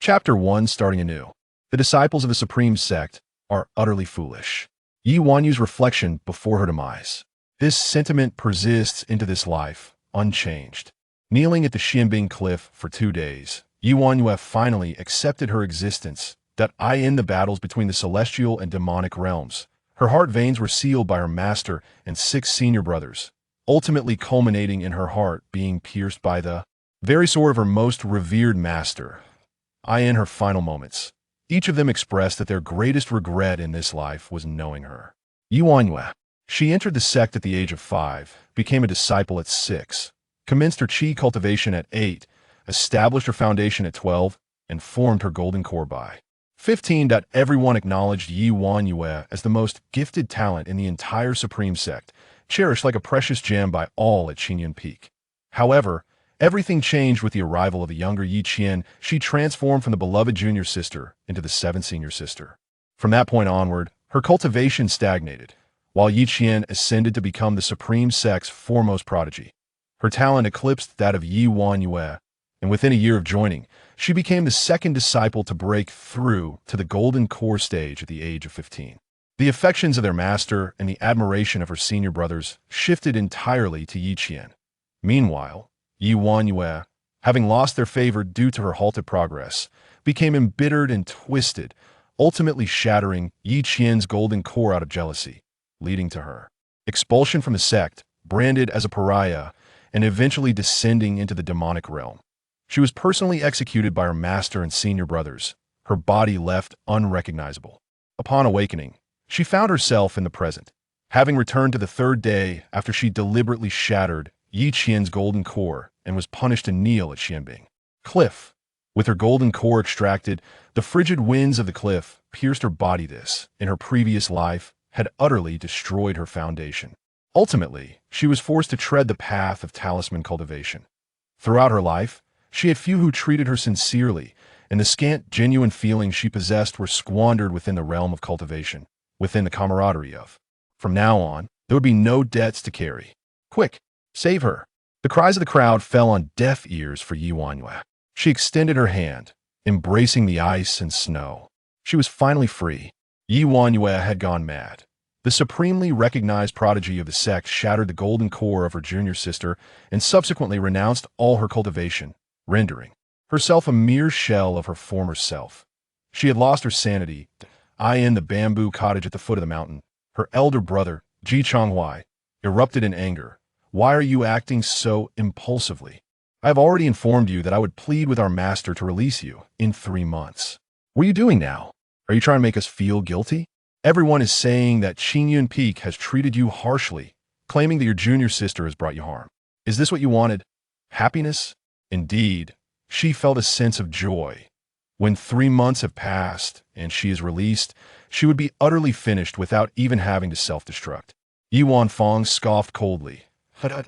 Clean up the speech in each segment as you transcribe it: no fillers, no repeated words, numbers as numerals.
Chapter 1 Starting anew. The disciples of the Supreme Sect are utterly foolish. Ye Wanwan's reflection before her demise. This sentiment persists into this life, unchanged. Kneeling at the Xuanbing Cliff for 2 days, Ye Wanwan finally accepted her existence, that in the battles between the celestial and demonic realms. Her heart veins were sealed by her master and 6 senior brothers, ultimately culminating in her heart being pierced by the very sword of her most revered master. In her final moments, each of them expressed that their greatest regret in this life was knowing her. Ye Wanwan. She entered the sect at the age of 5, became a disciple at 6, commenced her chi cultivation at 8, established her foundation at 12, and formed her golden core by 15. Everyone acknowledged Ye Wanwan as the most gifted talent in the entire Supreme Sect, cherished like a precious gem by all at Xinyan Peak. However, everything changed with the arrival of the younger Yi Qian. She transformed from the beloved junior sister into the 7th senior sister. From that point onward, her cultivation stagnated, while Yi Qian ascended to become the Supreme Sect's foremost prodigy. Her talent eclipsed that of Ye Wanwan, and within a year of joining, she became the 2nd disciple to break through to the golden core stage at the age of 15. The affections of their master and the admiration of her senior brothers shifted entirely to Yi Qian. Meanwhile, Ye Wanwan, having lost their favor due to her halted progress, became embittered and twisted, ultimately shattering Yi Qian's golden core out of jealousy, leading to her expulsion from the sect, branded as a pariah, and eventually descending into the demonic realm. She was personally executed by her master and senior brothers, her body left unrecognizable. Upon awakening, she found herself in the present, having returned to the 3rd day after she deliberately shattered Yi Qian's golden core and was punished to kneel at Xuanbing Cliff. With her golden core extracted, the frigid winds of the cliff pierced her body. This, in her previous life, had utterly destroyed her foundation. Ultimately, she was forced to tread the path of talisman cultivation. Throughout her life, she had few who treated her sincerely, and the scant, genuine feelings she possessed were squandered within the realm of cultivation, within the camaraderie of. From now on, there would be no debts to carry. Quick! Save her! The cries of the crowd fell on deaf ears for Ye Wanwan. She extended her hand, embracing the ice and snow. She was finally free. Ye Wanwan had gone mad. The supremely recognized prodigy of the sect shattered the golden core of her junior sister and subsequently renounced all her cultivation, rendering herself a mere shell of her former self. She had lost her sanity. In the bamboo cottage at the foot of the mountain, her elder brother, Ji Changhuai, erupted in anger. Why are you acting so impulsively? I have already informed you that I would plead with our master to release you in 3 months. What are you doing now? Are you trying to make us feel guilty? Everyone is saying that Xinyan Peak has treated you harshly, claiming that your junior sister has brought you harm. Is this what you wanted? Happiness? Indeed, she felt a sense of joy. When 3 months have passed and she is released, she would be utterly finished without even having to self-destruct. Ye Wanwan scoffed coldly.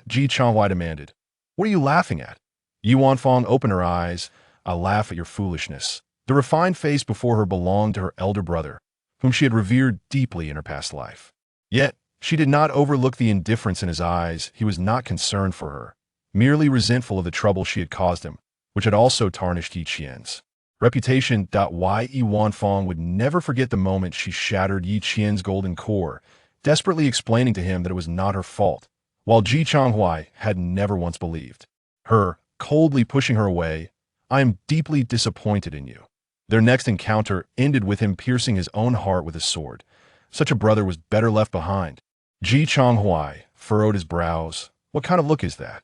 Ji Changhuai demanded, "What are you laughing at?" Ye Wanwan opened her eyes. "I laugh at your foolishness." The refined face before her belonged to her elder brother, whom she had revered deeply in her past life. Yet, she did not overlook the indifference in his eyes. He was not concerned for her, merely resentful of the trouble she had caused him, which had also tarnished Yi Qian's reputation. Ye Wanwan would never forget the moment she shattered Yi Qian's golden core, desperately explaining to him that it was not her fault, while Ji Changhuai had never once believed her, coldly pushing her away. "I am deeply disappointed in you." Their next encounter ended with him piercing his own heart with a sword. Such a brother was better left behind. Ji Changhuai furrowed his brows. "What kind of look is that?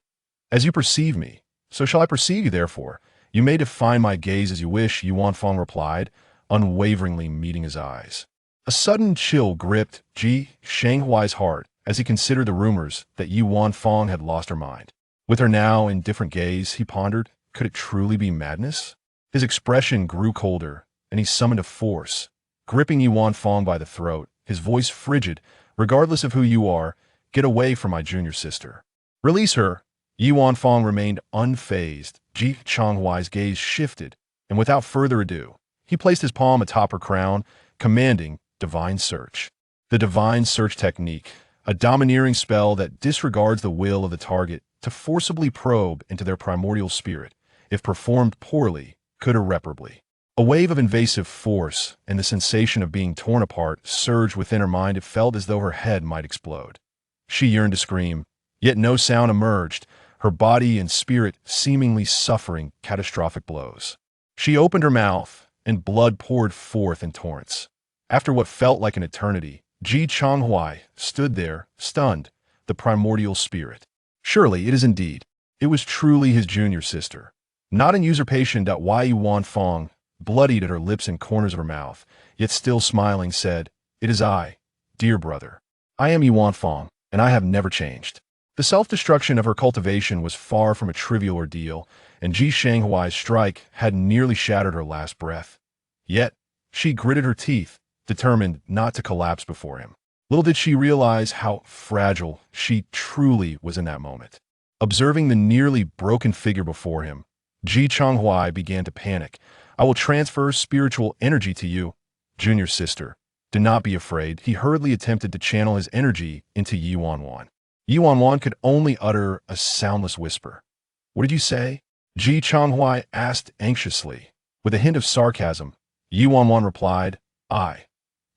As you perceive me, so shall I perceive you. Therefore, you may define my gaze as you wish," Ye Wanwan replied, unwaveringly meeting his eyes. A sudden chill gripped Ji Changhuai's heart as he considered the rumors that Ye Wanwan had lost her mind. With her now indifferent gaze, he pondered, could it truly be madness? His expression grew colder, and he summoned a force, gripping Ye Wanwan by the throat, his voice frigid. "Regardless of who you are, get away from my junior sister. Release her." Ye Wanwan remained unfazed. Ji Changhuai's gaze shifted, and without further ado, he placed his palm atop her crown, commanding divine search. The divine search technique, a domineering spell that disregards the will of the target to forcibly probe into their primordial spirit, if performed poorly, could irreparably A wave of invasive force and the sensation of being torn apart surged within her mind. It felt as though her head might explode. She yearned to scream, yet no sound emerged, her body and spirit seemingly suffering catastrophic blows. She opened her mouth, and blood poured forth in torrents. After what felt like an eternity, Ji Changhuai stood there, stunned, the primordial spirit. Surely it is indeed. It was truly his junior sister. Not in usurpation. Ye Wanwan, bloodied at her lips and corners of her mouth, yet still smiling, said, "It is I, dear brother. I am Ye Wanwan, and I have never changed." The self-destruction of her cultivation was far from a trivial ordeal, and Ji Shanghuai's strike had nearly shattered her last breath. Yet, she gritted her teeth, determined not to collapse before him. Little did she realize how fragile she truly was in that moment. Observing the nearly broken figure before him, Ji Changhuai began to panic. "I will transfer spiritual energy to you, junior sister. Do not be afraid." He hurriedly attempted to channel his energy into Ye Wanwan. Ye Wanwan could only utter a soundless whisper. "What did you say?" Ji Changhuai asked anxiously. With a hint of sarcasm, Ye Wanwan replied, "I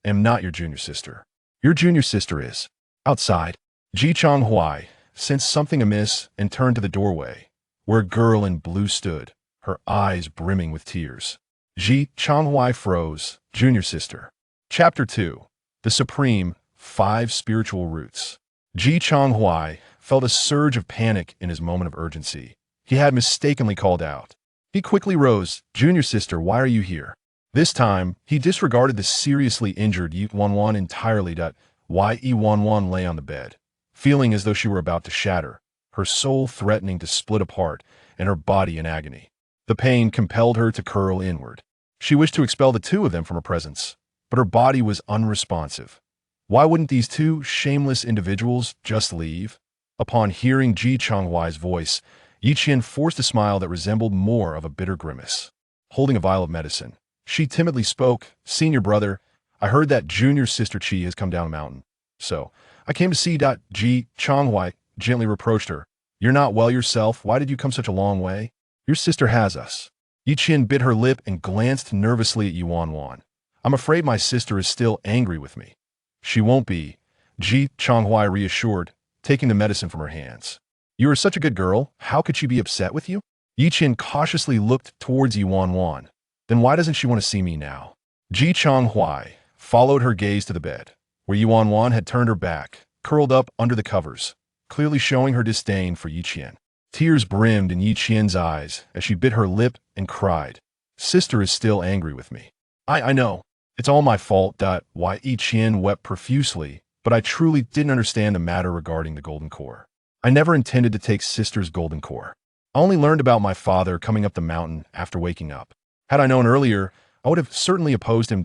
am not your junior sister. Your junior sister is outside." Ji Changhuai sensed something amiss and turned to the doorway, where a girl in blue stood, her eyes brimming with tears. Ji Changhuai froze. Junior sister. Chapter 2. The Supreme 5 Spiritual Roots. Ji Changhuai felt a surge of panic in his moment of urgency. He had mistakenly called out. He quickly rose. "Junior sister, why are you here?" This time, he disregarded the seriously injured Ye Wanwan entirely. Ye Wanwan lay on the bed, feeling as though she were about to shatter, her soul threatening to split apart, and her body in agony. The pain compelled her to curl inward. She wished to expel the two of them from her presence, but her body was unresponsive. Why wouldn't these two shameless individuals just leave? Upon hearing Ji Changhuai's voice, Yi Qian forced a smile that resembled more of a bitter grimace. Holding a vial of medicine, she timidly spoke, "Senior brother, I heard that junior sister Qi has come down a mountain. So, I came to see." Ji Changhuai gently reproached her. "You're not well yourself. Why did you come such a long way?" "Your sister has us." Yi Qian bit her lip and glanced nervously at Ye Wanwan. "I'm afraid my sister is still angry with me." "She won't be," Ji Changhuai reassured, taking the medicine from her hands. "You are such a good girl. How could she be upset with you?" Yi Qian cautiously looked towards Ye Wanwan. "Then why doesn't she want to see me now?" Ji Changhuai followed her gaze to the bed, where Ye Wanwan had turned her back, curled up under the covers, clearly showing her disdain for Yi Qian. Tears brimmed in Yi Qian's eyes as she bit her lip and cried, "Sister is still angry with me. I know. It's all my fault." Yi Qian wept profusely, "but I truly didn't understand the matter regarding the golden core. I never intended to take sister's golden core. I only learned about my father coming up the mountain after waking up. Had I known earlier, I would have certainly opposed him.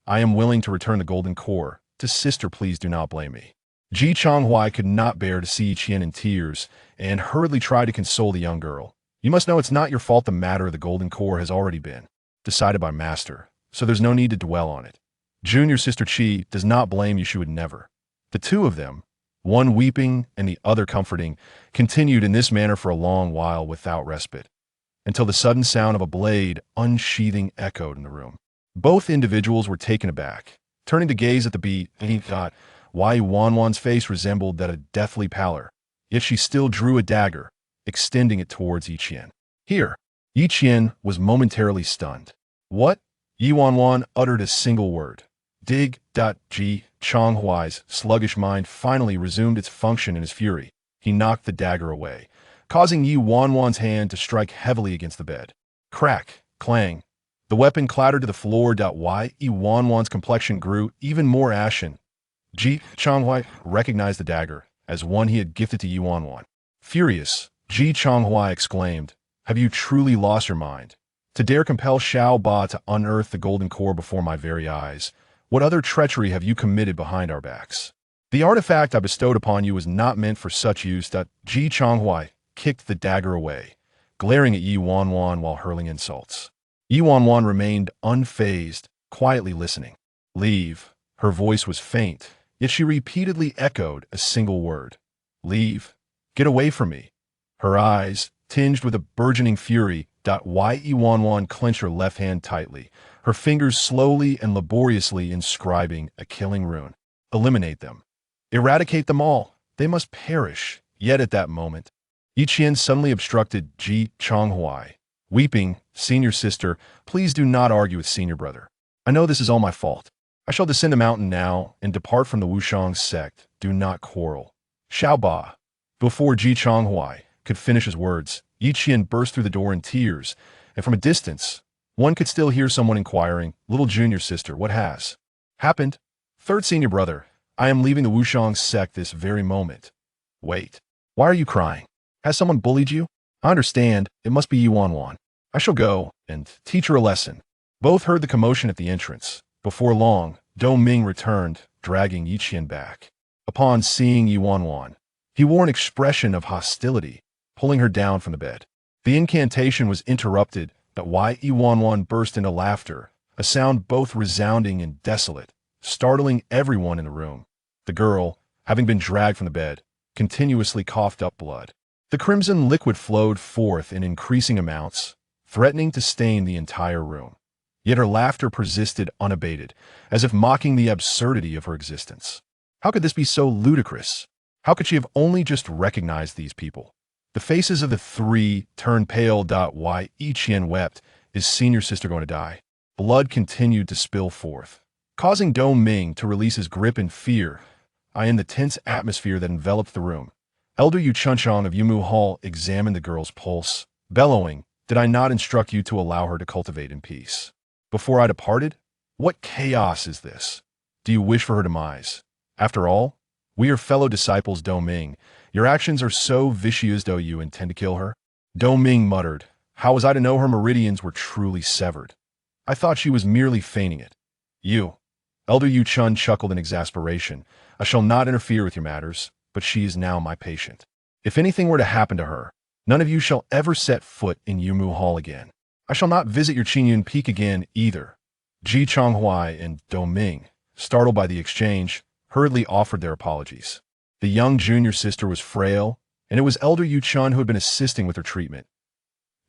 I am willing to return the golden core to sister. Please do not blame me." Ji Changhuai could not bear to see Yi Qian in tears and hurriedly tried to console the young girl. "You must know it's not your fault. The matter of the golden core has already been decided by Master, so there's no need to dwell on it. Junior sister Qi does not blame you. She would never." The two of them, one weeping and the other comforting, continued in this manner for a long while without respite, until the sudden sound of a blade unsheathing echoed in the room. Both individuals were taken aback, turning to gaze at the beat. Ye Wanwan's face resembled that of deathly pallor, yet she still drew a dagger, extending it towards Yi Qian. "Here!" Yi Qian was momentarily stunned. "What?" Ye Wanwan uttered a single word. "Dig." Ji Changhuai's sluggish mind finally resumed its function in his fury. He knocked the dagger away, causing Ye Wanwan's hand to strike heavily against the bed. Crack, clang. The weapon clattered to the floor. Ye Wanwan's complexion grew even more ashen. Ji Changhuai recognized the dagger as one he had gifted to Ye Wanwan. Furious, Ji Changhuai exclaimed, "Have you truly lost your mind? To dare compel Xiao Ba to unearth the golden core before my very eyes? What other treachery have you committed behind our backs? The artifact I bestowed upon you was not meant for such use." Ji Changhuai kicked the dagger away, glaring at Ye Wanwan while hurling insults. Ye Wanwan remained unfazed, quietly listening. "Leave." Her voice was faint, yet she repeatedly echoed a single word. "Leave. Get away from me." Her eyes, tinged with a burgeoning fury, Ye Wanwan clenched her left hand tightly, her fingers slowly and laboriously inscribing a killing rune. Eliminate them. Eradicate them all. They must perish. Yet at that moment, Yi Qian suddenly obstructed Ji Chonghuai. Weeping, "Senior sister, please do not argue with senior brother. I know this is all my fault. I shall descend the mountain now and depart from the Wushang sect. Do not quarrel." Xiaoba. Before Ji Chonghuai could finish his words, Yi Qian burst through the door in tears, and from a distance, one could still hear someone inquiring, "Little junior sister, what has happened?" "Third senior brother, I am leaving the Wushang sect this very moment." "Wait. Why are you crying? Has someone bullied you?" "I understand. It must be Ye Wanwan. I shall go and teach her a lesson." Both heard the commotion at the entrance. Before long, Ming returned, dragging Yi Qian back. Upon seeing Ye Wanwan, he wore an expression of hostility, pulling her down from the bed. The incantation was interrupted, but Ye Wanwan burst into laughter, a sound both resounding and desolate, startling everyone in the room. The girl, having been dragged from the bed, continuously coughed up blood. The crimson liquid flowed forth in increasing amounts, threatening to stain the entire room. Yet her laughter persisted unabated, as if mocking the absurdity of her existence. How could this be so ludicrous? How could she have only just recognized these people? The faces of the three turned pale. Yi Qian wept. Is senior sister going to die? Blood continued to spill forth, causing Ming to release his grip in fear. In the tense atmosphere that enveloped the room, Elder Yu Chunchong of Yumu Hall examined the girl's pulse, bellowing, "Did I not instruct you to allow her to cultivate in peace before I departed? What chaos is this? Do you wish for her demise? After all, we are fellow disciples, Ming. Your actions are so vicious. Do you intend to kill her?" Ming muttered, "How was I to know her meridians were truly severed? I thought she was merely feigning it." "You." Elder Yu Chun chuckled in exasperation. "I shall not interfere with your matters, but she is now my patient. If anything were to happen to her, none of you shall ever set foot in Yumu Hall again. I shall not visit your Qingyun Peak again either." Ji Chonghuai and Ming, startled by the exchange, hurriedly offered their apologies. The young junior sister was frail, and it was Elder Yu Chun who had been assisting with her treatment.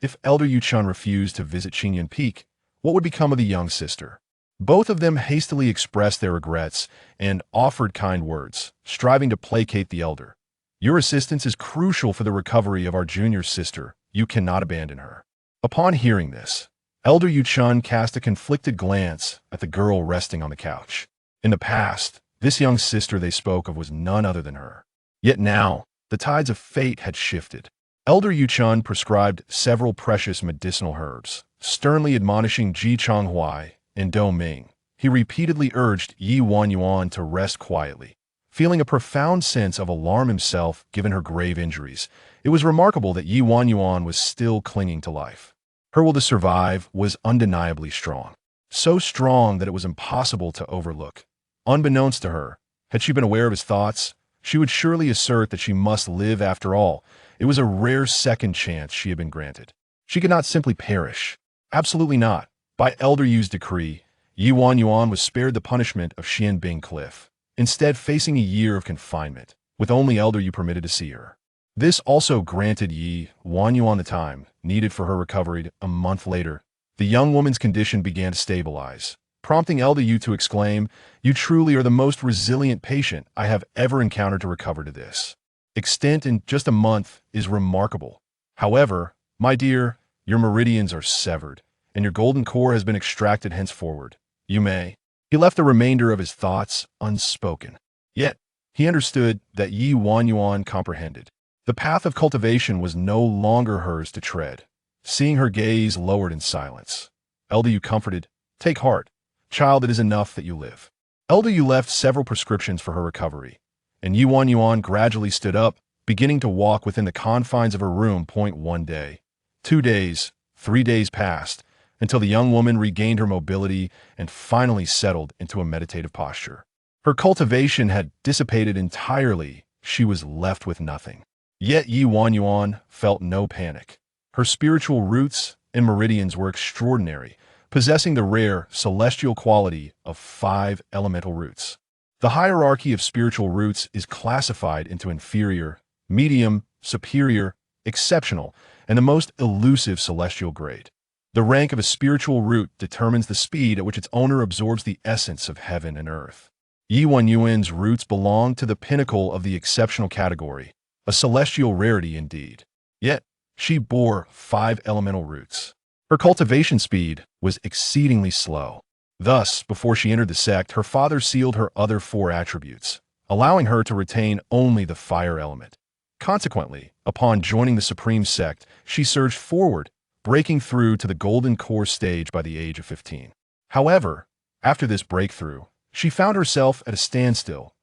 If Elder Yu Chun refused to visit Qingyun Peak, what would become of the young sister? Both of them hastily expressed their regrets and offered kind words, striving to placate the elder. "Your assistance is crucial for the recovery of our junior sister. You cannot abandon her." Upon hearing this, Elder Yu Chun cast a conflicted glance at the girl resting on the couch. In the past, this young sister they spoke of was none other than her. Yet now, the tides of fate had shifted. Elder Yu Chun prescribed several precious medicinal herbs, sternly admonishing Ji Chonghuai and Ming. He repeatedly urged Ye Wanwan to rest quietly. Feeling a profound sense of alarm himself given her grave injuries, it was remarkable that Ye Wanwan was still clinging to life. Her will to survive was undeniably strong. So strong that it was impossible to overlook. Unbeknownst to her, had she been aware of his thoughts, she would surely assert that she must live after all. It was a rare second chance she had been granted. She could not simply perish. Absolutely not. By Elder Yu's decree, Ye Wanwan was spared the punishment of Xuanbing Cliff, instead facing a year of confinement, with only Elder Yu permitted to see her. This also granted Ye Wanwan the time needed for her recovery. A month later, the young woman's condition began to stabilize, prompting Elder Yu to exclaim, "You truly are the most resilient patient I have ever encountered to recover to this extent in just a month is remarkable. However, my dear, your meridians are severed, and your golden core has been extracted henceforward. You may." He left the remainder of his thoughts unspoken. Yet, he understood that Ye Wanwan comprehended. The path of cultivation was no longer hers to tread. Seeing her gaze lowered in silence, Elder Yu comforted, "Take heart, child, it is enough that you live." Elder Yu left several prescriptions for her recovery, and Ye Wanwan gradually stood up, beginning to walk within the confines of her room. 1 day, 2 days, 3 days passed, until the young woman regained her mobility and finally settled into a meditative posture. Her cultivation had dissipated entirely. She was left with nothing. Yet Ye Wanwan felt no panic. Her spiritual roots and meridians were extraordinary, possessing the rare celestial quality of 5 elemental roots. The hierarchy of spiritual roots is classified into inferior, medium, superior, exceptional, and the most elusive celestial grade. The rank of a spiritual root determines the speed at which its owner absorbs the essence of heaven and earth. Ye Wanwan's roots belong to the pinnacle of the exceptional category, a celestial rarity indeed. Yet, she bore 5 elemental roots. Her cultivation speed was exceedingly slow. Thus, before she entered the sect, her father sealed her other 4 attributes, allowing her to retain only the fire element. Consequently, upon joining the Supreme Sect, she surged forward, breaking through to the Golden Core stage by the age of 15. However, after this breakthrough, she found herself at a standstill.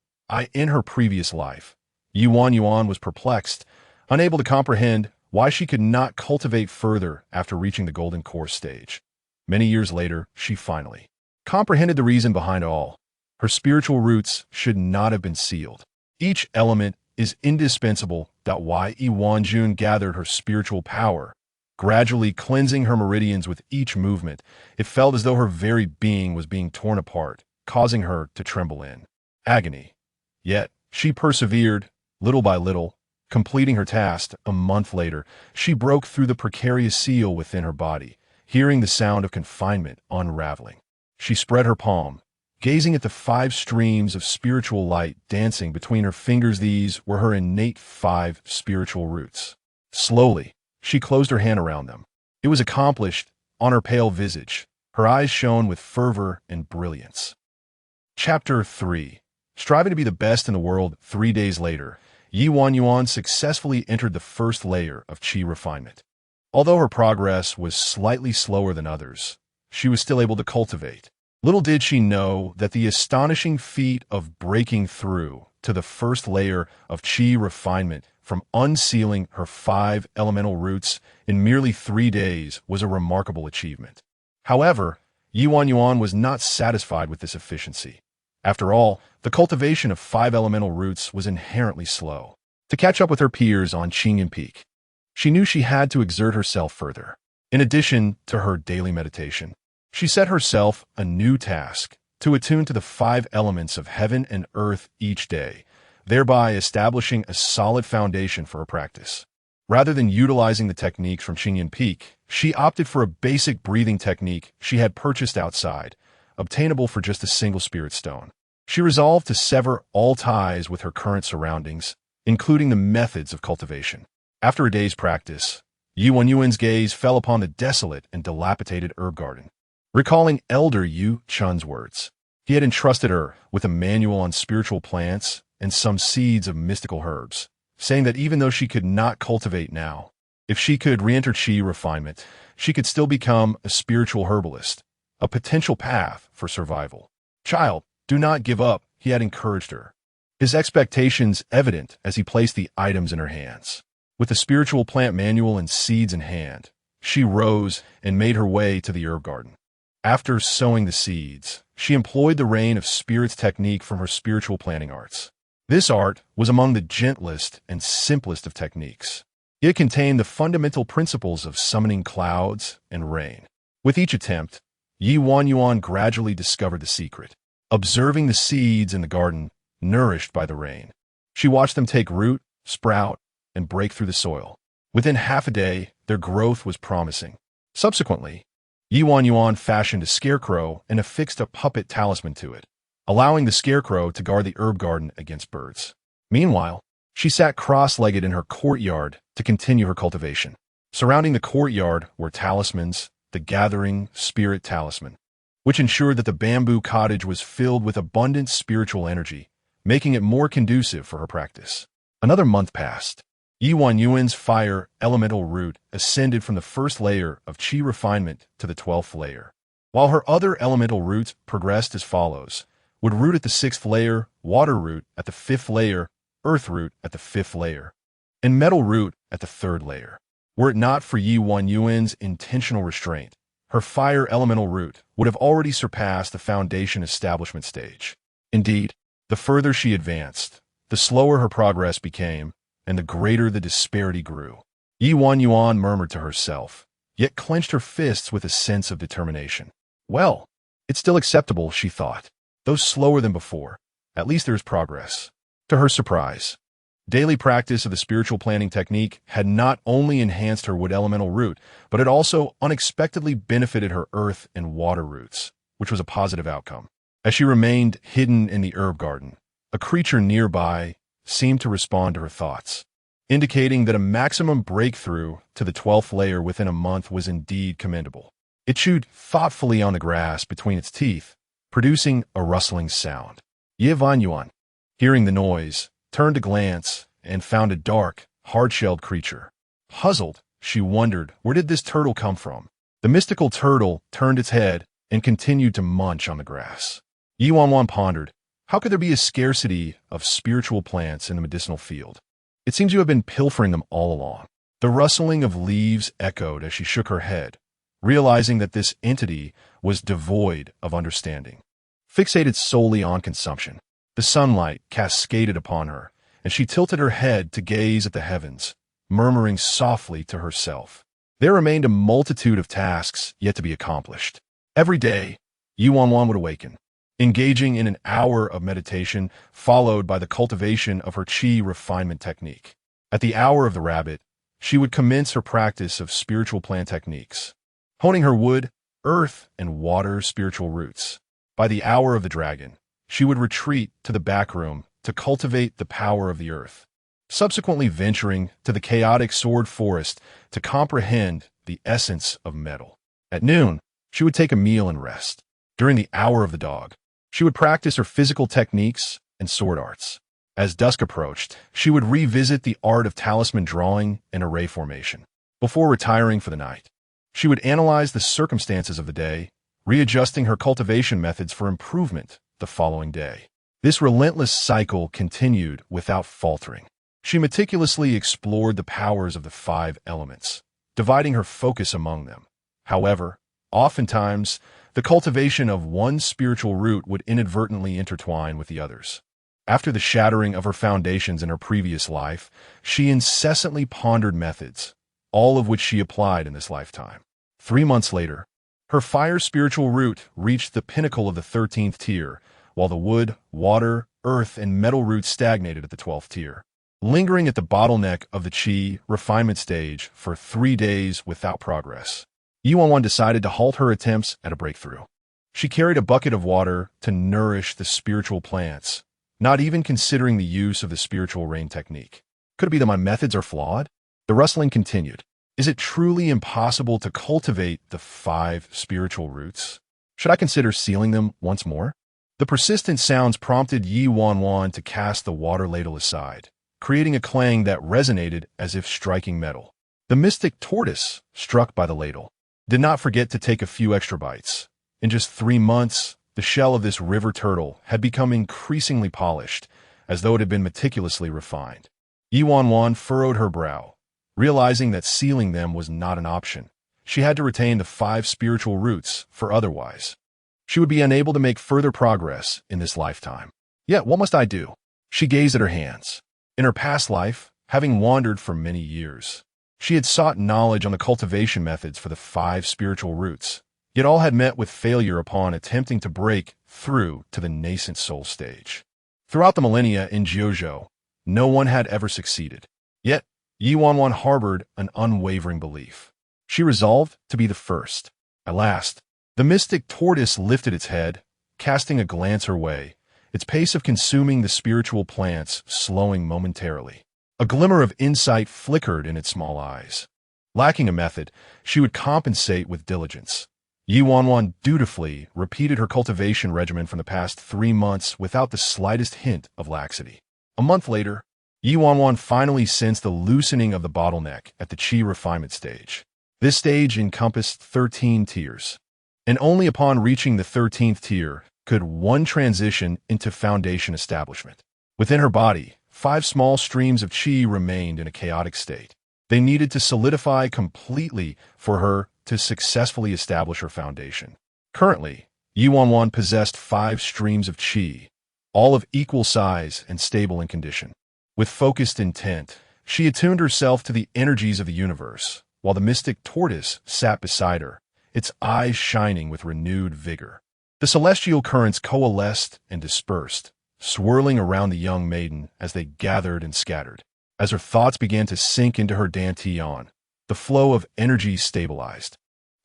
In her previous life, Ye Wanwan was perplexed, unable to comprehend why she could not cultivate further after reaching the Golden Core stage. Many years later, she finally comprehended the reason behind all. Her spiritual roots should not have been sealed. Each element is indispensable. Ye Wanwan gathered her spiritual power, gradually cleansing her meridians with each movement. It felt as though her very being was being torn apart, causing her to tremble in agony. Yet, she persevered, little by little, completing her task. A month later, she broke through the precarious seal within her body, hearing the sound of confinement unraveling. She spread her palm, gazing at the 5 streams of spiritual light dancing between her fingers. These were her innate 5 spiritual roots. Slowly, she closed her hand around them. It was accomplished. On her pale visage, her eyes shone with fervor and brilliance. Chapter 3. Striving to be the best in the world. 3 days later, Ye Wanwan successfully entered the first layer of Qi refinement. Although her progress was slightly slower than others, she was still able to cultivate. Little did she know that the astonishing feat of breaking through to the first layer of Qi refinement from unsealing her 5 elemental roots in merely 3 days was a remarkable achievement. However, Ye Wanwan was not satisfied with this efficiency. After all, the cultivation of 5 elemental roots was inherently slow. To catch up with her peers on Qingyan Peak, she knew she had to exert herself further. In addition to her daily meditation, she set herself a new task to attune to the 5 elements of heaven and earth each day, thereby establishing a solid foundation for her practice. Rather than utilizing the techniques from Qingyan Peak, she opted for a basic breathing technique she had purchased outside, obtainable for just a single spirit stone. She resolved to sever all ties with her current surroundings, including the methods of cultivation. After a day's practice, Ye Wanwan's gaze fell upon the desolate and dilapidated herb garden. Recalling Elder Yu Chun's words, he had entrusted her with a manual on spiritual plants and some seeds of mystical herbs, saying that even though she could not cultivate now, if she could re-enter Qi refinement, she could still become a spiritual herbalist, a potential path for survival. Child, do not give up, he had encouraged her, his expectations evident as he placed the items in her hands. With the spiritual plant manual and seeds in hand, she rose and made her way to the herb garden. After sowing the seeds, she employed the rain of spirits technique from her spiritual planting arts. This art was among the gentlest and simplest of techniques. It contained the fundamental principles of summoning clouds and rain. With each attempt, Ye Wanwan gradually discovered the secret. Observing the seeds in the garden, nourished by the rain, she watched them take root, sprout, and break through the soil. Within half a day, their growth was promising. Subsequently, Ye Wanwan fashioned a scarecrow and affixed a puppet talisman to it, allowing the scarecrow to guard the herb garden against birds. Meanwhile, she sat cross-legged in her courtyard to continue her cultivation. Surrounding the courtyard were talismans, the Gathering Spirit Talisman, which ensured that the bamboo cottage was filled with abundant spiritual energy, making it more conducive for her practice. Another month passed. Ye Wanwan's fire elemental root ascended from the first layer of Qi refinement to the 12th layer, while her other elemental roots progressed as follows: wood root at the 6th layer, water root at the 5th layer, earth root at the 5th layer, and metal root at the 3rd layer. Were it not for Ye Wanwan's intentional restraint, her fire elemental root would have already surpassed the foundation establishment stage. Indeed, the further she advanced, the slower her progress became, and the greater the disparity grew. Ye Wanwan murmured to herself, yet clenched her fists with a sense of determination. Well, it's still acceptable, she thought, though slower than before. At least there is progress. To her surprise, Daily practice of the spiritual planning technique had not only enhanced her wood elemental root, but it also unexpectedly benefited her earth and water roots, which was a positive outcome. As she remained hidden in the herb garden, a creature nearby seemed to respond to her thoughts, indicating that a maximum breakthrough to the 12th layer within a month was indeed commendable. It chewed thoughtfully on the grass between its teeth, producing a rustling sound. Ye Wanwan, hearing the noise, turned to glance and found a dark, hard-shelled creature. Puzzled, she wondered, where did this turtle come from? The mystical turtle turned its head and continued to munch on the grass. Ye Wanwan pondered, how could there be a scarcity of spiritual plants in the medicinal field? It seems you have been pilfering them all along. The rustling of leaves echoed as she shook her head, realizing that this entity was devoid of understanding. Fixated solely on consumption, the sunlight cascaded upon her, and she tilted her head to gaze at the heavens, murmuring softly to herself. There remained a multitude of tasks yet to be accomplished. Every day, Ye Wanwan would awaken, engaging in an hour of meditation followed by the cultivation of her qi refinement technique. At the hour of the rabbit, she would commence her practice of spiritual plant techniques, honing her wood, earth, and water spiritual roots. By the hour of the dragon, she would retreat to the back room to cultivate the power of the earth, subsequently venturing to the chaotic sword forest to comprehend the essence of metal. At noon, she would take a meal and rest. During the hour of the dog, she would practice her physical techniques and sword arts. As dusk approached, she would revisit the art of talisman drawing and array formation. Before retiring for the night, she would analyze the circumstances of the day, readjusting her cultivation methods for improvement the following day. This relentless cycle continued without faltering. She meticulously explored the powers of the 5 elements, dividing her focus among them. However, oftentimes, the cultivation of one spiritual root would inadvertently intertwine with the others. After the shattering of her foundations in her previous life, she incessantly pondered methods, all of which she applied in this lifetime. 3 months later, her fire spiritual root reached the pinnacle of the 13th tier, while the wood, water, earth, and metal roots stagnated at the 12th tier. Lingering at the bottleneck of the qi refinement stage for 3 days without progress, Ye Wanwan decided to halt her attempts at a breakthrough. She carried a bucket of water to nourish the spiritual plants, not even considering the use of the spiritual rain technique. Could it be that my methods are flawed? The rustling continued. Is it truly impossible to cultivate the 5 spiritual roots? Should I consider sealing them once more? The persistent sounds prompted Ye Wanwan to cast the water ladle aside, creating a clang that resonated as if striking metal. The mystic tortoise, struck by the ladle, did not forget to take a few extra bites. In just 3 months, the shell of this river turtle had become increasingly polished, as though it had been meticulously refined. Ye Wanwan furrowed her brow, realizing that sealing them was not an option. She had to retain the 5 spiritual roots, for otherwise she would be unable to make further progress in this lifetime. Yet, what must I do? She gazed at her hands. In her past life, having wandered for many years, she had sought knowledge on the cultivation methods for the 5 spiritual roots, yet all had met with failure upon attempting to break through to the nascent soul stage. Throughout the millennia in Gyozhou, no one had ever succeeded. Yet, Ye Wanwan harbored an unwavering belief. She resolved to be the first. At last, the mystic tortoise lifted its head, casting a glance her way, its pace of consuming the spiritual plants slowing momentarily. A glimmer of insight flickered in its small eyes. Lacking a method, she would compensate with diligence. Ye Wanwan dutifully repeated her cultivation regimen from the past 3 months without the slightest hint of laxity. A month later, Ye Wanwan finally sensed the loosening of the bottleneck at the qi refinement stage. This stage encompassed 13 tiers, and only upon reaching the 13th tier could one transition into foundation establishment. Within her body, 5 small streams of qi remained in a chaotic state. They needed to solidify completely for her to successfully establish her foundation. Currently, Ye Wanwan possessed 5 streams of qi, all of equal size and stable in condition. With focused intent, she attuned herself to the energies of the universe, while the mystic tortoise sat beside her, its eyes shining with renewed vigor. The celestial currents coalesced and dispersed, swirling around the young maiden as they gathered and scattered. As her thoughts began to sink into her dantian, the flow of energy stabilized.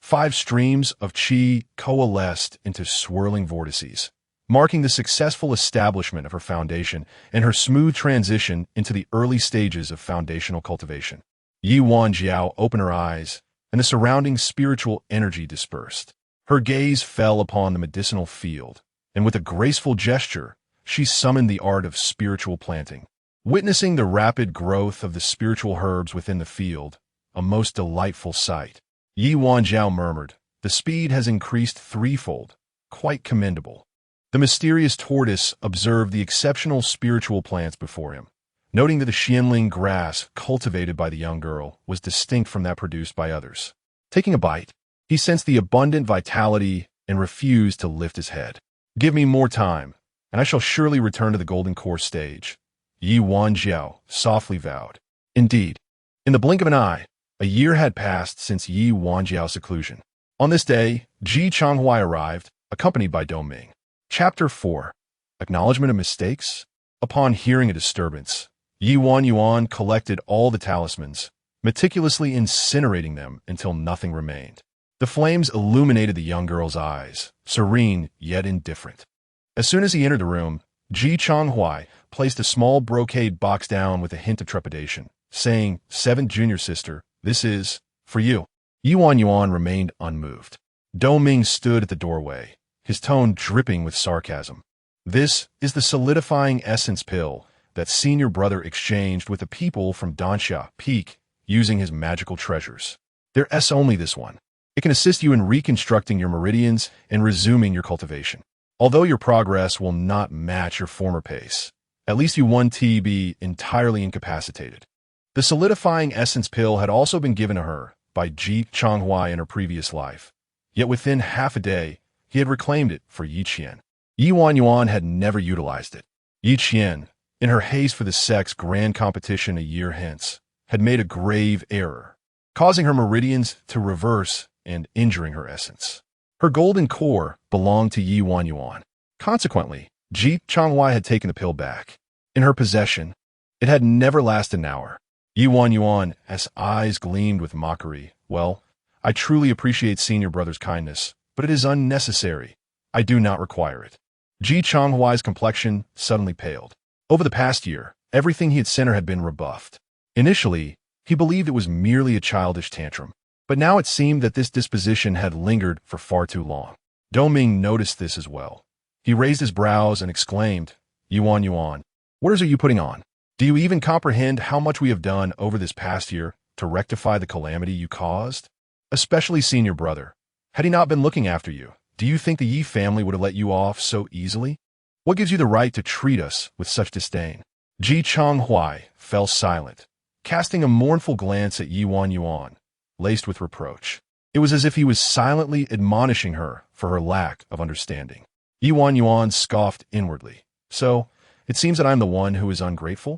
5 streams of qi coalesced into swirling vortices, marking the successful establishment of her foundation and her smooth transition into the early stages of foundational cultivation. Ye Wanwan opened her eyes, and the surrounding spiritual energy dispersed. Her gaze fell upon the medicinal field, and with a graceful gesture, she summoned the art of spiritual planting. Witnessing the rapid growth of the spiritual herbs within the field, a most delightful sight, Ye Wanwan murmured, "The speed has increased threefold. Quite commendable." The mysterious tortoise observed the exceptional spiritual plants before him, noting that the Xianling grass cultivated by the young girl was distinct from that produced by others. Taking a bite, he sensed the abundant vitality and refused to lift his head. "Give me more time, and I shall surely return to the golden core stage," Ye Wanwan softly vowed. Indeed, in the blink of an eye, a year had passed since Ye Wanwan's seclusion. On this day, Ji Changhuai arrived, accompanied by Doming. Chapter 4. Acknowledgement of Mistakes. Upon hearing a disturbance, Ye Wanwan collected all the talismans, meticulously incinerating them until nothing remained. The flames illuminated the young girl's eyes, serene yet indifferent. As soon as he entered the room, Ji Changhuai placed a small brocade box down with a hint of trepidation, saying, "Seventh junior sister, this is for you." Ye Wanwan remained unmoved. Doming stood at the doorway, his tone dripping with sarcasm. "This is the solidifying essence pill that senior brother exchanged with the people from Dansha Peak using his magical treasures. There's only this one. It can assist you in reconstructing your meridians and resuming your cultivation. Although your progress will not match your former pace, at least you won't be entirely incapacitated." The solidifying essence pill had also been given to her by Ji Changhuai in her previous life, yet within half a day, he had reclaimed it for Yi Qian. Ye Wanwan had never utilized it. Yi Qian, in her haste for the Sect's grand competition a year hence, had made a grave error, causing her meridians to reverse and injuring her essence. Her golden core belonged to Ye Wanwan. Consequently, Ji Changhuai had taken the pill back. In her possession, it had never lasted an hour. Ye Wanwan's eyes gleamed with mockery. "Well, I truly appreciate senior brother's kindness, but it is unnecessary. I do not require it." Ji Changhuai's complexion suddenly paled. Over the past year, everything he had sent her had been rebuffed. Initially, he believed it was merely a childish tantrum, but now it seemed that this disposition had lingered for far too long. Doming noticed this as well. He raised his brows and exclaimed, "Ye Wanwan, what are you putting on? Do you even comprehend how much we have done over this past year to rectify the calamity you caused? Especially senior brother. Had he not been looking after you, do you think the Yi family would have let you off so easily? What gives you the right to treat us with such disdain?" Ji Changhuai fell silent, casting a mournful glance at Ye Wanwan, laced with reproach. It was as if he was silently admonishing her for her lack of understanding. Ye Wanwan scoffed inwardly. "So, it seems that I'm the one who is ungrateful?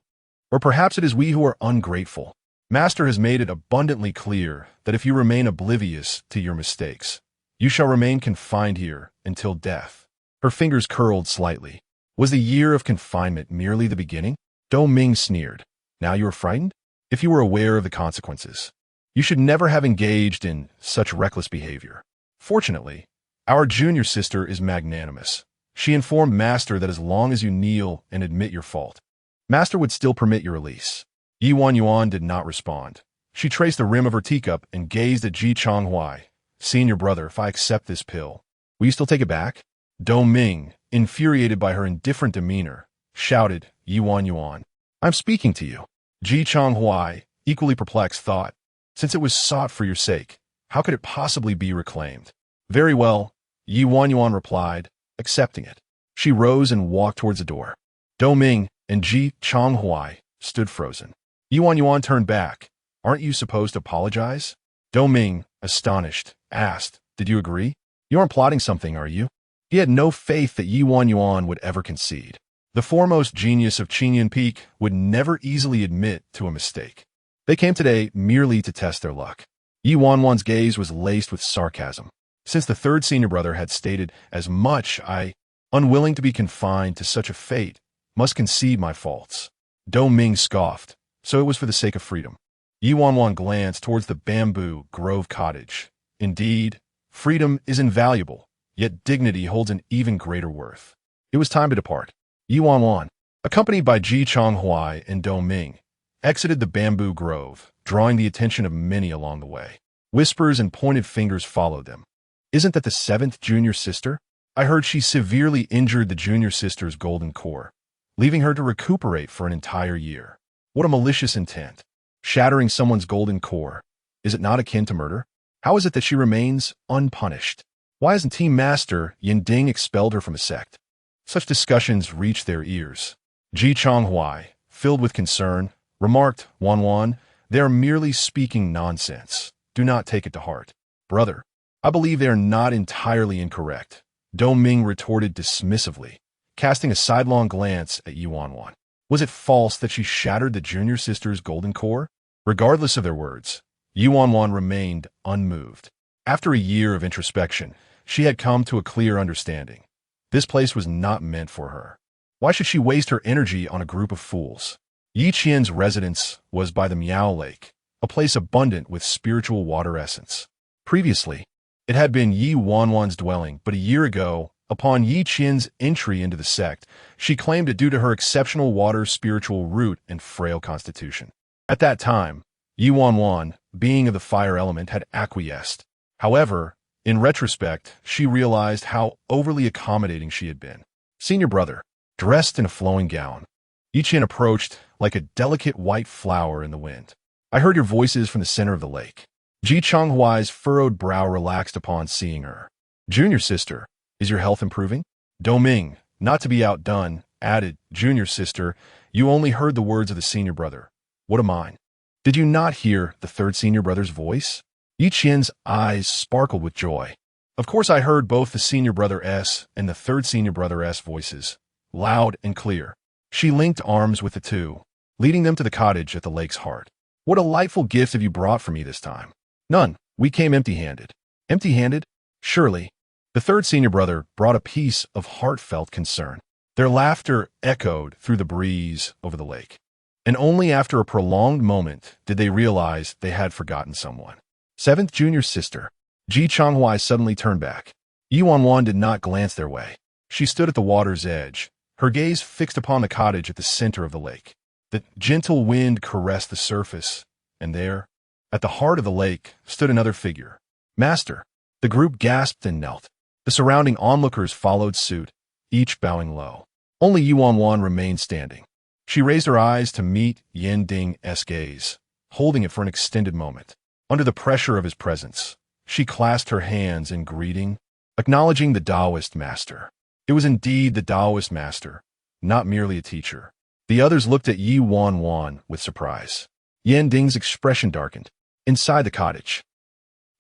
Or perhaps it is we who are ungrateful. Master has made it abundantly clear that if you remain oblivious to your mistakes, you shall remain confined here until death." Her fingers curled slightly. Was the year of confinement merely the beginning? Doming sneered. "Now you are frightened? If you were aware of the consequences, you should never have engaged in such reckless behavior. Fortunately, our junior sister is magnanimous. She informed Master that as long as you kneel and admit your fault, Master would still permit your release." Ye Wanwan did not respond. She traced the rim of her teacup and gazed at Ji Changhuai. "Senior brother, if I accept this pill, will you still take it back?" Doming, infuriated by her indifferent demeanor, shouted, "Ye Wanwan, I'm speaking to you." Ji Changhuai, equally perplexed, thought, "Since it was sought for your sake, how could it possibly be reclaimed?" "Very well," Ye Wanwan replied, accepting it. She rose and walked towards the door. Doming and Ji Changhuai stood frozen. Ye Wanwan turned back. "Aren't you supposed to apologize?" Doming, astonished, asked, "Did you agree? You aren't plotting something, are you?" He had no faith that Ye Wanwan would ever concede. The foremost genius of Qinyan Peak would never easily admit to a mistake. They came today merely to test their luck. Ye Wanwan's gaze was laced with sarcasm. Since the third senior brother had stated as much, unwilling to be confined to such a fate, must concede my faults. Do Ming scoffed, so it was for the sake of freedom. Ye Wanwan glanced towards the bamboo grove cottage. Indeed, freedom is invaluable, yet dignity holds an even greater worth. It was time to depart. Ye Wanwan, accompanied by Ji Chonghuai and Do Ming, exited the bamboo grove, drawing the attention of many along the way. Whispers and pointed fingers followed them. Isn't that the seventh junior sister? I heard she severely injured the junior sister's golden core, leaving her to recuperate for an entire year. What a malicious intent. Shattering someone's golden core. Is it not akin to murder? How is it that she remains unpunished? Why hasn't Team Master Yin Ding expelled her from a sect? Such discussions reached their ears. Ji Chonghuai, filled with concern, remarked, Wanwan, they are merely speaking nonsense. Do not take it to heart. Brother, I believe they are not entirely incorrect. Do Ming retorted dismissively, casting a sidelong glance at Ye Wanwan. Was it false that she shattered the junior sister's golden core? Regardless of their words, Ye Wanwan remained unmoved. After a year of introspection, she had come to a clear understanding. This place was not meant for her. Why should she waste her energy on a group of fools? Yi Qian's residence was by the Miao Lake, a place abundant with spiritual water essence. Previously, it had been Ye Wanwan's dwelling, but a year ago, upon Yi Qian's entry into the sect, she claimed it due to her exceptional water spiritual root and frail constitution. At that time, Ye Wanwan, being of the fire element, had acquiesced. However, in retrospect, she realized how overly accommodating she had been. Senior brother, dressed in a flowing gown, Yi Qian approached like a delicate white flower in the wind. I heard your voices from the center of the lake. Ji Chonghuai's furrowed brow relaxed upon seeing her. Junior sister, is your health improving? Do Ming, not to be outdone, added, Junior sister, you only heard the words of the senior brother. What of mine? Did you not hear the third senior brother's voice? Yi Qian's eyes sparkled with joy. Of course I heard both the senior brother S and the third senior brother S voices, loud and clear. She linked arms with the two, leading them to the cottage at the lake's heart. What delightful gift have you brought for me this time? None. We came empty-handed. Empty-handed? Surely. The third senior brother brought a piece of heartfelt concern. Their laughter echoed through the breeze over the lake. And only after a prolonged moment did they realize they had forgotten someone. Seventh junior sister. Ji Chonghuai suddenly turned back. Ye Wanwan did not glance their way. She stood at the water's edge, her gaze fixed upon the cottage at the center of the lake. The gentle wind caressed the surface, and there, at the heart of the lake, stood another figure. Master. The group gasped and knelt. The surrounding onlookers followed suit, each bowing low. Only Ye Wanwan remained standing. She raised her eyes to meet Yin Ding's gaze, holding it for an extended moment. Under the pressure of his presence, she clasped her hands in greeting, acknowledging the Taoist master. It was indeed the Taoist master, not merely a teacher. The others looked at Ye Wanwan with surprise. Yin Ding's expression darkened. Inside the cottage,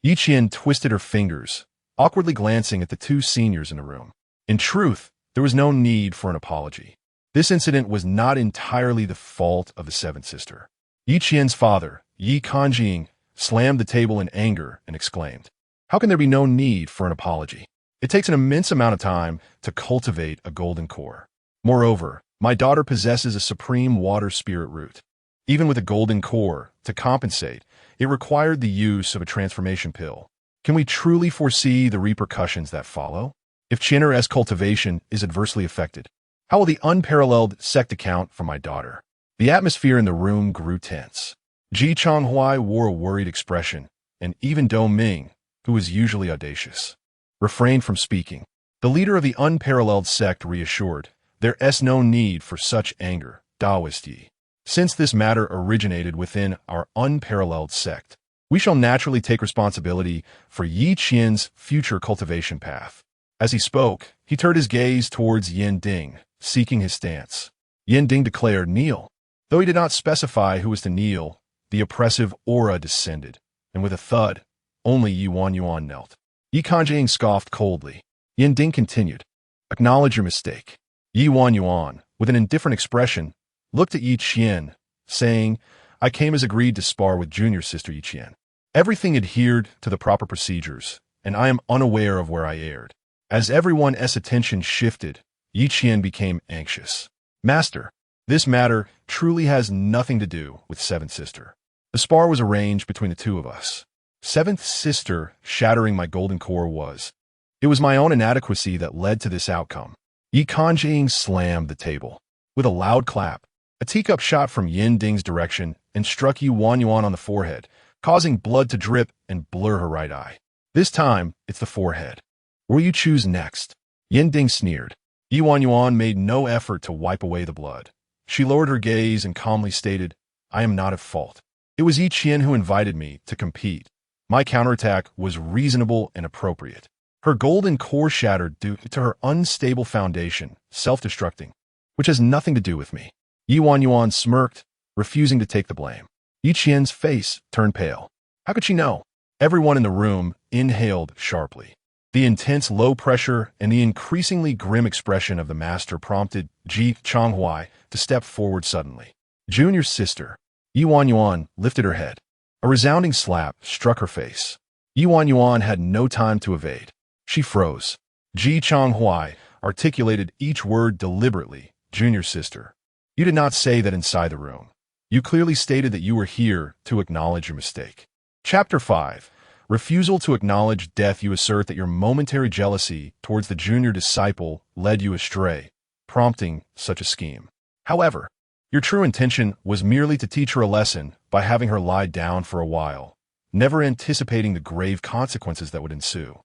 Yi Qian twisted her fingers, awkwardly glancing at the two seniors in the room. In truth, there was no need for an apology. This incident was not entirely the fault of the seventh sister. Yi Qian's father, Yi Kanjing, slammed the table in anger and exclaimed, "How can there be no need for an apology? It takes an immense amount of time to cultivate a golden core. Moreover, my daughter possesses a supreme water spirit root. Even with a golden core, to compensate, it required the use of a transformation pill. Can we truly foresee the repercussions that follow? If Chinner's cultivation is adversely affected, how will the unparalleled sect account for my daughter?" The atmosphere in the room grew tense. Ji Chonghuai wore a worried expression, and even Do Ming, who was usually audacious, refrained from speaking. The leader of the unparalleled sect reassured, "There is no need for such anger, Taoist Yi. Since this matter originated within our unparalleled sect, we shall naturally take responsibility for Yi Qian's future cultivation path." As he spoke, he turned his gaze towards Yin Ding, seeking his stance. Yin Ding declared, "Kneel." Though he did not specify who was to kneel, the oppressive aura descended, and with a thud, only Ye Wanwan knelt. Yi Kanjing scoffed coldly. Yin Ding continued, "Acknowledge your mistake." Ye Wanwan, with an indifferent expression, looked at Yi Qian, saying, "I came as agreed to spar with junior sister Yi Qian. Everything adhered to the proper procedures, and I am unaware of where I erred." As everyone's attention shifted, Yi Qian became anxious. Master, this matter truly has nothing to do with Seventh Sister. The spar was arranged between the two of us. Seventh Sister shattering my golden core was. It was my own inadequacy that led to this outcome. Ye Wanwan slammed the table. With a loud clap, a teacup shot from Yin Ding's direction and struck Ye Wanwan on the forehead, causing blood to drip and blur her right eye. This time, it's the forehead. Where you choose next? Yin Ding sneered. Ye Wanwan made no effort to wipe away the blood. She lowered her gaze and calmly stated, I am not at fault. It was Yi Qian who invited me to compete. My counterattack was reasonable and appropriate. Her golden core shattered due to her unstable foundation, self-destructing, which has nothing to do with me. Ye Wanwan smirked, refusing to take the blame. Yi Qian's face turned pale. How could she know? Everyone in the room inhaled sharply. The intense low pressure and the increasingly grim expression of the master prompted Ji Changhuai to step forward suddenly. Junior sister. Ye Wanwan lifted her head. A resounding slap struck her face. Ye Wanwan had no time to evade. She froze. Ji Changhuai articulated each word deliberately. Junior sister. You did not say that inside the room. You clearly stated that you were here to acknowledge your mistake. Chapter 5. Refusal to acknowledge death. You assert that your momentary jealousy towards the junior disciple led you astray, prompting such a scheme. However, your true intention was merely to teach her a lesson by having her lie down for a while, never anticipating the grave consequences that would ensue.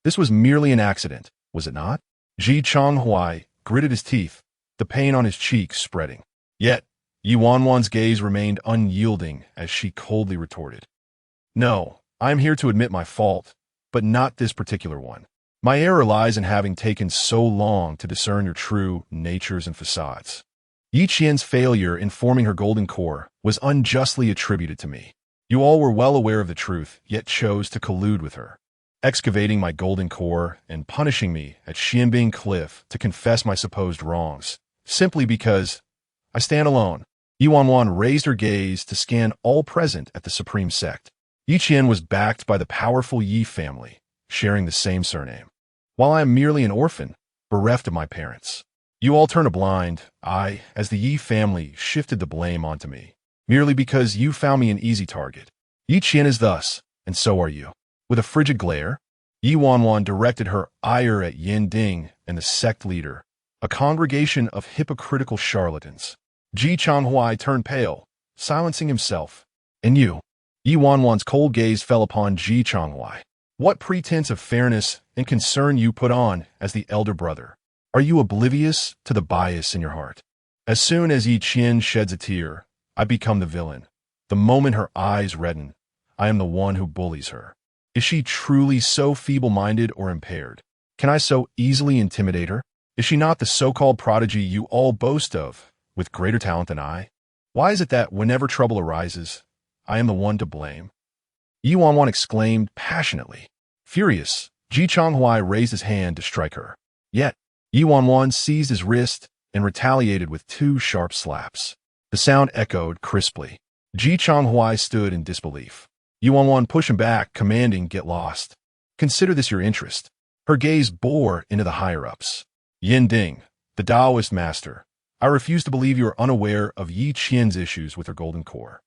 This was merely an accident, was it not? Ji Changhuai gritted his teeth, the pain on his cheeks spreading. Yet, Ye Wanwan's gaze remained unyielding as she coldly retorted. No, I am here to admit my fault, but not this particular one. My error lies in having taken so long to discern your true natures and facades. Yi Qian's failure in forming her golden core was unjustly attributed to me. You all were well aware of the truth, yet chose to collude with her, excavating my golden core and punishing me at Xuanbing Cliff to confess my supposed wrongs, simply because I stand alone. Ye Wanwan raised her gaze to scan all present at the Supreme Sect. Yi Qian was backed by the powerful Yi family, sharing the same surname. While I am merely an orphan, bereft of my parents, you all turn a blind eye as the Yi family shifted the blame onto me, merely because you found me an easy target. Yi Qian is thus, and so are you. With a frigid glare, Ye Wanwan directed her ire at Yin Ding and the sect leader, a congregation of hypocritical charlatans. Ji Changhuai turned pale, silencing himself. And you? Ye Wanwan's cold gaze fell upon Ji Changhuai. What pretense of fairness and concern you put on as the elder brother? Are you oblivious to the bias in your heart? As soon as Yi Qian sheds a tear, I become the villain. The moment her eyes redden, I am the one who bullies her. Is she truly so feeble-minded or impaired? Can I so easily intimidate her? Is she not the so-called prodigy you all boast of, with greater talent than I? Why is it that whenever trouble arises, I am the one to blame? Ye Wanwan exclaimed passionately. Furious, Ji Changhuai raised his hand to strike her. Yet, Ye Wanwan seized his wrist and retaliated with 2 sharp slaps. The sound echoed crisply. Ji Changhuai stood in disbelief. Ye Wanwan pushed him back, commanding, get lost. Consider this your interest. Her gaze bore into the higher-ups. Yin Ding, the Taoist master, I refuse to believe you are unaware of Yi Qian's issues with her golden core.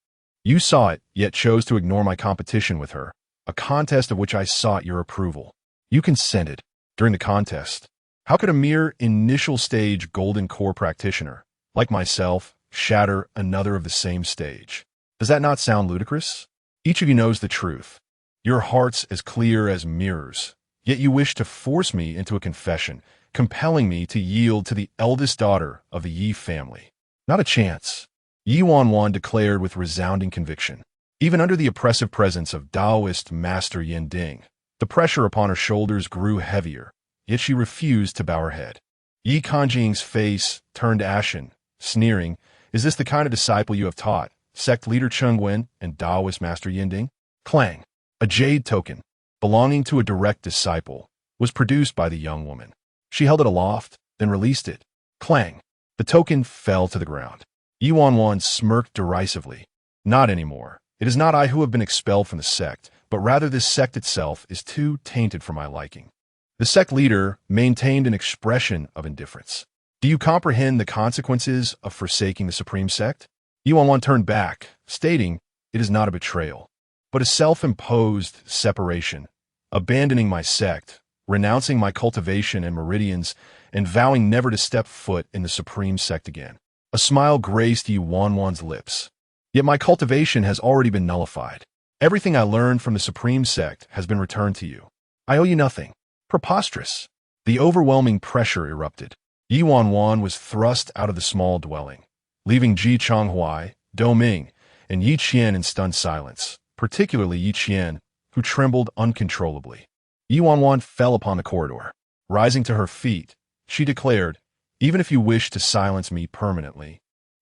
You saw it, yet chose to ignore my competition with her, a contest of which I sought your approval. You consented. During the contest, how could a mere initial-stage golden core practitioner, like myself, shatter another of the same stage? Does that not sound ludicrous? Each of you knows the truth. Your heart's as clear as mirrors, yet you wish to force me into a confession, compelling me to yield to the eldest daughter of the Yi family. Not a chance, Ye Wanwan declared with resounding conviction. Even under the oppressive presence of Taoist Master Yin Ding, the pressure upon her shoulders grew heavier, yet she refused to bow her head. Yi Wanwan's face turned ashen, sneering, is this the kind of disciple you have taught, Sect leader Chengwen and Taoist Master Yin Ding? Clang! A jade token, belonging to a direct disciple, was produced by the young woman. She held it aloft, then released it. Clang! The token fell to the ground. Ye Wanwan smirked derisively. Not anymore. It is not I who have been expelled from the sect, but rather this sect itself is too tainted for my liking. The sect leader maintained an expression of indifference. Do you comprehend the consequences of forsaking the Supreme Sect? Ye Wanwan turned back, stating, "It is not a betrayal, but a self-imposed separation, abandoning my sect, renouncing my cultivation and meridians, and vowing never to step foot in the Supreme Sect again." A smile graced Ye Wanwan's lips. "Yet my cultivation has already been nullified. Everything I learned from the Supreme Sect has been returned to you. I owe you nothing." Preposterous. The overwhelming pressure erupted. Ye Wanwan was thrust out of the small dwelling, leaving Ji Chonghuai, Do Ming, and Yi Qian in stunned silence, particularly Yi Qian, who trembled uncontrollably. Ye Wanwan fell upon the corridor. Rising to her feet, she declared, "Even if you wish to silence me permanently,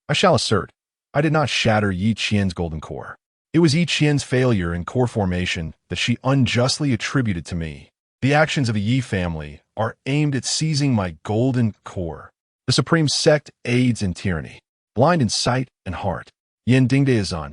I shall assert, I did not shatter Yi Qian's golden core. It was Yi Qian's failure in core formation that she unjustly attributed to me. The actions of the Yi family are aimed at seizing my golden core. The Supreme Sect aids in tyranny, blind in sight and heart. Yin Dingdaizan,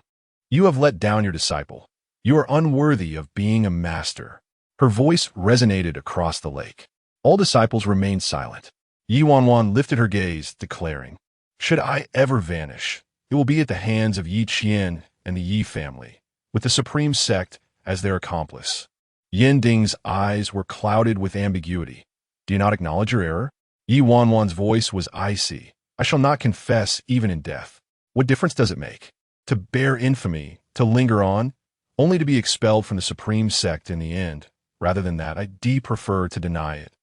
you have let down your disciple. You are unworthy of being a master." Her voice resonated across the lake. All disciples remained silent. Ye Wanwan lifted her gaze, declaring, "Should I ever vanish, it will be at the hands of Yi Qian and the Yi family, with the Supreme Sect as their accomplice." Yin Ding's eyes were clouded with ambiguity. "Do you not acknowledge your error?" Ye Wanwan's voice was icy. "I shall not confess even in death. What difference does it make? To bear infamy, to linger on, only to be expelled from the Supreme Sect in the end. Rather than that, I prefer to deny it,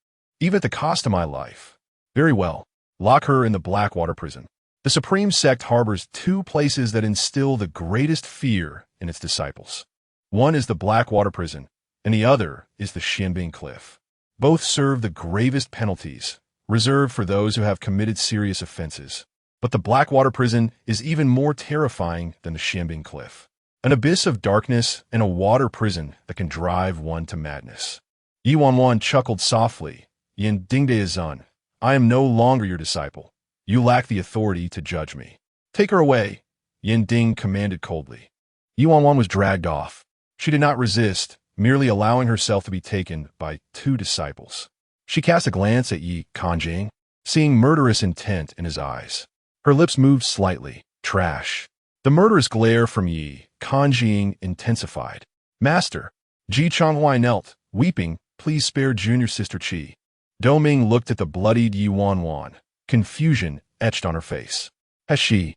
even at the cost of my life." "Very well. Lock her in the Blackwater prison. The Supreme Sect harbors two places that instill the greatest fear in its disciples. One is the Blackwater prison, and the other is the Xuanbing Cliff. Both serve the gravest penalties, reserved for those who have committed serious offenses. But the Blackwater prison is even more terrifying than the Xuanbing Cliff. An abyss of darkness and a water prison that can drive one to madness." Ye Wanwan chuckled softly. "Yin Dingdaizan, I am no longer your disciple. You lack the authority to judge me. Take her away," Yin Ding commanded coldly. Ye Wanwan was dragged off. She did not resist, merely allowing herself to be taken by two disciples. She cast a glance at Yi Kanjing, seeing murderous intent in his eyes. Her lips moved slightly. Trash. The murderous glare from Yi Kanjing intensified. "Master." Ji Chonghuai knelt, weeping, "Please spare junior sister Qi." Do Ming looked at the bloodied Ye Wanwan, confusion etched on her face. Has she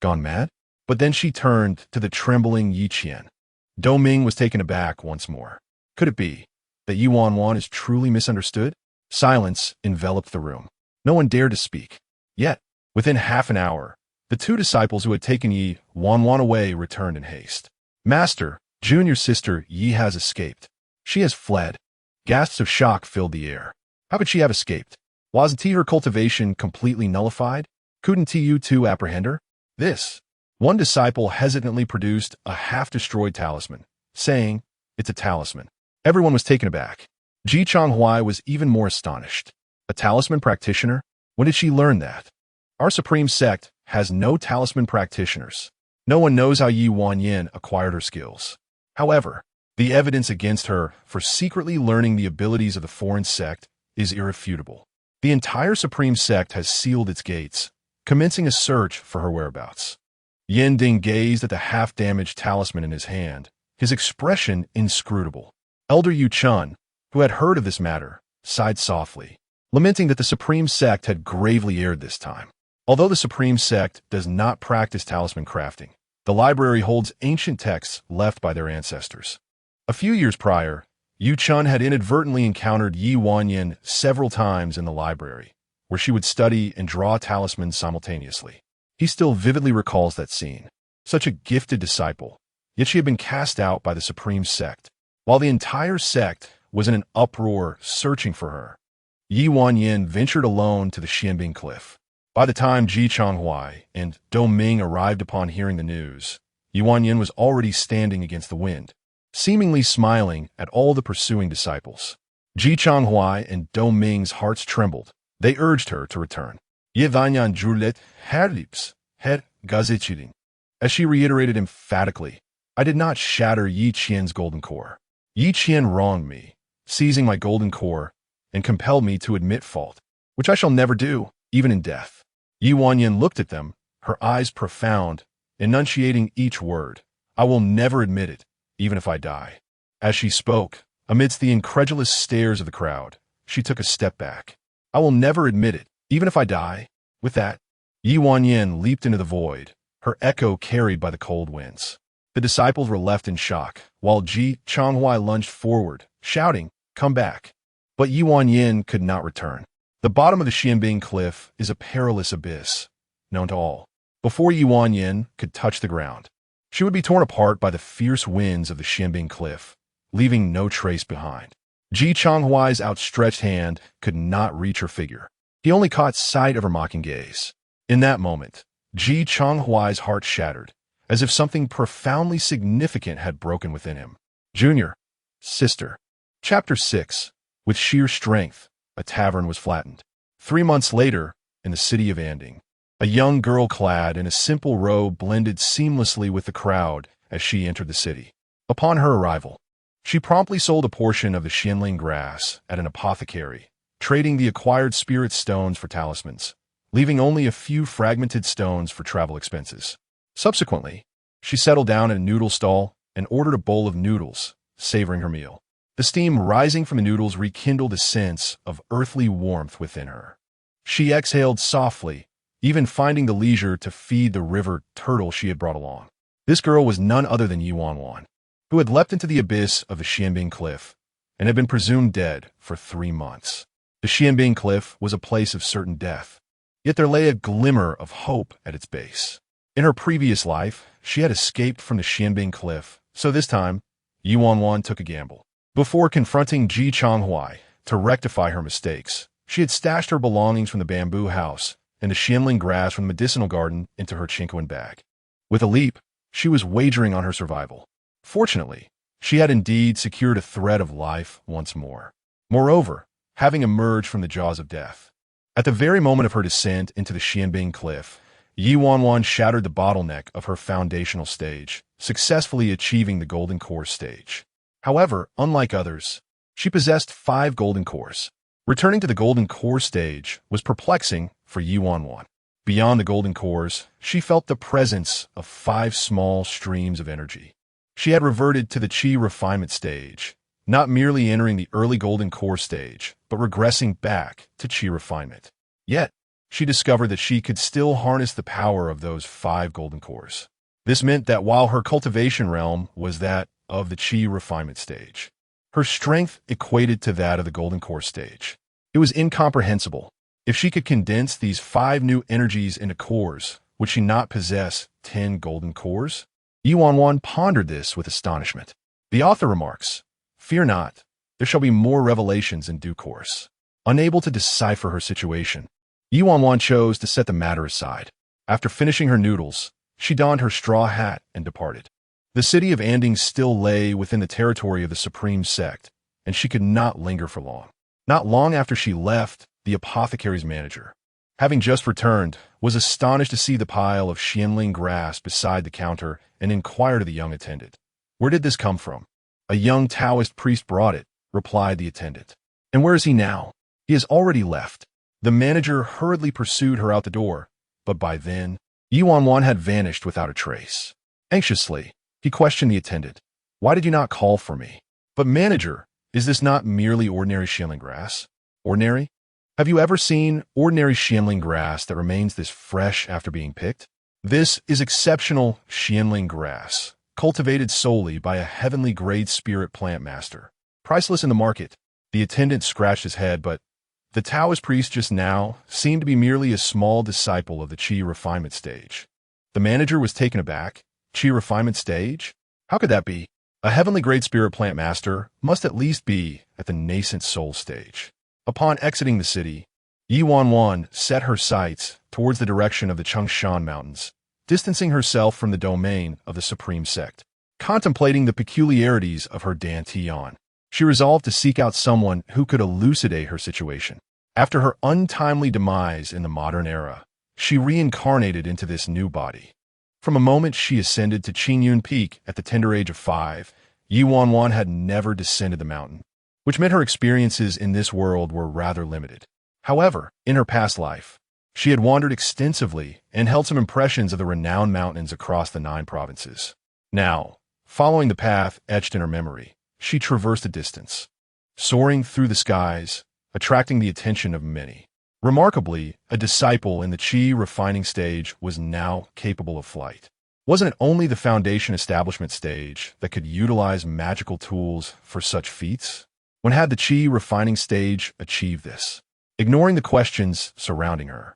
gone mad? But then she turned to the trembling Yi Qian. Do Ming was taken aback once more. Could it be that Ye Wanwan is truly misunderstood? Silence enveloped the room. No one dared to speak. Yet, within half an hour, the two disciples who had taken Ye Wanwan away returned in haste. "Master, junior sister Yi has escaped. She has fled." Gasps of shock filled the air. How could she have escaped? Wasn't her cultivation completely nullified? Couldn't you two apprehend her? This. One disciple hesitantly produced a half-destroyed talisman, saying, "It's a talisman." Everyone was taken aback. Ji Chonghuai was even more astonished. A talisman practitioner? When did she learn that? Our Supreme Sect has no talisman practitioners. No one knows how Ye Wanyan acquired her skills. However, the evidence against her for secretly learning the abilities of the foreign sect is irrefutable. The entire Supreme Sect has sealed its gates, commencing a search for her whereabouts. Yin Ding gazed at the half-damaged talisman in his hand, his expression inscrutable. Elder Yu Chun, who had heard of this matter, sighed softly, lamenting that the Supreme Sect had gravely erred this time. Although the Supreme Sect does not practice talisman crafting, the library holds ancient texts left by their ancestors. A few years prior, Yu Chun had inadvertently encountered Ye Wanyan several times in the library, where she would study and draw talismans simultaneously. He still vividly recalls that scene. Such a gifted disciple, yet she had been cast out by the Supreme Sect. While the entire sect was in an uproar searching for her, Ye Wanyan ventured alone to the Xuanbing Cliff. By the time Ji Chonghuai and Do Ming arrived upon hearing the news, Ye Wanyan was already standing against the wind, seemingly smiling at all the pursuing disciples. Ji Chonghuai and Do Ming's hearts trembled. They urged her to return. Ye Wanyan Julet Herlips, Her Gazichiding. As she reiterated emphatically, I did not shatter Yi Qian's golden core. Yi Qian wronged me, seizing my golden core, and compelled me to admit fault, which I shall never do. even in death. Ye Wanwan looked at them, her eyes profound, enunciating each word. I will never admit it, even if I die. As she spoke, amidst the incredulous stares of the crowd, she took a step back. I will never admit it, even if I die. With that, Ye Wanwan leaped into the void, her echo carried by the cold winds. The disciples were left in shock, while Ji Changhuai lunged forward, shouting, "Come back!" But Ye Wanwan could not return. The bottom of the Xuanbing Cliff is a perilous abyss, known to all. Before Ye Wanwan could touch the ground, she would be torn apart by the fierce winds of the Xuanbing Cliff, leaving no trace behind. Ji Changhuai's outstretched hand could not reach her figure. He only caught sight of her mocking gaze. In that moment, Ji Changhuai's heart shattered, as if something profoundly significant had broken within him. Junior, sister. Chapter 6. With sheer strength, a tavern was flattened. 3 months later, in the city of Anding, a young girl clad in a simple robe blended seamlessly with the crowd as she entered the city. Upon her arrival, she promptly sold a portion of the Xianling grass at an apothecary, trading the acquired spirit stones for talismans, leaving only a few fragmented stones for travel expenses. Subsequently, she settled down at a noodle stall and ordered a bowl of noodles, savoring her meal. The steam rising from the noodles rekindled a sense of earthly warmth within her. She exhaled softly, even finding the leisure to feed the river turtle she had brought along. This girl was none other than Ye Wanwan, who had leapt into the abyss of the Xuanbing Cliff and had been presumed dead for 3 months. The Xuanbing Cliff was a place of certain death, yet there lay a glimmer of hope at its base. In her previous life, she had escaped from the Xuanbing Cliff, so this time, Ye Wanwan took a gamble. Before confronting Ji Changhuai to rectify her mistakes, she had stashed her belongings from the bamboo house and the Xianling grass from the medicinal garden into her Chinquan bag. With a leap, she was wagering on her survival. Fortunately, she had indeed secured a thread of life once more. Moreover, having emerged from the jaws of death, at the very moment of her descent into the Xuanbing Cliff, Ye Wanwan shattered the bottleneck of her foundational stage, successfully achieving the golden core stage. However, unlike others, she possessed 5 golden cores. Returning to the golden core stage was perplexing for Ye Wanwan. Beyond the golden cores, she felt the presence of 5 small streams of energy. She had reverted to the Qi refinement stage, not merely entering the early golden core stage, but regressing back to Qi refinement. Yet, she discovered that she could still harness the power of those 5 golden cores. This meant that while her cultivation realm was that of the Qi refinement stage, her strength equated to that of the golden core stage. It was incomprehensible. If she could condense these 5 new energies into cores, would she not possess 10 golden cores? Ye Wanwan pondered this with astonishment. The author remarks, "Fear not, there shall be more revelations in due course." Unable to decipher her situation, Ye Wanwan chose to set the matter aside. After finishing her noodles, she donned her straw hat and departed. The city of Anding still lay within the territory of the Supreme Sect, and she could not linger for long. Not long after she left, the apothecary's manager, having just returned, was astonished to see the pile of Xianling grass beside the counter and inquired of the young attendant, "Where did this come from?" "A young Taoist priest brought it," replied the attendant. "And where is he now?" "He has already left." The manager hurriedly pursued her out the door, but by then, Ye Wanwan had vanished without a trace. Anxiously, he questioned the attendant, "Why did you not call for me?" "But manager, is this not merely ordinary Xianling grass?" "Ordinary? Have you ever seen ordinary Xianling grass that remains this fresh after being picked? This is exceptional Xianling grass, cultivated solely by a heavenly grade spirit plant master. Priceless in the market." The attendant scratched his head, but the Taoist priest just now seemed to be merely a small disciple of the Qi refinement stage. The manager was taken aback. Qi refinement stage? How could that be? A heavenly great spirit plant master must at least be at the nascent soul stage. Upon exiting the city, Ye Wanwan set her sights towards the direction of the Changshan Mountains, distancing herself from the domain of the Supreme Sect. Contemplating the peculiarities of her dantian, she resolved to seek out someone who could elucidate her situation. After her untimely demise in the modern era, she reincarnated into this new body. From a moment she ascended to Qingyun Peak at the tender age of 5, Ye Wanwan had never descended the mountain, which meant her experiences in this world were rather limited. However, in her past life, She had wandered extensively and held some impressions of the renowned mountains across the 9 provinces. Now, following the path etched in her memory, she traversed a distance, soaring through the skies, attracting the attention of many. Remarkably, a disciple in the Qi refining stage was now capable of flight. Wasn't it only the foundation establishment stage that could utilize magical tools for such feats? When had the Qi refining stage achieved this? Ignoring the questions surrounding her,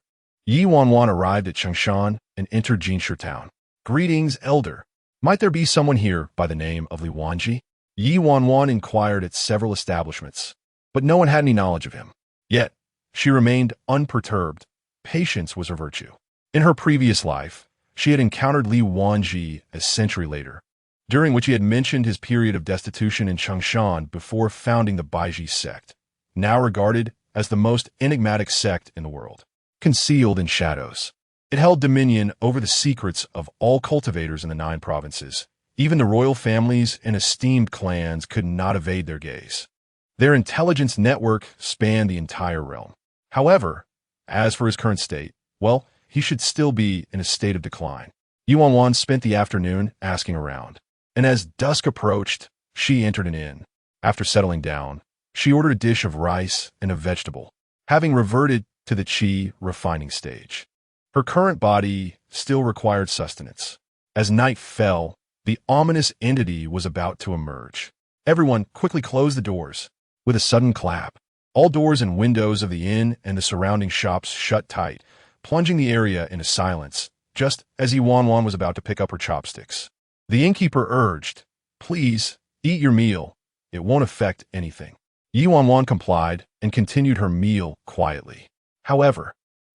Ye Wanwan arrived at Changshan and entered Jinshu town. "Greetings, elder. Might there be someone here by the name of Li Wanji?" Ye Wanwan inquired at several establishments, but no one had any knowledge of him. Yet, she remained unperturbed. Patience was her virtue. In her previous life, she had encountered Li Wanji a century later, during which he had mentioned his period of destitution in Changshan before founding the Baiji sect, now regarded as the most enigmatic sect in the world. Concealed in shadows, it held dominion over the secrets of all cultivators in the 9 provinces. Even the royal families and esteemed clans could not evade their gaze. Their intelligence network spanned the entire realm. However, as for his current state, well, he should still be in a state of decline. Ye Wanwan spent the afternoon asking around, and as dusk approached, she entered an inn. After settling down, she ordered a dish of rice and a vegetable, having reverted to the Qi refining stage. Her current body still required sustenance. As night fell, the ominous entity was about to emerge. Everyone quickly closed the doors. With a sudden clap, all doors and windows of the inn and the surrounding shops shut tight, plunging the area into silence, just as Ye Wanwan was about to pick up her chopsticks. The innkeeper urged, "Please, eat your meal. It won't affect anything." Ye Wanwan complied and continued her meal quietly. However,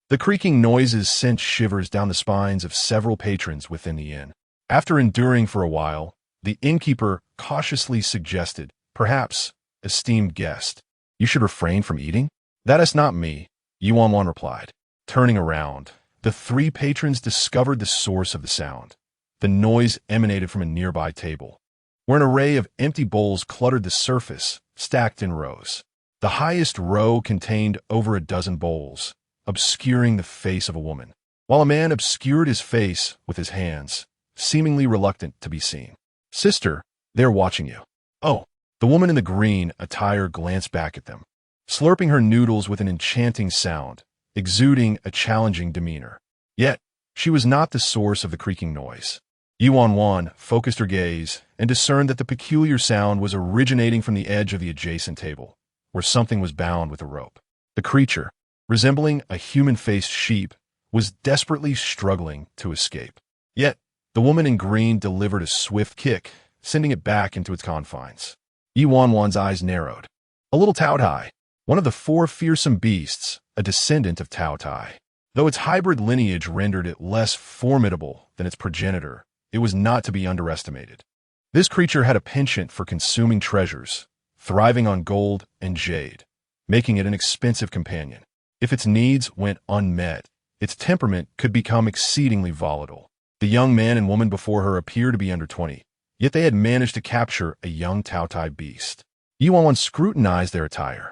the creaking noises sent shivers down the spines of several patrons within the inn. After enduring for a while, the innkeeper cautiously suggested, "Perhaps, esteemed guest, you should refrain from eating?" "That is not me," Ye Wanwan replied. Turning around, the 3 patrons discovered the source of the sound. The noise emanated from a nearby table, where an array of empty bowls cluttered the surface, stacked in rows. The highest row contained over a dozen bowls, obscuring the face of a woman, while a man obscured his face with his hands, seemingly reluctant to be seen. "Sister, they're watching you." "Oh." The woman in the green attire glanced back at them, slurping her noodles with an enchanting sound, exuding a challenging demeanor. Yet, she was not the source of the creaking noise. Ye Wanwan focused her gaze and discerned that the peculiar sound was originating from the edge of the adjacent table, where something was bound with a rope. The creature, resembling a human-faced sheep, was desperately struggling to escape. Yet, the woman in green delivered a swift kick, sending it back into its confines. Ye Wanwan's eyes narrowed. A little Taotai, one of the 4 fearsome beasts, a descendant of Taotai. Though its hybrid lineage rendered it less formidable than its progenitor, it was not to be underestimated. This creature had a penchant for consuming treasures, thriving on gold and jade, making it an expensive companion. If its needs went unmet, its temperament could become exceedingly volatile. The young man and woman before her appeared to be under 20, yet they had managed to capture a young Taotai beast. Ye Wanwan scrutinized their attire,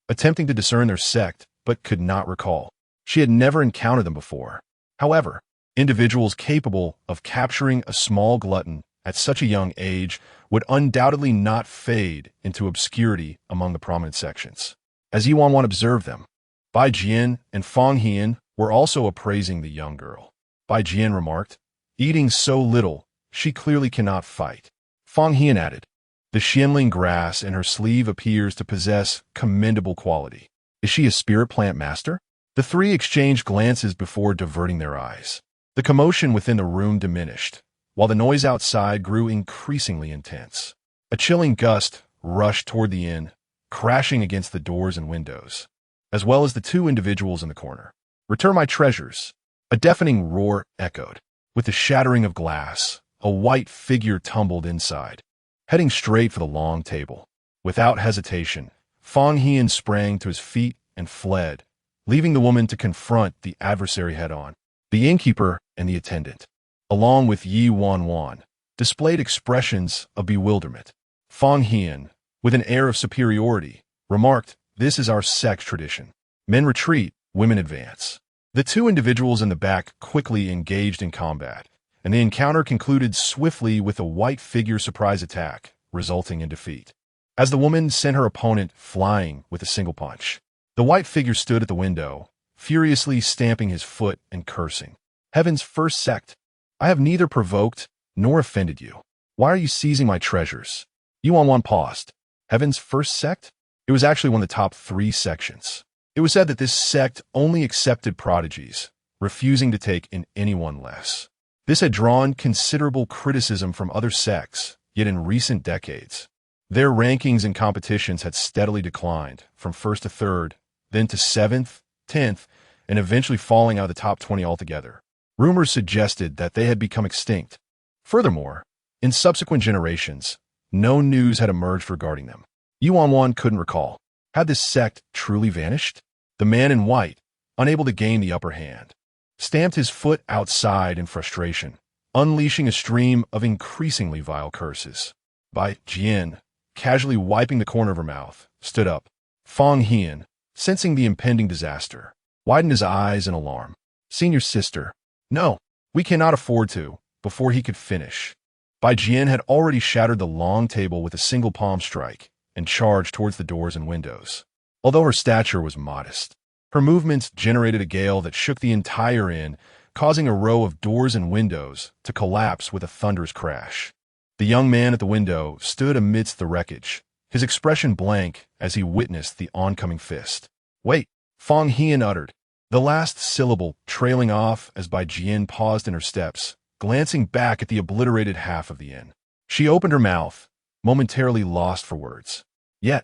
attempting to discern their sect, but could not recall. She had never encountered them before. However, individuals capable of capturing a small glutton at such a young age would undoubtedly not fade into obscurity among the prominent sections. As Ye Wanwan observed them, Bai Jian and Fang Hian were also appraising the young girl. Bai Jian remarked, "Eating so little, she clearly cannot fight." Fang Hian added, "The Xianling grass in her sleeve appears to possess commendable quality. Is she a spirit plant master?" The 3 exchanged glances before diverting their eyes. The commotion within the room diminished, while the noise outside grew increasingly intense. A chilling gust rushed toward the inn, crashing against the doors and windows, as well as the 2 individuals in the corner. "Return my treasures!" A deafening roar echoed. With the shattering of glass, a white figure tumbled inside, heading straight for the long table. Without hesitation, Fang Hian sprang to his feet and fled, leaving the woman to confront the adversary head-on. The innkeeper and the attendant, along with Ye Wanwan, displayed expressions of bewilderment. Fang Hian, with an air of superiority, remarked, "This is our sect tradition. Men retreat, women advance." The two individuals in the back quickly engaged in combat, and the encounter concluded swiftly with a white figure surprise attack, resulting in defeat. As the woman sent her opponent flying with a single punch, the white figure stood at the window, furiously stamping his foot and cursing. Heaven's first sect, I have neither provoked nor offended you. Why are you seizing my treasures? Ye Wanwan paused. Heaven's first sect? It was actually one of the top 3 sections. It was said that this sect only accepted prodigies, refusing to take in anyone less. This had drawn considerable criticism from other sects, yet in recent decades, their rankings in competitions had steadily declined, from 1st to 3rd, then to 7th, 10th, and eventually falling out of the top 20 altogether. Rumors suggested that they had become extinct. Furthermore, in subsequent generations, no news had emerged regarding them. Ye Wanwan couldn't recall. Had this sect truly vanished? The man in white, unable to gain the upper hand, stamped his foot outside in frustration, unleashing a stream of increasingly vile curses. Bai Jian, casually wiping the corner of her mouth, stood up. Fang Hian, sensing the impending disaster, widened his eyes in alarm. Senior sister, no, we cannot afford to. Before he could finish, Bai Jian had already shattered the long table with a single palm strike and charged towards the doors and windows. Although her stature was modest, her movements generated a gale that shook the entire inn, causing a row of doors and windows to collapse with a thunderous crash. The young man at the window stood amidst the wreckage, his expression blank as he witnessed the oncoming fist. Wait, Fang Hian uttered, the last syllable trailing off as Bai Jian paused in her steps, glancing back at the obliterated half of the inn. She opened her mouth, momentarily lost for words. Yet,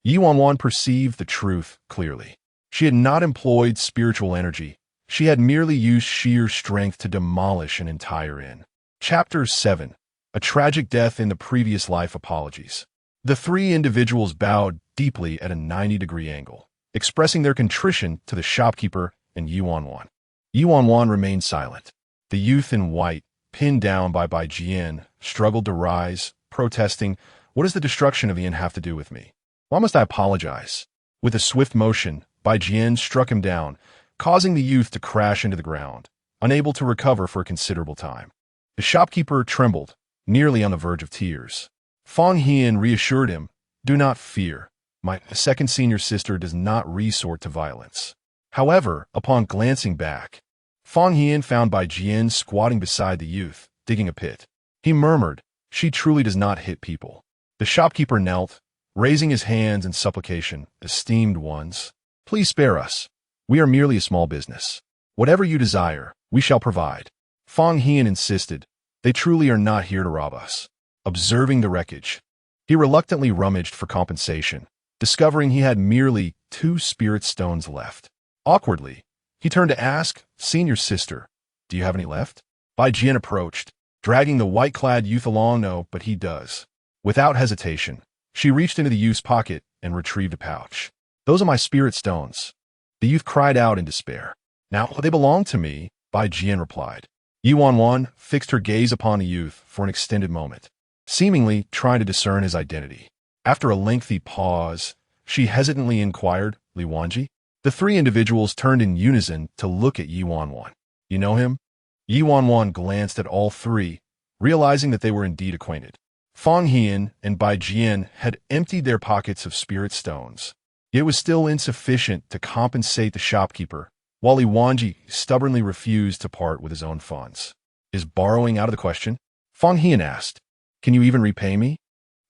Ye Wanwan perceived the truth clearly. She had not employed spiritual energy. She had merely used sheer strength to demolish an entire inn. Chapter 7. A Tragic Death in the Previous Life Apologies. The 3 individuals bowed deeply at a 90-degree angle, expressing their contrition to the shopkeeper and Ye Wanwan. Ye Wanwan remained silent. The youth in white, pinned down by Bai Jian, struggled to rise, protesting, "What does the destruction of the inn have to do with me? Why must I apologize?" With a swift motion, Bai Jian struck him down, causing the youth to crash into the ground, unable to recover for a considerable time. The shopkeeper trembled, nearly on the verge of tears. Fang Hian reassured him, "Do not fear. My second senior sister does not resort to violence." However, upon glancing back, Fang Hian found Bai Jian squatting beside the youth, digging a pit. He murmured, "She truly does not hit people." The shopkeeper knelt, raising his hands in supplication. "Esteemed ones, please spare us. We are merely a small business. Whatever you desire, we shall provide." Fang Hian insisted, "They truly are not here to rob us." Observing the wreckage, he reluctantly rummaged for compensation, discovering he had merely 2 spirit stones left. Awkwardly, he turned to ask, "Senior sister, do you have any left?" Bai Jian approached, dragging the white-clad youth along. "No, but he does." Without hesitation, she reached into the youth's pocket and retrieved a pouch. "Those are my spirit stones." The youth cried out in despair. "Now, they belong to me," Bai Jian replied. Ye Wanwan fixed her gaze upon the youth for an extended moment, seemingly trying to discern his identity. After a lengthy pause, she hesitantly inquired, "Li Wanji?" The 3 individuals turned in unison to look at Ye Wanwan. "You know him?" Ye Wanwan glanced at all 3, realizing that they were indeed acquainted. Fang Hian and Bai Jian had emptied their pockets of spirit stones. It was still insufficient to compensate the shopkeeper, while Li Wanji stubbornly refused to part with his own funds. "Is borrowing out of the question?" Fang Hian asked. "Can you even repay me?"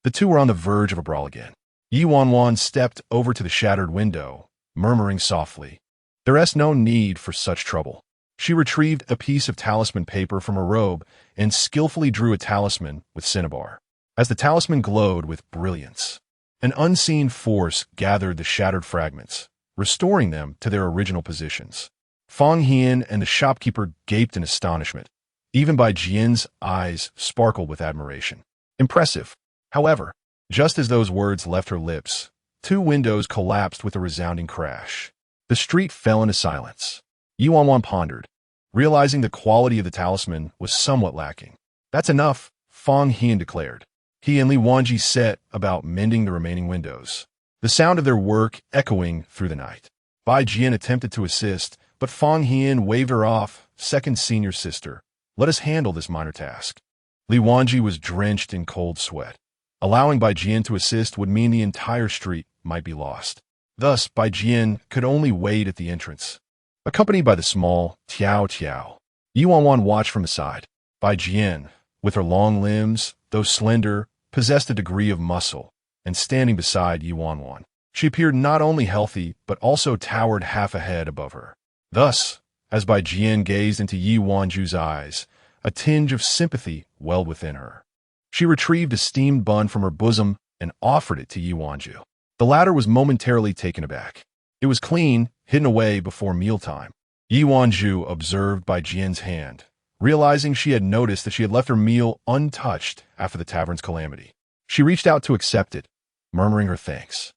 The 2 were on the verge of a brawl again. Ye Wanwan stepped over to the shattered window, murmuring softly, "There is no need for such trouble." She retrieved a piece of talisman paper from her robe and skillfully drew a talisman with cinnabar. As the talisman glowed with brilliance, an unseen force gathered the shattered fragments, restoring them to their original positions. Fang Hian and the shopkeeper gaped in astonishment. Even Bai Jian's eyes sparkled with admiration. "Impressive." However, just as those words left her lips, 2 windows collapsed with a resounding crash. The street fell into silence. Ye Wanwan pondered, realizing the quality of the talisman was somewhat lacking. "That's enough," Fang Hian declared. He and Li Wanji set about mending the remaining windows, the sound of their work echoing through the night. Bai Jian attempted to assist, But Fang Hian waved her off. Second senior sister, let us handle this minor task. Li Wanji was drenched in cold sweat. Allowing Bai Jian to assist would mean the entire street might be lost. Thus, Bai Jian could only wait at the entrance. Accompanied by the small Tiao Tiao, Ye Wanwan watched from the side. Bai Jian, with her long limbs, though slender, possessed a degree of muscle, and standing beside Ye Wanwan, she appeared not only healthy, but also towered half a head above her. Thus, as Bai Jian gazed into Ye Wanju's eyes, a tinge of sympathy welled within her. She retrieved a steamed bun from her bosom and offered it to Ye Wanju. The latter was momentarily taken aback. It was clean, hidden away before mealtime. Ye Wanju observed Bai Jian's hand, realizing she had noticed that she had left her meal untouched after the tavern's calamity. She reached out to accept it, murmuring her thanks.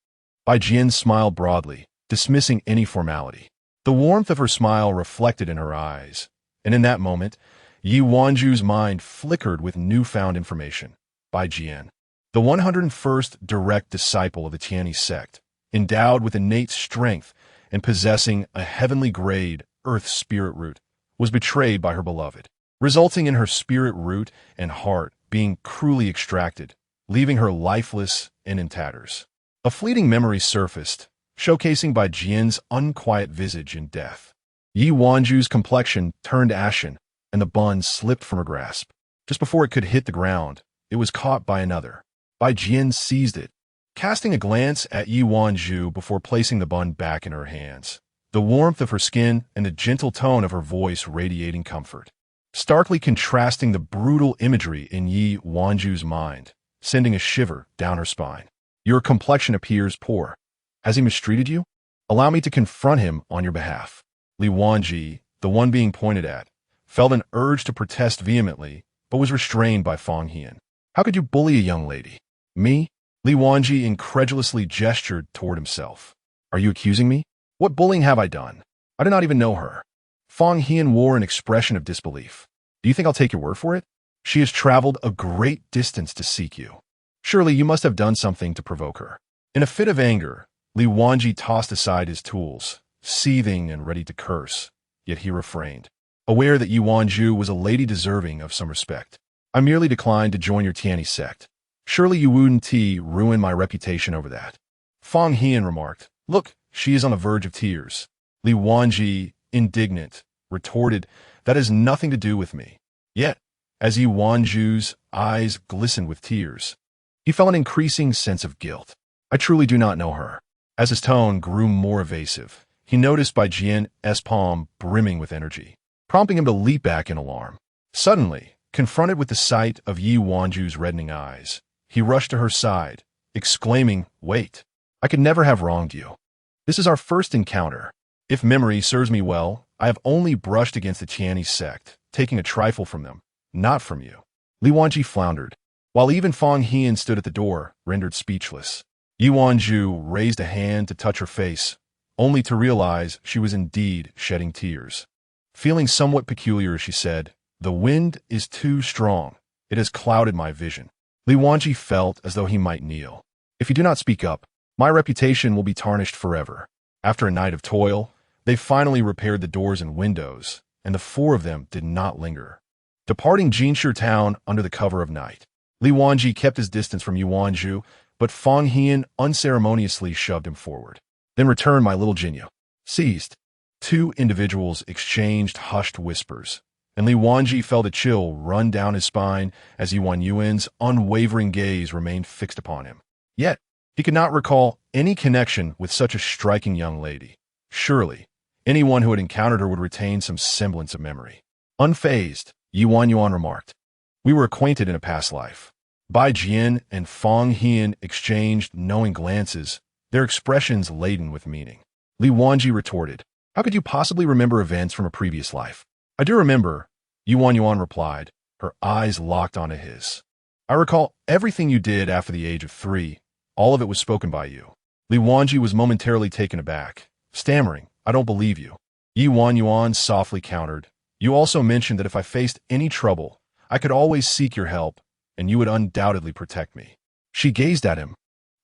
Bai Jian smiled broadly, dismissing any formality. The warmth of her smile reflected in her eyes, and in that moment, Ye Wanju's mind flickered with newfound information. Bai Jian, the 101st direct disciple of the Tianyi sect, endowed with innate strength and possessing a heavenly grade earth spirit root, was betrayed by her beloved, resulting in her spirit root and heart being cruelly extracted, leaving her lifeless and in tatters. A fleeting memory surfaced, showcasing Bai Jian's unquiet visage in death. Ye Wanju's complexion turned ashen, and the bun slipped from her grasp. Just before it could hit the ground, it was caught by another. Bai Jian seized it, casting a glance at Ye Wanju before placing the bun back in her hands, the warmth of her skin and the gentle tone of her voice radiating comfort, starkly contrasting the brutal imagery in Ye Wanju's mind, sending a shiver down her spine. Your complexion appears poor. Has he mistreated you? Allow me to confront him on your behalf. Li Wanji, the one being pointed at, felt an urge to protest vehemently, but was restrained by Fang Hian. How could you bully a young lady? Me? Li Wanji incredulously gestured toward himself. Are you accusing me? What bullying have I done? I do not even know her. Fang Hian wore an expression of disbelief. Do you think I'll take your word for it? She has traveled a great distance to seek you. Surely you must have done something to provoke her. In a fit of anger, Li Wanji tossed aside his tools, seething and ready to curse, yet he refrained, aware that Ye Wanju was a lady deserving of some respect. I merely declined to join your Tianyi sect. Surely you wouldn't ruin my reputation over that. Fang Hian remarked, Look, she is on the verge of tears. Li Wanji, indignant, retorted, That has nothing to do with me. Yet, as Ye Wanju's eyes glistened with tears, he felt an increasing sense of guilt. I truly do not know her. As his tone grew more evasive, he noticed Bai Jian's palm brimming with energy, prompting him to leap back in alarm. Suddenly, confronted with the sight of Ye Wanju's reddening eyes, he rushed to her side, exclaiming, Wait, I could never have wronged you. This is our first encounter. If memory serves me well, I have only brushed against the Tianyi sect, taking a trifle from them, not from you. Li Wanji floundered, while even Fang Hian stood at the door, rendered speechless. Ye Wanju raised a hand to touch her face, only to realize she was indeed shedding tears. Feeling somewhat peculiar, she said, The wind is too strong. It has clouded my vision. Li Wanji felt as though he might kneel. If you do not speak up, my reputation will be tarnished forever. After a night of toil, they finally repaired the doors and windows, and the four of them did not linger. Departing Jinshu town under the cover of night, Li Wanji kept his distance from Ye Wanju, but Fang Hian unceremoniously shoved him forward. Then return, my little Jinyu. Seized. Two individuals exchanged hushed whispers, and Li Wanji felt a chill run down his spine as Ye Wanyuan's unwavering gaze remained fixed upon him. Yet, he could not recall any connection with such a striking young lady. Surely, anyone who had encountered her would retain some semblance of memory. Unfazed, Ye Wanyuan remarked, We were acquainted in a past life. Bai Jian and Fang Hian exchanged knowing glances, their expressions laden with meaning. Li Wanji retorted, How could you possibly remember events from a previous life? I do remember, Ye Wanyuan replied, her eyes locked onto his. I recall everything you did after the age of 3. All of it was spoken by you. Li Wanji was momentarily taken aback, stammering, I don't believe you. Ye Wanyuan softly countered, You also mentioned that if I faced any trouble, I could always seek your help, and you would undoubtedly protect me. She gazed at him,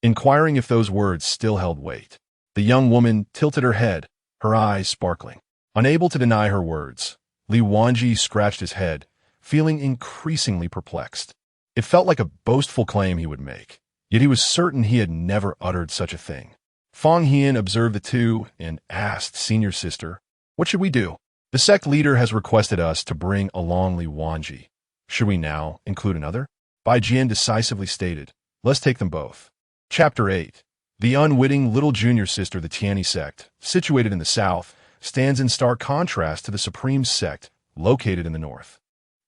inquiring if those words still held weight. The young woman tilted her head, her eyes sparkling. Unable to deny her words, Li Wanji scratched his head, feeling increasingly perplexed. It felt like a boastful claim he would make, yet he was certain he had never uttered such a thing. Fang Hian observed the two and asked senior sister, "What should we do? The sect leader has requested us to bring along Li Wanji. Should we now include another?" Bai Jian decisively stated, "Let's take them both." Chapter 8. The unwitting little junior sister of the Tianyi sect, situated in the south, stands in stark contrast to the supreme sect, located in the north.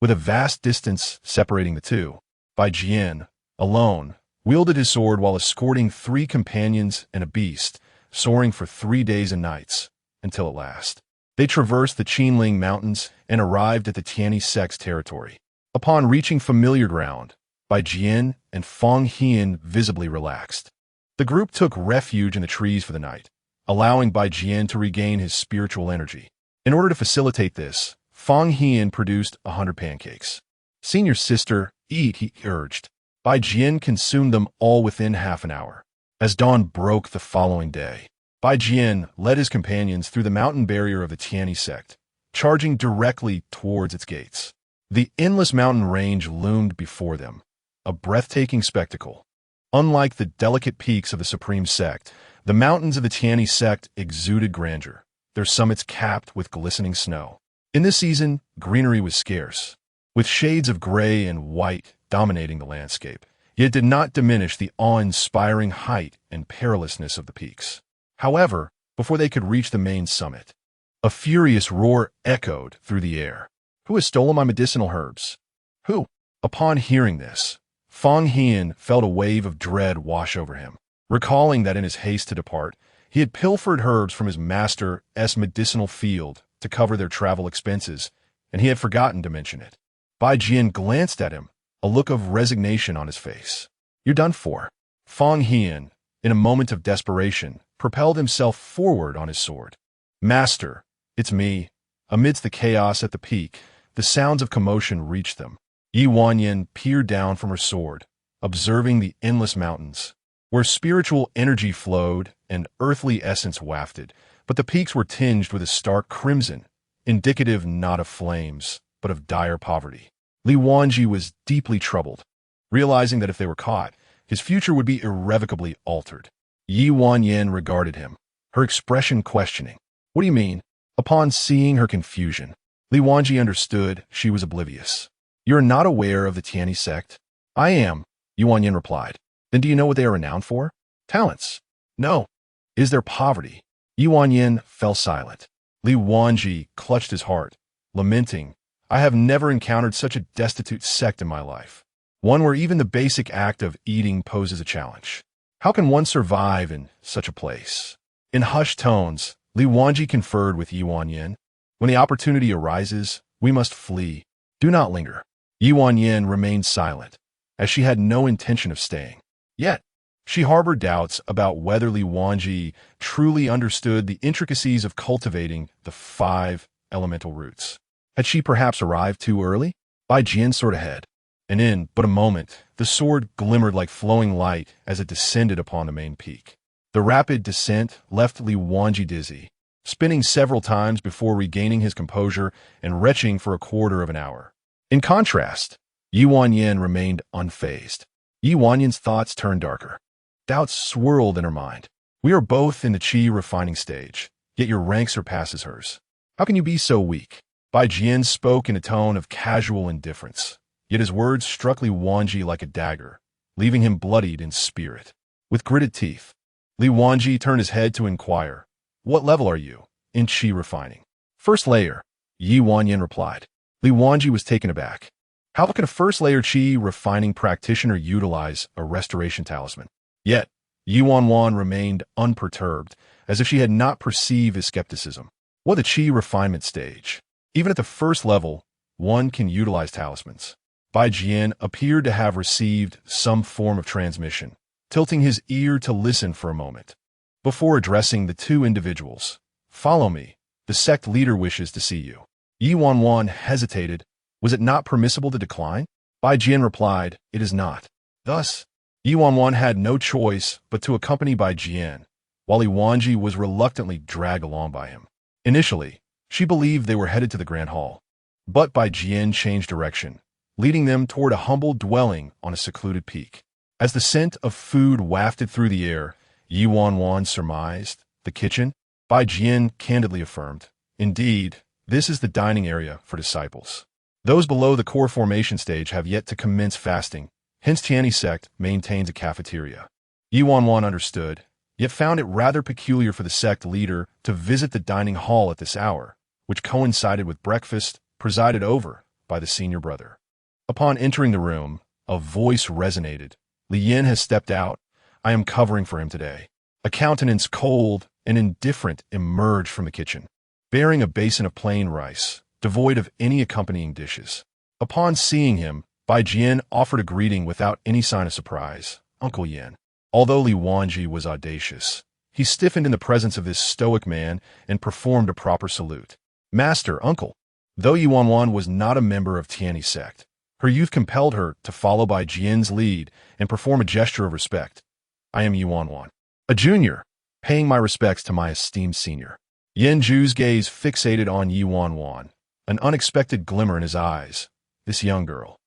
With a vast distance separating the two, Bai Jian, alone, wielded his sword while escorting 3 companions and a beast, soaring for 3 days and nights, until at last they traversed the Qinling Mountains and arrived at the Tianyi sect's territory. Upon reaching familiar ground, Bai Jian and Fang Hian visibly relaxed. The group took refuge in the trees for the night, allowing Bai Jian to regain his spiritual energy. In order to facilitate this, Fang Hian produced 100 pancakes. "Senior sister, eat," he urged. Bai Jian consumed them all within half an hour. As dawn broke the following day, Bai Jian led his companions through the mountain barrier of the Tianyi sect, charging directly towards its gates. The endless mountain range loomed before them, a breathtaking spectacle. Unlike the delicate peaks of the supreme sect, the mountains of the Tianyi sect exuded grandeur, their summits capped with glistening snow. In this season, greenery was scarce, with shades of gray and white dominating the landscape, yet it did not diminish the awe-inspiring height and perilousness of the peaks. However, before they could reach the main summit, a furious roar echoed through the air. "Who has stolen my medicinal herbs? Who?" Upon hearing this, Fang Hian felt a wave of dread wash over him, recalling that in his haste to depart, he had pilfered herbs from his master's medicinal field to cover their travel expenses, and he had forgotten to mention it. Bai Jian glanced at him, a look of resignation on his face. "You're done for." Fang Hian, in a moment of desperation, propelled himself forward on his sword. "Master, it's me." Amidst the chaos at the peak, the sounds of commotion reached them. Ye Wanwan peered down from her sword, observing the endless mountains, where spiritual energy flowed and earthly essence wafted, but the peaks were tinged with a stark crimson, indicative not of flames, but of dire poverty. Li Wanji was deeply troubled, realizing that if they were caught, his future would be irrevocably altered. Ye Wanwan regarded him, her expression questioning. "What do you mean?" Upon seeing her confusion, Li Wanji understood she was oblivious. "You're not aware of the Tianyi sect?" "I am," Ye Wanwan replied. "Then do you know what they are renowned for?" "Talents." "No." "Is there poverty?" Ye Wanwan fell silent. Li Wanji clutched his heart, lamenting, "I have never encountered such a destitute sect in my life. One where even the basic act of eating poses a challenge. How can one survive in such a place?" In hushed tones, Li Wanji conferred with Ye Wanwan. "When the opportunity arises, we must flee. Do not linger." Ye Wanwan remained silent, as she had no intention of staying. Yet, she harbored doubts about whether Li Wanji truly understood the intricacies of cultivating the 5 elemental roots. Had she perhaps arrived too early? Bai Jian soared ahead, and in but a moment, the sword glimmered like flowing light as it descended upon the main peak. The rapid descent left Li Wanji dizzy, spinning several times before regaining his composure and retching for a quarter of an hour. In contrast, Ye Wanwan remained unfazed. Ye Wanwan's thoughts turned darker. Doubts swirled in her mind. "We are both in the qi refining stage, yet your rank surpasses hers. How can you be so weak?" Bai Jian spoke in a tone of casual indifference, yet his words struck Li Wanji like a dagger, leaving him bloodied in spirit. With gritted teeth, Li Wanji turned his head to inquire, "What level are you in qi refining?" "First layer," Ye Wanwan replied. Li Wanji was taken aback. How can a first-layer qi refining practitioner utilize a restoration talisman? Yet, Ye Wanwan remained unperturbed, as if she had not perceived his skepticism. What a qi refinement stage! Even at the first level, one can utilize talismans. Bai Jian appeared to have received some form of transmission, tilting his ear to listen for a moment. Before addressing the 2 individuals, "Follow me. The sect leader wishes to see you." Ye Wanwan hesitated. Was it not permissible to decline? Bai Jian replied, "It is not." Thus, Ye Wanwan had no choice but to accompany Bai Jian, while Li Wanji was reluctantly dragged along by him. Initially, She believed they were headed to the Grand Hall. But Bai Jian changed direction, leading them toward a humble dwelling on a secluded peak. As the scent of food wafted through the air, Ye Wanwan surmised, the kitchen. Bai Jian candidly affirmed, indeed, this is the dining area for disciples. Those below the core formation stage have yet to commence fasting, hence Tianyi sect maintains a cafeteria. Ye Wanwan understood, yet found it rather peculiar for the sect leader to visit the dining hall at this hour, which coincided with breakfast presided over by the senior brother. Upon entering the room, a voice resonated. Li Yin has stepped out. I am covering for him today. A countenance cold and indifferent emerged from the kitchen, bearing a basin of plain rice, devoid of any accompanying dishes. Upon seeing him, Bai Jian offered a greeting without any sign of surprise. Uncle Yin. Although Li Wanji was audacious, he stiffened in the presence of this stoic man and performed a proper salute. Master, uncle. Though Ye Wanwan was not a member of Tianyi sect, her youth compelled her to follow Bai Jian's lead and perform a gesture of respect. I am Ye Wanwan, a junior, paying my respects to my esteemed senior. Yen Ju's gaze fixated on Ye Wanwan, an unexpected glimmer in his eyes. This young girl.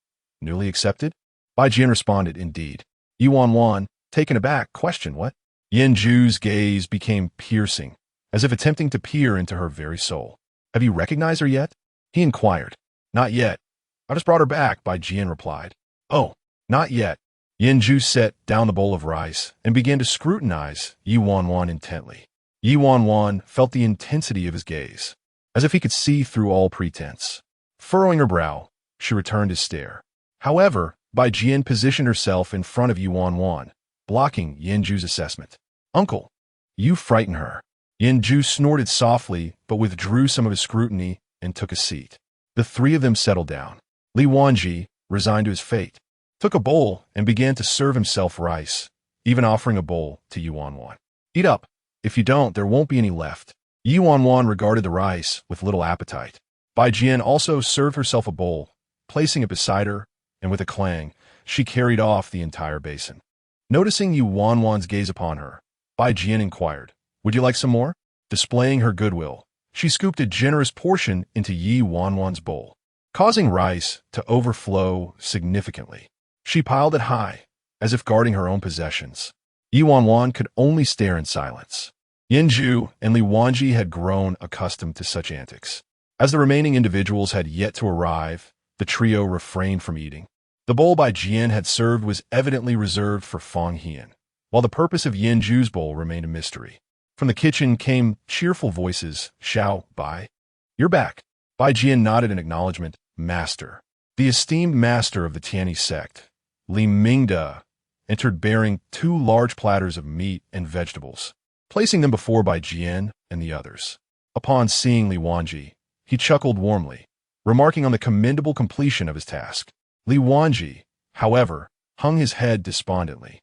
Newly accepted? Bai Jian responded, indeed. Ye Wanwan, taken aback, questioned what? Yen Ju's gaze became piercing, as if attempting to peer into her very soul. Have you recognized her yet? He inquired. Not yet. I just brought her back, Bai Jian replied. Oh, not yet. Yen Ju set down the bowl of rice and began to scrutinize Ye Wanwan intently. Ye Wanwan felt the intensity of his gaze, as if he could see through all pretense. Furrowing her brow, she returned his stare. However, Bai Jian positioned herself in front of Ye Wanwan, blocking Yen Ju's assessment. Uncle, you frighten her. Yen Ju snorted softly but withdrew some of his scrutiny and took a seat. The three of them settled down. Li Wanji, resigned to his fate, took a bowl and began to serve himself rice, even offering a bowl to Ye Wanwan. Eat up. If you don't, there won't be any left. Ye Wanwan regarded the rice with little appetite. Bai Jian also served herself a bowl, placing it beside her, and with a clang, she carried off the entire basin. Noticing Ye Wanwan's gaze upon her, Bai Jian inquired, would you like some more? Displaying her goodwill, she scooped a generous portion into Ye Wanwan's bowl, causing rice to overflow significantly. She piled it high, as if guarding her own possessions. Ye Wanwan could only stare in silence. Yen Ju and Li Wanji had grown accustomed to such antics. As the remaining individuals had yet to arrive, the trio refrained from eating. The bowl Bai Jian had served was evidently reserved for Fang Hian, while the purpose of Yen Ju's bowl remained a mystery. From the kitchen came cheerful voices. Xiao, Bai. You're back. Bai Jian nodded in acknowledgement. Master. The esteemed master of the Tianyi sect, Li Mingda, entered bearing 2 large platters of meat and vegetables, placing them before Bai Jian and the others. Upon seeing Li Wanji, he chuckled warmly, remarking on the commendable completion of his task. Li Wanji, however, hung his head despondently.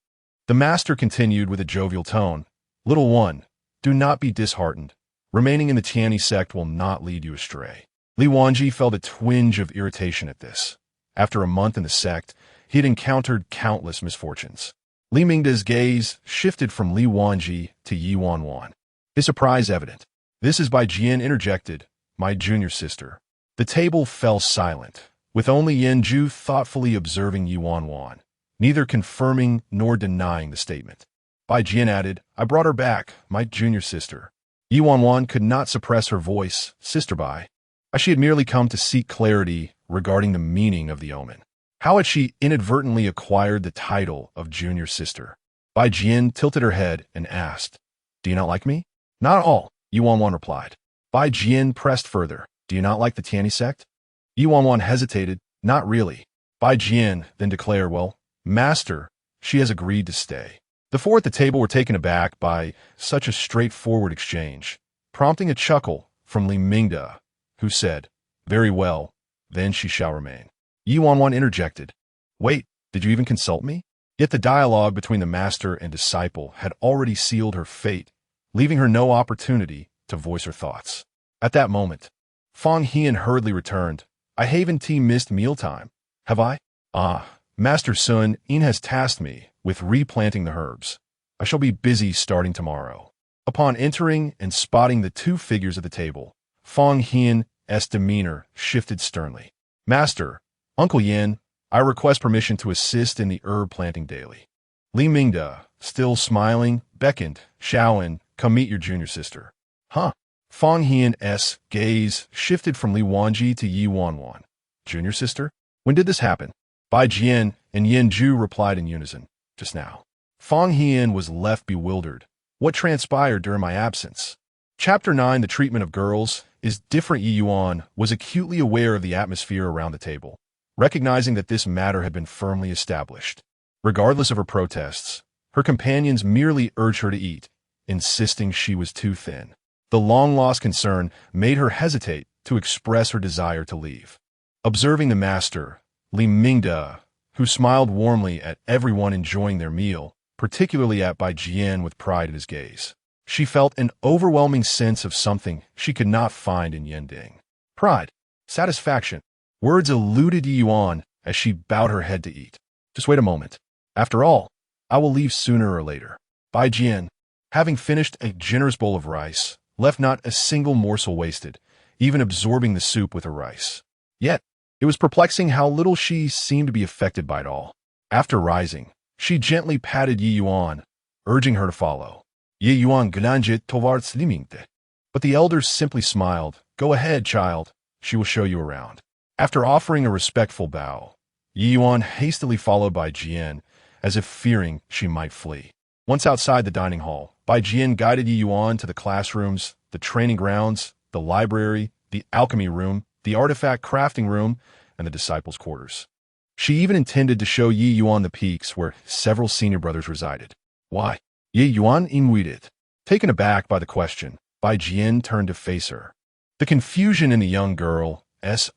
The master continued with a jovial tone, Little one, do not be disheartened. Remaining in the Tianyi sect will not lead you astray. Li Wanji felt a twinge of irritation at this. After a month in the sect, he had encountered countless misfortunes. Li Mingda's gaze shifted from Li Wanji to Ye Wanwan, his surprise evident. This is Bai Jian interjected, my junior sister. The table fell silent, with only Yen Ju thoughtfully observing Ye Wanwan, neither confirming nor denying the statement. Bai Jian added, I brought her back, my junior sister. Ye Wanwan could not suppress her voice, Sister Bai. She had merely come to seek clarity regarding the meaning of the omen. How had she inadvertently acquired the title of junior sister? Bai Jian tilted her head and asked, Do you not like me? Not at all, Ye Wanwan replied. Bai Jian pressed further, Do you not like the Tianyi sect? Ye Wanwan hesitated, Not really. Bai Jian then declared, Well, master, she has agreed to stay. The 4 at the table were taken aback by such a straightforward exchange, prompting a chuckle from Li Mingda, who said, Very well, then she shall remain. Ye Wanwan interjected, Wait, did you even consult me? Yet the dialogue between the master and disciple had already sealed her fate, leaving her no opportunity to voice her thoughts. At that moment, Fang Hian hurriedly returned. I haven't missed mealtime, have I? Ah, Master Sun Yin has tasked me with replanting the herbs. I shall be busy starting tomorrow. Upon entering and spotting the 2 figures at the table, Fang Hian's demeanor shifted sternly. Master, Uncle Yin, I request permission to assist in the herb planting daily. Li Mingde, still smiling, beckoned. Xiaoan, come meet your junior sister. Huh? Fang Hian's gaze shifted from Li Wanji to Ye Wanwan. Junior sister? When did this happen? Bai Jian and Yin Ju replied in unison. Just now. Fang Hian was left bewildered. What transpired during my absence? Chapter 9, The Treatment of Girls, is different. Ye Yuan was acutely aware of the atmosphere around the table, recognizing that this matter had been firmly established. Regardless of her protests, her companions merely urged her to eat, insisting she was too thin. The long-lost concern made her hesitate to express her desire to leave. Observing the master, Li Mingde, who smiled warmly at everyone enjoying their meal, particularly at Bai Jian with pride in his gaze, she felt an overwhelming sense of something she could not find in Yending. Pride, satisfaction. Words eluded Ye Yuan as she bowed her head to eat. Just wait a moment. After all, I will leave sooner or later. Bai Jian, having finished a generous bowl of rice, left not a single morsel wasted, even absorbing the soup with her rice. Yet, it was perplexing how little she seemed to be affected by it all. After rising, she gently patted Ye Yuan, urging her to follow. Ye Yuan glanjit towards Li Mingde. But the elder simply smiled. Go ahead, child. She will show you around. After offering a respectful bow, Ye Yuan hastily followed Bai Jian, as if fearing she might flee. Once outside the dining hall, Bai Jian guided Ye Yuan to the classrooms, the training grounds, the library, the alchemy room, the artifact crafting room, and the disciples' quarters. She even intended to show Ye Yuan the peaks where several senior brothers resided. Why? Ye Yuan inwaited. Taken aback by the question, Bai Jian turned to face her. The confusion in the young girl's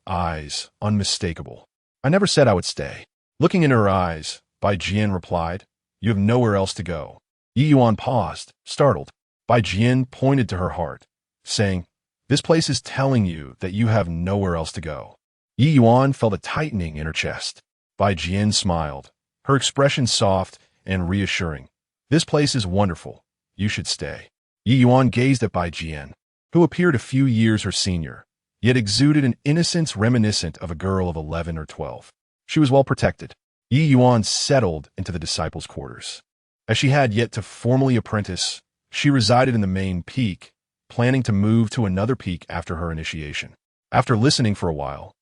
eyes unmistakable. I never said I would stay. Looking in her eyes, Bai Jian replied, you have nowhere else to go. Ye Yuan paused, startled. Bai Jian pointed to her heart, saying, this place is telling you that you have nowhere else to go. Ye Yuan felt a tightening in her chest. Bai Jian smiled, her expression soft and reassuring. This place is wonderful. You should stay. Ye Yuan gazed at Bai Jian, who appeared a few years her senior, yet exuded an innocence reminiscent of a girl of 11 or 12. She was well protected. Ye Yuan settled into the disciples' quarters. As she had yet to formally apprentice, she resided in the main peak, planning to move to another peak after her initiation. After listening for a while,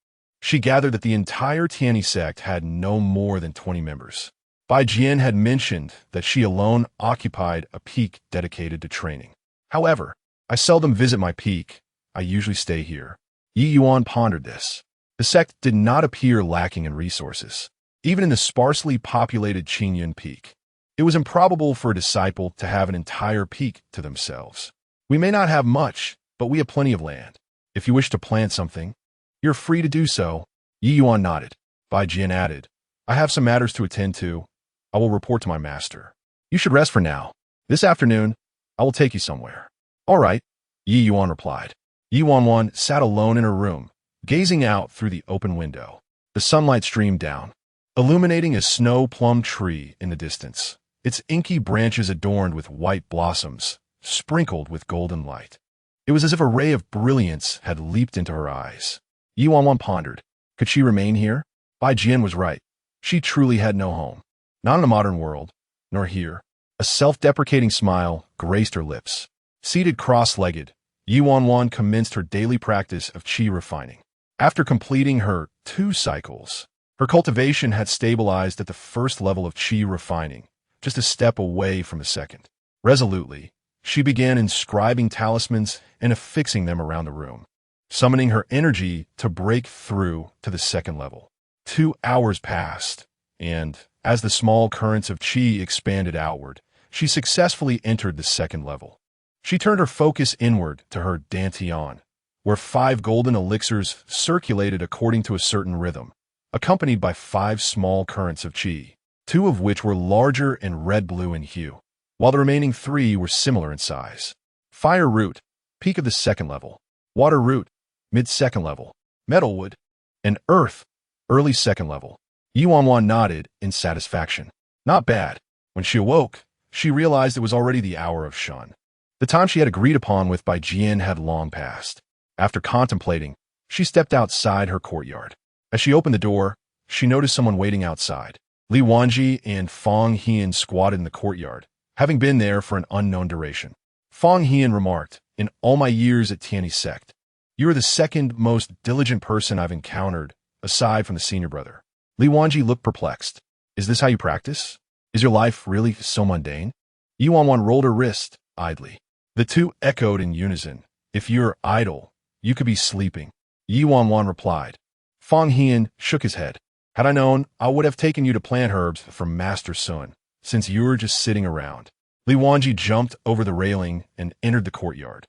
she gathered that the entire Tianyi sect had no more than 20 members. Bai Jian had mentioned that she alone occupied a peak dedicated to training. However, I seldom visit my peak. I usually stay here. Ye Yuan pondered this. The sect did not appear lacking in resources, even in the sparsely populated Qingyun peak. It was improbable for a disciple to have an entire peak to themselves. We may not have much, but we have plenty of land. If you wish to plant something, you're free to do so. Ye Yuan nodded. Bai Jian added, I have some matters to attend to. I will report to my master. You should rest for now. This afternoon, I will take you somewhere. All right, Ye Yuan replied. Ye Wanwan sat alone in her room, gazing out through the open window. The sunlight streamed down, illuminating a snow plum tree in the distance, its inky branches adorned with white blossoms, sprinkled with golden light. It was as if a ray of brilliance had leaped into her eyes. Ye Wanwan pondered. Could she remain here? Bai Jian was right. She truly had no home. Not in the modern world, nor here. A self-deprecating smile graced her lips. Seated cross-legged, Ye Wanwan commenced her daily practice of qi refining. After completing her 2 cycles, her cultivation had stabilized at the first level of qi refining, just a step away from the second. Resolutely, she began inscribing talismans and affixing them around the room, summoning her energy to break through to the second level. 2 hours passed, and, as the small currents of qi expanded outward, she successfully entered the second level. She turned her focus inward to her dantian, where 5 golden elixirs circulated according to a certain rhythm, accompanied by 5 small currents of qi, 2 of which were larger and red-blue in hue, while the remaining 3 were similar in size. Fire root, peak of the second level. Water root, mid-second level. Metal wood, and earth, early second level. Ye Wanwan nodded in satisfaction. Not bad. When she awoke, she realized it was already the hour of Shun. The time she had agreed upon with Bai Jian had long passed. After contemplating, she stepped outside her courtyard. As she opened the door, she noticed someone waiting outside. Li Wanji and Fong Hian squatted in the courtyard, having been there for an unknown duration. Fong Hian remarked, "In all my years at Tianyi's sect, you are the second most diligent person I've encountered, aside from the senior brother." Li Wanji looked perplexed. "Is this how you practice? Is your life really so mundane?" Ye Wanwan rolled her wrist, idly. The two echoed in unison. "If you're idle, you could be sleeping." Ye Wanwan replied. Fong Hian shook his head. "Had I known, I would have taken you to plant herbs from Master Sun, since you were just sitting around." Li Wanji jumped over the railing and entered the courtyard.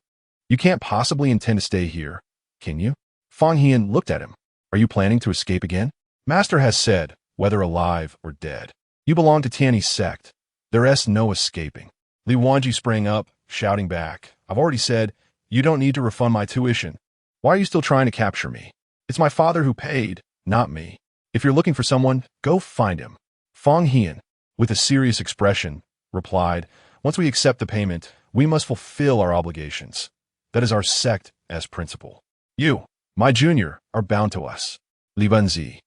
"You can't possibly intend to stay here, can you?" Fong Hian looked at him. "Are you planning to escape again? Master has said, whether alive or dead, you belong to Tianyi's sect. There's no escaping." Li Wanji sprang up, shouting back, "I've already said, you don't need to refund my tuition. Why are you still trying to capture me? It's my father who paid, not me. If you're looking for someone, go find him." Fong Hian, with a serious expression, replied, "Once we accept the payment, we must fulfill our obligations. That is our sect as principle. You, my junior, are bound to us." Li Bunzi,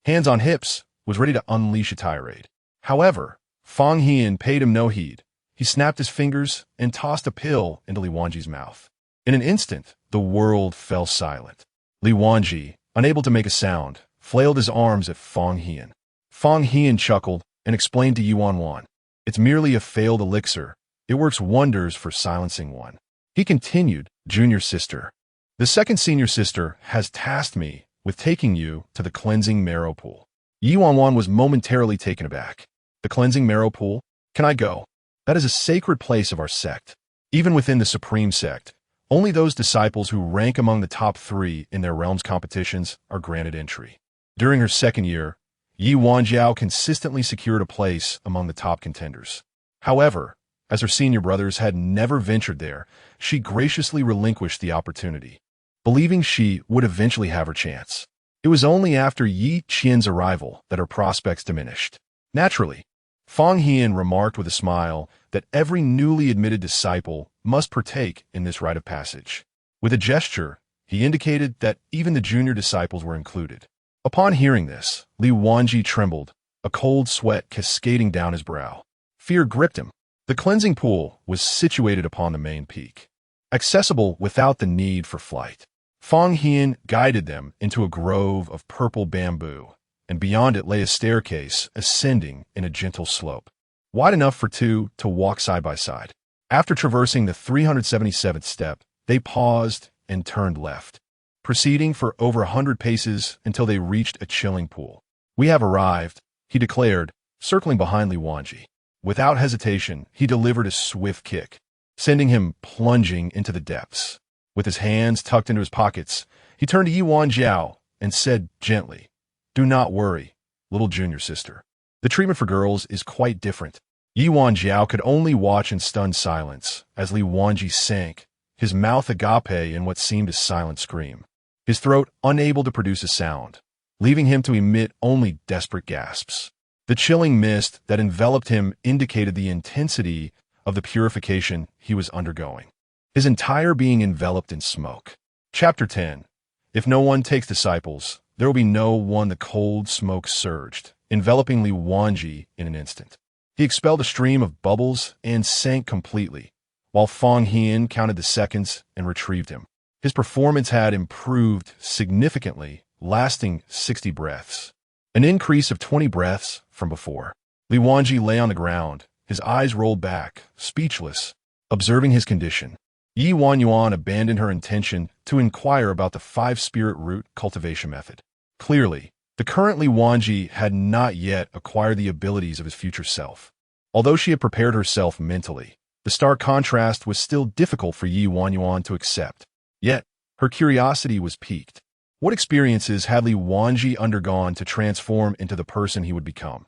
hands on hips, was ready to unleash a tirade. However, Fong Hian paid him no heed. He snapped his fingers and tossed a pill into Li Wanji's mouth. In an instant, the world fell silent. Li Wanji, unable to make a sound, flailed his arms at Fong Hian. Fong Hian chuckled and explained to Ye Wanwan, "It's merely a failed elixir. It works wonders for silencing one." He continued, "Junior sister, the second senior sister has tasked me with taking you to the cleansing marrow pool." Ye Wanwan was momentarily taken aback. "The cleansing marrow pool? Can I go? That is a sacred place of our sect. Even within the Supreme Sect, only those disciples who rank among the top 3 in their realms competitions are granted entry." During her second year, Ye Wanjiao consistently secured a place among the top contenders. However, as her senior brothers had never ventured there, she graciously relinquished the opportunity, believing she would eventually have her chance. It was only after Yi Qian's arrival that her prospects diminished. Naturally, Fong Hian remarked with a smile that every newly admitted disciple must partake in this rite of passage. With a gesture, he indicated that even the junior disciples were included. Upon hearing this, Li Wanji trembled, a cold sweat cascading down his brow. Fear gripped him. The cleansing pool was situated upon the main peak, accessible without the need for flight. Fong Hian guided them into a grove of purple bamboo, and beyond it lay a staircase ascending in a gentle slope, wide enough for two to walk side by side. After traversing the 377th step, they paused and turned left, proceeding for over 100 paces until they reached a chilling pool. "We have arrived," he declared, circling behind Li Wanji. Without hesitation, he delivered a swift kick, sending him plunging into the depths. With his hands tucked into his pockets, he turned to Ye Wanjiao and said gently, "Do not worry, little junior sister. The treatment for girls is quite different." Ye Wanjiao could only watch in stunned silence as Li Wanji sank, his mouth agape in what seemed a silent scream, his throat unable to produce a sound, leaving him to emit only desperate gasps. The chilling mist that enveloped him indicated the intensity of the purification he was undergoing, his entire being enveloped in smoke. Chapter 10. If no one takes disciples, there will be no one. The cold smoke surged, enveloping Li Wanji in an instant. He expelled a stream of bubbles and sank completely, while Fong Hian counted the seconds and retrieved him. His performance had improved significantly, lasting 60 breaths, an increase of 20 breaths from before. Li Wanji lay on the ground, his eyes rolled back, speechless, observing his condition. Ye Wanwan abandoned her intention to inquire about the 5-spirit root cultivation method. Clearly, the current Li Wanji had not yet acquired the abilities of his future self. Although she had prepared herself mentally, the stark contrast was still difficult for Ye Wanwan to accept. Yet, her curiosity was piqued. What experiences had Li Wanji undergone to transform into the person he would become?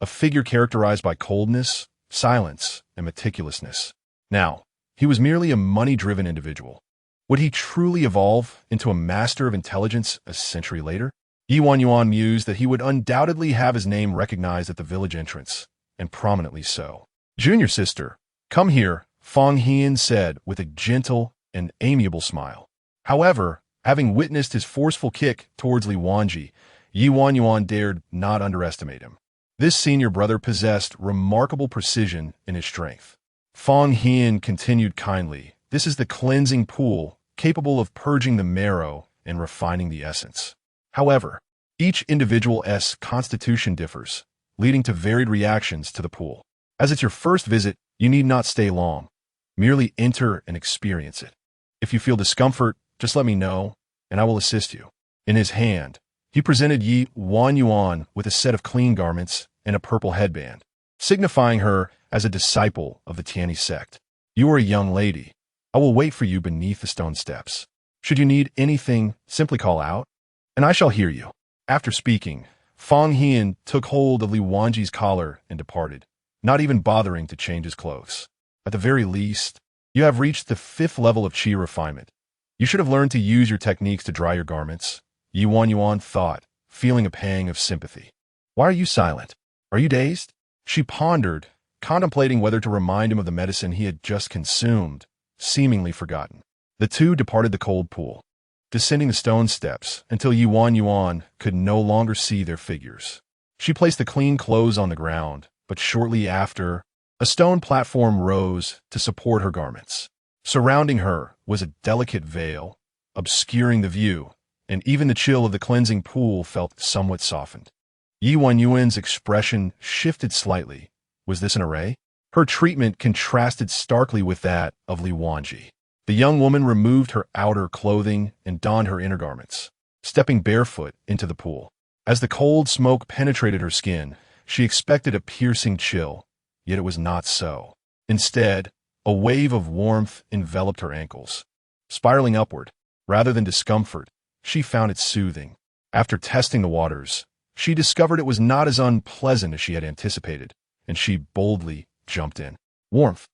A figure characterized by coldness, silence, and meticulousness. Now, he was merely a money-driven individual. Would he truly evolve into a master of intelligence a century later? Ye Wanwan mused that he would undoubtedly have his name recognized at the village entrance, and prominently so. "Junior sister, come here," Fong Hian said with a gentle and amiable smile. However, having witnessed his forceful kick towards Li Wanji, Ye Wanwan dared not underestimate him. This senior brother possessed remarkable precision in his strength. Fong Hian continued kindly, "This is the cleansing pool, capable of purging the marrow and refining the essence. However, each individual's constitution differs, leading to varied reactions to the pool. As it's your first visit, you need not stay long. Merely enter and experience it. If you feel discomfort, just let me know, and I will assist you." In his hand, he presented Ye Wanwan with a set of clean garments and a purple headband, signifying her as a disciple of the Tianyi sect. "You are a young lady. I will wait for you beneath the stone steps. Should you need anything, simply call out, and I shall hear you." After speaking, Fong Hian took hold of Li Wanji's collar and departed, not even bothering to change his clothes. "At the very least, you have reached the 5th level of qi refinement. You should have learned to use your techniques to dry your garments," Ye Wanwan thought, feeling a pang of sympathy. "Why are you silent? Are you dazed?" She pondered, contemplating whether to remind him of the medicine he had just consumed, seemingly forgotten. The two departed the cold pool, descending the stone steps until Ye Wanwan could no longer see their figures. She placed the clean clothes on the ground, but shortly after, a stone platform rose to support her garments. Surrounding her was a delicate veil, obscuring the view, and even the chill of the cleansing pool felt somewhat softened. Ye Wanwan's expression shifted slightly. Was this an array? Her treatment contrasted starkly with that of Li Wanji. The young woman removed her outer clothing and donned her inner garments, stepping barefoot into the pool. As the cold smoke penetrated her skin, she expected a piercing chill, yet it was not so. Instead, a wave of warmth enveloped her ankles. Spiraling upward, rather than discomfort, she found it soothing. After testing the waters, she discovered it was not as unpleasant as she had anticipated, and she boldly jumped in. Warmth.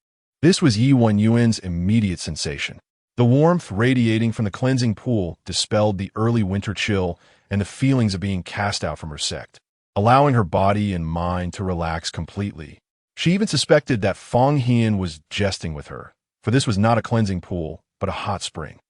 This was Ye Wanwan's immediate sensation. The warmth radiating from the cleansing pool dispelled the early winter chill and the feelings of being cast out from her sect, allowing her body and mind to relax completely. She even suspected that Fong Hian was jesting with her, for this was not a cleansing pool, but a hot spring.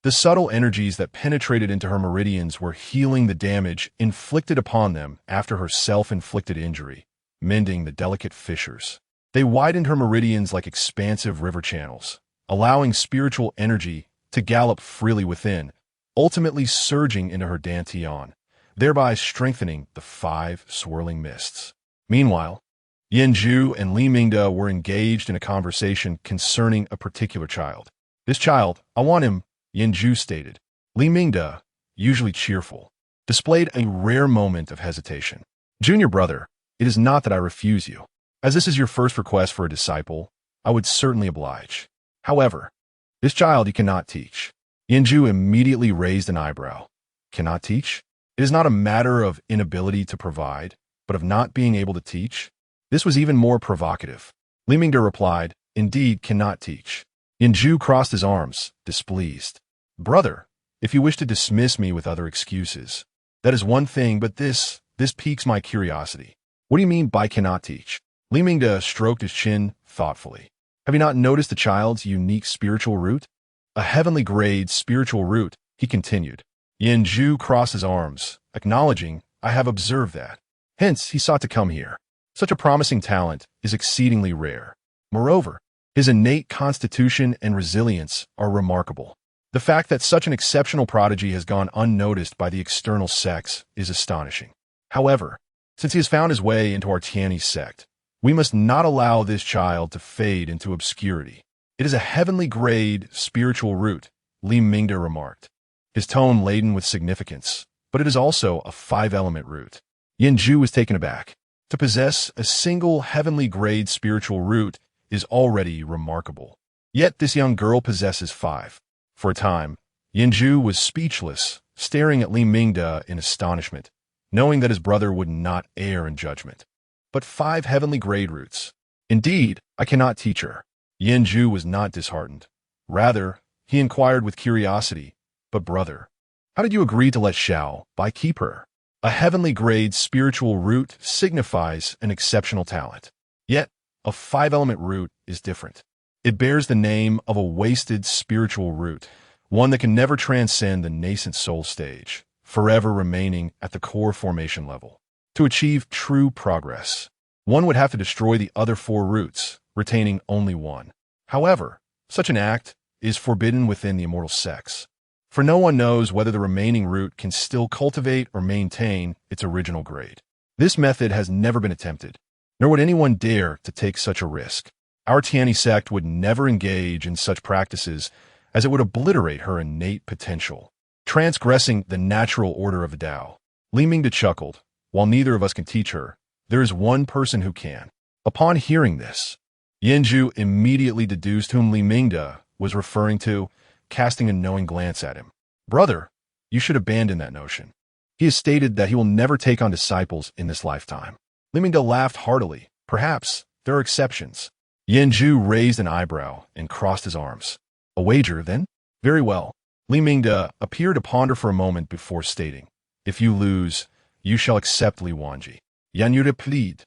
The subtle energies that penetrated into her meridians were healing the damage inflicted upon them after her self-inflicted injury, mending the delicate fissures. They widened her meridians like expansive river channels, allowing spiritual energy to gallop freely within, ultimately surging into her dantian, thereby strengthening the 5 swirling mists. Meanwhile, Yanju and Li Mingde were engaged in a conversation concerning a particular child. "This child, I want him," Yanju stated. Li Mingde, usually cheerful, displayed a rare moment of hesitation. "Junior brother, it is not that I refuse you. As this is your first request for a disciple, I would certainly oblige. However, this child you cannot teach." Yanju immediately raised an eyebrow. "Cannot teach? It is not a matter of inability to provide, but of not being able to teach." This was even more provocative. Li Mingde replied, "Indeed, cannot teach." Yanju crossed his arms, displeased. "Brother, if you wish to dismiss me with other excuses, that is one thing, but this piques my curiosity. What do you mean by cannot teach?" Li Mingde stroked his chin thoughtfully. "Have you not noticed the child's unique spiritual root? A heavenly grade spiritual root," he continued. Yanju crossed his arms, acknowledging, "I have observed that. Hence, he sought to come here. Such a promising talent is exceedingly rare. Moreover, his innate constitution and resilience are remarkable. The fact that such an exceptional prodigy has gone unnoticed by the external sects is astonishing. However, since he has found his way into our Tianyi sect, we must not allow this child to fade into obscurity. It is a heavenly grade spiritual root," Li Mingde remarked, his tone laden with significance, "but it is also a 5-element root." Yanju was taken aback. To possess a single heavenly grade spiritual root is already remarkable. Yet this young girl possesses 5. For a time, Yanju was speechless, staring at Li Mingde in astonishment, knowing that his brother would not err in judgment. But 5 heavenly grade roots. Indeed, I cannot teach her. Yanju was not disheartened. Rather, he inquired with curiosity, "But brother, how did you agree to let Xiao Bai keep her? A heavenly grade spiritual root signifies an exceptional talent. Yet, a 5-element root is different. It bears the name of a wasted spiritual root, one that can never transcend the nascent soul stage, forever remaining at the core formation level. To achieve true progress, one would have to destroy the other four roots, retaining only one. However, such an act is forbidden within the immortal sects, for no one knows whether the remaining root can still cultivate or maintain its original grade. This method has never been attempted, nor would anyone dare to take such a risk. Our Tianyi sect would never engage in such practices, as it would obliterate her innate potential, transgressing the natural order of the Tao. Li Mingda chuckled. While neither of us can teach her, there is one person who can. Upon hearing this, Yanju immediately deduced whom Li Mingda was referring to, casting a knowing glance at him. Brother, you should abandon that notion. He has stated that he will never take on disciples in this lifetime. Li Mingda laughed heartily. Perhaps there are exceptions. Yanju raised an eyebrow and crossed his arms. A wager, then? Very well. Li Mingda appeared to ponder for a moment before stating, if you lose, you shall accept Li Wanji. Yanyu replied.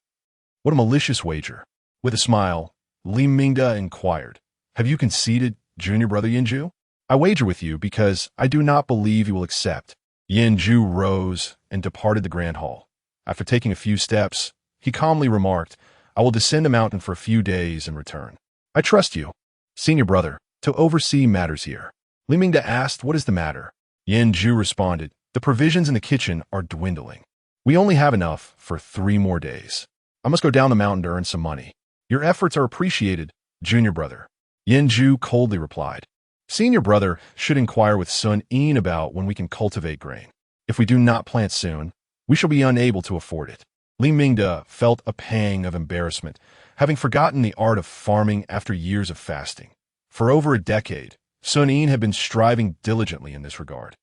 What a malicious wager. With a smile, Li Mingda inquired, have you conceded, junior brother Yanju? I wager with you because I do not believe you will accept. Yanju rose and departed the grand hall. After taking a few steps, he calmly remarked, I will descend a mountain for a few days and return. I trust you, senior brother, to oversee matters here. Li Mingda asked, what is the matter? Yanju responded, the provisions in the kitchen are dwindling. We only have enough for 3 more days. I must go down the mountain to earn some money. Your efforts are appreciated, junior brother. Yanju coldly replied. Senior brother should inquire with Sun Yin about when we can cultivate grain. If we do not plant soon, we shall be unable to afford it. Li Mingda felt a pang of embarrassment, having forgotten the art of farming after years of fasting. For over a decade, Sun Yin had been striving diligently in this regard.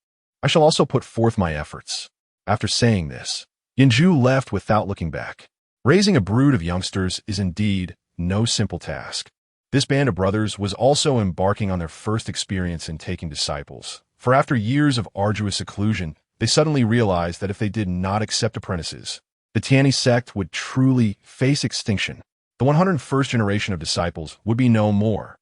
I shall also put forth my efforts. After saying this, Yanju left without looking back. Raising a brood of youngsters is indeed no simple task. This band of brothers was also embarking on their first experience in taking disciples, for after years of arduous seclusion, they suddenly realized that if they did not accept apprentices, the Tianyi sect would truly face extinction. The 101st generation of disciples would be no more.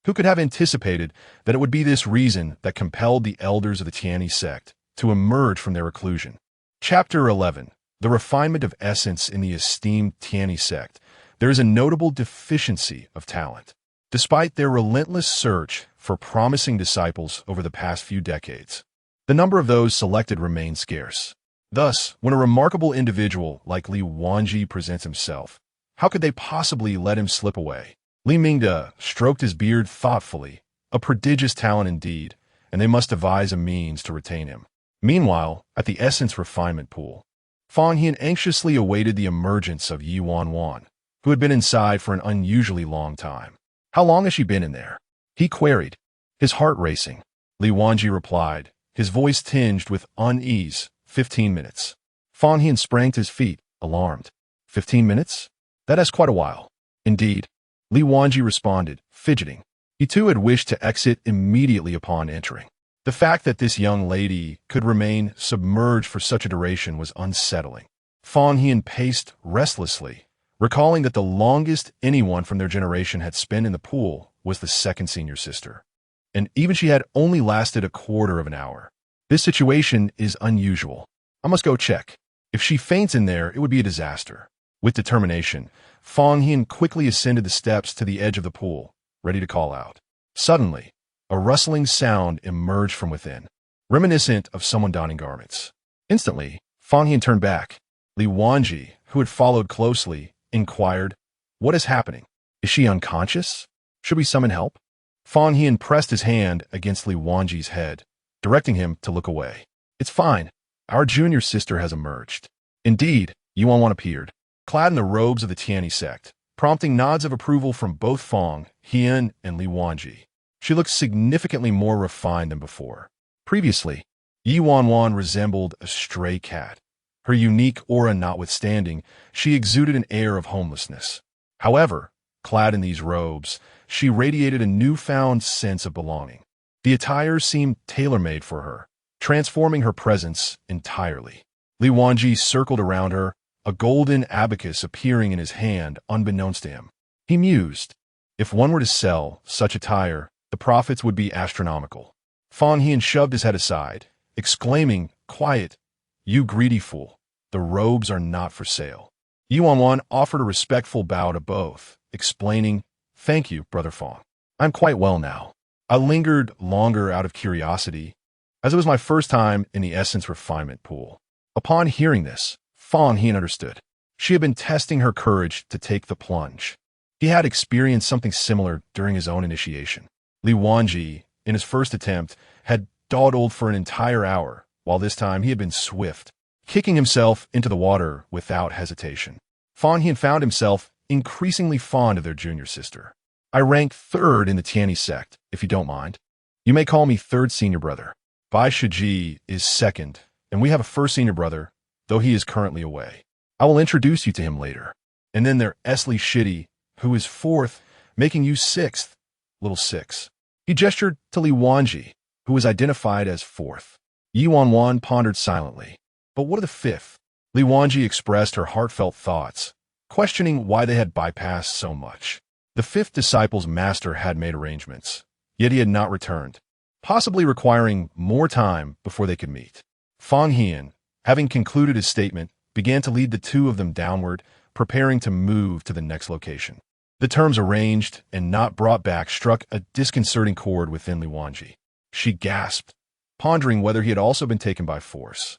Who could have anticipated that it would be this reason that compelled the elders of the Tianyi sect to emerge from their reclusion? Chapter 11. The refinement of essence in the esteemed Tianyi sect. There is a notable deficiency of talent. Despite their relentless search for promising disciples over the past few decades, the number of those selected remains scarce. Thus, when a remarkable individual like Li Wanji presents himself, how could they possibly let him slip away? Li Mingda stroked his beard thoughtfully, a prodigious talent indeed, and they must devise a means to retain him. Meanwhile, at the essence refinement pool, Fang Hian anxiously awaited the emergence of Ye Wanwan, who had been inside for an unusually long time. How long has she been in there? He queried, his heart racing. Li Wanji replied, his voice tinged with unease, 15 minutes. Fang Hian sprang to his feet, alarmed. 15 minutes? That is quite a while. Indeed, Li Wanji responded, fidgeting. He too had wished to exit immediately upon entering. The fact that this young lady could remain submerged for such a duration was unsettling. Fang Hian paced restlessly, recalling that the longest anyone from their generation had spent in the pool was the second senior sister. And even she had only lasted a quarter of an hour. This situation is unusual. I must go check. If she faints in there, it would be a disaster. With determination, Fang Hian quickly ascended the steps to the edge of the pool, ready to call out. Suddenly, a rustling sound emerged from within, reminiscent of someone donning garments. Instantly, Fang Hian turned back. Li Wanji, who had followed closely, inquired, what is happening? Is she unconscious? Should we summon help? Fang Hian pressed his hand against Li Wanji's head, directing him to look away. It's fine. Our junior sister has emerged. Indeed, Ye Wanwan appeared, clad in the robes of the Tianyi sect, prompting nods of approval from both Fang Hian and Li Wanji. She looked significantly more refined than before. Previously, Ye Wanwan resembled a stray cat. Her unique aura notwithstanding, she exuded an air of homelessness. However, clad in these robes, she radiated a newfound sense of belonging. The attire seemed tailor-made for her, transforming her presence entirely. Li Wanji circled around her, a golden abacus appearing in his hand unbeknownst to him. He mused, if one were to sell such attire, the profits would be astronomical. Fan Hian shoved his head aside, exclaiming, "Quiet, you greedy fool. The robes are not for sale." Ye Wanwan offered a respectful bow to both, explaining, "Thank you, Brother Fan. I'm quite well now. I lingered longer out of curiosity, as it was my first time in the essence refinement pool." Upon hearing this, Fan Hian understood. She had been testing her courage to take the plunge. He had experienced something similar during his own initiation. Li Wanji, in his first attempt, had dawdled for an entire hour, while this time he had been swift, kicking himself into the water without hesitation. Fan Hian found himself increasingly fond of their junior sister. "I rank third in the Tianyi sect, if you don't mind. You may call me third senior brother. Bai Shiji is second, and we have a first senior brother, though he is currently away. I will introduce you to him later. And then there Esli Shitty, who is fourth, making you sixth, little six." He gestured to Li Wanji, who was identified as fourth. Ye Wanwan pondered silently. But what of the fifth? Li Wanji expressed her heartfelt thoughts, questioning why they had bypassed so much. The fifth disciple's master had made arrangements, yet he had not returned, possibly requiring more time before they could meet. Fan Hian, having concluded his statement, began to lead the two of them downward, preparing to move to the next location. The terms arranged and not brought back struck a disconcerting chord within Li Wanji. She gasped, pondering whether he had also been taken by force.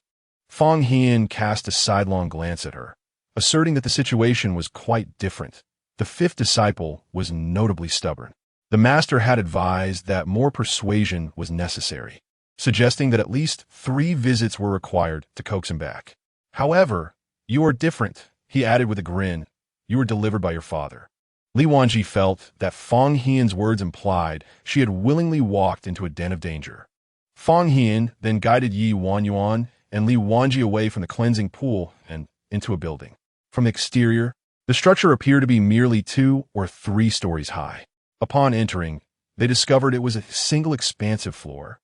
Fan Hian cast a sidelong glance at her, asserting that the situation was quite different. The fifth disciple was notably stubborn. The master had advised that more persuasion was necessary, suggesting that at least 3 visits were required to coax him back. "However, you are different," he added with a grin. "You were delivered by your father." Li Wanji felt that Fan Hian's words implied she had willingly walked into a den of danger. Fan Hian then guided Ye Wanwan and Li Wanji away from the cleansing pool and into a building. From the exterior, the structure appeared to be merely 2 or 3 stories high. Upon entering, they discovered it was a single expansive floor,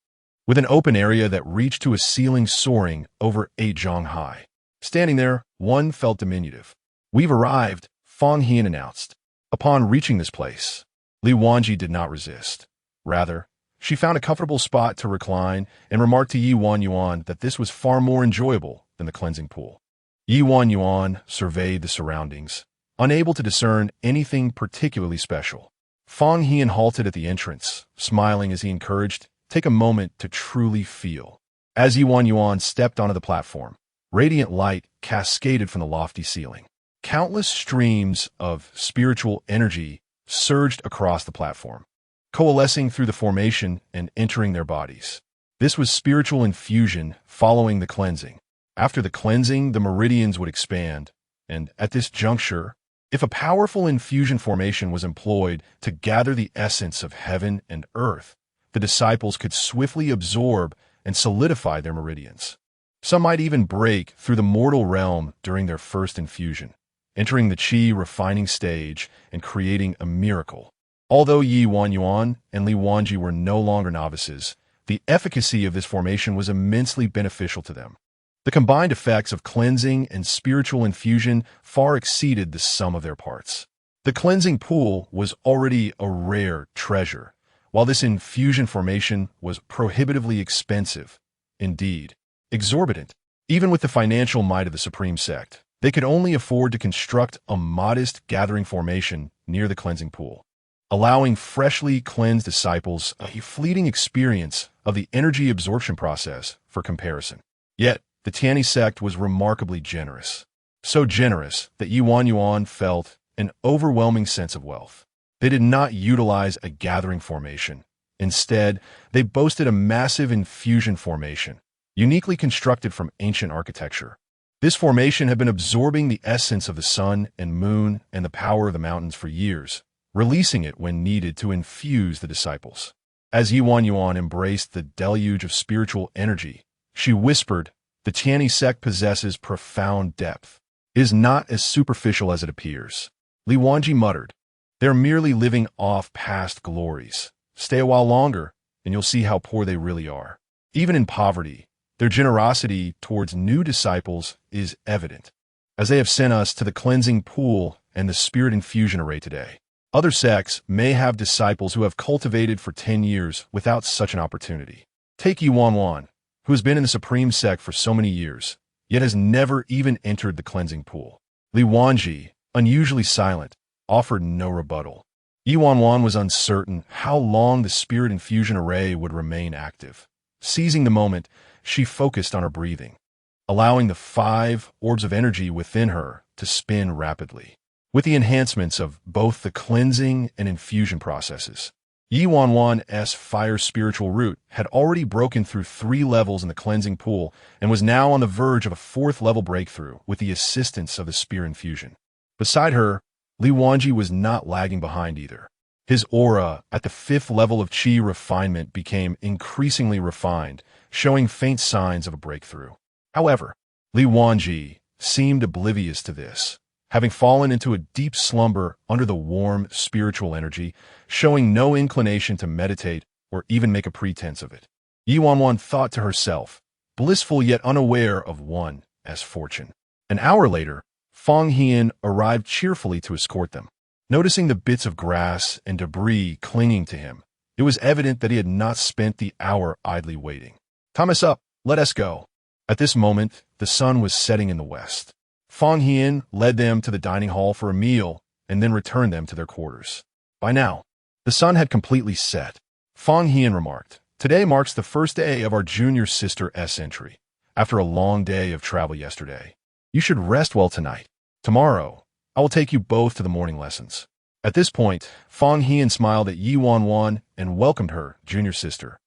with an open area that reached to a ceiling soaring over 8 zhang high. Standing there, one felt diminutive. "We've arrived," Fan Hian announced. Upon reaching this place, Li Wanji did not resist. Rather, she found a comfortable spot to recline and remarked to Ye Wanwan that this was far more enjoyable than the cleansing pool. Ye Wanwan surveyed the surroundings, unable to discern anything particularly special. Fan Hian halted at the entrance, smiling as he encouraged, "Take a moment to truly feel." As Ye Wanwan stepped onto the platform, radiant light cascaded from the lofty ceiling. Countless streams of spiritual energy surged across the platform, coalescing through the formation and entering their bodies. This was spiritual infusion following the cleansing. After the cleansing, the meridians would expand, and at this juncture, if a powerful infusion formation was employed to gather the essence of heaven and earth, the disciples could swiftly absorb and solidify their meridians. Some might even break through the mortal realm during their first infusion, entering the qi refining stage and creating a miracle. Although Ye Wanwan and Li Wanji were no longer novices, the efficacy of this formation was immensely beneficial to them. The combined effects of cleansing and spiritual infusion far exceeded the sum of their parts. The cleansing pool was already a rare treasure, while this infusion formation was prohibitively expensive, indeed, exorbitant. Even with the financial might of the Supreme Sect, they could only afford to construct a modest gathering formation near the cleansing pool, allowing freshly cleansed disciples a fleeting experience of the energy absorption process for comparison. Yet, the Tianyi sect was remarkably generous. So generous that Ye Wanwan felt an overwhelming sense of wealth. They did not utilize a gathering formation. Instead, they boasted a massive infusion formation, uniquely constructed from ancient architecture. This formation had been absorbing the essence of the sun and moon and the power of the mountains for years, releasing it when needed to infuse the disciples. As Ye Wanwan embraced the deluge of spiritual energy, she whispered, "The Tianyi sect possesses profound depth. It is not as superficial as it appears." Li Wanji muttered, "They're merely living off past glories. Stay a while longer, and you'll see how poor they really are." Even in poverty, their generosity towards new disciples is evident, as they have sent us to the cleansing pool and the spirit infusion array today. Other sects may have disciples who have cultivated for 10 years without such an opportunity. Take Ye Wanwan, who has been in the Supreme Sect for so many years, yet has never even entered the cleansing pool. Li Wanji, unusually silent, offered no rebuttal. Ye Wanwan was uncertain how long the spirit infusion array would remain active. Seizing the moment, she focused on her breathing, allowing the 5 orbs of energy within her to spin rapidly. With the enhancements of both the cleansing and infusion processes, Ye Wanwan's fire spiritual root had already broken through 3 levels in the cleansing pool and was now on the verge of a 4th level breakthrough with the assistance of the spear infusion. Beside her, Li Wanji was not lagging behind either. His aura at the 5th level of qi refinement became increasingly refined, showing faint signs of a breakthrough. However, Li Wanji seemed oblivious to this, having fallen into a deep slumber under the warm spiritual energy, showing no inclination to meditate or even make a pretense of it. Ye Wanwan thought to herself, blissful yet unaware of one's fortune. An hour later, Fang Hian arrived cheerfully to escort them. Noticing the bits of grass and debris clinging to him, it was evident that he had not spent the hour idly waiting. "Time is up, let us go." At this moment, the sun was setting in the west. Fang Hian led them to the dining hall for a meal and then returned them to their quarters. By now, the sun had completely set. Fang Hian remarked, "Today marks the first day of our junior sister's entry, after a long day of travel yesterday. You should rest well tonight. Tomorrow, I will take you both to the morning lessons." At this point, Fang Hian smiled at Ye Wanwan and welcomed her, junior sister.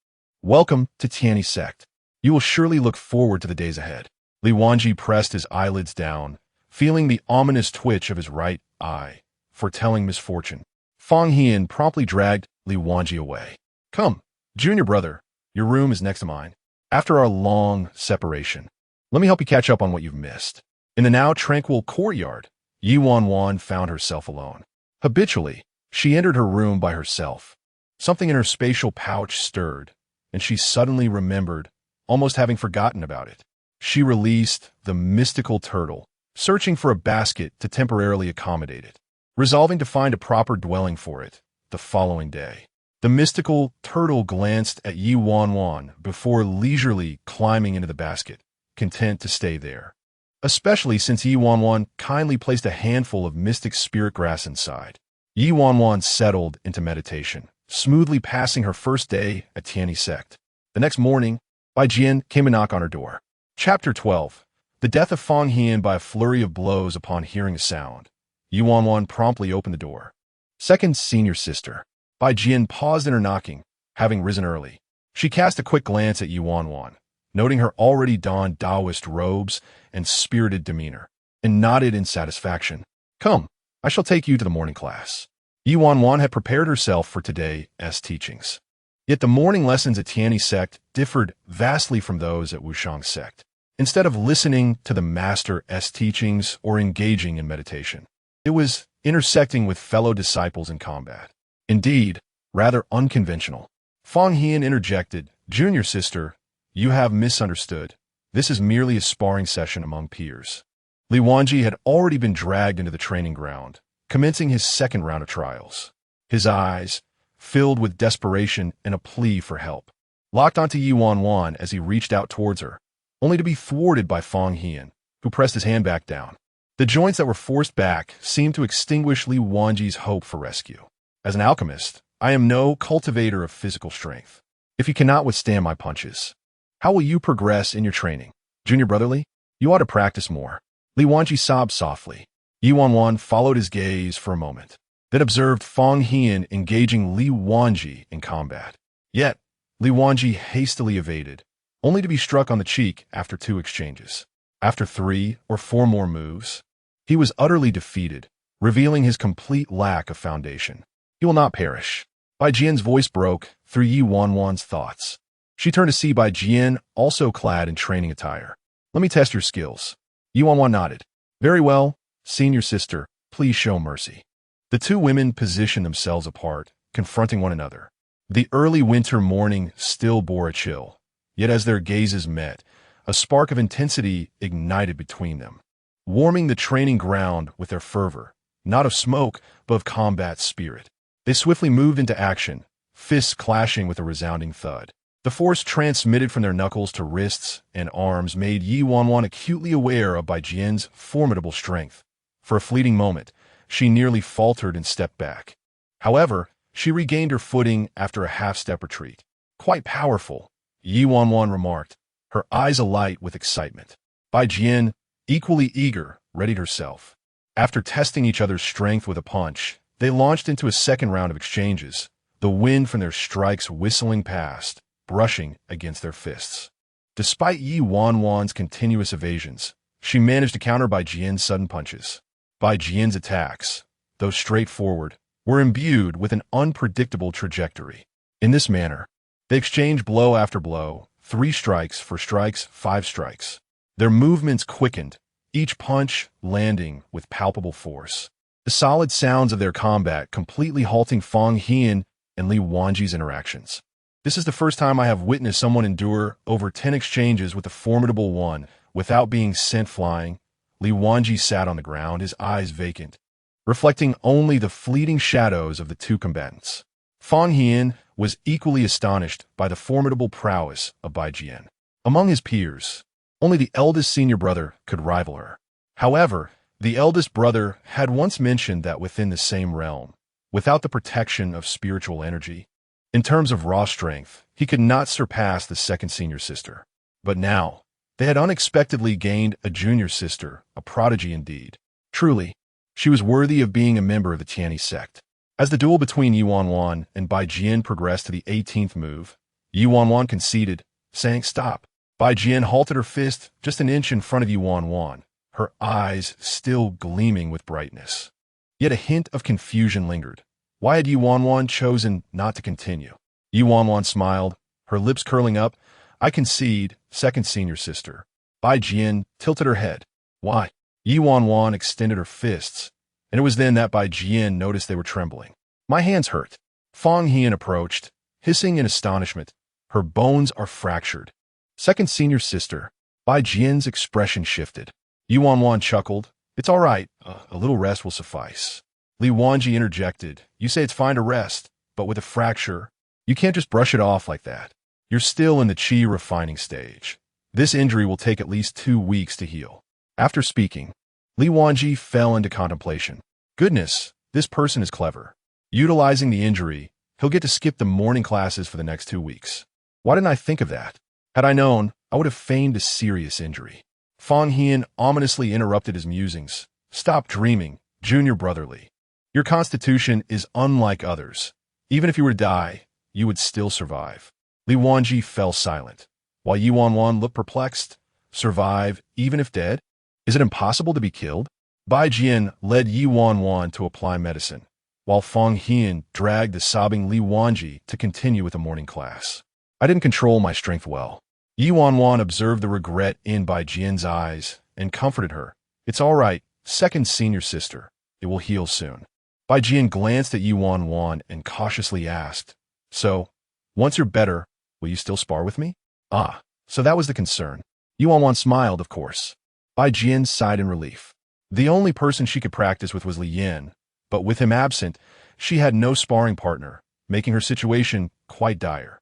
"Welcome to Tianyi Sect. You will surely look forward to the days ahead." Li Wanji pressed his eyelids down, feeling the ominous twitch of his right eye, foretelling misfortune. Fang Hian promptly dragged Li Wanji away. "Come, junior brother, your room is next to mine. After our long separation, let me help you catch up on what you've missed." In the now tranquil courtyard, Ye Wanwan found herself alone. Habitually, she entered her room by herself. Something in her spatial pouch stirred, and she suddenly remembered, almost having forgotten about it. She released the mystical turtle, searching for a basket to temporarily accommodate it, resolving to find a proper dwelling for it the following day. The mystical turtle glanced at Ye Wanwan before leisurely climbing into the basket, content to stay there, especially since Ye Wanwan kindly placed a handful of mystic spirit grass inside. Ye Wanwan settled into meditation, smoothly passing her first day at Tianyi Sect. The next morning, Bai Jian came a knock on her door. Chapter 12. The death of Fang Hian by a flurry of blows upon hearing a sound. Ye Wanwan promptly opened the door. Second senior sister. Bai Jian paused in her knocking, having risen early. She cast a quick glance at Ye Wanwan, noting her already donned Taoist robes and spirited demeanor, and nodded in satisfaction. "Come, I shall take you to the morning class." Ye Wanwan had prepared herself for today's teachings. Yet the morning lessons at Tianyi Sect differed vastly from those at Wushang Sect. Instead of listening to the master's teachings or engaging in meditation, it was intersecting with fellow disciples in combat. Indeed, rather unconventional. Fang Hian interjected, "Junior sister, you have misunderstood. This is merely a sparring session among peers." Li Wanji had already been dragged into the training ground, commencing his second round of trials. His eyes, filled with desperation and a plea for help, locked onto Ye Wanwan as he reached out towards her, only to be thwarted by Fang Hian, who pressed his hand back down. The joints that were forced back seemed to extinguish Li Wanji's hope for rescue. "As an alchemist, I am no cultivator of physical strength. If you cannot withstand my punches, how will you progress in your training? Junior brotherly, you ought to practice more." Li Wanji sobbed softly. Ye Wanwan followed his gaze for a moment, then observed Fang Hian engaging Li Wanji in combat. Yet, Li Wanji hastily evaded, only to be struck on the cheek after 2 exchanges. After 3 or 4 more moves, he was utterly defeated, revealing his complete lack of foundation. "He will not perish." Bai Jian's voice broke through Ye Wanwan's thoughts. She turned to see Bai Jian, also clad in training attire. "Let me test your skills." Ye Wanwan nodded. "Very well, senior sister, please show mercy." The 2 women positioned themselves apart, confronting one another. The early winter morning still bore a chill, yet as their gazes met, a spark of intensity ignited between them, warming the training ground with their fervor, not of smoke, but of combat spirit. They swiftly moved into action, fists clashing with a resounding thud. The force transmitted from their knuckles to wrists and arms made Ye Wanwan acutely aware of Bai Jian's formidable strength. For a fleeting moment, she nearly faltered and stepped back. However, she regained her footing after a half-step retreat. Quite powerful, Ye Wanwan remarked, her eyes alight with excitement. Bai Jian, equally eager, readied herself. After testing each other's strength with a punch, they launched into a second round of exchanges, the wind from their strikes whistling past, brushing against their fists. Despite Ye Wanwan's continuous evasions, she managed to counter Bai Jian's sudden punches. Bai Jian's attacks, though straightforward, were imbued with an unpredictable trajectory. In this manner, they exchanged blow after blow, 3 strikes for strikes, 5 strikes. Their movements quickened, each punch landing with palpable force. The solid sounds of their combat completely halting Fang Hian and Li Wanji's interactions. This is the first time I have witnessed someone endure over 10 exchanges with the formidable one without being sent flying. Li Wanji sat on the ground, his eyes vacant, reflecting only the fleeting shadows of the two combatants. Fang Hian was equally astonished by the formidable prowess of Bai Jian. Among his peers, only the eldest senior brother could rival her. However, the eldest brother had once mentioned that within the same realm, without the protection of spiritual energy, in terms of raw strength, he could not surpass the second senior sister. But now, they had unexpectedly gained a junior sister, a prodigy indeed. Truly, she was worthy of being a member of the Tianyi sect. As the duel between Ye Wanwan and Bai Jian progressed to the 18th move, Ye Wanwan conceded, saying, "Stop." Bai Jian halted her fist just an inch in front of Ye Wanwan, her eyes still gleaming with brightness. Yet a hint of confusion lingered. Why had Ye Wanwan chosen not to continue? Ye Wanwan smiled, her lips curling up. "I concede, second senior sister." Bai Jian tilted her head. "Why?" Ye Wanwan extended her fists, and it was then that Bai Jian noticed they were trembling. "My hands hurt." Fang Hian approached, hissing in astonishment. "Her bones are fractured." "Second senior sister." Bai Jian's expression shifted. Ye Wanwan chuckled. "It's all right. A little rest will suffice." Li Wanji interjected. "You say it's fine to rest, but with a fracture, you can't just brush it off like that. You're still in the qi refining stage. This injury will take at least 2 weeks to heal." After speaking, Li Wanji fell into contemplation. Goodness, this person is clever. Utilizing the injury, he'll get to skip the morning classes for the next 2 weeks. Why didn't I think of that? Had I known, I would have feigned a serious injury. Fang Hian ominously interrupted his musings. "Stop dreaming, junior brotherly. Your constitution is unlike others. Even if you were to die, you would still survive." Li Wanji fell silent, while Ye Wanwan looked perplexed. Survive, even if dead? Is it impossible to be killed? Bai Jian led Ye Wanwan to apply medicine, while Fang Hian dragged the sobbing Li Wanji to continue with the morning class. "I didn't control my strength well." Ye Wanwan observed the regret in Bai Jian's eyes and comforted her. "It's all right, second senior sister. It will heal soon." Bai Jian glanced at Ye Wanwan and cautiously asked, "So, once you're better, will you still spar with me?" "Ah, so that was the concern." Ye Wanwan smiled, of course. Bai Jian sighed in relief. The only person she could practice with was Li Yin, but with him absent, she had no sparring partner, making her situation quite dire.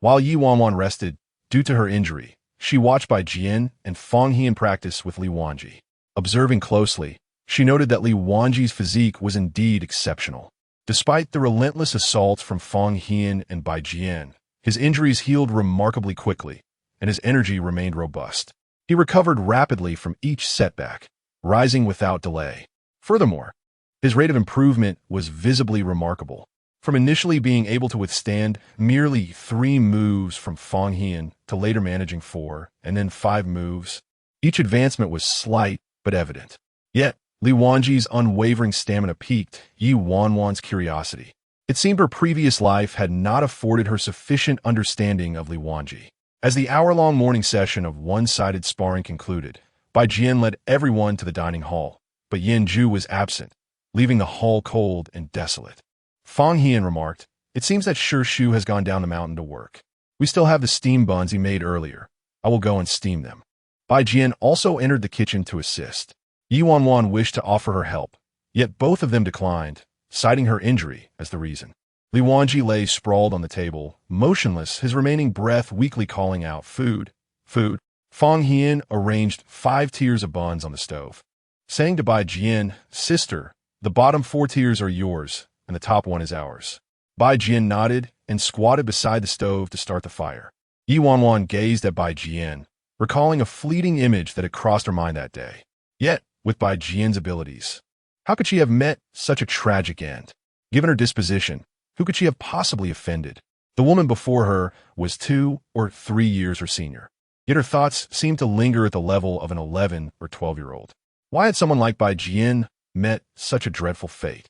While Ye Wanwan rested, due to her injury, she watched Bai Jian and Fang Hian practice with Li Wanji. Observing closely, she noted that Li Wanji's physique was indeed exceptional. Despite the relentless assaults from Fang Hian and Bai Jian, his injuries healed remarkably quickly, and his energy remained robust. He recovered rapidly from each setback, rising without delay. Furthermore, his rate of improvement was visibly remarkable. From initially being able to withstand merely 3 moves from Fang Hian to later managing 4 and then 5 moves, each advancement was slight but evident. Yet, Li Wanji's unwavering stamina piqued Ye Wanwan's curiosity. It seemed her previous life had not afforded her sufficient understanding of Li Wanji. As the hour-long morning session of one-sided sparring concluded, Bai Jian led everyone to the dining hall, but Yin Ju was absent, leaving the hall cold and desolate. Fang Hian remarked, "It seems that Shu has gone down the mountain to work. We still have the steam buns he made earlier. I will go and steam them." Bai Jian also entered the kitchen to assist. Ye Wanwan wished to offer her help, yet both of them declined, citing her injury as the reason. Li Wanji lay sprawled on the table, motionless, his remaining breath weakly calling out, "Food, food." Fang Hian arranged 5 tiers of buns on the stove, saying to Bai Jian, "Sister, the bottom 4 tiers are yours, and the top one is ours." Bai Jian nodded and squatted beside the stove to start the fire. Ye Wanwan gazed at Bai Jian, recalling a fleeting image that had crossed her mind that day. Yet, with Bai Jian's abilities, how could she have met such a tragic end? Given her disposition, who could she have possibly offended? The woman before her was 2 or 3 years her senior. Yet her thoughts seemed to linger at the level of an 11 or 12-year-old. Why had someone like Bai Jian met such a dreadful fate?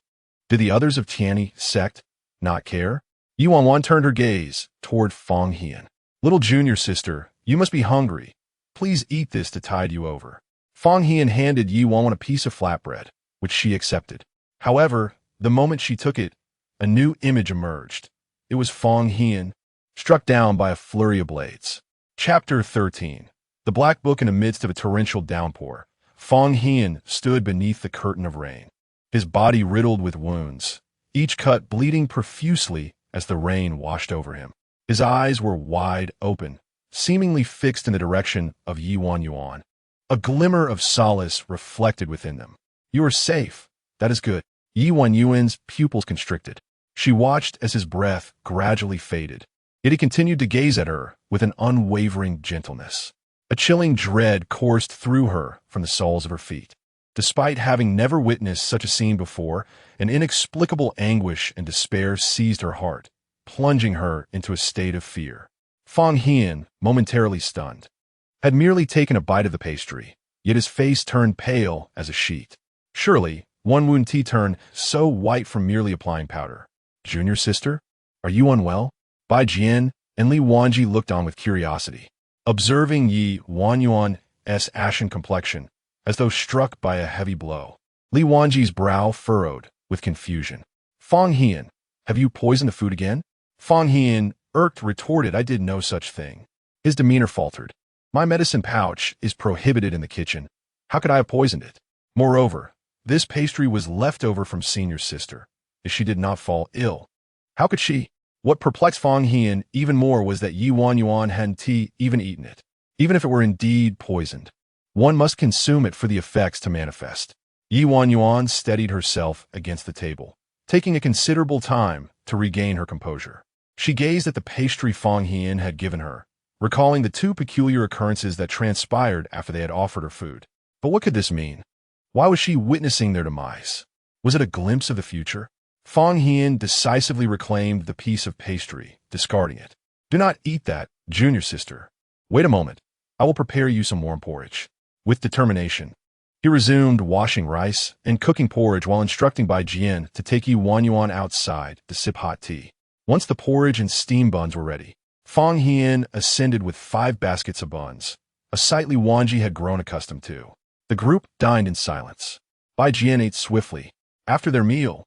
Did the others of Tianyi Sect not care? Ye Wanwan turned her gaze toward Fang Hian. "Little junior sister, you must be hungry. Please eat this to tide you over." Fang Hian handed Ye Wanwan a piece of flatbread, which she accepted. However, the moment she took it, a new image emerged. It was Fang Hian, struck down by a flurry of blades. Chapter 13. The Black Book. In the midst of a torrential downpour, Fang Hian stood beneath the curtain of rain, his body riddled with wounds, each cut bleeding profusely as the rain washed over him. His eyes were wide open, seemingly fixed in the direction of Ye Wanwan. A glimmer of solace reflected within them. "You are safe. That is good." Ye Wanwan's pupils constricted. She watched as his breath gradually faded. Yet he continued to gaze at her with an unwavering gentleness. A chilling dread coursed through her from the soles of her feet. Despite having never witnessed such a scene before, an inexplicable anguish and despair seized her heart, plunging her into a state of fear. Fang Hian, momentarily stunned, had merely taken a bite of the pastry, yet his face turned pale as a sheet. Surely, Wanwan tea turned so white from merely applying powder. "Junior sister, are you unwell?" Bai Jian and Li Wanji looked on with curiosity, observing Ye Wanwan's ashen complexion, as though struck by a heavy blow. Li Wanji's brow furrowed with confusion. "Fang Hian, have you poisoned the food again?" Fang Hian, irked, retorted, "I did no such thing." His demeanor faltered. "My medicine pouch is prohibited in the kitchen. How could I have poisoned it? Moreover, this pastry was left over from senior sister, as she did not fall ill. How could she?" What perplexed Fang Hian even more was that Ye Wanwan hadn't even eaten it. Even if it were indeed poisoned, one must consume it for the effects to manifest. Ye Wanwan steadied herself against the table, taking a considerable time to regain her composure. She gazed at the pastry Fang Hian had given her, recalling the 2 peculiar occurrences that transpired after they had offered her food. But what could this mean? Why was she witnessing their demise? Was it a glimpse of the future? Fang Hian decisively reclaimed the piece of pastry, discarding it. "Do not eat that, junior sister. Wait a moment. I will prepare you some warm porridge." With determination, he resumed washing rice and cooking porridge while instructing Bai Jian to take Ye Wanwan outside to sip hot tea. Once the porridge and steam buns were ready, Fang Hian ascended with 5 baskets of buns, a sight Li Wanji had grown accustomed to. The group dined in silence. Bai Jian ate swiftly. After their meal,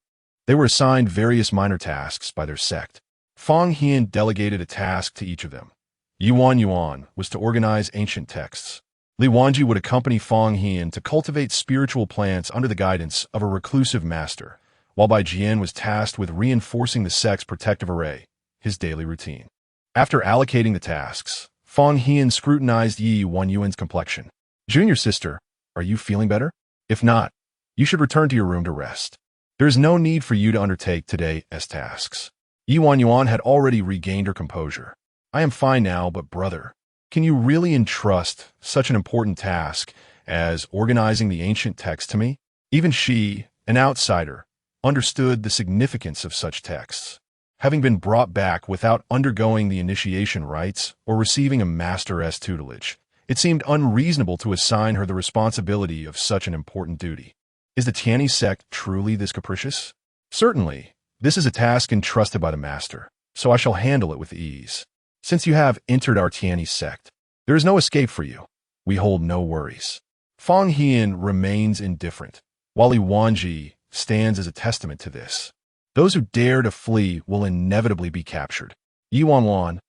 they were assigned various minor tasks by their sect. Fang Hian delegated a task to each of them. Ye Wanwan was to organize ancient texts. Li Wanji would accompany Fang Hian to cultivate spiritual plants under the guidance of a reclusive master, while Bai Jian was tasked with reinforcing the sect's protective array, his daily routine. After allocating the tasks, Fang Hian scrutinized Ye Wanwan's complexion. "Junior sister, are you feeling better? If not, you should return to your room to rest. There is no need for you to undertake today's tasks." Ye Wanwan had already regained her composure. "I am fine now, but brother, can you really entrust such an important task as organizing the ancient text to me?" Even she, an outsider, understood the significance of such texts. Having been brought back without undergoing the initiation rites or receiving a master's tutelage, it seemed unreasonable to assign her the responsibility of such an important duty. Is the Tianyi sect truly this capricious? Certainly, this is a task entrusted by the master, so I shall handle it with ease. Since you have entered our Tianyi sect, there is no escape for you. We hold no worries. Fang Hian remains indifferent, while Li Wanji stands as a testament to this. Those who dare to flee will inevitably be captured. Ye Wanwan.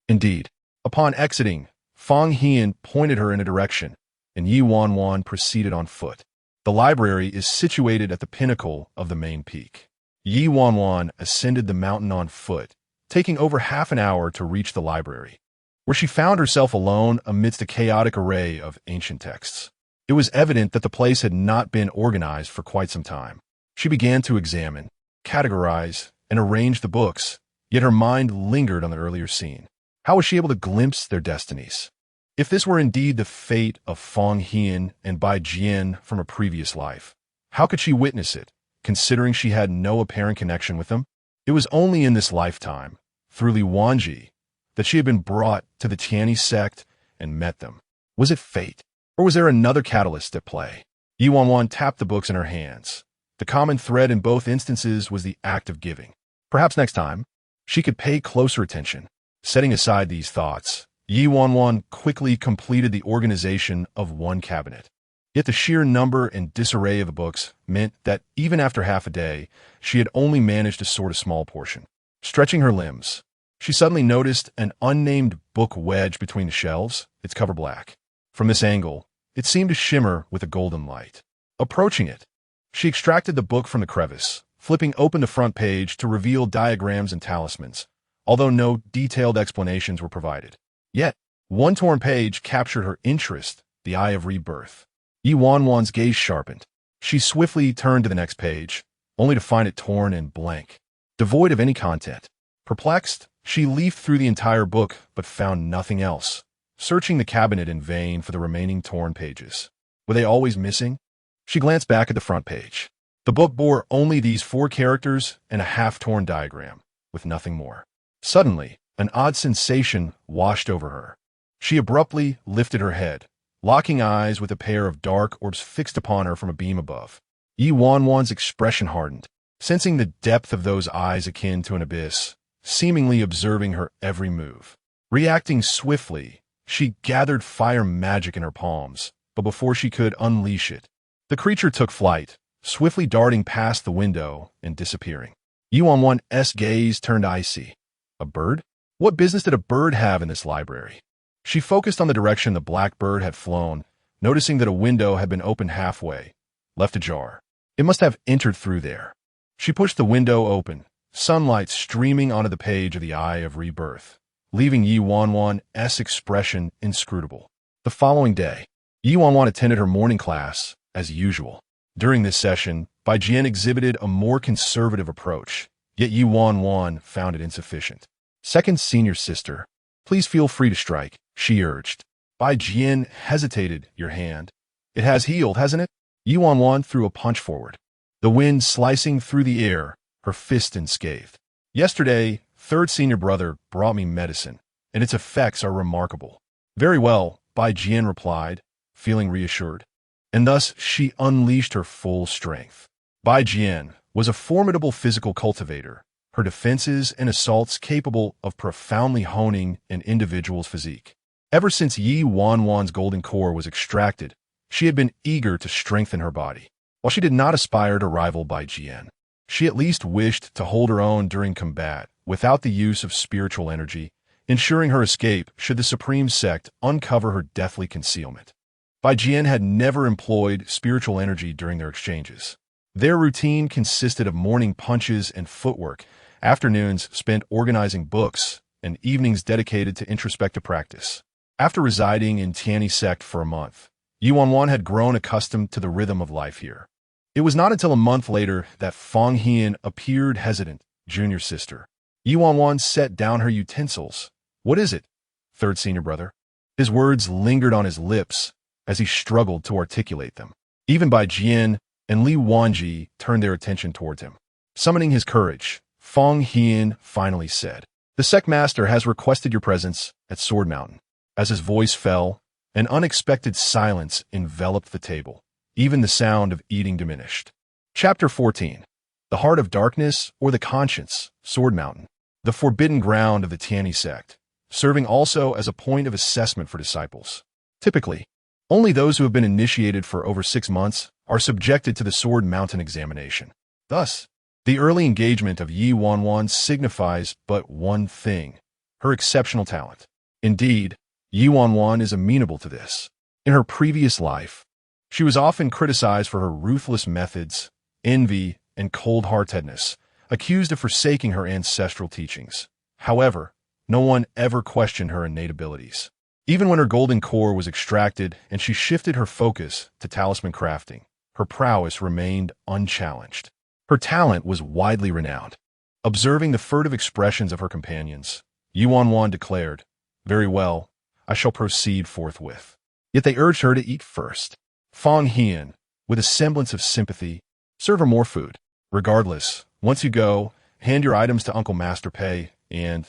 Indeed, upon exiting, Fang Hian pointed her in a direction, and Ye Wanwan proceeded on foot. The library is situated at the pinnacle of the main peak. Ye Wanwan ascended the mountain on foot, taking over half an hour to reach the library, where she found herself alone amidst a chaotic array of ancient texts. It was evident that the place had not been organized for quite some time. She began to examine, categorize, and arrange the books, yet her mind lingered on the earlier scene. How was she able to glimpse their destinies? If this were indeed the fate of Feng Hian and Bai Jian from a previous life, how could she witness it, considering she had no apparent connection with them? It was only in this lifetime, through Li Wanji, that she had been brought to the Tianyi sect and met them. Was it fate? Or was there another catalyst at play? Ye Wanwan tapped the books in her hands. The common thread in both instances was the act of giving. Perhaps next time, she could pay closer attention. Setting aside these thoughts, Ye Wanwan quickly completed the organization of one cabinet. Yet the sheer number and disarray of the books meant that even after half a day, she had only managed to sort a small portion. Stretching her limbs, she suddenly noticed an unnamed book wedged between the shelves, its cover black. From this angle, it seemed to shimmer with a golden light. Approaching it, she extracted the book from the crevice, flipping open the front page to reveal diagrams and talismans, although no detailed explanations were provided. Yet, one torn page captured her interest, the Eye of Rebirth. Ye Wanwan's gaze sharpened. She swiftly turned to the next page, only to find it torn and blank, devoid of any content. Perplexed, she leafed through the entire book but found nothing else, searching the cabinet in vain for the remaining torn pages. Were they always missing? She glanced back at the front page. The book bore only these 4 characters and a half-torn diagram, with nothing more. Suddenly, an odd sensation washed over her. She abruptly lifted her head, locking eyes with a pair of dark orbs fixed upon her from a beam above. Ye Wanwan's expression hardened, sensing the depth of those eyes akin to an abyss, seemingly observing her every move. Reacting swiftly, she gathered fire magic in her palms, but before she could unleash it, the creature took flight, swiftly darting past the window and disappearing. Ye Wanwan's gaze turned icy. A bird? What business did a bird have in this library? She focused on the direction the black bird had flown, noticing that a window had been opened halfway, left ajar. It must have entered through there. She pushed the window open, sunlight streaming onto the page of the Eye of Rebirth, leaving Ye Wanwan's expression inscrutable. The following day, Ye Wanwan attended her morning class, as usual. During this session, Bai Jian exhibited a more conservative approach, yet Ye Wanwan found it insufficient. Second senior sister, please feel free to strike, she urged. Bai Jian hesitated. Your hand. It has healed, hasn't it? Ye Wanwan threw a punch forward, the wind slicing through the air, her fist unscathed. Yesterday, third senior brother brought me medicine, and its effects are remarkable. Very well, Bai Jian replied, feeling reassured. And thus she unleashed her full strength. Bai Jian was a formidable physical cultivator, her defenses and assaults capable of profoundly honing an individual's physique. Ever since Ye Wanwan's golden core was extracted, she had been eager to strengthen her body. While she did not aspire to rival Bai Jian, she at least wished to hold her own during combat without the use of spiritual energy, ensuring her escape should the Supreme Sect uncover her deathly concealment. Bai Jian had never employed spiritual energy during their exchanges. Their routine consisted of morning punches and footwork, afternoons spent organizing books, and evenings dedicated to introspective practice. After residing in Tianyi Sect for a month, Ye Wanwan had grown accustomed to the rhythm of life here. It was not until a month later that Feng Hian appeared hesitant, junior sister. Ye Wanwan set down her utensils. What is it? Third senior brother. His words lingered on his lips as he struggled to articulate them. Even Bai Jian and Li Wanji turned their attention towards him. Summoning his courage, Feng Hian finally said, "The Sect Master has requested your presence at Sword Mountain." As his voice fell, an unexpected silence enveloped the table. Even the sound of eating diminished. Chapter 14. The Heart of Darkness or the Conscience, Sword Mountain. The forbidden ground of the Tianyi Sect, serving also as a point of assessment for disciples. Typically, only those who have been initiated for over 6 months are subjected to the Sword Mountain examination. Thus, the early engagement of Ye Wanwan signifies but one thing, her exceptional talent. Indeed, Ye Wanwan is amenable to this. In her previous life, she was often criticized for her ruthless methods, envy, and cold-heartedness, accused of forsaking her ancestral teachings. However, no one ever questioned her innate abilities. Even when her golden core was extracted and she shifted her focus to talisman crafting, her prowess remained unchallenged. Her talent was widely renowned. Observing the furtive expressions of her companions, Ye Wanwan declared, "Very well, I shall proceed forthwith." Yet they urged her to eat first. Fang Hian, with a semblance of sympathy, "Serve her more food. Regardless, once you go, hand your items to Uncle Master Pei and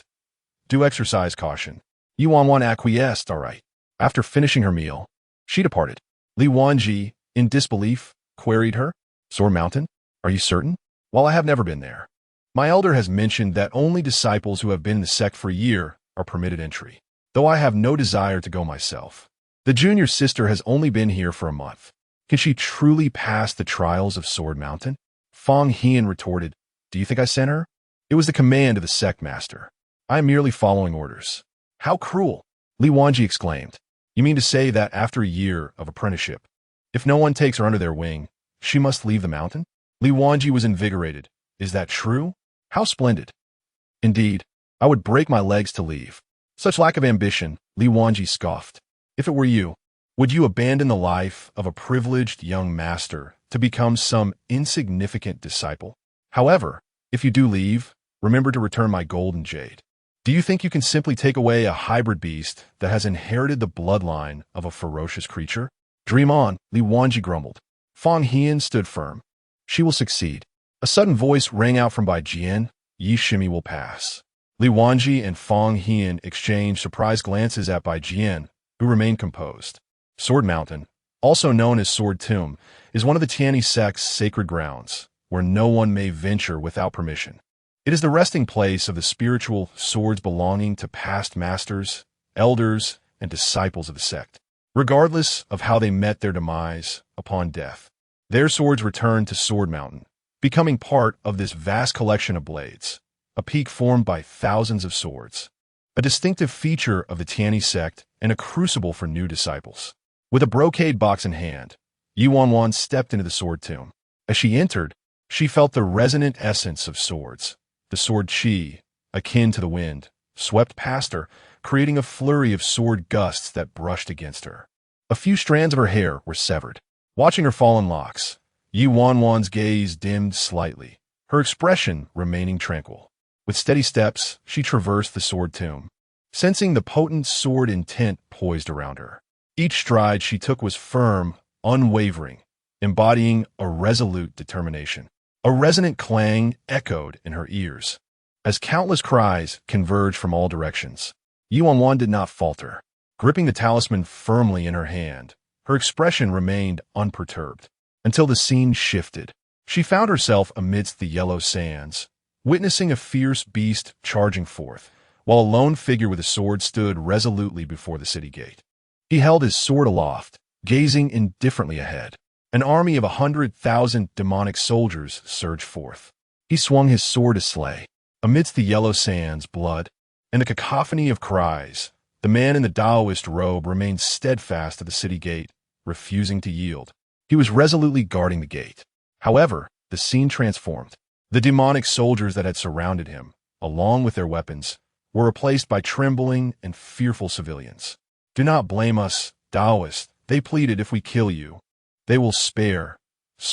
do exercise caution." Ye Wanwan acquiesced, "All right." After finishing her meal, she departed. Li Wanji, in disbelief, queried her, "Sword Mountain? Are you certain?" "While I have never been there. My elder has mentioned that only disciples who have been in the sect for a year are permitted entry, though I have no desire to go myself. The junior sister has only been here for a month. Can she truly pass the trials of Sword Mountain?" Fang Hian retorted, "Do you think I sent her? It was the command of the sect master. I am merely following orders." "How cruel!" Li Wanji exclaimed. "You mean to say that after a year of apprenticeship, if no one takes her under their wing, she must leave the mountain?" Li Wanji was invigorated. "Is that true? How splendid!" "Indeed, I would break my legs to leave." "Such lack of ambition," Li Wanji scoffed. "If it were you, would you abandon the life of a privileged young master to become some insignificant disciple? However, if you do leave, remember to return my gold and jade. Do you think you can simply take away a hybrid beast that has inherited the bloodline of a ferocious creature?" "Dream on," Li Wanji grumbled. Fang Hian stood firm. "She will succeed." A sudden voice rang out from Bai Jian, "Yi Shimi will pass." Li Wanji and Fang Hian exchanged surprised glances at Bai Jian, who remained composed. Sword Mountain, also known as Sword Tomb, is one of the Tianyi sect's sacred grounds, where no one may venture without permission. It is the resting place of the spiritual swords belonging to past masters, elders, and disciples of the sect. Regardless of how they met their demise upon death, their swords returned to Sword Mountain, becoming part of this vast collection of blades, a peak formed by thousands of swords, a distinctive feature of the Tianyi sect and a crucible for new disciples. With a brocade box in hand, Ye Wanwan stepped into the sword tomb. As she entered, she felt the resonant essence of swords. The sword chi, akin to the wind, swept past her, creating a flurry of sword gusts that brushed against her. A few strands of her hair were severed. Watching her fallen locks, Ye Wanwan's gaze dimmed slightly, her expression remaining tranquil. With steady steps, she traversed the sword tomb, sensing the potent sword intent poised around her. Each stride she took was firm, unwavering, embodying a resolute determination. A resonant clang echoed in her ears. As countless cries converged from all directions, Ye Wanwan did not falter. Gripping the talisman firmly in her hand, her expression remained unperturbed. Until the scene shifted, she found herself amidst the yellow sands, witnessing a fierce beast charging forth, while a lone figure with a sword stood resolutely before the city gate. He held his sword aloft, gazing indifferently ahead. An army of 100,000 demonic soldiers surged forth. He swung his sword to slay. Amidst the yellow sands, blood, and a cacophony of cries, the man in the Taoist robe remained steadfast at the city gate, refusing to yield. He was resolutely guarding the gate. However, the scene transformed. The demonic soldiers that had surrounded him, along with their weapons, were replaced by trembling and fearful civilians. "Do not blame us, Taoist," they pleaded. "If we kill you, they will spare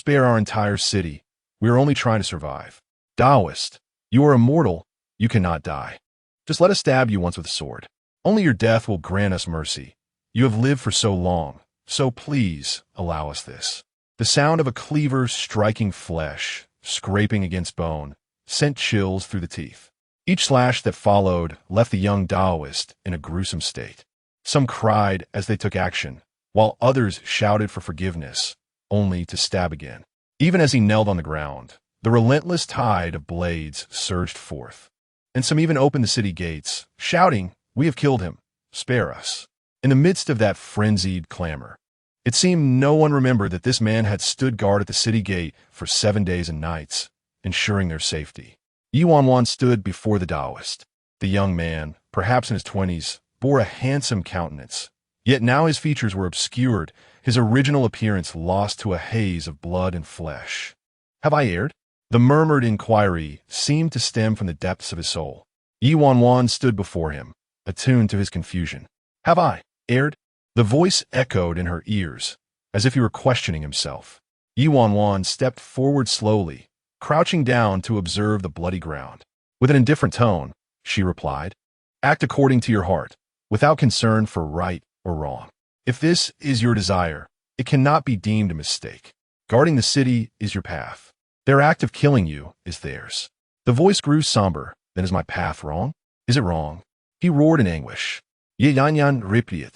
our entire city. We are only trying to survive." "Taoist, you are immortal. You cannot die. Just let us stab you once with a sword. Only your death will grant us mercy. You have lived for so long, so please allow us this." The sound of a cleaver striking flesh, scraping against bone, sent chills through the teeth. Each slash that followed left the young Taoist in a gruesome state. Some cried as they took action, while others shouted for forgiveness, only to stab again. Even as he knelt on the ground, the relentless tide of blades surged forth, and some even opened the city gates, shouting, "We have killed him. Spare us." In the midst of that frenzied clamor, it seemed no one remembered that this man had stood guard at the city gate for 7 days and nights, ensuring their safety. Ye Wanwan stood before the Taoist. The young man, perhaps in his 20s, bore a handsome countenance, yet now his features were obscured, his original appearance lost to a haze of blood and flesh. "Have I erred?" The murmured inquiry seemed to stem from the depths of his soul. Ye Wanwan stood before him, attuned to his confusion. Have I erred? The voice echoed in her ears, as if he were questioning himself. Ye Wanwan stepped forward slowly, crouching down to observe the bloody ground. With an indifferent tone, she replied, Act according to your heart, without concern for right or wrong. If this is your desire, it cannot be deemed a mistake. Guarding the city is your path. Their act of killing you is theirs. The voice grew somber. Then is my path wrong? Is it wrong? He roared in anguish. Ye Wanwan replied,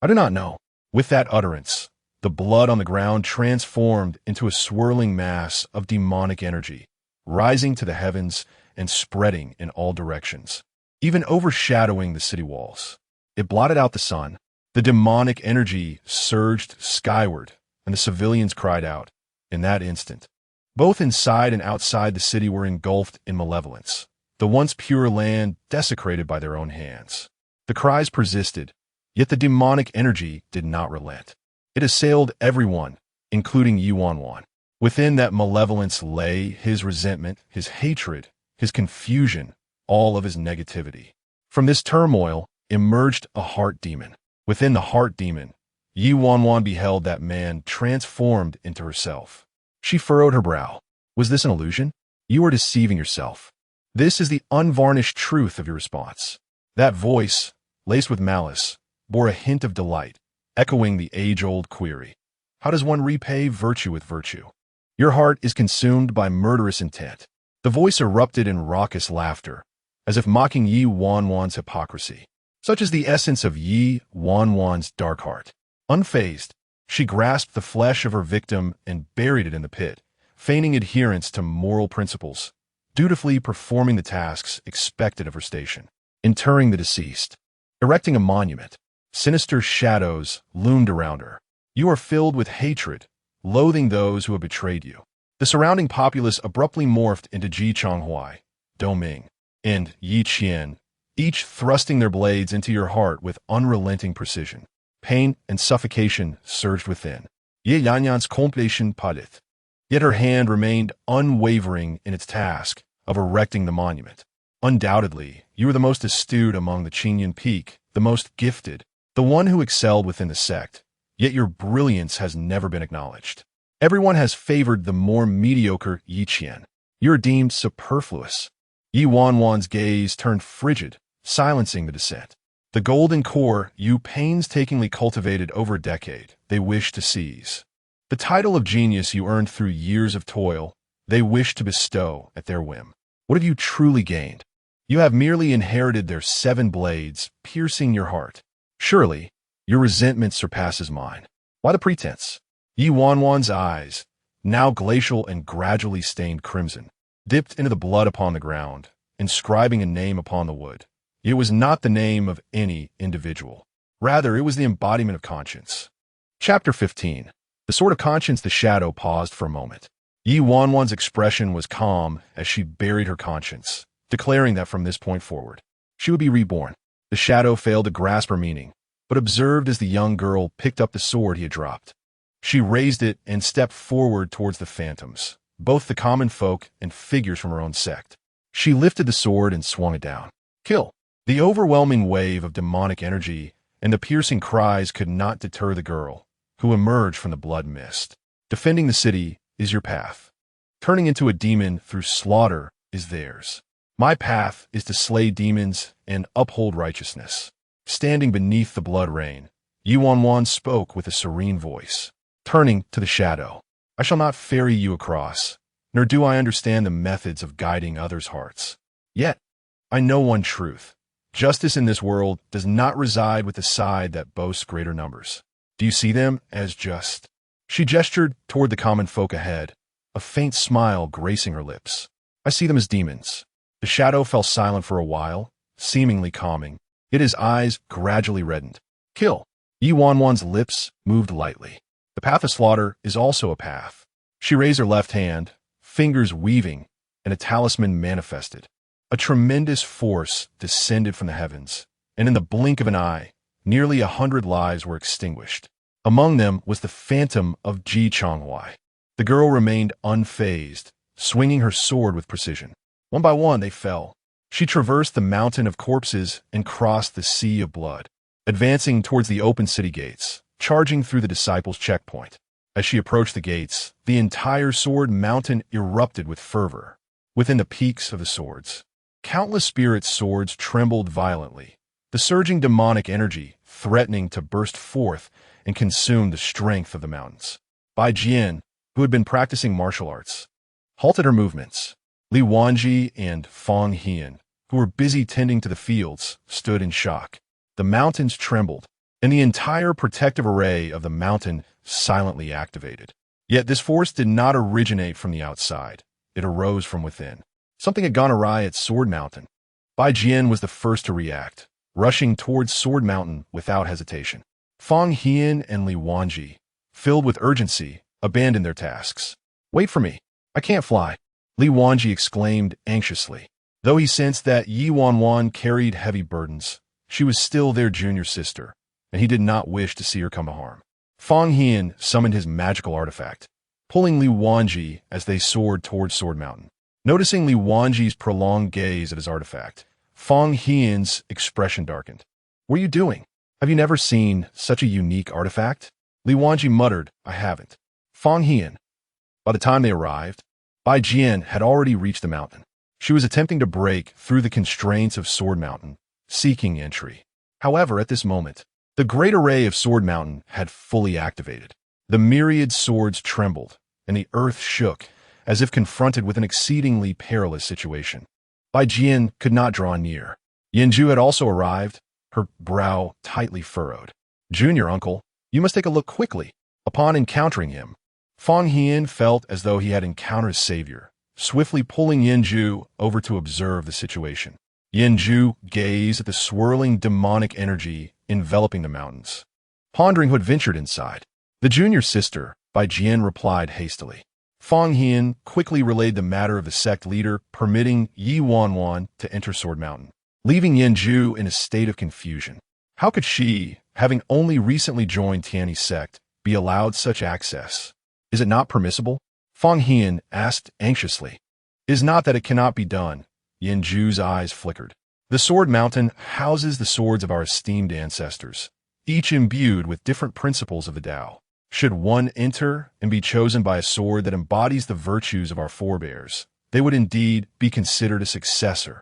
I do not know. With that utterance, the blood on the ground transformed into a swirling mass of demonic energy, rising to the heavens and spreading in all directions, even overshadowing the city walls. It blotted out the sun. The demonic energy surged skyward, and the civilians cried out. In that instant, both inside and outside the city were engulfed in malevolence, the once pure land desecrated by their own hands. The cries persisted, yet the demonic energy did not relent. It assailed everyone, including Ye Wanwan. Within that malevolence lay his resentment, his hatred, his confusion, all of his negativity. From this turmoil emerged a heart demon. Within the heart demon, Ye Wanwan beheld that man transformed into herself. She furrowed her brow. Was this an illusion? You are deceiving yourself. This is the unvarnished truth of your response. That voice, laced with malice, bore a hint of delight, echoing the age-old query. How does one repay virtue with virtue? Your heart is consumed by murderous intent. The voice erupted in raucous laughter, as if mocking Ye Wanwan's hypocrisy. Such is the essence of Ye Wanwan's dark heart. Unfazed, she grasped the flesh of her victim and buried it in the pit, feigning adherence to moral principles, dutifully performing the tasks expected of her station. Interring the deceased, erecting a monument, sinister shadows loomed around her. You are filled with hatred, loathing those who have betrayed you. The surrounding populace abruptly morphed into Ji Chonghuai, Doming, and Yi Qian, each thrusting their blades into your heart with unrelenting precision. Pain and suffocation surged within. Ye Wanwan's compassion palith. Yet her hand remained unwavering in its task of erecting the monument. Undoubtedly, you are the most astute among the Qinyan Peak, the most gifted, the one who excelled within the sect, yet your brilliance has never been acknowledged. Everyone has favored the more mediocre Yi Qian. You are deemed superfluous. Ye Wanwan's gaze turned frigid, silencing the dissent. The golden core you painstakingly cultivated over a decade, they wish to seize. The title of genius you earned through years of toil, they wish to bestow at their whim. What have you truly gained? You have merely inherited their 7 blades, piercing your heart. Surely, your resentment surpasses mine. Why the pretense? Ye Wanwan's eyes, now glacial and gradually stained crimson, dipped into the blood upon the ground, inscribing a name upon the wood. It was not the name of any individual. Rather, it was the embodiment of conscience. Chapter 15. The sword of conscience. The shadow paused for a moment. Ye Wanwan's expression was calm as she buried her conscience, declaring that from this point forward, she would be reborn. The shadow failed to grasp her meaning, but observed as the young girl picked up the sword he had dropped. She raised it and stepped forward towards the phantoms, both the common folk and figures from her own sect. She lifted the sword and swung it down. Kill! The overwhelming wave of demonic energy and the piercing cries could not deter the girl, who emerged from the blood mist. Defending the city is your path. Turning into a demon through slaughter is theirs. My path is to slay demons and uphold righteousness. Standing beneath the blood rain, Ye Wanwan spoke with a serene voice. Turning to the shadow, I shall not ferry you across, nor do I understand the methods of guiding others' hearts. Yet, I know one truth. Justice in this world does not reside with the side that boasts greater numbers. Do you see them as just? She gestured toward the common folk ahead, a faint smile gracing her lips. I see them as demons. The shadow fell silent for a while, seemingly calming, yet his eyes gradually reddened. Kill! Ye Wanwan's lips moved lightly. The path of slaughter is also a path. She raised her left hand, fingers weaving, and a talisman manifested. A tremendous force descended from the heavens, and in the blink of an eye, nearly 100 lives were extinguished. Among them was the phantom of Ji Chonghuai. The girl remained unfazed, swinging her sword with precision. One by one, they fell. She traversed the mountain of corpses and crossed the sea of blood, advancing towards the open city gates, charging through the disciples' checkpoint. As she approached the gates, the entire sword mountain erupted with fervor. Within the peaks of the swords, countless spirit swords trembled violently, the surging demonic energy threatening to burst forth and consume the strength of the mountains. Bai Jian, who had been practicing martial arts, halted her movements. Li Wanji and Fang Hian, who were busy tending to the fields, stood in shock. The mountains trembled, and the entire protective array of the mountain silently activated. Yet this force did not originate from the outside. It arose from within. Something had gone awry at Sword Mountain. Bai Jian was the first to react, rushing towards Sword Mountain without hesitation. Fang Hian and Li Wanji, filled with urgency, abandoned their tasks. "Wait for me. I can't fly," Li Wanji exclaimed anxiously. Though he sensed that Ye Wanwan carried heavy burdens, she was still their junior sister, and he did not wish to see her come to harm. Fang Hian summoned his magical artifact, pulling Li Wanji as they soared towards Sword Mountain. Noticing Li Wanji's prolonged gaze at his artifact, Fang Hian's expression darkened. "What are you doing? Have you never seen such a unique artifact?" Li Wanji muttered, "I haven't." Fang Hian. By the time they arrived, Bai Jian had already reached the mountain. She was attempting to break through the constraints of Sword Mountain, seeking entry. However, at this moment, the great array of Sword Mountain had fully activated. The myriad swords trembled, and the earth shook, as if confronted with an exceedingly perilous situation. Bai Jian could not draw near. Yanju had also arrived, her brow tightly furrowed. "Junior uncle, you must take a look quickly." Upon encountering him, Fang Hian felt as though he had encountered a savior, swiftly pulling Yanju over to observe the situation. Yanju gazed at the swirling demonic energy enveloping the mountains, pondering who had ventured inside. The junior sister, Bai Jian, replied hastily. Fang Hian quickly relayed the matter of the sect leader, permitting Ye Wanwan to enter Sword Mountain, leaving Yanju in a state of confusion. How could she, having only recently joined Tianyi's sect, be allowed such access? Is it not permissible? Fang Hian asked anxiously. "It is not that it cannot be done." Yanju's eyes flickered. "The Sword Mountain houses the swords of our esteemed ancestors, each imbued with different principles of the Tao. Should one enter and be chosen by a sword that embodies the virtues of our forebears, they would indeed be considered a successor,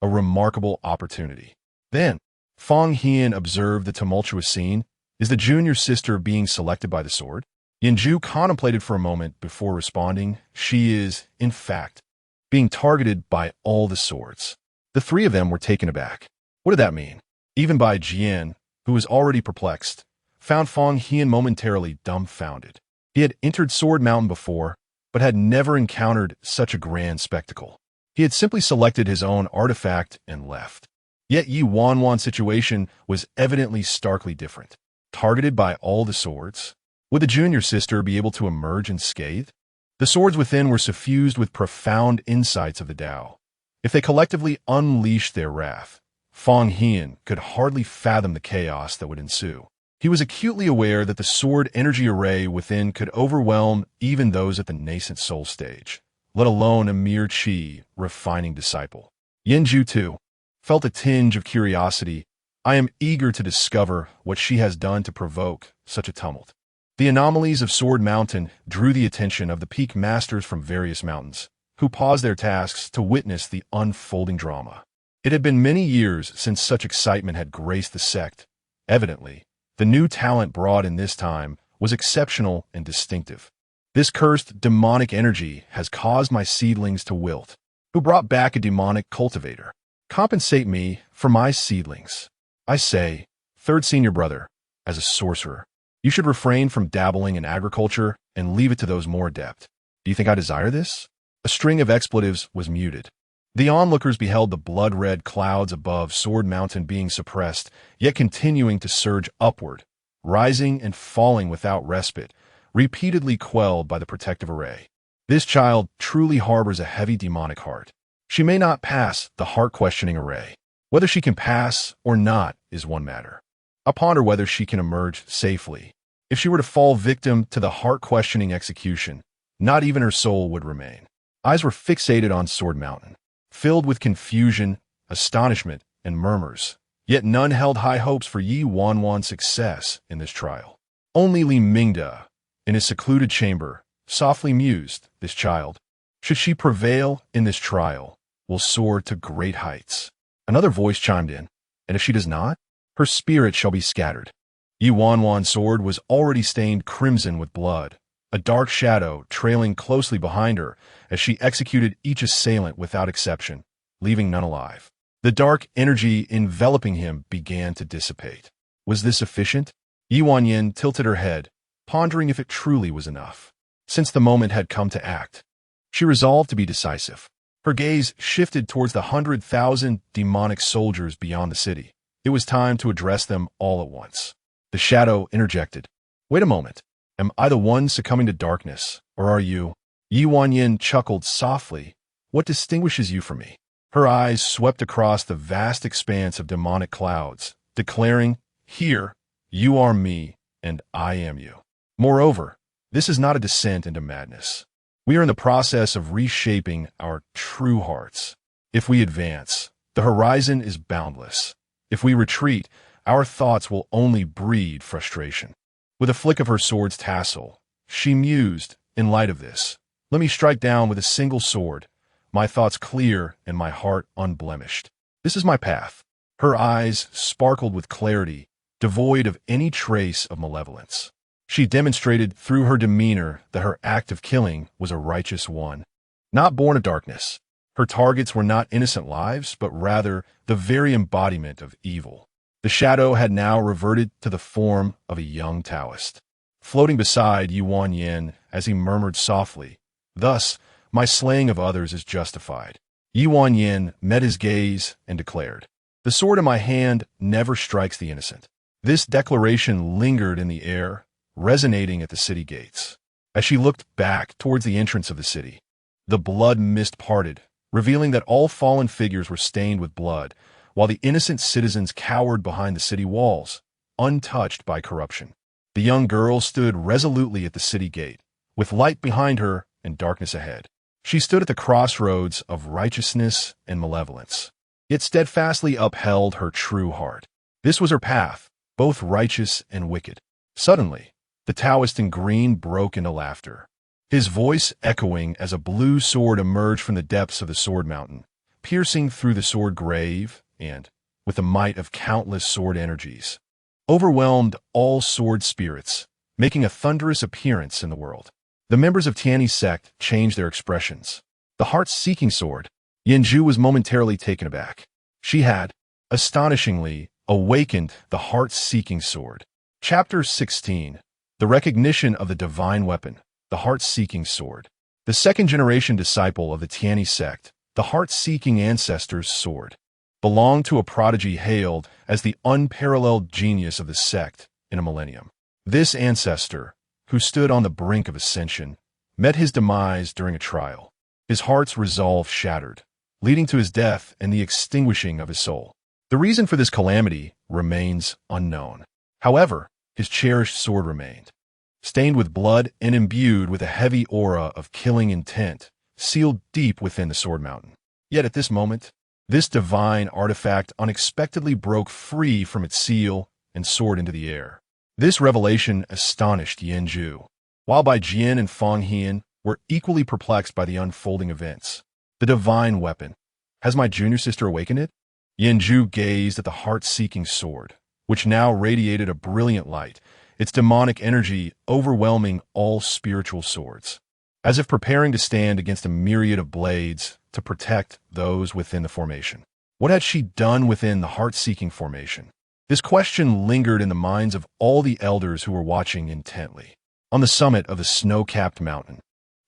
a remarkable opportunity." Then, Fang Hian observed the tumultuous scene. Is the junior sister being selected by the sword? Yanju contemplated for a moment before responding. She is, in fact, being targeted by all the swords. The three of them were taken aback. What did that mean? Even Bai Jian, who was already perplexed, found Fang Hian momentarily dumbfounded. He had entered Sword Mountain before, but had never encountered such a grand spectacle. He had simply selected his own artifact and left. Yet Ye Wanwan's situation was evidently starkly different. Targeted by all the swords, would the junior sister be able to emerge unscathed? The swords within were suffused with profound insights of the Tao. If they collectively unleashed their wrath, Fang Hian could hardly fathom the chaos that would ensue. He was acutely aware that the sword energy array within could overwhelm even those at the nascent soul stage, let alone a mere qi refining disciple. Yanju, too, felt a tinge of curiosity. I am eager to discover what she has done to provoke such a tumult. The anomalies of Sword Mountain drew the attention of the peak masters from various mountains, who paused their tasks to witness the unfolding drama. It had been many years since such excitement had graced the sect. Evidently, the new talent brought in this time was exceptional and distinctive. This cursed demonic energy has caused my seedlings to wilt. Who brought back a demonic cultivator? Compensate me for my seedlings. I say, third senior brother, as a sorcerer, you should refrain from dabbling in agriculture and leave it to those more adept. Do you think I desire this? A string of expletives was muted. The onlookers beheld the blood-red clouds above Sword Mountain being suppressed, yet continuing to surge upward, rising and falling without respite, repeatedly quelled by the protective array. This child truly harbors a heavy demonic heart. She may not pass the heart-questioning array. Whether she can pass or not is one matter. I ponder whether she can emerge safely. If she were to fall victim to the heart-questioning execution, not even her soul would remain. Eyes were fixated on Sword Mountain, filled with confusion, astonishment, and murmurs. Yet none held high hopes for Ye Wanwan's success in this trial. Only Li Mingda, in his secluded chamber, softly mused, this child, should she prevail in this trial, will soar to great heights. Another voice chimed in, and if she does not, her spirit shall be scattered. Ye Wanwan's sword was already stained crimson with blood, a dark shadow trailing closely behind her as she executed each assailant without exception, leaving none alive. The dark energy enveloping him began to dissipate. Was this sufficient? Ye Wanwan tilted her head, pondering if it truly was enough. Since the moment had come to act, she resolved to be decisive. Her gaze shifted towards the 100,000 demonic soldiers beyond the city. It was time to address them all at once. The shadow interjected. Wait a moment. Am I the one succumbing to darkness, or are you? Ye Wanwan chuckled softly. What distinguishes you from me? Her eyes swept across the vast expanse of demonic clouds, declaring, Here, you are me, and I am you. Moreover, this is not a descent into madness. We are in the process of reshaping our true hearts. If we advance, the horizon is boundless. If we retreat, our thoughts will only breed frustration. With a flick of her sword's tassel, she mused, in light of this, let me strike down with a single sword, my thoughts clear and my heart unblemished. This is my path. Her eyes sparkled with clarity, devoid of any trace of malevolence. She demonstrated through her demeanor that her act of killing was a righteous one, not born of darkness. Her targets were not innocent lives, but rather the very embodiment of evil. The shadow had now reverted to the form of a young Taoist, floating beside Ye Wanwan as he murmured softly, Thus, my slaying of others is justified. Ye Wanwan met his gaze and declared, The sword in my hand never strikes the innocent. This declaration lingered in the air, resonating at the city gates. As she looked back towards the entrance of the city, the blood mist parted, revealing that all fallen figures were stained with blood, while the innocent citizens cowered behind the city walls, untouched by corruption. The young girl stood resolutely at the city gate, with light behind her and darkness ahead. She stood at the crossroads of righteousness and malevolence, yet steadfastly upheld her true heart. This was her path, both righteous and wicked. Suddenly, the Taoist in green broke into laughter, his voice echoing as a blue sword emerged from the depths of the Sword Mountain, piercing through the sword grave and, with the might of countless sword energies, overwhelmed all sword spirits, making a thunderous appearance in the world. The members of Tiany's sect changed their expressions. The heart-seeking sword, Yanju was momentarily taken aback. She had, astonishingly, awakened the heart-seeking sword. Chapter 16. The recognition of the divine weapon, the heart-seeking sword. The second-generation disciple of the Tiany sect, the heart-seeking ancestor's sword, belonged to a prodigy hailed as the unparalleled genius of the sect in a millennium. This ancestor, who stood on the brink of ascension, met his demise during a trial. His heart's resolve shattered, leading to his death and the extinguishing of his soul. The reason for this calamity remains unknown. However, his cherished sword remained, stained with blood and imbued with a heavy aura of killing intent, sealed deep within the Sword Mountain. Yet at this moment, this divine artifact unexpectedly broke free from its seal and soared into the air. This revelation astonished Yanju, while Bai Jian and Feng Hian were equally perplexed by the unfolding events. The divine weapon. Has my junior sister awakened it? Yanju gazed at the heart-seeking sword, which now radiated a brilliant light, its demonic energy overwhelming all spiritual swords, as if preparing to stand against a myriad of blades to protect those within the formation. What had she done within the heart-seeking formation? This question lingered in the minds of all the elders who were watching intently. On the summit of the snow-capped mountain,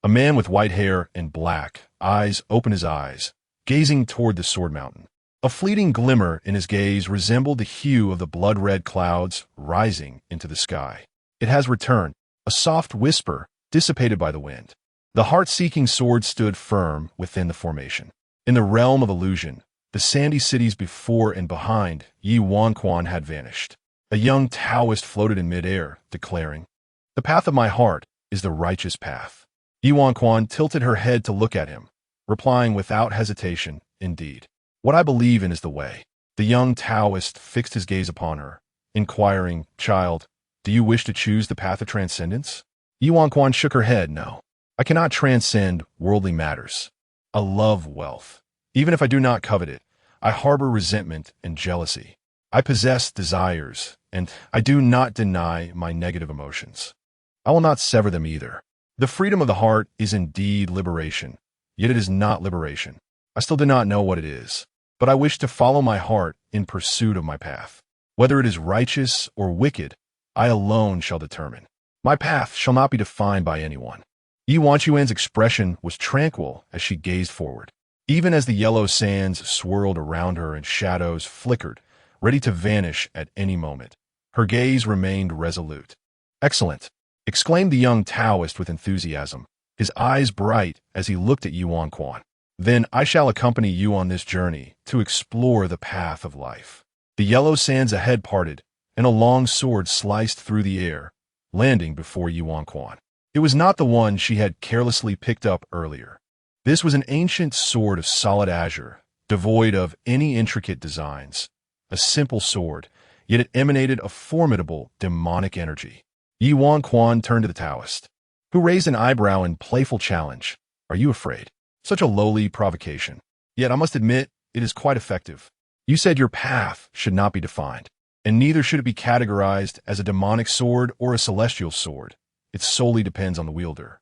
a man with white hair and black eyes opened his eyes, gazing toward the Sword Mountain. A fleeting glimmer in his gaze resembled the hue of the blood-red clouds rising into the sky. It has returned, a soft whisper dissipated by the wind. The heart-seeking sword stood firm within the formation. In the realm of illusion, the sandy cities before and behind Ye Wanwan had vanished. A young Taoist floated in midair, declaring, The path of my heart is the righteous path. Ye Wanwan tilted her head to look at him, replying without hesitation, "Indeed. What I believe in is the way." The young Taoist fixed his gaze upon her, inquiring, "Child, do you wish to choose the path of transcendence?" Ye Wanwan shook her head, "No. I cannot transcend worldly matters. I love wealth. Even if I do not covet it, I harbor resentment and jealousy. I possess desires, and I do not deny my negative emotions. I will not sever them either. The freedom of the heart is indeed liberation, yet it is not liberation. I still do not know what it is, but I wish to follow my heart in pursuit of my path. Whether it is righteous or wicked, I alone shall determine. My path shall not be defined by anyone." Ye Wanwan's expression was tranquil as she gazed forward. Even as the yellow sands swirled around her and shadows flickered, ready to vanish at any moment, her gaze remained resolute. "Excellent!" exclaimed the young Taoist with enthusiasm, his eyes bright as he looked at Ye Wanwan. "Then I shall accompany you on this journey to explore the path of life." The yellow sands ahead parted, and a long sword sliced through the air, landing before Ye Wanwan. It was not the one she had carelessly picked up earlier. This was an ancient sword of solid azure, devoid of any intricate designs. A simple sword, yet it emanated a formidable demonic energy. Ye Wanwan turned to the Taoist, who raised an eyebrow in playful challenge. "Are you afraid?" Such a lowly provocation. Yet I must admit, it is quite effective. You said your path should not be defined, and neither should it be categorized as a demonic sword or a celestial sword. It solely depends on the wielder.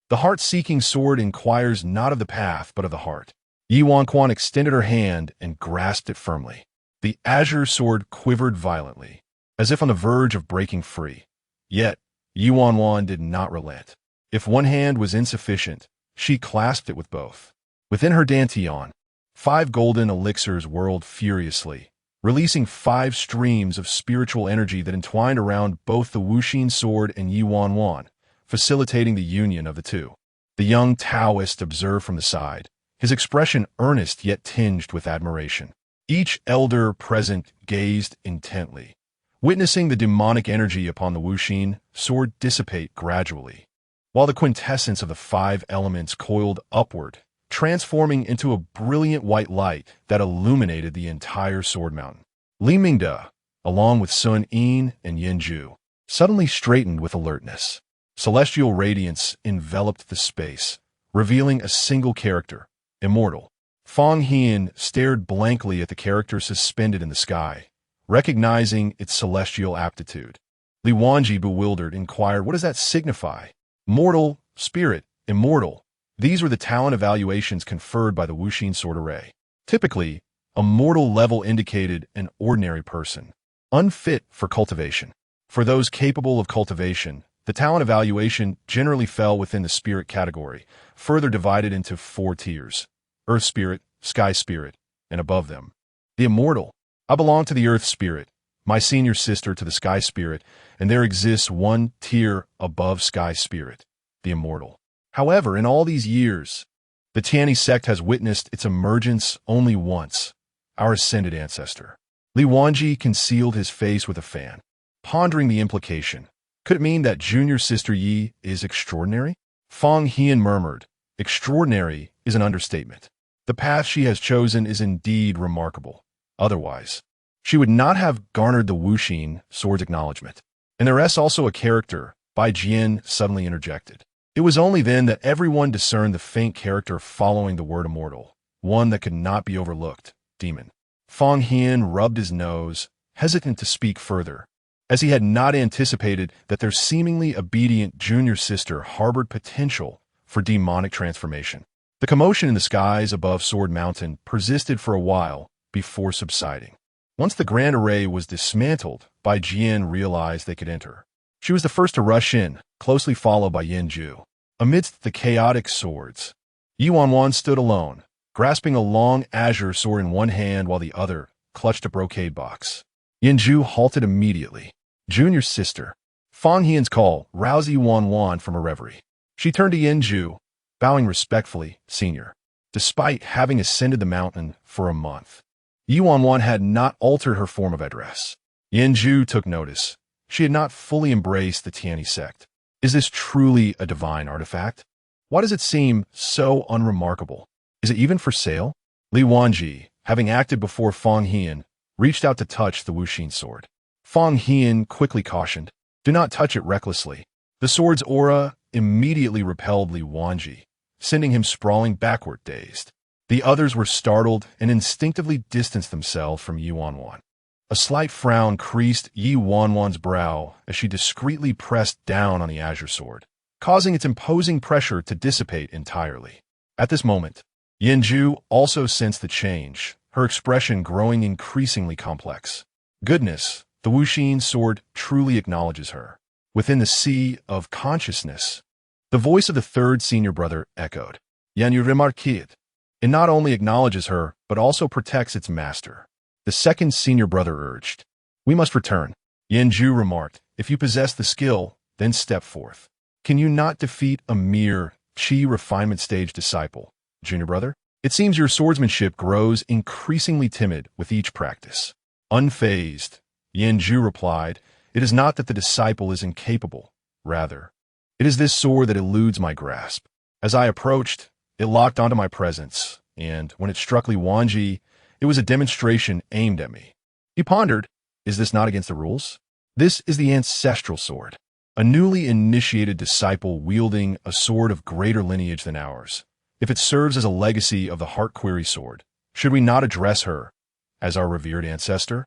The heart-seeking sword inquires not of the path, but of the heart. Ye Wanwan extended her hand and grasped it firmly. The azure sword quivered violently, as if on the verge of breaking free. Yet, Ye Wanwan did not relent. If one hand was insufficient, she clasped it with both. Within her dantian, 5 golden elixirs whirled furiously, releasing 5 streams of spiritual energy that entwined around both the Wuxin sword and Ye Wanwan, facilitating the union of the two. The young Taoist observed from the side, his expression earnest yet tinged with admiration. Each elder present gazed intently, witnessing the demonic energy upon the Wuxin sword dissipate gradually, while the quintessence of the 5 elements coiled upward, transforming into a brilliant white light that illuminated the entire sword mountain. Li Mingde, along with Sun Yin and Yanju, suddenly straightened with alertness. Celestial radiance enveloped the space, revealing a single character, immortal. Fang Hian stared blankly at the character suspended in the sky, recognizing its celestial aptitude. Li Wanji, bewildered, inquired, "What does that signify?" Mortal, spirit, immortal. These were the talent evaluations conferred by the Wuxin sword array. Typically, a mortal level indicated an ordinary person, unfit for cultivation. For those capable of cultivation, the talent evaluation generally fell within the spirit category, further divided into 4 tiers: earth spirit, sky spirit, and above them, the immortal. I belong to the earth spirit, my senior sister to the sky spirit, and there exists one tier above sky spirit, the immortal. However, in all these years, the Tianyi sect has witnessed its emergence only once, our ascended ancestor. Li Wanji concealed his face with a fan, pondering the implication. Could it mean that junior sister Yi is extraordinary? Fang Hian murmured, "Extraordinary is an understatement. The path she has chosen is indeed remarkable. Otherwise, she would not have garnered the Wuxin sword's acknowledgement." "And there is also a character," Bai Jian suddenly interjected. It was only then that everyone discerned the faint character following the word immortal, one that could not be overlooked, demon. Fang Hian rubbed his nose, hesitant to speak further, as he had not anticipated that their seemingly obedient junior sister harbored potential for demonic transformation. The commotion in the skies above Sword Mountain persisted for a while before subsiding. Once the grand array was dismantled, Bai Jian realized they could enter. She was the first to rush in, closely followed by Yanju. Amidst the chaotic swords, Ye Wanwan stood alone, grasping a long azure sword in one hand while the other clutched a brocade box. Yanju halted immediately. "Junior sister." Fang Hian's call roused Ye Wanwan from a reverie. She turned to Yanju, bowing respectfully, "Senior." Despite having ascended the mountain for a month, Ye Wanwan had not altered her form of address. Yanju took notice. She had not fully embraced the Tianyi sect. "Is this truly a divine artifact?" Why does it seem so unremarkable? Is it even for sale? Li Wanji, having acted before Feng Hian, reached out to touch the Wuxin sword. Feng Hian quickly cautioned, "Do not touch it recklessly." The sword's aura immediately repelled Li Wanji, sending him sprawling backward dazed. The others were startled and instinctively distanced themselves from Ye Wanwan. A slight frown creased Ye Wanwan's brow as she discreetly pressed down on the azure sword, causing its imposing pressure to dissipate entirely. At this moment, Yanju also sensed the change, her expression growing increasingly complex. Goodness, the Wuxin sword truly acknowledges her. Within the sea of consciousness, the voice of the third senior brother echoed. Yanyu remarqued. It not only acknowledges her, but also protects its master. The second senior brother urged. We must return. Yanju remarked. If you possess the skill, then step forth. Can you not defeat a mere Qi refinement stage disciple, junior brother? It seems your swordsmanship grows increasingly timid with each practice. Unfazed, Yanju replied, it is not that the disciple is incapable. Rather, it is this sword that eludes my grasp. As I approached, it locked onto my presence, and when it struck Li Wanji, it was a demonstration aimed at me. He pondered, is this not against the rules? This is the ancestral sword. A newly initiated disciple wielding a sword of greater lineage than ours. If it serves as a legacy of the Heart Query sword, should we not address her as our revered ancestor?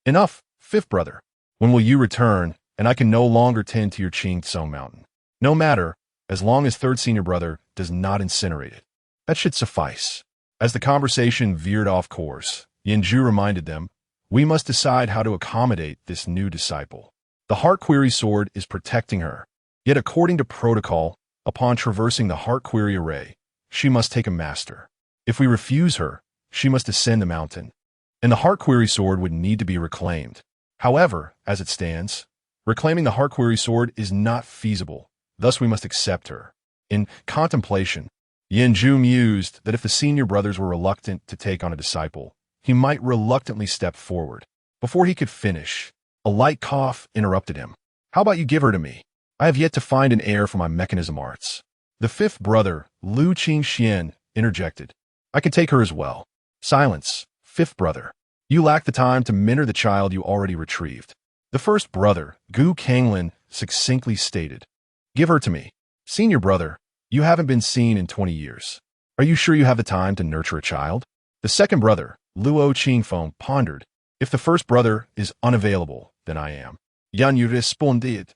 Enough, fifth brother. When will you return, and I can no longer tend to your Qing Tsong mountain? No matter, as long as third senior brother does not incinerate it. That should suffice. As the conversation veered off course, Yanju reminded them, we must decide how to accommodate this new disciple. The Heart Query sword is protecting her, yet according to protocol, upon traversing the Heart Query array, she must take a master. If we refuse her, she must ascend the mountain, and the Heart Query sword would need to be reclaimed. However, as it stands, reclaiming the Heart Query sword is not feasible, thus we must accept her. In contemplation, Yanju mused that if the senior brothers were reluctant to take on a disciple, he might reluctantly step forward. Before he could finish, a light cough interrupted him. How about you give her to me? I have yet to find an heir for my mechanism arts. The fifth brother, Lu Qingxian, interjected. I can take her as well. Silence, fifth brother. You lack the time to mentor the child you already retrieved. The first brother, Gu Kanglin, succinctly stated. Give her to me. Senior brother, you haven't been seen in 20 years. Are you sure you have the time to nurture a child? The second brother, Luo Qingfeng, pondered. If the first brother is unavailable, then I am. Yan Yu responded.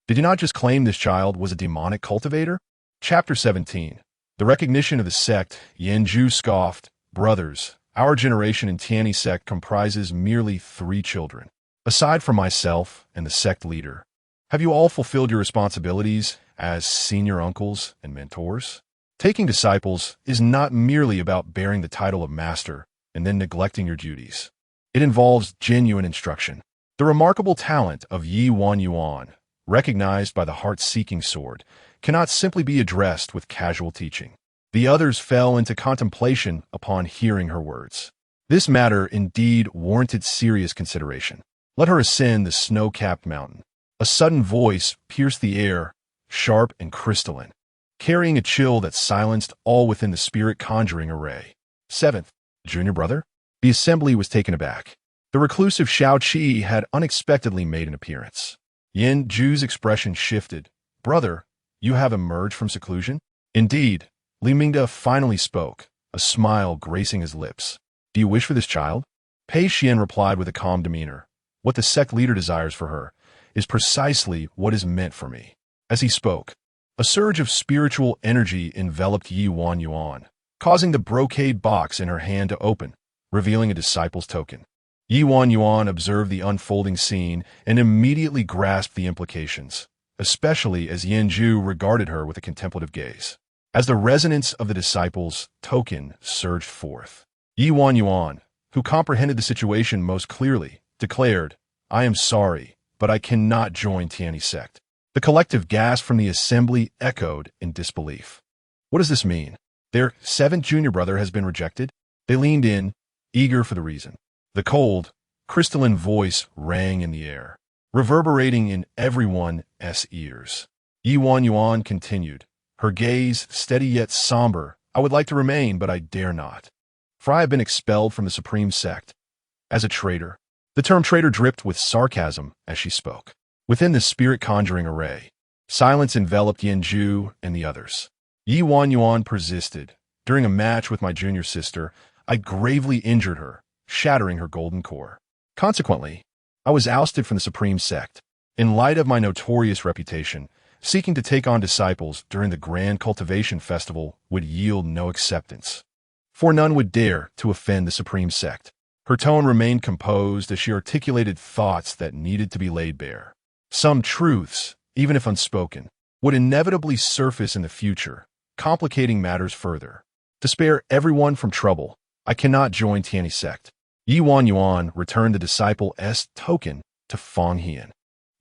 Did you not just claim this child was a demonic cultivator? Chapter 17. The recognition of the sect, Yanju scoffed. Brothers, our generation in Tianyi sect comprises merely 3 children. Aside from myself and the sect leader, have you all fulfilled your responsibilities as senior uncles and mentors? Taking disciples is not merely about bearing the title of master and then neglecting your duties. It involves genuine instruction. The remarkable talent of Ye Wanwan, recognized by the heart-seeking sword, cannot simply be addressed with casual teaching. The others fell into contemplation upon hearing her words. This matter indeed warranted serious consideration. Let her ascend the snow-capped mountain. A sudden voice pierced the air, sharp and crystalline, carrying a chill that silenced all within the spirit-conjuring array. Seventh, junior brother? The assembly was taken aback. The reclusive Shao Qi had unexpectedly made an appearance. Yin Ju's expression shifted. Brother, you have emerged from seclusion? Indeed, Li Mingda finally spoke, a smile gracing his lips. Do you wish for this child? Pei Xian replied with a calm demeanor. What the sect leader desires for her is precisely what is meant for me. As he spoke, a surge of spiritual energy enveloped Ye Wanwan, causing the brocade box in her hand to open, revealing a disciple's token. Ye Wanwan observed the unfolding scene and immediately grasped the implications, especially as Yanju regarded her with a contemplative gaze. As the resonance of the disciple's token surged forth, Ye Wanwan, who comprehended the situation most clearly, declared, I am sorry, but I cannot join Tianyi sect. The collective gasp from the assembly echoed in disbelief. What does this mean? Their 7th junior brother has been rejected? They leaned in, eager for the reason. The cold, crystalline voice rang in the air, reverberating in everyone's ears. Ye Wanwan continued, her gaze steady yet somber. I would like to remain, but I dare not. For I have been expelled from the Supreme Sect. As a traitor. The term traitor dripped with sarcasm as she spoke. Within the spirit-conjuring array, silence enveloped Yenju and the others. Ye Wanwan persisted. During a match with my junior sister, I gravely injured her, shattering her golden core. Consequently, I was ousted from the Supreme Sect. In light of my notorious reputation, seeking to take on disciples during the Grand Cultivation Festival would yield no acceptance. For none would dare to offend the Supreme Sect. Her tone remained composed as she articulated thoughts that needed to be laid bare. Some truths, even if unspoken, would inevitably surface in the future, complicating matters further. To spare everyone from trouble, I cannot join Tianyi Sect. Ye Wanwan returned the disciple's token to Fang Hian.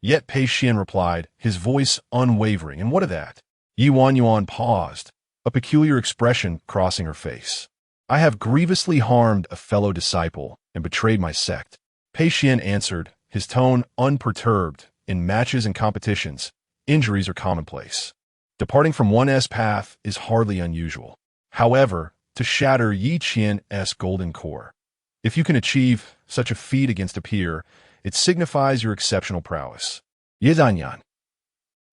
Yet Pei Xian replied, his voice unwavering, and what of that? Ye Wanwan paused, a peculiar expression crossing her face. I have grievously harmed a fellow disciple and betrayed my sect. Pei Xian answered, his tone unperturbed. In matches and competitions, injuries are commonplace. Departing from one's path is hardly unusual. However, to shatter Yi Qian's golden core, if you can achieve such a feat against a peer, it signifies your exceptional prowess. Ye Wanwan.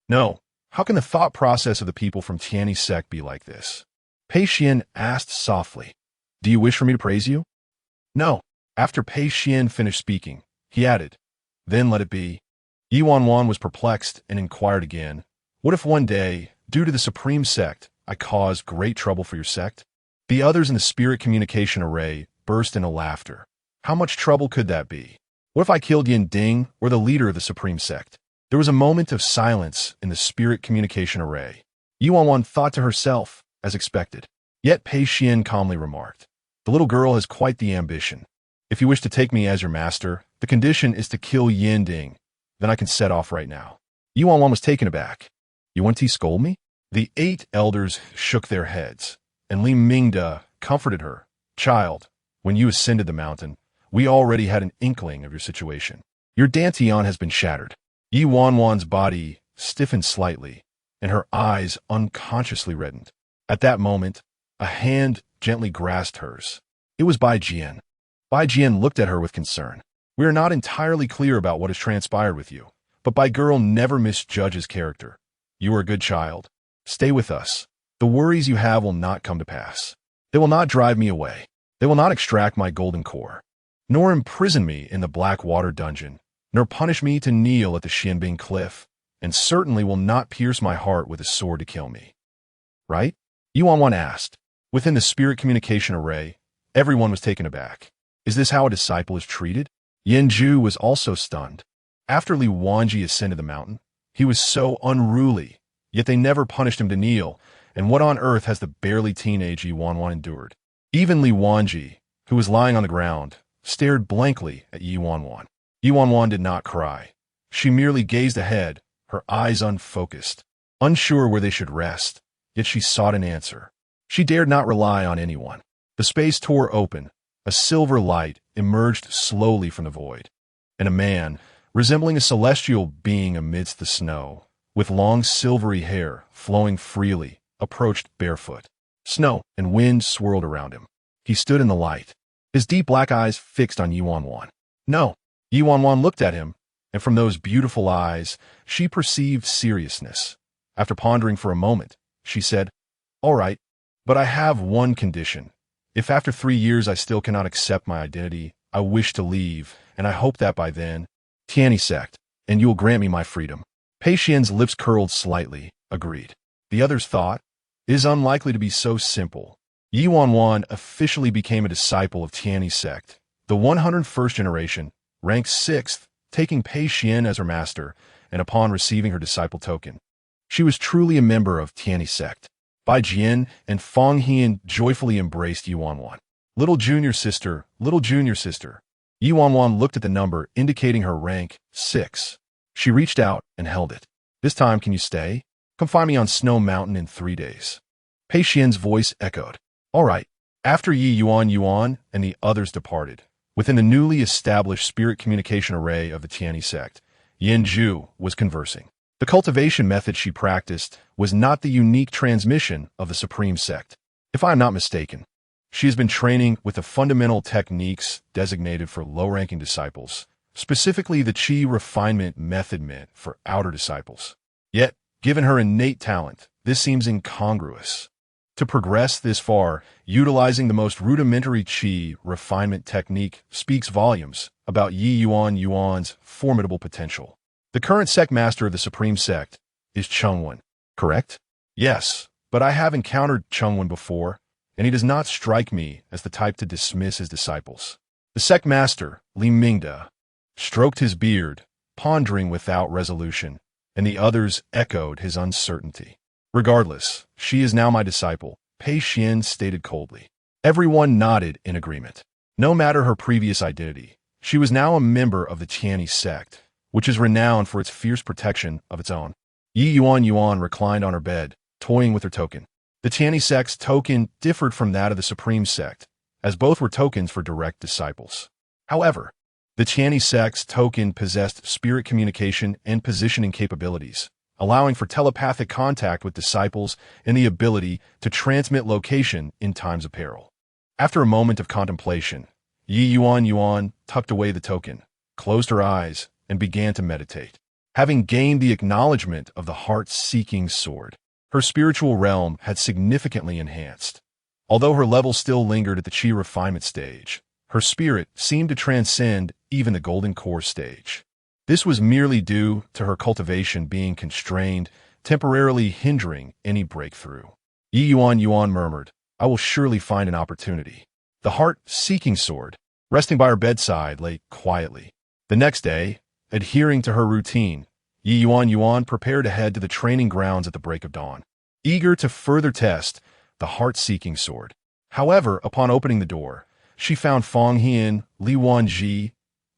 No, how can the thought process of the people from Tianyi Sect be like this? Pei Xian asked softly. Do you wish for me to praise you? No. After Pei Xian finished speaking, he added, then let it be. Ye Wanwan was perplexed and inquired again, what if one day, due to the Supreme Sect, I caused great trouble for your sect? The others in the spirit communication array burst into laughter. How much trouble could that be? What if I killed Yin Ding or the leader of the Supreme Sect? There was a moment of silence in the spirit communication array. Ye Wanwan thought to herself, as expected. Yet Pei Xian calmly remarked, the little girl has quite the ambition. If you wish to take me as your master, the condition is to kill Yin Ding. Then I can set off right now. Ye Wanwan was taken aback. You want to scold me? The 8 elders shook their heads, and Li Mingda comforted her. Child, when you ascended the mountain, we already had an inkling of your situation. Your dantian has been shattered. Ye Wanwan's body stiffened slightly, and her eyes unconsciously reddened. At that moment, a hand gently grasped hers. It was Bai Jian. Bai Jian looked at her with concern. We are not entirely clear about what has transpired with you, but Bai Girl never misjudges character. You are a good child. Stay with us. The worries you have will not come to pass. They will not drive me away. They will not extract my golden core, nor imprison me in the black water dungeon, nor punish me to kneel at the Xuanbing Cliff, and certainly will not pierce my heart with a sword to kill me. Right? Ye Wanwan asked. Within the spirit communication array, everyone was taken aback. Is this how a disciple is treated? Yenju was also stunned. After Li Wanji ascended the mountain, he was so unruly, yet they never punished him to kneel, and what on earth has the barely teenage Ye Wanwan endured? Even Li Wanji, who was lying on the ground, stared blankly at Ye Wanwan. Ye Wanwan did not cry. She merely gazed ahead, her eyes unfocused, unsure where they should rest, yet she sought an answer. She dared not rely on anyone. The space tore open. A silver light emerged slowly from the void, and a man, resembling a celestial being amidst the snow, with long silvery hair flowing freely, approached barefoot. Snow and wind swirled around him. He stood in the light, his deep black eyes fixed on Ye Wanwan. No, Ye Wanwan looked at him, and from those beautiful eyes, she perceived seriousness. After pondering for a moment, she said, all right, but I have one condition. If after 3 years I still cannot accept my identity, I wish to leave, and I hope that by then, Tianyi Sect, and you will grant me my freedom. Pei Xian's lips curled slightly, agreed. The others thought, it is unlikely to be so simple. Ye Wanwan officially became a disciple of Tianyi Sect, the 101st generation, ranked 6th, taking Pei Xian as her master, and upon receiving her disciple token, she was truly a member of Tianyi Sect. Bai Jian and Fang Hian joyfully embraced Ye Wanwan. Little junior sister, little junior sister. Ye Wanwan looked at the number indicating her rank, 6. She reached out and held it. This time can you stay? Come find me on Snow Mountain in 3 days. Pei Xian's voice echoed. All right. After Ye Wanwan and the others departed, within the newly established spirit communication array of the Tianyi Sect, Yenju was conversing. The cultivation method she practiced was not the unique transmission of the Supreme Sect. If I am not mistaken, she has been training with the fundamental techniques designated for low-ranking disciples, specifically the Qi refinement method meant for outer disciples. Yet, given her innate talent, this seems incongruous. To progress this far, utilizing the most rudimentary Qi refinement technique speaks volumes about Ye Wanwan's formidable potential. The current sect master of the Supreme Sect is Chungwan, correct? Yes, but I have encountered Chungwan before, and he does not strike me as the type to dismiss his disciples. The sect master, Li Mingda, stroked his beard, pondering without resolution, and the others echoed his uncertainty. Regardless, she is now my disciple, Pei Xian stated coldly. Everyone nodded in agreement. No matter her previous identity, she was now a member of the Tianyi sect, which is renowned for its fierce protection of its own. Ye Wanwan reclined on her bed, toying with her token. The Tianyi sect's token differed from that of the Supreme Sect, as both were tokens for direct disciples. However, the Tianyi sect's token possessed spirit communication and positioning capabilities, allowing for telepathic contact with disciples and the ability to transmit location in times of peril. After a moment of contemplation, Ye Wanwan tucked away the token, closed her eyes, and began to meditate. Having gained the acknowledgement of the heart-seeking sword, her spiritual realm had significantly enhanced. Although her level still lingered at the Qi refinement stage, her spirit seemed to transcend even the golden core stage. This was merely due to her cultivation being constrained, temporarily hindering any breakthrough. Ye Wanwan murmured, I will surely find an opportunity. The heart-seeking sword, resting by her bedside, lay quietly. The next day, adhering to her routine, Ye Wanwan prepared to head to the training grounds at the break of dawn, eager to further test the heart-seeking sword. However, upon opening the door, she found Fang Hian, Li Wanji,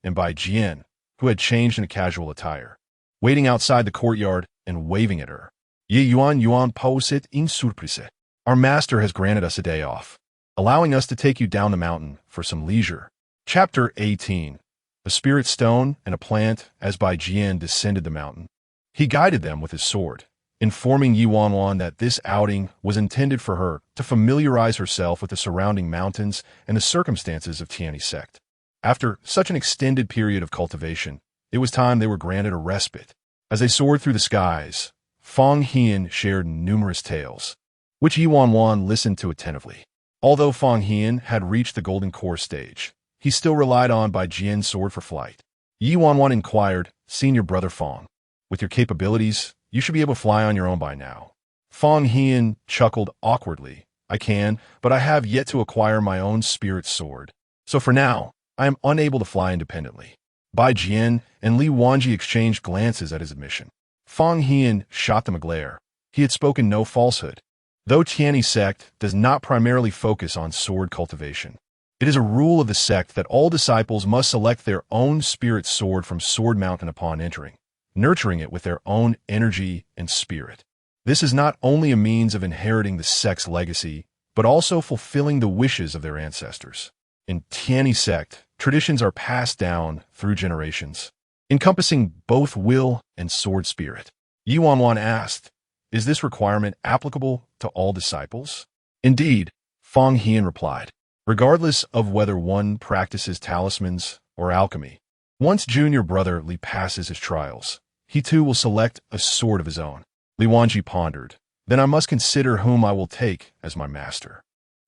and Bai Jian, who had changed into casual attire, waiting outside the courtyard and waving at her. Ye Wanwan posait une surprise. Our master has granted us a day off, allowing us to take you down the mountain for some leisure. Chapter 18. A spirit stone and a plant as Bai Jian descended the mountain. He guided them with his sword, informing Ye Wanwan that this outing was intended for her to familiarize herself with the surrounding mountains and the circumstances of Tianyi sect. After such an extended period of cultivation, it was time they were granted a respite. As they soared through the skies, Fang Hian shared numerous tales, which Ye Wanwan listened to attentively. Although Fang Hian had reached the golden core stage, he still relied on Bai Jian's sword for flight. Ye Wanwan inquired, Senior brother Fang, with your capabilities, you should be able to fly on your own by now. Fang Hian chuckled awkwardly. I can, but I have yet to acquire my own spirit sword. So for now, I am unable to fly independently. Bai Jian and Li Wanji exchanged glances at his admission. Fang Hian shot them a glare. He had spoken no falsehood. Though Tianyi sect does not primarily focus on sword cultivation, it is a rule of the sect that all disciples must select their own spirit sword from Sword Mountain upon entering, nurturing it with their own energy and spirit. This is not only a means of inheriting the sect's legacy, but also fulfilling the wishes of their ancestors. In Tianyi sect, traditions are passed down through generations, encompassing both will and sword spirit. Ye Wanwan asked, is this requirement applicable to all disciples? Indeed, Fang Hian replied. Regardless of whether one practices talismans or alchemy, once junior brother Li passes his trials, he too will select a sword of his own. Li Wanji pondered. Then I must consider whom I will take as my master.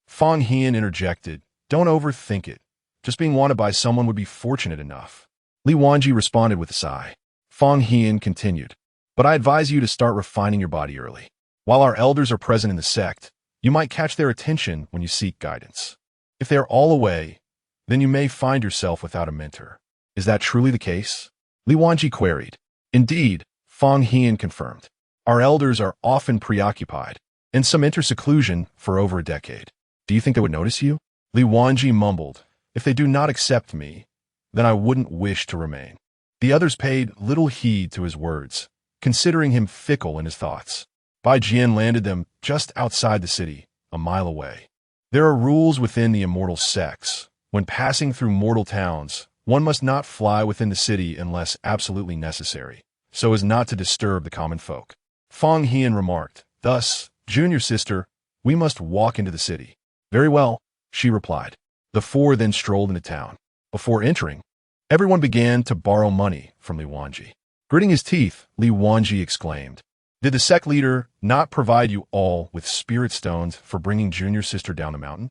Fang Hian interjected, don't overthink it. Just being wanted by someone would be fortunate enough. Li Wanji responded with a sigh. Fang Hian continued, but I advise you to start refining your body early. While our elders are present in the sect, you might catch their attention when you seek guidance. If they are all away, then you may find yourself without a mentor. Is that truly the case? Li Wanji queried. Indeed, Fang Hian confirmed. Our elders are often preoccupied, and some enter seclusion for over a decade. Do you think they would notice you? Li Wanji mumbled. If they do not accept me, then I wouldn't wish to remain. The others paid little heed to his words, considering him fickle in his thoughts. Bai Jian landed them just outside the city, a mile away. There are rules within the immortal sects. When passing through mortal towns, one must not fly within the city unless absolutely necessary, so as not to disturb the common folk. Fang Hian remarked. Thus, junior sister, we must walk into the city. Very well, she replied. The four then strolled into town. Before entering, everyone began to borrow money from Li Wanji. Gritting his teeth, Li Wanji exclaimed, "Did the sect leader not provide you all with spirit stones for bringing junior sister down the mountain?"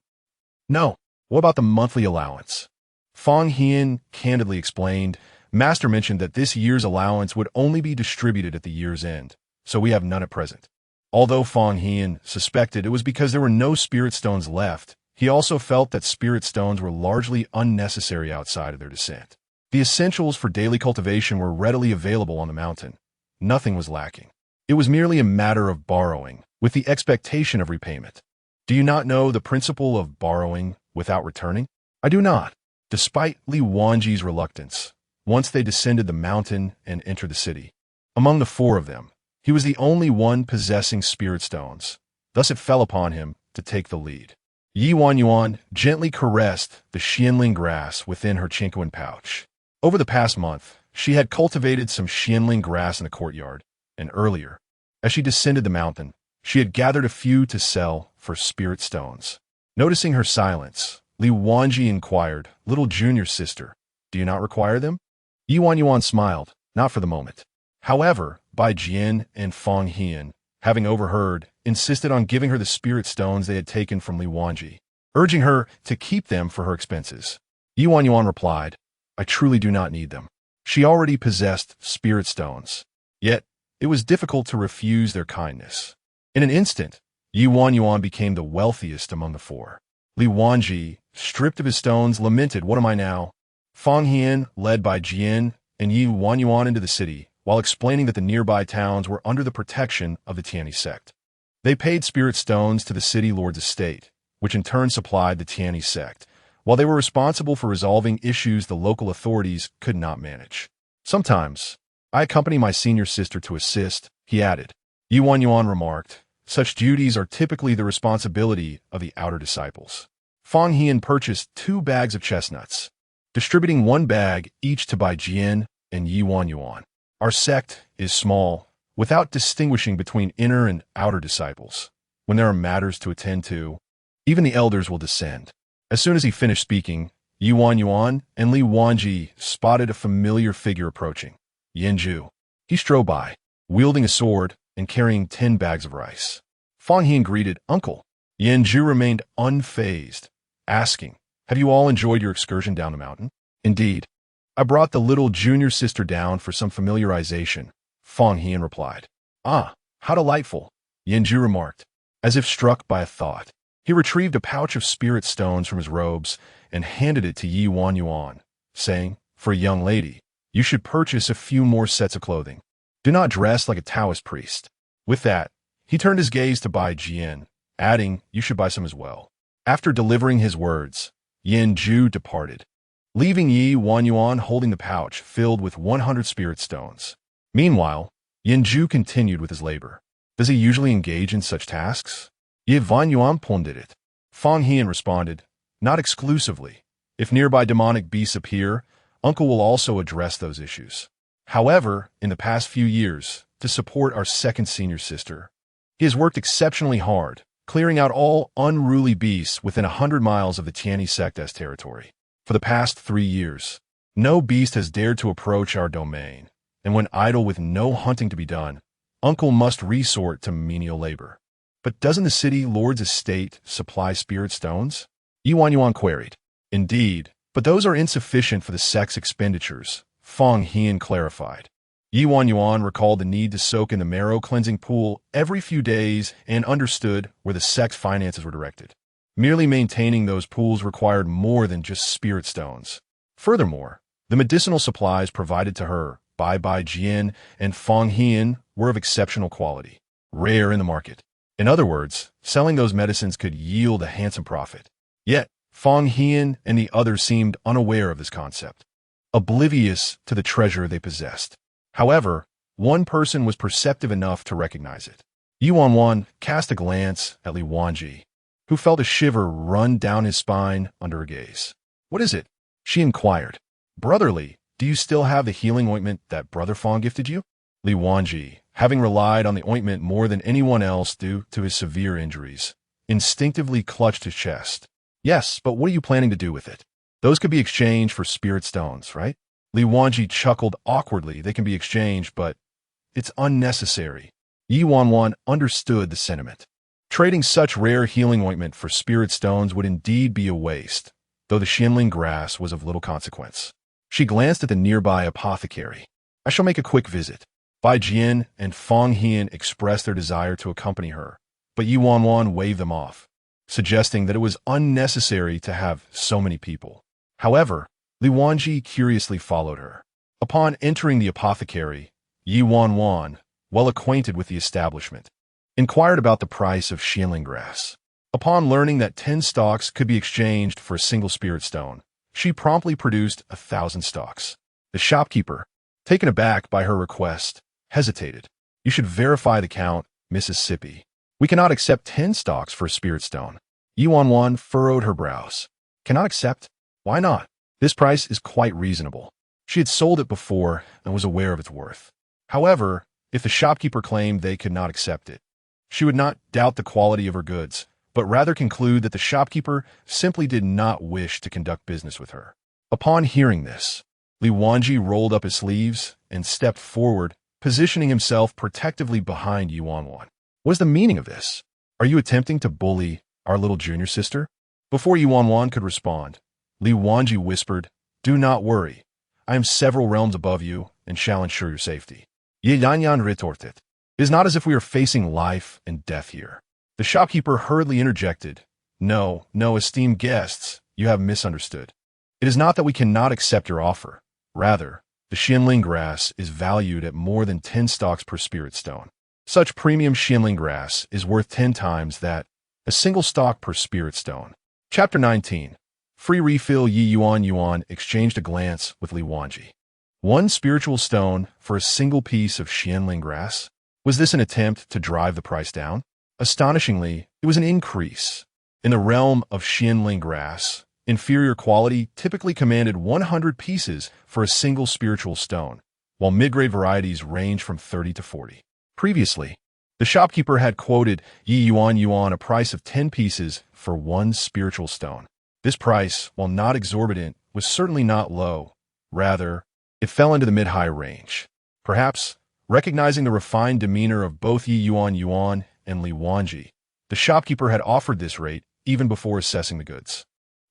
"No. What about the monthly allowance?" Fang Hian candidly explained. "Master mentioned that this year's allowance would only be distributed at the year's end, so we have none at present." Although Fang Hian suspected it was because there were no spirit stones left, he also felt that spirit stones were largely unnecessary outside of their descent. The essentials for daily cultivation were readily available on the mountain. Nothing was lacking. It was merely a matter of borrowing, with the expectation of repayment. Do you not know the principle of borrowing without returning? I do not. Despite Li Wanji's reluctance, once they descended the mountain and entered the city, among the four of them, he was the only one possessing spirit stones. Thus it fell upon him to take the lead. Ye Wanwan gently caressed the xianling grass within her chinquan pouch. Over the past month, she had cultivated some xianling grass in the courtyard, and earlier, as she descended the mountain, she had gathered a few to sell for spirit stones. Noticing her silence, Li Wanji inquired, "Little junior sister, do you not require them?" Ye Wanwan smiled, "Not for the moment." However, Bai Jian and Fang Hian, having overheard, insisted on giving her the spirit stones they had taken from Li Wanji, urging her to keep them for her expenses. Ye Wanwan replied, "I truly do not need them." She already possessed spirit stones, yet it was difficult to refuse their kindness. In an instant, Ye Wanwan became the wealthiest among the four. Li Wanji, stripped of his stones, lamented, "What am I now?" Fang Hian led Bai Jian and Ye Wanwan into the city, while explaining that the nearby towns were under the protection of the Tianyi sect. They paid spirit stones to the city lord's estate, which in turn supplied the Tianyi sect, while they were responsible for resolving issues the local authorities could not manage. "Sometimes, I accompany my senior sister to assist," he added. Ye Wanwan remarked, "Such duties are typically the responsibility of the outer disciples." Fang Hian purchased 2 bags of chestnuts, distributing 1 bag each to Bai Jian and Ye Wanwan. "Our sect is small, without distinguishing between inner and outer disciples. When there are matters to attend to, even the elders will descend." As soon as he finished speaking, Ye Wanwan and Li Wanji spotted a familiar figure approaching. Yanju. He strode by, wielding a sword and carrying 10 bags of rice. Fang Hian greeted, "Uncle." Yanju remained unfazed, asking, "Have you all enjoyed your excursion down the mountain?" "Indeed. I brought the little junior sister down for some familiarization," Fang Hian replied. "Ah, how delightful," Yanju remarked, as if struck by a thought. He retrieved a pouch of spirit stones from his robes and handed it to Ye Wanwan, saying, "For a young lady, you should purchase a few more sets of clothing. Do not dress like a Taoist priest." With that, he turned his gaze to Bai Jian, adding, "You should buy some as well." After delivering his words, Yanju departed, leaving Ye Wanwan holding the pouch filled with 100 spirit stones. Meanwhile, Yanju continued with his labor. "Does he usually engage in such tasks?" Ye Wanwan pondered it. Fang Hian responded, "Not exclusively. If nearby demonic beasts appear, Uncle will also address those issues. However, in the past few years, to support our second senior sister, he has worked exceptionally hard, clearing out all unruly beasts within 100 miles of the Tianyi sect's territory. For the past 3 years, no beast has dared to approach our domain, and when idle with no hunting to be done, Uncle must resort to menial labor." "But doesn't the city lord's estate supply spirit stones?" Ye Wanwan queried. "Indeed, but those are insufficient for the sect's expenditures," Fang Hian clarified. Ye Wanwan recalled the need to soak in the marrow cleansing pool every few days and understood where the sect's finances were directed. Merely maintaining those pools required more than just spirit stones. Furthermore, the medicinal supplies provided to her by Bai Jian and Fang Hian were of exceptional quality, rare in the market. In other words, selling those medicines could yield a handsome profit. Yet, Fang Hian and the others seemed unaware of this concept, oblivious to the treasure they possessed. However, one person was perceptive enough to recognize it. Ye Wanwan cast a glance at Li Wanji, who felt a shiver run down his spine under her gaze. "What is it?" she inquired. "Brotherly, do you still have the healing ointment that Brother Fang gifted you?" Li Wanji, having relied on the ointment more than anyone else due to his severe injuries, instinctively clutched his chest. Yes, but what are you planning to do with it? Those could be exchanged for spirit stones, right? Li Wanji chuckled awkwardly. They can be exchanged, but it's unnecessary. Ye Wanwan understood the sentiment. Trading such rare healing ointment for spirit stones would indeed be a waste, though the Xianling grass was of little consequence. She glanced at the nearby apothecary. I shall make a quick visit. Bai Jian and Fong Hian expressed their desire to accompany her, but Ye Wanwan waved them off, suggesting that it was unnecessary to have so many people. However, Li Wanji curiously followed her. Upon entering the apothecary, Ye Wanwan, well acquainted with the establishment, inquired about the price of Xianling grass. Upon learning that 10 stalks could be exchanged for a single spirit stone, she promptly produced 1,000 stalks. The shopkeeper, taken aback by her request, hesitated. You should verify the count, Mississippi. We cannot accept 10 stalks for a spirit stone. Ye Wanwan furrowed her brows. Cannot accept? Why not? This price is quite reasonable. She had sold it before and was aware of its worth. However, if the shopkeeper claimed they could not accept it, she would not doubt the quality of her goods, but rather conclude that the shopkeeper simply did not wish to conduct business with her. Upon hearing this, Li Wanji rolled up his sleeves and stepped forward, positioning himself protectively behind Ye Wanwan. What is the meaning of this? Are you attempting to bully our little junior sister? Before Ye Wanwan could respond, Li Wanji whispered, Do not worry. I am several realms above you and shall ensure your safety. Ye Yanyan retorted. It is not as if we are facing life and death here. The shopkeeper hurriedly interjected. No, esteemed guests, you have misunderstood. It is not that we cannot accept your offer. Rather, the Xianling grass is valued at more than 10 stalks per spirit stone. Such premium Xianling grass is worth 10 times that, a single stalk per spirit stone. Chapter 19. Free refill. Ye Yuan exchanged a glance with Li Wanji. 1 spiritual stone for a single piece of Xianling grass? Was this an attempt to drive the price down? Astonishingly, it was an increase. In the realm of Xianling grass, inferior quality typically commanded 100 pieces for a single spiritual stone, while mid-grade varieties range from 30 to 40. Previously, the shopkeeper had quoted Ye Yuan a price of 10 pieces for 1 spiritual stone. This price, while not exorbitant, was certainly not low. Rather, it fell into the mid-high range. Perhaps, recognizing the refined demeanor of both Ye Yuan and Li Wanji, the shopkeeper had offered this rate even before assessing the goods.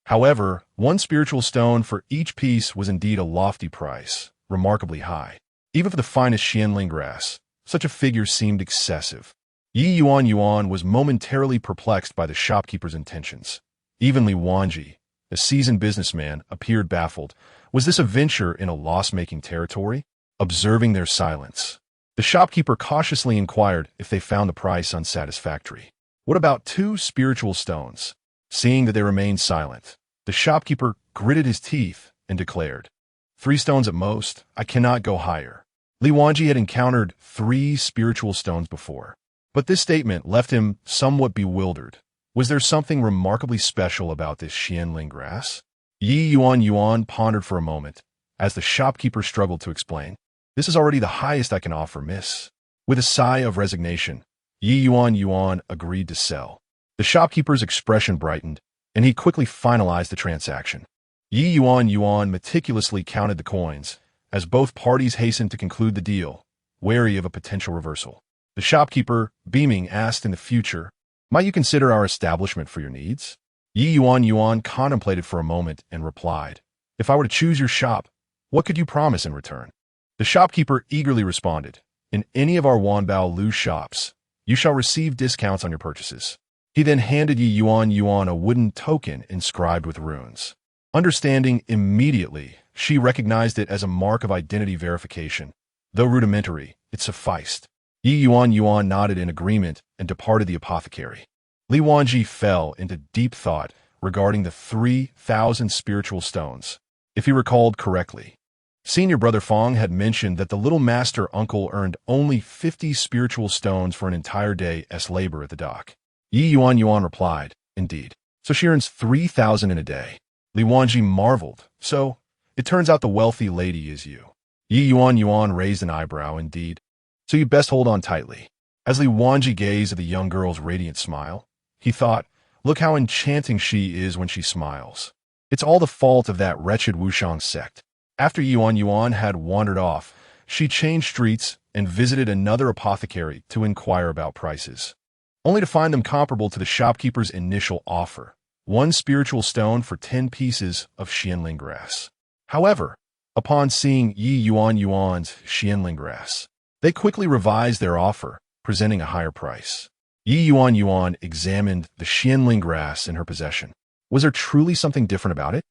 However, 1 spiritual stone for each piece was indeed a lofty price, remarkably high. Even for the finest Xianling grass, such a figure seemed excessive. Ye Yuan was momentarily perplexed by the shopkeeper's intentions. Even Li Wanji, a seasoned businessman, appeared baffled. Was this a venture in a loss-making territory? Observing their silence, the shopkeeper cautiously inquired if they found the price unsatisfactory. What about 2 spiritual stones? Seeing that they remained silent, the shopkeeper gritted his teeth and declared, 3 stones at most, I cannot go higher. Li Wanji had encountered 3 spiritual stones before, but this statement left him somewhat bewildered. Was there something remarkably special about this Xianling grass? Ye Yuan pondered for a moment, as the shopkeeper struggled to explain. This is already the highest I can offer, miss. With a sigh of resignation, Ye Yuan agreed to sell. The shopkeeper's expression brightened, and he quickly finalized the transaction. Ye Yuan meticulously counted the coins, as both parties hastened to conclude the deal, wary of a potential reversal. The shopkeeper, beaming, asked in the future, Might you consider our establishment for your needs? Ye Yuan contemplated for a moment and replied, If I were to choose your shop, what could you promise in return? The shopkeeper eagerly responded, In any of our Wanbao Lu shops, you shall receive discounts on your purchases. He then handed Ye Yuan a wooden token inscribed with runes. Understanding immediately, she recognized it as a mark of identity verification. Though rudimentary, it sufficed. Ye Yuan nodded in agreement and departed the apothecary. Li Wanji fell into deep thought regarding the 3,000 spiritual stones. If he recalled correctly, Senior Brother Fong had mentioned that the little master uncle earned only 50 spiritual stones for an entire day's labor at the dock. Ye Yuan replied, Indeed. So she earns 3,000 in a day. Li Wanji marveled. So, it turns out the wealthy lady is you. Ye Yuan raised an eyebrow. Indeed. so you best hold on tightly. As Li Wanji gazed at the young girl's radiant smile, he thought, look how enchanting she is when she smiles. It's all the fault of that wretched Wushang sect. After Ye Wanwan had wandered off, she changed streets and visited another apothecary to inquire about prices, only to find them comparable to the shopkeeper's initial offer, 1 spiritual stone for 10 pieces of xianling grass. However, upon seeing Ye Wanwan's xianling grass, they quickly revised their offer, presenting a higher price. Ye Wanwan examined the xianling grass in her possession. Was there truly something different about it?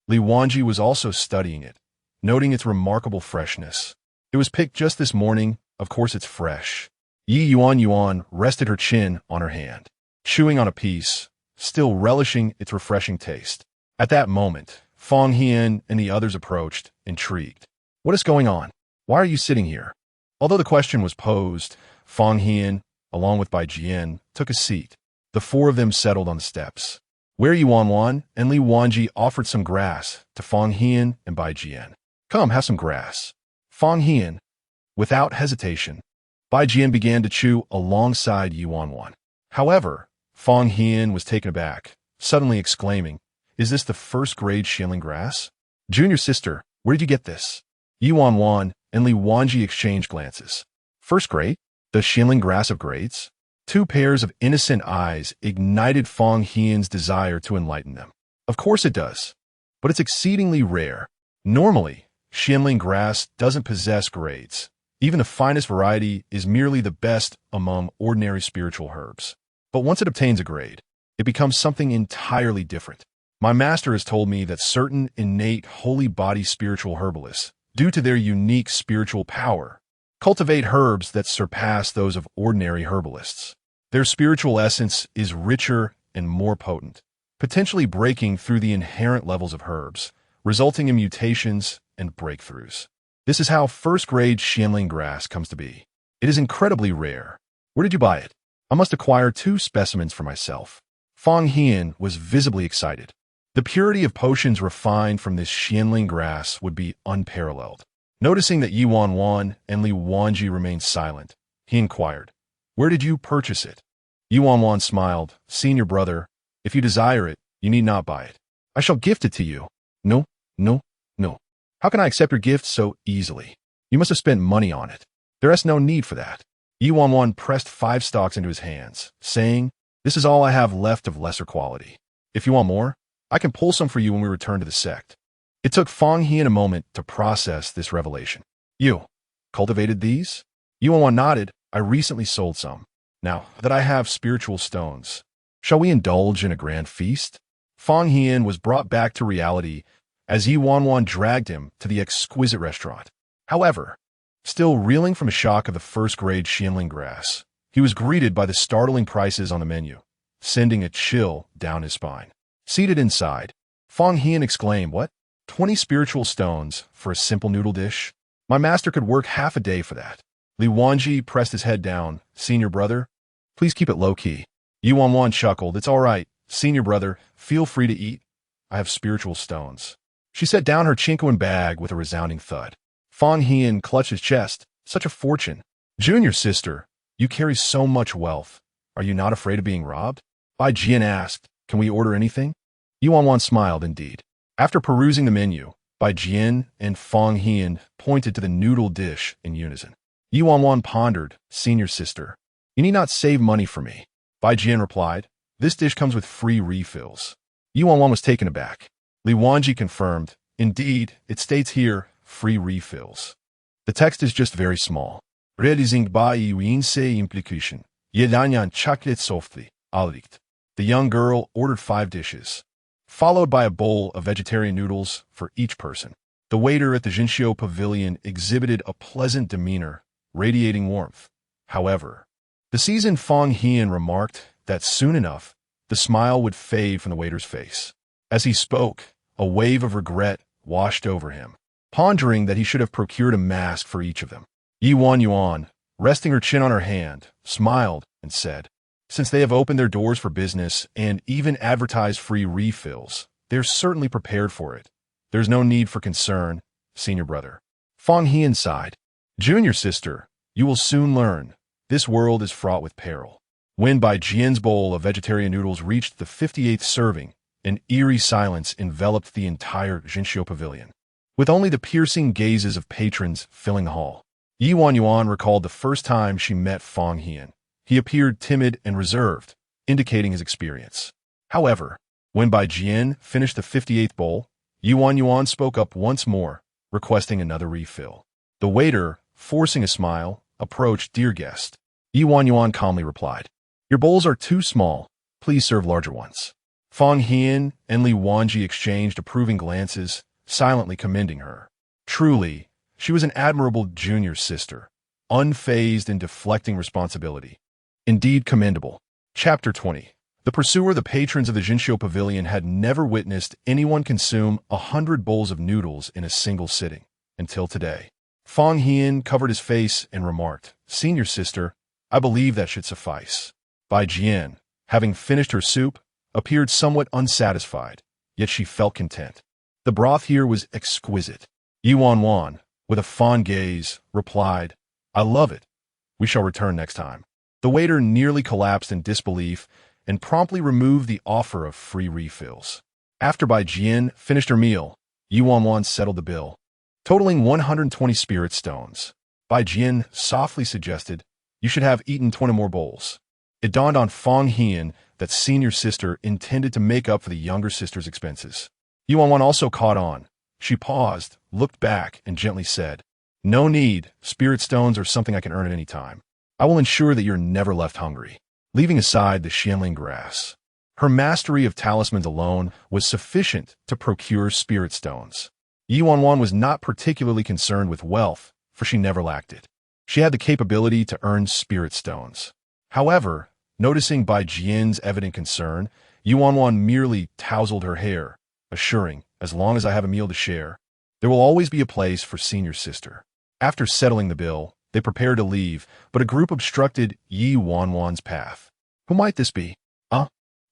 Li Wanji was also studying it, noting its remarkable freshness. It was picked just this morning, of course it's fresh. Ye Wanwan rested her chin on her hand, chewing on a piece, still relishing its refreshing taste. At that moment, Fong Hian and the others approached, intrigued. What is going on? Why are you sitting here? Although the question was posed, Fong Hian, along with Bai Jian, took a seat. The 4 of them settled on the steps, where Ye Wanwan and Li Wanji offered some grass to Fong Hian and Bai Jian. Come, have some grass. Fong Hian, without hesitation, Bai Jian began to chew alongside Ye Wanwan. However, Fong Hian was taken aback, suddenly exclaiming, is this the first-grade xianling grass? Junior sister, where did you get this? Ye Wanwan and Li Wanji exchanged glances. First grade? The xianling grass of grades? 2 pairs of innocent eyes ignited Fong Hian's desire to enlighten them. Of course it does, but it's exceedingly rare. Normally, xianling grass doesn't possess grades. Even the finest variety is merely the best among ordinary spiritual herbs. But once it obtains a grade, it becomes something entirely different. My master has told me that certain innate holy body spiritual herbalists, due to their unique spiritual power, cultivate herbs that surpass those of ordinary herbalists. Their spiritual essence is richer and more potent, potentially breaking through the inherent levels of herbs, resulting in mutations and breakthroughs. This is how first-grade xianling grass comes to be. It is incredibly rare. Where did you buy it? I must acquire 2 specimens for myself. Fong Hian was visibly excited. The purity of potions refined from this xianling grass would be unparalleled. Noticing that Ye Wanwan and Li Wanji remained silent, he inquired, where did you purchase it? Ye Wanwan smiled, senior brother, if you desire it, you need not buy it. I shall gift it to you. No, no, no. How can I accept your gift so easily? You must have spent money on it. There is no need for that. Ye Wanwan pressed 5 stalks into his hands, saying, this is all I have left of lesser quality. If you want more, I can pull some for you when we return to the sect. It took Fong Hian a moment to process this revelation. You cultivated these? Ye Wanwan nodded. I recently sold some. Now that I have spiritual stones, shall we indulge in a grand feast? Fong Hian was brought back to reality as Ye Wanwan dragged him to the exquisite restaurant. However, still reeling from a shock of the first-grade xianling grass, he was greeted by the startling prices on the menu, sending a chill down his spine. Seated inside, Fong Hian exclaimed, what? 20 spiritual stones for a simple noodle dish? My master could work half a day for that. Li Wanji pressed his head down. Senior brother, please keep it low-key. Ye Wanwan chuckled. It's all right. Senior brother, feel free to eat. I have spiritual stones. She set down her chinquan bag with a resounding thud. Fong Hian clutched his chest. Such a fortune. Junior sister, you carry so much wealth. Are you not afraid of being robbed? Bai Jian asked, can we order anything? Ye Wanwan smiled indeed. After perusing the menu, Bai Jian and Fong Hian pointed to the noodle dish in unison. Ye Wanwan pondered, senior sister, you need not save money for me. Bai Jian replied, this dish comes with free refills. Ye Wanwan was taken aback. Li Wanji confirmed, indeed, it states here, free refills. The text is just very small. Realizing by Yuinse implication. Yedanyan chocolate softly, alricht. The young girl ordered 5 dishes, followed by a bowl of vegetarian noodles for each person. The waiter at the Jinxiu Pavilion exhibited a pleasant demeanor, radiating warmth. However, the seasoned Fong Hian remarked that soon enough, the smile would fade from the waiter's face. As he spoke, a wave of regret washed over him, pondering that he should have procured a mask for each of them. Ye Wanwan, resting her chin on her hand, smiled and said, since they have opened their doors for business and even advertised free refills, they're certainly prepared for it. There's no need for concern, senior brother. Fong Hian sighed. Junior sister, You will soon learn. This world is fraught with peril. When Bai Jian's bowl of vegetarian noodles reached the 58th serving, an eerie silence enveloped the entire Jinxiu pavilion, with only the piercing gazes of patrons filling the hall. Ye Wanwan recalled the first time she met Fang Hian. He appeared timid and reserved, indicating his experience. However, when Bai Jian finished the 58th bowl, Ye Wanwan spoke up once more, requesting another refill. The waiter, forcing a smile, approached. "Dear guest," Ye Wanwan calmly replied, "your bowls are too small. Please serve larger ones." Fang Hian and Li Wanji exchanged approving glances, silently commending her. Truly, she was an admirable junior sister, unfazed in deflecting responsibility. Indeed commendable. Chapter 20. The pursuer. The patrons of the Jinxiu Pavilion had never witnessed anyone consume 100 bowls of noodles in a single sitting, until today. Fang Hian covered his face and remarked, "Senior sister, I believe that should suffice." Bai Jian, having finished her soup, appeared somewhat unsatisfied, yet she felt content. The broth here was exquisite. Ye Wanwan, with a fond gaze, replied, "I love it. We shall return next time." The waiter nearly collapsed in disbelief and promptly removed the offer of free refills. After Bai Jian finished her meal, Ye Wanwan settled the bill, totaling 120 spirit stones. Bai Jian softly suggested, "You should have eaten 20 more bowls." It dawned on Fang Hian that senior sister intended to make up for the younger sister's expenses. Ye Wanwan also caught on. She paused, looked back, and gently said, "No need. Spirit stones are something I can earn at any time. I will ensure that you're never left hungry." Leaving aside the Xianling grass, her mastery of talismans alone was sufficient to procure spirit stones. Ye Wanwan was not particularly concerned with wealth, for she never lacked it. She had the capability to earn spirit stones. However, noticing Bai Jian's evident concern, Ye Wanwan merely tousled her hair, assuring, "As long as I have a meal to share, there will always be a place for senior sister." After settling the bill, they prepared to leave, but a group obstructed Ye Wanwan's path. Who might this be?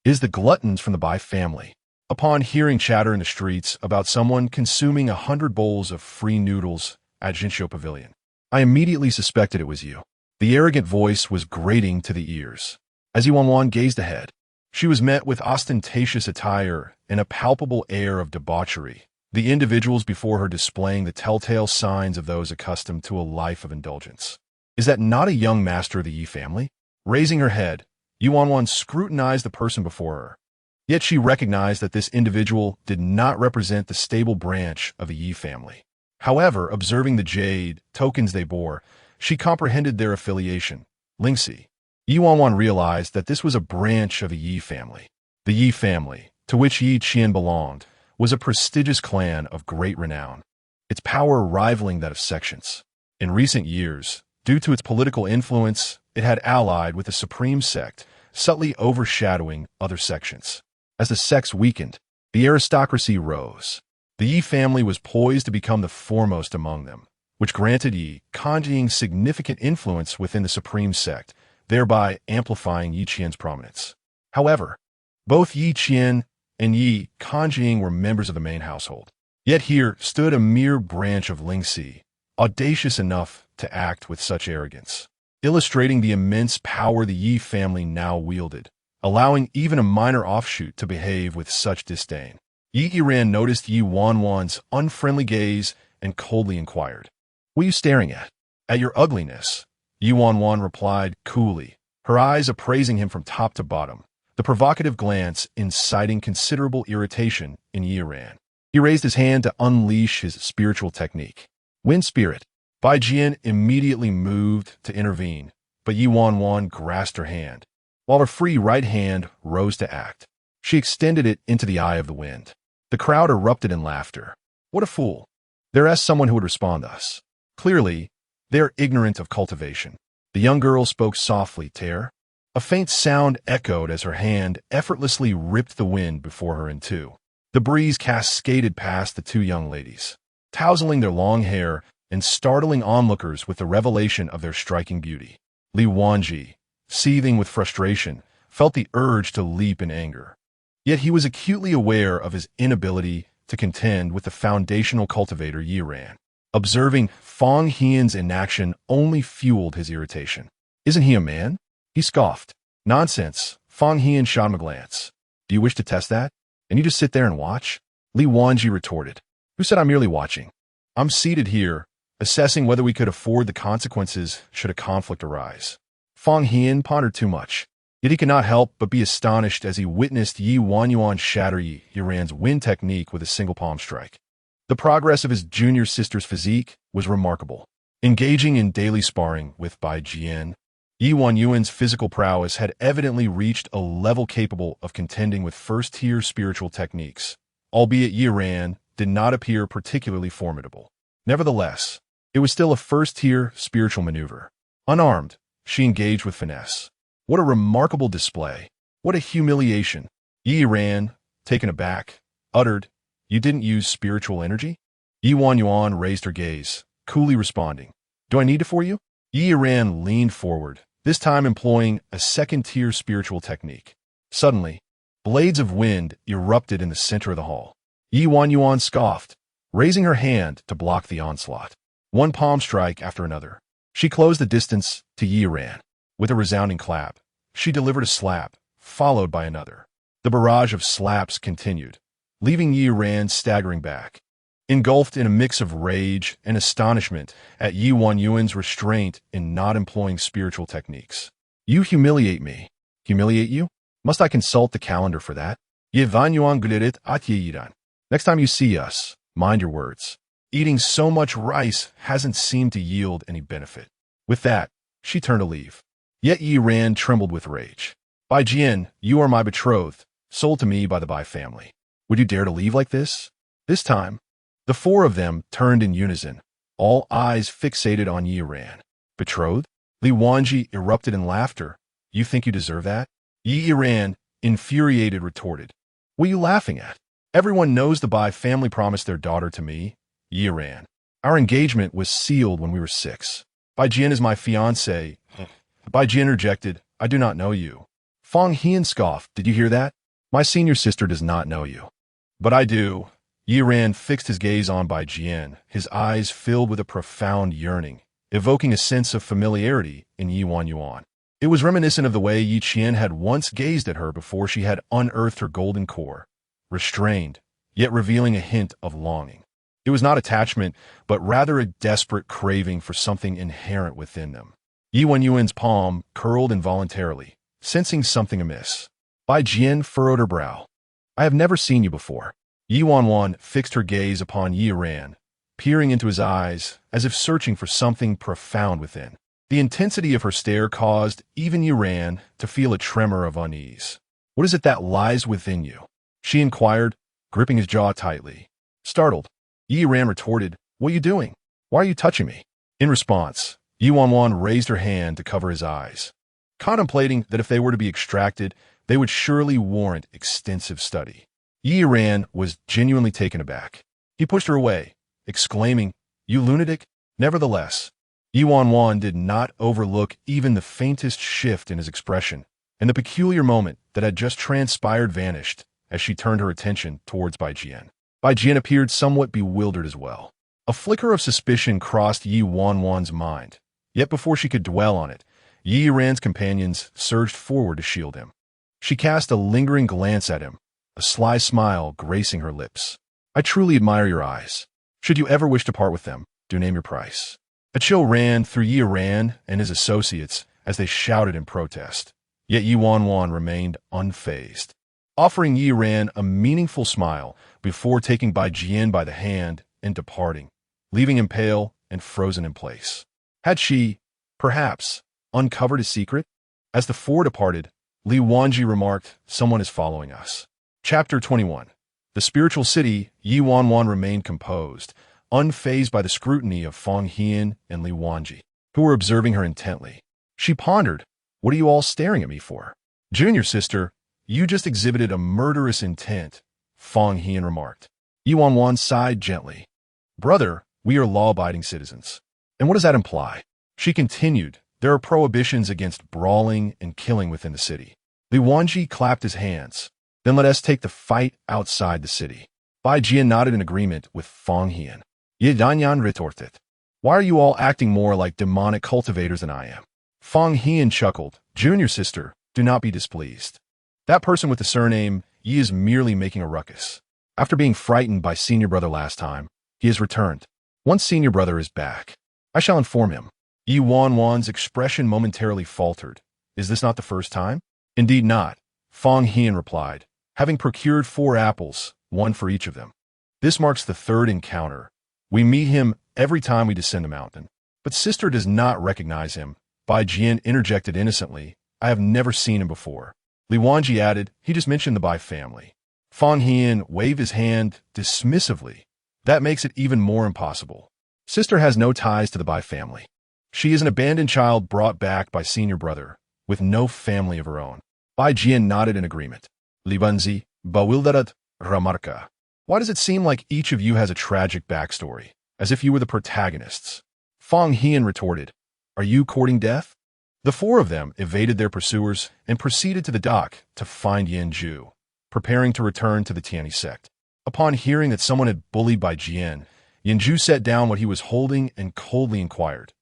Is the gluttons from the Bai family. Upon hearing chatter in the streets about someone consuming 100 bowls of free noodles at Jinxiu Pavilion, I immediately suspected it was you. The arrogant voice was grating to the ears. As Ye Wanwan gazed ahead, she was met with ostentatious attire and a palpable air of debauchery, the individuals before her displaying the telltale signs of those accustomed to a life of indulgence. Is that not a young master of the Yi family? Raising her head, Ye Wanwan scrutinized the person before her. Yet she recognized that this individual did not represent the stable branch of the Yi family. However, observing the jade tokens they bore, she comprehended their affiliation, Lingxi. Ye Wanwan realized that this was a branch of the Yi family. The Yi family, to which Yi Qian belonged, was a prestigious clan of great renown, its power rivaling that of sections. In recent years, due to its political influence, it had allied with the supreme sect, subtly overshadowing other sections. As the sects weakened, the aristocracy rose. The Yi family was poised to become the foremost among them, which granted Yi Kanjing significant influence within the supreme sect, thereby amplifying Yi Qian's prominence. However, both Yi Qian and Yi Kanjing were members of the main household. Yet here stood a mere branch of Lingxi, audacious enough to act with such arrogance, illustrating the immense power the Yi family now wielded, allowing even a minor offshoot to behave with such disdain. Yi Yiran noticed Ye Wanwan's unfriendly gaze and coldly inquired, "What are you staring at?" "At your ugliness," Ye Wanwan replied coolly, her eyes appraising him from top to bottom, the provocative glance inciting considerable irritation in Yi Yiran. He raised his hand to unleash his spiritual technique. Wind Spirit. Bai Jian immediately moved to intervene, but Ye Wanwan grasped her hand, while her free right hand rose to act. She extended it into the eye of the wind. The crowd erupted in laughter. What a fool. There asked someone who would respond thus. Clearly, they are ignorant of cultivation. The young girl spoke softly, "Tear." A faint sound echoed as her hand effortlessly ripped the wind before her in two. The breeze cascaded past the two young ladies, tousling their long hair and startling onlookers with the revelation of their striking beauty. Li Wanji, seething with frustration, felt the urge to leap in anger. Yet he was acutely aware of his inability to contend with the foundational cultivator Yiran. Observing Fang Hian's inaction only fueled his irritation. Isn't he a man? He scoffed. Nonsense. Fang Hian shot him a glance. Do you wish to test that? And you just sit there and watch? Li Wanji retorted. Who said I'm merely watching? I'm seated here, assessing whether we could afford the consequences should a conflict arise. Fang Hian pondered too much. Yet he could not help but be astonished as he witnessed Ye Wanwan shatter Ye Ran's wind technique with a single palm strike. The progress of his junior sister's physique was remarkable. Engaging in daily sparring with Bai Jian, Ye Wanwan's physical prowess had evidently reached a level capable of contending with first-tier spiritual techniques, albeit Ye Ran did not appear particularly formidable. Nevertheless, it was still a first-tier spiritual maneuver. Unarmed, she engaged with finesse. What a remarkable display. What a humiliation. Ye Ran, taken aback, uttered, You didn't use spiritual energy? Ye Wanwan raised her gaze, coolly responding, Do I need it for you? Ye Ran leaned forward, this time employing a second-tier spiritual technique. Suddenly, blades of wind erupted in the center of the hall. Ye Wanwan scoffed, raising her hand to block the onslaught. One palm strike after another. She closed the distance to Ye Ran. With a resounding clap, she delivered a slap, followed by another. The barrage of slaps continued, leaving Ye Ran staggering back, engulfed in a mix of rage and astonishment at Ye Wanwan's restraint in not employing spiritual techniques. You humiliate me. Humiliate you? Must I consult the calendar for that? Ye Wanwan glirit at Ye Yiran. Next time you see us, mind your words. Eating so much rice hasn't seemed to yield any benefit. With that, she turned to leave. Yet Ye Ran trembled with rage. Bai Jian, you are my betrothed, sold to me by the Bai family. Would you dare to leave like this? This time, the four of them turned in unison, all eyes fixated on Ye Ran. Betrothed? Li Wanji erupted in laughter. You think you deserve that? Ye Ran, infuriated, retorted. What are you laughing at? Everyone knows the Bai family promised their daughter to me. Ye Ran. Our engagement was sealed when we were 6. Bai Jian is my fiancé. Bai Jian rejected, I do not know you. Fang Hian scoffed, did you hear that? My senior sister does not know you. But I do. Ye Ran fixed his gaze on Bai Jian, his eyes filled with a profound yearning, evoking a sense of familiarity in Ye Wanwan. It was reminiscent of the way Yi Qian had once gazed at her before she had unearthed her golden core, restrained, yet revealing a hint of longing. It was not attachment, but rather a desperate craving for something inherent within them. Ye Wanwan's palm curled involuntarily, sensing something amiss. Bai Jian furrowed her brow. I have never seen you before. Ye Wanwan fixed her gaze upon Ye Ran, peering into his eyes as if searching for something profound within. The intensity of her stare caused even Ye Ran to feel a tremor of unease. What is it that lies within you? She inquired, gripping his jaw tightly. Startled, Ye Ran retorted, What are you doing? Why are you touching me? In response, Ye Wanwan raised her hand to cover his eyes, contemplating that if they were to be extracted, they would surely warrant extensive study. Ye Ran was genuinely taken aback. He pushed her away, exclaiming, You lunatic! Nevertheless, Ye Wanwan did not overlook even the faintest shift in his expression, and the peculiar moment that had just transpired vanished as she turned her attention towards Bai Jian. Bai Jian appeared somewhat bewildered as well. A flicker of suspicion crossed Ye Wanwan's mind, yet before she could dwell on it, Ye Ran's companions surged forward to shield him. She cast a lingering glance at him, a sly smile gracing her lips. I truly admire your eyes. Should you ever wish to part with them, do name your price. A chill ran through Ye Ran and his associates as they shouted in protest. Yet Ye Wanwan remained unfazed, offering Ye Ran a meaningful smile before taking Bai Jian by the hand and departing, leaving him pale and frozen in place. Had she, perhaps, uncovered his secret? As the four departed, Li Wanji remarked, Someone is following us. Chapter 21. The spiritual city, Ye Wanwan remained composed, unfazed by the scrutiny of Fang Hian and Li Wanji, who were observing her intently. She pondered, What are you all staring at me for? Junior sister, you just exhibited a murderous intent, Fang Hian remarked. Ye Wanwan sighed gently. Brother, we are law-abiding citizens. And what does that imply? She continued, There are prohibitions against brawling and killing within the city. Li Wanji clapped his hands. Then let us take the fight outside the city. Bai Jian nodded in agreement with Fang Hian. Ye Wanwan retorted. Why are you all acting more like demonic cultivators than I am? Fang Hian chuckled. Junior sister, do not be displeased. That person with the surname Yi is merely making a ruckus. After being frightened by senior brother last time, he has returned. Once senior brother is back, I shall inform him. Ye Wanwan's expression momentarily faltered. Is this not the first time? Indeed not, Fang Hian replied, having procured 4 apples, 1 for each of them. This marks the 3rd encounter. We meet him every time we descend the mountain. But sister does not recognize him. Bai Jian interjected innocently. I have never seen him before. Li Wanji added, he just mentioned the Bai family. Fang Hian waved his hand dismissively. That makes it even more impossible. Sister has no ties to the Bai family. She is an abandoned child brought back by senior brother, with no family of her own. Bai Jian nodded in agreement. Li Banzi, bewildered, remarca. Why does it seem like each of you has a tragic backstory, as if you were the protagonists? Fang Hian retorted, are you courting death? The 4 of them evaded their pursuers and proceeded to the dock to find Yanju, preparing to return to the Tianyi sect. Upon hearing that someone had bullied Bai Jian, Yanju set down what he was holding and coldly inquired,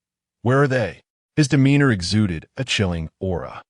where are they? His demeanor exuded a chilling aura.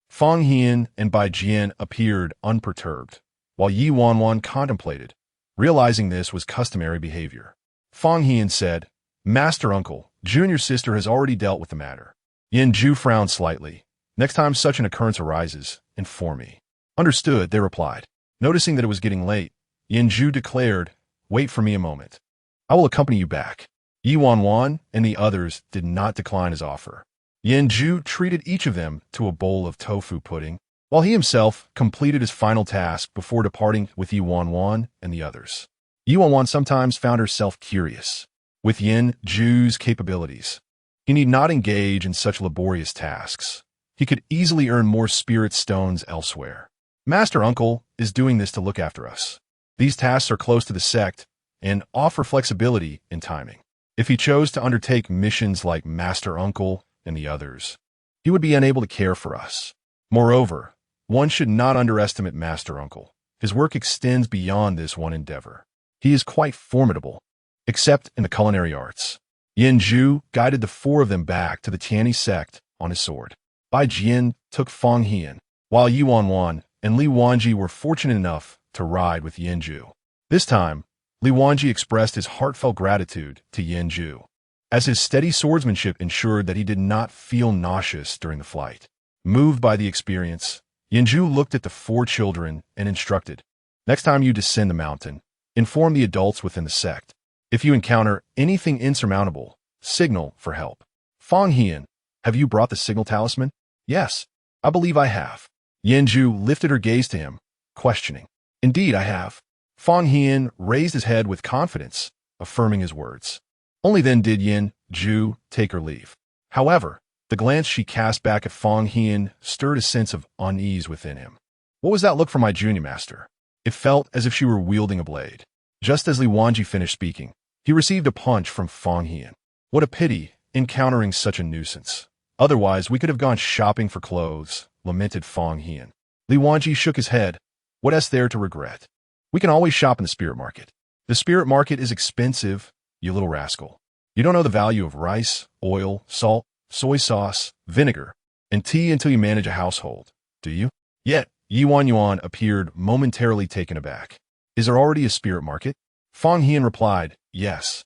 Fang Hian and Bai Jian appeared unperturbed, while Ye Wanwan contemplated, realizing this was customary behavior. Fang Hian said, Master Uncle, junior sister has already dealt with the matter. Yanju frowned slightly. Next time such an occurrence arises, inform me. Understood, they replied. Noticing that it was getting late, Yanju declared, wait for me a moment. I will accompany you back. Ye Wanwan and the others did not decline his offer. Yanju treated each of them to a bowl of tofu pudding, while he himself completed his final task before departing with Ye Wanwan and the others. Ye Wanwan sometimes found herself curious. With Yanju's capabilities, he need not engage in such laborious tasks. He could easily earn more spirit stones elsewhere. Master Uncle is doing this to look after us. These tasks are close to the sect and offer flexibility in timing. If he chose to undertake missions like Master Uncle and the others, he would be unable to care for us. Moreover, one should not underestimate Master Uncle. His work extends beyond this one endeavor. He is quite formidable, except in the culinary arts. Yanju guided the 4 of them back to the Tianyi sect on his sword. Bai Jian took Fang Hian, while Ye Wanwan and Li Wanji were fortunate enough to ride with Yanju. This time, Li Wanji expressed his heartfelt gratitude to Yanju, as his steady swordsmanship ensured that he did not feel nauseous during the flight. Moved by the experience, Yanju looked at the 4 children and instructed, next time you descend the mountain, inform the adults within the sect. If you encounter anything insurmountable, signal for help. Fang Hian, have you brought the signal talisman? Yes, I believe I have. Yanju lifted her gaze to him, questioning. Indeed, I have. Fang Hian raised his head with confidence, affirming his words. Only then did Yanju take her leave. However, the glance she cast back at Fang Hian stirred a sense of unease within him. What was that look from my junior master? It felt as if she were wielding a blade. Just as Li Wanji finished speaking, he received a punch from Fang Hian. What a pity, encountering such a nuisance. Otherwise, we could have gone shopping for clothes, lamented Fang Hian. Li Wanji shook his head. What is there to regret? We can always shop in the spirit market. The spirit market is expensive, you little rascal. You don't know the value of rice, oil, salt, soy sauce, vinegar, and tea until you manage a household, do you? Yet, Ye Wanwan appeared momentarily taken aback. Is there already a spirit market? Fang Hian replied, yes.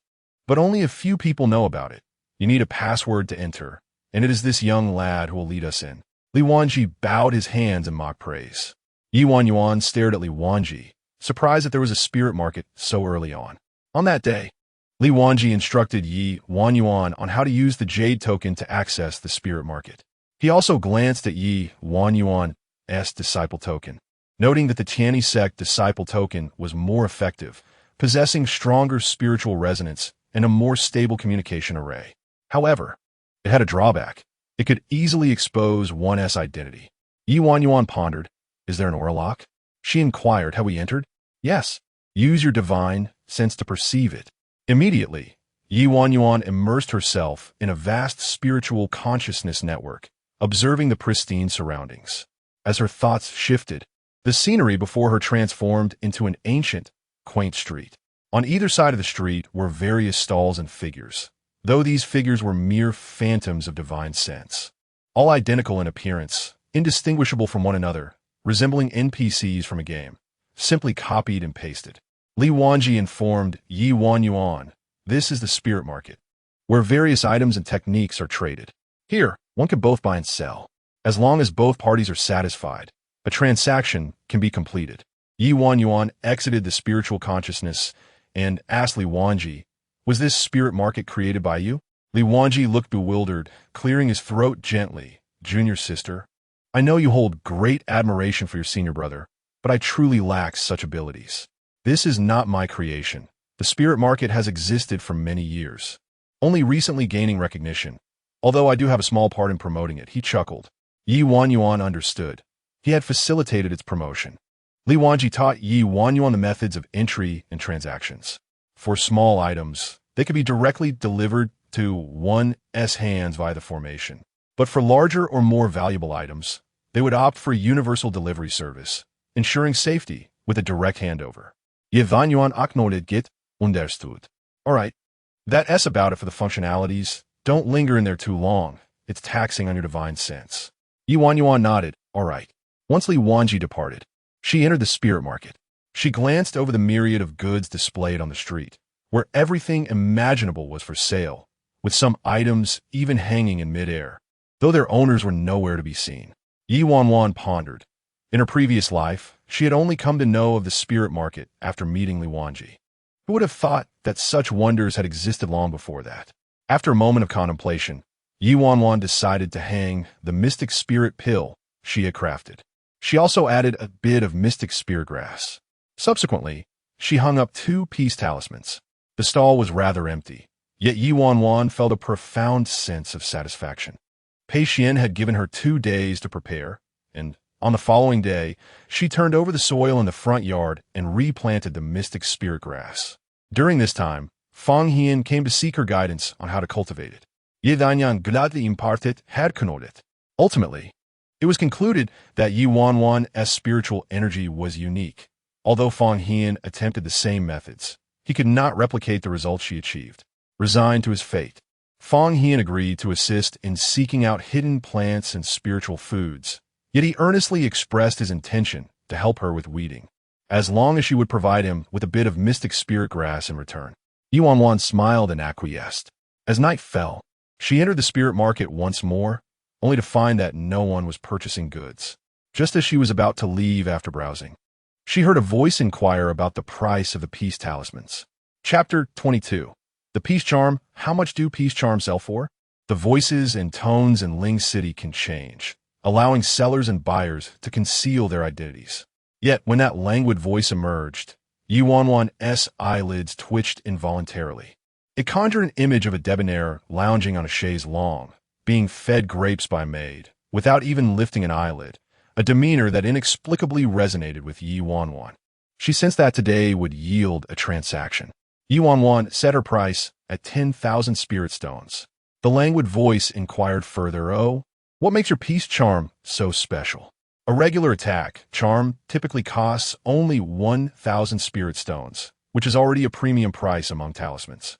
But only a few people know about it. You need a password to enter, and it is this young lad who will lead us in. Li Wanji bowed his hands in mock praise. Ye Wanwan stared at Li Wanji, surprised that there was a spirit market so early on. On that day, Li Wanji instructed Ye Wanwan on how to use the jade token to access the spirit market. He also glanced at Ye Wanwan's disciple token, noting that the Tianyi sect disciple token was more effective, possessing stronger spiritual resonance and a more stable communication array. However, it had a drawback. It could easily expose one's identity. Ye Wanwan pondered, is there an aura lock? She inquired how we entered. Yes. Use your divine sense to perceive it. Immediately, Ye Wanwan immersed herself in a vast spiritual consciousness network, observing the pristine surroundings. As her thoughts shifted, the scenery before her transformed into an ancient, quaint street. On either side of the street were various stalls and figures, though these figures were mere phantoms of divine sense. All identical in appearance, indistinguishable from one another, resembling NPCs from a game, simply copied and pasted. Li Wanji informed Ye Wanwan, "This is the spirit market, where various items and techniques are traded. Here, one can both buy and sell. As long as both parties are satisfied, a transaction can be completed." Ye Wanwan exited the spiritual consciousness and asked Li Wanji, "Was this spirit market created by you?" Li Wanji looked bewildered, clearing his throat gently. "Junior sister, I know you hold great admiration for your senior brother, but I truly lack such abilities. This is not my creation. The spirit market has existed for many years, only recently gaining recognition, although I do have a small part in promoting it." He chuckled. Ye Wanwan understood. He had facilitated its promotion. Li Wanji taught Ye Wanwan the methods of entry and transactions. For small items, they could be directly delivered to one's hands via the formation. But for larger or more valuable items, they would opt for a universal delivery service, ensuring safety with a direct handover. Ye Wanwan acknowledged it, understood. All right, that S about it for the functionalities. Don't linger in there too long. It's taxing on your divine sense. Ye Wanwan nodded. All right. Once Li Wanji departed, she entered the spirit market. She glanced over the myriad of goods displayed on the street, where everything imaginable was for sale, with some items even hanging in midair, though their owners were nowhere to be seen. Ye Wanwan pondered. In her previous life, she had only come to know of the spirit market after meeting Li Wanji. Who would have thought that such wonders had existed long before that? After a moment of contemplation, Ye Wanwan decided to hang the mystic spirit pill she had crafted. She also added a bit of mystic spirit grass. Subsequently, she hung up 2 peace talismans. The stall was rather empty, yet Ye Wanwan felt a profound sense of satisfaction. Pei Xian had given her 2 days to prepare, and on the following day, she turned over the soil in the front yard and replanted the mystic spirit grass. During this time, Fang Hian came to seek her guidance on how to cultivate it. Ye Danyan gladly imparted had it. Ultimately, it was concluded that Ye Wanwan's spiritual energy was unique. Although Fang Hian attempted the same methods, he could not replicate the results she achieved. Resigned to his fate, Fang Hian agreed to assist in seeking out hidden plants and spiritual foods, yet he earnestly expressed his intention to help her with weeding, as long as she would provide him with a bit of mystic spirit grass in return. Ye Wanwan smiled and acquiesced. As night fell, she entered the spirit market once more, only to find that no one was purchasing goods. Just as she was about to leave after browsing, she heard a voice inquire about the price of the peace talismans. Chapter 22. The Peace Charm. How much do peace charms sell for? The voices and tones in Ling City can change, allowing sellers and buyers to conceal their identities. Yet when that languid voice emerged, Ye Wanwan's eyelids twitched involuntarily. It conjured an image of a debonair lounging on a chaise longue, being fed grapes by a maid, without even lifting an eyelid, a demeanor that inexplicably resonated with Ye Wanwan. She sensed that today would yield a transaction. Ye Wanwan set her price at 10,000 spirit stones. The languid voice inquired further, "Oh, what makes your peace charm so special?" A regular attack charm typically costs only 1,000 spirit stones, which is already a premium price among talismans.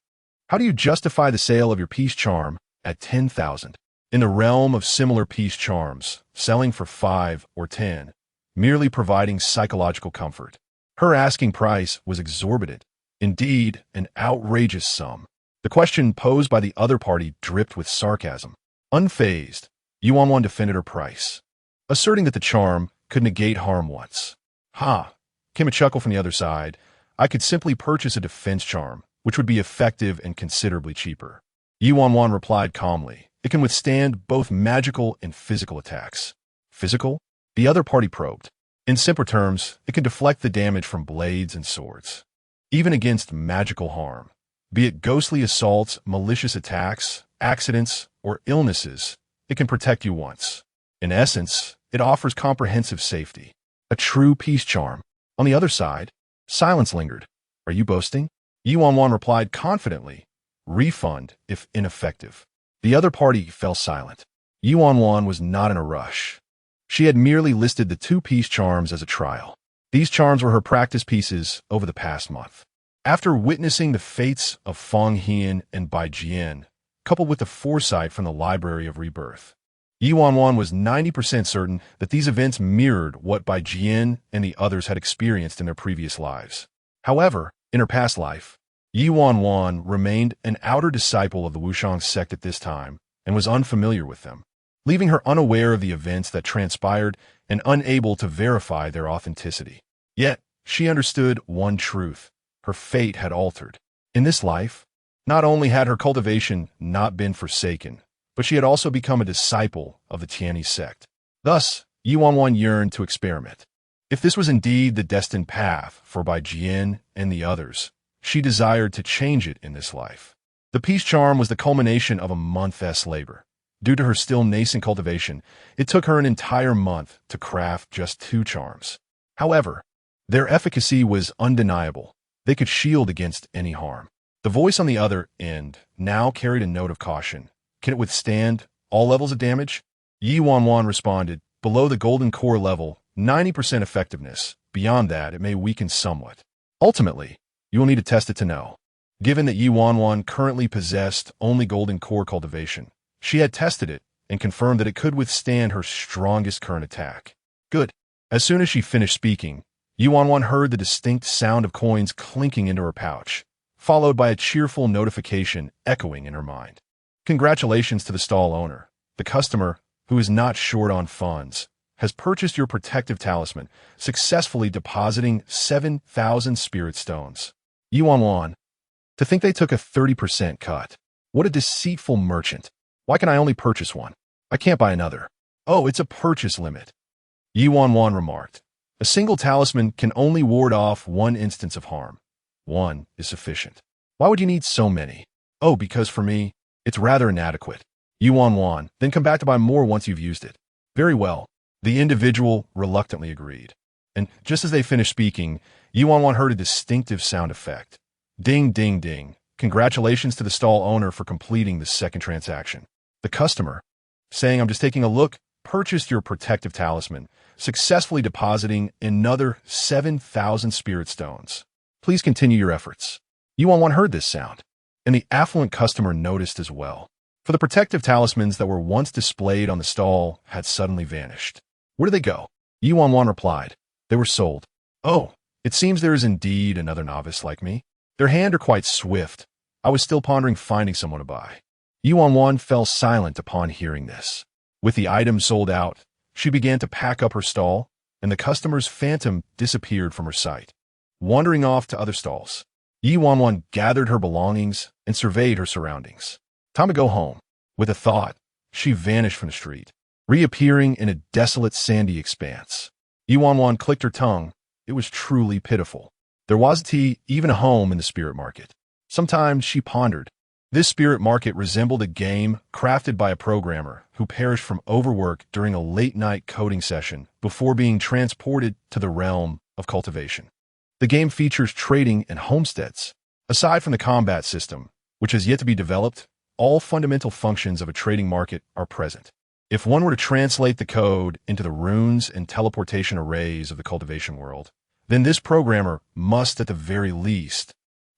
How do you justify the sale of your peace charm at 10,000? In the realm of similar peace charms, selling for 5 or 10, merely providing psychological comfort. Her asking price was exorbitant, indeed an outrageous sum. The question posed by the other party dripped with sarcasm. Unfazed, Ye Wanwan defended her price, asserting that the charm could negate harm once. "Ha!" came a chuckle from the other side. "I could simply purchase a defense charm, which would be effective and considerably cheaper." Ye Wanwan replied calmly, "It can withstand both magical and physical attacks." Physical? The other party probed. In simpler terms, it can deflect the damage from blades and swords. Even against magical harm, be it ghostly assaults, malicious attacks, accidents, or illnesses, it can protect you once. In essence, it offers comprehensive safety. A true peace charm. On the other side, silence lingered. "Are you boasting?" Ye Wanwan replied confidently, "Refund if ineffective." The other party fell silent. Ye Wanwan was not in a rush. She had merely listed the 2 peace charms as a trial. These charms were her practice pieces over the past month. After witnessing the fates of Feng Hian and Bai Jian, coupled with the foresight from the Library of Rebirth, Ye Wanwan was 90% certain that these events mirrored what Bai Jian and the others had experienced in their previous lives. However, in her past life, Ye Wanwan remained an outer disciple of the Wushang sect at this time and was unfamiliar with them, leaving her unaware of the events that transpired and unable to verify their authenticity. Yet, she understood one truth. Her fate had altered. In this life, not only had her cultivation not been forsaken, but she had also become a disciple of the Tianyi sect. Thus, Ye Wanwan yearned to experiment. If this was indeed the destined path for Bai Jian and the others, she desired to change it in this life. The peace charm was the culmination of a month's labor. Due to her still nascent cultivation, it took her an entire month to craft just 2 charms. However, their efficacy was undeniable. They could shield against any harm. The voice on the other end now carried a note of caution. Can it withstand all levels of damage? Ye Wanwan responded, below the golden core level, 90% effectiveness. Beyond that, it may weaken somewhat. Ultimately, you will need to test it to know. Given that Ye Wanwan currently possessed only golden core cultivation, she had tested it and confirmed that it could withstand her strongest current attack. Good. As soon as she finished speaking, Ye Wanwan heard the distinct sound of coins clinking into her pouch, followed by a cheerful notification echoing in her mind. Congratulations to the stall owner. The customer, who is not short on funds, has purchased your protective talisman, successfully depositing 7,000 spirit stones. Ye Wanwan, to think they took a 30% cut. What a deceitful merchant. Why can I only purchase one? I can't buy another. Oh, it's a purchase limit. Ye Wanwan remarked. A single talisman can only ward off 1 instance of harm. 1 is sufficient. Why would you need so many? Oh, because for me, it's rather inadequate. Ye Wanwan, then come back to buy more once you've used it. Very well. The individual reluctantly agreed. And just as they finished speaking, Ye Wanwan heard a distinctive sound effect. Ding, ding, ding. Congratulations to the stall owner for completing the second transaction. The customer, saying, I'm just taking a look, purchased your protective talisman, successfully depositing another 7,000 spirit stones. Please continue your efforts. Ye Wanwan heard this sound, and the affluent customer noticed as well. For the protective talismans that were once displayed on the stall had suddenly vanished. Where did they go? Ye Wanwan replied. They were sold. Oh, it seems there is indeed another novice like me. Their hand are quite swift. I was still pondering finding someone to buy. Ye Wanwan fell silent upon hearing this. With the items sold out, she began to pack up her stall, and the customer's phantom disappeared from her sight. Wandering off to other stalls, Ye Wanwan gathered her belongings and surveyed her surroundings. Time to go home. With a thought, she vanished from the street, reappearing in a desolate sandy expanse. Ye Wanwan clicked her tongue. It was truly pitiful. There wasn't even a home in the spirit market. Sometimes she pondered. This spirit market resembled a game crafted by a programmer who perished from overwork during a late-night coding session before being transported to the realm of cultivation. The game features trading and homesteads. Aside from the combat system, which has yet to be developed, all fundamental functions of a trading market are present. If one were to translate the code into the runes and teleportation arrays of the cultivation world, then this programmer must, at the very least,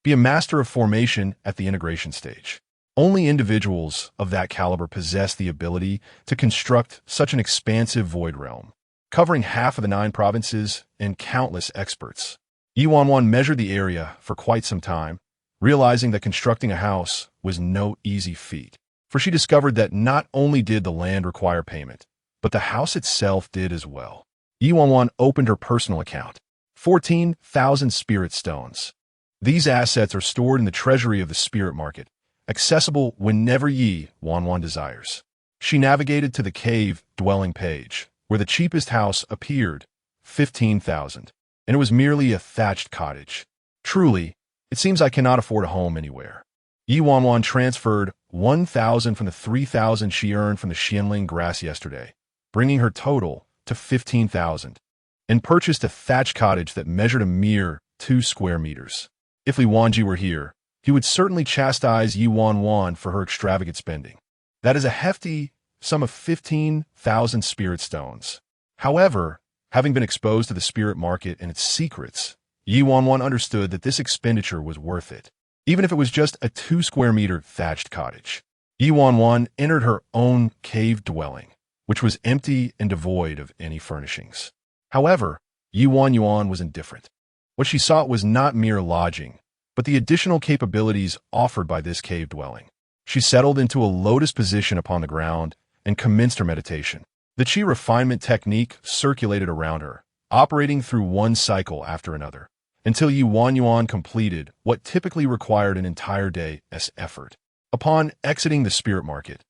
be a master of formation at the integration stage. Only individuals of that caliber possess the ability to construct such an expansive void realm, covering half of the 9 provinces and countless experts. Ye Wanwan measured the area for quite some time, realizing that constructing a house was no easy feat. For she discovered that not only did the land require payment, but the house itself did as well. Ye Wanwan opened her personal account. 14,000 spirit stones. These assets are stored in the treasury of the spirit market, accessible whenever Ye Wanwan desires. She navigated to the cave dwelling page, where the cheapest house appeared, 15,000, and it was merely a thatched cottage. Truly, it seems I cannot afford a home anywhere. Ye Wanwan transferred 1,000 from the 3,000 she earned from the Xianling grass yesterday, bringing her total to 15,000, and purchased a thatched cottage that measured a mere 2 square meters. If Li Wanji were here, he would certainly chastise Ye Wanwan for her extravagant spending. That is a hefty sum of 15,000 spirit stones. However, having been exposed to the spirit market and its secrets, Ye Wanwan understood that this expenditure was worth it, even if it was just a 2-square-meter thatched cottage. Ye Wanwan entered her own cave dwelling, which was empty and devoid of any furnishings. However, Ye Wanwan was indifferent. What she sought was not mere lodging, but the additional capabilities offered by this cave dwelling. She settled into a lotus position upon the ground and commenced her meditation. The chi refinement technique circulated around her, operating through one cycle after another, until Ye Wanwan completed what typically required an entire day's effort. Upon exiting the spirit market,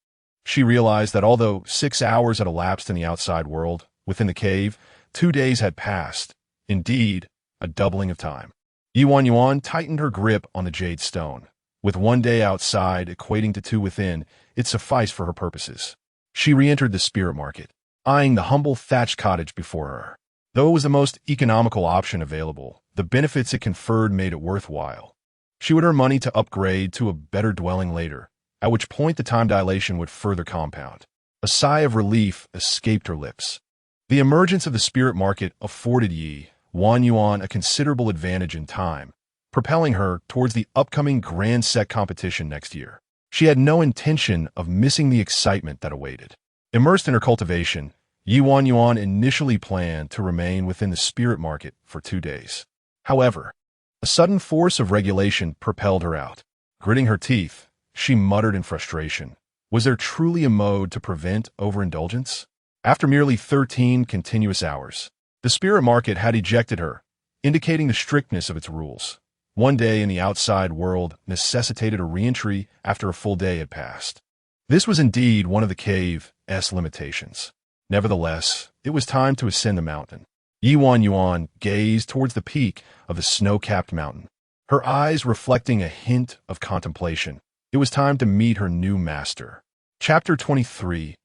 she realized that although 6 hours had elapsed in the outside world, within the cave, 2 days had passed, indeed, a doubling of time. Ye Wanwan tightened her grip on the jade stone. With 1 day outside equating to 2 within, it sufficed for her purposes. She re-entered the spirit market, eyeing the humble thatched cottage before her. Though it was the most economical option available, the benefits it conferred made it worthwhile. She would earn money to upgrade to a better dwelling later, at which point the time dilation would further compound. A sigh of relief escaped her lips. The emergence of the spirit market afforded Ye Wanwan a considerable advantage in time, propelling her towards the upcoming Grand Sect competition next year. She had no intention of missing the excitement that awaited. Immersed in her cultivation, Ye Wanwan initially planned to remain within the spirit market for 2 days. However, a sudden force of regulation propelled her out. Gritting her teeth, she muttered in frustration. Was there truly a mode to prevent overindulgence? After merely 13 continuous hours, the spirit market had ejected her, indicating the strictness of its rules. 1 day in the outside world necessitated a re-entry after a full day had passed. This was indeed one of the cave's limitations. Nevertheless, it was time to ascend the mountain. Ye Wanwan gazed towards the peak of the snow-capped mountain, her eyes reflecting a hint of contemplation. It was time to meet her new master. Chapter 23.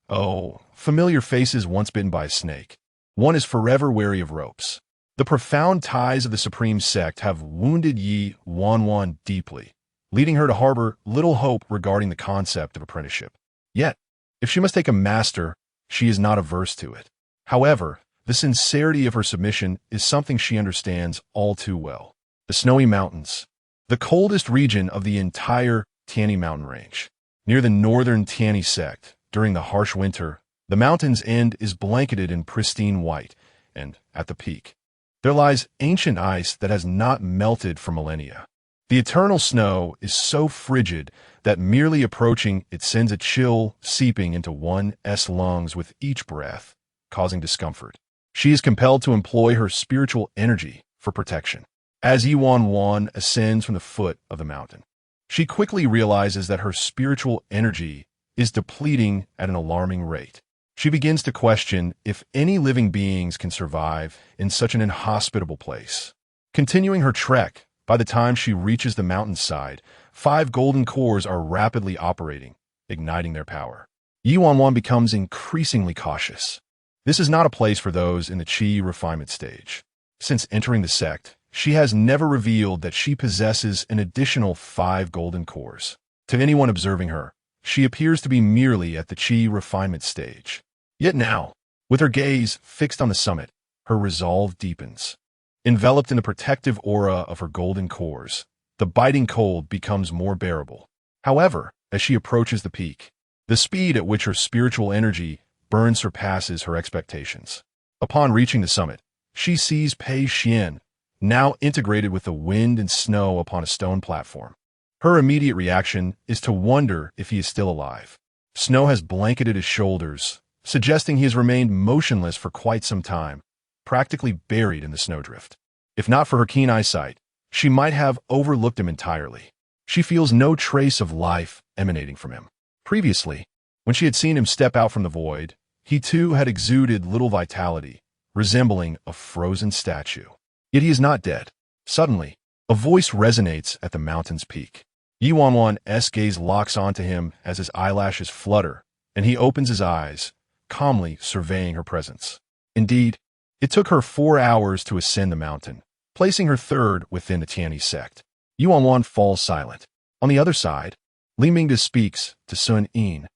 Oh, familiar faces once bitten by a snake. One is forever wary of ropes. The profound ties of the Supreme Sect have wounded Ye Wanwan deeply, leading her to harbor little hope regarding the concept of apprenticeship. Yet, if she must take a master, she is not averse to it. However, the sincerity of her submission is something she understands all too well. The Snowy Mountains, the coldest region of the entire Tianyi mountain range. Near the northern Tianyi sect, during the harsh winter, the mountain's end is blanketed in pristine white, and at the peak, there lies ancient ice that has not melted for millennia. The eternal snow is so frigid that merely approaching it sends a chill seeping into one's lungs with each breath, causing discomfort. She is compelled to employ her spiritual energy for protection. As Ye Wanwan ascends from the foot of the mountain, she quickly realizes that her spiritual energy is depleting at an alarming rate. She begins to question if any living beings can survive in such an inhospitable place. Continuing her trek, by the time she reaches the mountainside, 5 golden cores are rapidly operating, igniting their power. Ye Wanwan becomes increasingly cautious. This is not a place for those in the chi refinement stage. Since entering the sect, she has never revealed that she possesses an additional 5 golden cores. To anyone observing her, she appears to be merely at the chi refinement stage. Yet now, with her gaze fixed on the summit, her resolve deepens. Enveloped in the protective aura of her golden cores, the biting cold becomes more bearable. However, as she approaches the peak, the speed at which her spiritual energy burn surpasses her expectations. Upon reaching the summit, she sees Pei Xian, now integrated with the wind and snow upon a stone platform. Her immediate reaction is to wonder if he is still alive. Snow has blanketed his shoulders, suggesting he has remained motionless for quite some time, practically buried in the snowdrift. If not for her keen eyesight, she might have overlooked him entirely. She feels no trace of life emanating from him. Previously, when she had seen him step out from the void, he too had exuded little vitality, resembling a frozen statue. Yet he is not dead. Suddenly, a voice resonates at the mountain's peak. Ye Wanwan's gaze locks onto him as his eyelashes flutter, and he opens his eyes, calmly surveying her presence. Indeed, it took her 4 hours to ascend the mountain, placing her third within the Tianyi sect. Ye Wanwan falls silent. On the other side, Li Mingda speaks to Sun Yin.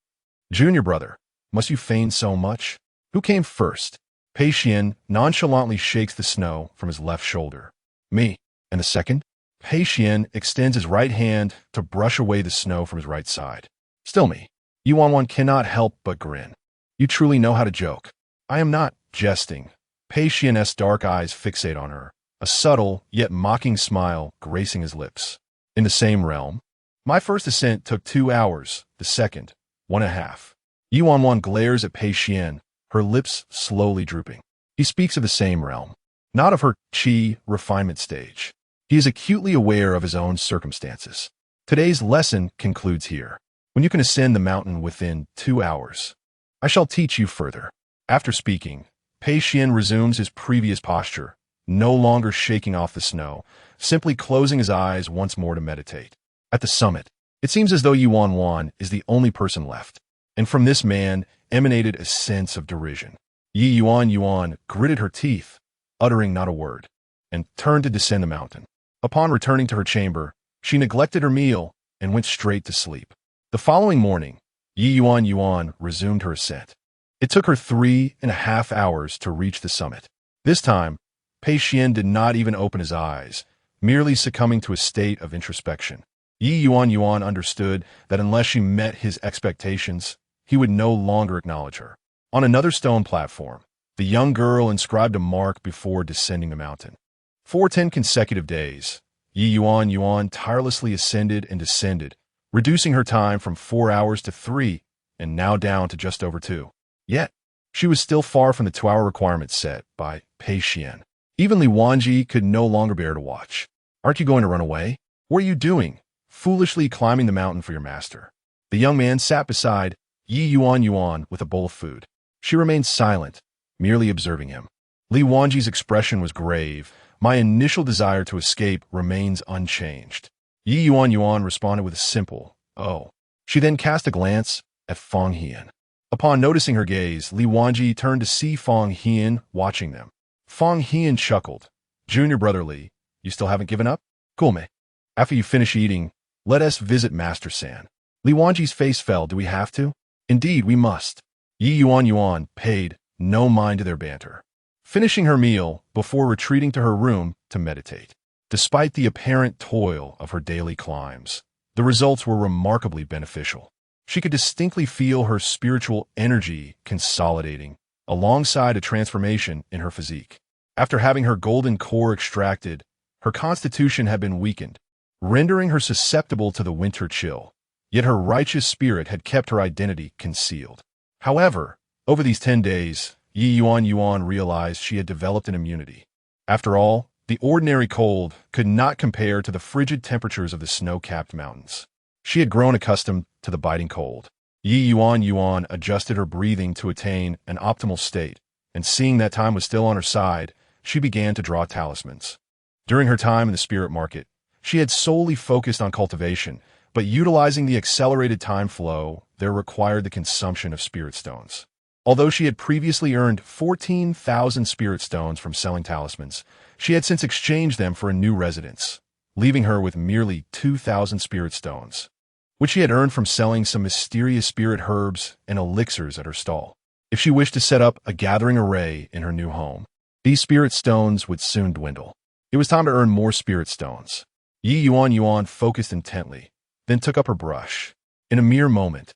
Junior brother, must you feign so much? Who came first? Pei Xian nonchalantly shakes the snow from his left shoulder. Me. And the second? Pei Xian extends his right hand to brush away the snow from his right side. Still me. Ye Wanwan cannot help but grin. You truly know how to joke. I am not jesting. Pei Xian's dark eyes fixate on her, a subtle yet mocking smile gracing his lips. In the same realm, my first ascent took 2 hours, the second, 1.5. Ye Wanwan glares at Pei Xian, her lips slowly drooping. He speaks of the same realm, not of her qi refinement stage. He is acutely aware of his own circumstances. Today's lesson concludes here. When you can ascend the mountain within 2 hours, I shall teach you further. After speaking, Pei Xian resumes his previous posture, no longer shaking off the snow, simply closing his eyes once more to meditate. At the summit, it seems as though Ye Wanwan is the only person left, and from this man emanated a sense of derision. Ye Yuan gritted her teeth, uttering not a word, and turned to descend the mountain. Upon returning to her chamber, she neglected her meal and went straight to sleep. The following morning, Ye Yuan resumed her ascent. It took her 3.5 hours to reach the summit. This time, Pei Xian did not even open his eyes, merely succumbing to a state of introspection. Ye Yuan understood that unless she met his expectations, he would no longer acknowledge her. On another stone platform, the young girl inscribed a mark before descending the mountain. For 10 consecutive days, Ye Yuan tirelessly ascended and descended, reducing her time from 4 hours to 3, and now down to just over 2. Yet, she was still far from the 2-hour requirement set by Pei Xian. Even Li Wanji could no longer bear to watch. Aren't you going to run away? What are you doing? Foolishly climbing the mountain for your master. The young man sat beside Ye Yuan with a bowl of food. She remained silent, merely observing him. Li Wanji's expression was grave. My initial desire to escape remains unchanged. Ye Yuan responded with a simple, "Oh." She then cast a glance at Feng Hian. Upon noticing her gaze, Li Wanji turned to see Feng Hian watching them. Feng Hian chuckled. "Junior brother Li, you still haven't given up? Cool, mate. After you finish eating, let us visit Master San." Li Wanji's face fell. "Do we have to?" "Indeed, we must." Ye Yuan paid no mind to their banter, finishing her meal before retreating to her room to meditate. Despite the apparent toil of her daily climbs, the results were remarkably beneficial. She could distinctly feel her spiritual energy consolidating, alongside a transformation in her physique. After having her golden core extracted, her constitution had been weakened, rendering her susceptible to the winter chill. Yet her righteous spirit had kept her identity concealed. However, over these 10 days, Ye Yuan realized she had developed an immunity. After all, the ordinary cold could not compare to the frigid temperatures of the snow-capped mountains. She had grown accustomed to the biting cold. Ye Yuan adjusted her breathing to attain an optimal state, and seeing that time was still on her side, she began to draw talismans. During her time in the spirit market, she had solely focused on cultivation, but utilizing the accelerated time flow, there required the consumption of spirit stones. Although she had previously earned 14,000 spirit stones from selling talismans, she had since exchanged them for a new residence, leaving her with merely 2,000 spirit stones, which she had earned from selling some mysterious spirit herbs and elixirs at her stall. If she wished to set up a gathering array in her new home, these spirit stones would soon dwindle. It was time to earn more spirit stones. Ye Yuan focused intently, then took up her brush. In a mere moment,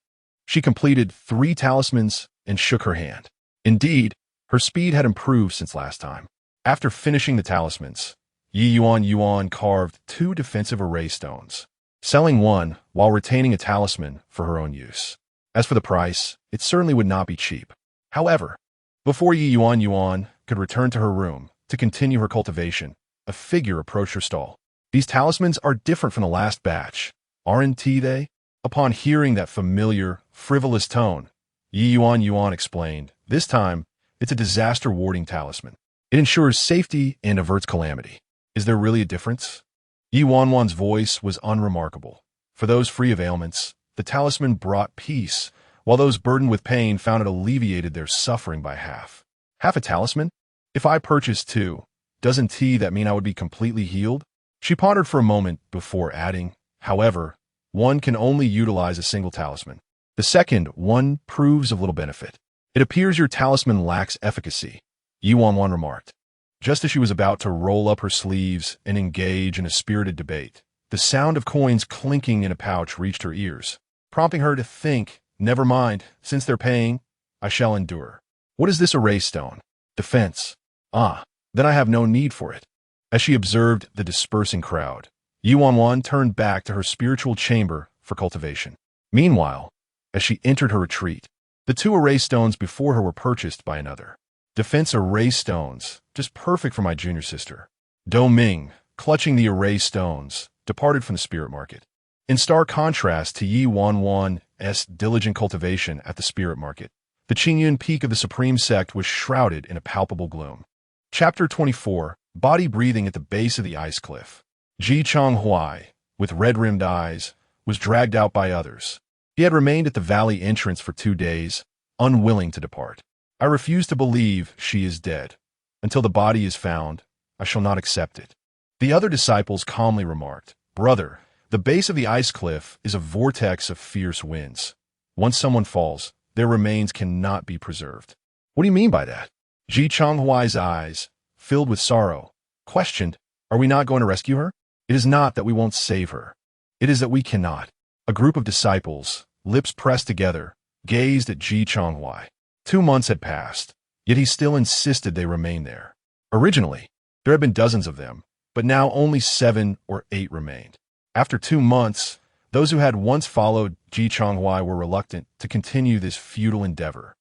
she completed 3 talismans and shook her hand. Indeed, her speed had improved since last time. After finishing the talismans, Ye Yuan carved 2 defensive array stones, selling one while retaining a talisman for her own use. As for the price, it certainly would not be cheap. However, before Ye Yuan could return to her room to continue her cultivation, a figure approached her stall. "These talismans are different from the last batch, aren't they?" Upon hearing that familiar, frivolous tone, Ye Yuan explained, "This time, it's a disaster warding talisman. It ensures safety and averts calamity." "Is there really a difference?" Ye Wanwan's voice was unremarkable. For those free of ailments, the talisman brought peace, while those burdened with pain found it alleviated their suffering by half. "Half a talisman? If I purchased 2, doesn't that mean I would be completely healed?" She pondered for a moment before adding, "However, one can only utilize a single talisman. The second one proves of little benefit. It appears your talisman lacks efficacy," Ye Wanwan remarked. Just as she was about to roll up her sleeves and engage in a spirited debate, the sound of coins clinking in a pouch reached her ears, prompting her to think, never mind, since they're paying, I shall endure. What is this array stone? Defense. Ah, then I have no need for it. As she observed the dispersing crowd, Ye Wanwan turned back to her spiritual chamber for cultivation. Meanwhile, as she entered her retreat, the 2 array stones before her were purchased by another. Defense array stones, just perfect for my junior sister. Do Ming, clutching the array stones, departed from the spirit market. In stark contrast to Ye Wanwan's diligent cultivation at the spirit market, the Qingyun peak of the Supreme Sect was shrouded in a palpable gloom. Chapter 24, Body Breathing at the Base of the Ice Cliff. Ji Chonghuai, with red-rimmed eyes, was dragged out by others. He had remained at the valley entrance for 2 days, unwilling to depart. I refuse to believe she is dead. Until the body is found, I shall not accept it. The other disciples calmly remarked, Brother, the base of the ice cliff is a vortex of fierce winds. Once someone falls, their remains cannot be preserved. What do you mean by that? Ji Chonghuai's eyes, filled with sorrow, questioned, Are we not going to rescue her? It is not that we won't save her. It is that we cannot. A group of disciples, lips pressed together, gazed at Ji Chonghuai. 2 months had passed, yet he still insisted they remain there. Originally, there had been dozens of them, but now only 7 or 8 remained. After 2 months, those who had once followed Ji Chonghuai were reluctant to continue this futile endeavor.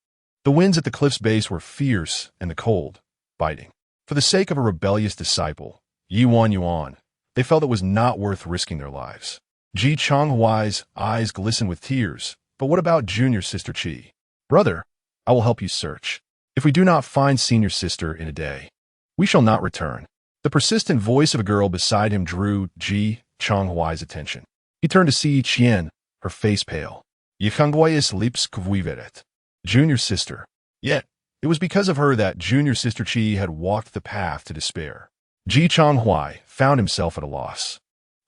The winds at the cliff's base were fierce and the cold, biting. For the sake of a rebellious disciple, Ye Wanwan, they felt it was not worth risking their lives. Ji Chonghuai's eyes glistened with tears. But what about junior sister Qi? Brother, I will help you search. If we do not find senior sister in a day, we shall not return. The persistent voice of a girl beside him drew Ji Chonghuai's attention. He turned to see Qian, her face pale. Ye Chonghuai's lips quiveret. Junior sister. Yet, it was because of her that junior sister Qi had walked the path to despair. Ji Chonghuai found himself at a loss.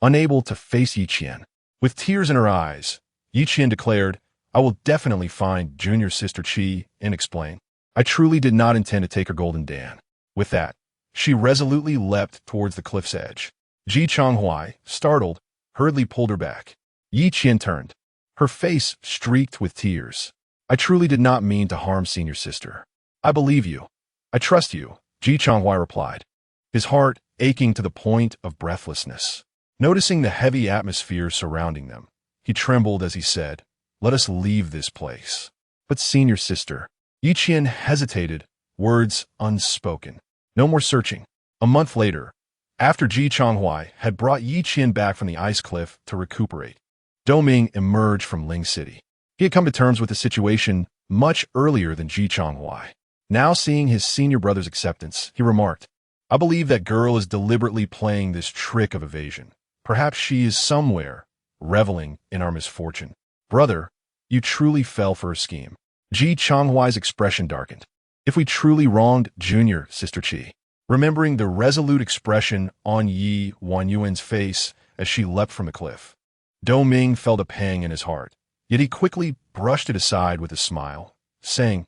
Unable to face Yi Qian. With tears in her eyes, Yi Qian declared, I will definitely find junior sister Qi and explain. I truly did not intend to take her golden Dan. With that, she resolutely leapt towards the cliff's edge. Ji Chonghuai, startled, hurriedly pulled her back. Yi Qian turned, her face streaked with tears. I truly did not mean to harm senior sister. I believe you. I trust you, Ji Chonghuai replied, his heart aching to the point of breathlessness. Noticing the heavy atmosphere surrounding them, he trembled as he said, Let us leave this place. But senior sister, Yi Qian hesitated, words unspoken. No more searching. A month later, after Ji Chonghuai had brought Yi Qian back from the ice cliff to recuperate, Do Ming emerged from Ling City. He had come to terms with the situation much earlier than Ji Chonghuai. Now seeing his senior brother's acceptance, he remarked, I believe that girl is deliberately playing this trick of evasion. Perhaps she is somewhere, reveling in our misfortune. Brother, you truly fell for her scheme. Ji Chonghuai's expression darkened. If we truly wronged junior sister Qi, remembering the resolute expression on Ye Wanwan's face as she leapt from the cliff, Do Ming felt a pang in his heart, yet he quickly brushed it aside with a smile, saying,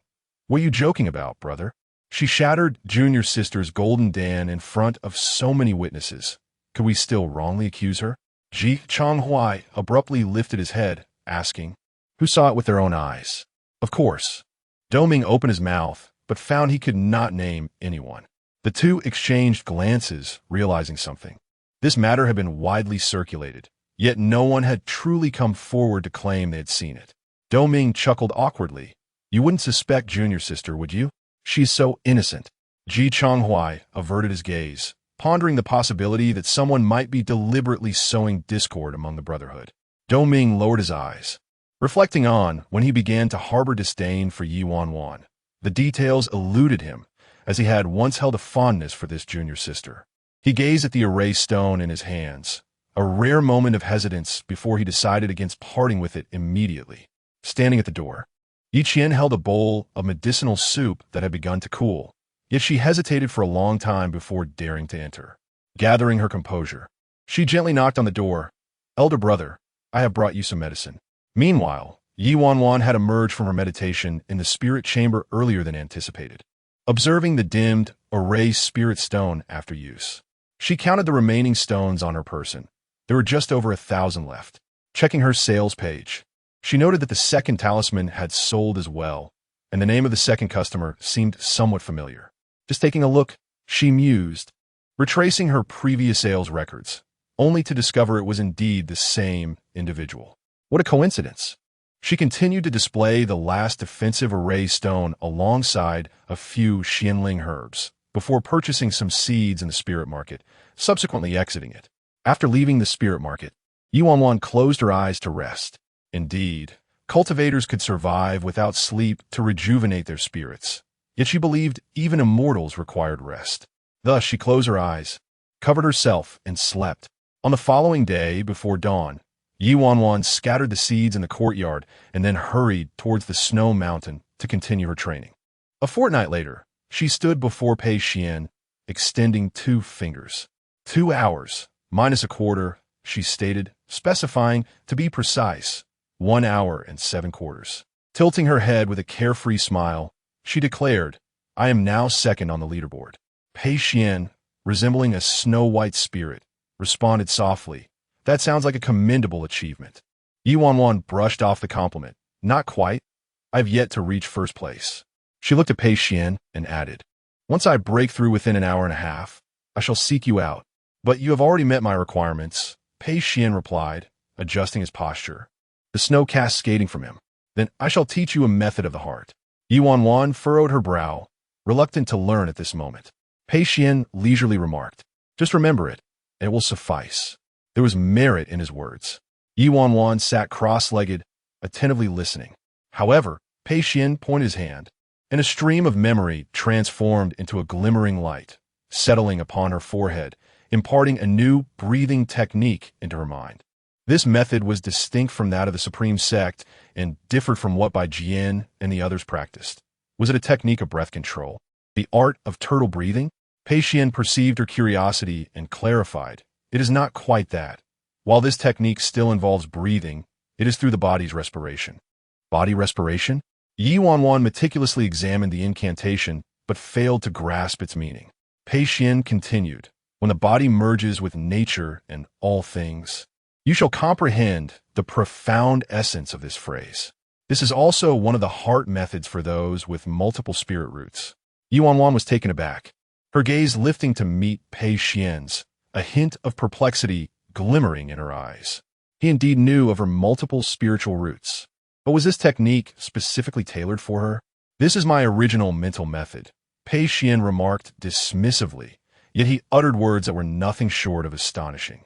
What are you joking about, brother? She shattered junior sister's golden Dan in front of so many witnesses. Could we still wrongly accuse her? Ji Chonghuai abruptly lifted his head, asking, Who saw it with their own eyes? Of course. Do Ming opened his mouth, but found he could not name anyone. The two exchanged glances, realizing something. This matter had been widely circulated, yet no one had truly come forward to claim they had seen it. Do Ming chuckled awkwardly. You wouldn't suspect junior sister, would you? She's so innocent. Ji Chonghuai averted his gaze, pondering the possibility that someone might be deliberately sowing discord among the brotherhood. Do Ming lowered his eyes, reflecting on when he began to harbor disdain for Ye Wanwan. The details eluded him, as he had once held a fondness for this junior sister. He gazed at the array stone in his hands, a rare moment of hesitance before he decided against parting with it immediately. Standing at the door, Yi Qian held a bowl of medicinal soup that had begun to cool, yet she hesitated for a long time before daring to enter. Gathering her composure, she gently knocked on the door. Elder brother, I have brought you some medicine. Meanwhile, Ye Wanwan had emerged from her meditation in the spirit chamber earlier than anticipated. Observing the dimmed, erase spirit stone after use. She counted the remaining stones on her person. There were just over 1,000 left. Checking her sales page, she noted that the second talisman had sold as well, and the name of the second customer seemed somewhat familiar. Just taking a look, she mused, retracing her previous sales records, only to discover it was indeed the same individual. What a coincidence! She continued to display the last defensive array stone alongside a few Xianling herbs, before purchasing some seeds in the spirit market, subsequently exiting it. After leaving the spirit market, Ye Wanwan closed her eyes to rest. Indeed, cultivators could survive without sleep to rejuvenate their spirits, yet she believed even immortals required rest. Thus she closed her eyes, covered herself, and slept. On the following day, before dawn, Ye Wanwan scattered the seeds in the courtyard and then hurried towards the snow mountain to continue her training. A fortnight later, she stood before Pei Xian, extending 2 fingers. 2 hours, minus a quarter, she stated, specifying, to be precise, 1 hour and 7 quarters. Tilting her head with a carefree smile, she declared, I am now second on the leaderboard. Pei Xian, resembling a snow-white spirit, responded softly, that sounds like a commendable achievement. Ye Wanwan brushed off the compliment. Not quite. I've yet to reach first place. She looked at Pei Xian and added, once I break through within an hour and a half, I shall seek you out. But you have already met my requirements, Pei Xian replied, adjusting his posture, the snow cascading from him. Then I shall teach you a method of the heart. Ye Wanwan furrowed her brow, reluctant to learn at this moment. Pei Xian leisurely remarked, just remember it, and it will suffice. There was merit in his words. Ye Wanwan sat cross-legged, attentively listening. However, Pei Xian pointed his hand, and a stream of memory transformed into a glimmering light, settling upon her forehead, imparting a new breathing technique into her mind. This method was distinct from that of the Supreme Sect and differed from what Bai Jian and the others practiced. Was it a technique of breath control? The art of turtle breathing? Pei Xian perceived her curiosity and clarified, it is not quite that. While this technique still involves breathing, it is through the body's respiration. Body respiration? Ye Wanwan meticulously examined the incantation, but failed to grasp its meaning. Pei Xian continued, when the body merges with nature and all things, you shall comprehend the profound essence of this phrase. This is also one of the heart methods for those with multiple spirit roots. Ye Wanwan was taken aback, her gaze lifting to meet Pei Xian's, a hint of perplexity glimmering in her eyes. He indeed knew of her multiple spiritual roots. But was this technique specifically tailored for her? This is my original mental method, Pei Xian remarked dismissively, yet he uttered words that were nothing short of astonishing.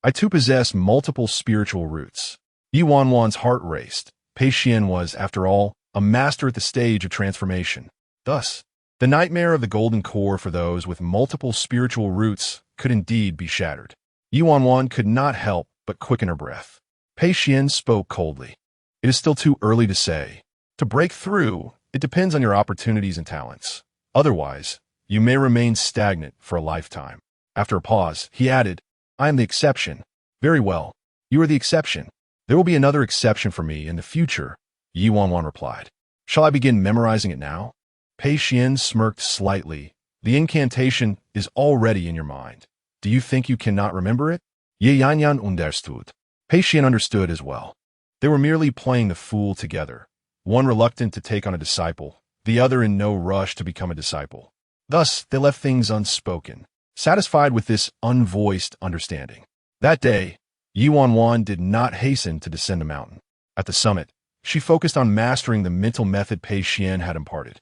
I too possess multiple spiritual roots. Ye Wanwan's heart raced. Pei Xian was, after all, a master at the stage of transformation. Thus, the nightmare of the golden core for those with multiple spiritual roots could indeed be shattered. Ye Wanwan could not help but quicken her breath. Pei Xian spoke coldly. It is still too early to say. To break through, it depends on your opportunities and talents. Otherwise, you may remain stagnant for a lifetime. After a pause, he added, I am the exception. Very well. You are the exception. There will be another exception for me in the future, Ye Wanwan replied. Shall I begin memorizing it now? Pei Xian smirked slightly. The incantation is already in your mind. Do you think you cannot remember it? Ye Wanwan understood. Pei Xian understood as well. They were merely playing the fool together, one reluctant to take on a disciple, the other in no rush to become a disciple. Thus, they left things unspoken, satisfied with this unvoiced understanding. That day, Ye Wanwan did not hasten to descend the mountain. At the summit, she focused on mastering the mental method Pei Xian had imparted.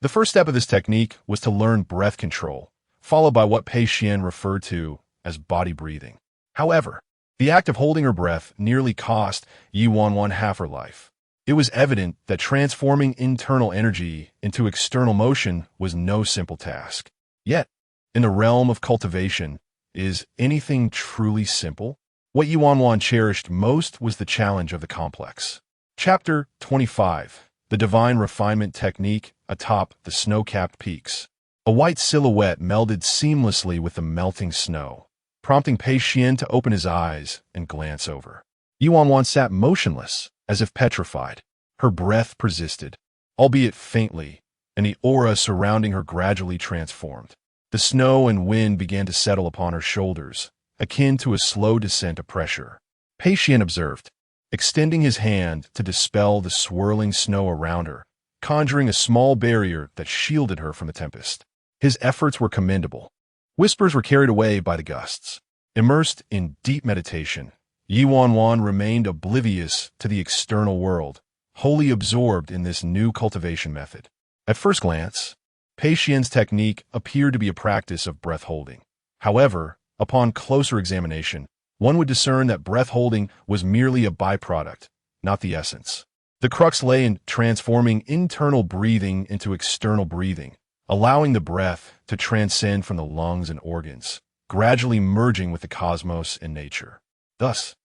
The first step of this technique was to learn breath control, followed by what Pei Xian referred to as body breathing. However, the act of holding her breath nearly cost Ye Wanwan half her life. It was evident that transforming internal energy into external motion was no simple task. Yet, in the realm of cultivation, is anything truly simple? What Ye Wanwan cherished most was the challenge of the complex. Chapter 25. The Divine Refinement Technique Atop the Snow-Capped Peaks. A white silhouette melded seamlessly with the melting snow, prompting Pei Xian to open his eyes and glance over. Ye Wanwan sat motionless, as if petrified. Her breath persisted, albeit faintly, and the aura surrounding her gradually transformed. The snow and wind began to settle upon her shoulders, akin to a slow descent of pressure. Pei Xian observed, extending his hand to dispel the swirling snow around her, conjuring a small barrier that shielded her from the tempest. His efforts were commendable. Whispers were carried away by the gusts. Immersed in deep meditation, Ye Wanwan remained oblivious to the external world, wholly absorbed in this new cultivation method. At first glance, Pei Xian's technique appeared to be a practice of breath holding. However, upon closer examination, one would discern that breath holding was merely a byproduct, not the essence. The crux lay in transforming internal breathing into external breathing, allowing the breath to transcend from the lungs and organs, gradually merging with the cosmos and nature. Thus,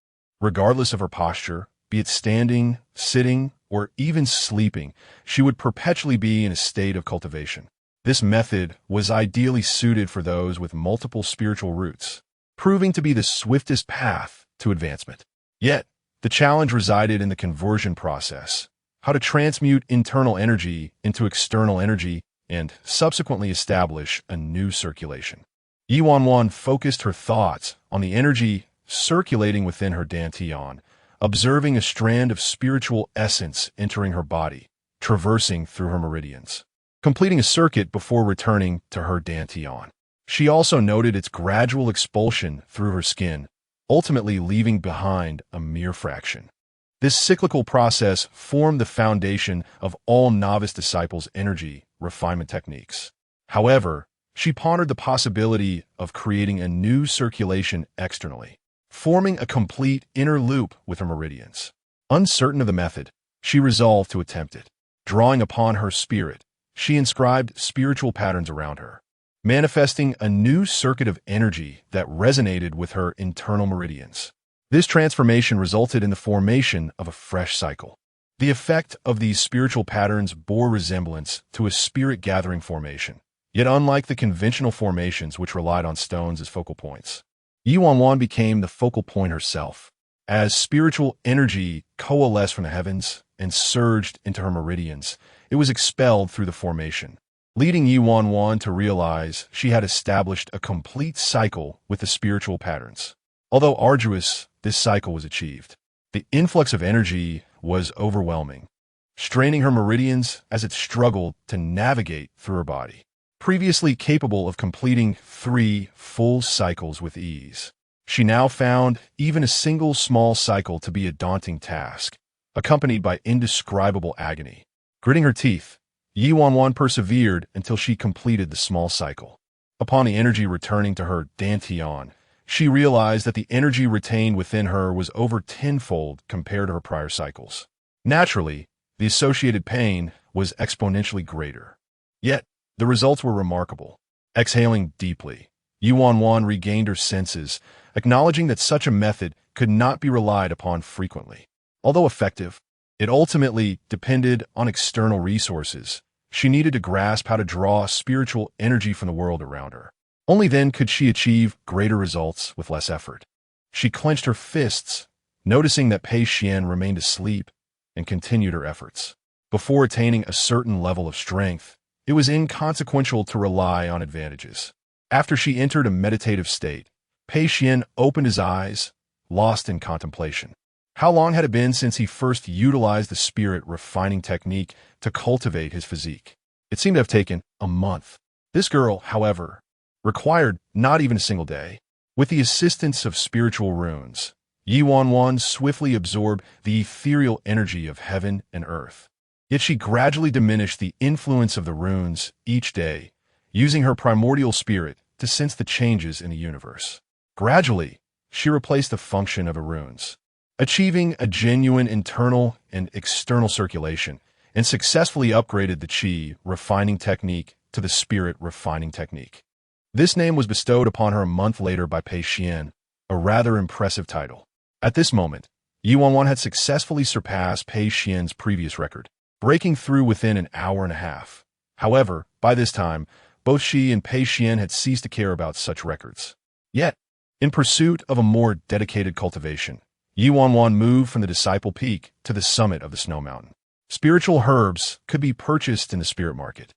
regardless of her posture, be it standing, sitting, or even sleeping, she would perpetually be in a state of cultivation. This method was ideally suited for those with multiple spiritual roots, proving to be the swiftest path to advancement. Yet, the challenge resided in the conversion process, how to transmute internal energy into external energy and subsequently establish a new circulation. Ye Wanwan focused her thoughts on the energy circulating within her dantian, observing a strand of spiritual essence entering her body, traversing through her meridians, completing a circuit before returning to her dantian. She also noted its gradual expulsion through her skin, ultimately leaving behind a mere fraction. This cyclical process formed the foundation of all novice disciples' energy refinement techniques. However, she pondered the possibility of creating a new circulation externally, forming a complete inner loop with her meridians. Uncertain of the method, she resolved to attempt it. Drawing upon her spirit, she inscribed spiritual patterns around her, manifesting a new circuit of energy that resonated with her internal meridians. This transformation resulted in the formation of a fresh cycle. The effect of these spiritual patterns bore resemblance to a spirit-gathering formation, yet unlike the conventional formations which relied on stones as focal points. Ye Wanwan became the focal point herself, as spiritual energy coalesced from the heavens and surged into her meridians. It was expelled through the formation, leading Ye Wanwan to realize she had established a complete cycle with the spiritual patterns. Although arduous, this cycle was achieved. The influx of energy was overwhelming, straining her meridians as it struggled to navigate through her body. Previously capable of completing 3 full cycles with ease, she now found even a single small cycle to be a daunting task, accompanied by indescribable agony. Gritting her teeth, Ye Wanwan persevered until she completed the small cycle. Upon the energy returning to her dantian, she realized that the energy retained within her was over tenfold compared to her prior cycles. Naturally, the associated pain was exponentially greater. Yet, the results were remarkable. Exhaling deeply, Ye Wanwan regained her senses, acknowledging that such a method could not be relied upon frequently. Although effective, it ultimately depended on external resources. She needed to grasp how to draw spiritual energy from the world around her. Only then could she achieve greater results with less effort. She clenched her fists, noticing that Pei Xian remained asleep, and continued her efforts. Before attaining a certain level of strength, it was inconsequential to rely on advantages. After she entered a meditative state, Pei Xian opened his eyes, lost in contemplation. How long had it been since he first utilized the spirit-refining technique to cultivate his physique? It seemed to have taken a month. This girl, however, required not even a single day. With the assistance of spiritual runes, Ye Wanwan swiftly absorbed the ethereal energy of heaven and earth. Yet she gradually diminished the influence of the runes each day, using her primordial spirit to sense the changes in the universe. Gradually, she replaced the function of the runes, achieving a genuine internal and external circulation, and successfully upgraded the Qi refining technique to the spirit refining technique. This name was bestowed upon her a month later by Pei Xian, a rather impressive title. At this moment, Ye Wanwan had successfully surpassed Pei Xian's previous record, breaking through within an hour and a half. However, by this time, both she and Pei Xian had ceased to care about such records. Yet, in pursuit of a more dedicated cultivation, Ye Wanwan moved from the disciple peak to the summit of the snow mountain. Spiritual herbs could be purchased in the spirit market.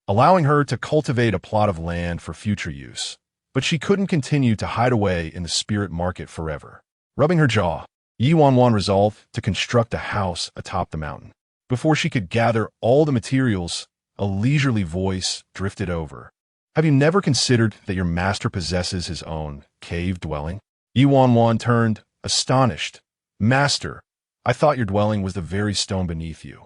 allowing her to cultivate a plot of land for future use. But she couldn't continue to hide away in the spirit market forever. Rubbing her jaw, Ye Wanwan resolved to construct a house atop the mountain. Before she could gather all the materials, a leisurely voice drifted over. Have you never considered that your master possesses his own cave dwelling? Ye Wanwan turned, astonished. Master, I thought your dwelling was the very stone beneath you.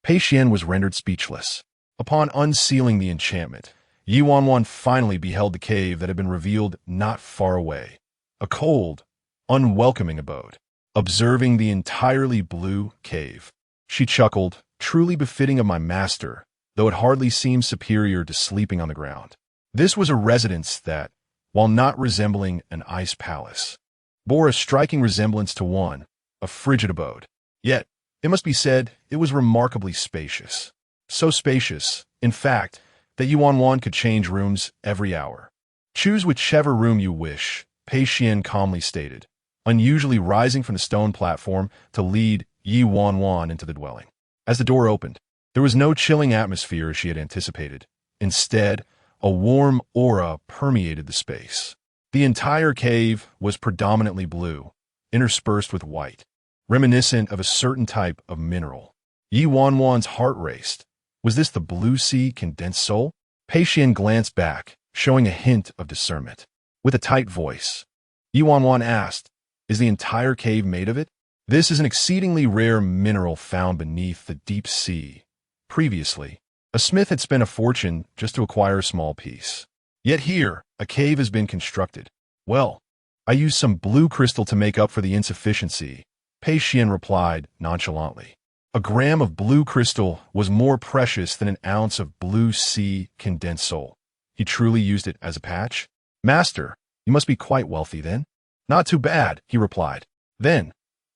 Pei Xian was rendered speechless. Upon unsealing the enchantment, Ye Wanwan finally beheld the cave that had been revealed not far away. A cold, unwelcoming abode. Observing the entirely blue cave, she chuckled, truly befitting of my master, though it hardly seemed superior to sleeping on the ground. This was a residence that, while not resembling an ice palace, bore a striking resemblance to one, a frigid abode. Yet, it must be said, it was remarkably spacious. So spacious, in fact, that Ye Wanwan could change rooms every hour. Choose whichever room you wish, Pei Xian calmly stated, unusually rising from the stone platform to lead Ye Wanwan into the dwelling. As the door opened, there was no chilling atmosphere as she had anticipated. Instead, a warm aura permeated the space. The entire cave was predominantly blue, interspersed with white, reminiscent of a certain type of mineral. Ye Wanwan's heart raced. Was this the blue sea condensed soul? Pei Xian glanced back, showing a hint of discernment. With a tight voice, Ye Wanwan asked, is the entire cave made of it? This is an exceedingly rare mineral found beneath the deep sea. Previously, a smith had spent a fortune just to acquire a small piece. Yet here, a cave has been constructed. Well, I used some blue crystal to make up for the insufficiency, Pei Xian replied nonchalantly. A gram of blue crystal was more precious than an ounce of blue sea condensed soul. He truly used it as a patch? Master, you must be quite wealthy then. Not too bad, he replied. Then,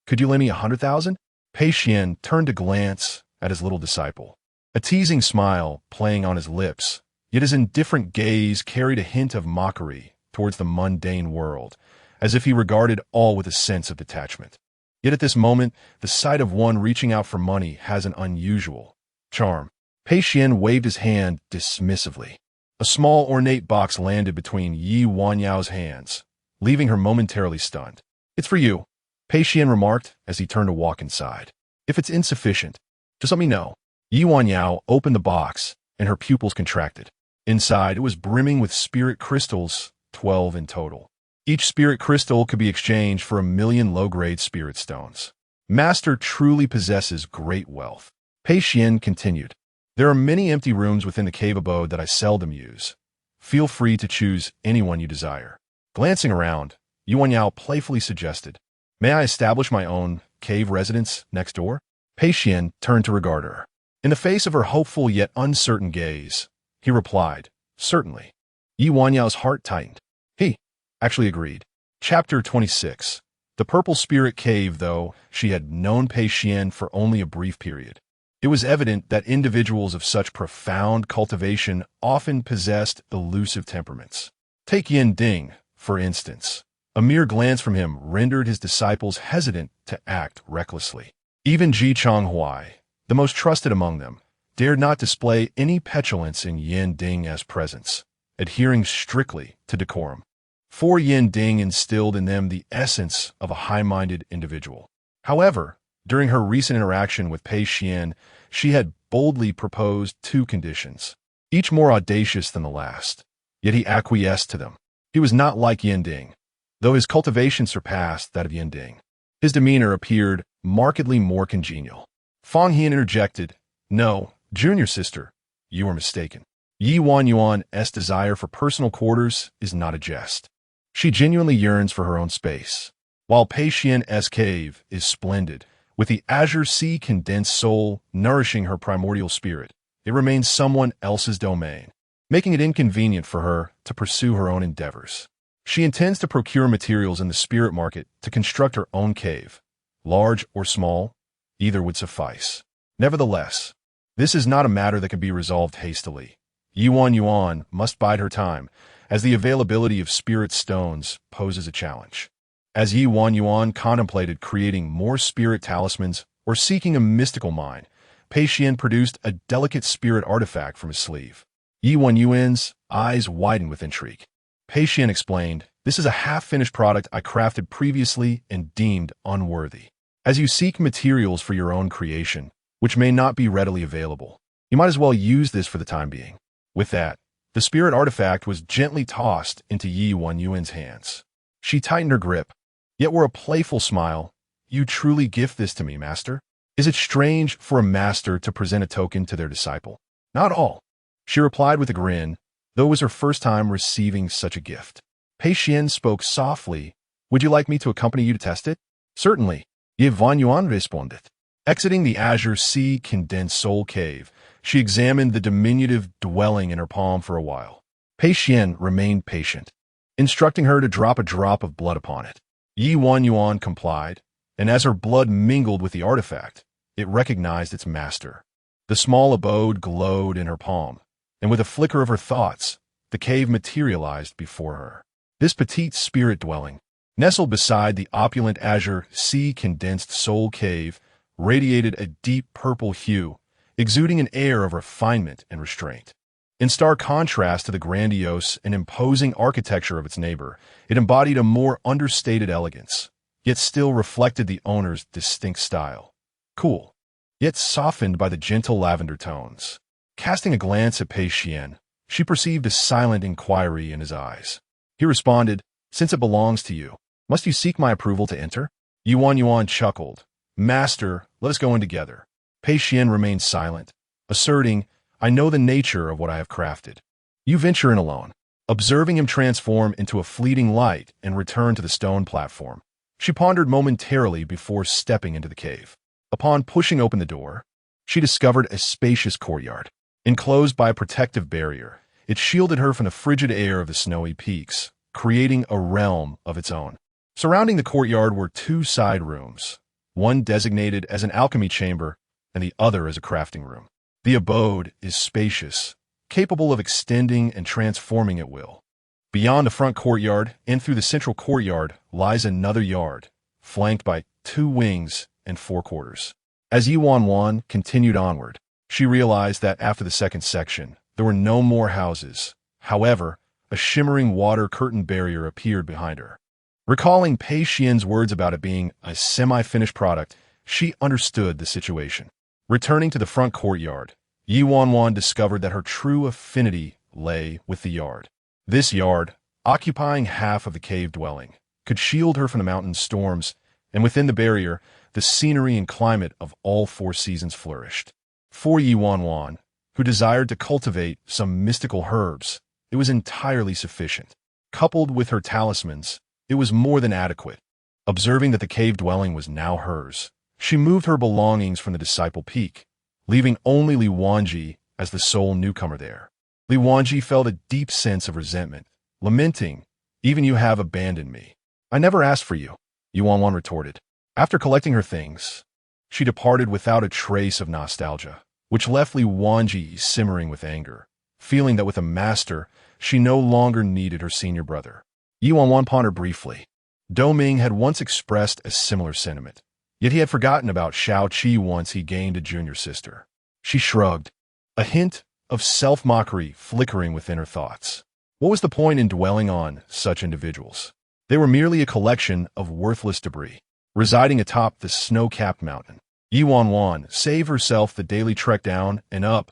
could you lend me 100,000? Pei Xian turned to glance at his little disciple, a teasing smile playing on his lips, yet his indifferent gaze carried a hint of mockery towards the mundane world, as if he regarded all with a sense of detachment. Yet at this moment, the sight of one reaching out for money has an unusual charm. Pei Xian waved his hand dismissively. A small ornate box landed between Ye Wanyao's hands, leaving her momentarily stunned. It's for you, Pei Xian remarked as he turned to walk inside. If it's insufficient, just let me know. Ye Wanyao opened the box, and her pupils contracted. Inside, it was brimming with spirit crystals, 12 in total. Each spirit crystal could be exchanged for 1,000,000 low-grade spirit stones. Master truly possesses great wealth. Pei Xian continued. There are many empty rooms within the cave abode that I seldom use. Feel free to choose anyone you desire. Glancing around, Ye Wanyao playfully suggested, may I establish my own cave residence next door? Pei Xian turned to regard her. In the face of her hopeful yet uncertain gaze, he replied, certainly. Ye Wanyao's heart tightened. He actually agreed. Chapter 26. The Purple Spirit Cave, though she had known Pei Xian for only a brief period, it was evident that individuals of such profound cultivation often possessed elusive temperaments. Take Yin Ding, for instance. A mere glance from him rendered his disciples hesitant to act recklessly. Even Ji Chonghuai, the most trusted among them, dared not display any petulance in Yin Ding's presence, adhering strictly to decorum. For Yin Ding instilled in them the essence of a high-minded individual. However, during her recent interaction with Pei Xian, she had boldly proposed 2 conditions, each more audacious than the last. Yet he acquiesced to them. He was not like Yin Ding, though his cultivation surpassed that of Yin Ding. His demeanor appeared markedly more congenial. Fang Hian interjected, no, junior sister, you are mistaken. Ye Wanyuan's desire for personal quarters is not a jest. She genuinely yearns for her own space. While Pei Xian's cave is splendid, with the azure sea condensed soul nourishing her primordial spirit, it remains someone else's domain, making it inconvenient for her to pursue her own endeavors. She intends to procure materials in the spirit market to construct her own cave. Large or small, either would suffice. Nevertheless, this is not a matter that can be resolved hastily. Ye Wanwan must bide her time, as the availability of spirit stones poses a challenge. As Ye Wanwan contemplated creating more spirit talismans or seeking a mystical mine, Pei Xian produced a delicate spirit artifact from his sleeve. Ye Wanwan's eyes widened with intrigue. Pei Xian explained, "This is a half-finished product I crafted previously and deemed unworthy. As you seek materials for your own creation, which may not be readily available, you might as well use this for the time being." With that, the spirit artifact was gently tossed into Ye Wanwan's hands. She tightened her grip, yet wore a playful smile. "You truly gift this to me, master? Is it strange for a master to present a token to their disciple?" "Not all," she replied with a grin, though it was her first time receiving such a gift. Pei Xian spoke softly. "Would you like me to accompany you to test it?" "Certainly," Ye Wanwan responded. Exiting the Azure Sea Condensed Soul Cave, she examined the diminutive dwelling in her palm for a while. Pei Xian remained patient, instructing her to drop a drop of blood upon it. Ye Wanwan complied, and as her blood mingled with the artifact, it recognized its master. The small abode glowed in her palm, and with a flicker of her thoughts, the cave materialized before her. This petite spirit dwelling, nestled beside the opulent Azure Sea Condensed Soul Cave, radiated a deep purple hue, exuding an air of refinement and restraint. In stark contrast to the grandiose and imposing architecture of its neighbor, it embodied a more understated elegance, yet still reflected the owner's distinct style. Cool, yet softened by the gentle lavender tones. Casting a glance at Pei Xian, she perceived a silent inquiry in his eyes. He responded, "Since it belongs to you, must you seek my approval to enter?" Ye Wanwan chuckled. "Master, let us go in together." Pei Xian remained silent, asserting, "I know the nature of what I have crafted. You venture in alone." Observing him transform into a fleeting light and return to the stone platform, she pondered momentarily before stepping into the cave. Upon pushing open the door, she discovered a spacious courtyard. Enclosed by a protective barrier, it shielded her from the frigid air of the snowy peaks, creating a realm of its own. Surrounding the courtyard were two side rooms, one designated as an alchemy chamber and the other as a crafting room. The abode is spacious, capable of extending and transforming at will. Beyond the front courtyard and through the central courtyard lies another yard, flanked by two wings and four quarters. As Ye Wanwan continued onward, she realized that after the second section, there were no more houses. However, a shimmering water curtain barrier appeared behind her. Recalling Pei Xian's words about it being a semi-finished product, she understood the situation. Returning to the front courtyard, Ye Wanwan discovered that her true affinity lay with the yard. This yard, occupying half of the cave dwelling, could shield her from the mountain storms, and within the barrier, the scenery and climate of all four seasons flourished. For Ye Wanwan, who desired to cultivate some mystical herbs, it was entirely sufficient. Coupled with her talismans, it was more than adequate. Observing that the cave dwelling was now hers, she moved her belongings from the Disciple Peak, leaving only Li Wanji as the sole newcomer there. Li Wanji felt a deep sense of resentment, lamenting, "Even you have abandoned me." "I never asked for you," Ye Wanwan retorted. After collecting her things, she departed without a trace of nostalgia, which left Li Wanji simmering with anger, feeling that with a master, she no longer needed her senior brother. Ye Wanwan pondered briefly. Do Ming had once expressed a similar sentiment, yet he had forgotten about Shao Qi once he gained a junior sister. She shrugged, a hint of self-mockery flickering within her thoughts. What was the point in dwelling on such individuals? They were merely a collection of worthless debris, residing atop the snow-capped mountain. Ye Wanwan saved herself the daily trek down and up,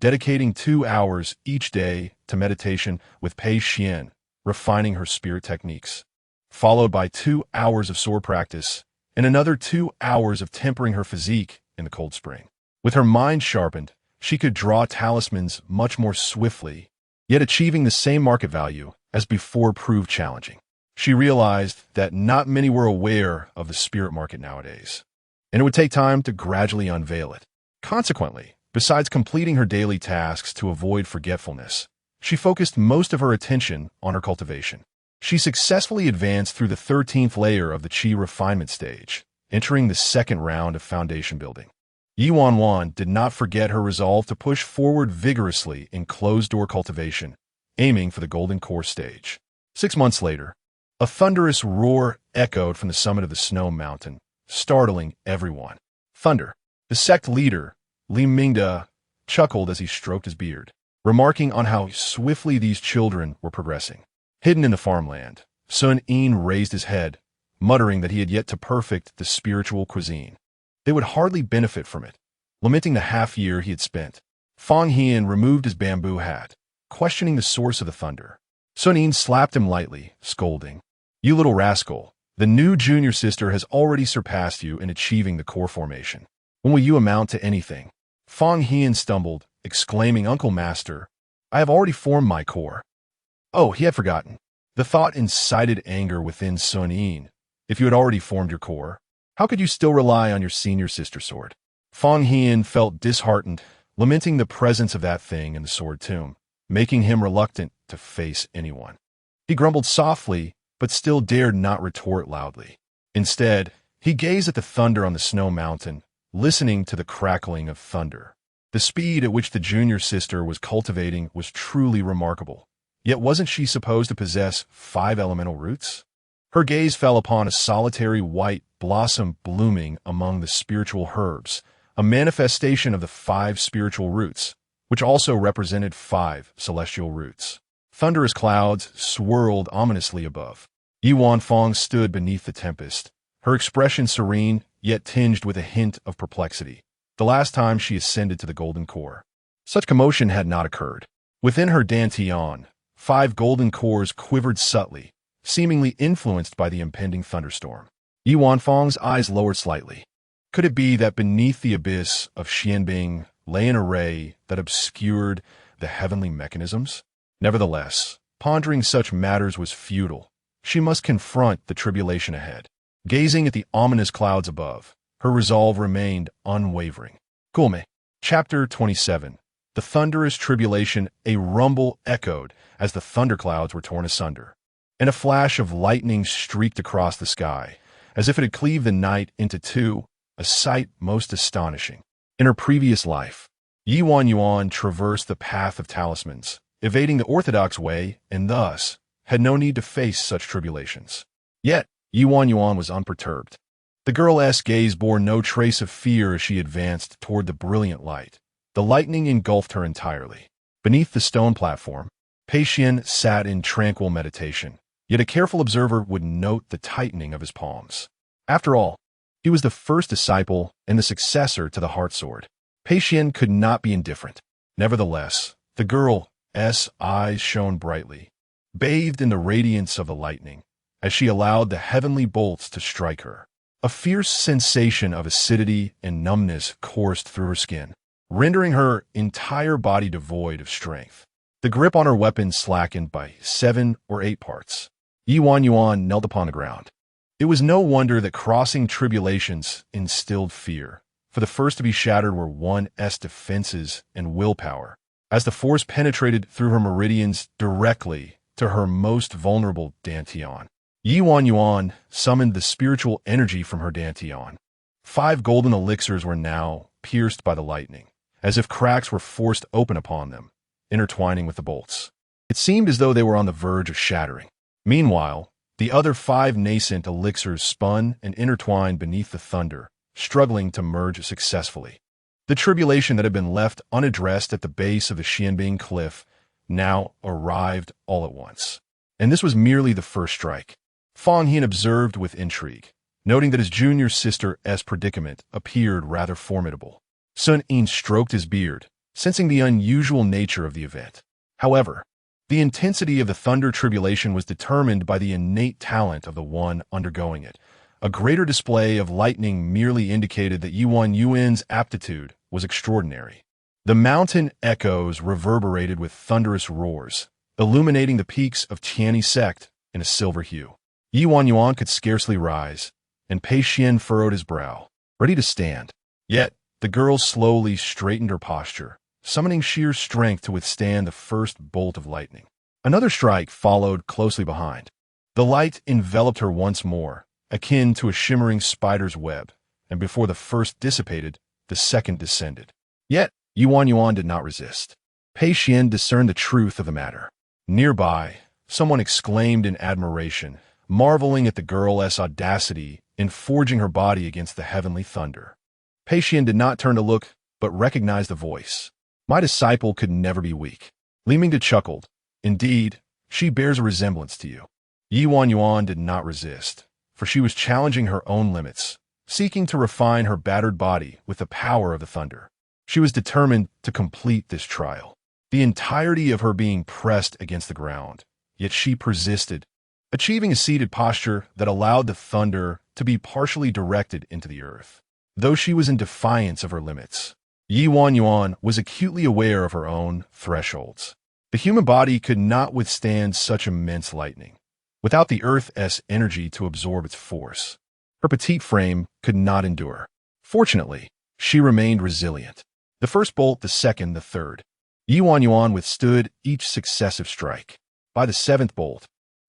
dedicating 2 hours each day to meditation with Pei Xian, refining her spirit techniques, followed by 2 hours of sword practice and another 2 hours of tempering her physique in the cold spring. With her mind sharpened, she could draw talismans much more swiftly, yet achieving the same market value as before proved challenging. She realized that not many were aware of the spirit market nowadays, and it would take time to gradually unveil it. Consequently, besides completing her daily tasks to avoid forgetfulness, she focused most of her attention on her cultivation. She successfully advanced through the 13th layer of the Qi refinement stage, entering the second round of foundation building. Ye Wanwan did not forget her resolve to push forward vigorously in closed-door cultivation, aiming for the Golden Core stage. 6 months later, a thunderous roar echoed from the summit of the snow mountain, startling everyone. Thunder. The sect leader, Li Mingda, chuckled as he stroked his beard. remarking on how swiftly these children were progressing. Hidden in the farmland, Sun Yin raised his head, muttering that he had yet to perfect the spiritual cuisine. They would hardly benefit from it, lamenting the half-year he had spent. Fang Hian removed his bamboo hat, questioning the source of the thunder. Sun Yin slapped him lightly, scolding, "You little rascal, the new junior sister has already surpassed you in achieving the core formation. When will you amount to anything?" Fang Hian stumbled, exclaiming, "Uncle Master, I have already formed my core." Oh, he had forgotten. The thought incited anger within Sun Yin. If you had already formed your core, how could you still rely on your senior sister sword? Fang Hian felt disheartened, lamenting the presence of that thing in the sword tomb, making him reluctant to face anyone. He grumbled softly, but still dared not retort loudly. Instead, he gazed at the thunder on the snow mountain, listening to the crackling of thunder. The speed at which the junior sister was cultivating was truly remarkable. Yet wasn't she supposed to possess 5 elemental roots? Her gaze fell upon a solitary white blossom blooming among the spiritual herbs, a manifestation of the 5 spiritual roots, which also represented 5 celestial roots. Thunderous clouds swirled ominously above. Ye Wanwan stood beneath the tempest, her expression serene, yet tinged with a hint of perplexity. The last time she ascended to the golden core, such commotion had not occurred. Within her dantian, 5 golden cores quivered subtly, seemingly influenced by the impending thunderstorm. Ye Wanwan's eyes lowered slightly. Could it be that beneath the abyss of Xuanbing lay an array that obscured the heavenly mechanisms? Nevertheless, pondering such matters was futile. She must confront the tribulation ahead. Gazing at the ominous clouds above, her resolve remained unwavering. Gulme. Chapter 27. The thunderous tribulation. A rumble echoed as the thunderclouds were torn asunder, and a flash of lightning streaked across the sky, as if it had cleaved the night into two, a sight most astonishing. In her previous life, Ye Wanwan traversed the path of talismans, evading the orthodox way, and thus had no need to face such tribulations. Yet, Ye Wanwan was unperturbed. The girl's gaze bore no trace of fear as she advanced toward the brilliant light. The lightning engulfed her entirely. Beneath the stone platform, Pei Xian sat in tranquil meditation, yet a careful observer would note the tightening of his palms. After all, he was the first disciple and the successor to the heart sword. Pei Xian could not be indifferent. Nevertheless, the girl's eyes shone brightly, bathed in the radiance of the lightning, as she allowed the heavenly bolts to strike her. A fierce sensation of acidity and numbness coursed through her skin, rendering her entire body devoid of strength. The grip on her weapon slackened by 7 or 8 parts. Ye Wanwan knelt upon the ground. It was no wonder that crossing tribulations instilled fear, for the first to be shattered were one's defenses and willpower, as the force penetrated through her meridians directly to her most vulnerable dantian. Ye Wanwan summoned the spiritual energy from her dantian. 5 golden elixirs were now pierced by the lightning, as if cracks were forced open upon them, intertwining with the bolts. It seemed as though they were on the verge of shattering. Meanwhile, the other 5 nascent elixirs spun and intertwined beneath the thunder, struggling to merge successfully. The tribulation that had been left unaddressed at the base of the Xuanbing Cliff now arrived all at once. And this was merely the first strike. Fang Hian observed with intrigue, noting that his junior sister's predicament appeared rather formidable. Sun Yin stroked his beard, sensing the unusual nature of the event. However, the intensity of the thunder tribulation was determined by the innate talent of the one undergoing it. A greater display of lightning merely indicated that Ye Wanwan's aptitude was extraordinary. The mountain echoes reverberated with thunderous roars, illuminating the peaks of Tianyi Sect in a silver hue. Ye Wanwan could scarcely rise, and Pei Xian furrowed his brow, ready to stand. Yet, the girl slowly straightened her posture, summoning sheer strength to withstand the first bolt of lightning. Another strike followed closely behind. The light enveloped her once more, akin to a shimmering spider's web, and before the first dissipated, the second descended. Yet, Ye Wanwan did not resist. Pei Xian discerned the truth of the matter. Nearby, someone exclaimed in admiration, marveling at the girl's audacity in forging her body against the heavenly thunder. Pei Xian did not turn to look, but recognized the voice. My disciple could never be weak. Li Mingde chuckled. Indeed, she bears a resemblance to you. Ye Wanwan did not resist, for she was challenging her own limits, seeking to refine her battered body with the power of the thunder. She was determined to complete this trial, the entirety of her being pressed against the ground, yet she persisted, achieving a seated posture that allowed the thunder to be partially directed into the earth. Though she was in defiance of her limits, Ye Wanwan was acutely aware of her own thresholds. The human body could not withstand such immense lightning, without the Earth's energy to absorb its force. Her petite frame could not endure. Fortunately, she remained resilient. The first bolt, the second, the third. Ye Wanwan withstood each successive strike. By the seventh bolt,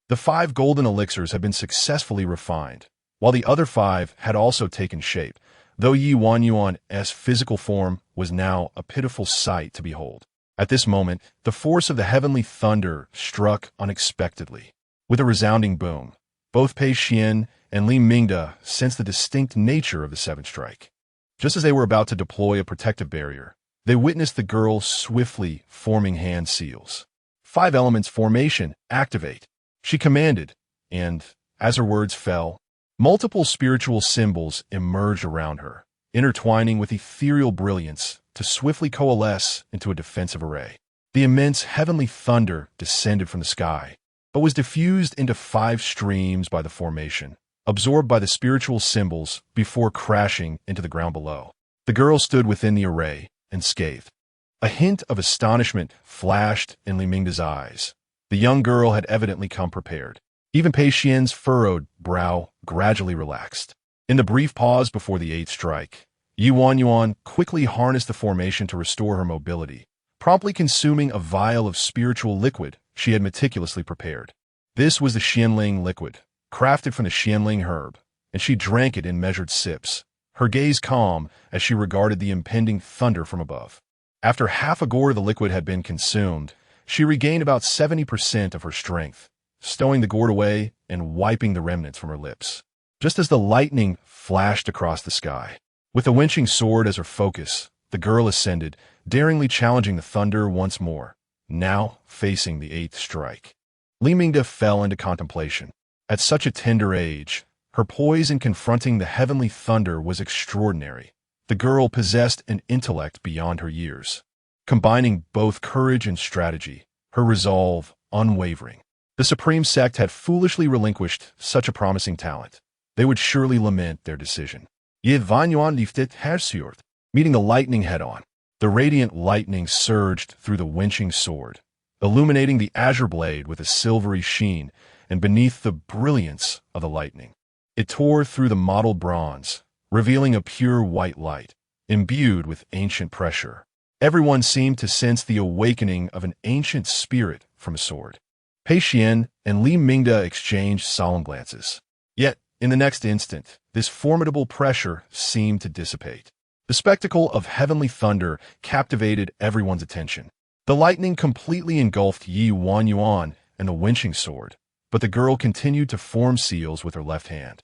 the 5 golden elixirs had been successfully refined, while the other 5 had also taken shape, though Ye Wanwan's physical form was now a pitiful sight to behold. At this moment, the force of the heavenly thunder struck unexpectedly. With a resounding boom, both Pei Xian and Li Mingde sensed the distinct nature of the seventh strike. Just as they were about to deploy a protective barrier, they witnessed the girl swiftly forming hand seals. 5 elements formation, activate. She commanded, and, as her words fell, multiple spiritual symbols emerged around her, intertwining with ethereal brilliance to swiftly coalesce into a defensive array. The immense heavenly thunder descended from the sky, but was diffused into 5 streams by the formation, absorbed by the spiritual symbols before crashing into the ground below. The girl stood within the array, unscathed. A hint of astonishment flashed in Li Mingde's eyes. The young girl had evidently come prepared. Even Pei Xian's furrowed brow gradually relaxed. In the brief pause before the 8th strike, Ye Wanwan quickly harnessed the formation to restore her mobility, promptly consuming a vial of spiritual liquid she had meticulously prepared. This was the Xianling liquid, crafted from the Xianling herb, and she drank it in measured sips, her gaze calm as she regarded the impending thunder from above. After half a gourd of the liquid had been consumed, she regained about 70% of her strength, stowing the gourd away and wiping the remnants from her lips. Just as the lightning flashed across the sky, with the winching sword as her focus, the girl ascended, daringly challenging the thunder once more, now facing the 8th strike. Li Mingde fell into contemplation. At such a tender age, her poise in confronting the heavenly thunder was extraordinary. The girl possessed an intellect beyond her years, combining both courage and strategy, her resolve unwavering. The Supreme Sect had foolishly relinquished such a promising talent. They would surely lament their decision. Ye Wanwan liftet hersyord, meeting the lightning head-on. The radiant lightning surged through the winching sword, illuminating the azure blade with a silvery sheen, and beneath the brilliance of the lightning, it tore through the mottled bronze, revealing a pure white light, imbued with ancient pressure. Everyone seemed to sense the awakening of an ancient spirit from a sword. Pei Xian and Li Mingde exchanged solemn glances. Yet, in the next instant, this formidable pressure seemed to dissipate. The spectacle of heavenly thunder captivated everyone's attention. The lightning completely engulfed Ye Wanwan and the winching sword, but the girl continued to form seals with her left hand.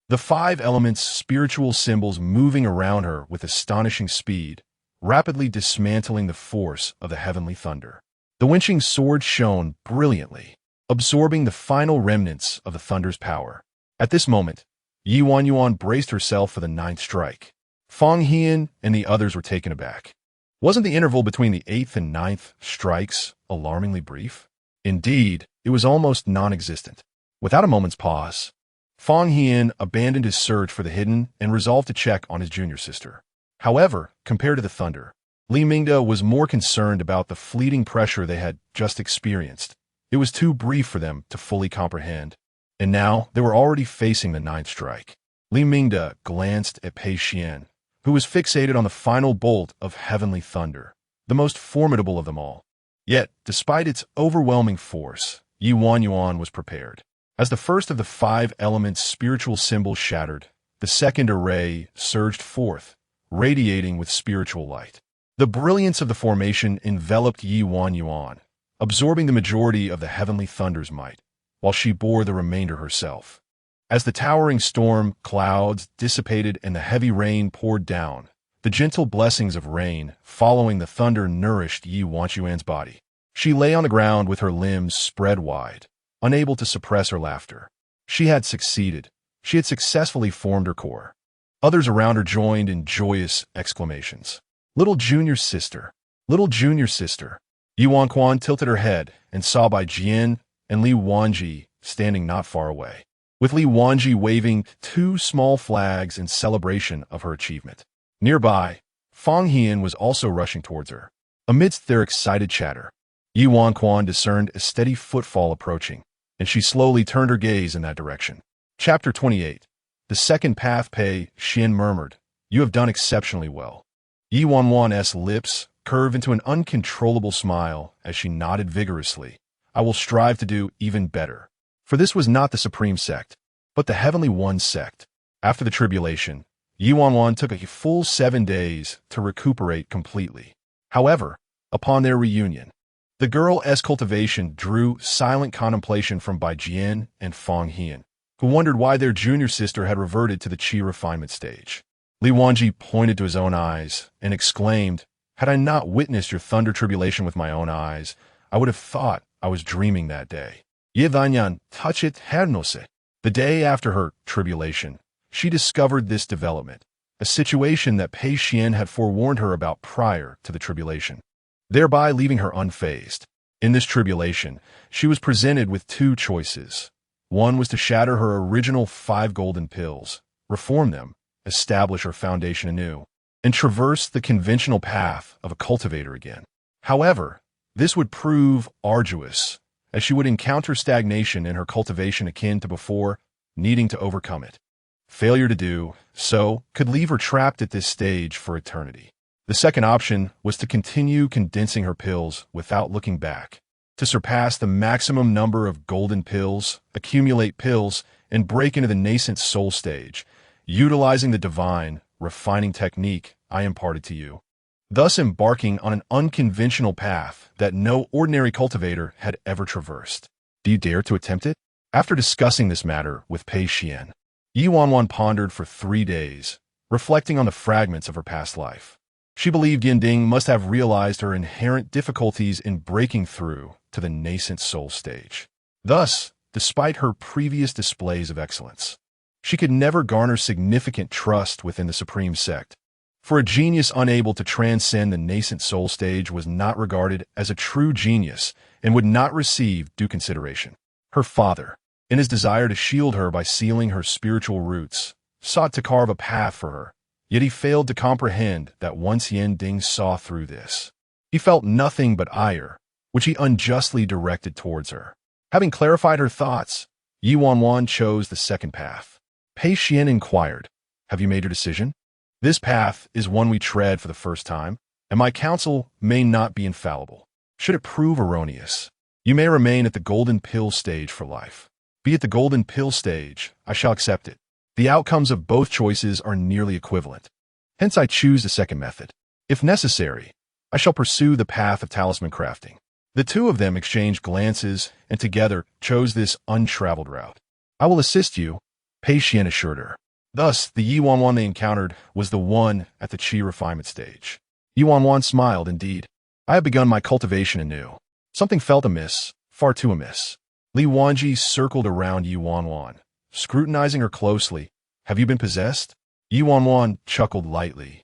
The 5 elements' spiritual symbols moving around her with astonishing speed, rapidly dismantling the force of the heavenly thunder. The winching sword shone brilliantly, absorbing the final remnants of the thunder's power. At this moment, Ye Wanwan braced herself for the 9th strike. Fang Hian and the others were taken aback. Wasn't the interval between the 8th and 9th strikes alarmingly brief? Indeed, it was almost non-existent. Without a moment's pause, Fang Hian abandoned his search for the hidden and resolved to check on his junior sister. However, compared to the thunder, Li Mingde was more concerned about the fleeting pressure they had just experienced. It was too brief for them to fully comprehend. And now, they were already facing the 9th strike. Li Mingde glanced at Pei Xian, who was fixated on the final bolt of heavenly thunder, the most formidable of them all. Yet, despite its overwhelming force, Ye Wanwan was prepared. As the first of the 5 elements' spiritual symbols shattered, the second array surged forth, radiating with spiritual light. The brilliance of the formation enveloped Ye Wanwan, absorbing the majority of the heavenly thunder's might, while she bore the remainder herself. As the towering storm clouds dissipated and the heavy rain poured down, The gentle blessings of rain following the thunder nourished Ye Wanwan's body. She lay on the ground with her limbs spread wide, unable to suppress her laughter. She had succeeded. She had successfully formed her core. Others around her joined in joyous exclamations. Little junior sister! Little junior sister! Ye Wanwan tilted her head and saw Bai Jian and Li Wanji standing not far away, with Li Wanji waving 2 small flags in celebration of her achievement. Nearby, Fang Hian was also rushing towards her. Amidst their excited chatter, Ye Wanwan discerned a steady footfall approaching, and she slowly turned her gaze in that direction. Chapter 28. The second path. Pei Xian murmured, "You have done exceptionally well." Ye Wanwan's lips curved into an uncontrollable smile as she nodded vigorously. "I will strive to do even better." For this was not the Supreme Sect, but the Heavenly One Sect. After the tribulation, Ye Wanwan took a full 7 days to recuperate completely. However, upon their reunion, the girl's cultivation drew silent contemplation from Bai Jian and Fang Hian, who wondered why their junior sister had reverted to the qi refinement stage. Li Wanji pointed to his own eyes and exclaimed, "Had I not witnessed your thunder tribulation with my own eyes, I would have thought I was dreaming that day." Ye Wanwan touched Hernose. The day after her tribulation, she discovered this development, a situation that Pei Xian had forewarned her about prior to the tribulation, thereby leaving her unfazed. In this tribulation, she was presented with 2 choices. One was to shatter her original 5 golden pills, reform them, establish her foundation anew, and traverse the conventional path of a cultivator again. However, this would prove arduous, as she would encounter stagnation in her cultivation akin to before, needing to overcome it. Failure to do so could leave her trapped at this stage for eternity. The second option was to continue condensing her pills without looking back, to surpass the maximum number of golden pills, accumulate pills, and break into the nascent soul stage, utilizing the divine, refining technique I imparted to you, thus embarking on an unconventional path that no ordinary cultivator had ever traversed. Do you dare to attempt it? After discussing this matter with Pei Xian, Ye Wanwan pondered for 3 days, reflecting on the fragments of her past life. She believed Yinding must have realized her inherent difficulties in breaking through to the nascent soul stage. Thus, despite her previous displays of excellence, she could never garner significant trust within the Supreme Sect, for a genius unable to transcend the nascent soul stage was not regarded as a true genius and would not receive due consideration. Her father, in his desire to shield her by sealing her spiritual roots, sought to carve a path for her, yet he failed to comprehend that once Yinding saw through this, he felt nothing but ire, which he unjustly directed towards her. Having clarified her thoughts, Ye Wanwan chose the second path. Pei Xian inquired, "Have you made your decision? This path is one we tread for the first time, and my counsel may not be infallible. Should it prove erroneous, you may remain at the golden pill stage for life. Be it the golden pill stage, I shall accept it. The outcomes of both choices are nearly equivalent. Hence I choose the second method. If necessary, I shall pursue the path of talisman crafting." The 2 of them exchanged glances and together chose this untraveled route. "I will assist you," Pei Xian assured her. Thus, the Ye Wanwan they encountered was the one at the qi refinement stage. Ye Wanwan smiled. "Indeed, I have begun my cultivation anew." Something felt amiss, far too amiss. Li Wanji circled around Ye Wanwan, scrutinizing her closely. "Have you been possessed?" Ye Wanwan chuckled lightly,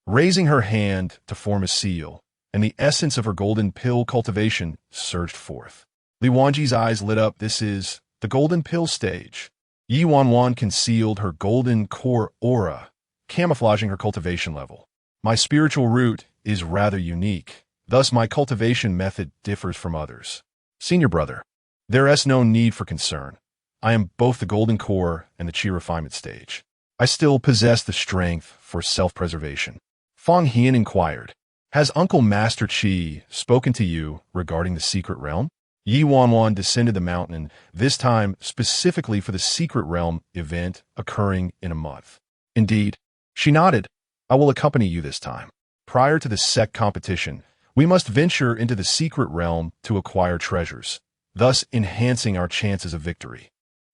raising her hand to form a seal, and the essence of her golden pill cultivation surged forth. Li Wanji's eyes lit up. "This is the golden pill stage." Ye Wanwan concealed her golden core aura, camouflaging her cultivation level. "My spiritual root is rather unique, thus my cultivation method differs from others. Senior brother, there is no need for concern. I am both the golden core and the qi refinement stage. I still possess the strength for self-preservation." Fang Hian inquired, "Has Uncle Master Qi spoken to you regarding the secret realm?" Ye Wanwan descended the mountain, this time specifically for the secret realm event occurring in a month. "Indeed." She nodded. "I will accompany you this time. Prior to the Sect competition, we must venture into the secret realm to acquire treasures, thus enhancing our chances of victory."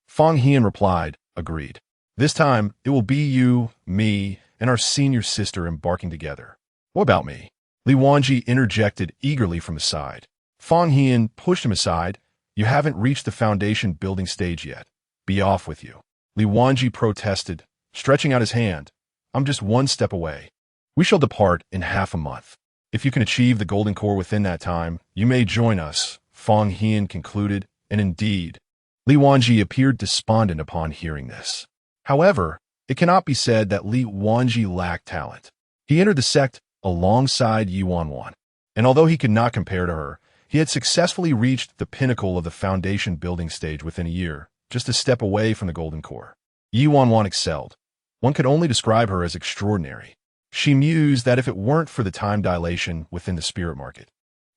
Fang Hian replied, "Agreed. This time, it will be you, me, and our senior sister embarking together. What about me? Li Wanji interjected eagerly from the side. Fang Hian pushed him aside. You haven't reached the foundation building stage yet. Be off with you. Li Wanji protested, stretching out his hand. I'm just one step away. We shall depart in half a month. If you can achieve the golden core within that time, you may join us, Fang Hian concluded, and indeed, Li Wanji appeared despondent upon hearing this. However, it cannot be said that Li Wanji lacked talent. He entered the sect alongside Ye Wanwan, and although he could not compare to her, he had successfully reached the pinnacle of the foundation building stage within a year, just a step away from the golden core. Ye Wanwan excelled. One could only describe her as extraordinary. She mused that if it weren't for the time dilation within the spirit market,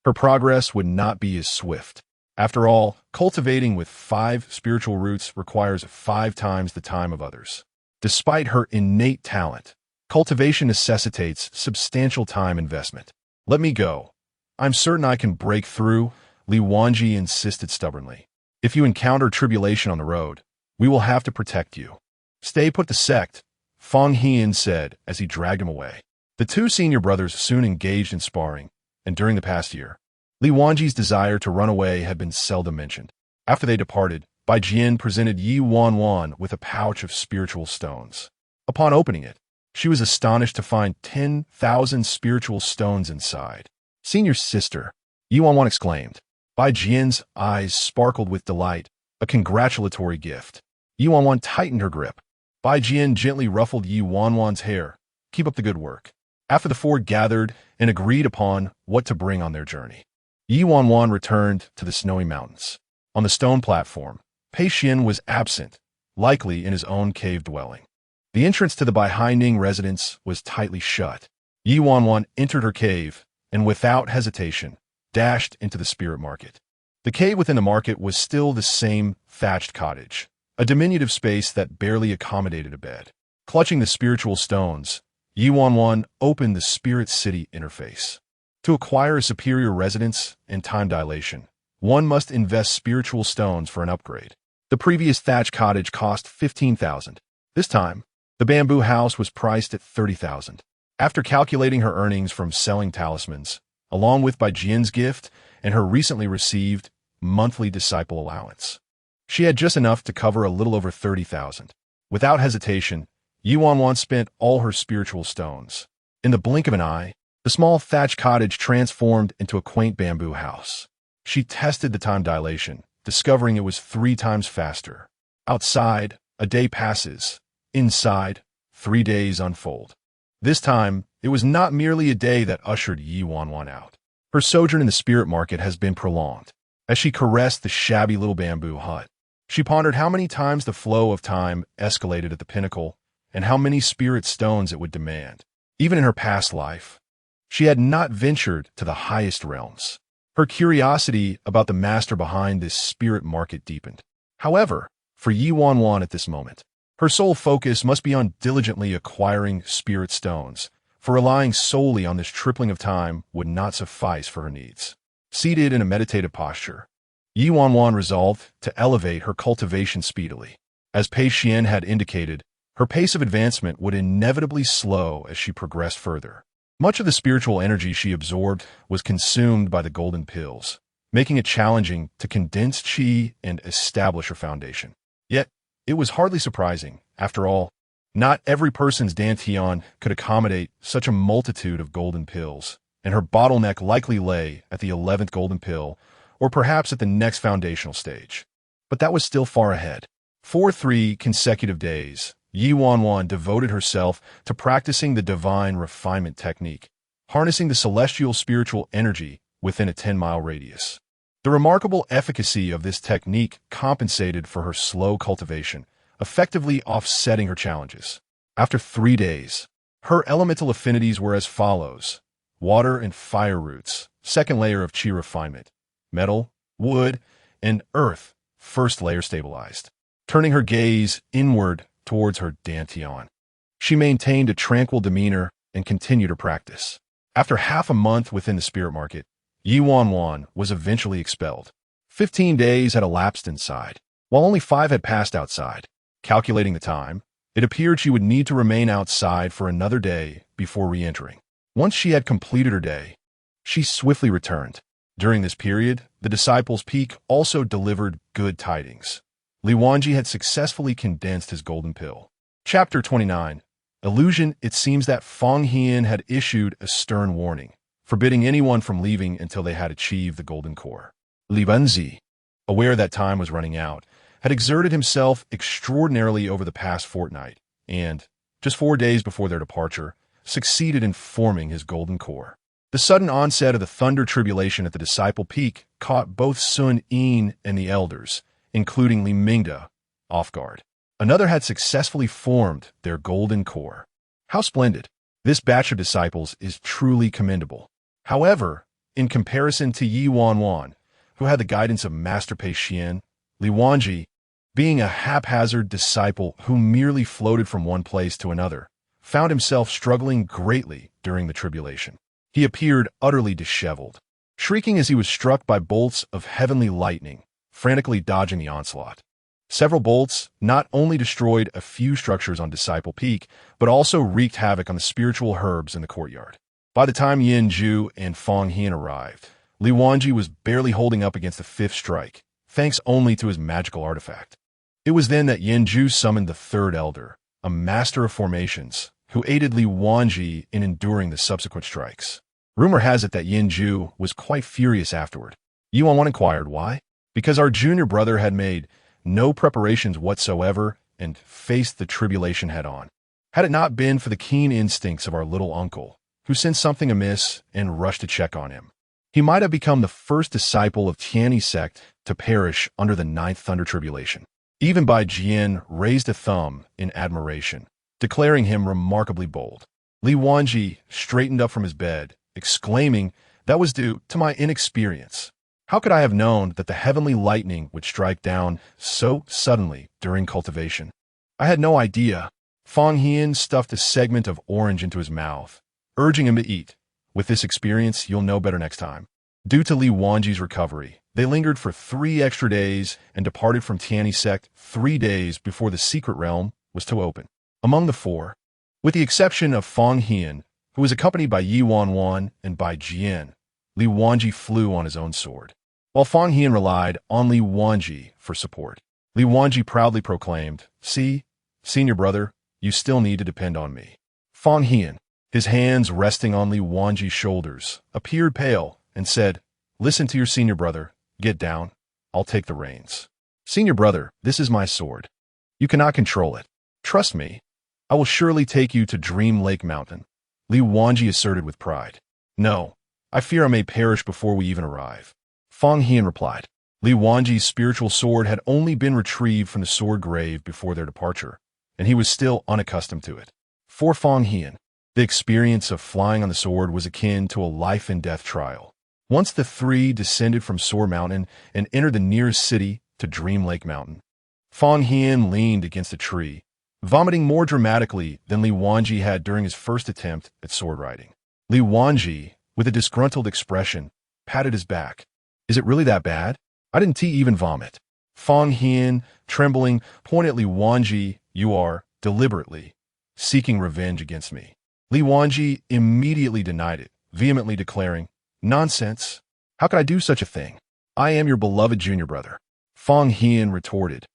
her progress would not be as swift. After all, cultivating with 5 spiritual roots requires 5 times the time of others. Despite her innate talent, cultivation necessitates substantial time investment. Let me go. I'm certain I can break through, Li Wanji insisted stubbornly. If you encounter tribulation on the road, we will have to protect you. Stay put the sect, Fang Hian said as he dragged him away. The 2 senior brothers soon engaged in sparring, and during the past year, Li Wanji's desire to run away had been seldom mentioned. After they departed, Bai Jian presented Ye Wanwan with a pouch of spiritual stones. Upon opening it, she was astonished to find 10,000 spiritual stones inside. Senior sister, Ye Wanwan exclaimed. Bai Jian's eyes sparkled with delight, a congratulatory gift. Ye Wanwan tightened her grip. Bai Jian gently ruffled Ye Wanwan's hair. Keep up the good work. After the 4 gathered and agreed upon what to bring on their journey, Ye Wanwan returned to the snowy mountains. On the stone platform, Pei Xian was absent, likely in his own cave dwelling. The entrance to the Bai Haining residence was tightly shut. Ye Wanwan entered her cave and, without hesitation, dashed into the spirit market. The cave within the market was still the same thatched cottage, a diminutive space that barely accommodated a bed. Clutching the spiritual stones, Ye Wanwan opened the Spirit City interface. To acquire a superior residence and time dilation, one must invest spiritual stones for an upgrade. The previous thatch cottage cost 15,000. This time, the bamboo house was priced at 30,000. After calculating her earnings from selling talismans, along with Bai Jian's gift and her recently received monthly disciple allowance, she had just enough to cover a little over 30,000. Without hesitation, Ye Wanwan spent all her spiritual stones. In the blink of an eye, the small thatch cottage transformed into a quaint bamboo house. She tested the time dilation, discovering it was 3 times faster. Outside, a day passes. Inside, 3 days unfold. This time, it was not merely a day that ushered Ye Wanwan out. Her sojourn in the spirit market has been prolonged. As she caressed the shabby little bamboo hut, she pondered how many times the flow of time escalated at the pinnacle and how many spirit stones it would demand. Even in her past life, she had not ventured to the highest realms. Her curiosity about the master behind this spirit market deepened. However, for Ye Wanwan at this moment, her sole focus must be on diligently acquiring spirit stones, for relying solely on this tripling of time would not suffice for her needs. Seated in a meditative posture, Ye Wanwan resolved to elevate her cultivation speedily. As Pei Xian had indicated, her pace of advancement would inevitably slow as she progressed further. Much of the spiritual energy she absorbed was consumed by the golden pills, making it challenging to condense qi and establish her foundation. Yet, it was hardly surprising. After all, not every person's dantian could accommodate such a multitude of golden pills, and her bottleneck likely lay at the 11th golden pill, or perhaps at the next foundational stage. But that was still far ahead. For 3 consecutive days, Ye Wanwan devoted herself to practicing the divine refinement technique, harnessing the celestial spiritual energy within a 10-mile radius. The remarkable efficacy of this technique compensated for her slow cultivation, effectively offsetting her challenges. After 3 days, her elemental affinities were as follows: water and fire roots, second layer of chi refinement; metal, wood, and earth, first layer stabilized. Turning her gaze inward towards her dantian, she maintained a tranquil demeanor and continued her practice. After half a month within the spirit market, Ye Wanwan was eventually expelled. 15 days had elapsed inside, while only 5 had passed outside. Calculating the time, It appeared she would need to remain outside for another day before re-entering. Once she had completed her day, she swiftly returned. During this period, the disciples' peak also delivered good tidings. Li Wanji had successfully condensed his golden pill. Chapter 29. Illusion. It seems that Feng Hian had issued a stern warning, forbidding anyone from leaving until they had achieved the golden core. Li Wenzi, aware that time was running out, had exerted himself extraordinarily over the past fortnight, and, just 4 days before their departure, succeeded in forming his golden core. The sudden onset of the thunder tribulation at the disciple peak caught both Sun Yin and the elders, including Li Mingda, off guard. Another had successfully formed their golden core. How splendid! This batch of disciples is truly commendable. However, in comparison to Ye Wanwan, who had the guidance of Master Pei Xian, Li Wanji, being a haphazard disciple who merely floated from one place to another, found himself struggling greatly during the tribulation. He appeared utterly disheveled, shrieking as he was struck by bolts of heavenly lightning, frantically dodging the onslaught. Several bolts not only destroyed a few structures on Disciple Peak, but also wreaked havoc on the spiritual herbs in the courtyard. By the time Yin Zhu and Feng Hian arrived, Li Wanji was barely holding up against the fifth strike, thanks only to his magical artifact. It was then that Yin Zhu summoned the third elder, a master of formations, who aided Li Wanji in enduring the subsequent strikes. Rumor has it that Yin Zhu was quite furious afterward. Ye Wanwan inquired why. Because our junior brother had made no preparations whatsoever and faced the tribulation head-on. Had it not been for the keen instincts of our little uncle, who sensed something amiss and rushed to check on him, he might have become the first disciple of Tianyi's sect to perish under the ninth thunder tribulation. Even Bai Jian raised a thumb in admiration, declaring him remarkably bold. Li Wanji straightened up from his bed, exclaiming, "That was due to my inexperience. How could I have known that the heavenly lightning would strike down so suddenly during cultivation? I had no idea." Feng Hian stuffed a segment of orange into his mouth, urging him to eat. "With this experience, you'll know better next time." Due to Li Wanji's recovery, they lingered for 3 extra days and departed from Tianyi's sect 3 days before the secret realm was to open. Among the 4, with the exception of Feng Hian, who was accompanied by Ye Wanwan and Bai Jian, Li Wanji flew on his own sword, while Feng Hian relied on Li Wanji for support. Li Wanji proudly proclaimed, "See, senior brother, you still need to depend on me." Feng Hian, his hands resting on Li Wanji's shoulders, appeared pale and said, "Listen to your senior brother. Get down. I'll take the reins." "Senior brother, this is my sword. You cannot control it. Trust me. I will surely take you to Dream Lake Mountain," Li Wanji asserted with pride. "No, I fear I may perish before we even arrive," Feng Hian replied. Li Wanji's spiritual sword had only been retrieved from the sword grave before their departure, and he was still unaccustomed to it. For Feng Hian, the experience of flying on the sword was akin to a life-and-death trial. Once the 3 descended from Sword Mountain and entered the nearest city to Dream Lake Mountain, Feng Hian leaned against a tree, vomiting more dramatically than Li Wanji had during his first attempt at sword riding. Li Wanji, with a disgruntled expression, patted his back. "Is it really that bad? I didn't even vomit." Feng Hian, trembling, pointed at Li Wanji. "You are, deliberately, seeking revenge against me." Li Wanji immediately denied it, vehemently declaring, "Nonsense! How could I do such a thing? I am your beloved junior brother." Feng Hian retorted,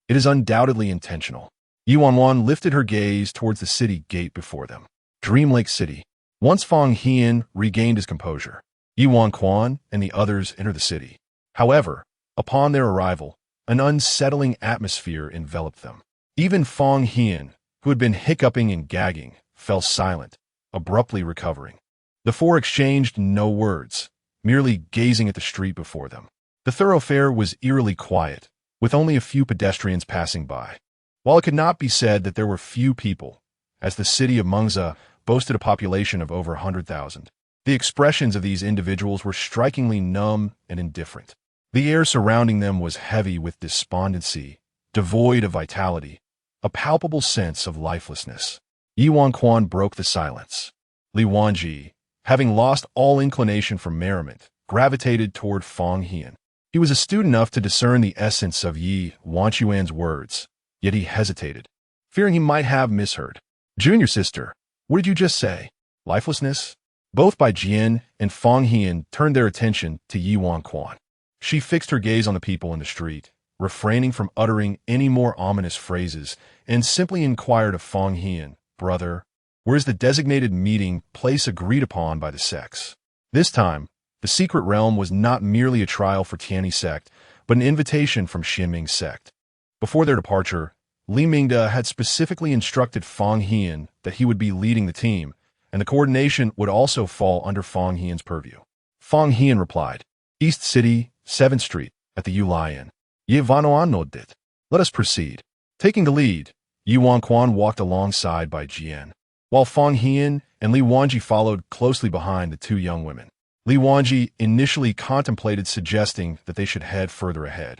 "It is undoubtedly intentional." Ye Wanwan lifted her gaze towards the city gate before them. Dream Lake City. Once Feng Hian regained his composure, Ye Wanwan and the others entered the city. However, upon their arrival, an unsettling atmosphere enveloped them. Even Feng Hian, who had been hiccuping and gagging, fell silent, abruptly recovering. The 4 exchanged no words, merely gazing at the street before them. The thoroughfare was eerily quiet, with only a few pedestrians passing by. While it could not be said that there were few people, as the city of Mengza boasted a population of over 100,000, the expressions of these individuals were strikingly numb and indifferent. The air surrounding them was heavy with despondency, devoid of vitality, a palpable sense of lifelessness. Ye Wanwan broke the silence. Li Wanji, having lost all inclination for merriment, gravitated toward Feng Hian. He was astute enough to discern the essence of Ye Wanwan's words, yet he hesitated. fearing he might have misheard. Junior sister, what did you just say? Lifelessness? Both Bai Jian and Fang Hian turned their attention to Ye Wanwan. She fixed her gaze on the people in the street, refraining from uttering any more ominous phrases, and simply inquired of Fang Hian, brother, where is the designated meeting place agreed upon by the sects? This time, the secret realm was not merely a trial for Tianyi Sect, but an invitation from Xuanbing Sect. Before their departure, Li Mingde had specifically instructed Fang Hian that he would be leading the team, and the coordination would also fall under Fang Hian's purview. Fang Hian replied, East City, 7th Street, at the Yulian. Ye Wanwan nodded. Let us proceed. Taking the lead, Ye Wanwan walked alongside Bai Jian, while Fang Hian and Li Wanji followed closely behind the two young women. Li Wanji initially contemplated suggesting that they should head further ahead.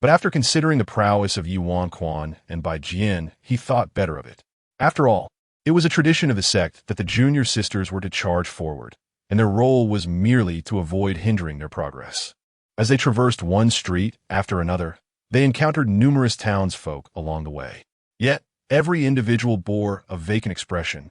But after considering the prowess of Ye Wanwan and Bai Jian, he thought better of it. After all, it was a tradition of the sect that the junior sisters were to charge forward, and their role was merely to avoid hindering their progress. As they traversed one street after another, they encountered numerous townsfolk along the way. Yet, every individual bore a vacant expression,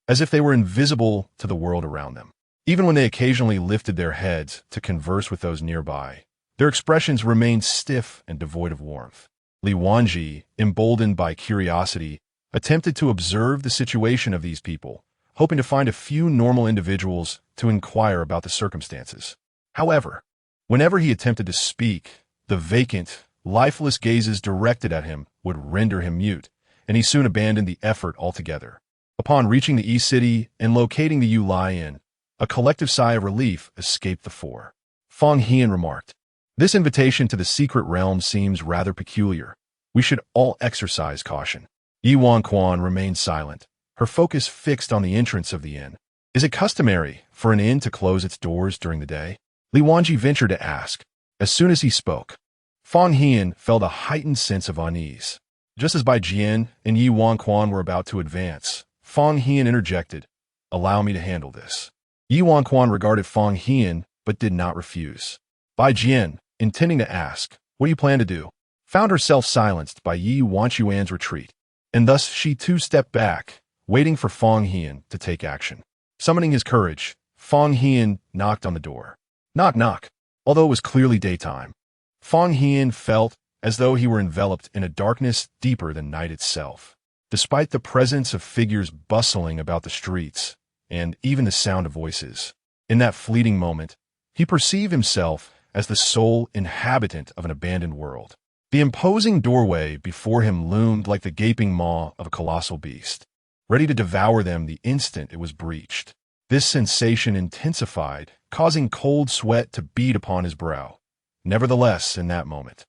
as if they were invisible to the world around them. Even when they occasionally lifted their heads to converse with those nearby, their expressions remained stiff and devoid of warmth. Li Wanji, emboldened by curiosity, attempted to observe the situation of these people, hoping to find a few normal individuals to inquire about the circumstances. However, whenever he attempted to speak, the vacant, lifeless gazes directed at him would render him mute, and he soon abandoned the effort altogether. Upon reaching the East City and locating the Yulian, a collective sigh of relief escaped the four. Fang Hian remarked, This invitation to the secret realm seems rather peculiar. We should all exercise caution. Ye Wanwan remained silent, her focus fixed on the entrance of the inn. Is it customary for an inn to close its doors during the day? Li Wanji ventured to ask. As soon as he spoke, Fang Hian felt a heightened sense of unease. Just as Bai Jian and Ye Wanwan were about to advance, Fang Hian interjected, Allow me to handle this. Ye Wanwan regarded Fang Hian, but did not refuse. Bai Jian, intending to ask, What do you plan to do? Found herself silenced by Ye Wanquan's retreat, and thus she too stepped back, waiting for Fang Hian to take action. Summoning his courage, Fang Hian knocked on the door. Knock, knock. Although it was clearly daytime, Fang Hian felt as though he were enveloped in a darkness deeper than night itself. Despite the presence of figures bustling about the streets, and even the sound of voices, in that fleeting moment, he perceived himself as the sole inhabitant of an abandoned world. The imposing doorway before him loomed like the gaping maw of a colossal beast, ready to devour them the instant it was breached. This sensation intensified, causing cold sweat to bead upon his brow. Nevertheless, in that moment,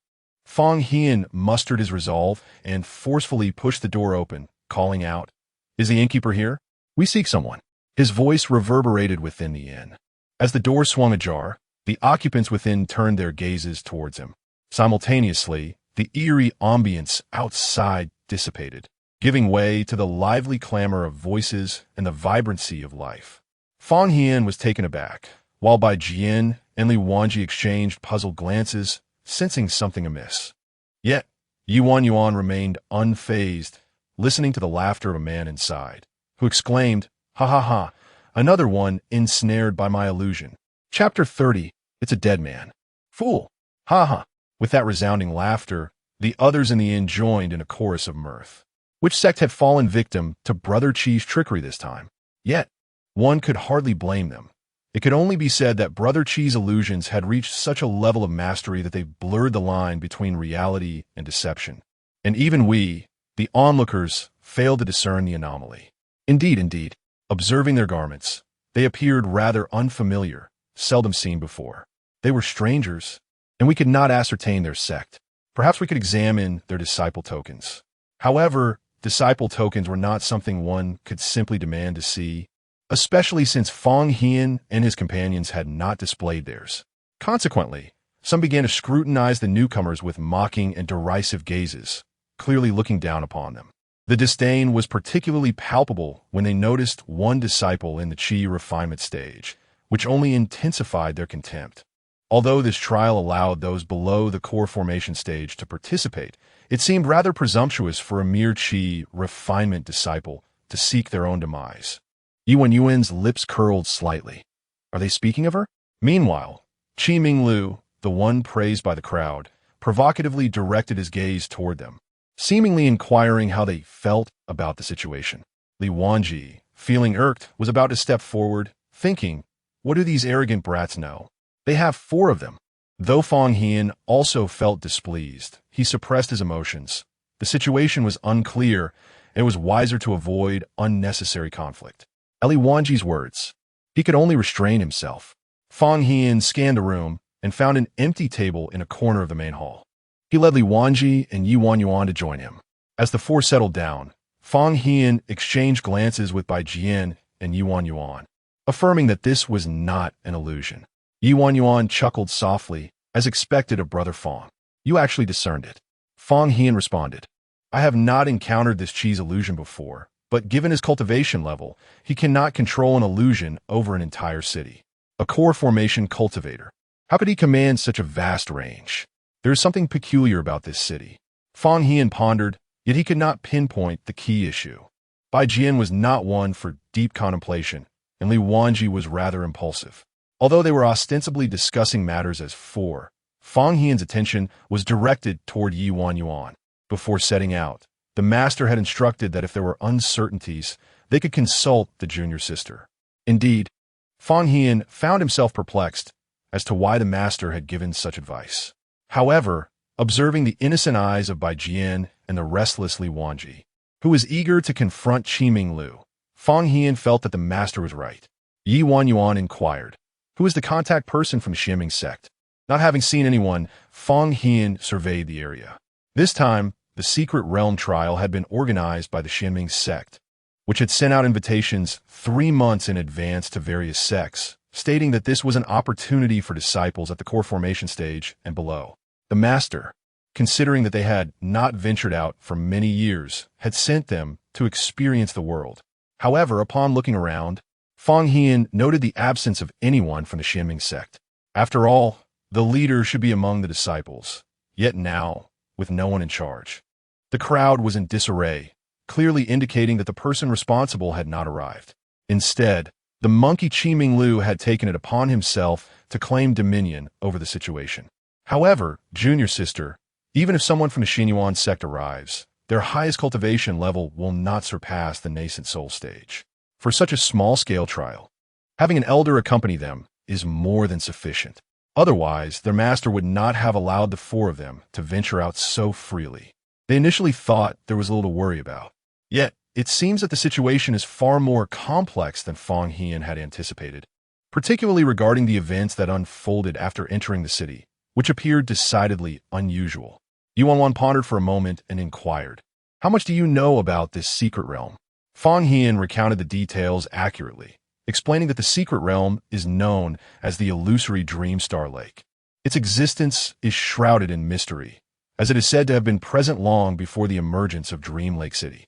Fang Hian mustered his resolve and forcefully pushed the door open, calling out, Is the innkeeper here? We seek someone. His voice reverberated within the inn. As the door swung ajar, the occupants within turned their gazes towards him. Simultaneously, the eerie ambience outside dissipated, giving way to the lively clamor of voices and the vibrancy of life. Fang Hian was taken aback, while Bai Jian and Li Wanji exchanged puzzled glances, sensing something amiss. Yet, Ye Wanwan remained unfazed, listening to the laughter of a man inside, who exclaimed, Ha ha ha, another one ensnared by my illusion. Chapter 30, It's a Dead Man. Fool! Ha ha! With that resounding laughter, the others in the inn joined in a chorus of mirth. Which sect had fallen victim to Brother Chi's trickery this time? Yet, one could hardly blame them. It could only be said that Brother Chi's illusions had reached such a level of mastery that they blurred the line between reality and deception. And even we, the onlookers, failed to discern the anomaly. Indeed, observing their garments, they appeared rather unfamiliar, seldom seen before. They were strangers, and we could not ascertain their sect. Perhaps we could examine their disciple tokens. However, disciple tokens were not something one could simply demand to see, especially since Fang Hian and his companions had not displayed theirs. Consequently, some began to scrutinize the newcomers with mocking and derisive gazes, clearly looking down upon them. The disdain was particularly palpable when they noticed one disciple in the Qi refinement stage, which only intensified their contempt. Although this trial allowed those below the core formation stage to participate, It seemed rather presumptuous for a mere qi refinement disciple to seek their own demise. Ye Wanwan's lips curled slightly. Are they speaking of her? Meanwhile, Qi Minglu, the one praised by the crowd, provocatively directed his gaze toward them, seemingly inquiring how they felt about the situation. Li Wanji, feeling irked, was about to step forward, thinking, what do these arrogant brats know? They have 4 of them. Though Fang Hian also felt displeased, he suppressed his emotions. The situation was unclear, and it was wiser to avoid unnecessary conflict. Li Wanji's words. He could only restrain himself. Fang Hian scanned the room and found an empty table in a corner of the main hall. He led Li Wanji and Ye Wanwan to join him. As the 4 settled down, Fang Hian exchanged glances with Bai Jian and Ye Wanwan, affirming that this was not an illusion. Ye Wanwan chuckled softly, as expected of Brother Fang. You actually discerned it. Fang Hian responded. I have not encountered this Qi's illusion before, but given his cultivation level, he cannot control an illusion over an entire city. A core formation cultivator. How could he command such a vast range? There is something peculiar about this city. Fang Hian pondered, yet he could not pinpoint the key issue. Bai Jian was not one for deep contemplation, and Li Wanji was rather impulsive. Although they were ostensibly discussing matters as 4, Fang Hian's attention was directed toward Ye Wanwan. Before setting out, the master had instructed that if there were uncertainties, they could consult the junior sister. Indeed, Fang Hian found himself perplexed as to why the master had given such advice. However, observing the innocent eyes of Bai Jian and the restless Li Wanji, who was eager to confront Qi Minglu, Fang Hian felt that the master was right. Ye Wanwan inquired, who is the contact person from Xuanbing Sect? Not having seen anyone, Fang Hian surveyed the area. This time, the secret realm trial had been organized by the Xuanbing Sect, which had sent out invitations 3 months in advance to various sects, stating that this was an opportunity for disciples at the core formation stage and below. The master, considering that they had not ventured out for many years, had sent them to experience the world. However, upon looking around, Fang Hian noted the absence of anyone from the Xuanbing Sect. After all, the leader should be among the disciples, yet now, with no one in charge. The crowd was in disarray, clearly indicating that the person responsible had not arrived. Instead, the monkey Qi Minglu had taken it upon himself to claim dominion over the situation. However, junior sister, even if someone from the Xingyuan sect arrives, their highest cultivation level will not surpass the nascent soul stage. For such a small-scale trial, having an elder accompany them is more than sufficient. Otherwise, their master would not have allowed the 4 of them to venture out so freely. They initially thought there was little to worry about. Yet, it seems that the situation is far more complex than Fang Hian had anticipated, particularly regarding the events that unfolded after entering the city, which appeared decidedly unusual. Ye Wanwan pondered for a moment and inquired, how much do you know about this secret realm? Fang Hian recounted the details accurately, explaining that the secret realm is known as the illusory Dream Star Lake. Its existence is shrouded in mystery, as it is said to have been present long before the emergence of Dream Lake City.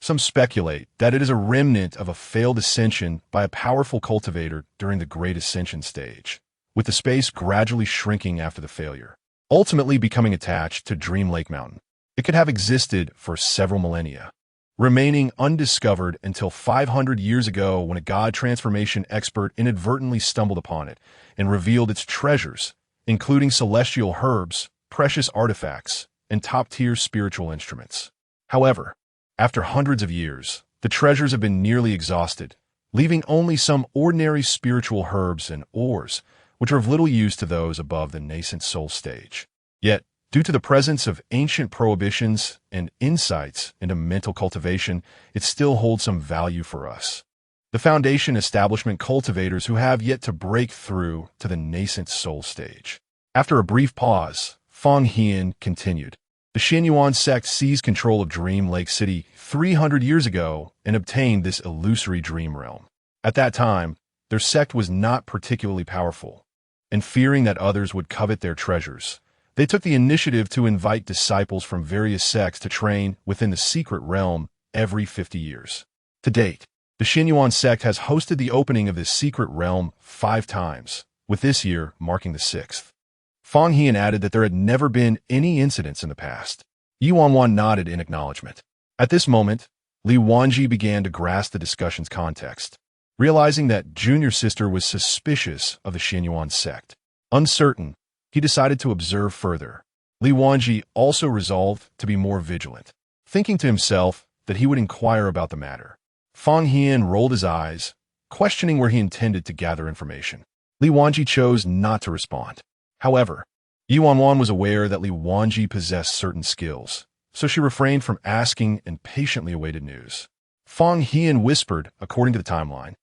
Some speculate that it is a remnant of a failed ascension by a powerful cultivator during the Great Ascension stage, with the space gradually shrinking after the failure, ultimately becoming attached to Dream Lake Mountain. It could have existed for several millennia, remaining undiscovered until 500 years ago when a god transformation expert inadvertently stumbled upon it and revealed its treasures, including celestial herbs, precious artifacts, and top-tier spiritual instruments. However, after hundreds of years, the treasures have been nearly exhausted, leaving only some ordinary spiritual herbs and ores, which are of little use to those above the nascent soul stage. Yet, due to the presence of ancient prohibitions and insights into mental cultivation, it still holds some value for us. The Foundation establishment cultivators who have yet to break through to the nascent soul stage. After a brief pause, Fang Hian continued. The Xingyuan sect seized control of Dream Lake City 300 years ago and obtained this illusory dream realm. At that time, their sect was not particularly powerful, and fearing that others would covet their treasures, they took the initiative to invite disciples from various sects to train within the secret realm every 50 years. To date, the Xingyuan sect has hosted the opening of this secret realm 5 times, with this year marking the 6th. Fang Hian added that there had never been any incidents in the past. Ye Wanwan nodded in acknowledgement. At this moment, Li Wanji began to grasp the discussion's context, realizing that junior sister was suspicious of the Xianyuan sect. Uncertain, he decided to observe further. Li Wanji also resolved to be more vigilant, thinking to himself that he would inquire about the matter. Fang Hian rolled his eyes, questioning where he intended to gather information. Li Wanji chose not to respond. However, Ye Wanwan was aware that Li Wanji possessed certain skills, so she refrained from asking and patiently awaited news. Fang Hian whispered, according to the timeline,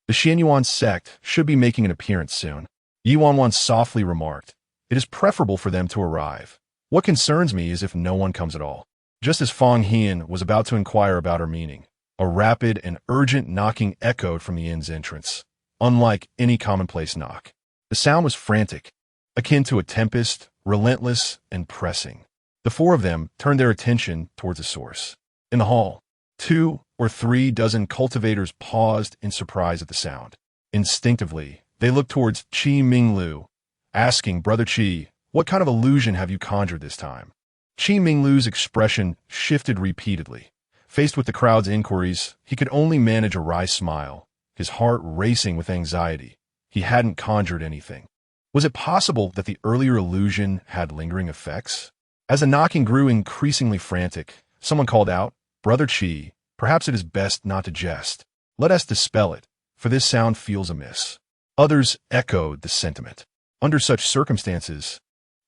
the Xianyuan sect should be making an appearance soon. Ye Wanwan softly remarked, it is preferable for them to arrive. What concerns me is if no one comes at all. Just as Fang Hian was about to inquire about her meaning, a rapid and urgent knocking echoed from the inn's entrance, unlike any commonplace knock. The sound was frantic, akin to a tempest, relentless and pressing. The four of them turned their attention towards the source. In the hall, 2 or 3 dozen cultivators paused in surprise at the sound. Instinctively, they looked towards Qi Minglu, asking, Brother Qi, what kind of illusion have you conjured this time? Qi Minglu's expression shifted repeatedly. Faced with the crowd's inquiries, he could only manage a wry smile, his heart racing with anxiety. He hadn't conjured anything. Was it possible that the earlier illusion had lingering effects? As the knocking grew increasingly frantic, someone called out, Brother Qi, perhaps it is best not to jest. Let us dispel it, for this sound feels amiss. Others echoed the sentiment. Under such circumstances,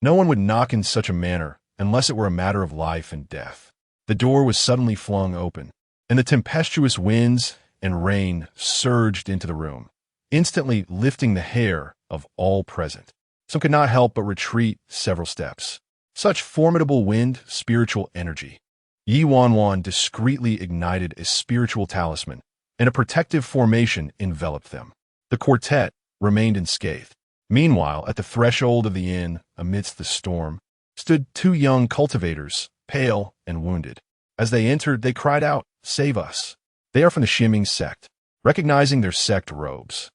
no one would knock in such a manner unless it were a matter of life and death. The door was suddenly flung open, and the tempestuous winds and rain surged into the room, instantly lifting the hair of all present. Some could not help but retreat several steps. Such formidable wind, spiritual energy. Ye Wanwan discreetly ignited a spiritual talisman, and a protective formation enveloped them. The quartet remained unscathed. Meanwhile, at the threshold of the inn, amidst the storm, stood 2 young cultivators, pale and wounded. As they entered, they cried out, Save us! They are from the Xuanbing sect. Recognizing their sect robes,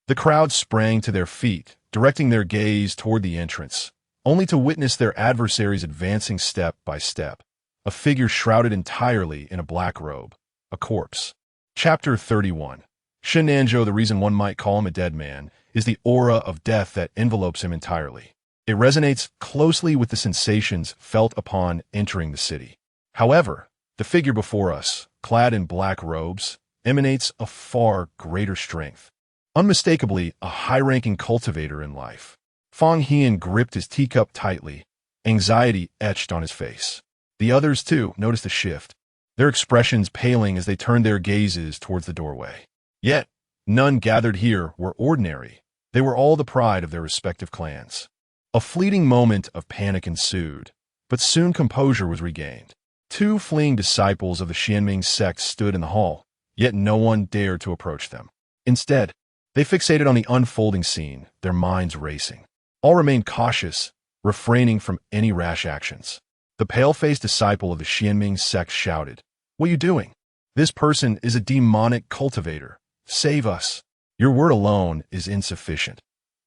the crowd sprang to their feet, directing their gaze toward the entrance, only to witness their adversaries advancing step by step, a figure shrouded entirely in a black robe, a corpse. Chapter 31. Shenanzhou, the reason one might call him a dead man, is the aura of death that envelopes him entirely. It resonates closely with the sensations felt upon entering the city. However, the figure before us, clad in black robes, emanates a far greater strength. Unmistakably a high-ranking cultivator in life. Fang Hian gripped his teacup tightly, anxiety etched on his face. The others, too, noticed the shift, their expressions paling as they turned their gazes towards the doorway. Yet, none gathered here were ordinary. They were all the pride of their respective clans. A fleeting moment of panic ensued, but soon composure was regained. 2 fleeing disciples of the Xuanbing sect stood in the hall, yet no one dared to approach them. Instead, they fixated on the unfolding scene, their minds racing. All remained cautious, refraining from any rash actions. The pale-faced disciple of the Xuanbing sect shouted, What are you doing? This person is a demonic cultivator. Save us. Your word alone is insufficient.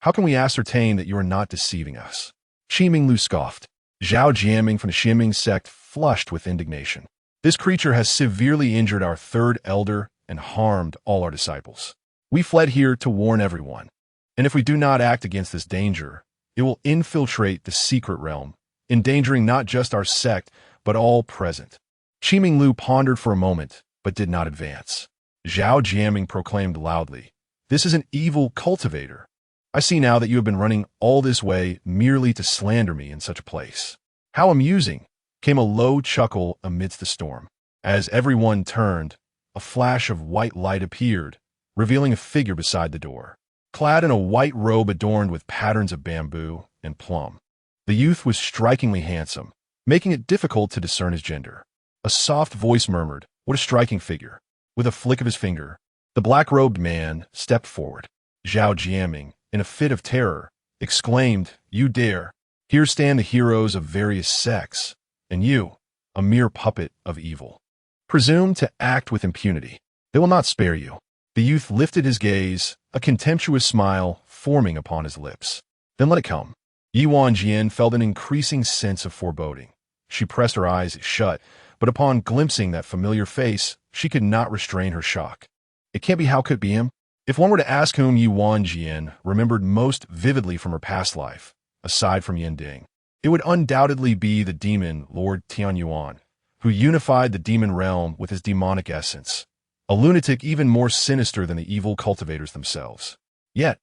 How can we ascertain that you are not deceiving us? Qi Minglu scoffed. Zhao Jiaming from the Xuanbing sect flushed with indignation. This creature has severely injured our 3rd elder and harmed all our disciples. We fled here to warn everyone, and if we do not act against this danger, it will infiltrate the secret realm, endangering not just our sect, but all present. Qi Minglu pondered for a moment, but did not advance. Zhao Jiaming proclaimed loudly, This is an evil cultivator. I see now that you have been running all this way merely to slander me in such a place. How amusing! Came a low chuckle amidst the storm. As everyone turned, a flash of white light appeared, revealing a figure beside the door. Clad in a white robe adorned with patterns of bamboo and plum, the youth was strikingly handsome, making it difficult to discern his gender. A soft voice murmured, What a striking figure. With a flick of his finger, the black-robed man stepped forward. Zhao Jiaming, in a fit of terror, exclaimed, You dare! Here stand the heroes of various sects, and you, a mere puppet of evil, presume to act with impunity. They will not spare you. The youth lifted his gaze, a contemptuous smile forming upon his lips. Then let it come. Ye Wanjian felt an increasing sense of foreboding. She pressed her eyes shut, but upon glimpsing that familiar face, she could not restrain her shock. It can't be. How could it be him? If one were to ask whom Ye Wanwan remembered most vividly from her past life, aside from Yending, it would undoubtedly be the demon Lord Tianyuan, who unified the demon realm with his demonic essence, a lunatic even more sinister than the evil cultivators themselves. Yet,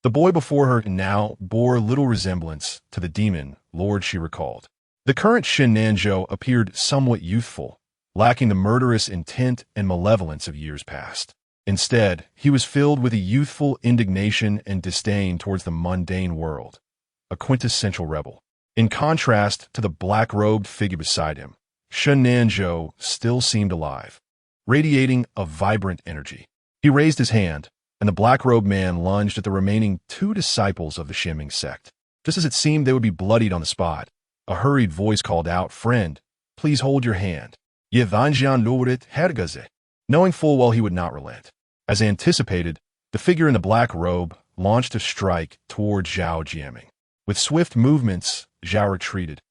the boy before her now bore little resemblance to the demon Lord she recalled. The current Shin Nanzhou appeared somewhat youthful, lacking the murderous intent and malevolence of years past. Instead, he was filled with a youthful indignation and disdain towards the mundane world, a quintessential rebel. In contrast to the black-robed figure beside him, Shin Nanzhou still seemed alive, radiating a vibrant energy. He raised his hand, and the black-robed man lunged at the remaining 2 disciples of the Xuanbing sect. Just as it seemed they would be bloodied on the spot, a hurried voice called out, "Friend, please hold your hand." Ye Wanwan lowered hergaze, knowing full well he would not relent. As anticipated, the figure in the black robe launched a strike toward Zhao Jiaming. With swift movements, Zhao retreated,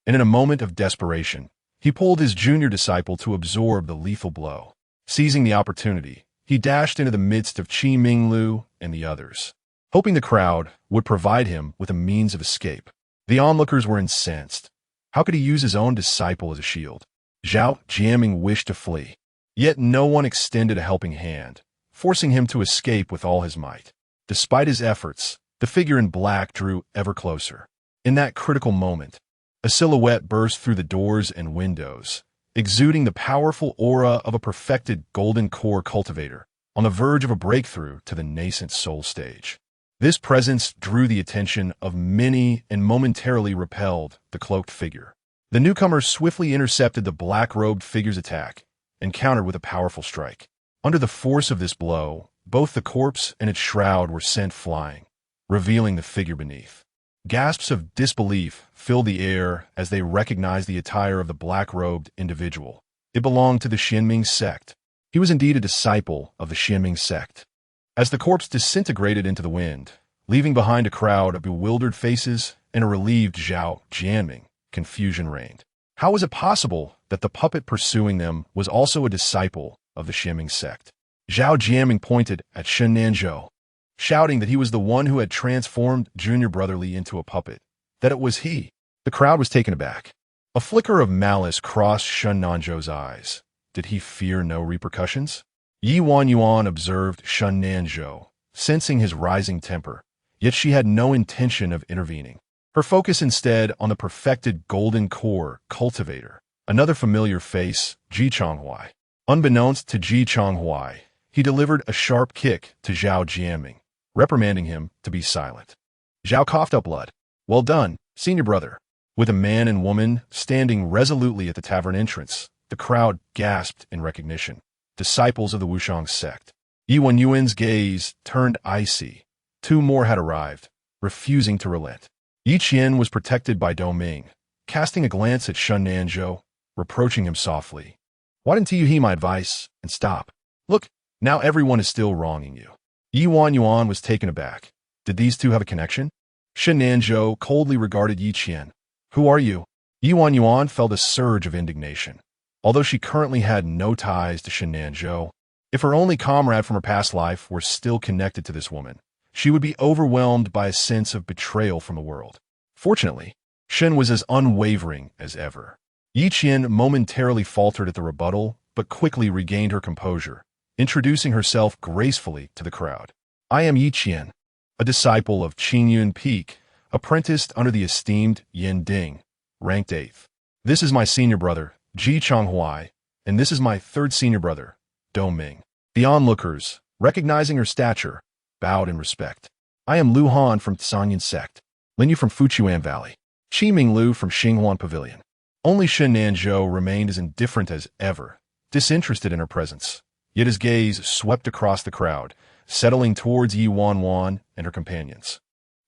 and in a moment of desperation, he pulled his junior disciple to absorb the lethal blow. Seizing the opportunity, he dashed into the midst of Qi Minglu and the others, hoping the crowd would provide him with a means of escape. The onlookers were incensed. How could he use his own disciple as a shield? Zhao Jiaming wished to flee, yet no one extended a helping hand, forcing him to escape with all his might. Despite his efforts, the figure in black drew ever closer. In that critical moment, a silhouette burst through the doors and windows, exuding the powerful aura of a perfected golden core cultivator on the verge of a breakthrough to the nascent soul stage. This presence drew the attention of many and momentarily repelled the cloaked figure. The newcomer swiftly intercepted the black-robed figure's attack and countered with a powerful strike. Under the force of this blow, both the corpse and its shroud were sent flying, revealing the figure beneath. Gasps of disbelief filled the air as they recognized the attire of the black-robed individual. It belonged to the Xuanbing Sect. He was indeed a disciple of the Xuanbing Sect. As the corpse disintegrated into the wind, leaving behind a crowd of bewildered faces and a relieved Zhao Jianming, confusion reigned. How was it possible that the puppet pursuing them was also a disciple of the Xuanbing Sect? Zhao Jianming pointed at Shin Nanzhou, shouting that he was the one who had transformed Junior Brotherly into a puppet, that it was he. The crowd was taken aback. A flicker of malice crossed Shin Nanzhou's eyes. Did he fear no repercussions? Ye Wanwan observed Shin Nanzhou, sensing his rising temper, yet she had no intention of intervening. Her focus instead on the perfected golden core cultivator, another familiar face, Ji Chonghuai. Unbeknownst to Ji Chonghuai, he delivered a sharp kick to Zhao Jianming, reprimanding him to be silent. Zhao coughed up blood. "Well done, senior brother." With a man and woman standing resolutely at the tavern entrance, the crowd gasped in recognition. Disciples of the Wushang sect. Ye Wanwan's gaze turned icy. 2 more had arrived, refusing to relent. Yi Qian was protected by Dou Ming, casting a glance at Shin Nanzhou, reproaching him softly. "Why didn't you heed my advice and stop? Look, now everyone is still wronging you." Ye Wanwan was taken aback. Did these 2 have a connection? Shin Nanzhou coldly regarded Yi Qian. "Who are you?" Ye Wanwan felt a surge of indignation. Although she currently had no ties to Shin Nanzhou, if her only comrade from her past life were still connected to this woman, she would be overwhelmed by a sense of betrayal from the world. Fortunately, Shin was as unwavering as ever. Yi Qian momentarily faltered at the rebuttal, but quickly regained her composure, introducing herself gracefully to the crowd. "I am Yi Qian, a disciple of Qingyun Peak, apprenticed under the esteemed Yin Ding, ranked 8th. This is my senior brother, Ji Chonghuai, and this is my 3rd senior brother, Dou Ming." The onlookers, recognizing her stature, bowed in respect. "I am Lu Han from Sanyan Sect, Lin Yu from Fuchuan Valley, Qi Minglu from Xinghuan Pavilion." Only Shin Nanzhou remained as indifferent as ever, disinterested in her presence, yet his gaze swept across the crowd, settling towards Ye Wanwan and her companions.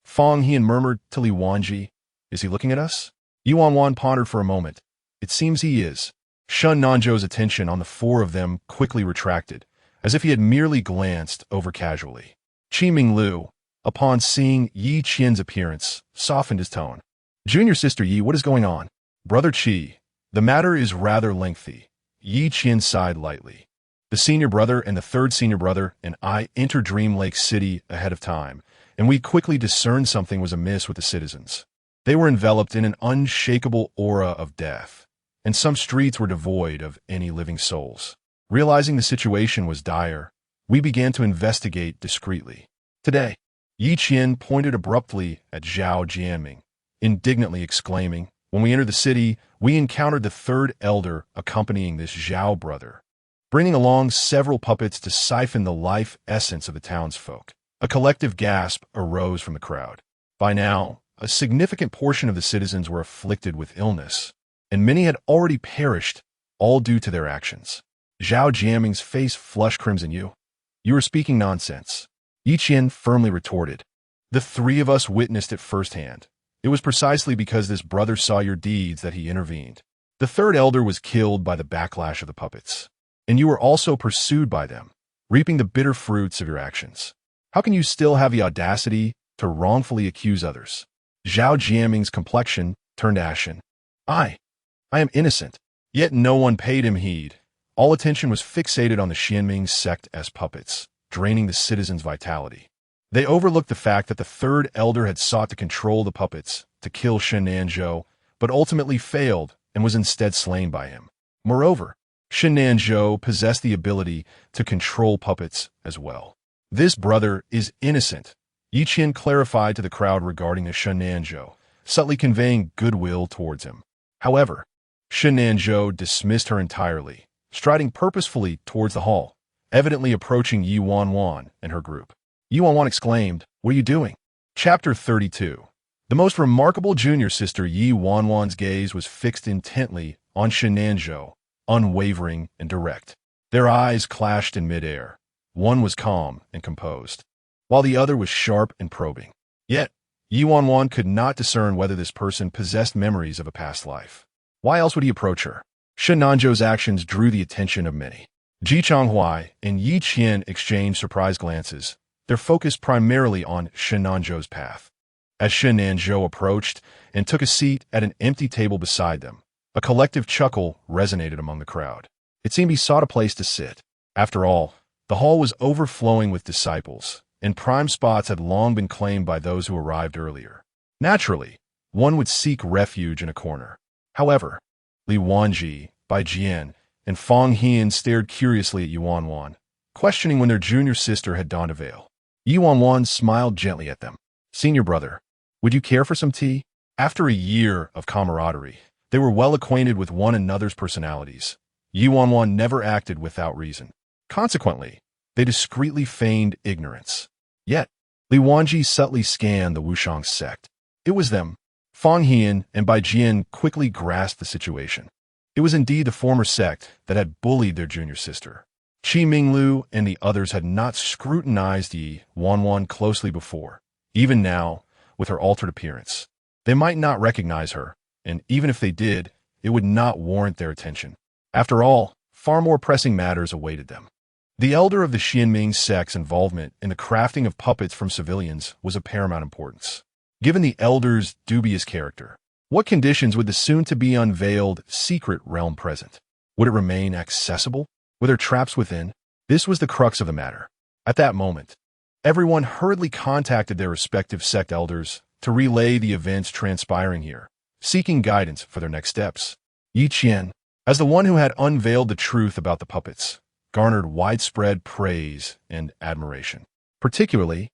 "Fong Hian murmured to Li Wanji, is he looking at us?" Ye Wanwan pondered for a moment. "It seems he is." Shin Nanzhou's attention on the 4 of them quickly retracted, as if he had merely glanced over casually. Qi Minglu, upon seeing Yi Qian's appearance, softened his tone. "Junior sister Yi, what is going on?" "Brother Qi, The matter is rather lengthy. Yi Qian sighed lightly. The senior brother and the third senior brother and I entered Dream Lake City ahead of time, and we quickly discerned something was amiss with the citizens. They were enveloped in an unshakable aura of death, and some streets were devoid of any living souls. Realizing the situation was dire, we began to investigate discreetly. Today, Yi Qian pointed abruptly at Zhao Jianming, indignantly exclaiming, "When we entered the city, we encountered the third elder accompanying this Zhao brother, bringing along several puppets to siphon the life essence of the townsfolk." A collective gasp arose from the crowd. By now, a significant portion of the citizens were afflicted with illness, and many had already perished, all due to their actions. Zhao Jianming's face flushed crimson. You are speaking nonsense," Yi Qian firmly retorted. "The three of us witnessed it firsthand. It was precisely because this brother saw your deeds that he intervened. The third elder was killed by the backlash of the puppets, and you were also pursued by them, reaping the bitter fruits of your actions. How can you still have the audacity to wrongfully accuse others?" Zhao Jianming's complexion turned ashen. I am innocent." Yet no one paid him heed. All attention was fixated on the Xuanbing sect as puppets, draining the citizens' vitality. They overlooked the fact that the third elder had sought to control the puppets, to kill Shen Nanzhou, but ultimately failed and was instead slain by him. Moreover, Shen Nanzhou possessed the ability to control puppets as well. "This brother is innocent," Yi Qian clarified to the crowd regarding the Shen Nanzhou, subtly conveying goodwill towards him. However, Shen Nanzhou dismissed her entirely, striding purposefully towards the hall, evidently approaching Ye Wanwan and her group. Ye Wanwan exclaimed, "What are you doing?" Chapter 32. The most remarkable junior sister Ye Wanwan's gaze was fixed intently on Shen Nanzhou, unwavering and direct. Their eyes clashed in midair. One was calm and composed, while the other was sharp and probing. Yet, Ye Wanwan could not discern whether this person possessed memories of a past life. Why else would he approach her? Shen Nanzhou's actions drew the attention of many. Ji Changhuai and Yi Qian exchanged surprised glances, their focus primarily on Shen Nanzhou's path. As Shen Nanzhou approached and took a seat at an empty table beside them, a collective chuckle resonated among the crowd. It seemed he sought a place to sit. After all, the hall was overflowing with disciples, and prime spots had long been claimed by those who arrived earlier. Naturally, one would seek refuge in a corner. However, Li Wanji, Bai Jian, and Fang Hian stared curiously at Ye Wanwan, questioning when their junior sister had donned a veil. Ye Wanwan smiled gently at them. "Senior brother, would you care for some tea?" After a year of camaraderie, they were well acquainted with one another's personalities. Ye Wanwan never acted without reason. Consequently, they discreetly feigned ignorance. Yet, Li Wanji subtly scanned the Wushang sect. It was them. Fang Hian and Bai Jian quickly grasped the situation. It was indeed the former sect that had bullied their junior sister. Qi Minglu and the others had not scrutinized Ye Wanwan closely before. Even now, with her altered appearance, they might not recognize her, and even if they did, it would not warrant their attention. After all, far more pressing matters awaited them. The elder of the Xuanbing sect's involvement in the crafting of puppets from civilians was of paramount importance. Given the elder's dubious character, what conditions would the soon-to-be unveiled secret realm present? Would it remain accessible? Were there traps within? This was the crux of the matter. At that moment, everyone hurriedly contacted their respective sect elders to relay the events transpiring here, seeking guidance for their next steps. Yi Qian, as the one who had unveiled the truth about the puppets, garnered widespread praise and admiration. Particularly,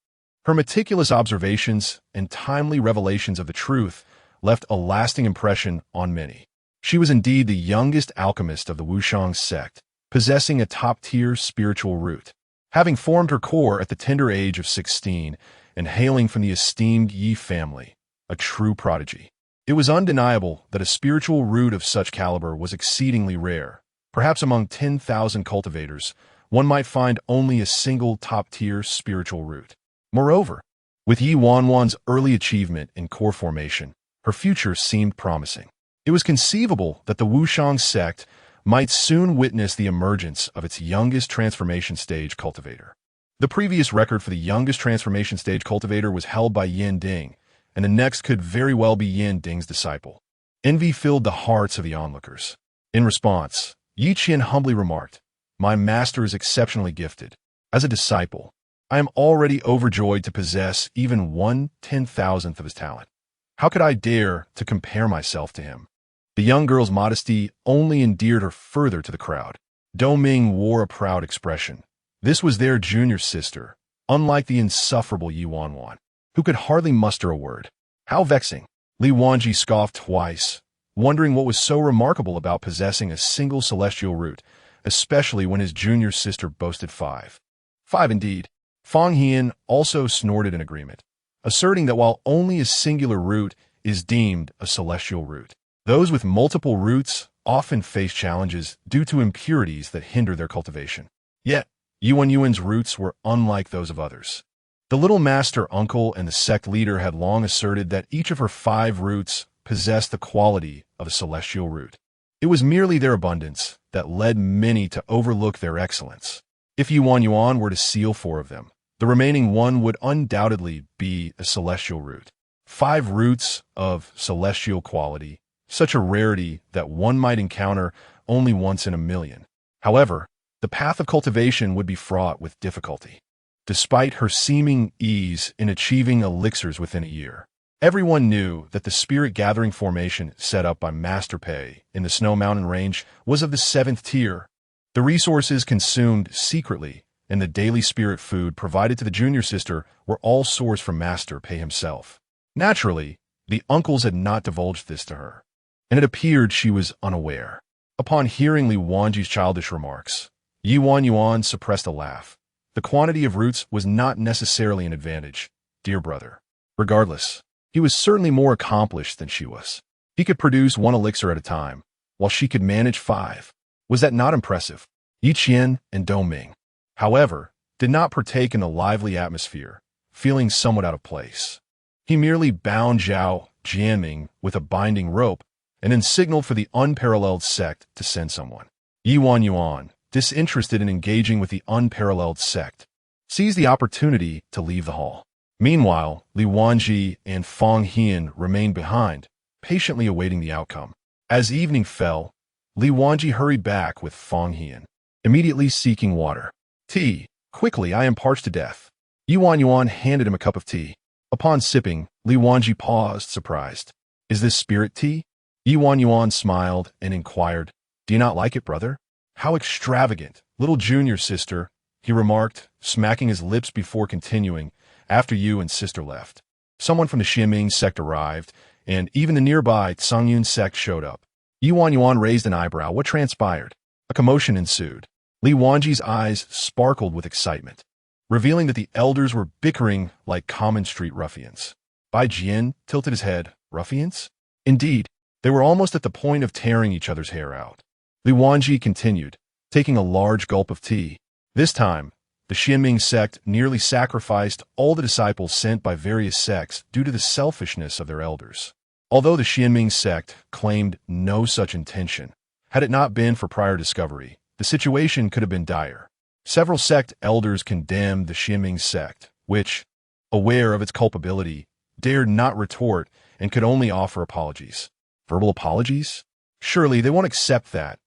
her meticulous observations and timely revelations of the truth left a lasting impression on many. She was indeed the youngest alchemist of the Wushang sect, possessing a top-tier spiritual root. Having formed her core at the tender age of 16 and hailing from the esteemed Yi family, a true prodigy. It was undeniable that a spiritual root of such caliber was exceedingly rare. Perhaps among 10,000 cultivators, one might find only a single top-tier spiritual root. Moreover, with Ye Wanwan's early achievement in core formation, her future seemed promising. It was conceivable that the Wushang sect might soon witness the emergence of its youngest transformation stage cultivator. The previous record for the youngest transformation stage cultivator was held by Yin Ding, and the next could very well be Yin Ding's disciple. Envy filled the hearts of the onlookers. In response, Yi Qian humbly remarked, "My master is exceptionally gifted. As a disciple, I am already overjoyed to possess even 1/10,000th of his talent. How could I dare to compare myself to him?" The young girl's modesty only endeared her further to the crowd. Doming wore a proud expression. This was their junior sister, unlike the insufferable Ye Wanwan, who could hardly muster a word. How vexing! Li Wanji scoffed twice, wondering what was so remarkable about possessing a single celestial root, especially when his junior sister boasted 5. 5 indeed. Fang Hian also snorted in agreement, asserting that while only a singular root is deemed a celestial root, those with multiple roots often face challenges due to impurities that hinder their cultivation. Yet, Ye Wanwan's roots were unlike those of others. The little master uncle and the sect leader had long asserted that each of her 5 roots possessed the quality of a celestial root. It was merely their abundance that led many to overlook their excellence. If Ye Wanwan were to seal 4 of them, the remaining one would undoubtedly be a celestial root. 5 roots of celestial quality, such a rarity that one might encounter only once in a million. However, the path of cultivation would be fraught with difficulty. Despite her seeming ease in achieving elixirs within a year, everyone knew that the spirit-gathering formation set up by Master Pei in the Snow Mountain Range was of the 7th tier. The resources consumed secretly and the daily spirit food provided to the junior sister were all sourced from Master Pei himself. Naturally, the uncles had not divulged this to her, and it appeared she was unaware. Upon hearing Li Wanji's childish remarks, Ye Wanwan suppressed a laugh. The quantity of roots was not necessarily an advantage, dear brother. Regardless, he was certainly more accomplished than she was. He could produce 1 elixir at a time, while she could manage 5. Was that not impressive? Yi Qian and Doming, however, did not partake in the lively atmosphere, feeling somewhat out of place. He merely bound Zhao Jianming with a binding rope and then signaled for the unparalleled sect to send someone. Ye Wanwan, disinterested in engaging with the unparalleled sect, seized the opportunity to leave the hall. Meanwhile, Li Wanji and Fang Hian remained behind, patiently awaiting the outcome. As evening fell, Li Wanji hurried back with Fang Hian, immediately seeking water. "Tea, quickly, I am parched to death." Ye Wanwan handed him a cup of tea. Upon sipping, Li Wanji paused, surprised. "Is this spirit tea?" Ye Wanwan smiled and inquired, "Do you not like it, brother?" "How extravagant, little junior sister," he remarked, smacking his lips before continuing, "After you and sister left, someone from the Xuanbing Sect arrived, and even the nearby Tsangyun Sect showed up." Ye Wanwan raised an eyebrow. What transpired? A commotion ensued. Li Wanji's eyes sparkled with excitement, revealing that the elders were bickering like common street ruffians. Bai Jian tilted his head. Ruffians? Indeed, they were almost at the point of tearing each other's hair out. Li Wanji continued, taking a large gulp of tea. This time, the Xuanbing sect nearly sacrificed all the disciples sent by various sects due to the selfishness of their elders. Although the Xuanbing sect claimed no such intention, had it not been for prior discovery, the situation could have been dire. Several sect elders condemned the Xuanbing sect, which, aware of its culpability, dared not retort and could only offer apologies. Verbal apologies? Surely they won't accept that.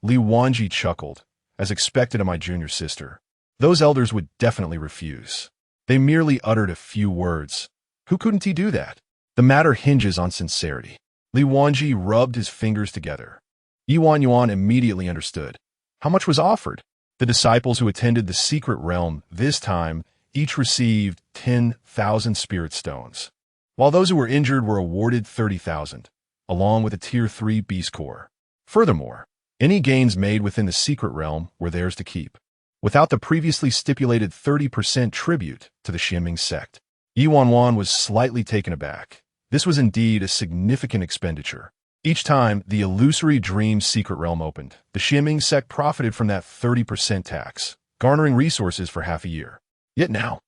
Li Wanji chuckled, as expected of my junior sister. Those elders would definitely refuse. They merely uttered a few words. Who couldn't he do that? The matter hinges on sincerity. Li Wanji rubbed his fingers together. Ye Wanwan immediately understood. How much was offered? The disciples who attended the secret realm this time each received 10,000 spirit stones, while those who were injured were awarded 30,000, along with a Tier 3 beast core. Furthermore, any gains made within the secret realm were theirs to keep, without the previously stipulated 30% tribute to the Xuanbing sect. Ye Wanwan was slightly taken aback. This was indeed a significant expenditure. Each time the illusory dream secret realm opened, the Xuanbing sect profited from that 30% tax, garnering resources for half a year. Yet now,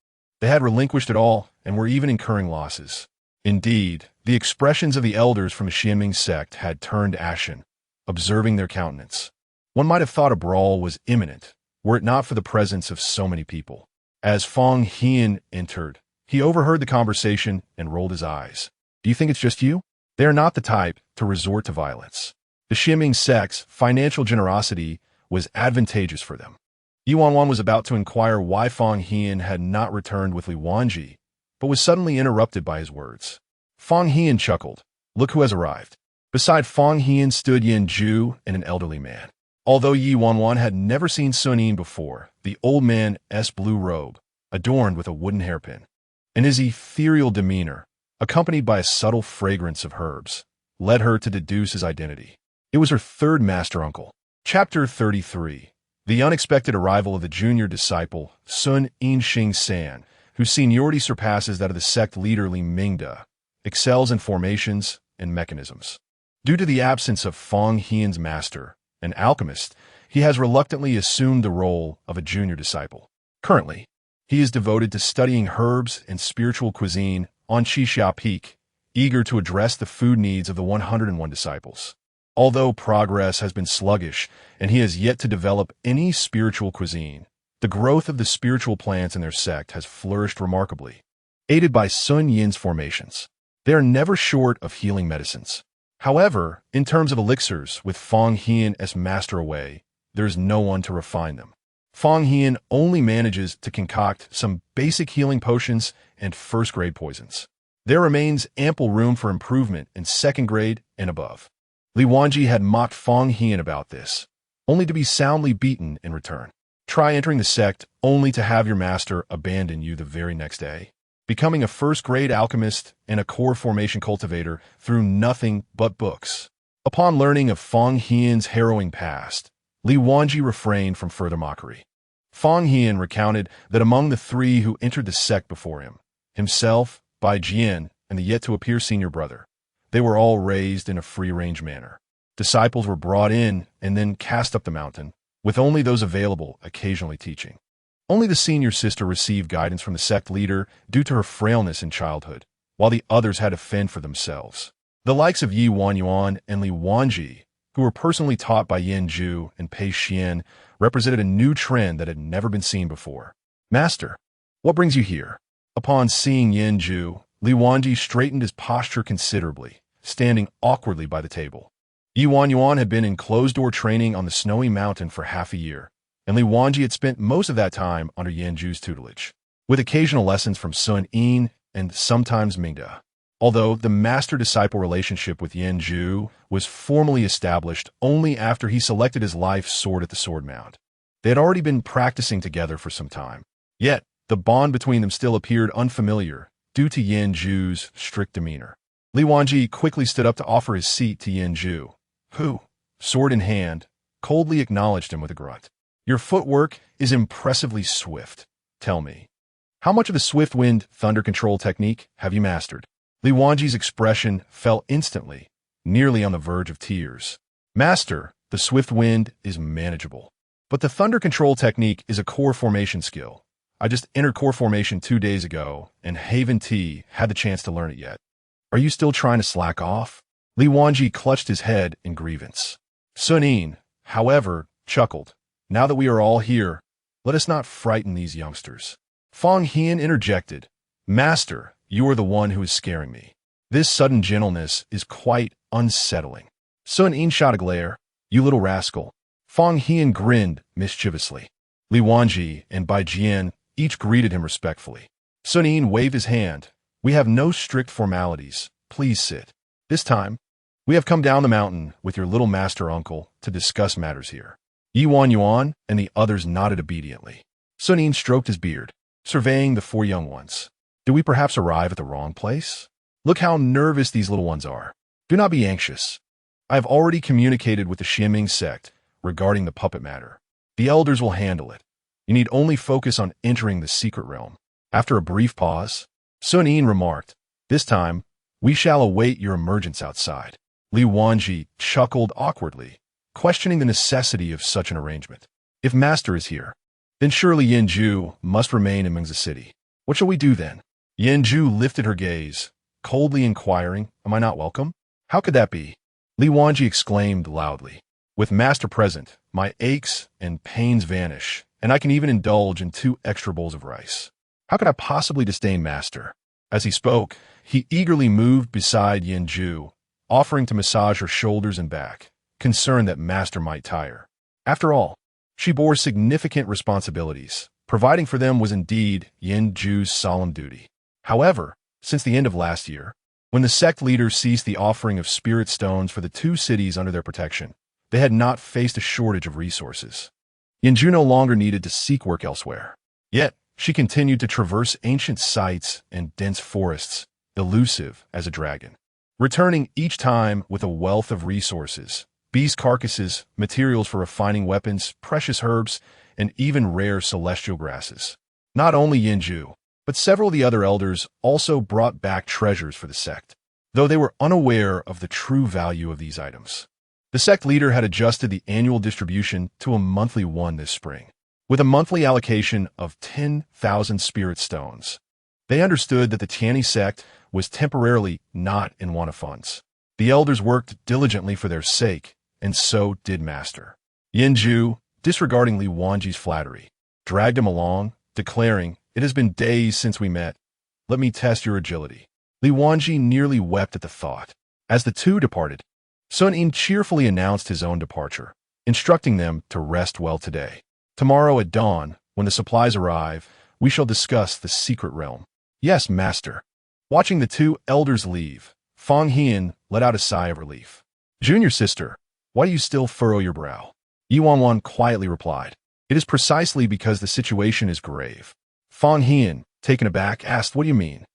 they had relinquished it all and were even incurring losses. Indeed, the expressions of the elders from the Xuanbing sect had turned ashen, observing their countenance. One might have thought a brawl was imminent, were it not for the presence of so many people. As Fang Hian entered, he overheard the conversation and rolled his eyes. "Do you think it's just you?" They are not the type to resort to violence. The Xuanbing sect's financial generosity was advantageous for them. Ye Wanwan was about to inquire why Fang Hian had not returned with Li Wanji, but was suddenly interrupted by his words. Fang Hian chuckled. Look who has arrived. Beside Fang Hian stood Yin Ju and an elderly man. Although Ye Wanwan had never seen Sun Yin before, the old man's blue robe, adorned with a wooden hairpin, and his ethereal demeanor, accompanied by a subtle fragrance of herbs, led her to deduce his identity. It was her third master uncle. Chapter 33. The unexpected arrival of the junior disciple, Sun Yinxing San, whose seniority surpasses that of the sect leader Li Mingda, excels in formations and mechanisms. Due to the absence of Fang Hian's master, an alchemist, he has reluctantly assumed the role of a junior disciple. Currently, he is devoted to studying herbs and spiritual cuisine on Qixia Peak, eager to address the food needs of the 101 disciples. Although progress has been sluggish and he has yet to develop any spiritual cuisine, the growth of the spiritual plants in their sect has flourished remarkably. Aided by Sun Yin's formations, they are never short of healing medicines. However, in terms of elixirs, with Fang Hian as master away, there is no one to refine them. Fang Hian only manages to concoct some basic healing potions and first-grade poisons. There remains ample room for improvement in second grade and above. Li Wanji had mocked Fang Hian about this, only to be soundly beaten in return. Try entering the sect only to have your master abandon you the very next day. Becoming a first-grade alchemist and a core formation cultivator through nothing but books. Upon learning of Fang Hian's harrowing past, Li Wanji refrained from further mockery. Fang Hian recounted that among the three who entered the sect before him, himself, Bai Jian, and the yet-to-appear senior brother, they were all raised in a free-range manner. Disciples were brought in and then cast up the mountain, with only those available occasionally teaching. Only the senior sister received guidance from the sect leader due to her frailness in childhood, while the others had to fend for themselves. The likes of Ye Wanwan and Li Wanji, who were personally taught by Yin Ju and Pei Xian, represented a new trend that had never been seen before. Master, what brings you here? Upon seeing Yin Ju, Li Wanji straightened his posture considerably, standing awkwardly by the table. Ye Wanwan had been in closed-door training on the snowy mountain for half a year, and Li Wanji had spent most of that time under Yin Ju's tutelage, with occasional lessons from Sun Yin and sometimes Mingda. Although the master-disciple relationship with Yin Ju was formally established only after he selected his life sword at the Sword Mound. They had already been practicing together for some time. Yet, the bond between them still appeared unfamiliar due to Yin Ju's strict demeanor. Li Wanji quickly stood up to offer his seat to Yin Ju, who, sword in hand, coldly acknowledged him with a grunt. Your footwork is impressively swift. Tell me, how much of the swift wind thunder control technique have you mastered? Li Wanji's expression fell instantly, nearly on the verge of tears. Master, the swift wind is manageable, but the thunder control technique is a core formation skill. I just entered core formation 2 days ago, and Haven T had the chance to learn it yet. Are you still trying to slack off? Li Wanji clutched his head in grievance. Sun Yin, however, chuckled. Now that we are all here, let us not frighten these youngsters. Fang Hian interjected. Master, you are the one who is scaring me. This sudden gentleness is quite unsettling. Sun Yin shot a glare. You little rascal. Fang Hian grinned mischievously. Li Wanji and Bai Jian each greeted him respectfully. Sun Yin waved his hand. We have no strict formalities. Please sit. This time, we have come down the mountain with your little master uncle to discuss matters here. Ye Wanwan and the others nodded obediently. Sun Yin stroked his beard, surveying the 4 young ones. Did we perhaps arrive at the wrong place? Look how nervous these little ones are. Do not be anxious. I have already communicated with the Xuanbing sect regarding the puppet matter. The elders will handle it. You need only focus on entering the secret realm. After a brief pause, Sun Yin remarked, This time, we shall await your emergence outside. Li Wanji chuckled awkwardly, questioning the necessity of such an arrangement. If Master is here, then surely Yin Ju must remain amongst the city. What shall we do then? Yin Ju lifted her gaze, coldly inquiring, Am I not welcome? How could that be? Li Wanji exclaimed loudly. With Master present, my aches and pains vanish, and I can even indulge in 2 extra bowls of rice. How could I possibly disdain Master? As he spoke, he eagerly moved beside Yin Ju, offering to massage her shoulders and back, concerned that Master might tire. After all, she bore significant responsibilities. Providing for them was indeed Yin Ju's solemn duty. However, since the end of last year, when the sect leaders ceased the offering of spirit stones for the two cities under their protection, they had not faced a shortage of resources. Yanju no longer needed to seek work elsewhere. Yet, she continued to traverse ancient sites and dense forests, elusive as a dragon, returning each time with a wealth of resources, beast carcasses, materials for refining weapons, precious herbs, and even rare celestial grasses. Not only Yanju, but several of the other elders also brought back treasures for the sect, though they were unaware of the true value of these items. The sect leader had adjusted the annual distribution to a monthly one this spring, with a monthly allocation of 10,000 spirit stones. They understood that the Tianyi sect was temporarily not in want of funds. The elders worked diligently for their sake, and so did Master. Yanju, disregarding Li Wanji's flattery, dragged him along, declaring, "It has been days since we met. Let me test your agility." Li Wanji nearly wept at the thought. As the two departed, Sun Yin cheerfully announced his own departure, instructing them to rest well today. Tomorrow at dawn, when the supplies arrive, we shall discuss the secret realm. Yes, Master. Watching the two elders leave, Fang Hian let out a sigh of relief. Junior sister, why do you still furrow your brow? Ye Wanwan quietly replied, "It is precisely because the situation is grave." Fang Hian, taken aback, asked, "What do you mean?"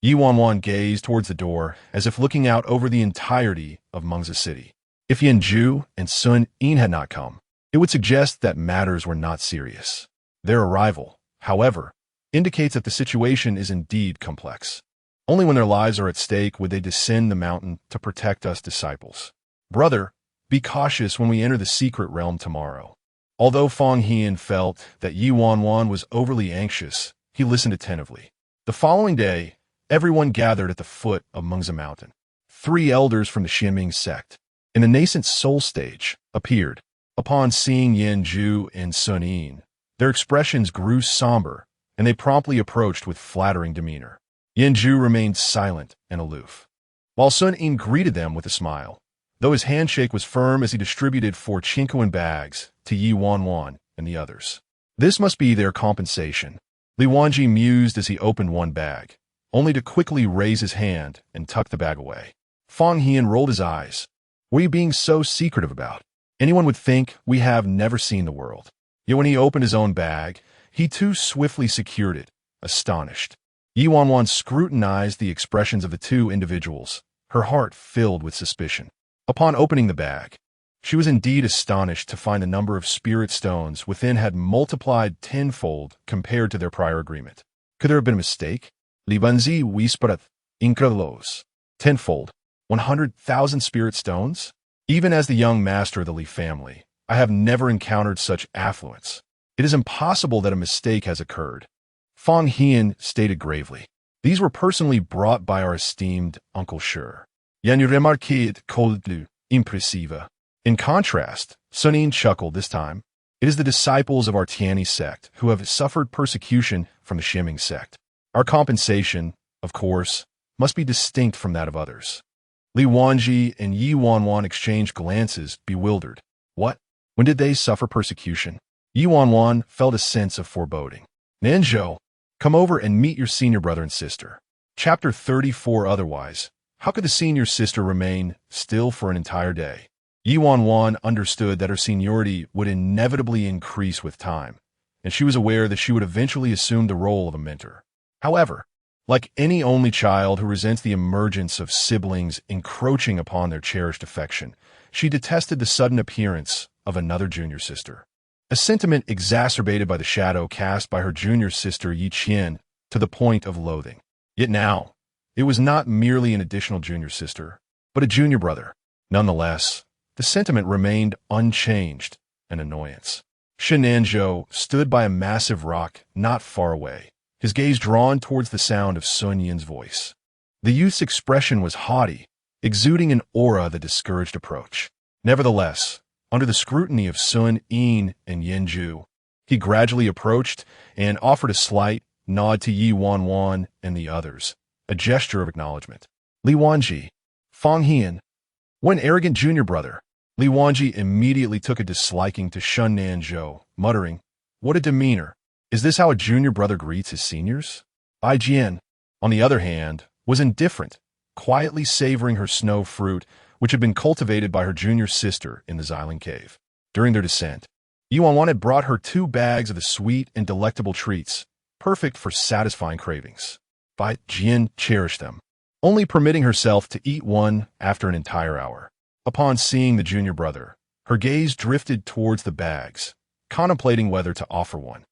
Ye Wanwan gazed towards the door, as if looking out over the entirety of Mengzi City. If Yanju and Sun Yin had not come, it would suggest that matters were not serious. Their arrival, however, indicates that the situation is indeed complex. Only when their lives are at stake would they descend the mountain to protect us disciples. Brother, be cautious when we enter the secret realm tomorrow. Although Fang Hian felt that Ye Wanwan was overly anxious, he listened attentively. The following day, everyone gathered at the foot of Mengzi Mountain. 3 elders from the Xuanbing sect, in the nascent soul stage, appeared. Upon seeing Yanju and Sun Yin, their expressions grew somber, and they promptly approached with flattering demeanor. Yanju remained silent and aloof, while Sun Yin greeted them with a smile, though his handshake was firm as he distributed 4 Chinquan bags to Ye Wanwan and the others. This must be their compensation, Li Wanji mused as he opened one bag, only to quickly raise his hand and tuck the bag away. Fang Hian rolled his eyes. What are you being so secretive about? Anyone would think we have never seen the world. Yet when he opened his own bag, he too swiftly secured it, astonished. Ye Wanwan scrutinized the expressions of the 2 individuals, her heart filled with suspicion. Upon opening the bag, she was indeed astonished to find the number of spirit stones within had multiplied tenfold compared to their prior agreement. Could there have been a mistake? Li Banzi whispered, "Incredulos. Tenfold. 100,000 spirit stones? Even as the young master of the Li family, I have never encountered such affluence. It is impossible that a mistake has occurred." Fang Hian stated gravely, "These were personally brought by our esteemed Uncle Shi. Yan remarqué coldly impressive." In contrast, Sun Yin chuckled this time. "It is the disciples of our Tianyi sect who have suffered persecution from the Xuanbing sect. Our compensation, of course, must be distinct from that of others." Li Wanji and Ye Wanwan exchanged glances, bewildered. What? When did they suffer persecution? Ye Wanwan felt a sense of foreboding. "Nanzhou, come over and meet your senior brother and sister." Chapter 34. Otherwise, how could the senior sister remain still for an entire day? Ye Wanwan understood that her seniority would inevitably increase with time, and she was aware that she would eventually assume the role of a mentor. However, like any only child who resents the emergence of siblings encroaching upon their cherished affection, she detested the sudden appearance of another junior sister. A sentiment exacerbated by the shadow cast by her junior sister Yi Qian to the point of loathing. Yet now, it was not merely an additional junior sister, but a junior brother. Nonetheless, the sentiment remained unchanged, an annoyance. Shenanzhou stood by a massive rock not far away, his gaze drawn towards the sound of Sun Yin's voice. The youth's expression was haughty, exuding an aura that discouraged approach. Nevertheless, under the scrutiny of Sun Yin and Yanju, he gradually approached and offered a slight nod to Ye Wanwan and the others, a gesture of acknowledgement. Li Wanji, Fang Hian, What an arrogant junior brother. Li Wanji immediately took a disliking to Shun Nanzhou, muttering, "What a demeanor! Is this how a junior brother greets his seniors?" Bai Jian, on the other hand, was indifferent, quietly savoring her snow fruit, which had been cultivated by her junior sister in the Xiling Cave. During their descent, Ye Wanwan had brought her 2 bags of the sweet and delectable treats, perfect for satisfying cravings. Bai Jian cherished them, only permitting herself to eat one after an entire hour. Upon seeing the junior brother, her gaze drifted towards the bags, contemplating whether to offer one.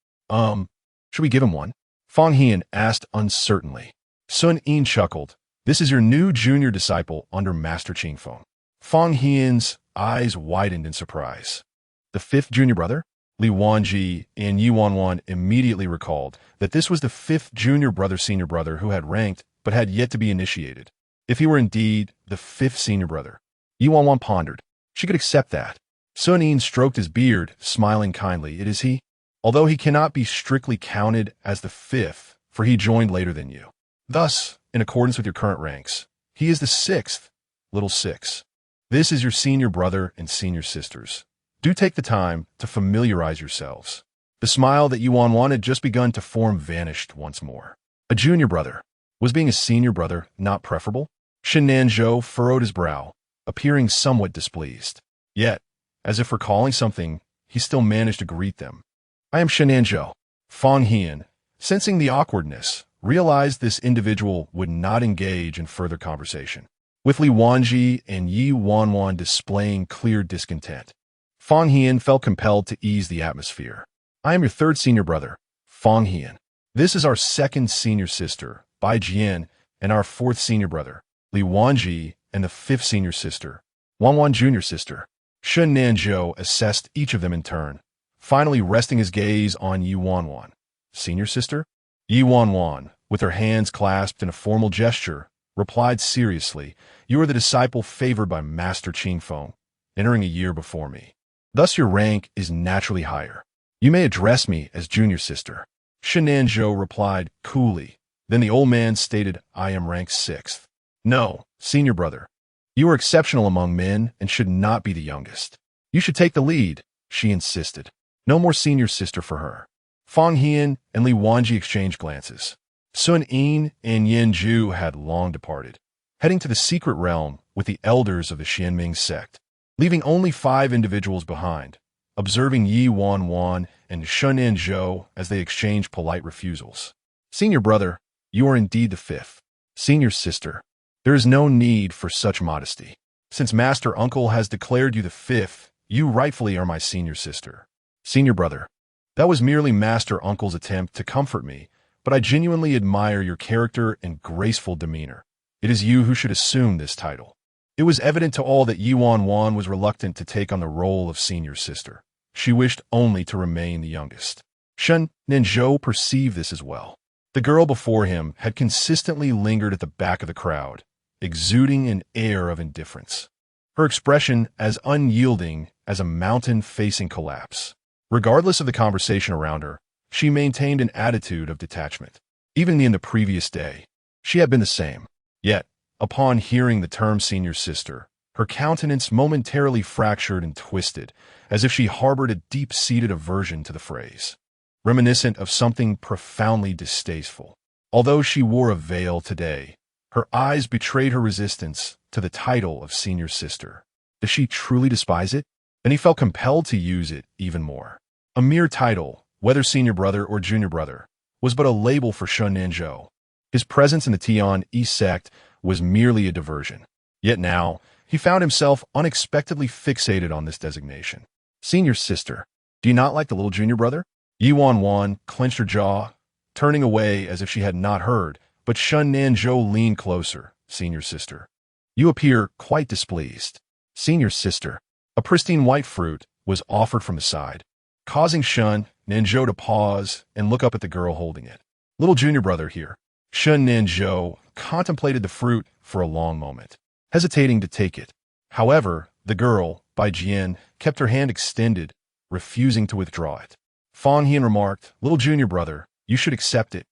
Should we give him one?" Fang Hian asked uncertainly. Sun Yin chuckled. "This is your new junior disciple under Master Qingfeng." Fang Hian's eyes widened in surprise. The 5th junior brother? Li Wanji and Ye Wanwan immediately recalled that this was the 5th junior brother-senior brother who had ranked but had yet to be initiated. If he were indeed the 5th senior brother, Ye Wanwan pondered. She could accept that. Sun Yin stroked his beard, smiling kindly. "It is he? Although he cannot be strictly counted as the 5th, for he joined later than you. Thus, in accordance with your current ranks, he is the 6th, little 6. This is your senior brother and senior sisters. Do take the time to familiarize yourselves." The smile that Ye Wanwan had just begun to form vanished once more. A junior brother. Was being a senior brother not preferable? Shen Nanzhou furrowed his brow, appearing somewhat displeased. Yet, as if recalling something, he still managed to greet them. "I am Shen Nanzhou." Fang Hian, sensing the awkwardness, realized this individual would not engage in further conversation, with Li Wanji and Ye Wanwan displaying clear discontent. Fang Hian felt compelled to ease the atmosphere. "I am your 3rd senior brother, Fang Hian. This is our 2nd senior sister, Bai Jian, and our 4th senior brother, Li Wanji, and the 5th senior sister, Wanwan junior sister." Shen Nanzhou assessed each of them in turn, finally resting his gaze on Ye Wanwan. "Senior sister?" Ye Wanwan, with her hands clasped in a formal gesture, replied seriously, "You are the disciple favored by Master Qingfeng, entering a year before me. Thus your rank is naturally higher. You may address me as junior sister." Shen Nanzhou replied coolly. Then the old man stated, "I am ranked 6th. No, senior brother. You are exceptional among men and should not be the youngest. You should take the lead," she insisted. No more senior sister for her. Fang Hian and Li Wanji exchanged glances. Sun Yin and Yin Ju had long departed, heading to the secret realm with the elders of the Xuanbing Sect, leaving only 5 individuals behind, observing Ye Wanwan and Shen Nanzhou as they exchanged polite refusals. "Senior brother, you are indeed the 5th. Senior sister, there is no need for such modesty. Since Master Uncle has declared you the 5th, you rightfully are my senior sister. Senior brother, that was merely Master Uncle's attempt to comfort me, but I genuinely admire your character and graceful demeanor. It is you who should assume this title." It was evident to all that Ye Wanwan was reluctant to take on the role of senior sister. She wished only to remain the youngest. Shen Nanzhou perceived this as well. The girl before him had consistently lingered at the back of the crowd, exuding an air of indifference, her expression as unyielding as a mountain facing collapse. Regardless of the conversation around her, she maintained an attitude of detachment. Even in the previous day, she had been the same. Yet, upon hearing the term senior sister, her countenance momentarily fractured and twisted, as if she harbored a deep-seated aversion to the phrase, reminiscent of something profoundly distasteful. Although she wore a veil today, her eyes betrayed her resistance to the title of senior sister. Does she truly despise it? And he felt compelled to use it even more. A mere title, whether senior brother or junior brother, was but a label for Shen Nanzhou. His presence in the Tian East Sect was merely a diversion. Yet now, he found himself unexpectedly fixated on this designation. "Senior sister, do you not like the little junior brother?" Ye Wanwan clenched her jaw, turning away as if she had not heard, but Shen Nanzhou leaned closer. "Senior sister, you appear quite displeased." "Senior sister." A pristine white fruit was offered from the side, causing Shen Nanzhou to pause and look up at the girl holding it. "Little junior brother here." Shen Nanzhou contemplated the fruit for a long moment, hesitating to take it. However, the girl, Bai Jian, kept her hand extended, refusing to withdraw it. Fang Hian remarked, "Little junior brother, you should accept it,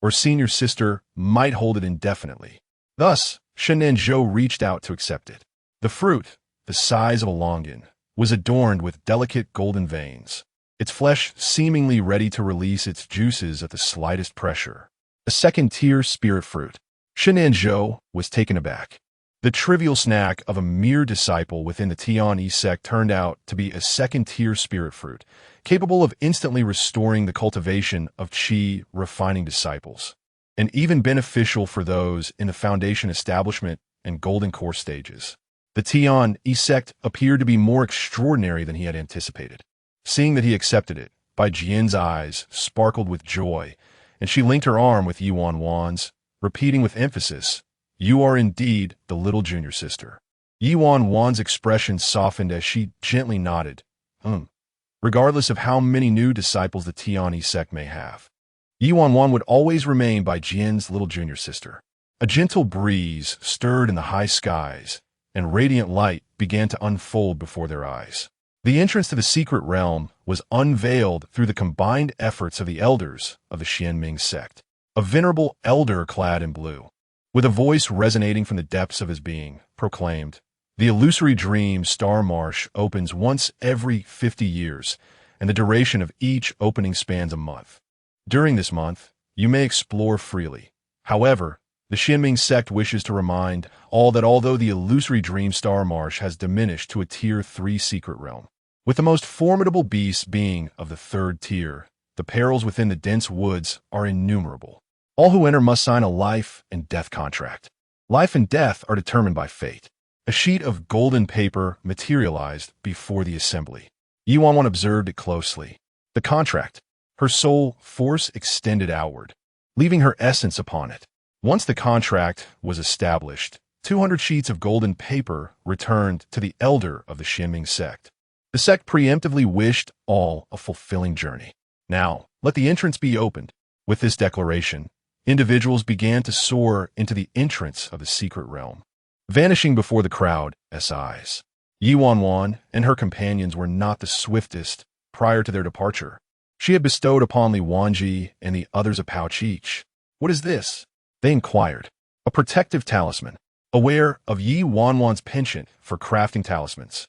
or senior sister might hold it indefinitely." Thus, Shen Nanzhou reached out to accept it. The fruit, the size of a longan, was adorned with delicate golden veins, its flesh seemingly ready to release its juices at the slightest pressure. A second-tier spirit fruit. Shenanzhou was taken aback. The trivial snack of a mere disciple within the Tian Sect turned out to be a second-tier spirit fruit, capable of instantly restoring the cultivation of qi, refining disciples, and even beneficial for those in the foundation establishment and golden core stages. The Tian Sect appeared to be more extraordinary than he had anticipated. Seeing that he accepted it, Bai Jian's eyes sparkled with joy, and she linked her arm with Ye Wanwan's, repeating with emphasis, "You are indeed the little junior sister." Ye Wanwan's expression softened as she gently nodded, regardless of how many new disciples the Tian Sect may have. Ye Wanwan would always remain Bai Jian's little junior sister. A gentle breeze stirred in the high skies, and radiant light began to unfold before their eyes. The entrance to the secret realm was unveiled through the combined efforts of the elders of the Xuanbing Sect. A venerable elder clad in blue, with a voice resonating from the depths of his being, proclaimed, "The illusory dream Star Marsh opens once every 50 years, and the duration of each opening spans a month. During this month, you may explore freely. However, the Xuanbing Sect wishes to remind all that although the illusory dream Star Marsh has diminished to a Tier 3 secret realm, with the most formidable beasts being of the 3rd tier, the perils within the dense woods are innumerable. All who enter must sign a life and death contract. Life and death are determined by fate." A sheet of golden paper materialized before the assembly. Ye Wanwan observed it closely. The contract. Her soul force extended outward, leaving her essence upon it. Once the contract was established, 200 sheets of golden paper returned to the elder of the Xuanbing Sect. The sect preemptively wished all a fulfilling journey. "Now, let the entrance be opened." With this declaration, individuals began to soar into the entrance of the secret realm, vanishing before the crowd's eyes. Ye Wanwan and her companions were not the swiftest prior to their departure. She had bestowed upon Li Wanji and the others a pouch each. "What is this?" they inquired. "A protective talisman." Aware of Ye Wanwan's penchant for crafting talismans,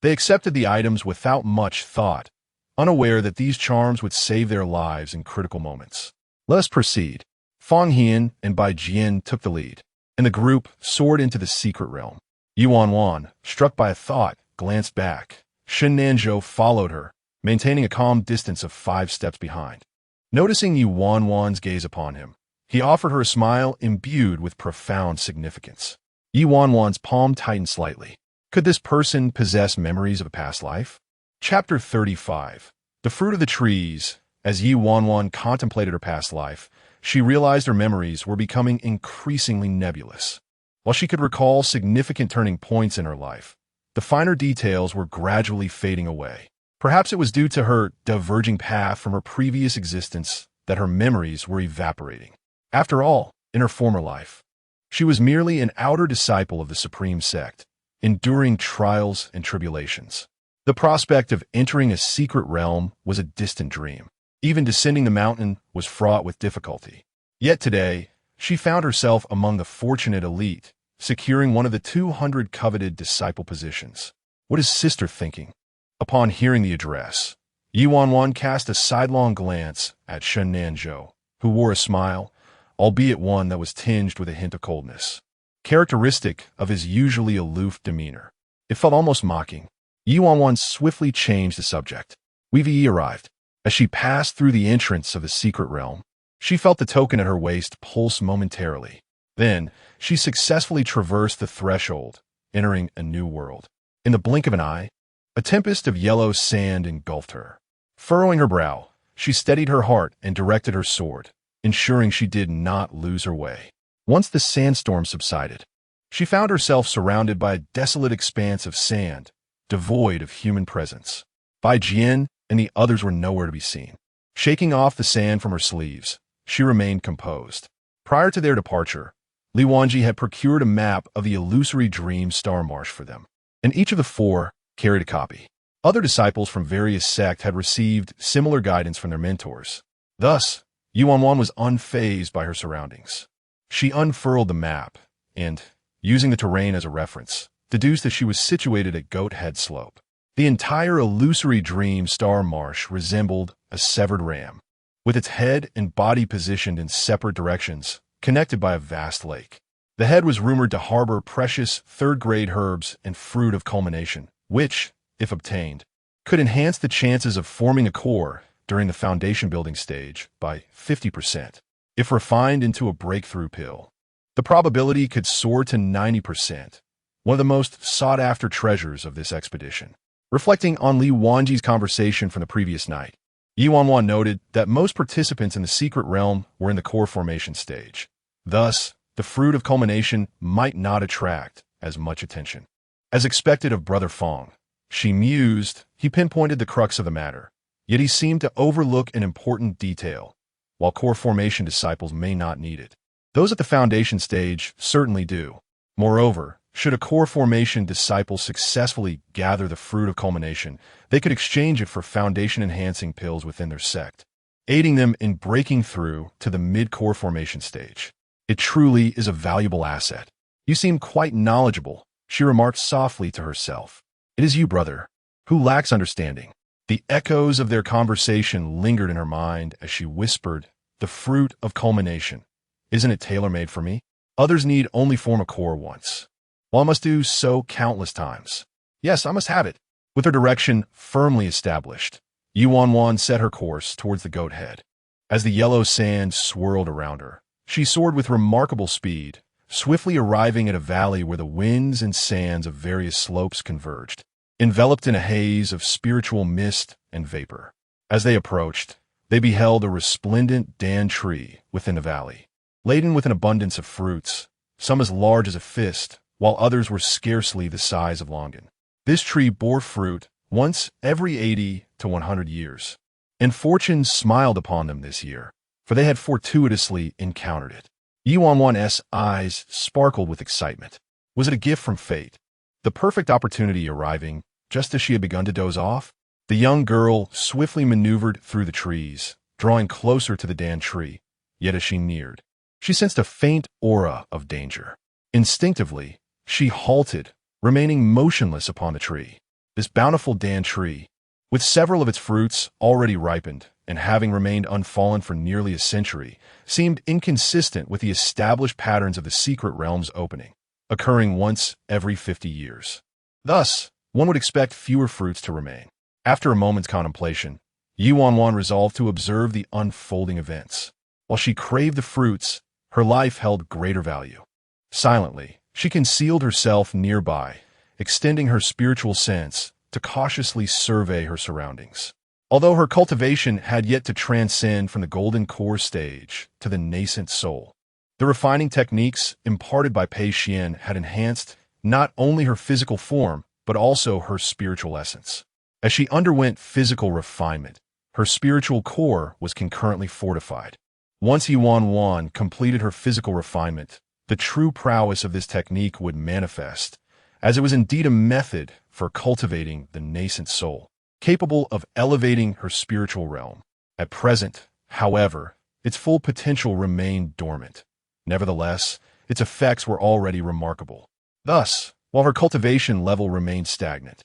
they accepted the items without much thought, unaware that these charms would save their lives in critical moments. "Let us proceed." Fang Hian and Bai Jian took the lead, and the group soared into the secret realm. Ye Wanwan, struck by a thought, glanced back. Shenanzhou followed her, maintaining a calm distance of 5 steps behind. Noticing Ye Wanwan's gaze upon him, he offered her a smile imbued with profound significance. Ye Wanwan's palm tightened slightly. Could this person possess memories of a past life? Chapter 35. The Fruit of the Trees. As Ye Wanwan contemplated her past life, she realized her memories were becoming increasingly nebulous. While she could recall significant turning points in her life, the finer details were gradually fading away. Perhaps it was due to her diverging path from her previous existence that her memories were evaporating. After all, in her former life, she was merely an outer disciple of the Supreme Sect, enduring trials and tribulations. The prospect of entering a secret realm was a distant dream. Even descending the mountain was fraught with difficulty. Yet today, she found herself among the fortunate elite, securing one of the 200 coveted disciple positions. What is Sister thinking? Upon hearing the address, Ye Wanwan cast a sidelong glance at Shenanzhou, who wore a smile, albeit one that was tinged with a hint of coldness, characteristic of his usually aloof demeanor. It felt almost mocking. Ye Wanwan swiftly changed the subject. We've arrived. As she passed through the entrance of the secret realm, she felt the token at her waist pulse momentarily. Then, she successfully traversed the threshold, entering a new world. In the blink of an eye, a tempest of yellow sand engulfed her. Furrowing her brow, she steadied her heart and directed her sword, ensuring she did not lose her way. Once the sandstorm subsided, she found herself surrounded by a desolate expanse of sand, devoid of human presence. Bai Jian and the others were nowhere to be seen. Shaking off the sand from her sleeves, she remained composed. Prior to their departure, Li Wanji had procured a map of the illusory dream Star Marsh for them, and each of the 4 carried a copy. Other disciples from various sects had received similar guidance from their mentors. Thus, Ye Wanwan was unfazed by her surroundings. She unfurled the map, and, using the terrain as a reference, deduced that she was situated at Goat Head Slope. The entire illusory dream star marsh resembled a severed ram, with its head and body positioned in separate directions, connected by a vast lake. The head was rumored to harbor precious third-grade herbs and fruit of culmination, which, if obtained, could enhance the chances of forming a core during the foundation building stage by 50%. If refined into a breakthrough pill, the probability could soar to 90%, one of the most sought-after treasures of this expedition. Reflecting on Li Wanji's conversation from the previous night, Ye Wanwan noted that most participants in the secret realm were in the core formation stage. Thus, the fruit of culmination might not attract as much attention. As expected of Brother Fong, she mused, he pinpointed the crux of the matter, yet he seemed to overlook an important detail. While core formation disciples may not need it, those at the foundation stage certainly do. Moreover, should a core formation disciple successfully gather the fruit of culmination, they could exchange it for foundation-enhancing pills within their sect, aiding them in breaking through to the mid-core formation stage. It truly is a valuable asset. You seem quite knowledgeable, she remarked softly to herself. It is you, brother, who lacks understanding. The echoes of their conversation lingered in her mind as she whispered, the fruit of culmination. Isn't it tailor-made for me? Others need only form a core once, while I must do so countless times. Yes, I must have it. With her direction firmly established, Ye Wanwan set her course towards the goat head. As the yellow sand swirled around her, she soared with remarkable speed, swiftly arriving at a valley where the winds and sands of various slopes converged, enveloped in a haze of spiritual mist and vapor. As they approached, they beheld a resplendent dan tree within the valley, laden with an abundance of fruits, some as large as a fist, while others were scarcely the size of longan. This tree bore fruit once every 80 to 100 years, and fortune smiled upon them this year, for they had fortuitously encountered it. Ye Wanwan's eyes sparkled with excitement. Was it a gift from fate? The perfect opportunity arriving just as she had begun to doze off? The young girl swiftly maneuvered through the trees, drawing closer to the dan tree, yet as she neared, she sensed a faint aura of danger. Instinctively, she halted, remaining motionless upon the tree. This bountiful dan tree, with several of its fruits already ripened and having remained unfallen for nearly a century, seemed inconsistent with the established patterns of the secret realm's opening, occurring once every 50 years. Thus, one would expect fewer fruits to remain. After a moment's contemplation, Ye Wanwan resolved to observe the unfolding events. While she craved the fruits, her life held greater value. Silently, she concealed herself nearby, extending her spiritual sense to cautiously survey her surroundings. Although her cultivation had yet to transcend from the golden core stage to the nascent soul, the refining techniques imparted by Pei Xian had enhanced not only her physical form, but also her spiritual essence. As she underwent physical refinement, her spiritual core was concurrently fortified. Once Ye Wanwan completed her physical refinement, the true prowess of this technique would manifest, as it was indeed a method for cultivating the nascent soul, capable of elevating her spiritual realm. At present, however, its full potential remained dormant. Nevertheless, its effects were already remarkable. Thus, while her cultivation level remained stagnant,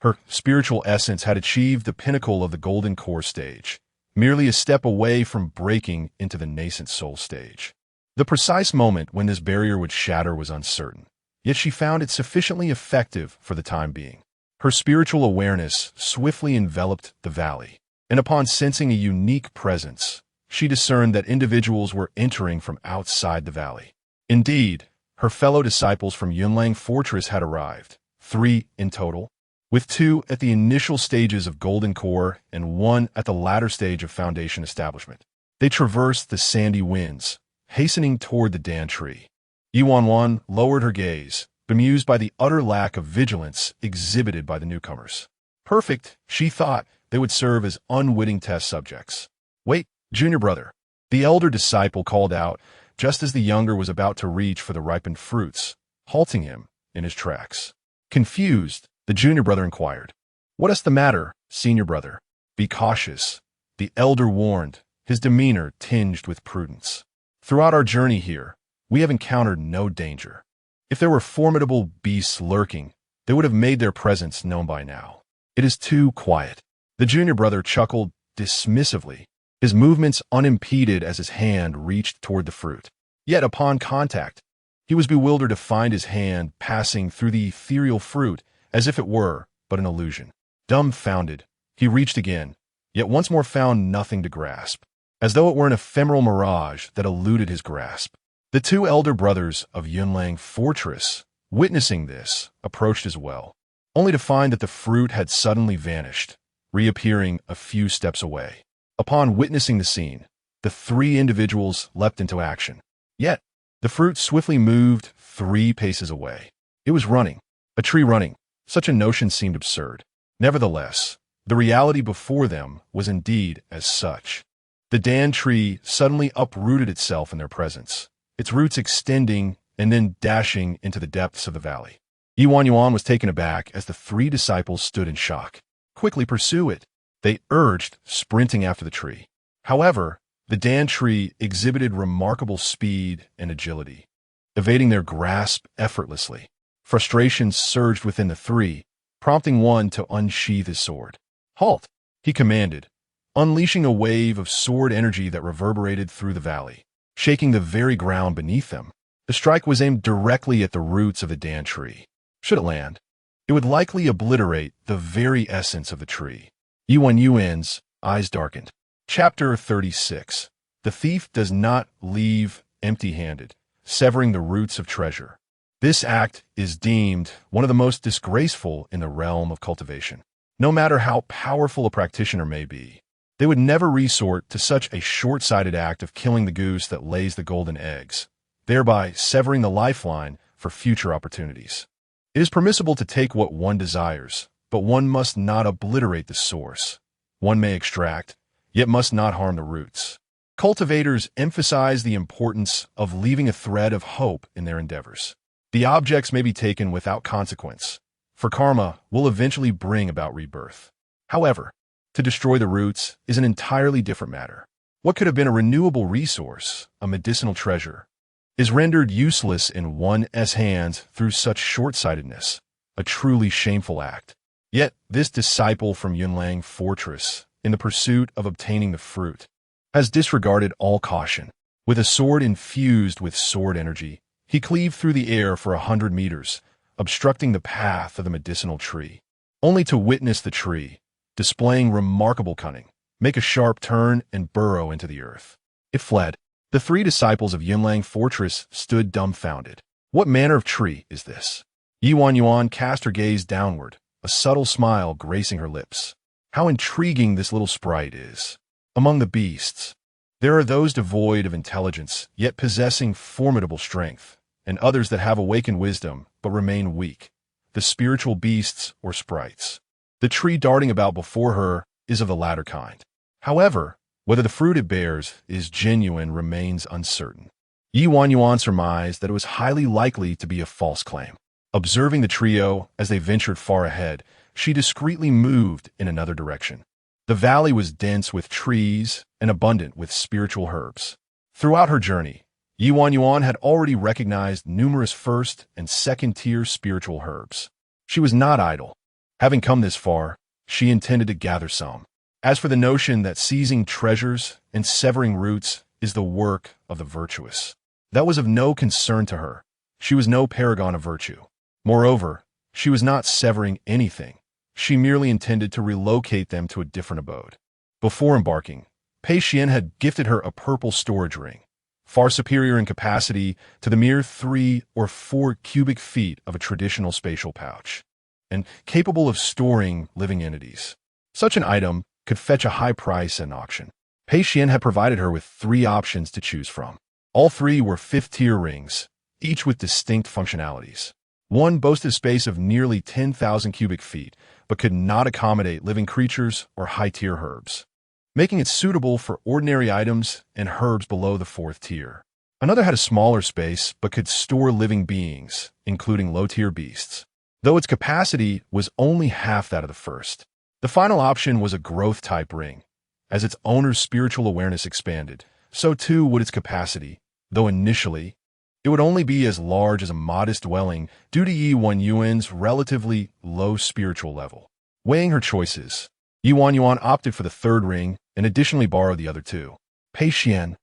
her spiritual essence had achieved the pinnacle of the golden core stage, merely a step away from breaking into the nascent soul stage. The precise moment when this barrier would shatter was uncertain, yet she found it sufficiently effective for the time being. Her spiritual awareness swiftly enveloped the valley, and upon sensing a unique presence, she discerned that individuals were entering from outside the valley. Indeed, her fellow disciples from Yunlang Fortress had arrived, 3 in total, with 2 at the initial stages of Golden Core and 1 at the latter stage of Foundation establishment. They traversed the sandy winds, hastening toward the dan tree. Ye Wanwan lowered her gaze, bemused by the utter lack of vigilance exhibited by the newcomers. Perfect, she thought, they would serve as unwitting test subjects. Wait, junior brother, the elder disciple called out, just as the younger was about to reach for the ripened fruits, halting him in his tracks. Confused, the junior brother inquired, "What is the matter, senior brother?" "Be cautious," the elder warned, his demeanor tinged with prudence. "Throughout our journey here, we have encountered no danger. If there were formidable beasts lurking, they would have made their presence known by now. It is too quiet. The junior brother chuckled dismissively, his movements unimpeded as his hand reached toward the fruit. Yet upon contact, he was bewildered to find his hand passing through the ethereal fruit as if it were but an illusion. Dumbfounded, he reached again, yet once more found nothing to grasp, as though it were an ephemeral mirage that eluded his grasp. The two elder brothers of Yunlang Fortress, witnessing this, approached as well, only to find that the fruit had suddenly vanished, reappearing a few steps away. Upon witnessing the scene, the three individuals leapt into action. Yet, the fruit swiftly moved 3 paces away. It was running, a tree running. Such a notion seemed absurd. Nevertheless, the reality before them was indeed as such. The Dan tree suddenly uprooted itself in their presence, its roots extending and then dashing into the depths of the valley. Ye Wanwan was taken aback as the 3 disciples stood in shock. "Quickly pursue it," they urged, sprinting after the tree. However, the Dan tree exhibited remarkable speed and agility, evading their grasp effortlessly. Frustration surged within the 3, prompting one to unsheath his sword. "Halt!" he commanded, unleashing a wave of sword energy that reverberated through the valley, shaking the very ground beneath them. The strike was aimed directly at the roots of the Dan tree. Should it land, it would likely obliterate the very essence of the tree. Ye Wanwan's eyes darkened. Chapter 36. The thief does not leave empty-handed, severing the roots of treasure. This act is deemed one of the most disgraceful in the realm of cultivation. No matter how powerful a practitioner may be, they would never resort to such a short-sighted act of killing the goose that lays the golden eggs, thereby severing the lifeline for future opportunities. It is permissible to take what one desires, but one must not obliterate the source. One may extract, yet must not harm the roots. Cultivators emphasize the importance of leaving a thread of hope in their endeavors. The objects may be taken without consequence, for karma will eventually bring about rebirth. However, to destroy the roots is an entirely different matter. What could have been a renewable resource, a medicinal treasure, is rendered useless in one's hands through such short-sightedness, a truly shameful act. Yet this disciple from Yunlang Fortress, in the pursuit of obtaining the fruit, has disregarded all caution. With a sword infused with sword energy, he cleaved through the air for 100 meters, obstructing the path of the medicinal tree, only to witness the tree, displaying remarkable cunning, make a sharp turn and burrow into the earth. It fled. The 3 disciples of Yunlang Fortress stood dumbfounded. What manner of tree is this? Ye Wanwan cast her gaze downward, a subtle smile gracing her lips. How intriguing this little sprite is. Among the beasts, there are those devoid of intelligence, yet possessing formidable strength, and others that have awakened wisdom, but remain weak, the spiritual beasts or sprites. The tree darting about before her is of the latter kind. However, whether the fruit it bears is genuine remains uncertain. Ye Wanwan surmised that it was highly likely to be a false claim. Observing the trio as they ventured far ahead, she discreetly moved in another direction. The valley was dense with trees and abundant with spiritual herbs. Throughout her journey, Ye Wanwan had already recognized numerous first and second-tier spiritual herbs. She was not idle. Having come this far, she intended to gather some. As for the notion that seizing treasures and severing roots is the work of the virtuous, that was of no concern to her. She was no paragon of virtue. Moreover, she was not severing anything. She merely intended to relocate them to a different abode. Before embarking, Pei Xian had gifted her a purple storage ring, far superior in capacity to the mere 3 or 4 cubic feet of a traditional spatial pouch, and capable of storing living entities. Such an item could fetch a high price at an auction. Pei Xian had provided her with 3 options to choose from. All 3 were 5th-tier rings, each with distinct functionalities. One boasted a space of nearly 10,000 cubic feet, but could not accommodate living creatures or high-tier herbs, making it suitable for ordinary items and herbs below the 4th tier. Another had a smaller space, but could store living beings, including low-tier beasts, though its capacity was only half that of the first. The final option was a growth-type ring. As its owner's spiritual awareness expanded, so too would its capacity, though initially it would only be as large as a modest dwelling due to Ye Wanwan's relatively low spiritual level. Weighing her choices, Ye Wanwan opted for the third ring and additionally borrowed the other two. Pei Xian.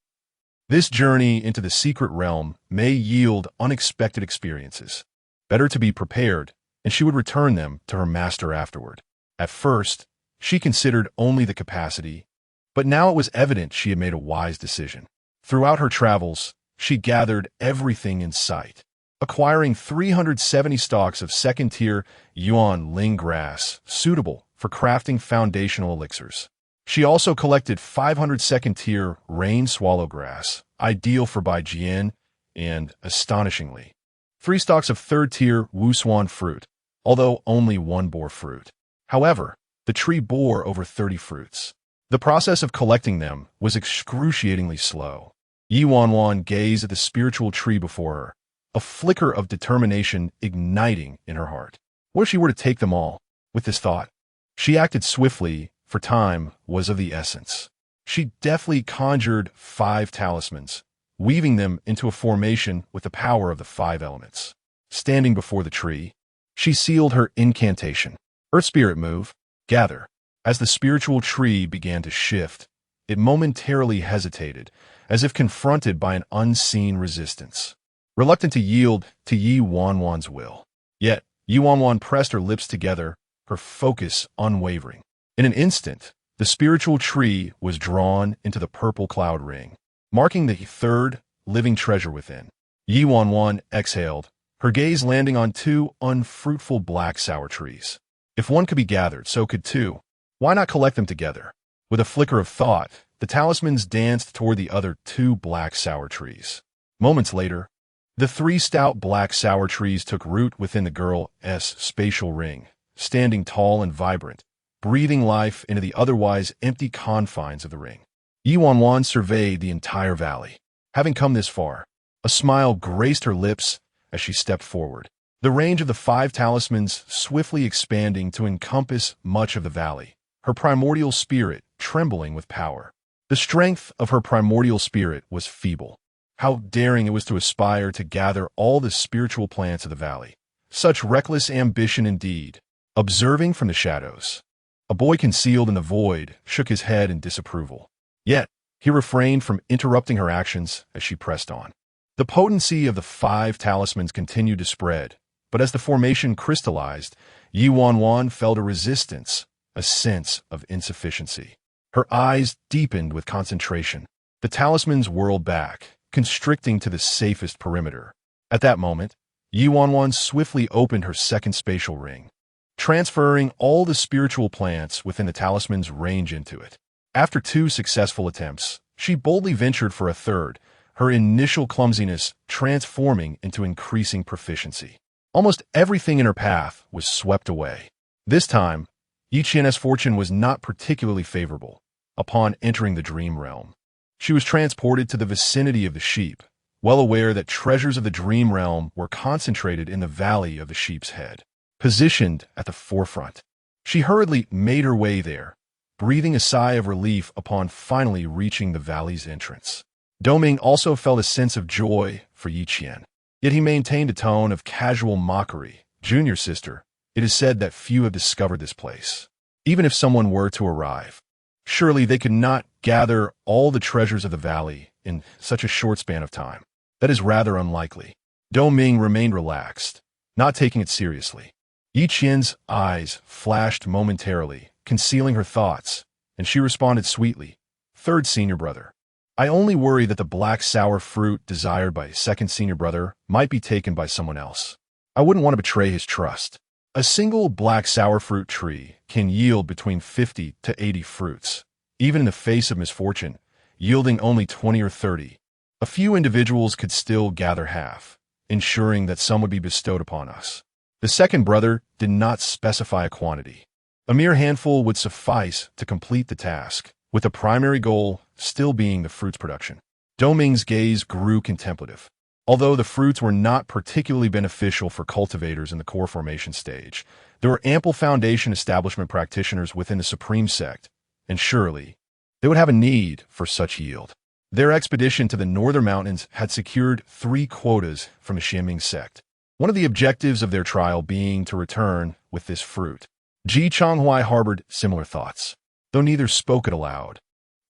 This journey into the secret realm may yield unexpected experiences. Better to be prepared, and she would return them to her master afterward. At first, she considered only the capacity, but now it was evident she had made a wise decision. Throughout her travels, she gathered everything in sight, acquiring 370 stalks of second-tier yuan ling grass suitable for crafting foundational elixirs. She also collected 500 second-tier rain swallow grass, ideal for Baijian, and, astonishingly, 3 stalks of third-tier wuswan fruit, although only one bore fruit. However, the tree bore over 30 fruits. The process of collecting them was excruciatingly slow. Ye Wanwan gazed at the spiritual tree before her, a flicker of determination igniting in her heart. What if she were to take them all? With this thought, she acted swiftly, for time was of the essence. She deftly conjured 5 talismans, weaving them into a formation with the power of the 5 elements. Standing before the tree, she sealed her incantation. Earth Spirit move, gather. As the spiritual tree began to shift, it momentarily hesitated, as if confronted by an unseen resistance. Reluctant to yield to Ye Wanwan's will. Yet, Ye Wanwan pressed her lips together, her focus unwavering. In an instant, the spiritual tree was drawn into the purple cloud ring, marking the third living treasure within. Ye Wanwan exhaled, her gaze landing on 2 unfruitful black sour trees. If one could be gathered, so could 2. Why not collect them together? With a flicker of thought, the talismans danced toward the other 2 black sour trees. Moments later, the 3 stout black sour trees took root within the girl's spatial ring, standing tall and vibrant, breathing life into the otherwise empty confines of the ring. Ye Wanwan surveyed the entire valley. Having come this far, a smile graced her lips as she stepped forward. The range of the 5 talismans swiftly expanding to encompass much of the valley, her primordial spirit trembling with power. The strength of her primordial spirit was feeble. How daring it was to aspire to gather all the spiritual plants of the valley. Such reckless ambition indeed. Observing from the shadows, a boy concealed in the void shook his head in disapproval. Yet, he refrained from interrupting her actions as she pressed on. The potency of the 5 talismans continued to spread, but as the formation crystallized, Ye Wanwan felt a resistance, a sense of insufficiency. Her eyes deepened with concentration. The talismans whirled back, constricting to the safest perimeter. At that moment, Ye Wanwan swiftly opened her second spatial ring, transferring all the spiritual plants within the talisman's range into it. After 2 successful attempts, she boldly ventured for a third, her initial clumsiness transforming into increasing proficiency. Almost everything in her path was swept away. This time, Yi Qian's fortune was not particularly favorable. Upon entering the dream realm, she was transported to the vicinity of the sheep, well aware that treasures of the dream realm were concentrated in the valley of the sheep's head. Positioned at the forefront, she hurriedly made her way there, breathing a sigh of relief upon finally reaching the valley's entrance. Doming also felt a sense of joy for Yi Qian, yet he maintained a tone of casual mockery. Junior sister, it is said that few have discovered this place. Even if someone were to arrive, surely they could not gather all the treasures of the valley in such a short span of time. That is rather unlikely. Doming remained relaxed, not taking it seriously. Yi Qian's eyes flashed momentarily, concealing her thoughts, and she responded sweetly, "Third senior brother. I only worry that the black sour fruit desired by second senior brother might be taken by someone else. I wouldn't want to betray his trust." A single black sour fruit tree can yield between 50 to 80 fruits, even in the face of misfortune, yielding only 20 or 30. A few individuals could still gather half, ensuring that some would be bestowed upon us. The second brother did not specify a quantity. A mere handful would suffice to complete the task, with the primary goal still being the fruit's production. Doming's gaze grew contemplative. Although the fruits were not particularly beneficial for cultivators in the core formation stage, there were ample foundation establishment practitioners within the Supreme Sect, and surely they would have a need for such yield. Their expedition to the northern mountains had secured 3 quotas from the Xuanbing sect, one of the objectives of their trial being to return with this fruit. Ji Chonghuai harbored similar thoughts, though neither spoke it aloud.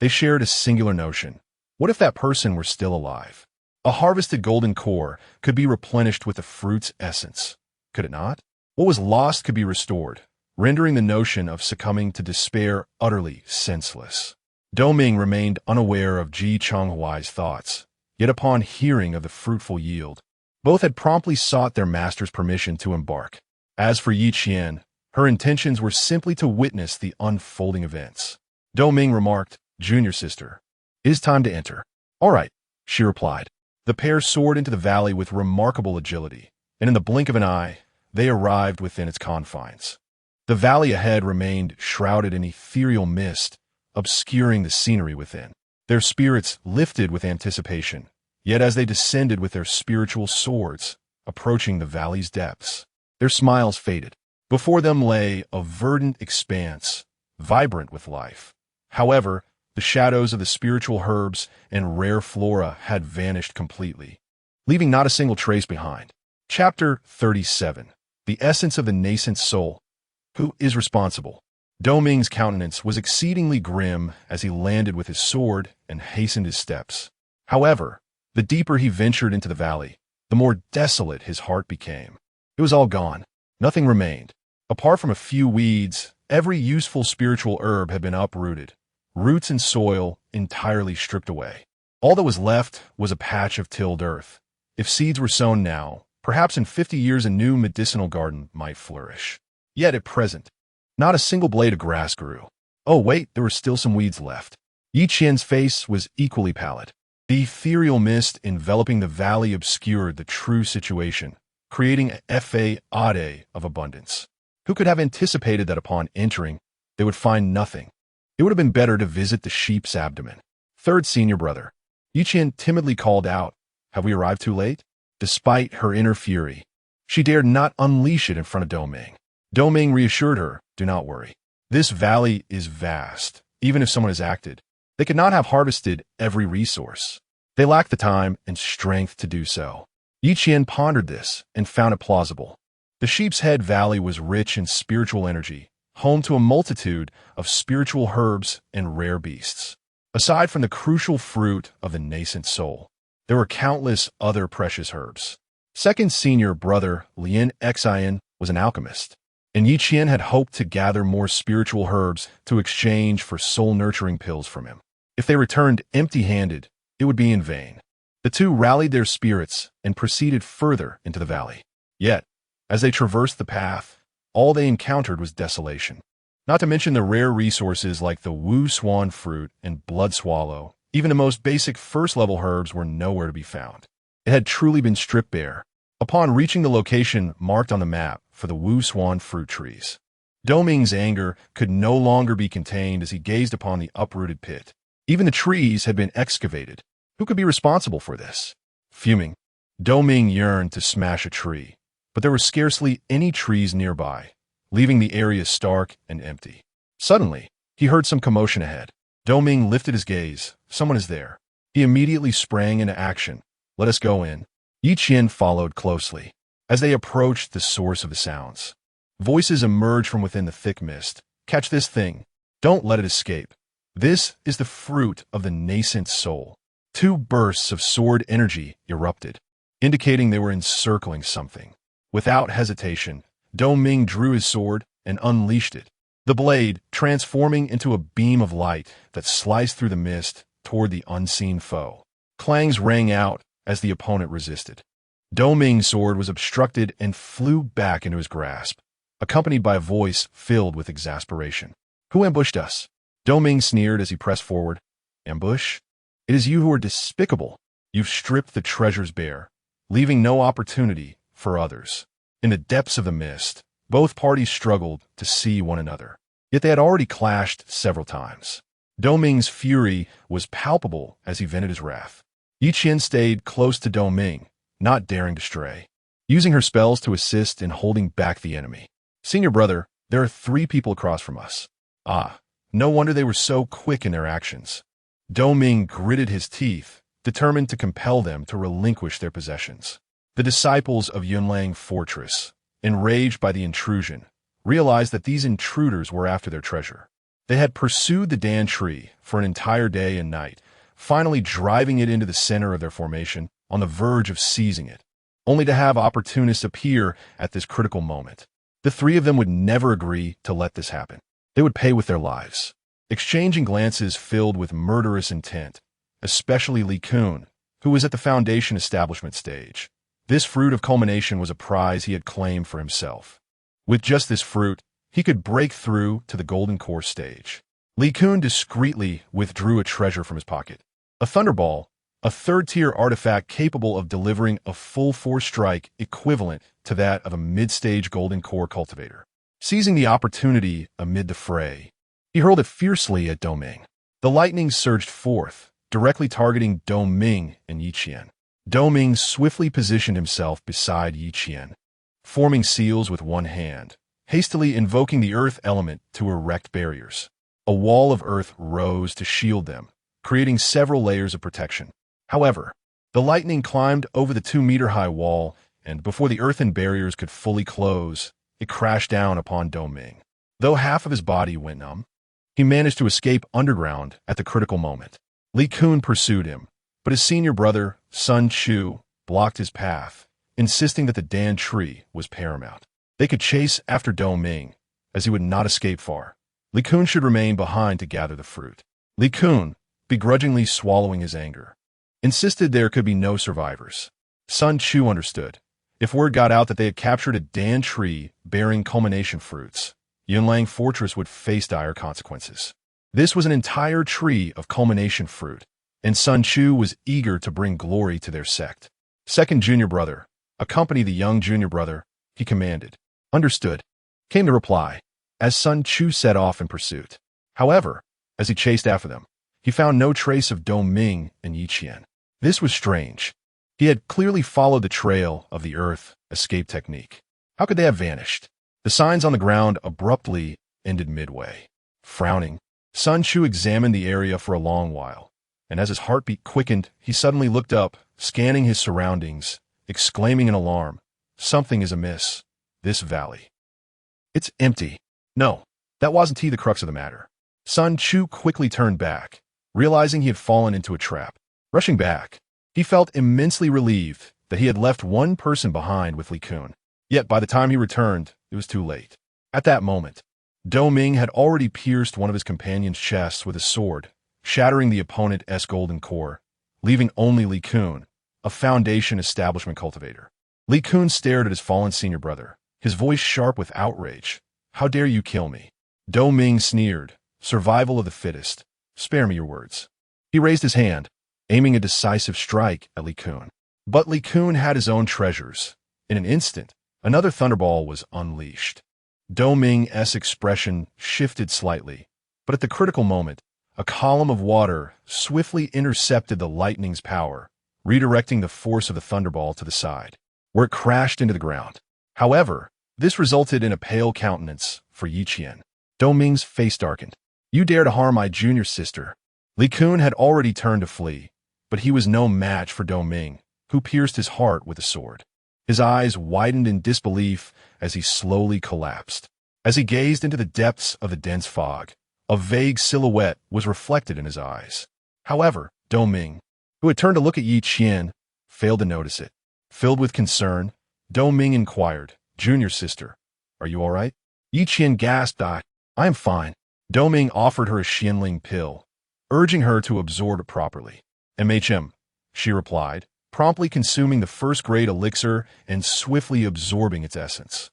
They shared a singular notion. What if that person were still alive? A harvested golden core could be replenished with the fruit's essence, could it not? What was lost could be restored, rendering the notion of succumbing to despair utterly senseless. Doming remained unaware of Ji Chonghuai's thoughts, yet upon hearing of the fruitful yield, both had promptly sought their master's permission to embark. As for Yi Qian, her intentions were simply to witness the unfolding events. Doming remarked, "Junior sister, it is time to enter." "All right," she replied. The pair soared into the valley with remarkable agility, and in the blink of an eye, they arrived within its confines. The valley ahead remained shrouded in ethereal mist, obscuring the scenery within. Their spirits lifted with anticipation, yet as they descended with their spiritual swords, approaching the valley's depths, their smiles faded. Before them lay a verdant expanse, vibrant with life. However, the shadows of the spiritual herbs and rare flora had vanished completely, leaving not a single trace behind. Chapter 37. The Essence of the Nascent Soul. Who is responsible? Doming's countenance was exceedingly grim as he landed with his sword and hastened his steps. However, the deeper he ventured into the valley, the more desolate his heart became. It was all gone. Nothing remained. Apart from a few weeds, every useful spiritual herb had been uprooted, roots and soil entirely stripped away. All that was left was a patch of tilled earth. If seeds were sown now, perhaps in 50 years a new medicinal garden might flourish. Yet at present, not a single blade of grass grew. Oh wait, there were still some weeds left. Yi Qian's face was equally pallid. The ethereal mist enveloping the valley obscured the true situation, creating a fade of abundance. Who could have anticipated that upon entering, they would find nothing? It would have been better to visit the sheep's abdomen. Third senior brother. Yi Qian timidly called out, "Have we arrived too late?" Despite her inner fury, she dared not unleash it in front of Doming. Doming reassured her, "Do not worry. This valley is vast. Even if someone has acted, they could not have harvested every resource. They lack the time and strength to do so." Yi Qian pondered this and found it plausible. The Sheep's Head Valley was rich in spiritual energy, home to a multitude of spiritual herbs and rare beasts. Aside from the crucial fruit of the nascent soul, there were countless other precious herbs. Second senior brother Lin Xian was an alchemist, and Yi Qian had hoped to gather more spiritual herbs to exchange for soul-nurturing pills from him. If they returned empty-handed, it would be in vain. The two rallied their spirits and proceeded further into the valley. Yet, as they traversed the path, all they encountered was desolation. Not to mention the rare resources like the Wu Swan fruit and blood swallow. Even the most basic first-level herbs were nowhere to be found. It had truly been stripped bare. Upon reaching the location marked on the map for the Wu Swan fruit trees, Doming's anger could no longer be contained as he gazed upon the uprooted pit. Even the trees had been excavated. Who could be responsible for this? Fuming, Doming yearned to smash a tree, but there were scarcely any trees nearby, leaving the area stark and empty. Suddenly, he heard some commotion ahead. Doming lifted his gaze. Someone is there. He immediately sprang into action. "Let us go in." Yi Qian followed closely. As they approached the source of the sounds, voices emerged from within the thick mist. "Catch this thing. Don't let it escape. This is the fruit of the nascent soul." 2 bursts of sword energy erupted, indicating they were encircling something. Without hesitation, Doming drew his sword and unleashed it, the blade transforming into a beam of light that sliced through the mist toward the unseen foe. Clangs rang out as the opponent resisted. Doming's sword was obstructed and flew back into his grasp, accompanied by a voice filled with exasperation. "Who ambushed us?" Doming sneered as he pressed forward. "Ambush? It is you who are despicable. You've stripped the treasures bare, leaving no opportunity for others." In the depths of the mist, both parties struggled to see one another, yet they had already clashed several times. Doming's fury was palpable as he vented his wrath. Yi Qian stayed close to Doming, not daring to stray, using her spells to assist in holding back the enemy. "Senior brother, there are 3 people across from us." Ah, no wonder they were so quick in their actions. Doming gritted his teeth, determined to compel them to relinquish their possessions. The disciples of Yunlang Fortress, enraged by the intrusion, realized that these intruders were after their treasure. They had pursued the Dan tree for an entire day and night, finally driving it into the center of their formation, on the verge of seizing it, only to have opportunists appear at this critical moment. The three of them would never agree to let this happen. They would pay with their lives. Exchanging glances filled with murderous intent, especially Li Kun, who was at the foundation establishment stage. This fruit of culmination was a prize he had claimed for himself. With just this fruit, he could break through to the golden core stage. Li Kun discreetly withdrew a treasure from his pocket. A thunderball, a third-tier artifact capable of delivering a full-force strike equivalent to that of a mid-stage golden core cultivator. Seizing the opportunity amid the fray, he hurled it fiercely at Doming. The lightning surged forth, directly targeting Doming and Yi Qian. Doming swiftly positioned himself beside Yi Qian, forming seals with one hand, hastily invoking the earth element to erect barriers. A wall of earth rose to shield them, creating several layers of protection. However, the lightning climbed over the 2-meter-high wall, and before the earthen barriers could fully close, it crashed down upon Doming. Though half of his body went numb, he managed to escape underground at the critical moment. Li Kun pursued him, but his senior brother, Sun Chu, blocked his path, insisting that the Dan tree was paramount. They could chase after Doming, as he would not escape far. Li Kun should remain behind to gather the fruit. Li Kun, begrudgingly swallowing his anger, insisted there could be no survivors. Sun Chu understood. If word got out that they had captured a Dan tree bearing culmination fruits, Yunlang Fortress would face dire consequences. This was an entire tree of culmination fruit, and Sun Chu was eager to bring glory to their sect. Second junior brother, accompany the young junior brother, he commanded. Understood, came the reply, as Sun Chu set off in pursuit. However, as he chased after them, he found no trace of Doming and Yi Qian. This was strange. He had clearly followed the trail of the earth escape technique. How could they have vanished? The signs on the ground abruptly ended midway. Frowning, Sun Chu examined the area for a long while, and as his heartbeat quickened, he suddenly looked up, scanning his surroundings, exclaiming in alarm, "Something is amiss. This valley. It's empty." No, that wasn't the crux of the matter. Sun Chu quickly turned back, realizing he had fallen into a trap. Rushing back, he felt immensely relieved that he had left one person behind with Li Kun. Yet by the time he returned, it was too late. At that moment, Doming had already pierced one of his companion's chests with his sword, shattering the opponent's golden core, leaving only Li Kun, a foundation establishment cultivator. Li Kun stared at his fallen senior brother, his voice sharp with outrage. "How dare you kill me?" Doming sneered, "Survival of the fittest. Spare me your words." He raised his hand, aiming a decisive strike at Li Kun. But Li Kun had his own treasures. In an instant, another thunderball was unleashed. Doming's expression shifted slightly, but at the critical moment, a column of water swiftly intercepted the lightning's power, redirecting the force of the thunderball to the side, where it crashed into the ground. However, this resulted in a pale countenance for Yi Qian. Doming's face darkened. "You dare to harm my junior sister." Li Kun had already turned to flee, but he was no match for Doming, who pierced his heart with a sword. His eyes widened in disbelief as he slowly collapsed. As he gazed into the depths of the dense fog, a vague silhouette was reflected in his eyes. However, Doming, who had turned to look at Yi Qian, failed to notice it. Filled with concern, Doming inquired, "Junior sister, are you all right?" Yi Qian gasped, "I am fine." Doming offered her a Xianling pill, urging her to absorb it properly. "MHM," she replied, promptly consuming the first-grade elixir and swiftly absorbing its essence.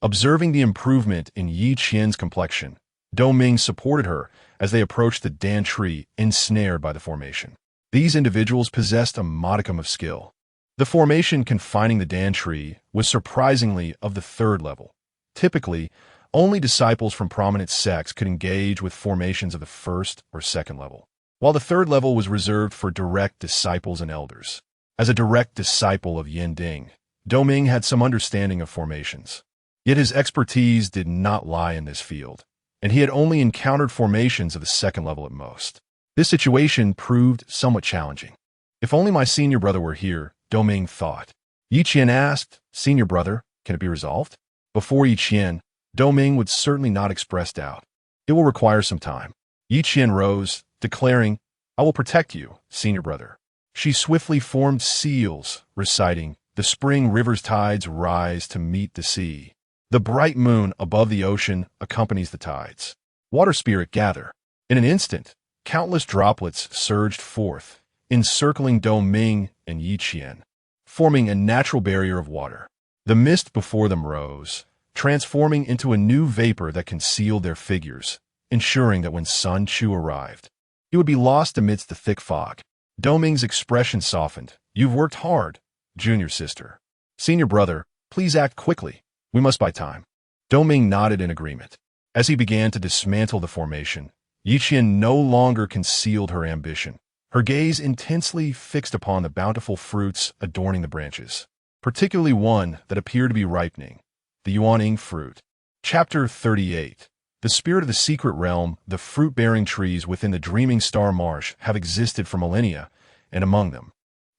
Observing the improvement in Yi Qian's complexion, Doming supported her as they approached the Dan tree ensnared by the formation. These individuals possessed a modicum of skill. The formation confining the Dan tree was surprisingly of the 3rd level. Typically, only disciples from prominent sects could engage with formations of the 1st or 2nd level, while the 3rd level was reserved for direct disciples and elders. As a direct disciple of Yending, Doming had some understanding of formations. Yet his expertise did not lie in this field, and he had only encountered formations of the 2nd level at most. This situation proved somewhat challenging. If only my senior brother were here, Doming thought. Yi Qian asked, Senior brother, can it be resolved? Before Yi Qian, Doming would certainly not express doubt. It will require some time. Yi Qian rose, declaring, I will protect you, senior brother. She swiftly formed seals, reciting, the spring river's tides rise to meet the sea. The bright moon above the ocean accompanies the tides. Water spirit gather. In an instant, countless droplets surged forth, encircling Doming and Yi Qian, forming a natural barrier of water. The mist before them rose, transforming into a new vapor that concealed their figures, ensuring that when Sun Chu arrived, he would be lost amidst the thick fog. Doming's expression softened. You've worked hard, junior sister. Senior brother, please act quickly. We must buy time. Doming nodded in agreement. As he began to dismantle the formation, Yi Qian no longer concealed her ambition, her gaze intensely fixed upon the bountiful fruits adorning the branches, particularly one that appeared to be ripening, the Yuaning fruit. Chapter 38. The spirit of the secret realm, the fruit-bearing trees within the dreaming star marsh have existed for millennia, and among them,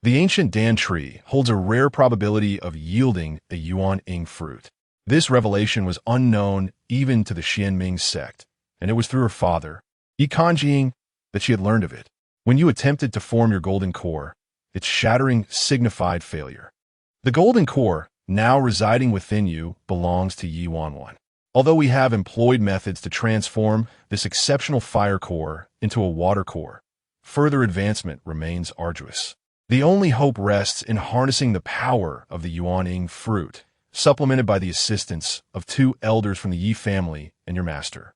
the ancient Dan tree holds a rare probability of yielding a Yuan-ing fruit. This revelation was unknown even to the Xuanbing sect, and it was through her father, Yi Kanjing, that she had learned of it. When you attempted to form your golden core, its shattering signified failure. The golden core, now residing within you, belongs to Ye Wanwan. Although we have employed methods to transform this exceptional fire core into a water core, further advancement remains arduous. The only hope rests in harnessing the power of the Yuan-ing fruit, supplemented by the assistance of 2 elders from the Yi family and your master,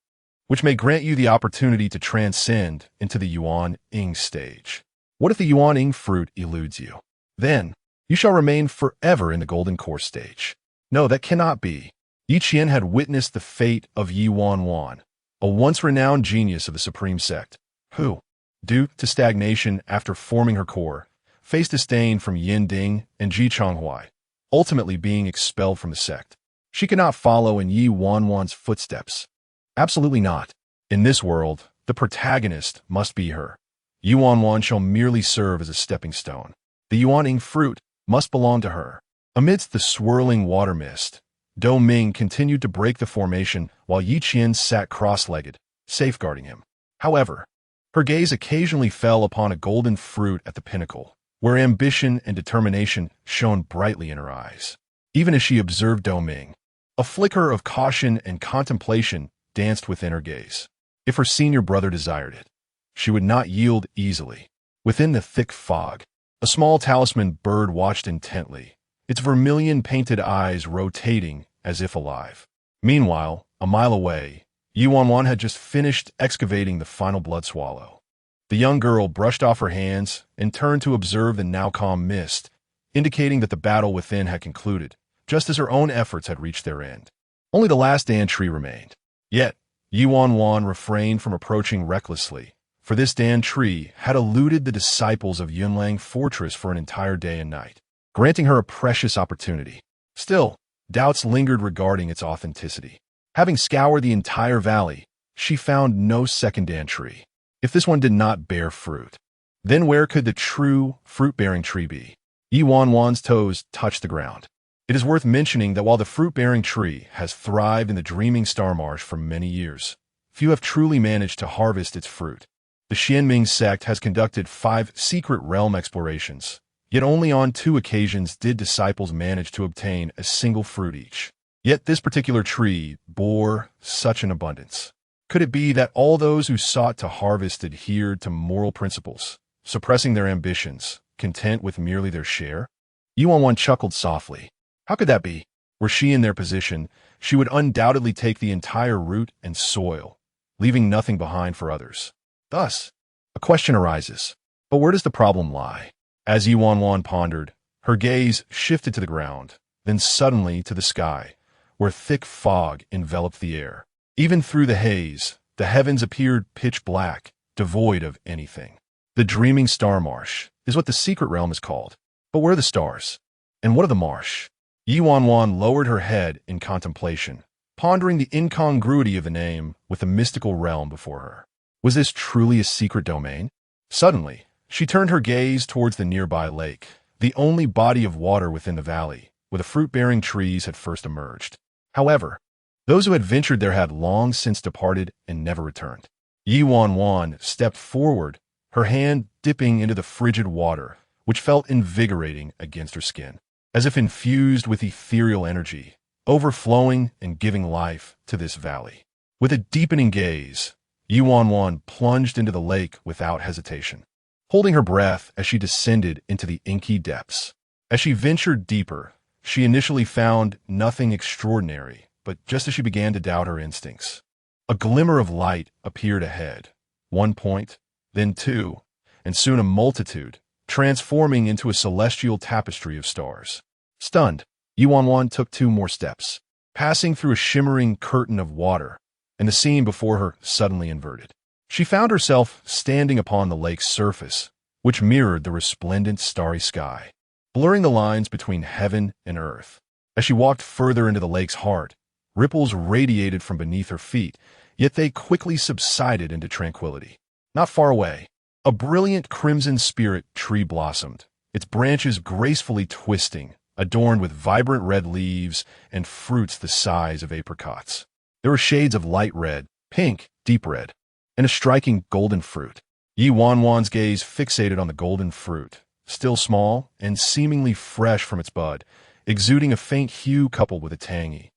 which may grant you the opportunity to transcend into the Yuan-ing stage. What if the Yuan-ing fruit eludes you? Then, you shall remain forever in the golden core stage. No, that cannot be. Yi Qian had witnessed the fate of Ye Wanwan, a once-renowned genius of the Supreme Sect, who, due to stagnation after forming her core, faced disdain from Yin Ding and Ji Chonghuai, ultimately being expelled from the sect. She could not follow in Ye Wanwan's footsteps. Absolutely not. In this world, the protagonist must be her. Ye Wanwan shall merely serve as a stepping stone. The Yuaning fruit must belong to her. Amidst the swirling water mist, Doming continued to break the formation while Yi Qian sat cross-legged, safeguarding him. However, her gaze occasionally fell upon a golden fruit at the pinnacle, where ambition and determination shone brightly in her eyes. Even as she observed Doming, a flicker of caution and contemplation danced within her gaze. If her senior brother desired it, she would not yield easily. Within the thick fog, a small talisman bird watched intently, its vermilion-painted eyes rotating as if alive. Meanwhile, a mile away, Ye Wanwan had just finished excavating the final blood swallow. The young girl brushed off her hands and turned to observe the now calm mist, indicating that the battle within had concluded, just as her own efforts had reached their end. Only the last Dan tree remained. Yet, Ye Wanwan refrained from approaching recklessly, for this Dan tree had eluded the disciples of Yunlang Fortress for an entire day and night, granting her a precious opportunity. Still, doubts lingered regarding its authenticity. Having scoured the entire valley, she found no second Dan tree. If this one did not bear fruit, then where could the true fruit-bearing tree be? Ye Wanwan's toes touched the ground. It is worth mentioning that while the fruit-bearing tree has thrived in the dreaming star marsh for many years, few have truly managed to harvest its fruit. The Xuanbing sect has conducted 5 secret realm explorations, yet only on 2 occasions did disciples manage to obtain a single fruit each. Yet this particular tree bore such an abundance. Could it be that all those who sought to harvest adhered to moral principles, suppressing their ambitions, content with merely their share? Ye Wanwan chuckled softly. How could that be? Were she in their position, she would undoubtedly take the entire root and soil, leaving nothing behind for others. Thus, a question arises. But where does the problem lie? As Ye Wanwan pondered, her gaze shifted to the ground, then suddenly to the sky, where thick fog enveloped the air. Even through the haze, the heavens appeared pitch black, devoid of anything. The dreaming star marsh is what the secret realm is called. But where are the stars? And what of the marsh? Ye Wanwan lowered her head in contemplation, pondering the incongruity of the name with the mystical realm before her. Was this truly a secret domain? Suddenly, she turned her gaze towards the nearby lake, the only body of water within the valley, where the fruit-bearing trees had first emerged. However, those who had ventured there had long since departed and never returned. Ye Wanwan stepped forward, her hand dipping into the frigid water, which felt invigorating against her skin, as if infused with ethereal energy, overflowing and giving life to this valley. With a deepening gaze, Ye Wanwan plunged into the lake without hesitation, holding her breath as she descended into the inky depths. As she ventured deeper, she initially found nothing extraordinary, but just as she began to doubt her instincts, a glimmer of light appeared ahead, 1 point, then 2, and soon a multitude, transforming into a celestial tapestry of stars. Stunned, Ye Wanwan took 2 more steps, passing through a shimmering curtain of water, and the scene before her suddenly inverted. She found herself standing upon the lake's surface, which mirrored the resplendent starry sky, blurring the lines between heaven and earth. As she walked further into the lake's heart, ripples radiated from beneath her feet, yet they quickly subsided into tranquility. Not far away, a brilliant crimson spirit tree blossomed, its branches gracefully twisting, adorned with vibrant red leaves and fruits the size of apricots. There were shades of light red, pink, deep red, and a striking golden fruit. Ye Wanwan's gaze fixated on the golden fruit, still small and seemingly fresh from its bud, exuding a faint hue coupled with a tangy,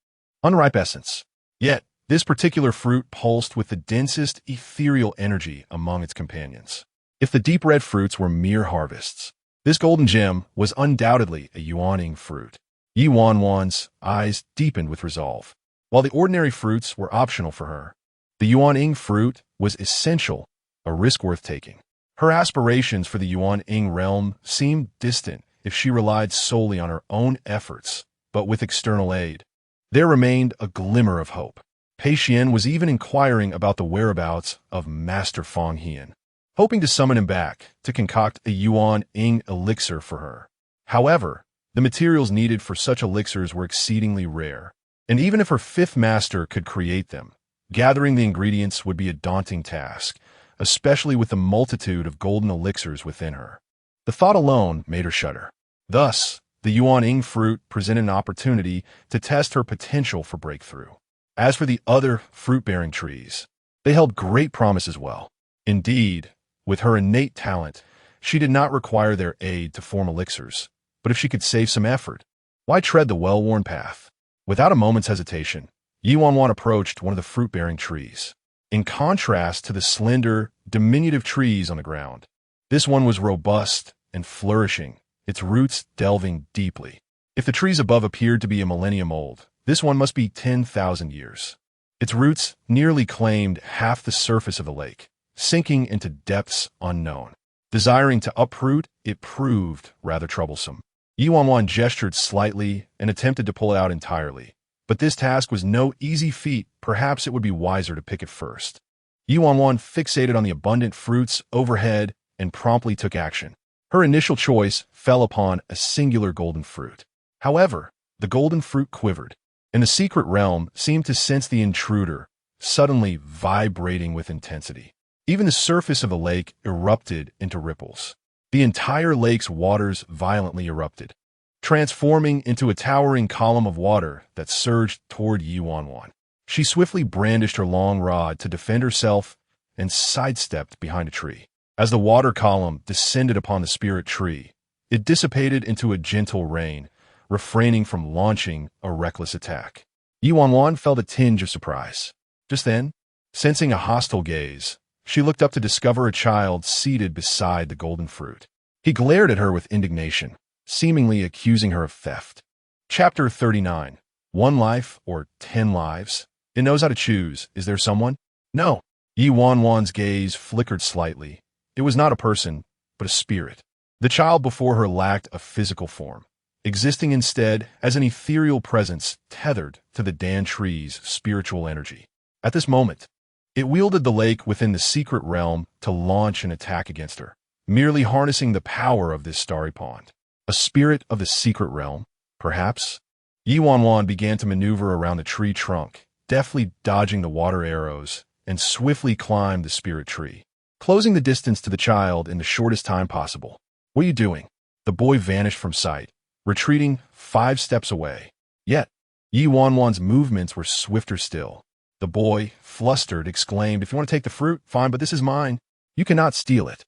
unripe essence. Yet, this particular fruit pulsed with the densest ethereal energy among its companions. If the deep red fruits were mere harvests, this golden gem was undoubtedly a Yuaning fruit. Ye Wanwan's eyes deepened with resolve. While the ordinary fruits were optional for her, the Yuan-ing fruit was essential, a risk worth taking. Her aspirations for the Yuan-ing realm seemed distant if she relied solely on her own efforts, but with external aid, there remained a glimmer of hope. Pei Xian was even inquiring about the whereabouts of Master Feng Hian, hoping to summon him back to concoct a Yuan-ing elixir for her. However, the materials needed for such elixirs were exceedingly rare, and even if her 5th master could create them, gathering the ingredients would be a daunting task, especially with the multitude of golden elixirs within her. The thought alone made her shudder. Thus, the Yuan-ing fruit presented an opportunity to test her potential for breakthrough. As for the other fruit-bearing trees, they held great promise as well. Indeed, with her innate talent, she did not require their aid to form elixirs, but if she could save some effort, why tread the well-worn path? Without a moment's hesitation, Ye Wanwan approached one of the fruit-bearing trees. In contrast to the slender, diminutive trees on the ground, this one was robust and flourishing, its roots delving deeply. If the trees above appeared to be a millennium old, this one must be 10,000 years. Its roots nearly claimed half the surface of the lake, sinking into depths unknown. Desiring to uproot, it proved rather troublesome. Ye Wanwan gestured slightly and attempted to pull it out entirely, but this task was no easy feat. Perhaps it would be wiser to pick it first. Ye Wanwan fixated on the abundant fruits overhead and promptly took action. Her initial choice fell upon a singular golden fruit. However, the golden fruit quivered, and the secret realm seemed to sense the intruder, suddenly vibrating with intensity. Even the surface of the lake erupted into ripples. The entire lake's waters violently erupted, transforming into a towering column of water that surged toward Ye Wanwan. She swiftly brandished her long rod to defend herself and sidestepped behind a tree. As the water column descended upon the spirit tree, it dissipated into a gentle rain, refraining from launching a reckless attack. Ye Wanwan felt a tinge of surprise. Just then, sensing a hostile gaze, she looked up to discover a child seated beside the golden fruit. He glared at her with indignation, seemingly accusing her of theft. Chapter 39. 1 life or 10 lives? It knows how to choose. Is there someone? No. Ye Wanwan's gaze flickered slightly. It was not a person, but a spirit. The child before her lacked a physical form, existing instead as an ethereal presence tethered to the Dan tree's spiritual energy. At this moment, it wielded the lake within the secret realm to launch an attack against her, merely harnessing the power of this starry pond. A spirit of the secret realm, perhaps? Ye Wanwan began to maneuver around the tree trunk, deftly dodging the water arrows and swiftly climbed the spirit tree, closing the distance to the child in the shortest time possible. "What are you doing?" The boy vanished from sight, retreating 5 steps away. Yet, Ye Wanwan's movements were swifter still. The boy, flustered, exclaimed, "If you want to take the fruit, fine, but this is mine. You cannot steal it."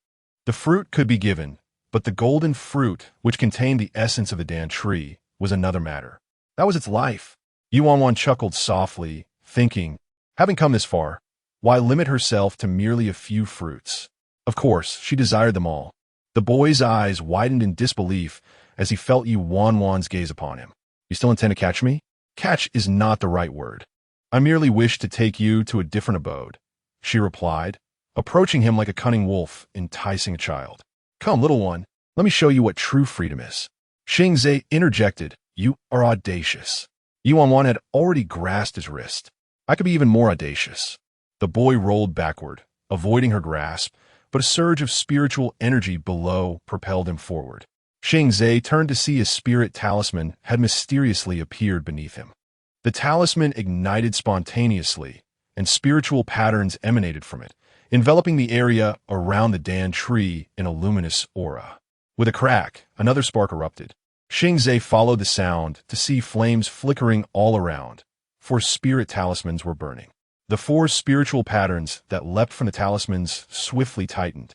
The fruit could be given, but the golden fruit, which contained the essence of the Dan tree, was another matter. That was its life. Ye Wanwan chuckled softly, thinking, having come this far, why limit herself to merely a few fruits? Of course, she desired them all. The boy's eyes widened in disbelief as he felt Ye Wanwan's gaze upon him. "You still intend to catch me?" "Catch is not the right word. I merely wish to take you to a different abode," she replied, approaching him like a cunning wolf, enticing a child. "Come, little one, let me show you what true freedom is." Xingzhe interjected, "You are audacious." Ye Wanwan had already grasped his wrist. "I could be even more audacious." The boy rolled backward, avoiding her grasp, but a surge of spiritual energy below propelled him forward. Xingzhe turned to see a spirit talisman had mysteriously appeared beneath him. The talisman ignited spontaneously, and spiritual patterns emanated from it, enveloping the area around the Dan tree in a luminous aura. With a crack, another spark erupted. Xingzhe followed the sound to see flames flickering all around, 4 spirit talismans were burning. The 4 spiritual patterns that leapt from the talismans swiftly tightened,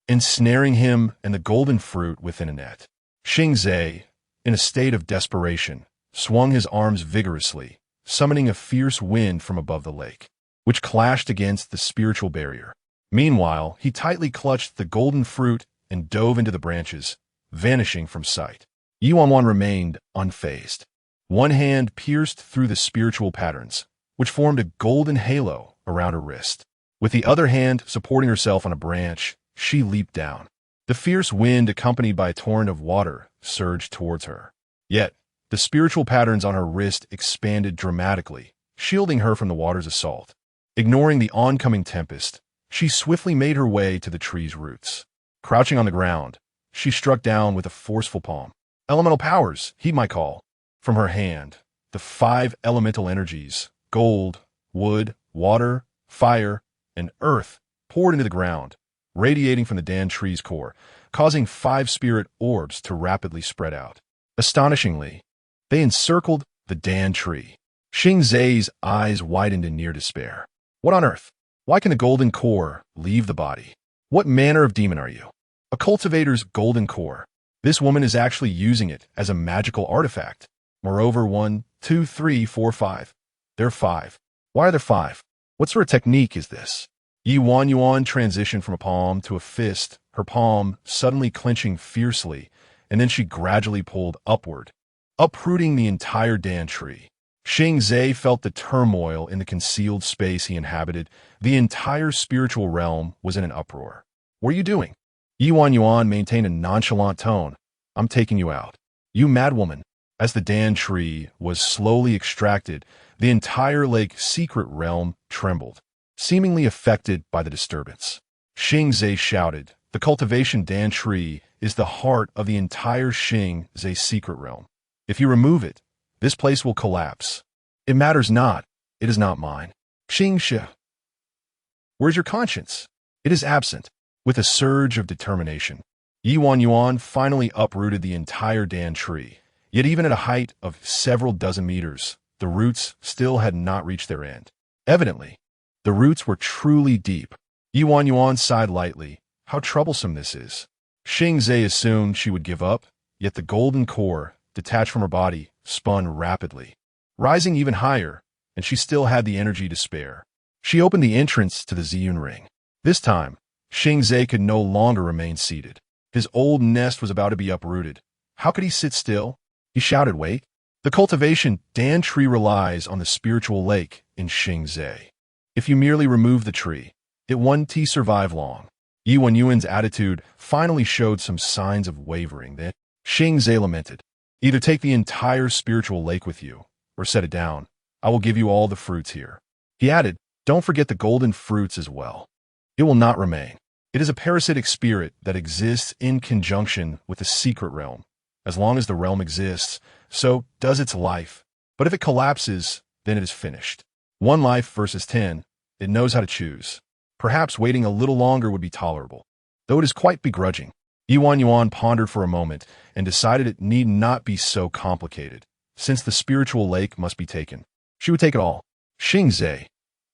ensnaring him and the golden fruit within a net. Xingzhe, in a state of desperation, swung his arms vigorously, summoning a fierce wind from above the lake, which clashed against the spiritual barrier. Meanwhile, he tightly clutched the golden fruit and dove into the branches, vanishing from sight. Ye Wanwan remained unfazed. One hand pierced through the spiritual patterns, which formed a golden halo around her wrist. With the other hand supporting herself on a branch, she leaped down. The fierce wind, accompanied by a torrent of water, surged towards her. Yet, the spiritual patterns on her wrist expanded dramatically, shielding her from the water's assault. Ignoring the oncoming tempest, she swiftly made her way to the tree's roots. Crouching on the ground, she struck down with a forceful palm. "Elemental powers, heed my call." From her hand, the 5 elemental energies, gold, wood, water, fire, and earth, poured into the ground, radiating from the Dan tree's core, causing 5 spirit orbs to rapidly spread out. Astonishingly, they encircled the Dan tree. Xingzhe's eyes widened in near despair. "What on earth? Why can the golden core leave the body? What manner of demon are you?" "A cultivator's golden core. This woman is actually using it as a magical artifact. Moreover, 1, 2, 3, 4, 5. There are 5. Why are there 5? What sort of technique is this?" Ye Wanwan transitioned from a palm to a fist, her palm suddenly clenching fiercely, and then she gradually pulled upward, uprooting the entire Dan tree. Xingzhe felt the turmoil in the concealed space he inhabited. The entire spiritual realm was in an uproar. "What are you doing?" Ye Wanwan maintained a nonchalant tone. "I'm taking you out." "You madwoman." As the Dan tree was slowly extracted, the entire lake's secret realm trembled, seemingly affected by the disturbance. Xingzhe shouted, "The cultivation Dan tree is the heart of the entire Xingzhe secret realm. If you remove it, this place will collapse. It matters not. It is not mine." "Xingzhe, where's your conscience?" "It is absent." With a surge of determination, Ye Wanwan finally uprooted the entire Dan tree. Yet even at a height of several dozen meters, the roots still had not reached their end. Evidently, the roots were truly deep. Ye Wanwan sighed lightly. How troublesome this is. Xingzhe assumed she would give up, yet the golden core, detached from her body, spun rapidly, rising even higher, and she still had the energy to spare. She opened the entrance to the Ziyun ring. This time, Xingzhe could no longer remain seated. His old nest was about to be uprooted. How could he sit still? He shouted, "Wait!" The cultivation Dan tree relies on the spiritual lake in Xingzhe. If you merely remove the tree, it won't survive long. Ye Wanwan's attitude finally showed some signs of wavering. Then Xingzhe lamented, "Either take the entire spiritual lake with you, or set it down. I will give you all the fruits here." He added, "Don't forget the golden fruits as well. It will not remain. It is a parasitic spirit that exists in conjunction with the secret realm. As long as the realm exists, so does its life. But if it collapses, then it is finished. 1 life versus 10. It knows how to choose. Perhaps waiting a little longer would be tolerable, though it is quite begrudging. Ye Wanwan pondered for a moment and decided it need not be so complicated, since the spiritual lake must be taken. She would take it all. Xingzhe,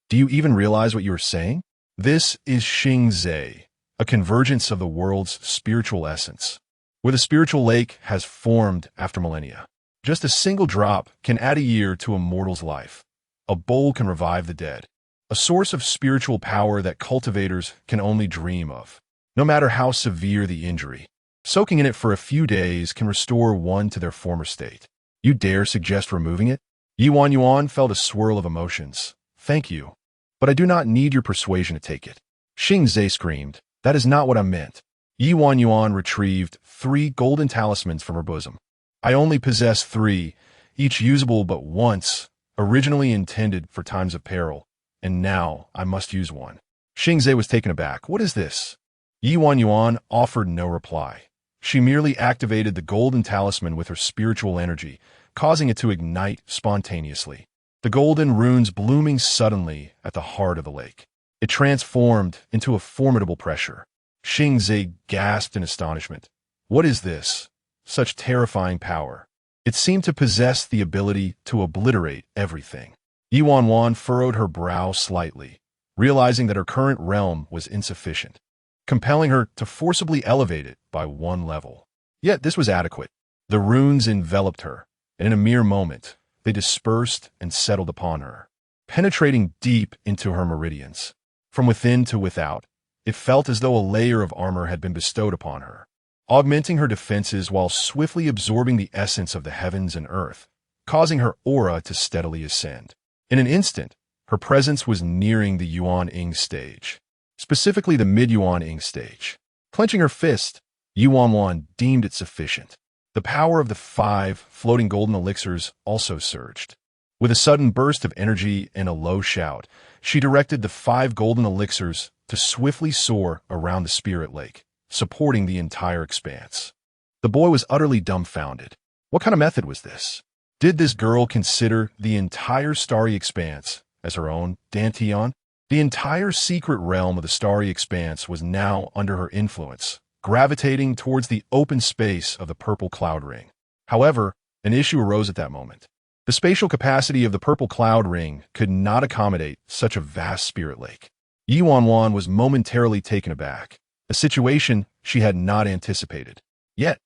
do you even realize what you are saying? This is Xingzhe, a convergence of the world's spiritual essence, where the spiritual lake has formed after millennia. Just a single drop can add a year to a mortal's life. A bowl can revive the dead, a source of spiritual power that cultivators can only dream of. No matter how severe the injury, soaking in it for a few days can restore one to their former state. You dare suggest removing it? Ye Wanwan felt a swirl of emotions. Thank you, but I do not need your persuasion to take it. Xingzhe screamed. That is not what I meant. Ye Wanwan retrieved 3 golden talismans from her bosom. I only possess 3, each usable but once, originally intended for times of peril, and now I must use one. Xingzhe was taken aback. What is this? Ye Wanwan offered no reply. She merely activated the golden talisman with her spiritual energy, causing it to ignite spontaneously. The golden runes blooming suddenly at the heart of the lake. It transformed into a formidable pressure. Xingzhe gasped in astonishment. What is this? Such terrifying power. It seemed to possess the ability to obliterate everything. Ye Wanwan furrowed her brow slightly, realizing that her current realm was insufficient, compelling her to forcibly elevate it by 1 level. Yet this was adequate. The runes enveloped her, and in a mere moment, they dispersed and settled upon her, penetrating deep into her meridians. From within to without, it felt as though a layer of armor had been bestowed upon her, augmenting her defenses while swiftly absorbing the essence of the heavens and earth, causing her aura to steadily ascend. In an instant, her presence was nearing the Yuan-Ing stage, specifically the mid-Yuan-Ing stage. Clenching her fist, Ye Wanwan deemed it sufficient. The power of the 5 floating golden elixirs also surged. With a sudden burst of energy and a low shout, she directed the 5 golden elixirs to swiftly soar around the spirit lake, supporting the entire expanse. The boy was utterly dumbfounded. What kind of method was this? Did this girl consider the entire starry expanse as her own Dantian? The entire secret realm of the starry expanse was now under her influence, gravitating towards the open space of the purple cloud ring. However, an issue arose at that moment. The spatial capacity of the purple cloud ring could not accommodate such a vast spirit lake. Ye Wanwan was momentarily taken aback, a situation she had not anticipated. Yet,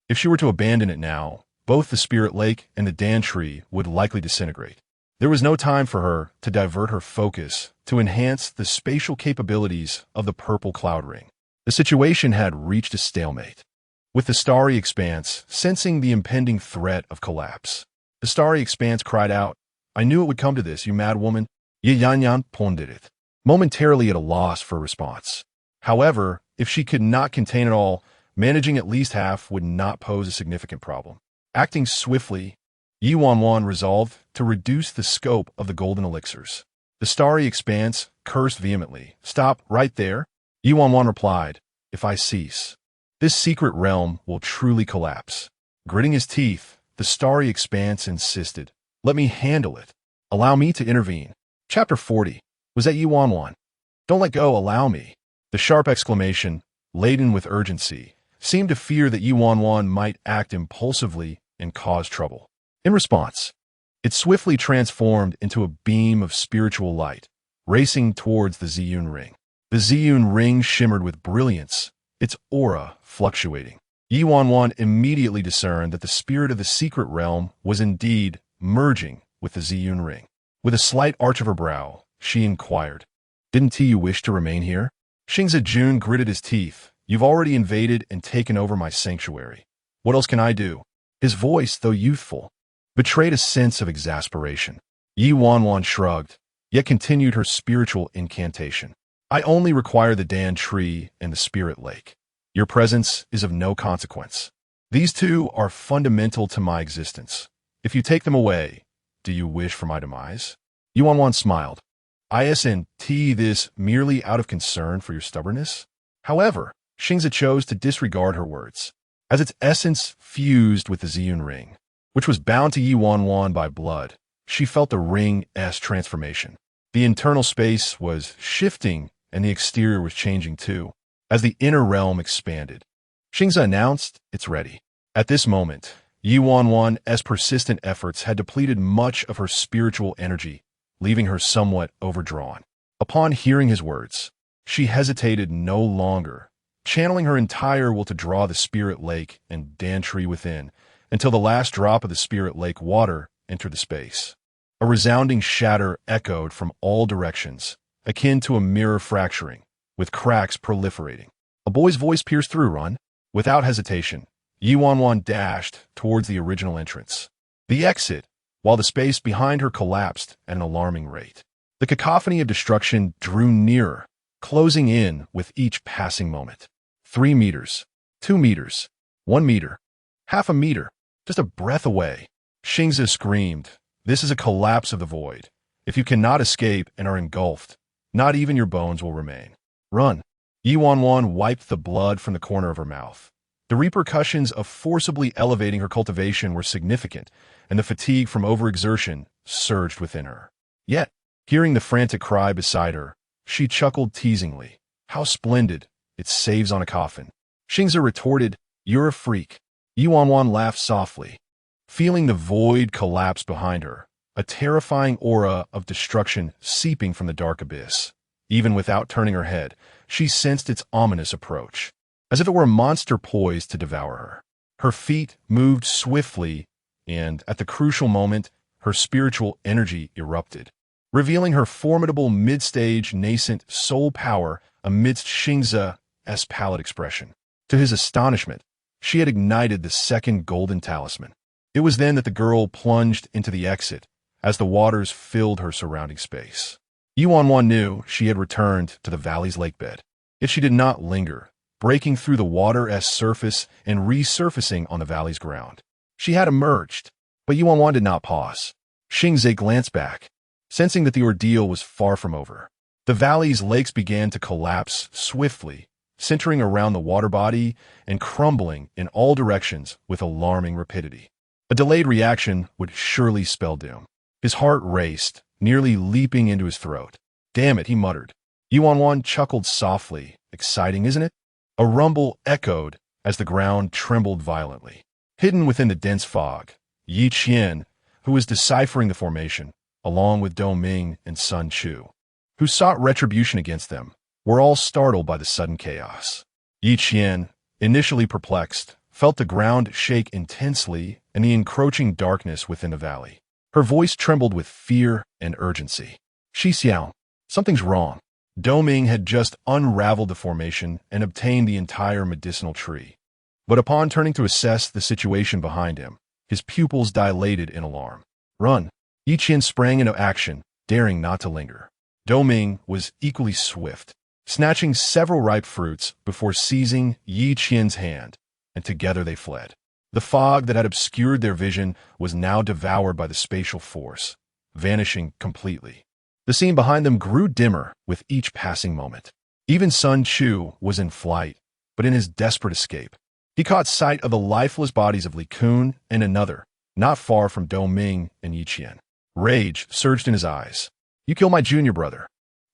if she were to abandon it now, both the spirit lake and the Dan tree would likely disintegrate. There was no time for her to divert her focus to enhance the spatial capabilities of the purple cloud ring. The situation had reached a stalemate, with the starry expanse sensing the impending threat of collapse. The starry expanse cried out, I knew it would come to this, you mad woman. Ye Wanwan pondered it, momentarily at a loss for a response. However, if she could not contain it all, managing at least half would not pose a significant problem. Acting swiftly, Ye Wanwan resolved to reduce the scope of the golden elixirs. The starry expanse cursed vehemently. Stop right there. Ye Wanwan replied, If I cease, this secret realm will truly collapse. Gritting his teeth, the starry expanse insisted, Let me handle it. Allow me to intervene. Chapter 40. Was that Ye Wanwan? Don't let go, allow me. The sharp exclamation, laden with urgency, seemed to fear that Ye Wanwan might act impulsively and cause trouble. In response, it swiftly transformed into a beam of spiritual light, racing towards the Ziyun ring. The Ziyun ring shimmered with brilliance, its aura fluctuating. Ye Wanwan immediately discerned that the spirit of the secret realm was indeed merging with the Ziyun ring. With a slight arch of her brow, she inquired, Didn't you wish to remain here? Xingzhe gritted his teeth. You've already invaded and taken over my sanctuary. What else can I do? His voice, though youthful, betrayed a sense of exasperation. Ye Wanwan shrugged, yet continued her spiritual incantation. I only require the Dan tree and the spirit lake. Your presence is of no consequence. These 2 are fundamental to my existence. If you take them away, do you wish for my demise? Ye Wanwan smiled. Isn't this merely out of concern for your stubbornness? However, Xingzhe chose to disregard her words. As its essence fused with the Ziyun ring, which was bound to Ye Wanwan by blood, she felt the ring's transformation. The internal space was shifting, and the exterior was changing too. As the inner realm expanded, Xingzi announced, "It's ready." At this moment, Ye Wanwan's persistent efforts had depleted much of her spiritual energy, leaving her somewhat overdrawn. Upon hearing his words, she hesitated no longer, channeling her entire will to draw the spirit lake and Dantry within, until the last drop of the spirit lake water entered the space. A resounding shatter echoed from all directions, akin to a mirror fracturing, with cracks proliferating. A boy's voice pierced through, "Run." Without hesitation, Ye Wanwan dashed towards the original entrance, the exit, while the space behind her collapsed at an alarming rate. The cacophony of destruction drew nearer, closing in with each passing moment. 3 meters, 2 meters, 1 meter, half a meter, just a breath away. Xingzi screamed, "This is a collapse of the void. If you cannot escape and are engulfed, not even your bones will remain. Run." Ye Wanwan wiped the blood from the corner of her mouth. The repercussions of forcibly elevating her cultivation were significant, and the fatigue from overexertion surged within her. Yet, hearing the frantic cry beside her, she chuckled teasingly. "How splendid! It saves on a coffin." Xingzi retorted, "You're a freak." Ye Wanwan laughed softly. Feeling the void collapse behind her, a terrifying aura of destruction seeping from the dark abyss. Even without turning her head, she sensed its ominous approach, as if it were a monster poised to devour her. Her feet moved swiftly, and at the crucial moment, her spiritual energy erupted, revealing her formidable mid-stage nascent soul power amidst Xingzi's pallid expression. To his astonishment, she had ignited the second golden talisman. It was then that the girl plunged into the exit, as the waters filled her surrounding space. Ye Wanwan knew she had returned to the valley's lakebed. Yet she did not linger, breaking through the water's surface and resurfacing on the valley's ground. She had emerged, but Ye Wanwan did not pause. Xingzi glanced back, sensing that the ordeal was far from over. The valley's lakes began to collapse swiftly, centering around the water body and crumbling in all directions with alarming rapidity. A delayed reaction would surely spell doom. His heart raced, nearly leaping into his throat. "Damn it," he muttered. Ye Wanwan chuckled softly. "Exciting, isn't it?" A rumble echoed as the ground trembled violently. Hidden within the dense fog, Yi Qian, who was deciphering the formation, along with Dou Ming and Sun Chu, who sought retribution against them, were all startled by the sudden chaos. Yi Qian, initially perplexed, felt the ground shake intensely and the encroaching darkness within the valley. Her voice trembled with fear and urgency. "Shi Xiao, something's wrong." Dou Ming had just unraveled the formation and obtained the entire medicinal tree. But upon turning to assess the situation behind him, his pupils dilated in alarm. "Run!" Yi Qian sprang into action, daring not to linger. Dou Ming was equally swift, snatching several ripe fruits before seizing Yi Qian's hand, and together they fled. The fog that had obscured their vision was now devoured by the spatial force, vanishing completely. The scene behind them grew dimmer with each passing moment. Even Sun Chu was in flight, but in his desperate escape, he caught sight of the lifeless bodies of Li Kun and another, not far from Dou Ming and Yi Qian. Rage surged in his eyes. "You killed my junior brother."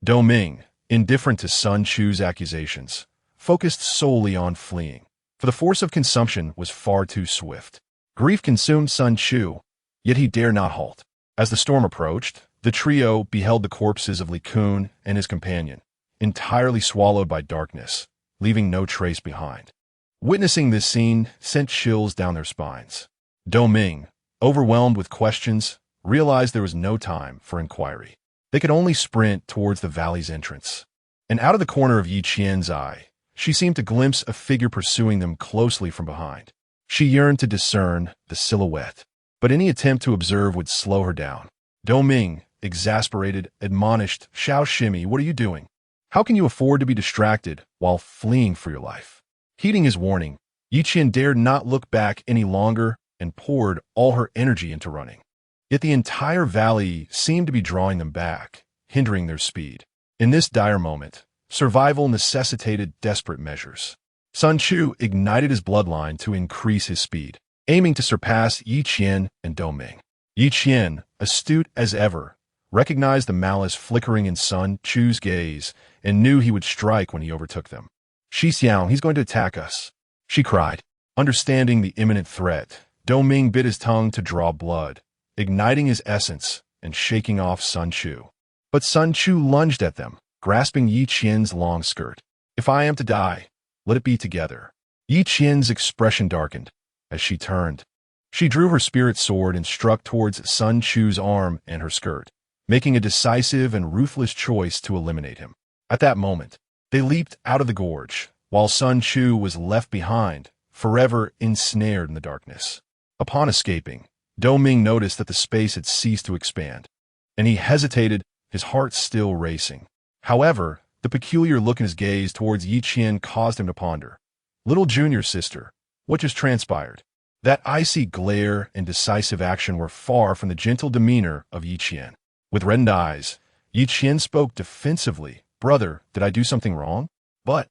Dou Ming, indifferent to Sun Chu's accusations, focused solely on fleeing, for the force of consumption was far too swift. Grief consumed Sun Chu, yet he dared not halt. As the storm approached, the trio beheld the corpses of Li Kun and his companion, entirely swallowed by darkness, leaving no trace behind. Witnessing this scene sent chills down their spines. Dou Ming, overwhelmed with questions, realized there was no time for inquiry. They could only sprint towards the valley's entrance. And out of the corner of Yi Qian's eye, she seemed to glimpse a figure pursuing them closely from behind. She yearned to discern the silhouette, but any attempt to observe would slow her down. Dou Ming, exasperated, admonished, "Xiao Shimi, what are you doing? How can you afford to be distracted while fleeing for your life?" Heeding his warning, Yi Qian dared not look back any longer and poured all her energy into running. Yet the entire valley seemed to be drawing them back, hindering their speed. In this dire moment, survival necessitated desperate measures. Sun Chu ignited his bloodline to increase his speed, aiming to surpass Yi Qian and Dou Ming. Yi Qian, astute as ever, recognized the malice flickering in Sun Chu's gaze, and knew he would strike when he overtook them. "Xixiang, he's going to attack us," she cried. Understanding the imminent threat, Doming bit his tongue to draw blood, igniting his essence and shaking off Sun Chu. But Sun Chu lunged at them, grasping Yi Qian's long skirt. "If I am to die, let it be together." Yi Qian's expression darkened as she turned. She drew her spirit sword and struck towards Sun Chu's arm and her skirt, making a decisive and ruthless choice to eliminate him. At that moment, they leaped out of the gorge, while Sun Chu was left behind, forever ensnared in the darkness. Upon escaping, Doming noticed that the space had ceased to expand, and he hesitated, his heart still racing. However, the peculiar look in his gaze towards Yi Qian caused him to ponder. "Little junior sister, what just transpired?" That icy glare and decisive action were far from the gentle demeanor of Yi Qian. With reddened eyes, Yi Qian spoke defensively. "Brother, did I do something wrong? But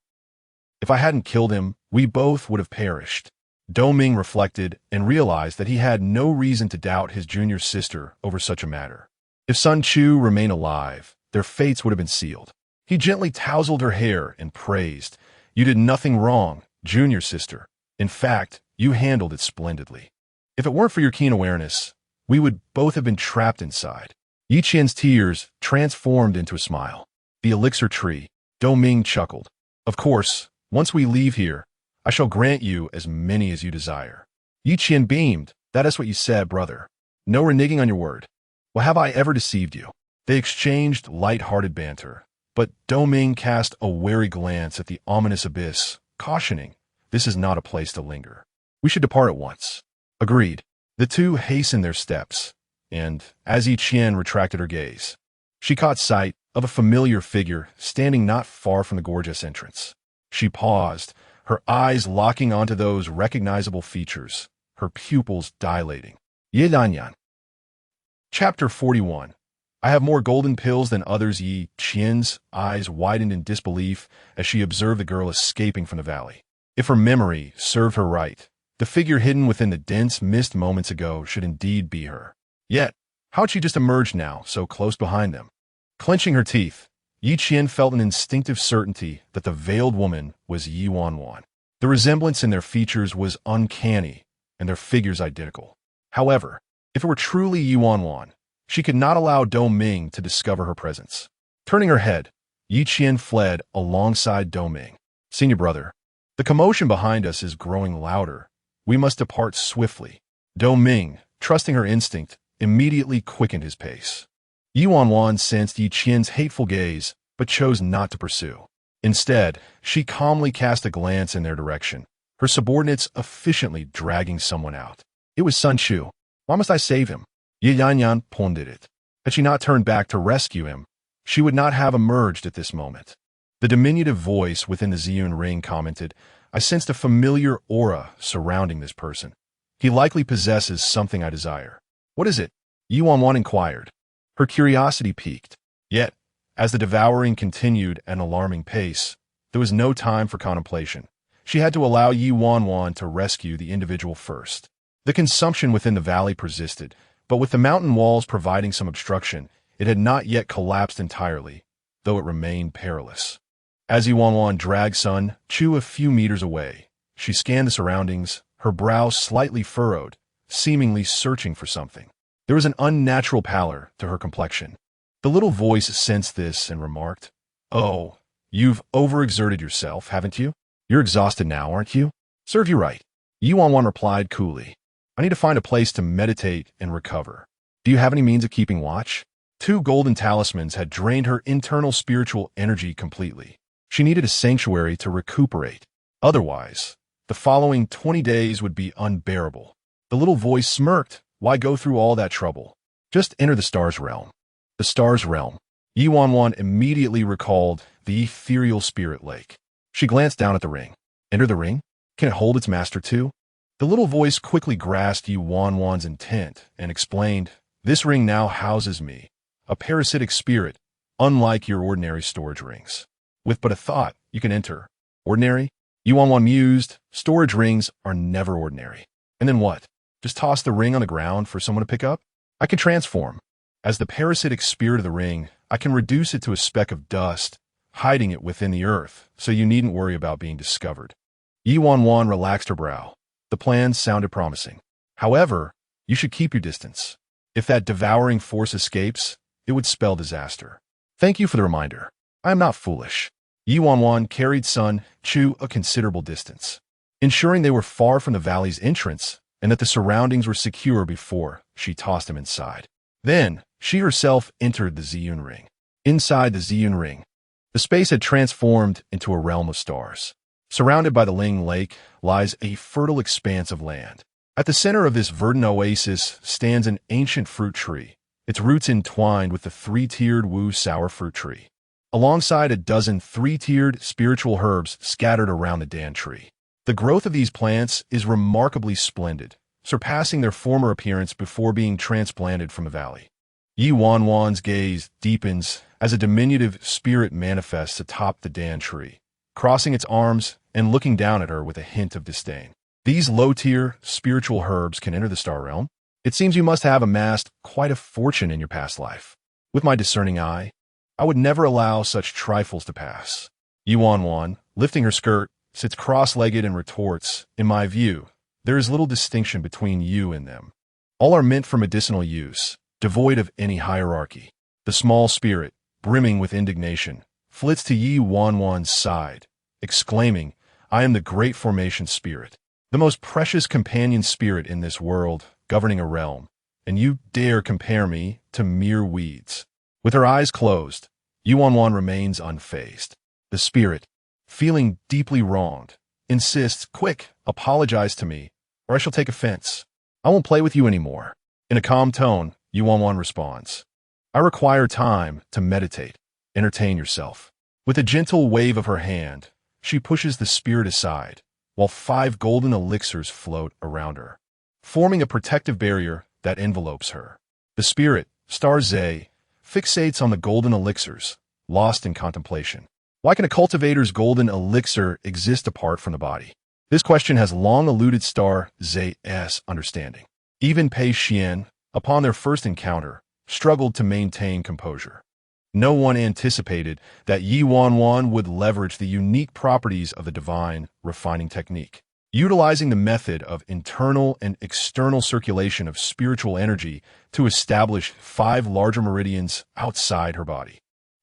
if I hadn't killed him, we both would have perished." Doming reflected and realized that he had no reason to doubt his junior sister over such a matter. If Sun Chu remained alive, their fates would have been sealed. He gently tousled her hair and praised, "You did nothing wrong, junior sister. In fact, you handled it splendidly. If it weren't for your keen awareness, we would both have been trapped inside." Yi Qian's tears transformed into a smile. "The elixir tree," Doming chuckled. "Of course, once we leave here, I shall grant you as many as you desire." Yi Qian beamed. "That is what you said, brother. No reneging on your word. Well, have I ever deceived you?" They exchanged light-hearted banter, but Doming cast a wary glance at the ominous abyss, cautioning, "This is not a place to linger. We should depart at once." Agreed. The two hastened their steps, and as Yi Qian retracted her gaze, she caught sight of a familiar figure standing not far from the gorgeous entrance. She paused, her eyes locking onto those recognizable features, her pupils dilating. Ye Wanwan. Chapter 41. "I have more golden pills than others." Yi Qian's eyes widened in disbelief as she observed the girl escaping from the valley. If her memory served her right, the figure hidden within the dense mist moments ago should indeed be her. Yet, how had she just emerged now, so close behind them? Clenching her teeth, Yi Qian felt an instinctive certainty that the veiled woman was Ye Wanwan. The resemblance in their features was uncanny, and their figures identical. However, if it were truly Ye Wanwan, she could not allow Doming to discover her presence. Turning her head, Yi Qian fled alongside Doming. "Senior brother, the commotion behind us is growing louder. We must depart swiftly." Doming, trusting her instinct, immediately quickened his pace. Ye Wanwan sensed Yi Qian's hateful gaze, but chose not to pursue. Instead, she calmly cast a glance in their direction, her subordinates efficiently dragging someone out. It was Sun Chu. Why must I save him? Ye Wanwan pondered it. Had she not turned back to rescue him, she would not have emerged at this moment. The diminutive voice within the Ziyun ring commented, "I sensed a familiar aura surrounding this person. He likely possesses something I desire." "What is it?" Ye Wanwan inquired. Her curiosity piqued. Yet, as the devouring continued at an alarming pace, there was no time for contemplation. She had to allow Ye Wanwan to rescue the individual first. The consumption within the valley persisted, but with the mountain walls providing some obstruction, it had not yet collapsed entirely, though it remained perilous. As Ye Wanwan dragged Sun Chu a few meters away, she scanned the surroundings, her brow slightly furrowed, seemingly searching for something. There was an unnatural pallor to her complexion. The little voice sensed this and remarked, "Oh, you've overexerted yourself, haven't you? You're exhausted now, aren't you?" "Serve you right," Ye Wanwan replied coolly. "I need to find a place to meditate and recover. Do you have any means of keeping watch?" 2 golden talismans had drained her internal spiritual energy completely. She needed a sanctuary to recuperate. Otherwise, the following 20 days would be unbearable. The little voice smirked. "Why go through all that trouble? Just enter the Stars Realm." The Stars Realm. Ye Wanwan immediately recalled the ethereal spirit lake. She glanced down at the ring. Enter the ring? Can it hold its master too? The little voice quickly grasped Ye Wanwan's intent and explained, "This ring now houses me, a parasitic spirit, unlike your ordinary storage rings. With but a thought, you can enter. Ordinary?" Ye Wanwan mused, "Storage rings are never ordinary. And then what? Just toss the ring on the ground for someone to pick up? I can transform." As the parasitic spirit of the ring, I can reduce it to a speck of dust, hiding it within the earth, so you needn't worry about being discovered. Ye Wanwan relaxed her brow. The plan sounded promising. However, you should keep your distance. If that devouring force escapes, it would spell disaster. Thank you for the reminder. I am not foolish. Ye Wanwan carried Sun Chu a considerable distance, ensuring they were far from the valley's entrance and that the surroundings were secure before she tossed him inside. Then, she herself entered the Ziyun Ring. Inside the Ziyun Ring, the space had transformed into a realm of stars. Surrounded by the Ling Lake lies a fertile expanse of land. At the center of this verdant oasis stands an ancient fruit tree, its roots entwined with the three-tiered Wu sour fruit tree, alongside a dozen three-tiered spiritual herbs scattered around the Dan tree. The growth of these plants is remarkably splendid, surpassing their former appearance before being transplanted from the valley. Ye Wanwan's gaze deepens as a diminutive spirit manifests atop the Dan tree, crossing its arms and looking down at her with a hint of disdain. These low-tier spiritual herbs can enter the star realm? It seems you must have amassed quite a fortune in your past life. With my discerning eye, I would never allow such trifles to pass. Ye Wanwan, lifting her skirt, sits cross-legged and retorts, in my view, there is little distinction between you and them. All are meant for medicinal use, devoid of any hierarchy. The small spirit, brimming with indignation, flits to Ye Wanwan's side, exclaiming, I am the great formation spirit, the most precious companion spirit in this world, governing a realm, and you dare compare me to mere weeds. With her eyes closed, Ye Wanwan remains unfazed. The spirit, feeling deeply wronged, insists, quick, apologize to me, or I shall take offense. I won't play with you anymore. In a calm tone, Ye Wanwan responds, I require time to meditate. Entertain yourself. With a gentle wave of her hand, she pushes the spirit aside, while 5 golden elixirs float around her, forming a protective barrier that envelopes her. The spirit, Star Zay, fixates on the golden elixirs, lost in contemplation. Why can a cultivator's golden elixir exist apart from the body? This question has long eluded Star Zay's understanding. Even Pei Xian, upon their first encounter, struggled to maintain composure. No one anticipated that Ye Wanwan would leverage the unique properties of the divine refining technique, utilizing the method of internal and external circulation of spiritual energy to establish 5 larger meridians outside her body.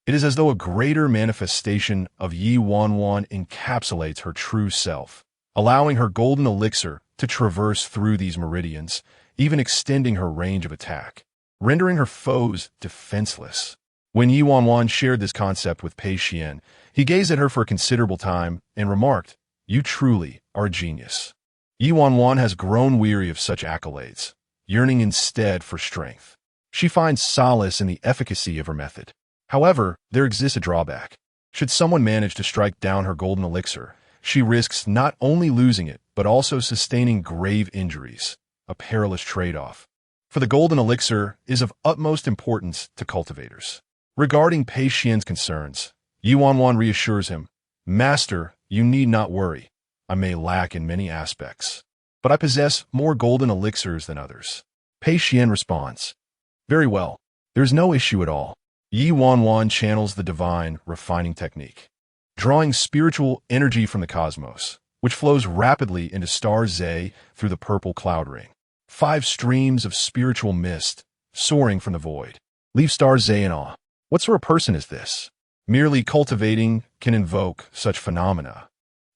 It is as though a greater manifestation of Ye Wanwan encapsulates her true self, allowing her golden elixir to traverse through these meridians, even extending her range of attack, rendering her foes defenseless. When Ye Wanwan shared this concept with Pei Xian, he gazed at her for a considerable time and remarked, You truly are a genius. Ye Wanwan has grown weary of such accolades, yearning instead for strength. She finds solace in the efficacy of her method. However, there exists a drawback. Should someone manage to strike down her golden elixir, she risks not only losing it, but also sustaining grave injuries, a perilous trade-off. For the golden elixir is of utmost importance to cultivators. Regarding Pei Xian's concerns, Ye Wanwan reassures him, Master, you need not worry. I may lack in many aspects, but I possess more golden elixirs than others. Pei Xian responds, Very well, there's no issue at all. Ye Wanwan channels the divine refining technique, drawing spiritual energy from the cosmos, which flows rapidly into Star Zay through the purple cloud ring. 5 streams of spiritual mist, soaring from the void, leave Star Zay in awe. What sort of person is this? Merely cultivating can invoke such phenomena.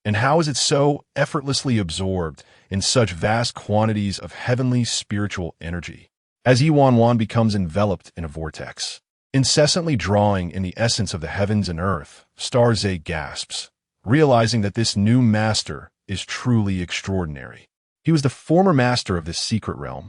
And how is it so effortlessly absorbed in such vast quantities of heavenly spiritual energy? As Ye Wanwan becomes enveloped in a vortex, incessantly drawing in the essence of the heavens and earth, Star Zay gasps, realizing that this new master is truly extraordinary. He was the former master of this secret realm,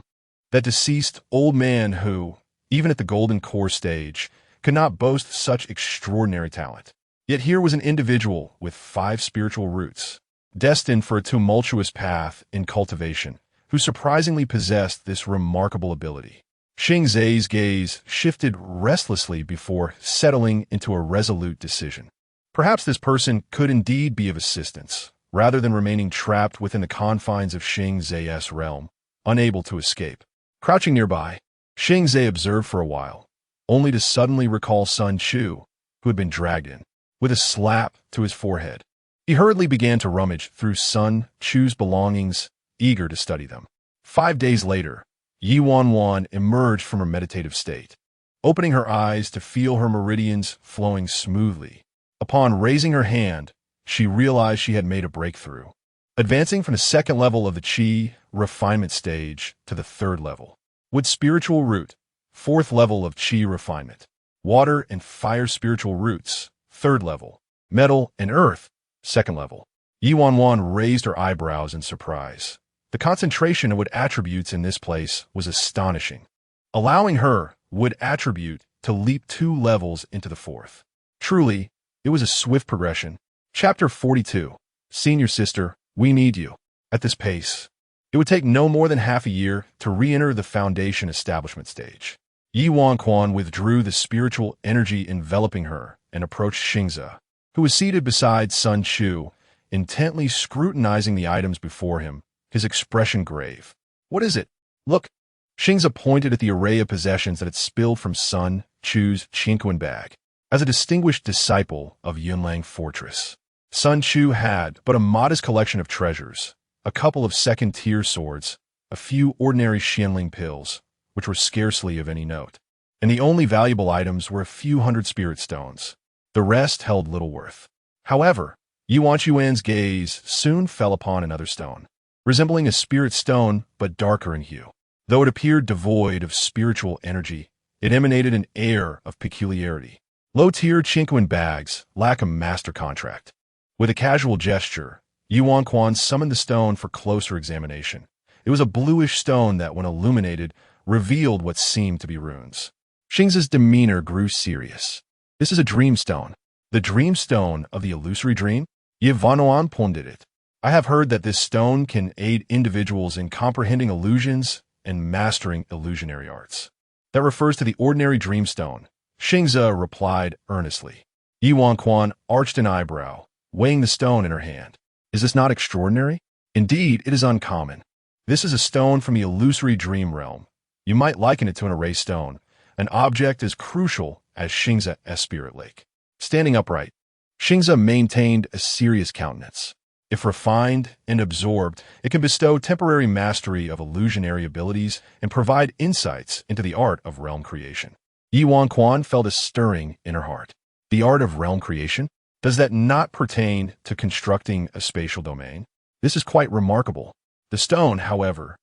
that deceased old man who, even at the golden core stage, could not boast such extraordinary talent. Yet here was an individual with 5 spiritual roots, destined for a tumultuous path in cultivation, who surprisingly possessed this remarkable ability. Xing Zay's gaze shifted restlessly before settling into a resolute decision. Perhaps this person could indeed be of assistance, rather than remaining trapped within the confines of Xing Zay's realm, unable to escape. Crouching nearby, Xingze observed for a while, only to suddenly recall Sun Chu, who had been dragged in, with a slap to his forehead. He hurriedly began to rummage through Sun Chu's belongings, eager to study them. 5 days later, Ye Wanwan emerged from her meditative state, opening her eyes to feel her meridians flowing smoothly. Upon raising her hand, she realized she had made a breakthrough, advancing from the second level of the Qi refinement stage to the third level. Wood spiritual root, fourth level of Qi refinement. Water and fire spiritual roots, third level. Metal and earth, second level. Ye Wanwan raised her eyebrows in surprise. The concentration of wood attributes in this place was astonishing, allowing her, wood attribute, to leap 2 levels into the fourth. Truly, it was a swift progression. Chapter 42. Senior sister, we need you. At this pace, it would take no more than half a year to re-enter the foundation establishment stage. Ye Wanwan withdrew the spiritual energy enveloping her and approached Xingze, who was seated beside Sun Chu, intently scrutinizing the items before him, his expression grave. What is it? Look. Xingze pointed at the array of possessions that had spilled from Sun Chu's Qinquan bag. As a distinguished disciple of Yunlang Fortress, Sun Chu had but a modest collection of treasures, a couple of second-tier swords, a few ordinary Xianling pills, which were scarcely of any note, and the only valuable items were a few hundred spirit stones. The rest held little worth. However, Ye Wanwan's gaze soon fell upon another stone, resembling a spirit stone but darker in hue. Though it appeared devoid of spiritual energy, it emanated an air of peculiarity. Low-tier Qinquan bags lack a master contract. With a casual gesture, Ye Wanwan summoned the stone for closer examination. It was a bluish stone that, when illuminated, revealed what seemed to be runes. Xingze's demeanor grew serious. This is a dream stone. The dream stone of the illusory dream? Ye Wanwan pondered it. I have heard that this stone can aid individuals in comprehending illusions and mastering illusionary arts. That refers to the ordinary dream stone, Xingze replied earnestly. Ye Wanwan arched an eyebrow, weighing the stone in her hand. Is this not extraordinary? Indeed, it is uncommon. This is a stone from the illusory dream realm. You might liken it to an array stone, an object as crucial as Xingze's spirit lake. Standing upright, Xingze maintained a serious countenance. If refined and absorbed, it can bestow temporary mastery of illusionary abilities and provide insights into the art of realm creation. Ye Wanwan felt a stirring in her heart. The art of realm creation? Does that not pertain to constructing a spatial domain? This is quite remarkable. The stone, however,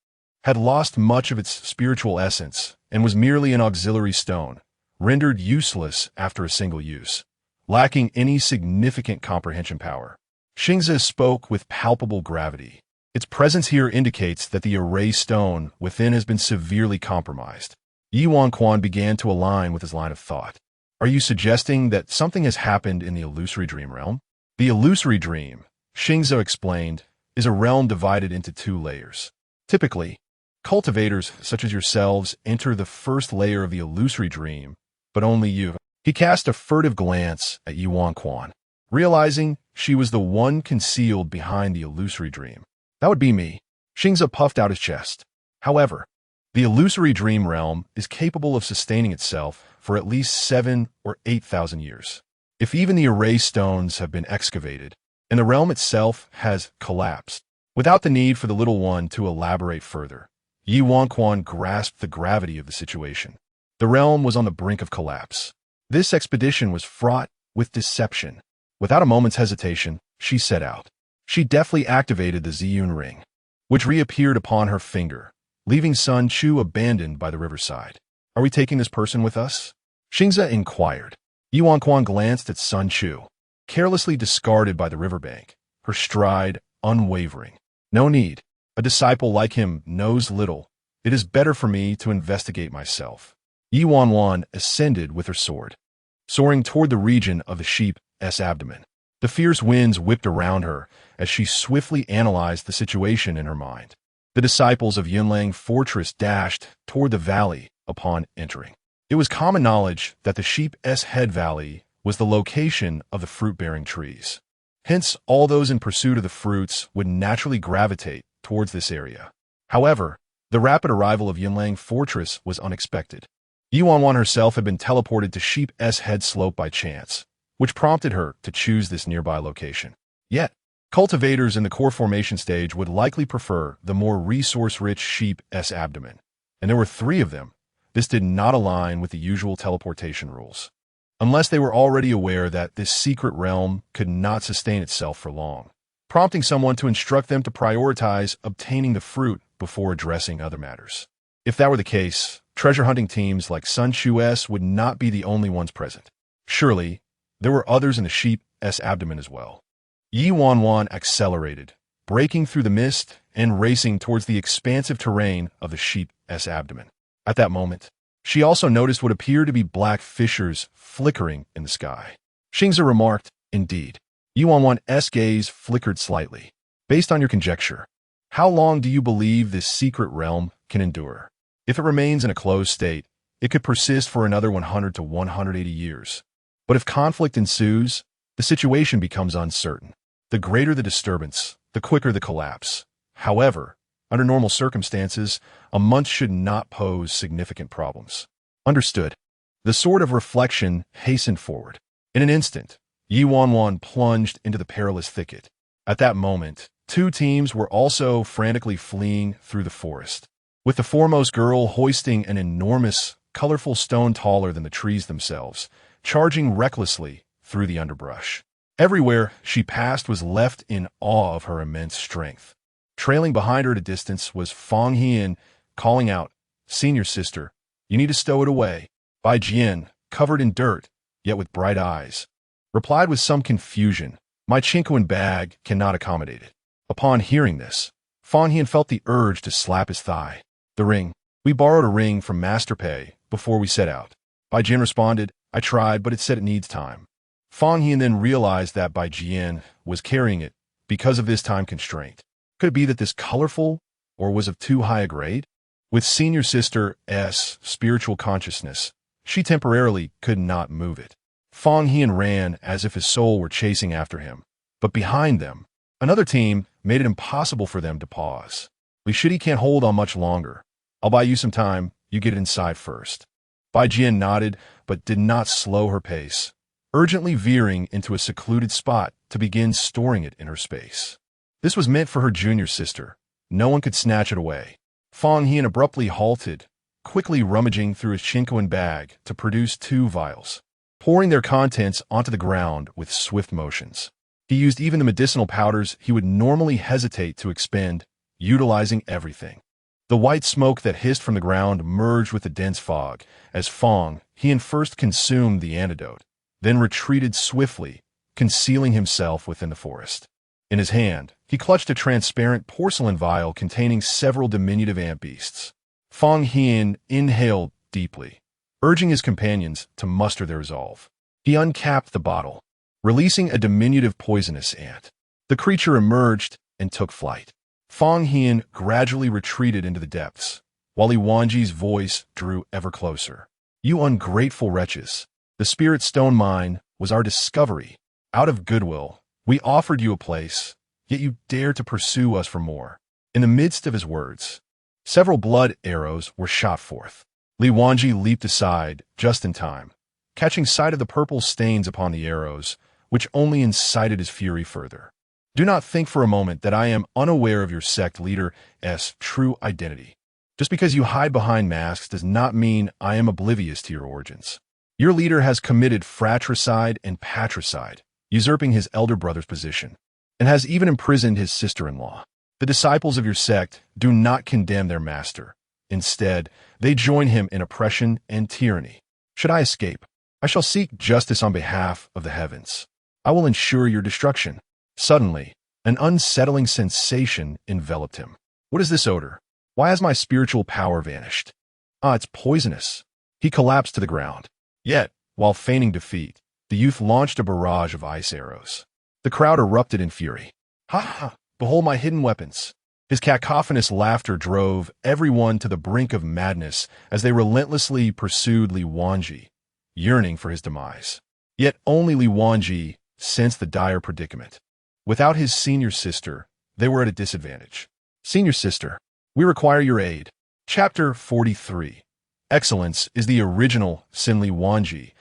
had lost much of its spiritual essence and was merely an auxiliary stone, rendered useless after a single use, lacking any significant comprehension power. Xingze spoke with palpable gravity. Its presence here indicates that the array stone within has been severely compromised. Ye Wanwan began to align with his line of thought. Are you suggesting that something has happened in the illusory dream realm? The illusory dream, Xingze explained, is a realm divided into 2 layers. Typically, cultivators such as yourselves enter the first layer of the illusory dream, but only you. He cast a furtive glance at Ye Wanwan, realizing she was the one concealed behind the illusory dream. That would be me. Xingze puffed out his chest. However, the illusory dream realm is capable of sustaining itself for at least 7 or 8,000 years. If even the array stones have been excavated, and the realm itself has collapsed, without the need for the little one to elaborate further, Ye Wanwan grasped the gravity of the situation. The realm was on the brink of collapse. This expedition was fraught with deception. Without a moment's hesitation, she set out. She deftly activated the Ziyun ring, which reappeared upon her finger, leaving Sun Chu abandoned by the riverside. Are we taking this person with us? Xingze inquired. Ye Wanwan glanced at Sun Chu, carelessly discarded by the riverbank, her stride unwavering. No need. A disciple like him knows little. It is better for me to investigate myself. Ye Wanwan ascended with her sword, soaring toward the region of the sheep's abdomen. The fierce winds whipped around her as she swiftly analyzed the situation in her mind. The disciples of Yunlang Fortress dashed toward the valley upon entering. It was common knowledge that the sheep's head valley was the location of the fruit-bearing trees. Hence, all those in pursuit of the fruits would naturally gravitate towards this area. However, The rapid arrival of Yinlang Fortress was unexpected. Ye Wanwan herself had been teleported to Sheep's Head Slope by chance, which prompted her to choose this nearby location. Yet, cultivators in the core formation stage would likely prefer the more resource-rich Sheep's Abdomen, and there were 3 of them. This did not align with the usual teleportation rules, unless they were already aware that this secret realm could not sustain itself for long, prompting someone to instruct them to prioritize obtaining the fruit before addressing other matters. If that were the case, treasure hunting teams like Sun Chu's would not be the only ones present. Surely, there were others in the Sheep's Abdomen as well. Ye Wanwan accelerated, breaking through the mist and racing towards the expansive terrain of the Sheep's Abdomen. At that moment, she also noticed what appeared to be black fissures flickering in the sky. Xingzi remarked, "Indeed." Ye Wanwan's gaze flickered slightly. "Based on your conjecture, how long do you believe this secret realm can endure? If it remains in a closed state, it could persist for another 100 to 180 years. But if conflict ensues, the situation becomes uncertain. The greater the disturbance, the quicker the collapse. However, under normal circumstances, a month should not pose significant problems." Understood. The sword of reflection hastened forward. In an instant, Ye Wanwan plunged into the perilous thicket. At that moment, 2 teams were also frantically fleeing through the forest, with the foremost girl hoisting an enormous, colorful stone taller than the trees themselves, charging recklessly through the underbrush. Everywhere she passed was left in awe of her immense strength. Trailing behind her at a distance was Fang Hian, calling out, "Senior sister, you need to stow it away." Bai Jian, covered in dirt, yet with bright eyes, replied with some confusion, "My chinkuan bag cannot accommodate it." Upon hearing this, Fang Hian felt the urge to slap his thigh. "The ring. We borrowed a ring from Master Pei before we set out." Bai Jian responded, "I tried, but it said it needs time." Fang Hian then realized that Bai Jian was carrying it because of this time constraint. Could it be that this colorful, or was of too high a grade? With senior sister's spiritual consciousness, she temporarily could not move it. Fang Hian ran as if his soul were chasing after him, but behind them, another team made it impossible for them to pause. "Li Shidi can't hold on much longer. I'll buy you some time, you get it inside first." Bai Jian nodded, but did not slow her pace, urgently veering into a secluded spot to begin storing it in her space. This was meant for her junior sister. No one could snatch it away. Fang Hian abruptly halted, quickly rummaging through his chinkuan bag to produce 2 vials, pouring their contents onto the ground with swift motions. He used even the medicinal powders he would normally hesitate to expend, utilizing everything. The white smoke that hissed from the ground merged with the dense fog as Fang Hian first consumed the antidote, then retreated swiftly, concealing himself within the forest. In his hand, he clutched a transparent porcelain vial containing several diminutive ant beasts. Fang Hian inhaled deeply, urging his companions to muster their resolve. He uncapped the bottle, releasing a diminutive poisonous ant. The creature emerged and took flight. Fang Hian gradually retreated into the depths, while Li Wanji's voice drew ever closer. "You ungrateful wretches! The spirit stone mine was our discovery. Out of goodwill, we offered you a place, yet you dare to pursue us for more." In the midst of his words, several blood arrows were shot forth. Li Wanji leaped aside just in time, catching sight of the purple stains upon the arrows, which only incited his fury further. "Do not think for a moment that I am unaware of your sect leader's true identity. Just because you hide behind masks does not mean I am oblivious to your origins. Your leader has committed fratricide and patricide, usurping his elder brother's position, and has even imprisoned his sister-in-law. The disciples of your sect do not condemn their master. Instead, they join him in oppression and tyranny. Should I escape, I shall seek justice on behalf of the heavens. I will ensure your destruction." Suddenly, an unsettling sensation enveloped him. "What is this odor? Why has my spiritual power vanished? Ah, it's poisonous." He collapsed to the ground. Yet, while feigning defeat, the youth launched a barrage of ice arrows. The crowd erupted in fury. "Ha ha! Behold my hidden weapons." His cacophonous laughter drove everyone to the brink of madness as they relentlessly pursued Li Wanji, yearning for his demise. Yet only Li Wanji sensed the dire predicament. Without his senior sister, they were at a disadvantage. "Senior sister, we require your aid." Chapter 43. Excellence is the original Li Wanji,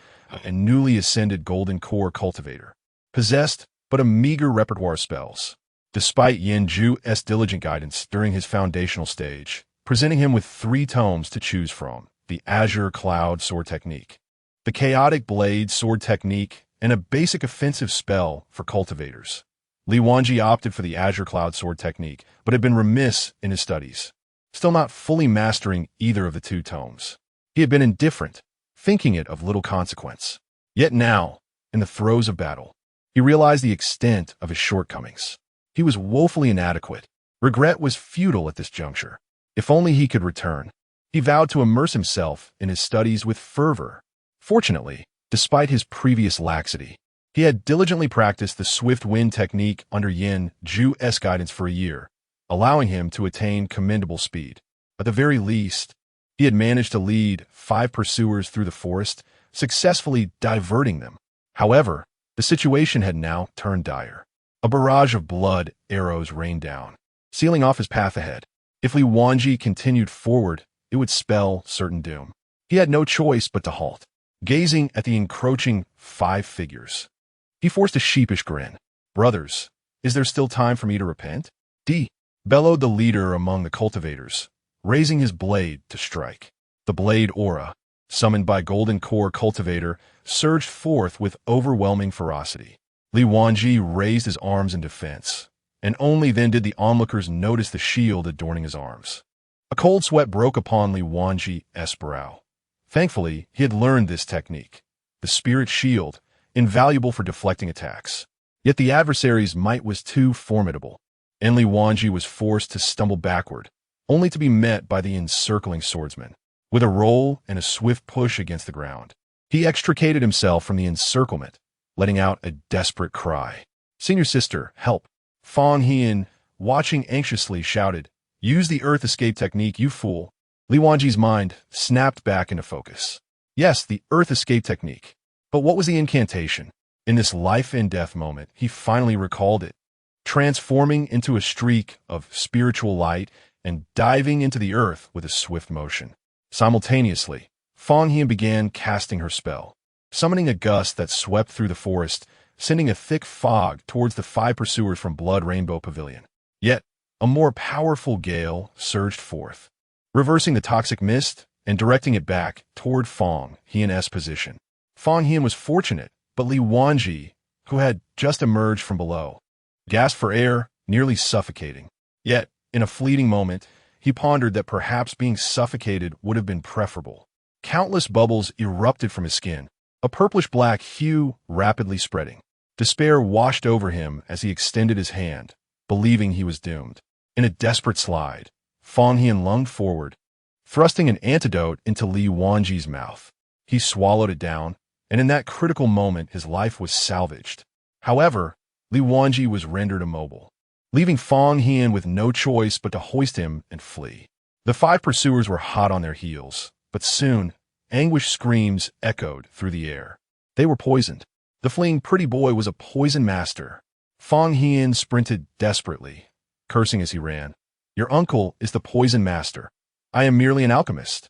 a newly ascended golden core cultivator, possessed but a meager repertoire of spells. Despite Yin Ju's diligent guidance during his foundational stage, presenting him with 3 tomes to choose from: the Azure Cloud Sword Technique, the Chaotic Blade Sword Technique, and a basic offensive spell for cultivators. Li Wanji opted for the Azure Cloud Sword Technique, but had been remiss in his studies, still not fully mastering either of the 2 tomes. He had been indifferent, thinking it of little consequence. Yet now, in the throes of battle, he realized the extent of his shortcomings. He was woefully inadequate. Regret was futile at this juncture. If only he could return. He vowed to immerse himself in his studies with fervor. Fortunately, despite his previous laxity, he had diligently practiced the swift wind technique under Yin Ju's guidance for a year, allowing him to attain commendable speed. At the very least, he had managed to lead 5 pursuers through the forest, successfully diverting them. However, the situation had now turned dire. A barrage of blood arrows rained down, sealing off his path ahead. If Li Wanji continued forward, it would spell certain doom. He had no choice but to halt, gazing at the encroaching 5 figures. He forced a sheepish grin. "Brothers, is there still time for me to repent?" Bellowed the leader among the cultivators, raising his blade to strike. The blade aura, summoned by Golden Core Cultivator, surged forth with overwhelming ferocity. Li Wanji raised his arms in defense, and only then did the onlookers notice the shield adorning his arms. A cold sweat broke upon Li Wanji's brow. Thankfully, he had learned this technique, the Spirit Shield, invaluable for deflecting attacks. Yet the adversary's might was too formidable, and Li Wanji was forced to stumble backward, only to be met by the encircling swordsman. With a roll and a swift push against the ground, he extricated himself from the encirclement, letting out a desperate cry. "Senior sister, help!" Fang Hian, watching anxiously, shouted, "Use the earth escape technique, you fool!" Li Wanji's mind snapped back into focus. Yes, the earth escape technique. But what was the incantation? In this life-and-death moment, he finally recalled it. Transforming into a streak of spiritual light and diving into the earth with a swift motion. Simultaneously, Fang Hian began casting her spell, summoning a gust that swept through the forest, sending a thick fog towards the 5 pursuers from Blood Rainbow Pavilion. Yet, a more powerful gale surged forth, reversing the toxic mist and directing it back toward Fang Hian's position. Fang Hian was fortunate, but Li Wanji, who had just emerged from below, gasped for air, nearly suffocating. Yet, in a fleeting moment, he pondered that perhaps being suffocated would have been preferable. Countless bubbles erupted from his skin, a purplish-black hue rapidly spreading. Despair washed over him as he extended his hand, believing he was doomed. In a desperate slide, Fang Hian lunged forward, thrusting an antidote into Li Wanji's mouth. He swallowed it down, and in that critical moment his life was salvaged. However, Li Wanji was rendered immobile, leaving Fang Hian with no choice but to hoist him and flee. The 5 pursuers were hot on their heels, but soon, anguished screams echoed through the air. They were poisoned. The fleeing pretty boy was a poison master. Fang Hian sprinted desperately, cursing as he ran. "Your uncle is the poison master. I am merely an alchemist.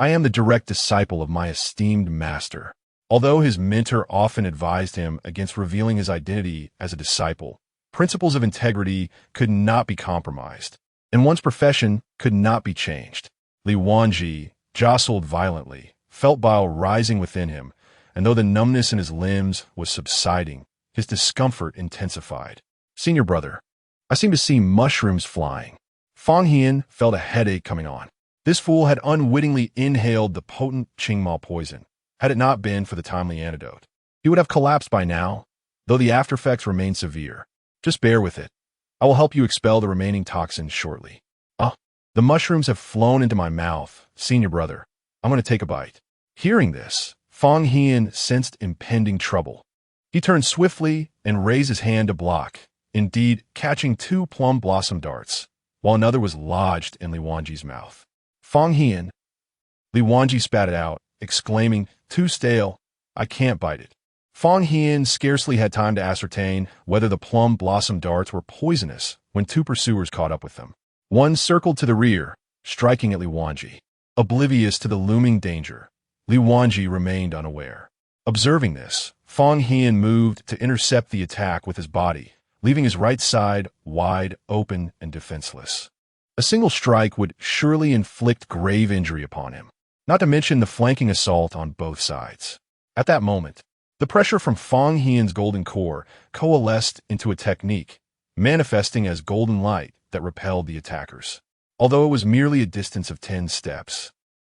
I am the direct disciple of my esteemed master." Although his mentor often advised him against revealing his identity as a disciple, principles of integrity could not be compromised, and one's profession could not be changed. Li Wanji, jostled violently, felt bile rising within him, and though the numbness in his limbs was subsiding, his discomfort intensified. "Senior brother, I seem to see mushrooms flying." Fang Hian felt a headache coming on. This fool had unwittingly inhaled the potent Qingmao poison. Had it not been for the timely antidote, he would have collapsed by now, though the aftereffects remain severe. "Just bear with it. I will help you expel the remaining toxins shortly." The mushrooms have flown into my mouth, senior brother. I'm going to take a bite." Hearing this, Fang Hian sensed impending trouble. He turned swiftly and raised his hand to block, indeed catching 2 plum blossom darts, while another was lodged in Li Wanji's mouth. "Fang Hian." Li Wanji spat it out, exclaiming, "Too stale. I can't bite it." Fang Hian scarcely had time to ascertain whether the plum blossom darts were poisonous when 2 pursuers caught up with them. One circled to the rear, striking at Li Wanji. Oblivious to the looming danger, Li Wanji remained unaware. Observing this, Fang Hian moved to intercept the attack with his body, leaving his right side wide open and defenseless. A single strike would surely inflict grave injury upon him, not to mention the flanking assault on both sides. At that moment, the pressure from Fang Hian's golden core coalesced into a technique, manifesting as golden light that repelled the attackers. Although it was merely a distance of 10 steps,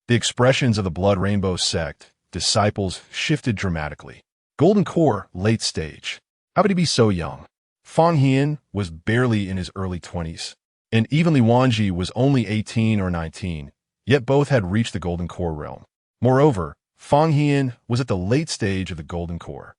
the expressions of the Blood Rainbow Sect disciples shifted dramatically. Golden core, late stage. How could he be so young? Fang Hian was barely in his early 20s, and even Li Wanji was only 18 or 19, yet both had reached the golden core realm. Moreover, Fang Hian was at the late stage of the golden core.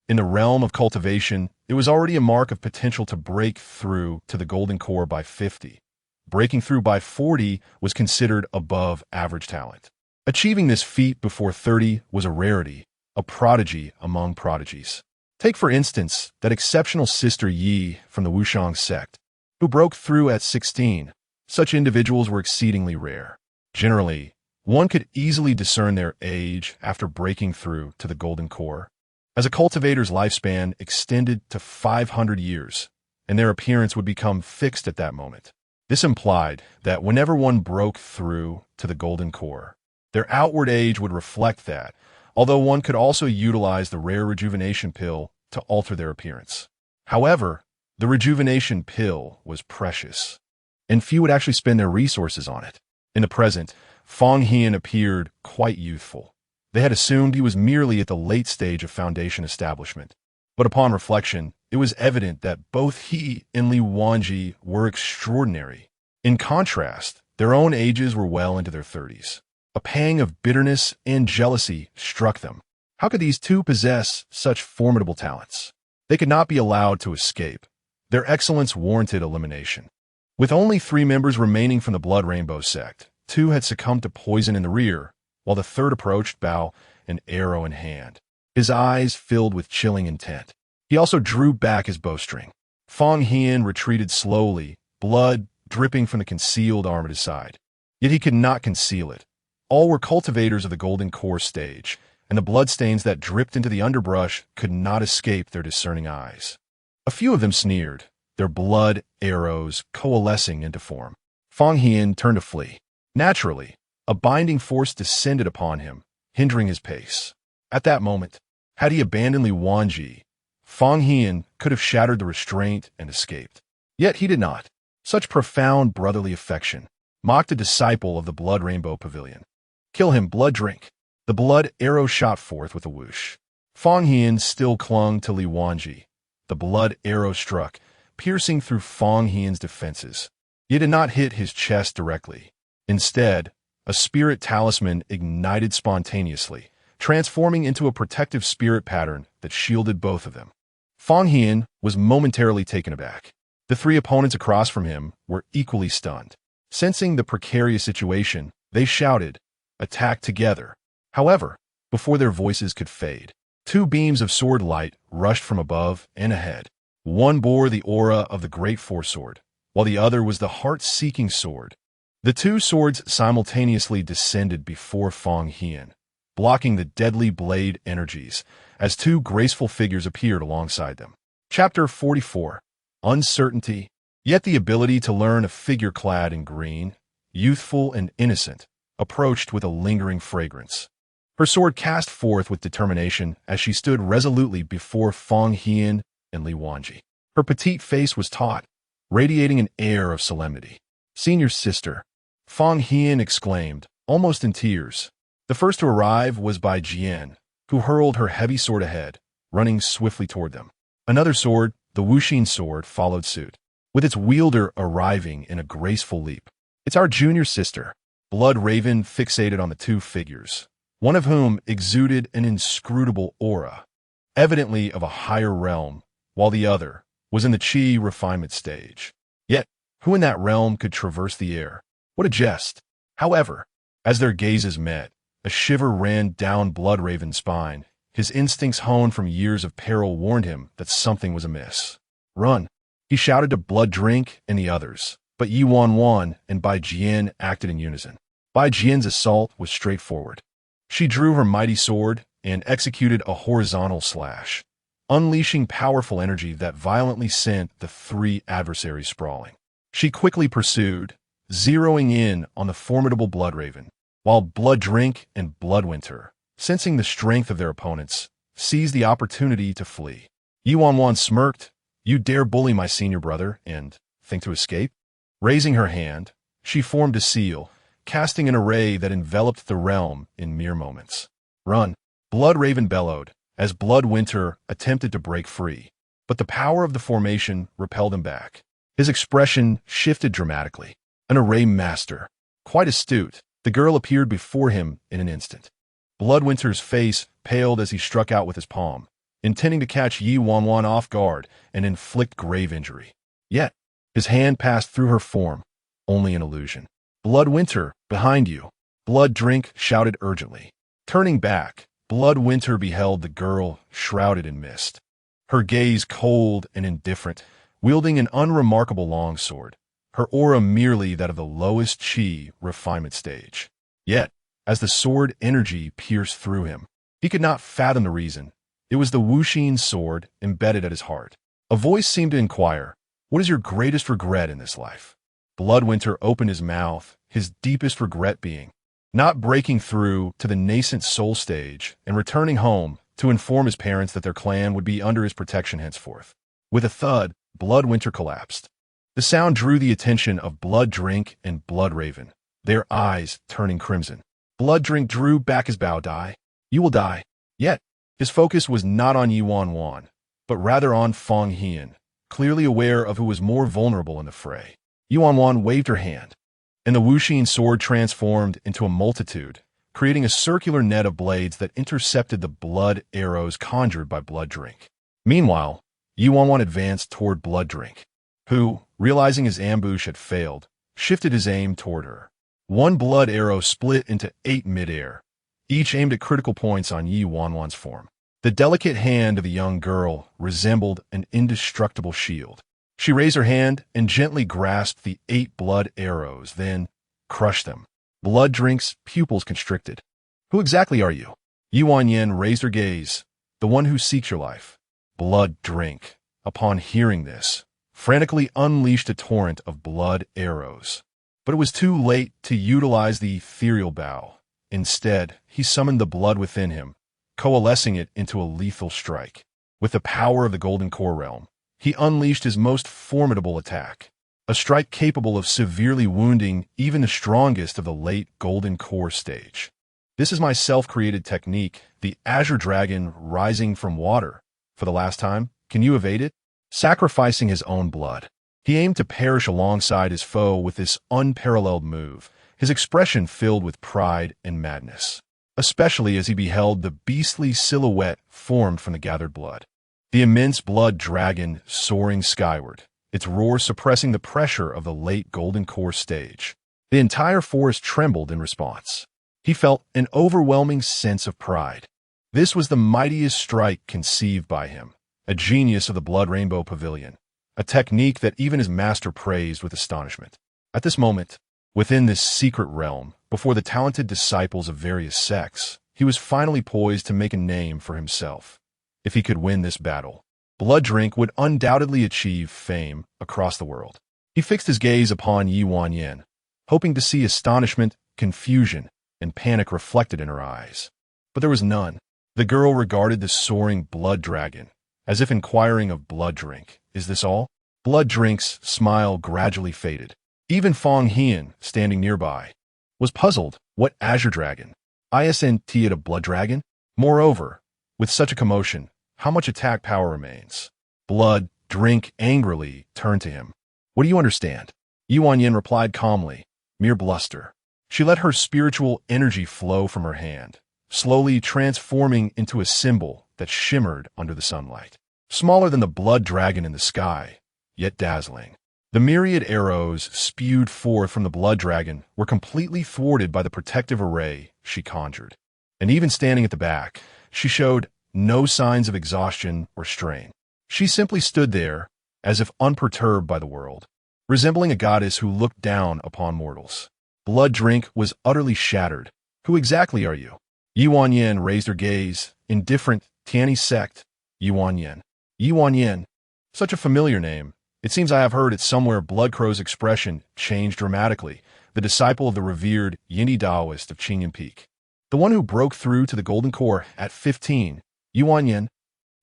In the realm of cultivation, it was already a mark of potential to break through to the golden core by 50. Breaking through by 40 was considered above average talent. Achieving this feat before 30 was a rarity, a prodigy among prodigies. Take, for instance, that exceptional sister Yi from the Wushang sect, who broke through at 16. Such individuals were exceedingly rare. Generally, one could easily discern their age after breaking through to the golden core, as a cultivator's lifespan extended to 500 years, and their appearance would become fixed at that moment. This implied that whenever one broke through to the golden core, their outward age would reflect that, although one could also utilize the rare rejuvenation pill to alter their appearance. However, the rejuvenation pill was precious, and few would actually spend their resources on it. In the present, Fang Hian appeared quite youthful. They had assumed he was merely at the late stage of foundation establishment. But upon reflection, it was evident that both he and Li Wanji were extraordinary. In contrast, their own ages were well into their 30s. A pang of bitterness and jealousy struck them. How could these two possess such formidable talents? They could not be allowed to escape. Their excellence warranted elimination. With only 3 members remaining from the Blood Rainbow Sect, 2 had succumbed to poison in the rear, while the third approached Bao, an arrow in hand. His eyes filled with chilling intent. He also drew back his bowstring. Fang Hian retreated slowly, blood dripping from the concealed arm at his side. Yet he could not conceal it. All were cultivators of the golden core stage, and the bloodstains that dripped into the underbrush could not escape their discerning eyes. A few of them sneered, their blood arrows coalescing into form. Fang Hian turned to flee. Naturally, a binding force descended upon him, hindering his pace. At that moment, had he abandoned Li Wanji, Fang Hian could have shattered the restraint and escaped. Yet he did not. Such profound brotherly affection mocked a disciple of the Blood Rainbow Pavilion. Kill him, blood drink. The blood arrow shot forth with a whoosh. Fang Hian still clung to Li Wanji. The blood arrow struck, piercing through Fang Hian's defenses. It did not hit his chest directly. Instead, a spirit talisman ignited spontaneously, transforming into a protective spirit pattern that shielded both of them. Fang Hian was momentarily taken aback. The 3 opponents across from him were equally stunned. Sensing the precarious situation, they shouted, "Attack together." However, before their voices could fade, 2 beams of sword light rushed from above and ahead. One bore the aura of the Great Force Sword, while the other was the heart-seeking sword. The 2 swords simultaneously descended before Fang Hian, blocking the deadly blade energies as 2 graceful figures appeared alongside them. Chapter 44. Uncertainty, yet the ability to learn a figure clad in green, youthful and innocent, approached with a lingering fragrance. Her sword cast forth with determination as she stood resolutely before Fang Hian and Li Wanji. Her petite face was taut, radiating an air of solemnity. "Senior sister," Fang Hian exclaimed, almost in tears. The first to arrive was Bai Jian, who hurled her heavy sword ahead, running swiftly toward them. Another sword, the Wuxin sword, followed suit, with its wielder arriving in a graceful leap. "It's our junior sister." Blood Raven fixated on the 2 figures, one of whom exuded an inscrutable aura, evidently of a higher realm, while the other was in the Qi refinement stage. Yet, who in that realm could traverse the air? What a jest! However, as their gazes met, a shiver ran down Blood Raven's spine. His instincts honed from years of peril warned him that something was amiss. "Run!" he shouted to Blood Drink and the others, But Ye Wanwan and Bai Jian acted in unison. Bai Jian's assault was straightforward. She drew her mighty sword and executed a horizontal slash, unleashing powerful energy that violently sent the three adversaries sprawling. She quickly pursued, zeroing in on the formidable Bloodraven, while Blood Drink and Bloodwinter, sensing the strength of their opponents, seized the opportunity to flee. Ye Wanwan smirked. "You dare bully my senior brother and think to escape?" Raising her hand, she formed a seal, casting an array that enveloped the realm in mere moments. "Run!" Bloodraven bellowed, as Bloodwinter attempted to break free, but the power of the formation repelled him back. His expression shifted dramatically. An array master. Quite astute, the girl appeared before him in an instant. Bloodwinter's face paled as he struck out with his palm, intending to catch Ye Wanwan off guard and inflict grave injury. Yet, his hand passed through her form, only an illusion. "Bloodwinter, behind you!" Blood Drink shouted urgently. Turning back, Bloodwinter beheld the girl shrouded in mist, her gaze cold and indifferent, wielding an unremarkable longsword, her aura merely that of the lowest chi refinement stage. Yet, as the sword energy pierced through him, he could not fathom the reason. It was the Wuxin sword embedded at his heart. A voice seemed to inquire, "What is your greatest regret in this life?" Bloodwinter opened his mouth, his deepest regret being not breaking through to the nascent soul stage and returning home to inform his parents that their clan would be under his protection henceforth. With a thud, Bloodwinter collapsed. The sound drew the attention of Blood Drink and Bloodraven, their eyes turning crimson. Blood Drink drew back his bow. "Die. You will die." Yet, his focus was not on Ye Wanwan, but rather on Fong Hian, clearly aware of who was more vulnerable in the fray. Ye Wanwan waved her hand, and the Wuxin sword transformed into a multitude, creating a circular net of blades that intercepted the blood arrows conjured by Blood Drink. Meanwhile, Ye Wanwan advanced toward Blood Drink, who, realizing his ambush had failed, shifted his aim toward her. One blood arrow split into 8 midair, each aimed at critical points on Ye Wanwan's form. The delicate hand of the young girl resembled an indestructible shield. She raised her hand and gently grasped the 8 blood arrows, then crushed them. Blood Drink's pupils constricted. "Who exactly are you?" Ye Wanyan raised her gaze. "The one who seeks your life." Blood Drink, upon hearing this, frantically unleashed a torrent of blood arrows. But it was too late to utilize the ethereal bow. Instead, he summoned the blood within him, coalescing it into a lethal strike. With the power of the Golden Core realm, he unleashed his most formidable attack, a strike capable of severely wounding even the strongest of the late Golden Core stage. "This is my self-created technique, the Azure Dragon rising from water. For the last time, can you evade it?" Sacrificing his own blood, he aimed to perish alongside his foe with this unparalleled move, his expression filled with pride and madness, especially as he beheld the beastly silhouette formed from the gathered blood. The immense blood dragon soaring skyward, its roar suppressing the pressure of the late Golden Core stage. The entire forest trembled in response. He felt an overwhelming sense of pride. This was the mightiest strike conceived by him, a genius of the Blood Rainbow Pavilion, a technique that even his master praised with astonishment. At this moment, within this secret realm, before the talented disciples of various sects, he was finally poised to make a name for himself. If he could win this battle, Blood Drink would undoubtedly achieve fame across the world. He fixed his gaze upon Ye Wanyan, hoping to see astonishment, confusion, and panic reflected in her eyes. But there was none. The girl regarded the soaring blood dragon, as if inquiring of Blood Drink, "Is this all?" Blood Drink's smile gradually faded. Even Fong Hian, standing nearby, was puzzled. What Azure Dragon? Isn't it a blood dragon? Moreover, with such a commotion, how much attack power remains? Blood Drink angrily turned to him. "What do you understand?" Ye Wanyan replied calmly, "Mere bluster." She let her spiritual energy flow from her hand, slowly transforming into a symbol that shimmered under the sunlight. Smaller than the blood dragon in the sky, yet dazzling. The myriad arrows spewed forth from the blood dragon were completely thwarted by the protective array she conjured. And even standing at the back, she showed no signs of exhaustion or strain. She simply stood there, as if unperturbed by the world. resembling a goddess who looked down upon mortals. Blood Drink was utterly shattered. Who exactly are you? Ye Wanwan raised her gaze. Indifferent, Tianyi Sect. Ye Wanwan. Ye Wanwan. Such a familiar name. It seems I have heard it somewhere. Bloodcrow's expression changed dramatically. The disciple of the revered Yindi Taoist of Qingyun Peak. The one who broke through to the Golden Core at 15. Ye Wanwan.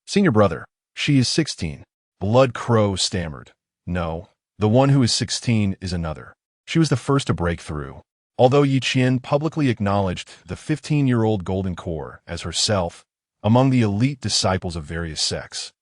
Senior brother. She is 16. Blood Crow stammered. No, the one who is 16 is another. She was the first to break through. Although Yi Qian publicly acknowledged the 15-year-old Golden Core as herself among the elite disciples of various sects,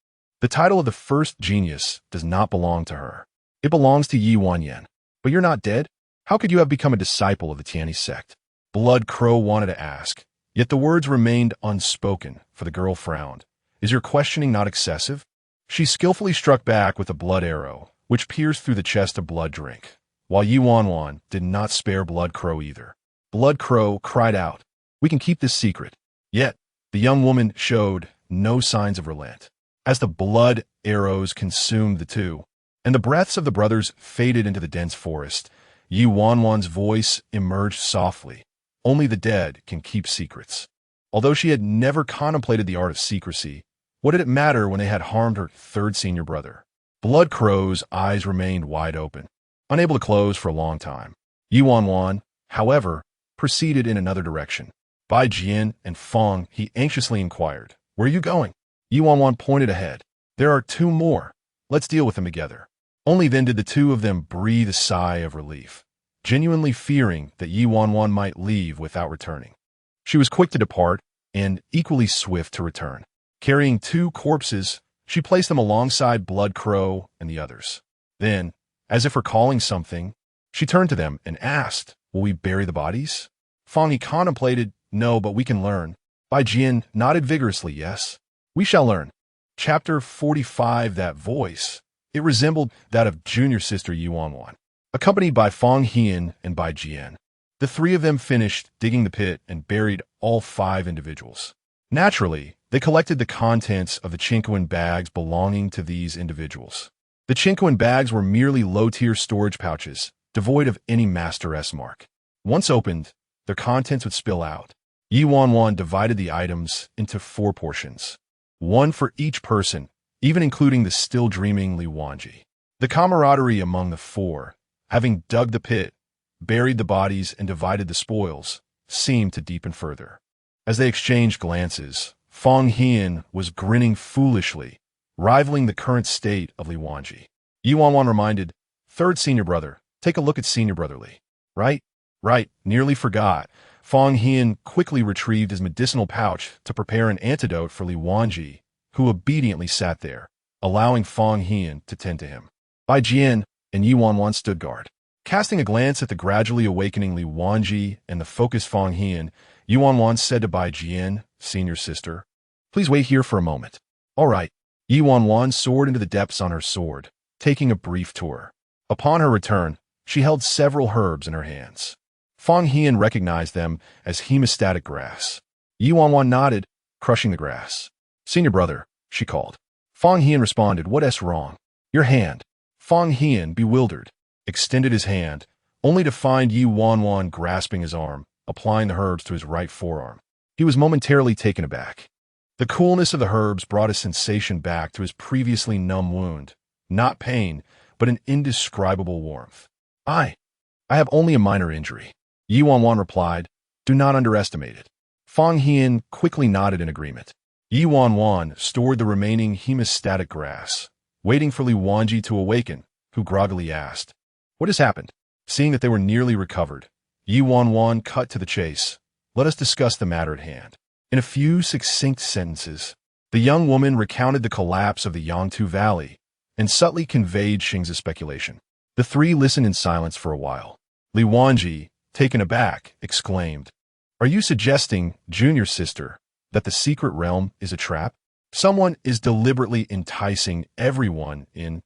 the title of the first genius does not belong to her. It belongs to Ye Wanwan. But you're not dead? How could you have become a disciple of the Tianyi Sect? Blood Crow wanted to ask, yet the words remained unspoken, for the girl frowned. Is your questioning not excessive? She skillfully struck back with a blood arrow, which pierced through the chest of Blood Drink, while Ye Wanwan did not spare Blood Crow either. Blood Crow cried out, "We can keep this secret." Yet, the young woman showed no signs of relent. As the blood arrows consumed the two, and the breaths of the brothers faded into the dense forest, Ye Wanwan's voice emerged softly. Only the dead can keep secrets. Although she had never contemplated the art of secrecy, what did it matter when they had harmed her third senior brother? Blood Crow's eyes remained wide open, unable to close for a long time. Ye Wanwan, however, proceeded in another direction. By Jian and Fong, he anxiously inquired, "Where are you going?" Ye Wanwan pointed ahead. "There are two more. Let's deal with them together." Only then did the two of them breathe a sigh of relief, genuinely fearing that Ye Wanwan might leave without returning. She was quick to depart and equally swift to return. Carrying two corpses, she placed them alongside Blood Crow and the others. Then, as if recalling something, she turned to them and asked, "Will we bury the bodies?" Fong Yi contemplated, "No, but we can learn." Bai Jian nodded vigorously, "Yes, we shall learn." Chapter 45. That voice. It resembled that of junior sister Ye Wanwan. Accompanied by Fong Hian and Bai Jian, the three of them finished digging the pit and buried all 5 individuals. Naturally, they collected the contents of the Chinquan bags belonging to these individuals. The Chinquan bags were merely low-tier storage pouches, devoid of any Master S mark. Once opened, their contents would spill out. Ye Wanwan divided the items into 4 portions, one for each person, even including the still dreaming Li Wanji. The camaraderie among the 4, having dug the pit, buried the bodies, and divided the spoils, seemed to deepen further. As they exchanged glances, Fong Hian was grinning foolishly, rivaling the current state of Li Wanji. Ye Wanwan reminded, "Third senior brother, take a look at senior brother Li." Right, nearly forgot. Fong Hian quickly retrieved his medicinal pouch to prepare an antidote for Li Wanji, who obediently sat there, allowing Fong Hian to tend to him. Bai Jian and Ye Wanwan stood guard. Casting a glance at the gradually awakening Li Wanji and the focused Fong Hian, Ye Wanwan said to Bai Jian, "Senior sister, please wait here for a moment." "All right." Ye Wanwan soared into the depths on her sword, taking a brief tour. Upon her return, she held several herbs in her hands. Fong Hian recognized them as hemostatic grass. Ye Wanwan nodded, crushing the grass. "Senior brother," she called. Fong Hian responded, "What's wrong?" "Your hand." Fong Hian, bewildered, extended his hand, only to find Ye Wanwan grasping his arm, applying the herbs to his right forearm. He was momentarily taken aback. The coolness of the herbs brought a sensation back to his previously numb wound. Not pain, but an indescribable warmth. I have only a minor injury." Ye Wanwan replied, "Do not underestimate it." Fong Hian quickly nodded in agreement. Ye Wanwan stored the remaining hemostatic grass, waiting for Li Wanji to awaken, who groggily asked, "What has happened?" Seeing that they were nearly recovered, Ye Wanwan cut to the chase. "Let us discuss the matter at hand." In a few succinct sentences, the young woman recounted the collapse of the Yangtu Valley and subtly conveyed Xing's speculation. The 3 listened in silence for a while. Li Wanji, taken aback, exclaimed, "Are you suggesting, junior sister, that the secret realm is a trap? Someone is deliberately enticing everyone in,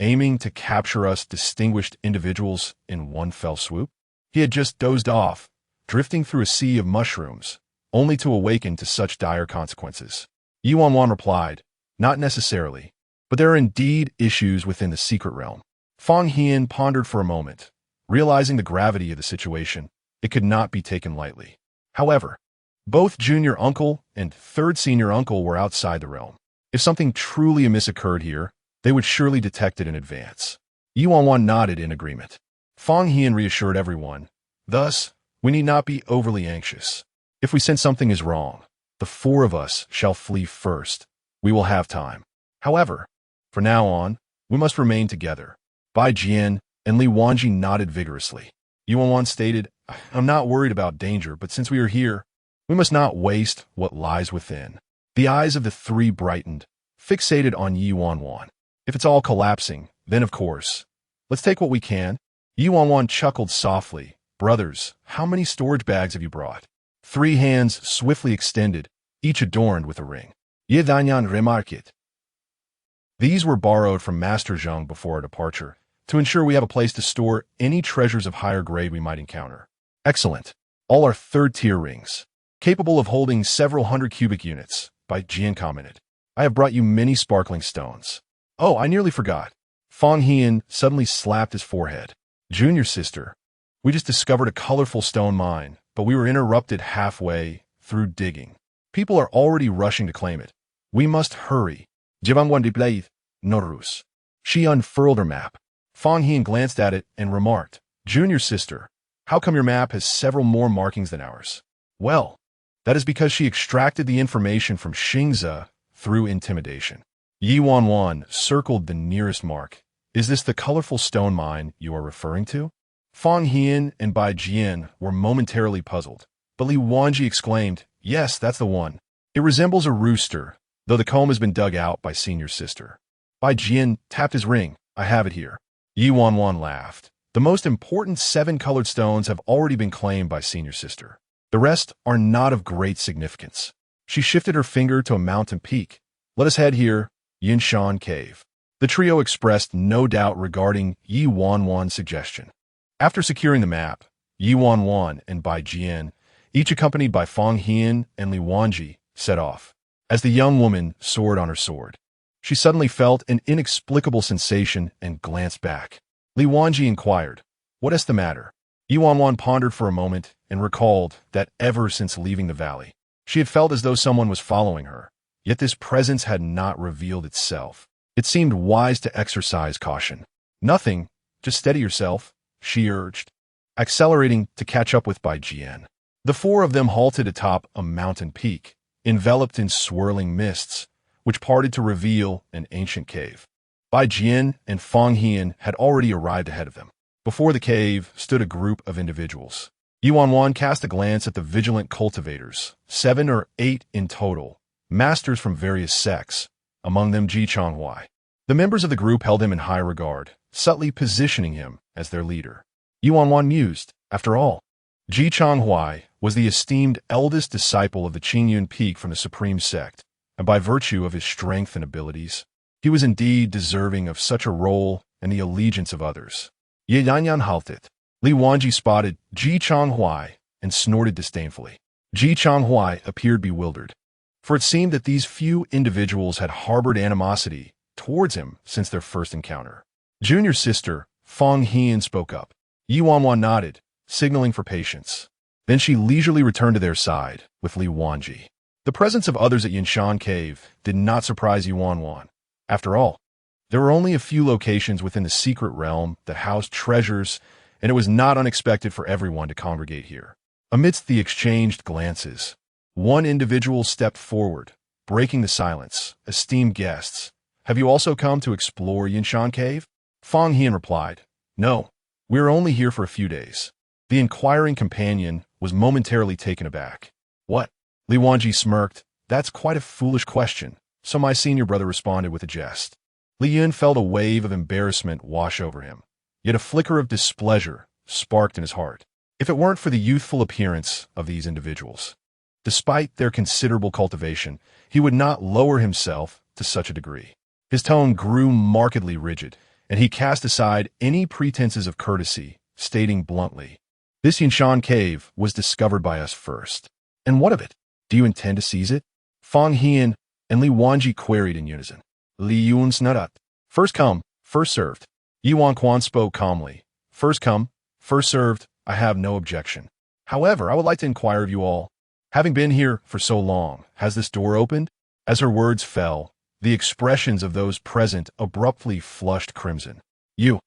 aiming to capture us distinguished individuals in one fell swoop?" He had just dozed off, drifting through a sea of mushrooms, only to awaken to such dire consequences. Ye Wanwan replied, "Not necessarily, but there are indeed issues within the secret realm. Fang Hian pondered for a moment, realizing the gravity of the situation. It could not be taken lightly. However, both junior uncle and third senior uncle were outside the realm. If something truly amiss occurred here, they would surely detect it in advance. Ye Wanwan nodded in agreement. Fang Hian reassured everyone. Thus, we need not be overly anxious. If we sense something is wrong, the four of us shall flee first. We will have time. However, from now on, we must remain together. Bai Jian and Li Wanji nodded vigorously. Ye Wanwan stated, I'm not worried about danger, but since we are here, we must not waste what lies within. The eyes of the three brightened, fixated on Ye Wanwan. If it's all collapsing, then of course, let's take what we can. Ye Wanwan chuckled softly. Brothers, how many storage bags have you brought? 3 hands swiftly extended, each adorned with a ring. Ye Danyan remarked it. These were borrowed from Master Zheng before our departure, to ensure we have a place to store any treasures of higher grade we might encounter. Excellent. All are third-tier rings, capable of holding several hundred cubic units, Bai Jian commented. I have brought you many sparkling stones. Oh, I nearly forgot. Fang Hian suddenly slapped his forehead. Junior sister, we just discovered a colorful stone mine, but we were interrupted halfway through digging. People are already rushing to claim it. We must hurry. Jivanguan displayed, Norus. She unfurled her map. Fang Hian glanced at it and remarked, Junior sister, how come your map has several more markings than ours? Well, that is because she extracted the information from Xingze through intimidation. Ye Wanwan circled the nearest mark. Is this the colorful stone mine you are referring to? Fang Hian and Bai Jian were momentarily puzzled, but Li Wanji exclaimed, Yes, that's the one. It resembles a rooster, though the comb has been dug out by senior sister. Bai Jian tapped his ring. I have it here. Ye Wanwan laughed. The most important 7 colored stones have already been claimed by senior sister. The rest are not of great significance. She shifted her finger to a mountain peak. Let us head here, Yinshan Cave. The trio expressed no doubt regarding Ye Wanwan's suggestion. After securing the map, Ye Wanwan and Bai Jian, each accompanied by Fang Hian and Li Wanji, set off. As the young woman soared on her sword, she suddenly felt an inexplicable sensation and glanced back. Li Wanji inquired, What is the matter? Ye Wanwan pondered for a moment and recalled that ever since leaving the valley, she had felt as though someone was following her, yet this presence had not revealed itself. It seemed wise to exercise caution. Nothing, just steady yourself, she urged, accelerating to catch up with Bai Jian. The 4 of them halted atop a mountain peak, enveloped in swirling mists, which parted to reveal an ancient cave. Bai Jian and Fang Hian had already arrived ahead of them. Before the cave stood a group of individuals. Ye Wanwan cast a glance at the vigilant cultivators, 7 or 8 in total, masters from various sects, among them Ji Changhuai. The members of the group held him in high regard, subtly positioning him as their leader. Ye Wanwan mused, after all, Ji Changhuai was the esteemed eldest disciple of the Qingyun Peak from the Supreme Sect, and by virtue of his strength and abilities, he was indeed deserving of such a role and the allegiance of others. Ye Yanyan halted. Li Wanji spotted Ji Changhuai and snorted disdainfully. Ji Changhuai appeared bewildered, for it seemed that these few individuals had harbored animosity towards him since their first encounter. Junior sister Fang Hian spoke up. Ye Wanwan nodded, signaling for patience. Then she leisurely returned to their side with Li Wanji. The presence of others at Yinshan Cave did not surprise Ye Wanwan. After all, there were only a few locations within the secret realm that housed treasures, and it was not unexpected for everyone to congregate here. Amidst the exchanged glances, one individual stepped forward, breaking the silence. Esteemed guests, have you also come to explore Yinshan Cave? Fang Hian replied, No, we are only here for a few days. The inquiring companion was momentarily taken aback. What? Li Wanji smirked. That's quite a foolish question, so my senior brother responded with a jest. Li Yun felt a wave of embarrassment wash over him, yet a flicker of displeasure sparked in his heart. If it weren't for the youthful appearance of these individuals, despite their considerable cultivation, he would not lower himself to such a degree. His tone grew markedly rigid, and he cast aside any pretenses of courtesy, stating bluntly, This Yinshan Cave was discovered by us first. And what of it? Do you intend to seize it? Fang Hian and Li Wanji queried in unison. Li Yun's not up. First come, first served. Ye Wanwan spoke calmly. First come, first served, I have no objection. However, I would like to inquire of you all. Having been here for so long, has this door opened? As her words fell, the expressions of those present abruptly flushed crimson. You.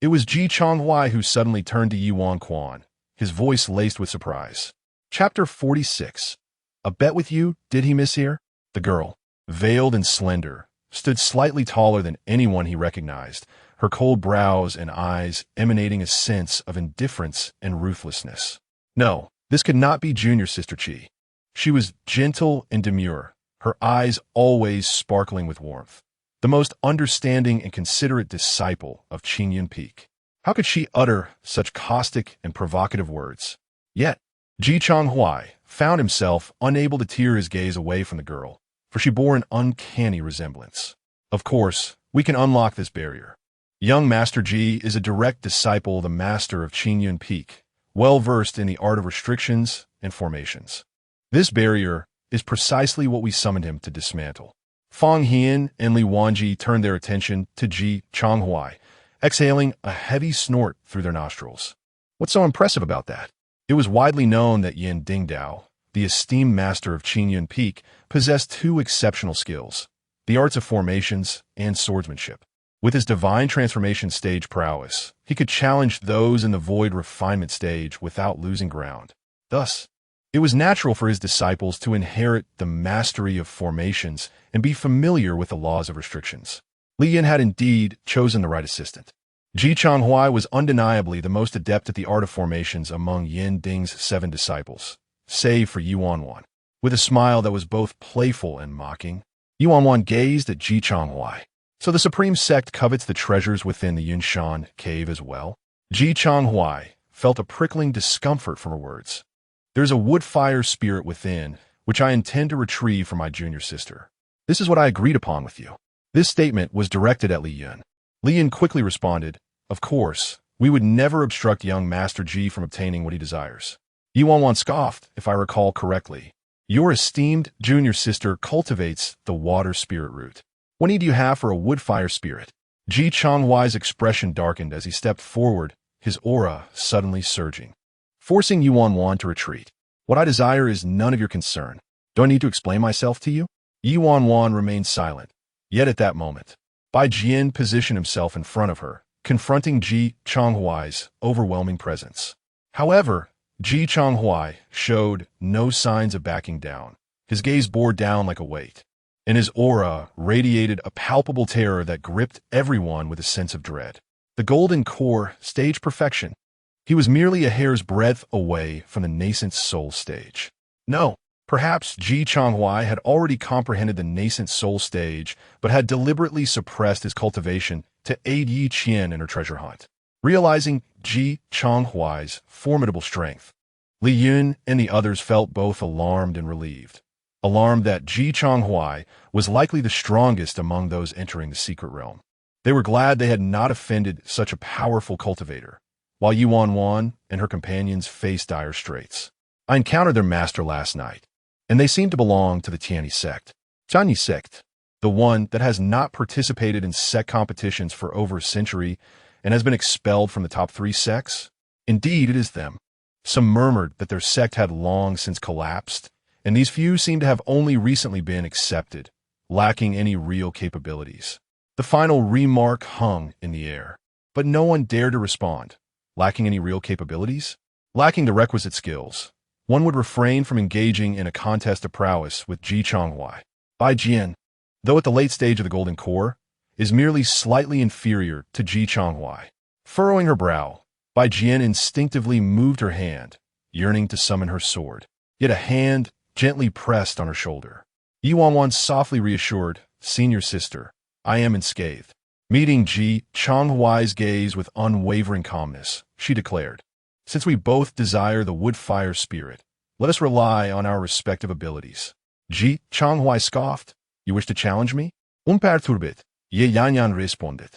It was Ji Chonghui who suddenly turned to Ye Wanwan, his voice laced with surprise. Chapter 46. A bet with you, did he, Miss Here? The girl, veiled and slender, stood slightly taller than anyone he recognized, her cold brows and eyes emanating a sense of indifference and ruthlessness. No, this could not be junior sister Chi. She was gentle and demure, her eyes always sparkling with warmth. The most understanding and considerate disciple of Qingyun Peak. How could she utter such caustic and provocative words? Yet, Ji Chonghui found himself unable to tear his gaze away from the girl, for she bore an uncanny resemblance. Of course, we can unlock this barrier. Young Master Ji is a direct disciple of the master of Qingyun Peak, well-versed in the art of restrictions and formations. This barrier is precisely what we summoned him to dismantle. Fang Hian and Li Wanji turned their attention to Ji Chonghui, exhaling a heavy snort through their nostrils. What's so impressive about that? It was widely known that Yan Dingdao, the esteemed master of Qingyun Peak, possessed two exceptional skills, the arts of formations and swordsmanship. With his divine transformation stage prowess, he could challenge those in the void refinement stage without losing ground. Thus, it was natural for his disciples to inherit the mastery of formations and be familiar with the laws of restrictions. Li Yin had indeed chosen the right assistant. Ji Chonghui was undeniably the most adept at the art of formations among Yin Ding's 7 disciples, save for Ye Wanwan. With a smile that was both playful and mocking, Ye Wanwan gazed at Ji Chonghui. So the Supreme Sect covets the treasures within the Yunshan cave as well? Ji Chonghui felt a prickling discomfort from her words. There's a wood-fire spirit within, which I intend to retrieve from my junior sister. This is what I agreed upon with you. This statement was directed at Li Yin. Li Yin quickly responded, of course, we would never obstruct young Master Ji from obtaining what he desires. Ye Wanwan scoffed, if I recall correctly. Your esteemed junior sister cultivates the water spirit root. What need you have for a wood-fire spirit? Ji Chonghui's expression darkened as he stepped forward, his aura suddenly surging, forcing Ye Wanwan to retreat. What I desire is none of your concern. Do I need to explain myself to you? Ye Wanwan remained silent. Yet at that moment, Bai Jian positioned himself in front of her, confronting Ji Chonghui's overwhelming presence. However, Ji Chonghui showed no signs of backing down. His gaze bore down like a weight, and his aura radiated a palpable terror that gripped everyone with a sense of dread. The golden core staged perfection. He was merely a hair's breadth away from the nascent soul stage. No, perhaps Ji Chonghui had already comprehended the nascent soul stage, but had deliberately suppressed his cultivation to aid Yi Qian in her treasure hunt. Realizing Ji Chonghui's formidable strength, Li Yun and the others felt both alarmed and relieved. Alarmed that Ji Chonghui was likely the strongest among those entering the secret realm. They were glad they had not offended such a powerful cultivator, while Ye Wanwan and her companions faced dire straits. I encountered their master last night, and they seemed to belong to the Tianyi Sect. Tianyi Sect, the one that has not participated in sect competitions for over a century and has been expelled from the top 3 sects? Indeed, it is them. Some murmured that their sect had long since collapsed, and these few seem to have only recently been accepted, lacking any real capabilities. The final remark hung in the air, but no one dared to respond. Lacking any real capabilities? Lacking the requisite skills, one would refrain from engaging in a contest of prowess with Ji Chonghui. Bai Jian, though at the late stage of the Golden Core, is merely slightly inferior to Ji Chonghui. Furrowing her brow, Bai Jian instinctively moved her hand, yearning to summon her sword. Yet a hand gently pressed on her shoulder. Ye Wanwan softly reassured, Senior sister, I am unscathed. Meeting Ji Chonghui's gaze with unwavering calmness, she declared, since we both desire the wood-fire spirit, let us rely on our respective abilities. Ji Chonghui scoffed, you wish to challenge me? Perturbit, Ye Wanwan responded.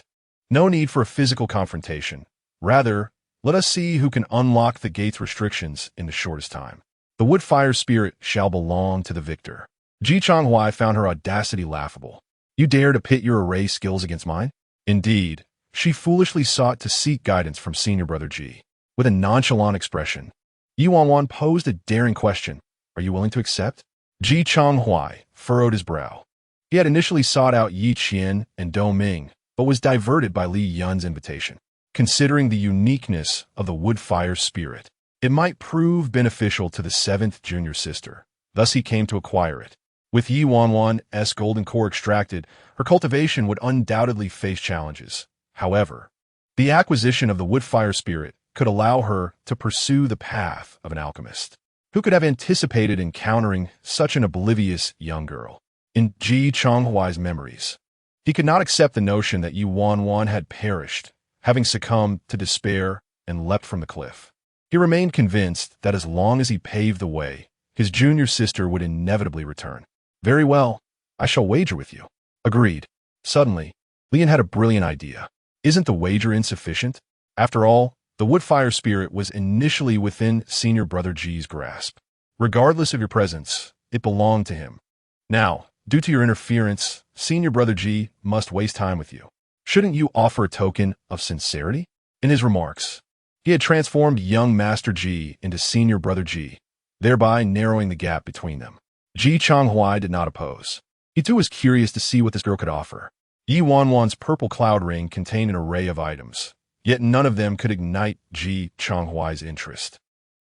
No need for a physical confrontation. Rather, let us see who can unlock the gate's restrictions in the shortest time. The wood-fire spirit shall belong to the victor. Ji Chonghui found her audacity laughable. You dare to pit your array skills against mine? Indeed, She foolishly sought to seek guidance from senior brother Ji. With a nonchalant expression, Ye Wanwan posed a daring question. Are you willing to accept? Ji Chonghuai furrowed his brow. He had initially sought out Yi Qian and Do Ming, but was diverted by Li Yun's invitation. Considering the uniqueness of the wood fire spirit, it might prove beneficial to the 7th junior sister. Thus he came to acquire it. With Ye Wanwan's golden core extracted, her cultivation would undoubtedly face challenges. However, the acquisition of the wood fire spirit could allow her to pursue the path of an alchemist. Who could have anticipated encountering such an oblivious young girl? In Ji Chonghuai's memories, he could not accept the notion that Ye Wanwan had perished, having succumbed to despair and leapt from the cliff. He remained convinced that as long as he paved the way, his junior sister would inevitably return. Very well, I shall wager with you. Agreed. Suddenly, Lian had a brilliant idea. Isn't the wager insufficient? After all, the wood fire spirit was initially within senior brother Ji's grasp. Regardless of your presence, it belonged to him. Now, due to your interference, senior brother Ji must waste time with you. Shouldn't you offer a token of sincerity? In his remarks, he had transformed young Master Ji into senior brother Ji, thereby narrowing the gap between them. Ji Chonghuai did not oppose. He too was curious to see what this girl could offer. Ye Wanwan's purple cloud ring contained an array of items, yet none of them could ignite Ji Chonghuai's interest.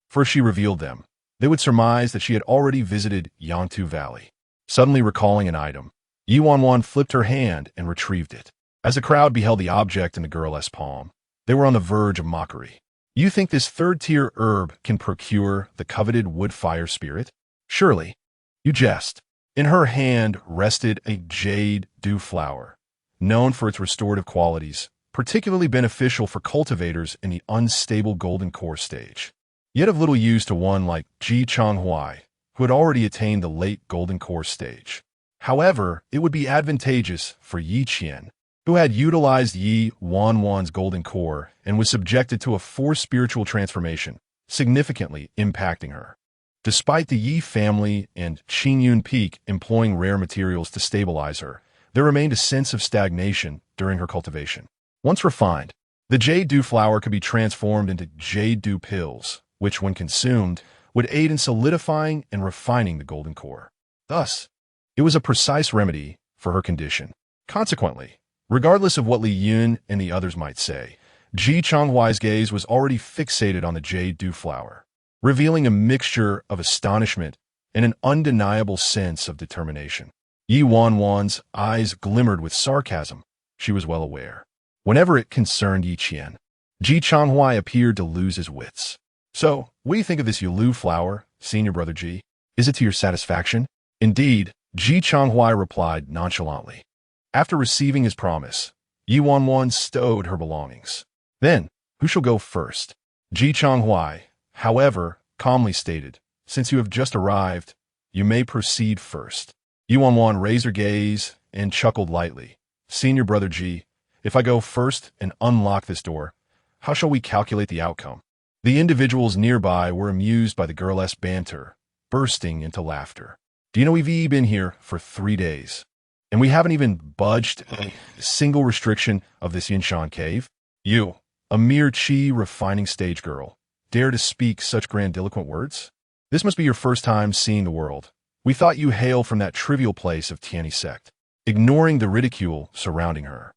First she revealed them. They would surmise that she had already visited Yangtu Valley. Suddenly recalling an item, Ye Wanwan flipped her hand and retrieved it. As the crowd beheld the object in the girl's palm, they were on the verge of mockery. You think this third-tier herb can procure the coveted wood fire spirit? Surely. You jest. In her hand rested a jade dew flower, known for its restorative qualities, particularly beneficial for cultivators in the unstable golden core stage. Yet of little use to one like Ji Chonghuai, who had already attained the late golden core stage. However, it would be advantageous for Yi Qian, who had utilized Ye Wanwan's golden core and was subjected to a forced spiritual transformation, significantly impacting her. Despite the Yi family and Qinyun Peak employing rare materials to stabilize her, there remained a sense of stagnation during her cultivation. Once refined, the jade dew flower could be transformed into jade dew pills, which, when consumed, would aid in solidifying and refining the golden core. Thus, it was a precise remedy for her condition. Consequently, regardless of what Li Yun and the others might say, Ji Chonghuai's gaze was already fixated on the jade dew flower, revealing a mixture of astonishment and an undeniable sense of determination. Ye Wanwan's eyes glimmered with sarcasm. She was well aware. Whenever it concerned Yi Qian, Ji Chonghuai appeared to lose his wits. So, what do you think of this Yulu flower, senior brother Ji? Is it to your satisfaction? Indeed, Ji Chonghuai replied nonchalantly. After receiving his promise, Ye Wanwan stowed her belongings. Then, who shall go first? Ji Chonghuai, however, calmly stated, since you have just arrived, you may proceed first. Ye Wanwan raised her gaze and chuckled lightly. Senior brother Ji, if I go first and unlock this door, how shall we calculate the outcome? The individuals nearby were amused by the girl's banter, bursting into laughter. Do you know we've been here for 3 days, and we haven't even budged a single restriction of this Yinshan cave? You, a mere chi refining stage girl, dare to speak such grandiloquent words? This must be your first time seeing the world. We thought you hail from that trivial place of Tianyi Sect. Ignoring the ridicule surrounding her,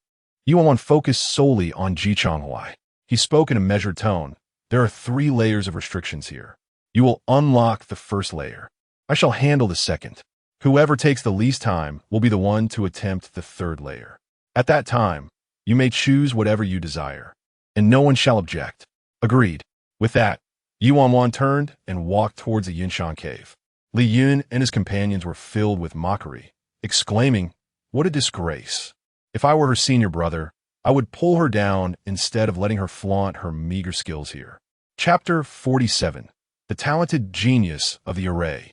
Ye Wanwan focused solely on Ji Chonghuai. He spoke in a measured tone. There are 3 layers of restrictions here. You will unlock the first layer. I shall handle the second. Whoever takes the least time will be the one to attempt the 3rd layer. At that time, you may choose whatever you desire, and no one shall object. Agreed. With that, Ye Wanwan turned and walked towards the Yinshan cave. Li Yun and his companions were filled with mockery, exclaiming, "What a disgrace! If I were her senior brother, I would pull her down instead of letting her flaunt her meager skills here." Chapter 47. The Talented Genius of the Array.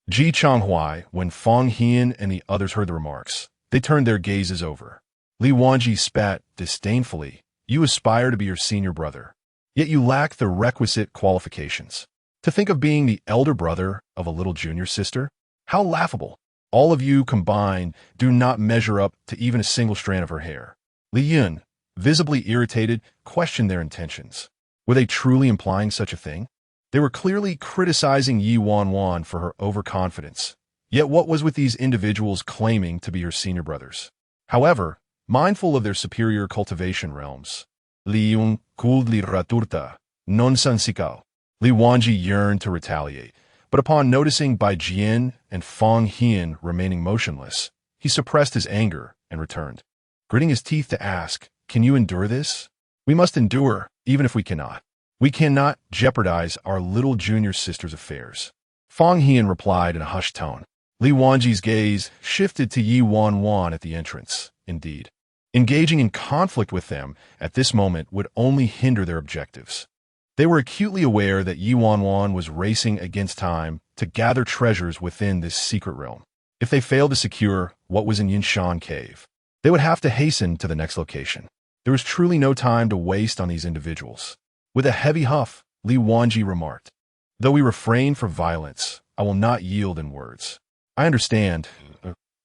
Ji Chonghuai, when Fong Hian and the others heard the remarks, they turned their gazes over. Li Wanji spat disdainfully. You aspire to be your senior brother, yet you lack the requisite qualifications. To think of being the elder brother of a little junior sister? How laughable! All of you combined do not measure up to even a single strand of her hair. Li Yun, visibly irritated, questioned their intentions. Were they truly implying such a thing? They were clearly criticizing Ye Wanwan for her overconfidence. Yet what was with these individuals claiming to be her senior brothers? However, mindful of their superior cultivation realms, Li Yung Kuldli Raturta, Non Sansikao, Li Wanji yearned to retaliate, but upon noticing Bai Jian and Fong Hian remaining motionless, he suppressed his anger and returned, gritting his teeth to ask, "Can you endure this?" "We must endure, even if we cannot. We cannot jeopardize our little junior sister's affairs." Fong Hian replied in a hushed tone. Li Wanji's gaze shifted to Ye Wanwan at the entrance. Indeed, engaging in conflict with them at this moment would only hinder their objectives. They were acutely aware that Ye Wanwan was racing against time to gather treasures within this secret realm. If they failed to secure what was in Yinshan Cave, they would have to hasten to the next location. There was truly no time to waste on these individuals. With a heavy huff, Li Wanji remarked, "Though we refrain from violence, I will not yield in words. I understand.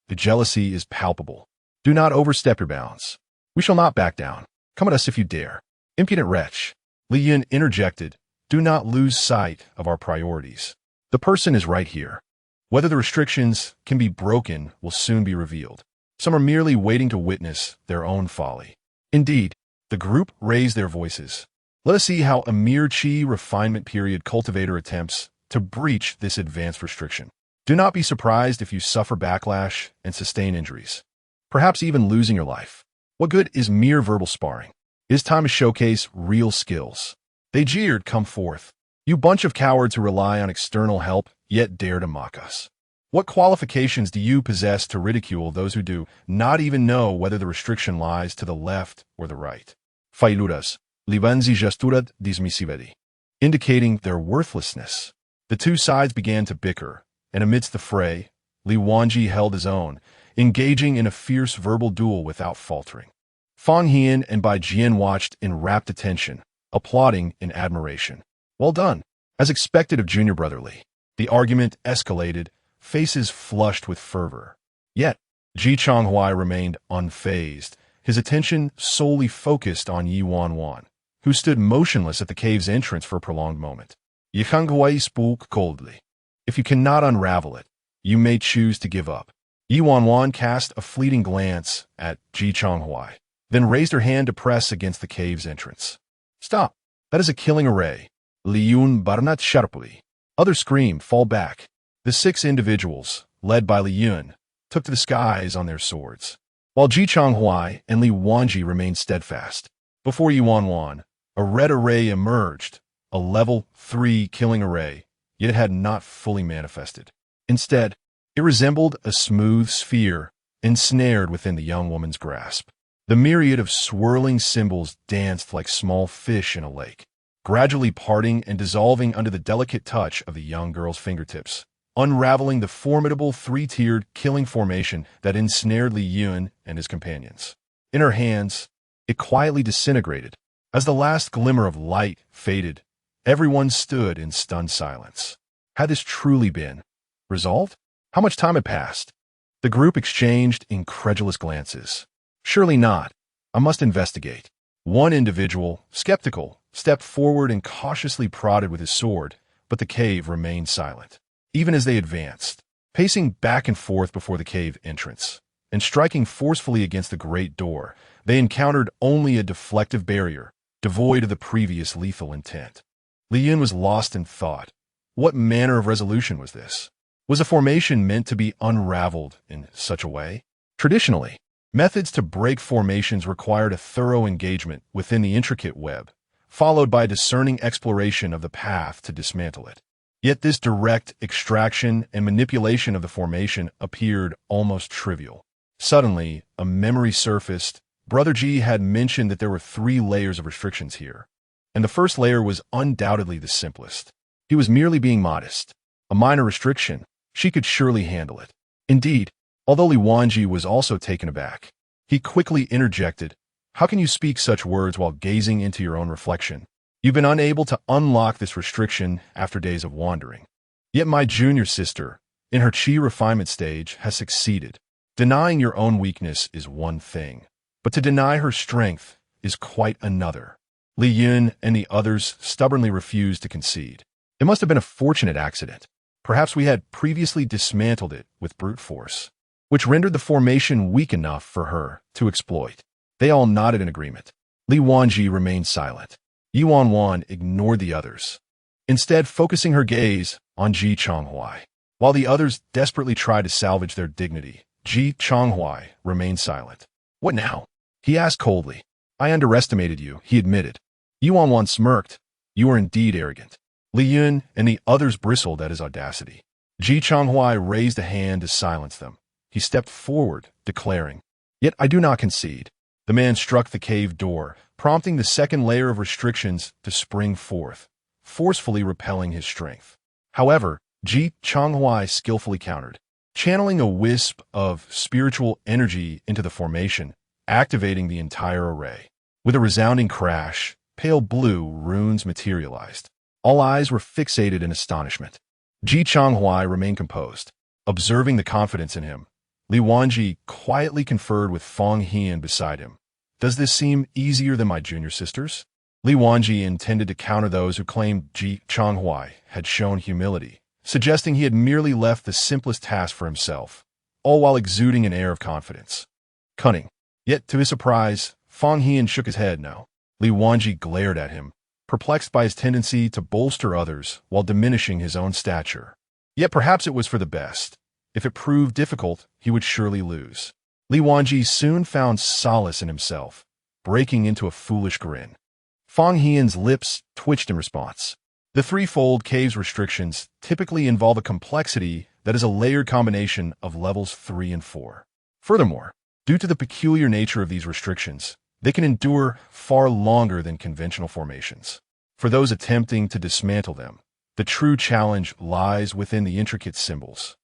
The jealousy is palpable. Do not overstep your bounds. We shall not back down. Come at us if you dare." "Impudent wretch," Li Yun interjected, "do not lose sight of our priorities. The person is right here. Whether the restrictions can be broken will soon be revealed. Some are merely waiting to witness their own folly." Indeed, the group raised their voices. "Let us see how a mere Qi refinement period cultivator attempts to breach this advanced restriction. Do not be surprised if you suffer backlash and sustain injuries, perhaps even losing your life. What good is mere verbal sparring? It is time to showcase real skills." They jeered, "Come forth, you bunch of cowards who rely on external help, yet dare to mock us. What qualifications do you possess to ridicule those who do not even know whether the restriction lies to the left or the right?" Failuras, libanzi gesturad dismissivedi, indicating their worthlessness. The two sides began to bicker, and amidst the fray, Li Wanji held his own, engaging in a fierce verbal duel without faltering. Fong Hian and Bai Jian watched in rapt attention, applauding in admiration. "Well done." As expected of junior brother Li, the argument escalated, faces flushed with fervor. Yet, Ji Chonghuai remained unfazed, his attention solely focused on Ye Wanwan, who stood motionless at the cave's entrance for a prolonged moment. Ye Chonghuai spoke coldly. "If you cannot unravel it, you may choose to give up." Ye Wanwan cast a fleeting glance at Ji Chonghuai, then raised her hand to press against the cave's entrance. "Stop! That is a killing array. Li Yun barnat sharply." Others screamed, "Fall back." The 6 individuals, led by Li Yun, took to the skies on their swords, while Ji Chonghuai and Li Wanji remained steadfast. Before Ye Wanwan, a red array emerged, a level 3 killing array, yet it had not fully manifested. Instead, it resembled a smooth sphere ensnared within the young woman's grasp. The myriad of swirling symbols danced like small fish in a lake, gradually parting and dissolving under the delicate touch of the young girl's fingertips, unraveling the formidable 3-tiered killing formation that ensnared Li Yun and his companions. In her hands, it quietly disintegrated. As the last glimmer of light faded, everyone stood in stunned silence. Had this truly been resolved? How much time had passed? The group exchanged incredulous glances. "Surely not. I must investigate." One individual, skeptical, stepped forward and cautiously prodded with his sword, but the cave remained silent. Even as they advanced, pacing back and forth before the cave entrance, and striking forcefully against the great door, they encountered only a deflective barrier, devoid of the previous lethal intent. Li Yun was lost in thought. What manner of resolution was this? Was a formation meant to be unraveled in such a way? Traditionally, methods to break formations required a thorough engagement within the intricate web, followed by a discerning exploration of the path to dismantle it. Yet this direct extraction and manipulation of the formation appeared almost trivial. Suddenly, a memory surfaced. Brother G had mentioned that there were 3 layers of restrictions here, and the first layer was undoubtedly the simplest. He was merely being modest. A minor restriction. She could surely handle it. Indeed, although Li Wanji was also taken aback, he quickly interjected, "How can you speak such words while gazing into your own reflection? You've been unable to unlock this restriction after days of wandering. Yet my junior sister, in her Qi refinement stage, has succeeded. Denying your own weakness is one thing, but to deny her strength is quite another. Li Yun and the others stubbornly refused to concede. It must have been a fortunate accident. Perhaps we had previously dismantled it with brute force, which rendered the formation weak enough for her to exploit. They all nodded in agreement. Li Wanji remained silent. Ye Wanwan ignored the others, instead focusing her gaze on Ji Chonghuai. While the others desperately tried to salvage their dignity, Ji Chonghuai remained silent. "What now?" he asked coldly. "I underestimated you," he admitted. Ye Wanwan smirked. "You are indeed arrogant." Li Yun and the others bristled at his audacity. Ji Chonghuai raised a hand to silence them. He stepped forward, declaring, "Yet I do not concede." The man struck the cave door, prompting the second layer of restrictions to spring forth, forcefully repelling his strength. However, Ji Chonghuai skillfully countered, channeling a wisp of spiritual energy into the formation, activating the entire array. With a resounding crash, pale blue runes materialized. All eyes were fixated in astonishment. Ji Chonghuai remained composed, observing the confidence in him. Li Wanji quietly conferred with Fang Hian beside him. "Does this seem easier than my junior sisters?" Li Wanji intended to counter those who claimed Ji Chonghuai had shown humility, suggesting he had merely left the simplest task for himself, all while exuding an air of confidence. Cunning. Yet, to his surprise, Fang Hian shook his head no. Li Wanji glared at him, perplexed by his tendency to bolster others while diminishing his own stature. Yet perhaps it was for the best. If it proved difficult, he would surely lose. Li Wanji soon found solace in himself, breaking into a foolish grin. Fang Hian's lips twitched in response. The threefold cave's restrictions typically involve a complexity that is a layered combination of levels 3 and 4. Furthermore, due to the peculiar nature of these restrictions, they can endure far longer than conventional formations. For those attempting to dismantle them, the true challenge lies within the intricate symbols.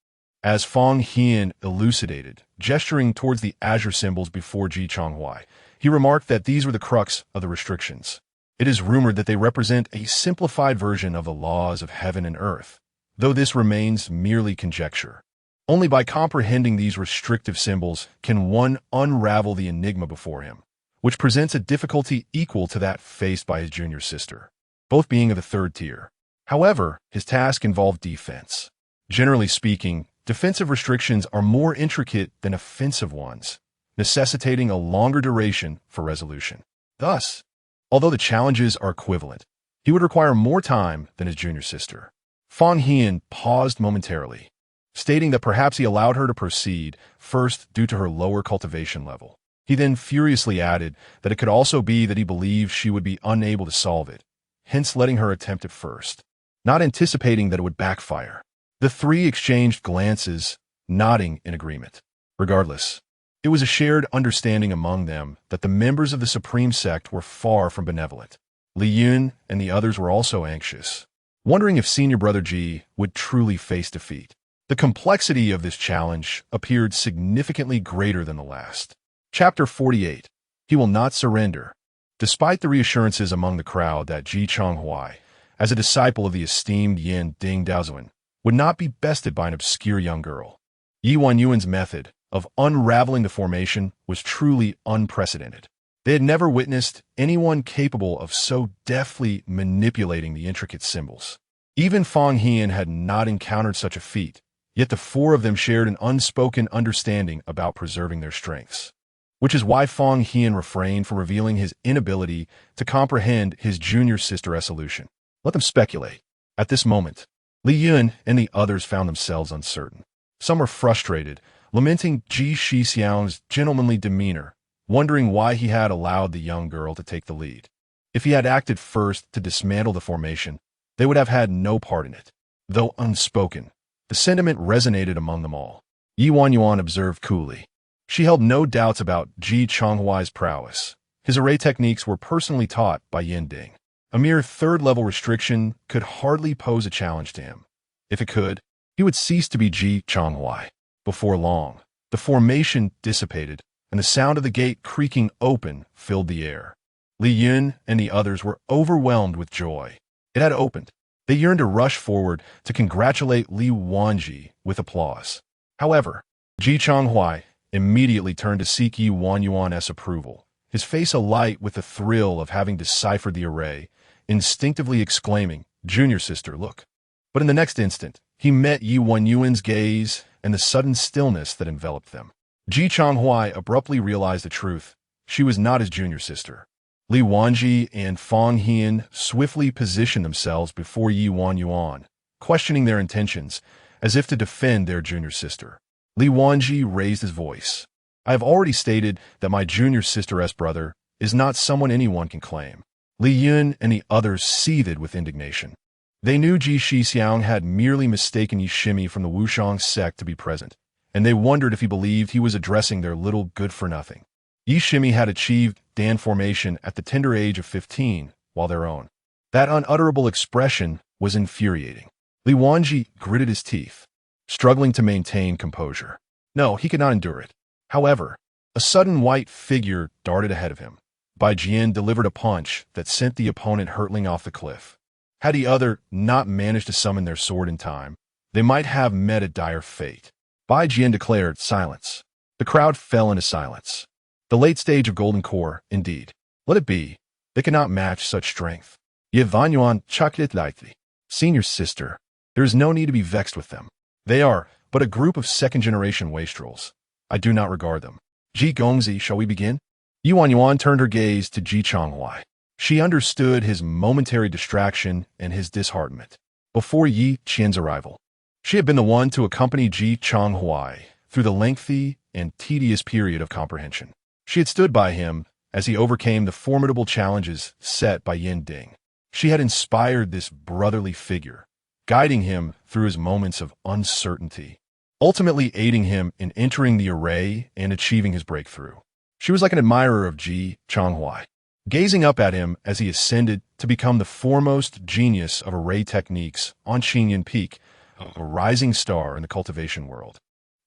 As Fang Hian elucidated, gesturing towards the azure symbols before Ji Chonghuai, he remarked that these were the crux of the restrictions. It is rumored that they represent a simplified version of the laws of heaven and earth, though this remains merely conjecture. Only by comprehending these restrictive symbols can one unravel the enigma before him, which presents a difficulty equal to that faced by his junior sister, both being of the third tier. However, his task involved defense. Generally speaking, defensive restrictions are more intricate than offensive ones, necessitating a longer duration for resolution. Thus, although the challenges are equivalent, he would require more time than his junior sister. Fang Hian paused momentarily, stating that perhaps he allowed her to proceed first due to her lower cultivation level. He then furiously added that it could also be that he believed she would be unable to solve it, hence letting her attempt it first, not anticipating that it would backfire. The three exchanged glances, nodding in agreement. Regardless, it was a shared understanding among them that the members of the Supreme Sect were far from benevolent. Li Yun and the others were also anxious, wondering if Senior Brother Ji would truly face defeat. The complexity of this challenge appeared significantly greater than the last. Chapter 48. He will not surrender. Despite the reassurances among the crowd that Ji Chonghuai, as a disciple of the esteemed Yin Ding Daozuan, would not be bested by an obscure young girl, Ye Wanwan's method of unraveling the formation was truly unprecedented. They had never witnessed anyone capable of so deftly manipulating the intricate symbols. Even Fang Hian had not encountered such a feat, yet the four of them shared an unspoken understanding about preserving their strengths, which is why Fang Hian refrained from revealing his inability to comprehend his junior sister's solution. Let them speculate. At this moment, Li Yun and the others found themselves uncertain. Some were frustrated, lamenting Ji Shixiang's gentlemanly demeanor, wondering why he had allowed the young girl to take the lead. If he had acted first to dismantle the formation, they would have had no part in it. Though unspoken, the sentiment resonated among them all. Ye Wanwan observed coolly. She held no doubts about Ji Chonghuai's prowess. His array techniques were personally taught by Yin Ding. A mere third-level restriction could hardly pose a challenge to him. If it could, he would cease to be Ji Chonghuai. Before long, the formation dissipated, and the sound of the gate creaking open filled the air. Li Yun and the others were overwhelmed with joy. It had opened. They yearned to rush forward to congratulate Li Wanji with applause. However, Ji Chonghuai immediately turned to seek Ye Wanwan's approval, his face alight with the thrill of having deciphered the array, instinctively exclaiming, "Junior sister, look." But in the next instant, he met Ye Wanwan's gaze and the sudden stillness that enveloped them. Ji Changhuai abruptly realized the truth. She was not his junior sister. Li Wanji and Fang Hian swiftly positioned themselves before Ye Wanwan, questioning their intentions, as if to defend their junior sister. Li Wanji raised his voice. "I have already stated that my junior sister's brother is not someone anyone can claim." Li Yun and the others seethed with indignation. They knew Ji Shixiang had merely mistaken Yi Shimi from the Wushang sect to be present, and they wondered if he believed he was addressing their little good-for-nothing. Yi Shimi had achieved Dan formation at the tender age of 15, while their own. That unutterable expression was infuriating. Li Wanji gritted his teeth, struggling to maintain composure. No, he could not endure it. However, a sudden white figure darted ahead of him. Bai Jian delivered a punch that sent the opponent hurtling off the cliff. Had the other not managed to summon their sword in time, they might have met a dire fate. Bai Jian declared silence. The crowd fell into silence. The late stage of Golden Core, indeed. Let it be. They cannot match such strength. Ye Wanwan chucked it lightly. Senior sister, there is no need to be vexed with them. They are but a group of second-generation wastrels. I do not regard them. Ji Gongzi, shall we begin? Ye Wanwan turned her gaze to Ji Changhuai. She understood his momentary distraction and his disheartenment. Before Yi Qian's arrival, she had been the one to accompany Ji Changhuai through the lengthy and tedious period of comprehension. She had stood by him as he overcame the formidable challenges set by Yin Ding. She had inspired this brotherly figure, guiding him through his moments of uncertainty, ultimately aiding him in entering the array and achieving his breakthrough. She was like an admirer of Ji Changhuai, gazing up at him as he ascended to become the foremost genius of array techniques on Xinyan Peak, a rising star in the cultivation world.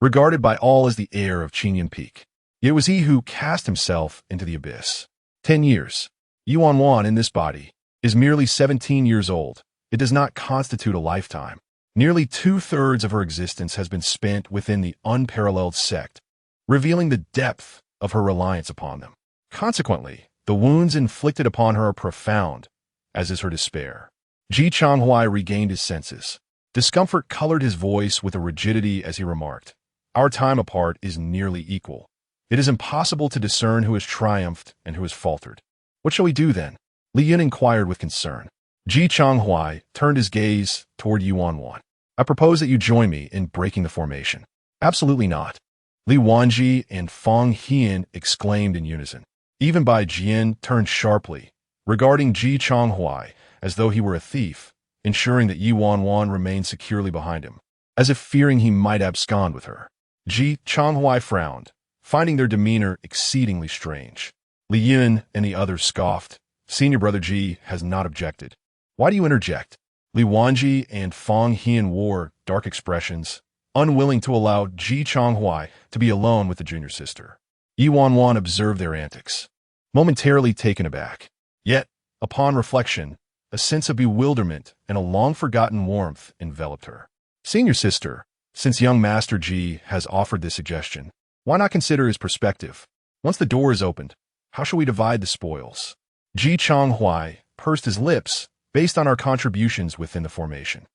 Regarded by all as the heir of Xinyan Peak, it was he who cast himself into the abyss. 10 years. Ye Wanwan in this body is merely 17 years old. It does not constitute a lifetime. Nearly 2/3 of her existence has been spent within the unparalleled sect, revealing the depth of her reliance upon them. Consequently, the wounds inflicted upon her are profound, as is her despair. Ji Changhuai regained his senses. Discomfort colored his voice with a rigidity as he remarked, "Our time apart is nearly equal. It is impossible to discern who has triumphed and who has faltered. What shall we do then?" Li Yun inquired with concern. Ji Changhuai turned his gaze toward Ye Wanwan. "I propose that you join me in breaking the formation." "Absolutely not." Li Wanji and Fang Hian exclaimed in unison. Even Bai Jian turned sharply, regarding Ji Changhuai as though he were a thief, ensuring that Ye Wanwan remained securely behind him, as if fearing he might abscond with her. Ji Changhuai frowned, finding their demeanor exceedingly strange. Li Yun and the others scoffed. Senior brother Ji has not objected. Why do you interject? Li Wanji and Fang Hian wore dark expressions, unwilling to allow Ji Changhuai to be alone with the junior sister. Ye Wanwan observed their antics, momentarily taken aback. Yet, upon reflection, a sense of bewilderment and a long-forgotten warmth enveloped her. Senior sister, since young Master Ji has offered this suggestion, why not consider his perspective? Once the door is opened, how shall we divide the spoils? Ji Changhuai pursed his lips based on our contributions within the formation.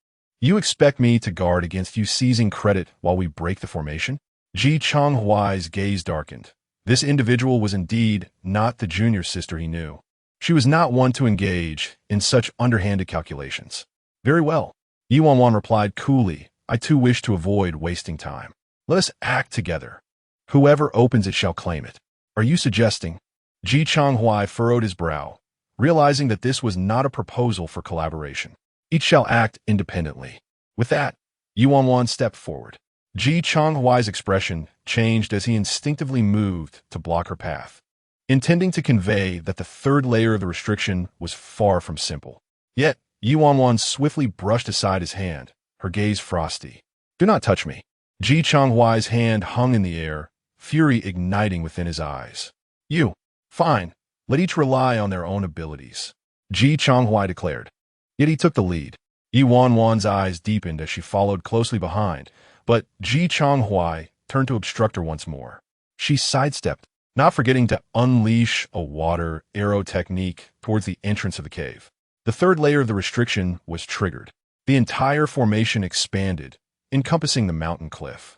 You expect me to guard against you seizing credit while we break the formation? Ji Changhuai's gaze darkened. This individual was indeed not the junior sister he knew. She was not one to engage in such underhanded calculations. Very well. Ye Wanwan replied coolly, I too wish to avoid wasting time. Let us act together. Whoever opens it shall claim it. Are you suggesting? Ji Changhuai furrowed his brow, realizing that this was not a proposal for collaboration. Each shall act independently. With that, Ye Wanwan stepped forward. Ji Changhuai's expression changed as he instinctively moved to block her path, intending to convey that the third layer of the restriction was far from simple. Yet, Ye Wanwan swiftly brushed aside his hand, her gaze frosty. Do not touch me. Ji Changhuai's hand hung in the air, fury igniting within his eyes. You. Fine. Let each rely on their own abilities. Ji Changhuai declared. Yet he took the lead. Ye Wanwan's eyes deepened as she followed closely behind, but Ji Changhuai turned to obstruct her once more. She sidestepped. not forgetting to unleash a water arrow technique towards the entrance of the cave. The third layer of the restriction was triggered. The entire formation expanded, encompassing the mountain cliff.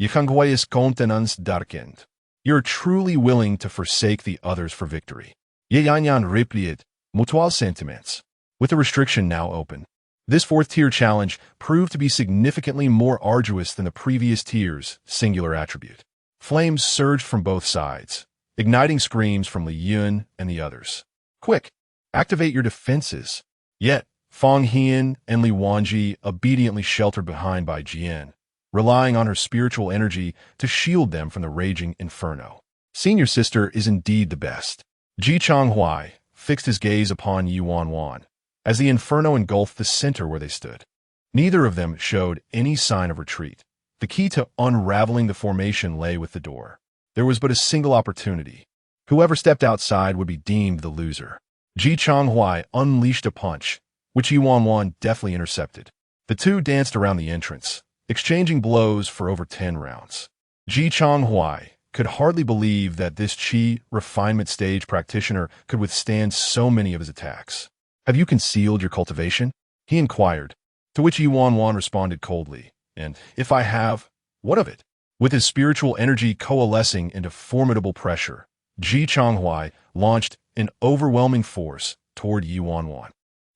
Yikangwayas kontenans darkened. You're truly willing to forsake the others for victory. Ye Wanwan replied, mutual sentiments. With the restriction now open, this fourth-tier challenge proved to be significantly more arduous than the previous tier's singular attribute. Flames surged from both sides, igniting screams from Li Yun and the others. Quick, activate your defenses. Yet, Feng Hian and Li Wanji obediently sheltered behind by Jian, relying on her spiritual energy to shield them from the raging inferno. Senior sister is indeed the best. Ji Changhuai fixed his gaze upon Ye Wanwan as the inferno engulfed the center where they stood. Neither of them showed any sign of retreat. The key to unraveling the formation lay with the door. There was but a single opportunity. Whoever stepped outside would be deemed the loser. Ji Changhuai unleashed a punch, which Ye Wanwan deftly intercepted. The two danced around the entrance, exchanging blows for over 10 rounds. Ji Changhuai could hardly believe that this Qi refinement stage practitioner could withstand so many of his attacks. Have you concealed your cultivation? He inquired, to which Ye Wanwan responded coldly, and if I have, what of it? With his spiritual energy coalescing into formidable pressure, Ji Changhuai launched an overwhelming force toward Ye Wanwan,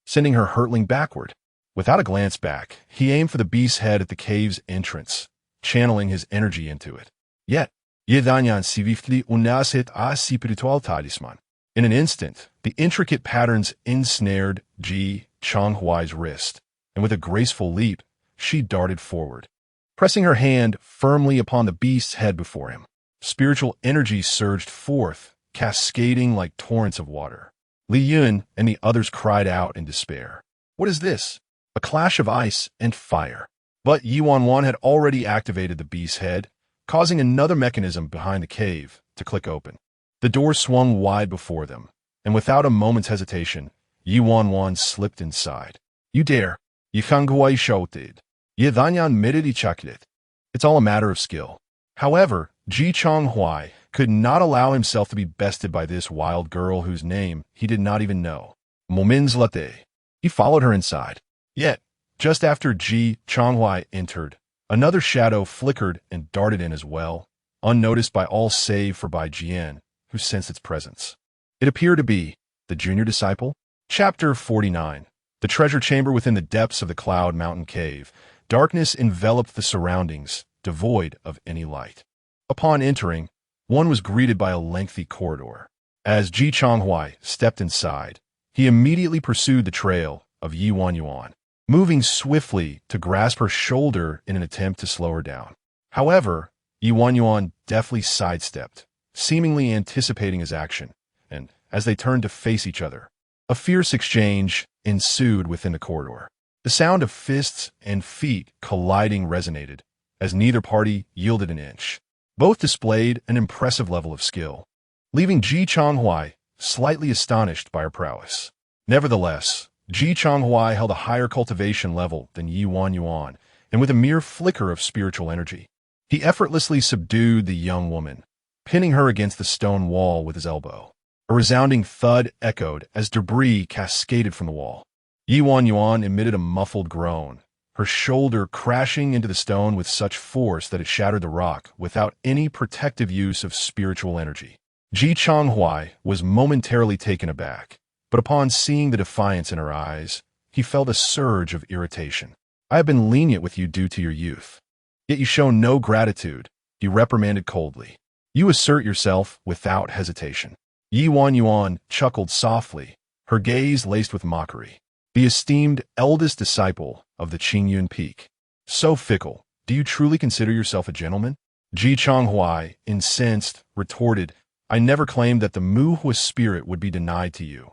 sending her hurtling backward. Without a glance back, he aimed for the beast's head at the cave's entrance, channeling his energy into it. Yet, Ye Wanwan swiftly unaset a spiritual talisman. In an instant, the intricate patterns ensnared Ji Changhuai's wrist, and with a graceful leap, she darted forward, pressing her hand firmly upon the beast's head before him. Spiritual energy surged forth, cascading like torrents of water. Li Yun and the others cried out in despair. What is this? A clash of ice and fire. But Ye Wanwan had already activated the beast's head, causing another mechanism behind the cave to click open. The door swung wide before them, and without a moment's hesitation, Ye Wanwan slipped inside. You dare! Yikangway shouted. Ye Wanwan miridi chaklet. It's all a matter of skill. However, Ji Changhuai could not allow himself to be bested by this wild girl whose name he did not even know. Momin's latte. He followed her inside. Yet, just after Ji Changhuai entered, another shadow flickered and darted in as well, unnoticed by all save for Bai Jian, who sensed its presence. It appeared to be the junior disciple. Chapter 49. The treasure chamber within the depths of the Cloud Mountain Cave. Darkness enveloped the surroundings, devoid of any light. Upon entering, one was greeted by a lengthy corridor. As Ji Changhuai stepped inside, he immediately pursued the trail of Ye Wanwan, moving swiftly to grasp her shoulder in an attempt to slow her down. However, Ye Wanwan deftly sidestepped, seemingly anticipating his action, and as they turned to face each other, a fierce exchange ensued within the corridor. The sound of fists and feet colliding resonated, as neither party yielded an inch. Both displayed an impressive level of skill, leaving Ji Changhuai slightly astonished by her prowess. Nevertheless, Ji Changhuai held a higher cultivation level than Ye Wanwan, and with a mere flicker of spiritual energy, he effortlessly subdued the young woman, pinning her against the stone wall with his elbow. A resounding thud echoed as debris cascaded from the wall. Ye Wanwan emitted a muffled groan, her shoulder crashing into the stone with such force that it shattered the rock without any protective use of spiritual energy. Ji Changhuai was momentarily taken aback, but upon seeing the defiance in her eyes, he felt a surge of irritation. I have been lenient with you due to your youth, yet you show no gratitude, he reprimanded coldly. You assert yourself without hesitation. Ye Wanwan chuckled softly, her gaze laced with mockery. The esteemed eldest disciple of the Qingyun Peak. So fickle, do you truly consider yourself a gentleman? Ji Changhuai, incensed, retorted, I never claimed that the Muhua spirit would be denied to you.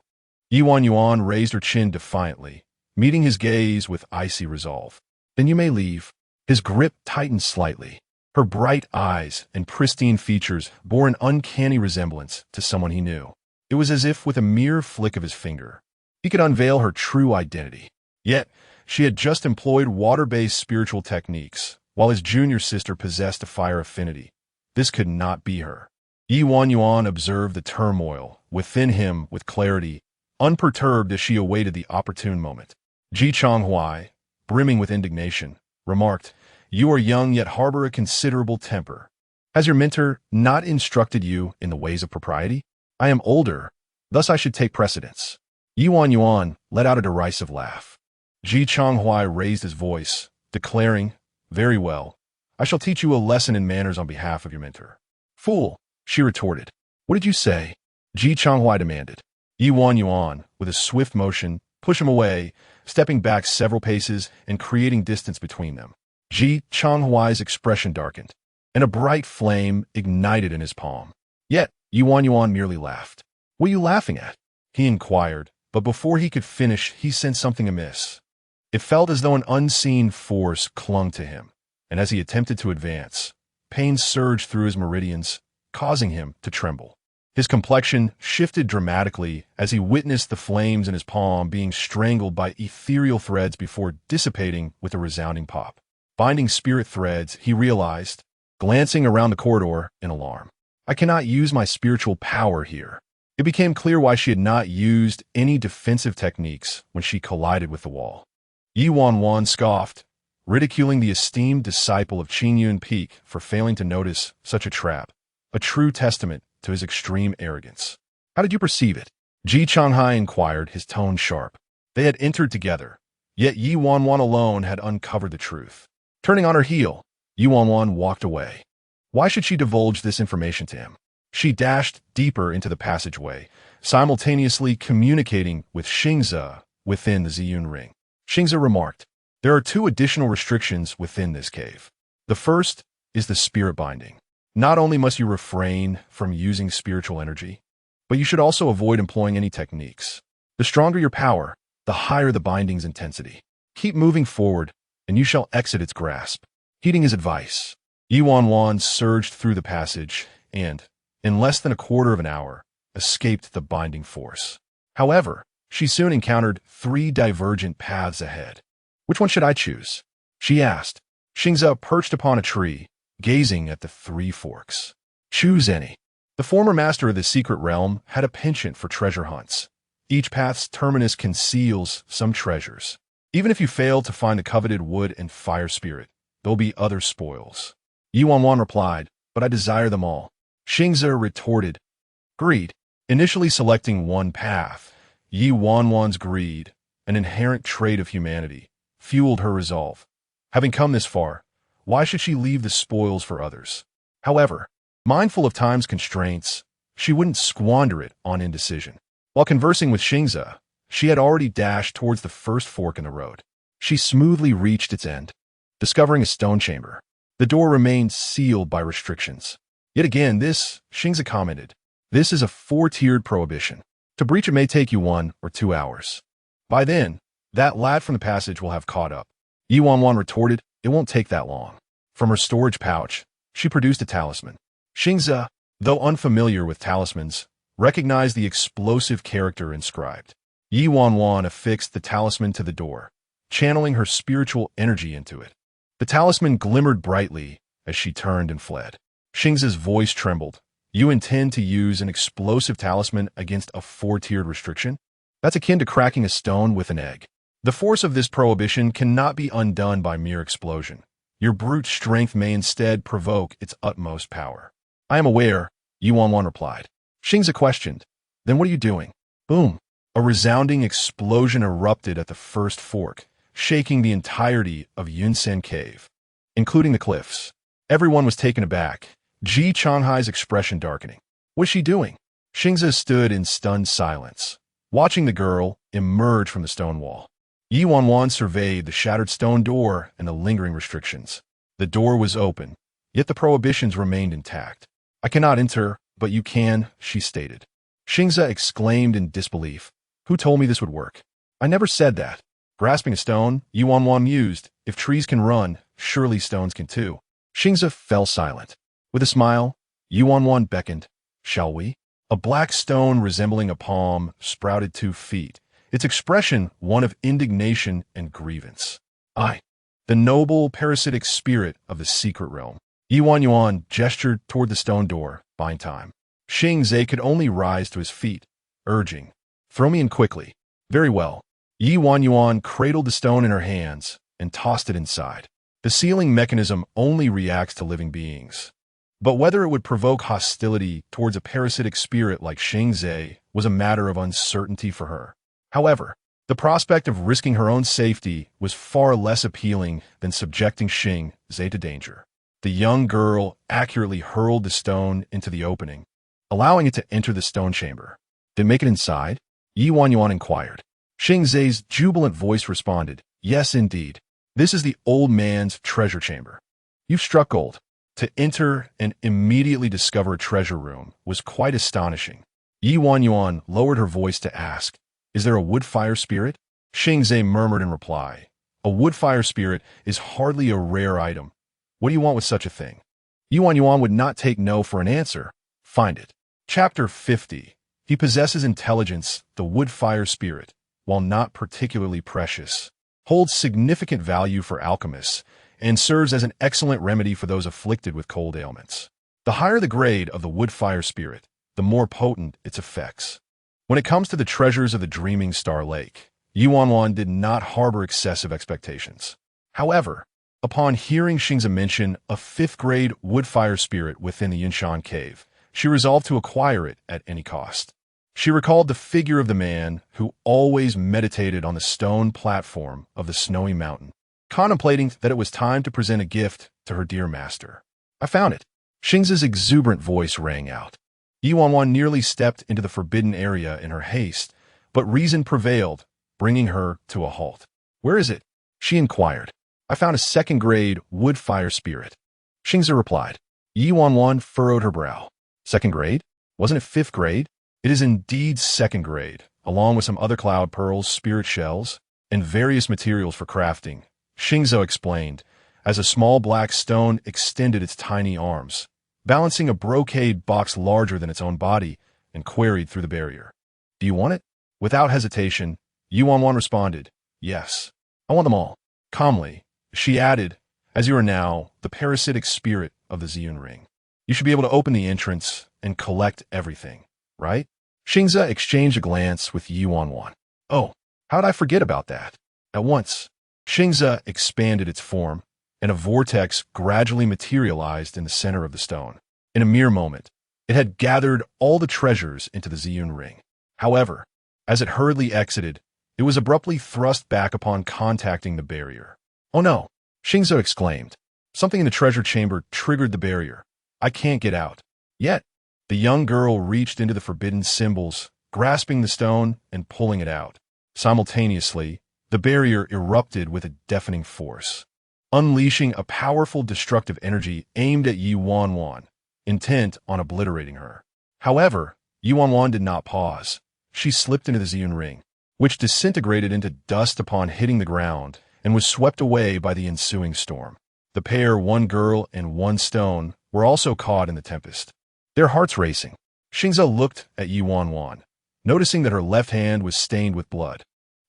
Ye Wanwan raised her chin defiantly, meeting his gaze with icy resolve. Then you may leave. His grip tightened slightly. Her bright eyes and pristine features bore an uncanny resemblance to someone he knew. It was as if with a mere flick of his finger, he could unveil her true identity. Yet, she had just employed water-based spiritual techniques, while his junior sister possessed a fire affinity. This could not be her. Ye Wanwan observed the turmoil within him with clarity, unperturbed as she awaited the opportune moment. Ji Chonghuai, brimming with indignation, remarked, "You are young yet harbor a considerable temper. Has your mentor not instructed you in the ways of propriety? I am older, thus I should take precedence." Ye Wanwan let out a derisive laugh. Ji Chonghuai raised his voice, declaring, "Very well. I shall teach you a lesson in manners on behalf of your mentor." "Fool," she retorted. "What did you say?" Ji Chonghuai demanded. Ye Wanwan, with a swift motion, pushed him away, stepping back several paces and creating distance between them. Ji Chonghuai's expression darkened, and a bright flame ignited in his palm. Yet, Ye Wanwan merely laughed. "What are you laughing at?" he inquired, but before he could finish, he sensed something amiss. It felt as though an unseen force clung to him, and as he attempted to advance, pain surged through his meridians, causing him to tremble. His complexion shifted dramatically as he witnessed the flames in his palm being strangled by ethereal threads before dissipating with a resounding pop. Binding spirit threads, he realized, glancing around the corridor in alarm. "I cannot use my spiritual power here." It became clear why she had not used any defensive techniques when she collided with the wall. Ye Wanwan scoffed, ridiculing the esteemed disciple of Qingyun Peak for failing to notice such a trap, a true testament to his extreme arrogance. "How did you perceive it?" Ji Chonghai inquired, his tone sharp. They had entered together, yet Ye Wanwan alone had uncovered the truth. Turning on her heel, Ye Wanwan walked away. Why should she divulge this information to him? She dashed deeper into the passageway, simultaneously communicating with Xingze within the Ziyun ring. Xingze remarked, "There are 2 additional restrictions within this cave. The first is the spirit binding. Not only must you refrain from using spiritual energy, but you should also avoid employing any techniques. The stronger your power, the higher the binding's intensity. Keep moving forward, and you shall exit its grasp." Heeding his advice, Ye Wanwan surged through the passage and, in less than a quarter of an hour, escaped the binding force. However, she soon encountered 3 divergent paths ahead. "Which one should I choose?" she asked. Xingze perched upon a tree, gazing at the 3 forks. "Choose any." The former master of the secret realm had a penchant for treasure hunts. Each path's terminus conceals some treasures. Even if you fail to find the coveted wood and fire spirit, there'll be other spoils. Ye Wanwan replied, "But I desire them all." Xingze retorted, "Greed." Initially selecting one path, Ye Wanwan's greed, an inherent trait of humanity, fueled her resolve. Having come this far, why should she leave the spoils for others? However, mindful of time's constraints, she wouldn't squander it on indecision. While conversing with Xingze, she had already dashed towards the first fork in the road. She smoothly reached its end, discovering a stone chamber. The door remained sealed by restrictions. Yet again, Xingze commented, "This is a 4-tiered prohibition. To breach it may take you 1 or 2 hours. By then, that lad from the passage will have caught up." Ye Wanwan retorted, "It won't take that long." From her storage pouch, she produced a talisman. Xingze, though unfamiliar with talismans, recognized the explosive character inscribed. Ye Wanwan affixed the talisman to the door, channeling her spiritual energy into it. The talisman glimmered brightly as she turned and fled. Xingze's voice trembled. "You intend to use an explosive talisman against a 4-tiered restriction? That's akin to cracking a stone with an egg. The force of this prohibition cannot be undone by mere explosion. Your brute strength may instead provoke its utmost power." "I am aware," Ye Wanwan replied. Xingze questioned, "Then what are you doing?" Boom! A resounding explosion erupted at the first fork, shaking the entirety of Yunsen Cave, including the cliffs. Everyone was taken aback, Ji Chonghai's expression darkening. "What's she doing?" Xingze stood in stunned silence, watching the girl emerge from the stone wall. Ye Wanwan surveyed the shattered stone door and the lingering restrictions. The door was open, yet the prohibitions remained intact. "I cannot enter, but you can," she stated. Xingze exclaimed in disbelief. "Who told me this would work?" "I never said that." Grasping a stone, Ye Wanwan mused, "If trees can run, surely stones can too." Xingze fell silent. With a smile, Ye Wanwan beckoned, "Shall we?" A black stone resembling a palm sprouted 2 feet, its expression one of indignation and grievance. "I, the noble parasitic spirit of the secret realm." Ye Wanwan gestured toward the stone door, buying time. Xingze could only rise to his feet, urging, "Throw me in quickly." "Very well." Ye Wanwan cradled the stone in her hands and tossed it inside. The sealing mechanism only reacts to living beings. But whether it would provoke hostility towards a parasitic spirit like Xingze was a matter of uncertainty for her. However, the prospect of risking her own safety was far less appealing than subjecting Xingze to danger. The young girl accurately hurled the stone into the opening, allowing it to enter the stone chamber. "Did it make it inside?" Ye Wanwan inquired. Xingze's jubilant voice responded, "Yes, indeed. This is the old man's treasure chamber. You've struck gold." To enter and immediately discover a treasure room was quite astonishing. Ye Wanwan lowered her voice to ask, "Is there a wood fire spirit?" Xingze murmured in reply, "A wood fire spirit is hardly a rare item. What do you want with such a thing?" Ye Wanwan would not take no for an answer. Find it. Chapter 50. He possesses intelligence. The wood fire spirit, while not particularly precious, holds significant value for alchemists and serves as an excellent remedy for those afflicted with cold ailments. The higher the grade of the wood fire spirit, the more potent its effects. When it comes to the treasures of the Dreaming Star Lake, Ye Wanwan did not harbor excessive expectations. However, upon hearing Xingze mention a 5th-grade wood fire spirit within the Yinshan cave, she resolved to acquire it at any cost. She recalled the figure of the man who always meditated on the stone platform of the snowy mountain, contemplating that it was time to present a gift to her dear master. "I found it." Xingze's exuberant voice rang out. Ye Wanwan nearly stepped into the forbidden area in her haste, but reason prevailed, bringing her to a halt. "Where is it?" she inquired. "I found a 2nd-grade wood fire spirit," Xingze replied. Ye Wanwan furrowed her brow. "2nd grade? Wasn't it 5th grade?" "It is indeed 2nd grade, along with some other cloud pearls, spirit shells, and various materials for crafting," Xingze explained, as a small black stone extended its tiny arms, balancing a brocade box larger than its own body, and queried through the barrier. "Do you want it?" Without hesitation, Ye Wanwan responded, "Yes, I want them all." Calmly, she added, "As you are now the parasitic spirit of the Ziyun Ring, you should be able to open the entrance and collect everything, right?" Xingze exchanged a glance with Ye Wanwan. "Oh, how did I forget about that?" At once, Xingze expanded its form, and a vortex gradually materialized in the center of the stone. In a mere moment, it had gathered all the treasures into the Ziyun Ring. However, as it hurriedly exited, it was abruptly thrust back upon contacting the barrier. "Oh no!" Xingze exclaimed. "Something in the treasure chamber triggered the barrier. I can't get out." Yet, the young girl reached into the forbidden symbols, grasping the stone and pulling it out. Simultaneously, the barrier erupted with a deafening force, unleashing a powerful destructive energy aimed at Ye Wanwan, intent on obliterating her. However, Ye Wanwan did not pause. She slipped into the Ziyun Ring, which disintegrated into dust upon hitting the ground and was swept away by the ensuing storm. The pair, one girl and one stone, were also caught in the tempest. Their hearts racing, Xingze looked at Ye Wanwan, noticing that her left hand was stained with blood,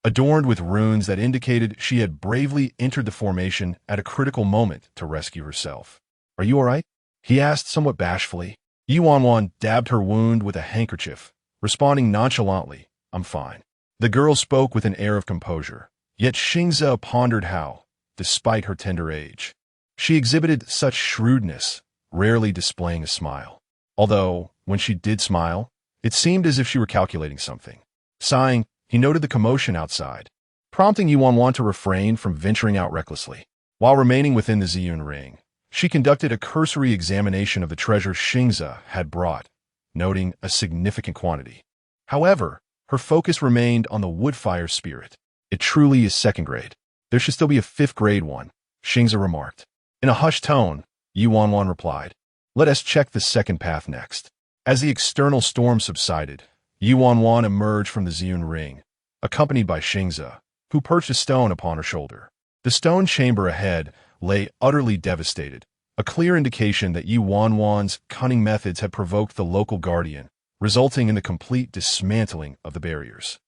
adorned with runes that indicated she had bravely entered the formation at a critical moment to rescue herself. "Are you all right?" he asked somewhat bashfully. Ye Wanwan dabbed her wound with a handkerchief, responding nonchalantly, "I'm fine." The girl spoke with an air of composure, yet Xingze pondered how, despite her tender age, she exhibited such shrewdness, rarely displaying a smile. Although, when she did smile, it seemed as if she were calculating something. Sighing, he noted the commotion outside, prompting Ye Wanwan to refrain from venturing out recklessly. While remaining within the Ziyun Ring, she conducted a cursory examination of the treasure Xingze had brought, noting a significant quantity. However, her focus remained on the wood fire spirit. "It truly is 2nd grade. There should still be a 5th-grade one," Xingze remarked. In a hushed tone, Ye Wanwan replied, "Let us check the 2nd path next." As the external storm subsided, Ye Wanwan emerged from the Ziyun Ring, accompanied by Xingze, who perched a stone upon her shoulder. The stone chamber ahead lay utterly devastated, a clear indication that Ye Wanwan's cunning methods had provoked the local guardian, resulting in the complete dismantling of the barriers.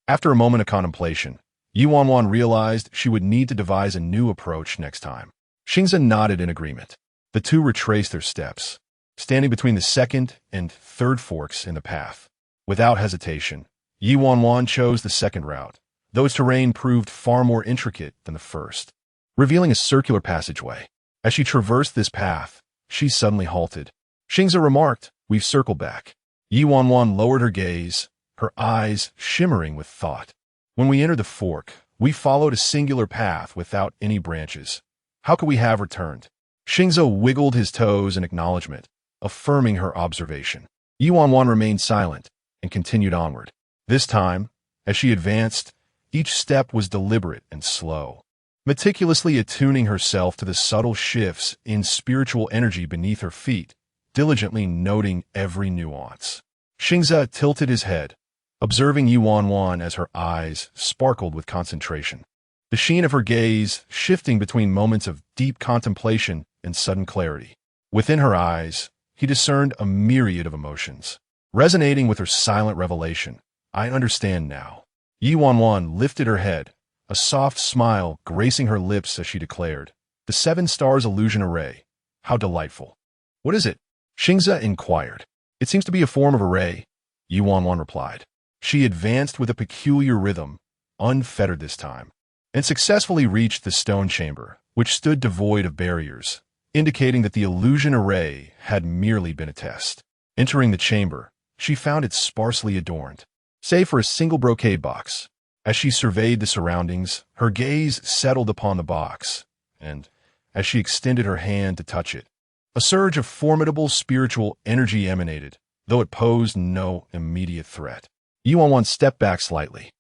After a moment of contemplation, Ye Wanwan realized she would need to devise a new approach next time. Xingze nodded in agreement. The two retraced their steps, standing between the second and third forks in the path. Without hesitation, Ye Wanwan chose the second route, though its terrain proved far more intricate than the first, revealing a circular passageway. As she traversed this path, she suddenly halted. Xingze remarked, "We've circled back." Ye Wanwan lowered her gaze, her eyes shimmering with thought. "When we entered the fork, we followed a singular path without any branches. How could we have returned?" Xingze wiggled his toes in acknowledgement, affirming her observation. Ye Wanwan remained silent and continued onward. This time, as she advanced, each step was deliberate and slow, meticulously attuning herself to the subtle shifts in spiritual energy beneath her feet, diligently noting every nuance. Xingze tilted his head, observing Ye Wanwan as her eyes sparkled with concentration, the sheen of her gaze shifting between moments of deep contemplation and sudden clarity. Within her eyes, he discerned a myriad of emotions, resonating with her silent revelation. "I understand now." Ye Wanwan lifted her head, a soft smile gracing her lips as she declared, "The 7 stars illusion array. How delightful." "What is it?" Xingze inquired. "It seems to be a form of array," Ye Wanwan replied. She advanced with a peculiar rhythm, unfettered this time, and successfully reached the stone chamber, which stood devoid of barriers, indicating that the illusion array had merely been a test. Entering the chamber, she found it sparsely adorned, save for a single brocade box. As she surveyed the surroundings, her gaze settled upon the box, and, as she extended her hand to touch it, a surge of formidable spiritual energy emanated, though it posed no immediate threat. Ye Wanwan stepped back slightly.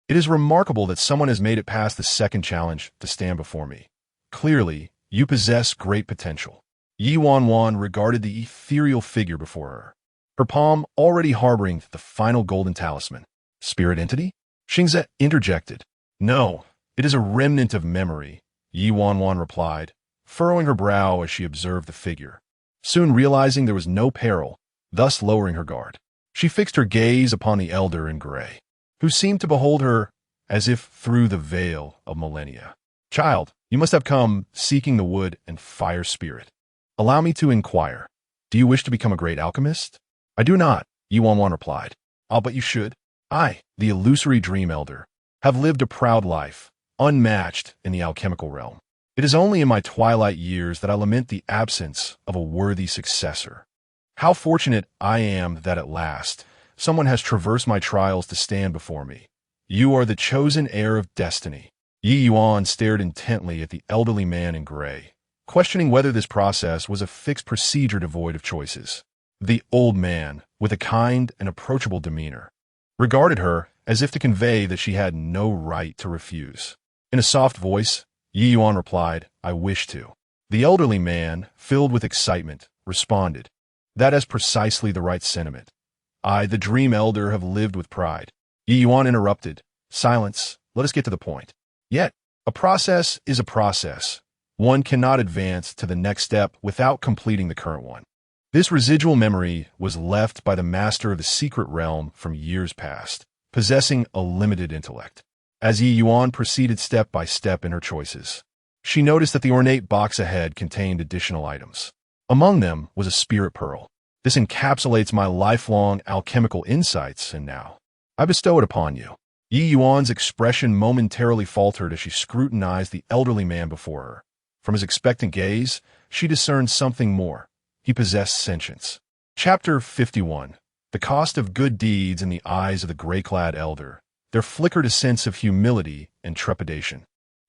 It is remarkable that someone has made it past the second challenge to stand before me. Clearly, you possess great potential." Ye Wanwan regarded the ethereal figure before her, her palm already harboring the final golden talisman. "Spirit entity?" Xingze interjected. "No, it is a remnant of memory," Ye Wanwan replied, furrowing her brow as she observed the figure. Soon realizing there was no peril, thus lowering her guard, she fixed her gaze upon the elder in gray, who seemed to behold her as if through the veil of millennia. "Child, you must have come seeking the wood and fire spirit. Allow me to inquire. Do you wish to become a great alchemist?" "I do not," Ye Wanwan replied. But you should. I, the illusory dream elder, have lived a proud life, unmatched in the alchemical realm. It is only in my twilight years that I lament the absence of a worthy successor. How fortunate I am that at last someone has traversed my trials to stand before me. You are the chosen heir of destiny." Ye Yuan stared intently at the elderly man in gray, questioning whether this process was a fixed procedure devoid of choices. The old man, with a kind and approachable demeanor, regarded her as if to convey that she had no right to refuse. In a soft voice, Ye Yuan replied, "I wish to." The elderly man, filled with excitement, responded, "That is precisely the right sentiment. I, the dream elder, have lived with pride." Ye Yuan interrupted, "Silence, let us get to the point. Yet, a process is a process. One cannot advance to the next step without completing the current one. This residual memory was left by the master of the secret realm from years past, possessing a limited intellect." As Ye Yuan proceeded step by step in her choices, she noticed that the ornate box ahead contained additional items. Among them was a spirit pearl. "This encapsulates my lifelong alchemical insights, and now I bestow it upon you." Ye Yuan's expression momentarily faltered as she scrutinized the elderly man before her. From his expectant gaze, she discerned something more. He possessed sentience. Chapter 51. The cost of good deeds in the eyes of the gray-clad elder. There flickered a sense of humility and trepidation,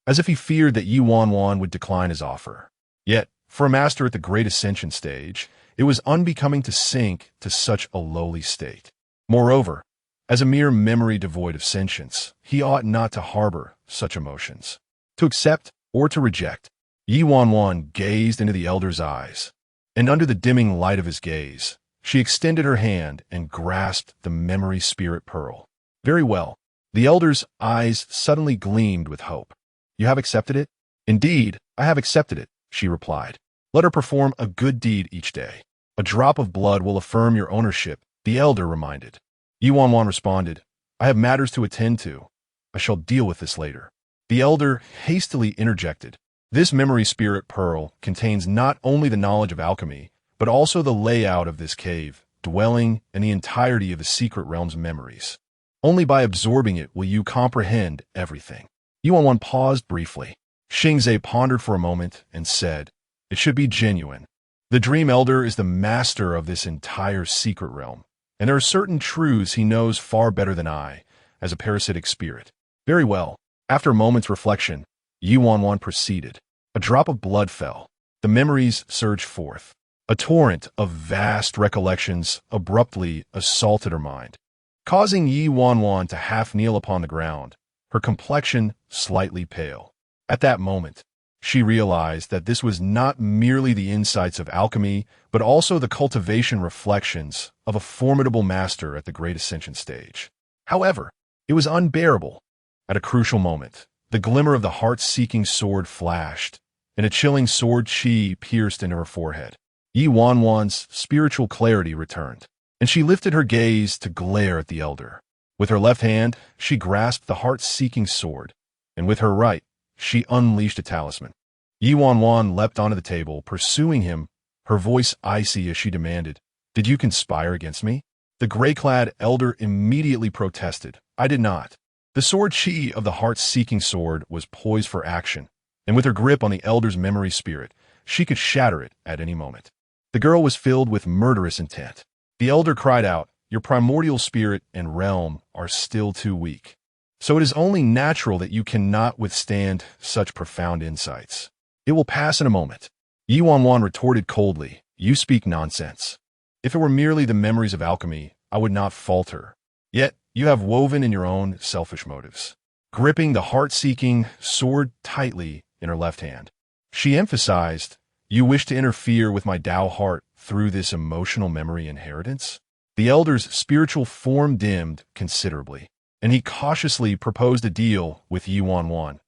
as if he feared that Ye Wanwan would decline his offer. Yet, for a master at the great ascension stage, it was unbecoming to sink to such a lowly state. Moreover, as a mere memory devoid of sentience, he ought not to harbor such emotions. To accept or to reject, Ye Wanwan gazed into the elder's eyes, and under the dimming light of his gaze, she extended her hand and grasped the memory spirit pearl. "Very well." The elder's eyes suddenly gleamed with hope. "You have accepted it?" "Indeed, I have accepted it," she replied. "Let her perform a good deed each day. A drop of blood will affirm your ownership," the elder reminded. Ye Wanwan responded, "I have matters to attend to. I shall deal with this later." The elder hastily interjected, "This memory spirit pearl contains not only the knowledge of alchemy, but also the layout of this cave, dwelling, and the entirety of the secret realm's memories. Only by absorbing it will you comprehend everything. Ye Wanwan paused briefly. Xingze pondered for a moment and said, "It should be genuine. The Dream Elder is the master of this entire secret realm, and there are certain truths he knows far better than I, as a parasitic spirit." Very well. After a moment's reflection, Ye Wanwan proceeded. A drop of blood fell. The memories surged forth. A torrent of vast recollections abruptly assaulted her mind, causing Ye Wanwan to half kneel upon the ground, her complexion slightly pale. At that moment, she realized that this was not merely the insights of alchemy, but also the cultivation reflections of a formidable master at the Great Ascension stage. However, it was unbearable. At a crucial moment, the glimmer of the heart-seeking sword flashed, and a chilling sword chi pierced into her forehead. Ye Wanwan's spiritual clarity returned, and she lifted her gaze to glare at the elder. With her left hand, she grasped the heart-seeking sword, and with her right, she unleashed a talisman. Ye Wanwan leapt onto the table, pursuing him, her voice icy as she demanded, "Did you conspire against me?" The gray-clad elder immediately protested, "I did not." The sword chi of the heart-seeking sword was poised for action, and with her grip on the elder's memory spirit, she could shatter it at any moment. The girl was filled with murderous intent. The elder cried out, "Your primordial spirit and realm are still too weak. So it is only natural that you cannot withstand such profound insights. It will pass in a moment." Ye Wanwan retorted coldly, "You speak nonsense. If it were merely the memories of alchemy, I would not falter. Yet you have woven in your own selfish motives." Gripping the heart-seeking sword tightly in her left hand, she emphasized, "You wish to interfere with my Tao heart through this emotional memory inheritance?" The elder's spiritual form dimmed considerably, and he cautiously proposed a deal with Ye Wanwan.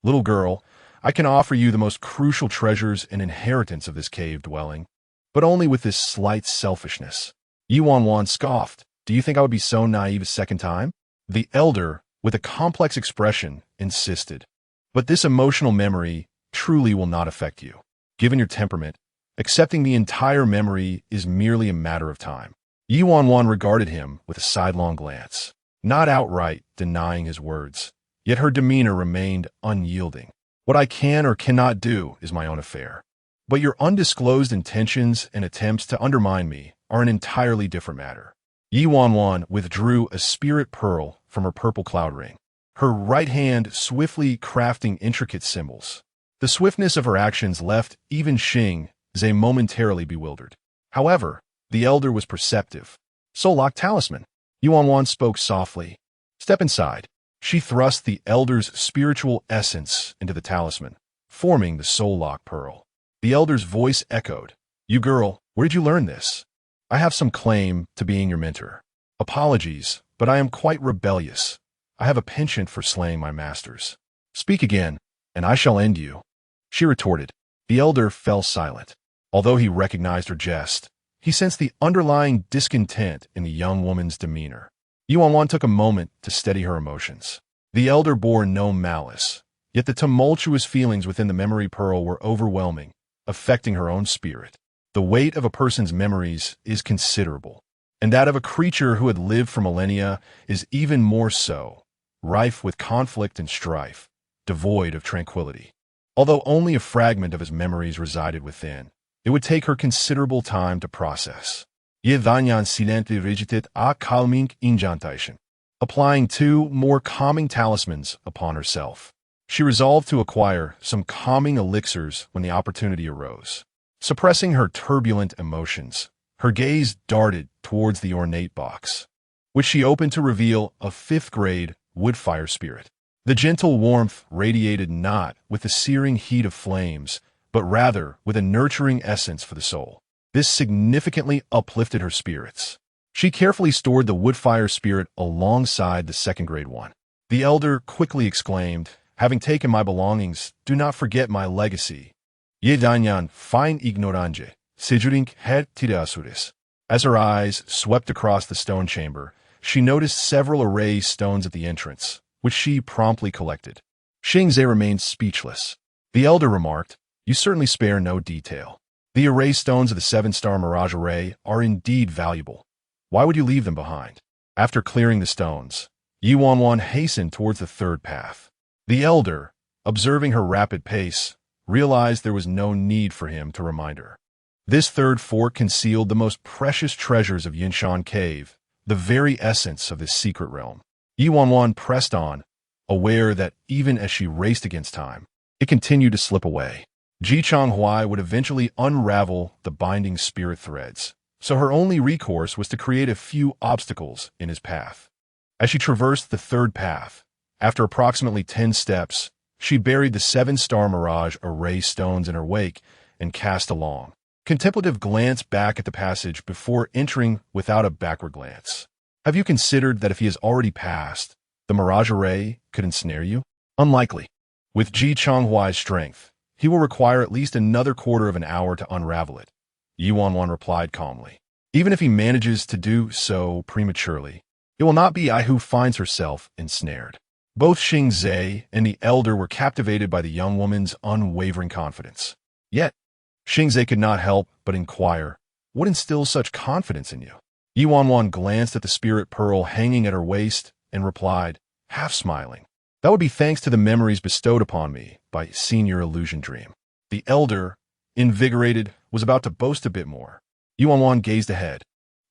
"Little girl, I can offer you the most crucial treasures and inheritance of this cave dwelling, but only with this slight selfishness." Ye Wanwan scoffed. "Do you think I would be so naive a second time?" The elder, with a complex expression, insisted, "But this emotional memory truly will not affect you. Given your temperament, accepting the entire memory is merely a matter of time." Ye Wanwan regarded him with a sidelong glance, not outright denying his words, yet her demeanor remained unyielding. "What I can or cannot do is my own affair. But your undisclosed intentions and attempts to undermine me are an entirely different matter." Ye Wanwan withdrew a spirit pearl from her purple cloud ring, her right hand swiftly crafting intricate symbols. The swiftness of her actions left even Xingze momentarily bewildered. However, the elder was perceptive. "Soul Lock Talisman." Ye Wanwan spoke softly. "Step inside." She thrust the elder's spiritual essence into the talisman, forming the Soul Lock pearl. The elder's voice echoed, "You girl, where did you learn this? I have some claim to being your mentor. Apologies, but I am quite rebellious. I have a penchant for slaying my masters. Speak again, and I shall end you." She retorted. The elder fell silent. Although he recognized her jest, he sensed the underlying discontent in the young woman's demeanor. Ye Wanwan took a moment to steady her emotions. The elder bore no malice, yet the tumultuous feelings within the memory pearl were overwhelming, affecting her own spirit. The weight of a person's memories is considerable, and that of a creature who had lived for millennia is even more so, rife with conflict and strife, devoid of tranquility. Although only a fragment of his memories resided within, it would take her considerable time to process. Ye Wanwan silently rigitet a calming incantation, applying 2 more calming talismans upon herself. She resolved to acquire some calming elixirs when the opportunity arose. Suppressing her turbulent emotions, her gaze darted towards the ornate box, which she opened to reveal a 5th-grade woodfire spirit. The gentle warmth radiated not with the searing heat of flames, but rather with a nurturing essence for the soul. This significantly uplifted her spirits. She carefully stored the woodfire spirit alongside the 2nd-grade one. The elder quickly exclaimed, "Having taken my belongings, do not forget my legacy." Ye Wanwan fine ignoranje, sejurink her tirasuris. As her eyes swept across the stone chamber, she noticed several array stones at the entrance, which she promptly collected. Xingze remained speechless. The elder remarked, "You certainly spare no detail." The array stones of the seven-star Mirage Array are indeed valuable. Why would you leave them behind? After clearing the stones, Ye Wanwan hastened towards the third path. The elder, observing her rapid pace, realized there was no need for him to remind her. This third fork concealed the most precious treasures of Yinshan Cave, the very essence of this secret realm. Ye Wanwan pressed on, aware that even as she raced against time, it continued to slip away. Ji Changhuai would eventually unravel the binding spirit threads, so her only recourse was to create a few obstacles in his path. As she traversed the third path, after approximately 10 steps, she buried the seven-star Mirage Array stones in her wake and cast a long, contemplative glance back at the passage before entering without a backward glance. Have you considered that if he has already passed, the Mirage Array could ensnare you? Unlikely. With Ji Changhuai's strength, he will require at least another quarter of an hour to unravel it, Ye Wanwan replied calmly. Even if he manages to do so prematurely, it will not be I who finds herself ensnared. Both Xingze and the elder were captivated by the young woman's unwavering confidence. Yet, Xingze could not help but inquire, what instills such confidence in you? Ye Wanwan glanced at the spirit pearl hanging at her waist and replied, half smiling, that would be thanks to the memories bestowed upon me by Senior Illusion Dream. The elder, invigorated, was about to boast a bit more. Ye Wanwan gazed ahead,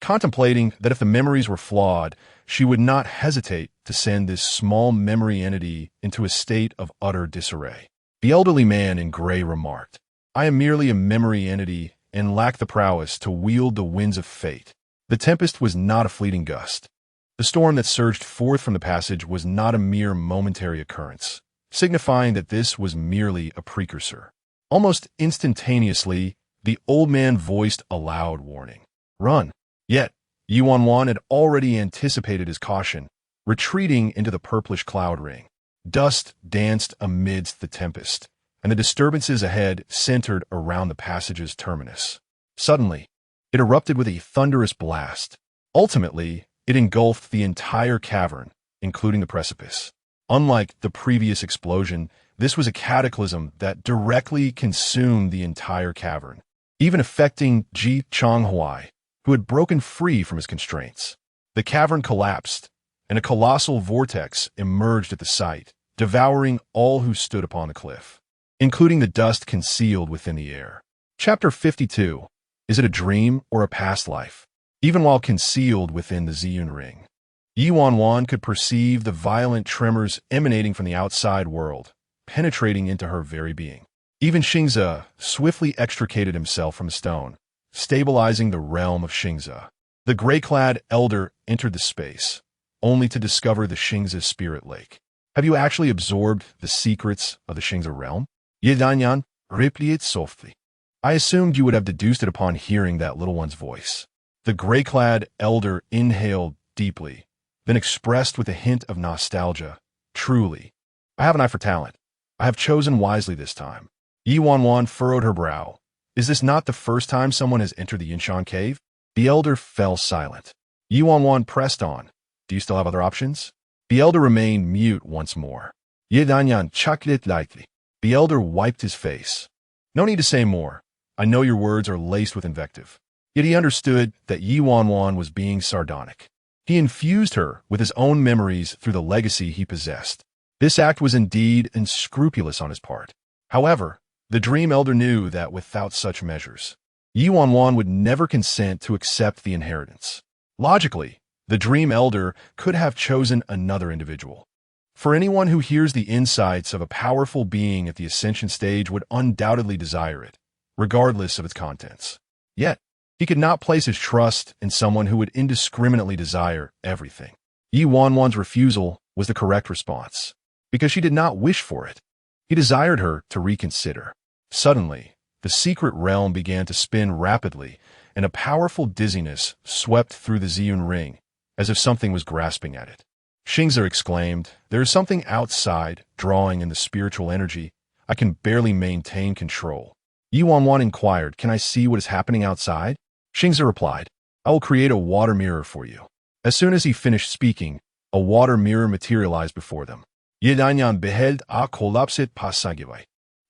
contemplating that if the memories were flawed, she would not hesitate to send this small memory entity into a state of utter disarray. The elderly man in gray remarked, I am merely a memory entity and lack the prowess to wield the winds of fate. The tempest was not a fleeting gust. The storm that surged forth from the passage was not a mere momentary occurrence, signifying that this was merely a precursor. Almost instantaneously, the old man voiced a loud warning. Run! Yet, Ye Wanwan had already anticipated his caution, retreating into the purplish cloud ring. Dust danced amidst the tempest, and the disturbances ahead centered around the passage's terminus. Suddenly, it erupted with a thunderous blast. Ultimately, it engulfed the entire cavern, including the precipice. Unlike the previous explosion, this was a cataclysm that directly consumed the entire cavern, even affecting Ji Changhuai, who had broken free from his constraints. The cavern collapsed, and a colossal vortex emerged at the site, devouring all who stood upon the cliff, including the dust concealed within the air. Chapter 52. Is it a dream or a past life? Even while concealed within the Ziyun ring, Ye Wanwan could perceive the violent tremors emanating from the outside world, penetrating into her very being. Even Xingze swiftly extricated himself from a stone, stabilizing the realm of Xingze. The gray-clad elder entered the space, only to discover the Xingze spirit lake. Have you actually absorbed the secrets of the Xingze realm? Ye Danyan replied softly. I assumed you would have deduced it upon hearing that little one's voice. The gray-clad elder inhaled deeply, then expressed with a hint of nostalgia, truly, I have an eye for talent. I have chosen wisely this time. Ye Wanwan furrowed her brow. Is this not the first time someone has entered the Yinshan Cave? The elder fell silent. Ye Wanwan pressed on. Do you still have other options? The elder remained mute once more. Ye Danyan chuckled lightly. The elder wiped his face. No need to say more. I know your words are laced with invective. Yet he understood that Ye Wanwan was being sardonic. He infused her with his own memories through the legacy he possessed. This act was indeed unscrupulous on his part. However, the Dream Elder knew that without such measures, Ye Wanwan would never consent to accept the inheritance. Logically, the Dream Elder could have chosen another individual. For anyone who hears the insights of a powerful being at the Ascension stage would undoubtedly desire it, regardless of its contents. Yet, he could not place his trust in someone who would indiscriminately desire everything. Ye Wanwan's refusal was the correct response, because she did not wish for it. He desired her to reconsider. Suddenly, the secret realm began to spin rapidly, and a powerful dizziness swept through the Ziyun ring, as if something was grasping at it. Xingze exclaimed, there is something outside, drawing in the spiritual energy. I can barely maintain control. Ye Wanwan inquired, can I see what is happening outside? Xingze replied, I will create a water mirror for you. As soon as he finished speaking, a water mirror materialized before them. Ye Danyan beheld a collapsit passagiway.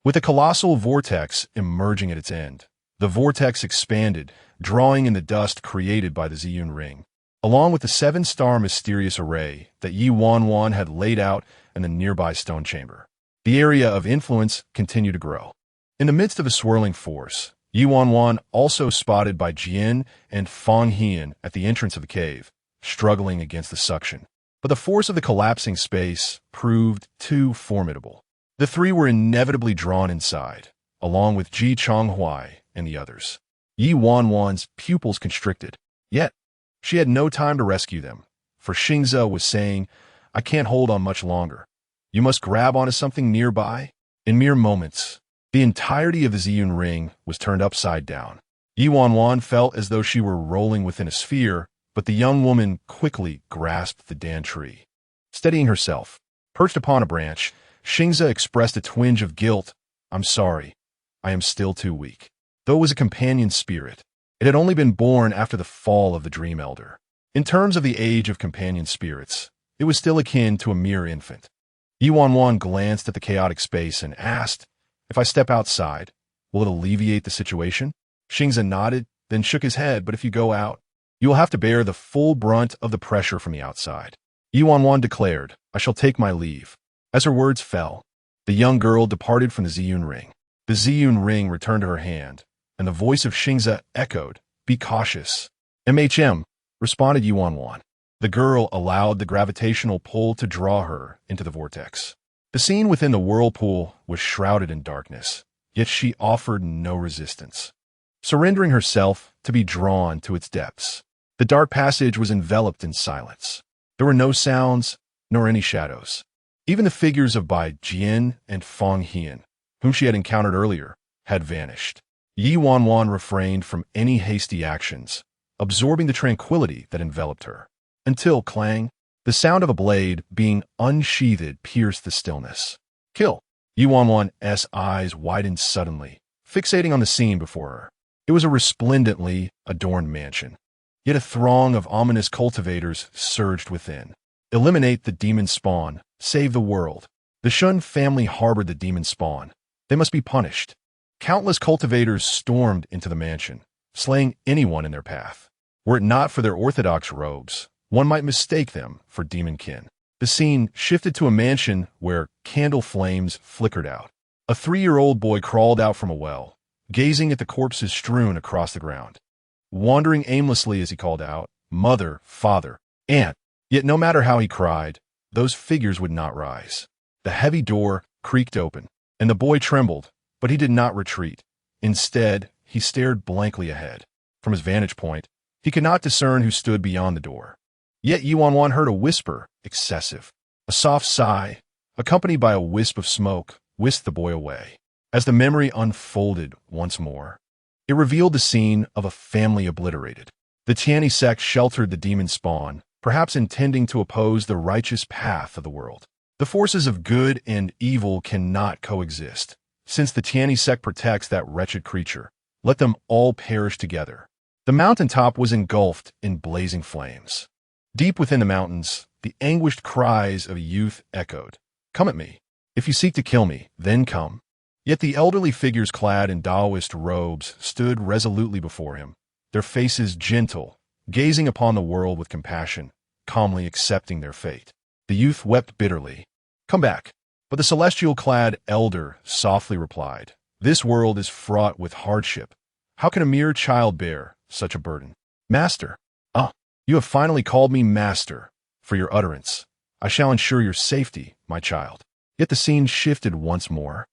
With a colossal vortex emerging at its end, The vortex expanded, drawing in the dust created by the Ziyun ring, along with the seven-star mysterious array that Ye Wanwan had laid out in the nearby stone chamber. The area of influence continued to grow. In the midst of a swirling force, Ye Wanwan also spotted by Jian and Fang Hian at the entrance of the cave, struggling against the suction. But the force of the collapsing space proved too formidable. The three were inevitably drawn inside, along with Ji Chonghuai and the others. Ye Wanwan's pupils constricted. Yet, she had no time to rescue them, for Xingze was saying, "I can't hold on much longer. You must grab onto something nearby." In mere moments, the entirety of the Ziyun ring was turned upside down. Ye Wanwan felt as though she were rolling within a sphere, but the young woman quickly grasped the Dan tree. Steadying herself, perched upon a branch, Xingze expressed a twinge of guilt. "I'm sorry. I am still too weak." Though it was a companion spirit, it had only been born after the fall of the Dream Elder. In terms of the age of companion spirits, it was still akin to a mere infant. Ye Wanwan glanced at the chaotic space and asked, "If I step outside, will it alleviate the situation?" Xingze nodded, then shook his head. "But if you go out, you will have to bear the full brunt of the pressure from the outside." Ye Wanwan declared, "I shall take my leave." As her words fell, the young girl departed from the Ziyun ring. The Ziyun ring returned to her hand, and the voice of Xingze echoed, "Be cautious." "MHM," responded Ye Wanwan. The girl allowed the gravitational pull to draw her into the vortex. The scene within the whirlpool was shrouded in darkness, yet she offered no resistance, surrendering herself to be drawn to its depths. The dark passage was enveloped in silence. There were no sounds, nor any shadows. Even the figures of Bai Jian and Fang Hian, whom she had encountered earlier, had vanished. Ye Wanwan refrained from any hasty actions, absorbing the tranquility that enveloped her, until clang, the sound of a blade being unsheathed pierced the stillness. "Kill!" Ye Wanwan's eyes widened suddenly, fixating on the scene before her. It was a resplendently adorned mansion, yet a throng of ominous cultivators surged within. Eliminate the demon spawn, save the world. The Shun family harbored the demon spawn. They must be punished. Countless cultivators stormed into the mansion, slaying anyone in their path. Were it not for their orthodox robes, one might mistake them for demonkin. The scene shifted to a mansion where candle flames flickered out. A 3-year-old boy crawled out from a well, gazing at the corpses strewn across the ground, wandering aimlessly as he called out, "Mother, father, aunt." Yet no matter how he cried, those figures would not rise. The heavy door creaked open, and the boy trembled, but he did not retreat. Instead, he stared blankly ahead. From his vantage point, he could not discern who stood beyond the door. Yet Ye Wanwan heard a whisper, excessive. A soft sigh, accompanied by a wisp of smoke, whisked the boy away. As the memory unfolded once more, it revealed the scene of a family obliterated. The Tianyi sect sheltered the demon spawn, perhaps intending to oppose the righteous path of the world. The forces of good and evil cannot coexist. Since the Tianyi sect protects that wretched creature, let them all perish together. The mountaintop was engulfed in blazing flames. Deep within the mountains, the anguished cries of a youth echoed. "Come at me. If you seek to kill me, then come." Yet the elderly figures clad in Taoist robes stood resolutely before him, their faces gentle, gazing upon the world with compassion, calmly accepting their fate. The youth wept bitterly. "Come back." But the celestial-clad elder softly replied, "This world is fraught with hardship. How can a mere child bear such a burden?" "Master." "Ah, you have finally called me master. For your utterance, I shall ensure your safety, my child." Yet the scene shifted once more,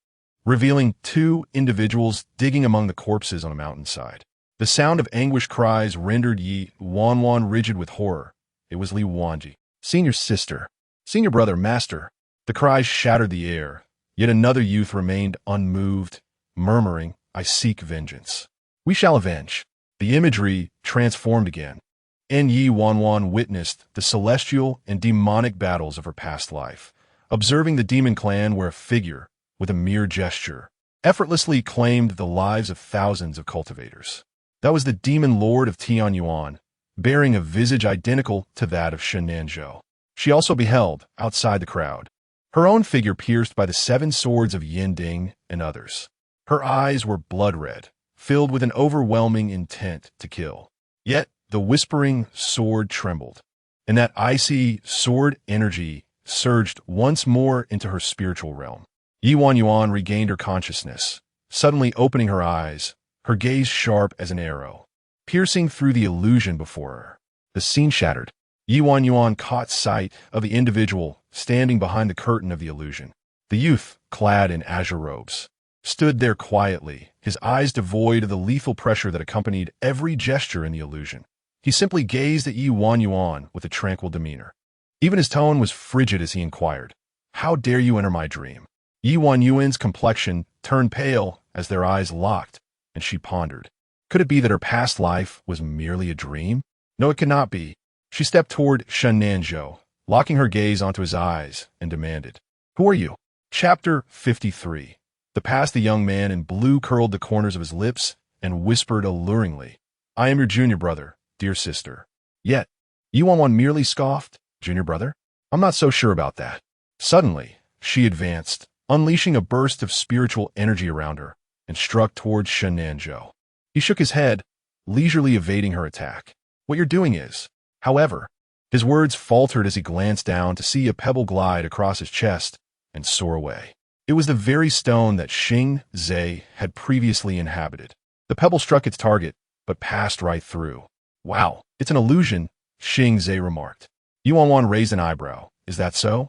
revealing 2 individuals digging among the corpses on a mountainside. The sound of anguished cries rendered Ye Wanwan rigid with horror. It was Li Wanji. "Senior sister. Senior brother, master." The cries shattered the air, yet another youth remained unmoved, murmuring, "I seek vengeance." "We shall avenge." The imagery transformed again, and Ye Wanwan witnessed the celestial and demonic battles of her past life, observing the demon clan where a figure, with a mere gesture, effortlessly claimed the lives of thousands of cultivators. That was the demon lord of Tianyuan, bearing a visage identical to that of Shenanzhou. She also beheld, outside the crowd, her own figure pierced by the 7 swords of Yinding and others. Her eyes were blood red, filled with an overwhelming intent to kill. Yet, the whispering sword trembled, and that icy sword energy surged once more into her spiritual realm. Ye Wanwan regained her consciousness, suddenly opening her eyes, her gaze sharp as an arrow, piercing through the illusion before her. The scene shattered. Ye Wanwan caught sight of the individual standing behind the curtain of the illusion. The youth, clad in azure robes, stood there quietly, his eyes devoid of the lethal pressure that accompanied every gesture in the illusion. He simply gazed at Ye Wanwan with a tranquil demeanor. Even his tone was frigid as he inquired, "How dare you enter my dream?" Ye Wanwan's complexion turned pale as their eyes locked, and she pondered. Could it be that her past life was merely a dream? No, it could not be. She stepped toward Shunanzhou, locking her gaze onto his eyes, and demanded, "Who are you?" Chapter 53. The young man in blue curled the corners of his lips and whispered alluringly, "I am your junior brother, dear sister." Yet, Ye Wanwan merely scoffed, "Junior brother? I'm not so sure about that." Suddenly, she advanced, unleashing a burst of spiritual energy around her, and struck towards Shunanzhou. He shook his head, leisurely evading her attack. "What you're doing is..." However, his words faltered as he glanced down to see a pebble glide across his chest and soar away. It was the very stone that Xing Zhe had previously inhabited. The pebble struck its target, but passed right through. "Wow, it's an illusion," Xing Zhe remarked. Ye Wanwan raised an eyebrow. "Is that so?"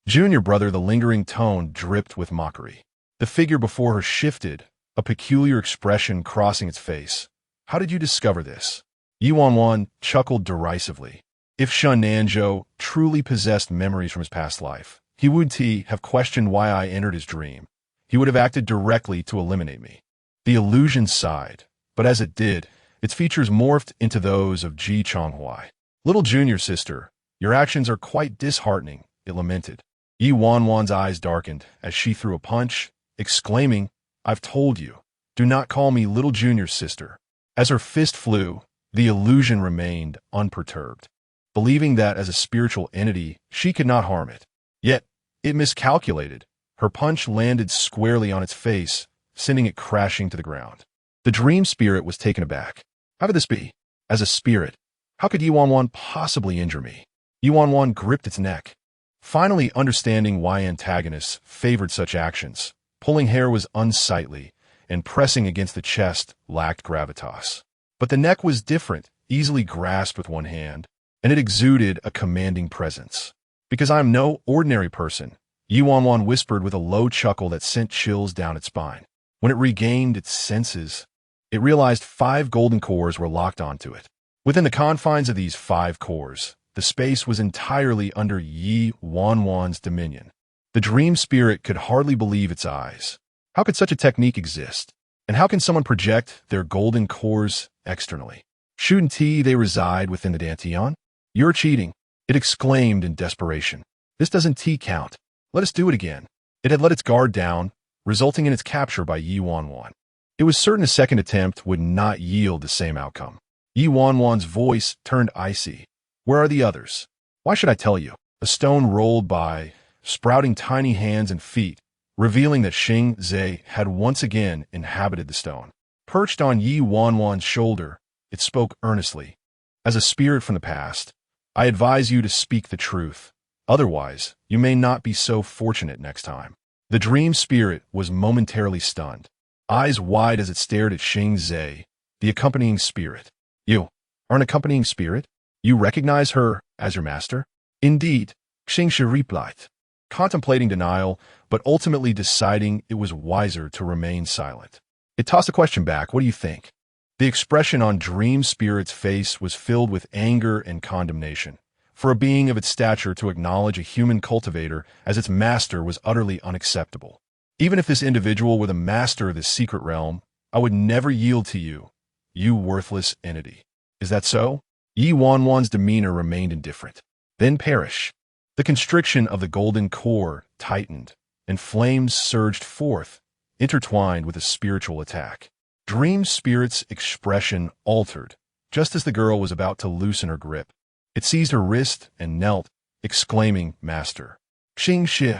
"Junior brother," the lingering tone dripped with mockery. The figure before her shifted, a peculiar expression crossing its face. "How did you discover this?" Ye Wanwan chuckled derisively. If Shunanzhou truly possessed memories from his past life, he would have questioned why I entered his dream. He would have acted directly to eliminate me. The illusion sighed, but as it did, its features morphed into those of Ji Chonghuai. "Little junior sister, your actions are quite disheartening," it lamented. Ye Wanwan's eyes darkened as she threw a punch, exclaiming, "I've told you, do not call me little junior sister." As her fist flew, the illusion remained unperturbed, believing that as a spiritual entity, she could not harm it. Yet, it miscalculated. Her punch landed squarely on its face, sending it crashing to the ground. The dream spirit was taken aback. How could this be? As a spirit, how could Ye Wanwan possibly injure me? Ye Wanwan gripped its neck, finally understanding why antagonists favored such actions. Pulling hair was unsightly, and pressing against the chest lacked gravitas. But the neck was different, easily grasped with one hand, and it exuded a commanding presence. "Because I am no ordinary person," Ye Wanwan whispered with a low chuckle that sent chills down its spine. When it regained its senses, it realized 5 golden cores were locked onto it. Within the confines of these 5 cores, the space was entirely under Ye Wanwan's dominion. The dream spirit could hardly believe its eyes. How could such a technique exist? And how can someone project their golden cores externally? Shouldn't they reside within the Dantian? "You're cheating," it exclaimed in desperation. "This doesn't count. Let us do it again." It had let its guard down, resulting in its capture by Ye Wanwan. It was certain a second attempt would not yield the same outcome. Ye Wanwan's voice turned icy. "Where are the others?" "Why should I tell you?" A stone rolled by, sprouting tiny hands and feet, revealing that Xing Zhe had once again inhabited the stone. Perched on Ye Wanwan's shoulder, it spoke earnestly. "As a spirit from the past, I advise you to speak the truth. Otherwise, you may not be so fortunate next time." The dream spirit was momentarily stunned, eyes wide as it stared at Xing Zhe, the accompanying spirit. "You are an accompanying spirit? You recognize her as your master?" "Indeed," Xing Shi replied, contemplating denial, but ultimately deciding it was wiser to remain silent. It tossed a question back. "What do you think?" The expression on Dream Spirit's face was filled with anger and condemnation. For a being of its stature to acknowledge a human cultivator as its master was utterly unacceptable. "Even if this individual were the master of this secret realm, I would never yield to you, you worthless entity." "Is that so?" Ye Wanwan's demeanor remained indifferent. "Then perish." The constriction of the golden core tightened, and flames surged forth, intertwined with a spiritual attack. Dream Spirit's expression altered, just as the girl was about to loosen her grip. It seized her wrist and knelt, exclaiming, "Master." "Xing Shi,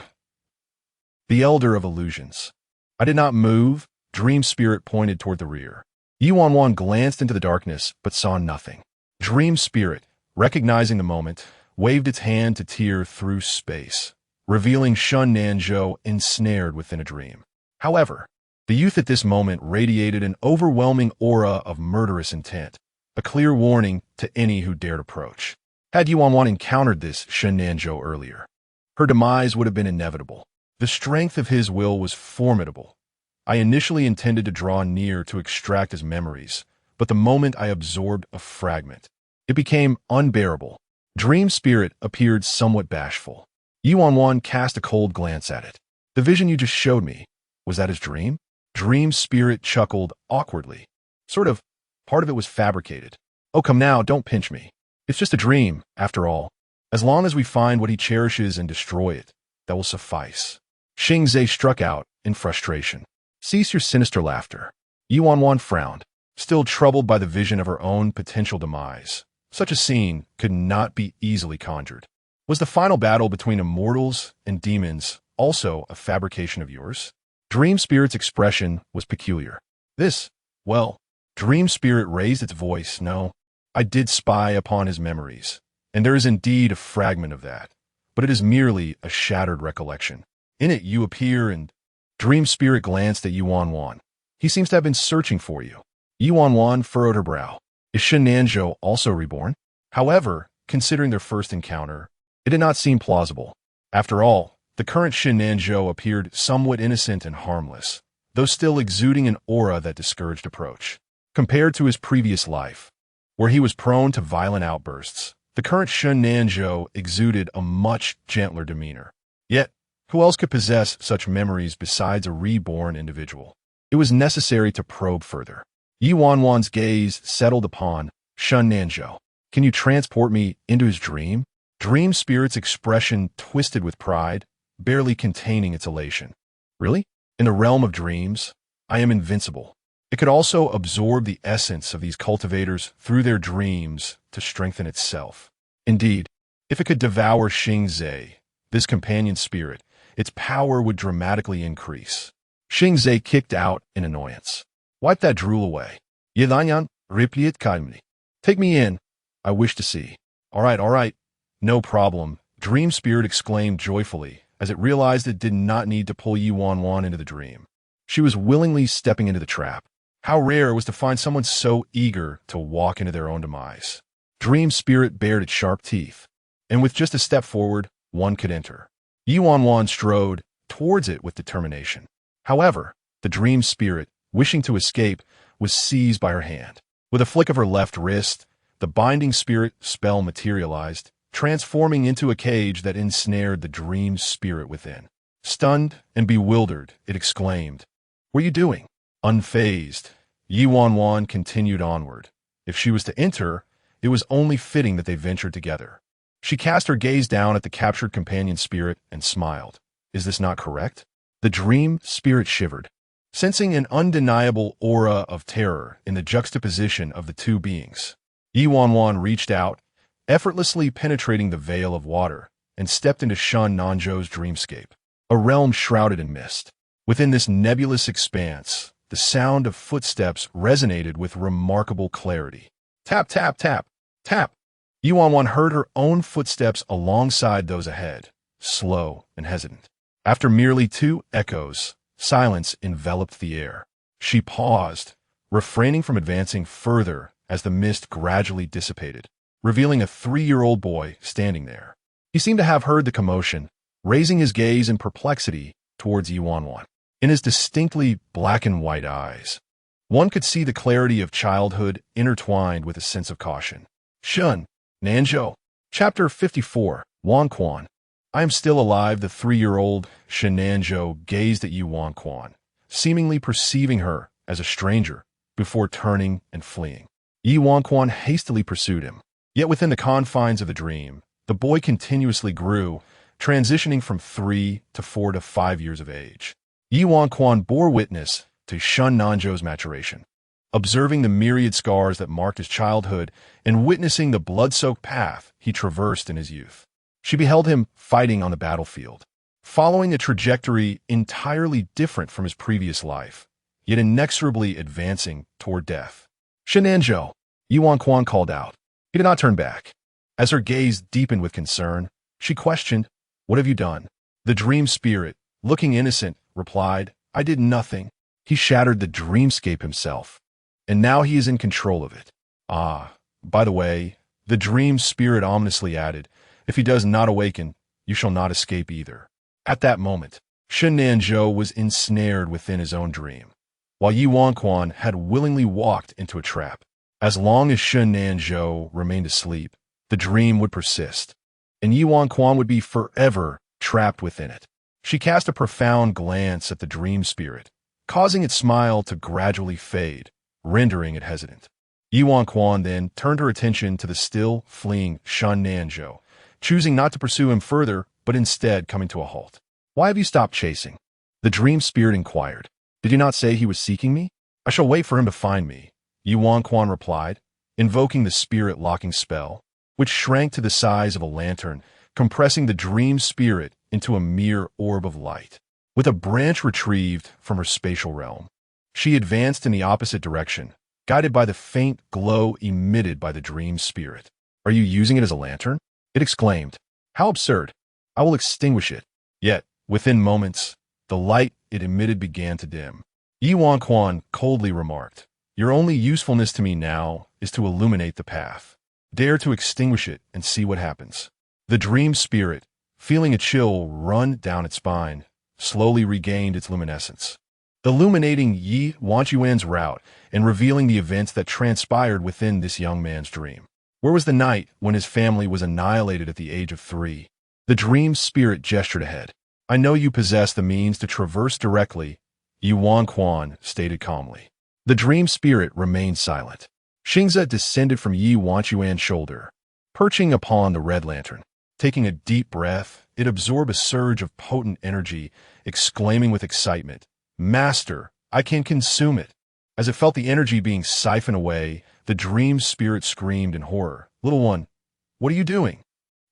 the elder of illusions." I did not move. Dream Spirit pointed toward the rear. Ye Wanwan glanced into the darkness, but saw nothing. Dream Spirit, recognizing the moment, waved its hand to tear through space, revealing Shun Nanzhou ensnared within a dream. However, the youth at this moment radiated an overwhelming aura of murderous intent, a clear warning to any who dared approach. Had Ye Wanwan encountered this Shun Nanzhou earlier, her demise would have been inevitable. The strength of his will was formidable. I initially intended to draw near to extract his memories, but the moment I absorbed a fragment, it became unbearable. Dream Spirit appeared somewhat bashful. Ye Wanwan cast a cold glance at it. The vision you just showed me, was that his dream? Dream Spirit chuckled awkwardly. Sort of, part of it was fabricated. Oh, come now, don't pinch me. It's just a dream, after all. As long as we find what he cherishes and destroy it, that will suffice. Xingzhe struck out in frustration. Cease your sinister laughter. Ye Wanwan frowned, still troubled by the vision of her own potential demise. Such a scene could not be easily conjured. Was the final battle between immortals and demons also a fabrication of yours? Dream Spirit's expression was peculiar. Dream Spirit raised its voice. No, I did spy upon his memories, and there is indeed a fragment of that, but it is merely a shattered recollection. In it you appear and... Dream Spirit glanced at Ye Wanwan. He seems to have been searching for you. Ye Wanwan furrowed her brow. Is Shun Nanzhou also reborn? However, considering their first encounter, it did not seem plausible. After all, the current Shun Nanzhou appeared somewhat innocent and harmless, though still exuding an aura that discouraged approach. Compared to his previous life, where he was prone to violent outbursts, the current Shun Nanzhou exuded a much gentler demeanor. Yet, who else could possess such memories besides a reborn individual? It was necessary to probe further. Ye Wanwan's gaze settled upon Shun Nanzhou. Can you transport me into his dream? Dream Spirit's expression twisted with pride, barely containing its elation. Really? In the realm of dreams, I am invincible. It could also absorb the essence of these cultivators through their dreams to strengthen itself. Indeed, if it could devour Xingzhe, this companion spirit, its power would dramatically increase. Xingzhe kicked out in annoyance. Wipe that drool away. Ye Wanwan, replied calmly. Take me in. I wish to see. All right. No problem, Dream Spirit exclaimed joyfully as it realized it did not need to pull Ye Wanwan into the dream. She was willingly stepping into the trap. How rare it was to find someone so eager to walk into their own demise. Dream Spirit bared its sharp teeth, and with just a step forward, one could enter. Ye Wanwan strode towards it with determination. However, the Dream Spirit, wishing to escape, was seized by her hand. With a flick of her left wrist, the binding spirit spell materialized, transforming into a cage that ensnared the Dream Spirit within. Stunned and bewildered, it exclaimed, "What are you doing?" Unfazed, Ye Wanwan continued onward. If she was to enter, it was only fitting that they ventured together. She cast her gaze down at the captured companion spirit and smiled. Is this not correct? The Dream Spirit shivered, sensing an undeniable aura of terror in the juxtaposition of the two beings. Ye Wanwan reached out, effortlessly penetrating the veil of water, and stepped into Shun Nanzhou's dreamscape, a realm shrouded in mist. Within this nebulous expanse, the sound of footsteps resonated with remarkable clarity. Tap, tap, tap, tap. Ye Wanwan heard her own footsteps alongside those ahead, slow and hesitant. After merely 2 echoes, silence enveloped the air. She paused, refraining from advancing further as the mist gradually dissipated, revealing a 3-year-old boy standing there. He seemed to have heard the commotion, raising his gaze in perplexity towards Ye Wanwan. In his distinctly black and white eyes, one could see the clarity of childhood intertwined with a sense of caution. Shun Nanzhou. Chapter 54. Wanquan. I am still alive. The 3-year-old Shun Nanzhou gazed at Ye Wanquan, seemingly perceiving her as a stranger, before turning and fleeing. Ye Wanquan hastily pursued him. Yet within the confines of the dream, the boy continuously grew, transitioning from 3 to 4 to 5 years of age. Ye Wanquan bore witness to Shun Nanzhou's maturation, observing the myriad scars that marked his childhood and witnessing the blood-soaked path he traversed in his youth. She beheld him fighting on the battlefield, following a trajectory entirely different from his previous life, yet inexorably advancing toward death. "Shenanzhou," Ye Wanwan called out. He did not turn back. As her gaze deepened with concern, she questioned, "What have you done?" The dream spirit, looking innocent, replied, "I did nothing." He shattered the dreamscape himself, and now he is in control of it. Ah, by the way, the dream spirit ominously added, "If he does not awaken, you shall not escape either." At that moment, Shenanzhou was ensnared within his own dream, while Ye Wanwan had willingly walked into a trap. As long as Shenanzhou remained asleep, the dream would persist, and Ye Wanwan would be forever trapped within it. She cast a profound glance at the dream spirit, causing its smile to gradually fade, rendering it hesitant. Ye Wanwan then turned her attention to the still fleeing Shenanzhou, choosing not to pursue him further, but instead coming to a halt. "Why have you stopped chasing?" The dream spirit inquired. "Did you not say he was seeking me?" "I shall wait for him to find me," Ye Wanwan replied, invoking the spirit-locking spell, which shrank to the size of a lantern, compressing the dream spirit into a mere orb of light. With a branch retrieved from her spatial realm, she advanced in the opposite direction, guided by the faint glow emitted by the dream spirit. "Are you using it as a lantern?" it exclaimed. "How absurd! I will extinguish it." Yet, within moments, the light it emitted began to dim. Ye Wanwan coldly remarked, "Your only usefulness to me now is to illuminate the path. Dare to extinguish it and see what happens." The dream spirit, feeling a chill run down its spine, slowly regained its luminescence, illuminating Ye Wanwan's route and revealing the events that transpired within this young man's dream. Where was the night when his family was annihilated at the age of 3? The dream spirit gestured ahead. "I know you possess the means to traverse directly," Ye Wanwan stated calmly. The dream spirit remained silent. Xingza descended from Ye Wanwan's shoulder, perching upon the red lantern. Taking a deep breath, it absorbed a surge of potent energy, exclaiming with excitement, "Master, I can consume it." As it felt the energy being siphoned away, the dream spirit screamed in horror. "Little one, what are you doing?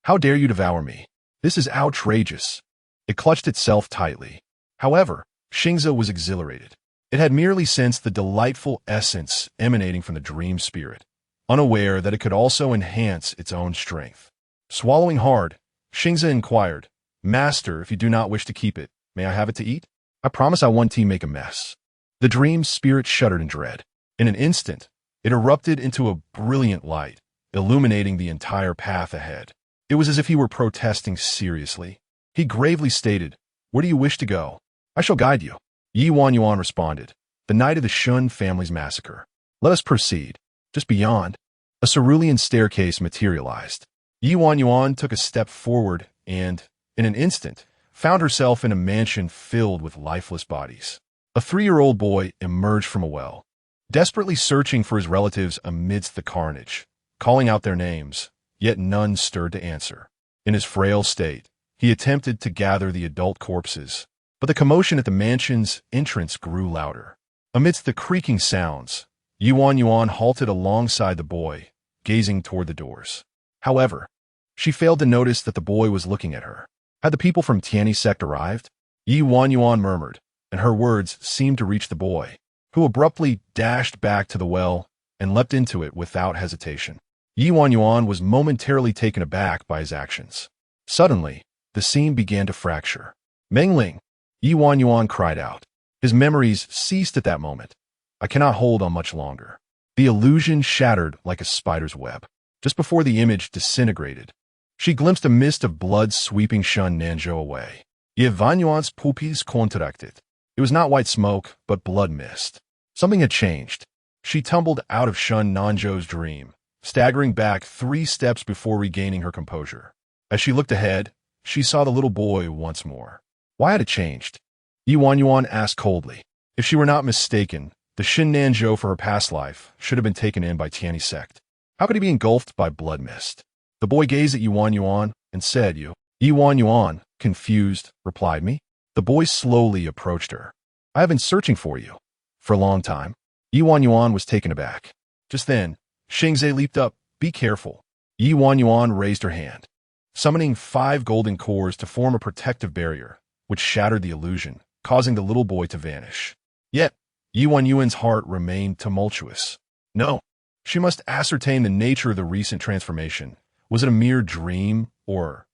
How dare you devour me? This is outrageous." It clutched itself tightly. However, Xingza was exhilarated. It had merely sensed the delightful essence emanating from the dream spirit, unaware that it could also enhance its own strength. Swallowing hard, Xingza inquired, "Master, if you do not wish to keep it, may I have it to eat? I promise I won't make a mess." The dream spirit shuddered in dread. In an instant, it erupted into a brilliant light, illuminating the entire path ahead. It was as if he were protesting seriously. He gravely stated, "Where do you wish to go? I shall guide you." Ye Wanwan responded, "The night of the Shun family's massacre. Let us proceed." Just beyond, a cerulean staircase materialized. Ye Wanwan took a step forward and, in an instant, found herself in a mansion filled with lifeless bodies. A 3-year-old boy emerged from a well, desperately searching for his relatives amidst the carnage, calling out their names, yet none stirred to answer. In his frail state, he attempted to gather the adult corpses, but the commotion at the mansion's entrance grew louder. Amidst the creaking sounds, Ye Wanwan halted alongside the boy, gazing toward the doors. However, she failed to notice that the boy was looking at her. Had the people from Tianyi Sect arrived? Ye Wanwan murmured, and her words seemed to reach the boy, who abruptly dashed back to the well and leapt into it without hesitation. Ye Wanwan was momentarily taken aback by his actions. Suddenly, the scene began to fracture. "Mengling!" Ye Wanwan cried out. His memories ceased at that moment. "I cannot hold on much longer." The illusion shattered like a spider's web. Just before the image disintegrated, she glimpsed a mist of blood sweeping Shenanzhou away. Ye Wanwan's pupils contracted. It was not white smoke, but blood mist. Something had changed. She tumbled out of Shenanzhou's dream, staggering back 3 steps before regaining her composure. As she looked ahead, she saw the little boy once more. Why had it changed? Ye Wanwan asked coldly. If she were not mistaken, the Shenanzhou for her past life should have been taken in by Tianyi Sect. How could he be engulfed by blood mist? The boy gazed at Ye Wanwan and said, "You." Ye Wanwan, confused, replied, "Me?" The boy slowly approached her. "I have been searching for you for a long time." Ye Wanwan was taken aback. Just then, Xingze leaped up. "Be careful." Ye Wanwan raised her hand, summoning 5 golden cores to form a protective barrier, which shattered the illusion, causing the little boy to vanish. Yet, Ye Wanwan's heart remained tumultuous. No. She must ascertain the nature of the recent transformation. Was it a mere dream or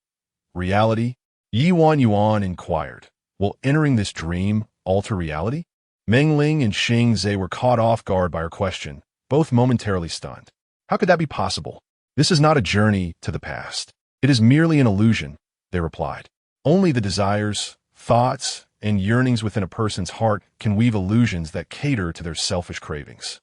reality? Ye Wanwan inquired. Will entering this dream alter reality? Meng Ling and Xing Zhe were caught off guard by her question, both momentarily stunned. How could that be possible? This is not a journey to the past. It is merely an illusion, they replied. Only the desires, thoughts, and yearnings within a person's heart can weave illusions that cater to their selfish cravings.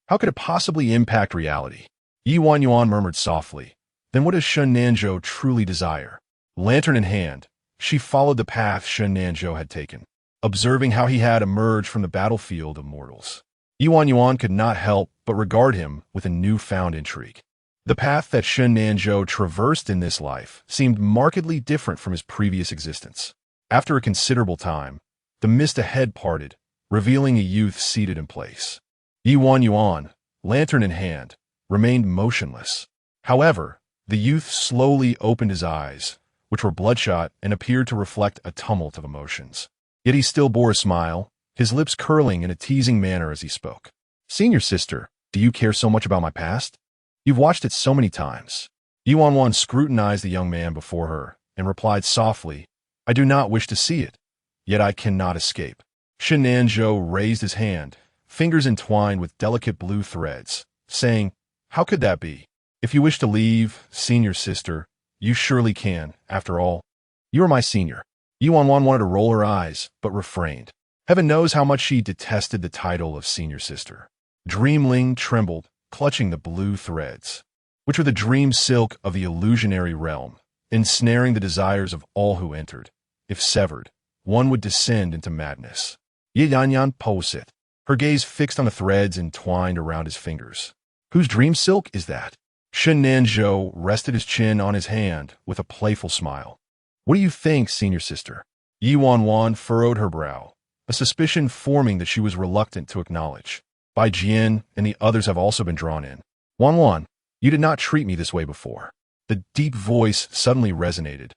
How could it possibly impact reality? Ye Wanwan murmured softly. Then what does Shun Nanzhou truly desire? Lantern in hand, she followed the path Shun Nanzhou had taken, observing how he had emerged from the battlefield of mortals. Ye Wanwan could not help but regard him with a newfound intrigue. The path that Shun Nanzhou traversed in this life seemed markedly different from his previous existence. After a considerable time, the mist ahead parted, revealing a youth seated in place. Ye Wanwan, lantern in hand, remained motionless. However, the youth slowly opened his eyes, which were bloodshot and appeared to reflect a tumult of emotions. Yet he still bore a smile, his lips curling in a teasing manner as he spoke. Senior sister, do you care so much about my past? You've watched it so many times. Ye Wanwan scrutinized the young man before her and replied softly, I do not wish to see it, yet I cannot escape. Shun Nanzhou raised his hand, fingers entwined with delicate blue threads, saying, How could that be? If you wish to leave, senior sister, you surely can, after all. You are my senior. Ye Wanwan wanted to roll her eyes, but refrained. Heaven knows how much she detested the title of senior sister. Dreamling trembled, clutching the blue threads, which were the dream silk of the illusionary realm, ensnaring the desires of all who entered. If severed, one would descend into madness. Ye Yanyan poseth, her gaze fixed on the threads entwined around his fingers. Whose dream silk is that? Shun Nanzhou rested his chin on his hand with a playful smile. What do you think, senior sister? Ye Wanwan furrowed her brow, a suspicion forming that she was reluctant to acknowledge. Bai Jian and the others have also been drawn in. Wanwan, you did not treat me this way before. The deep voice suddenly resonated,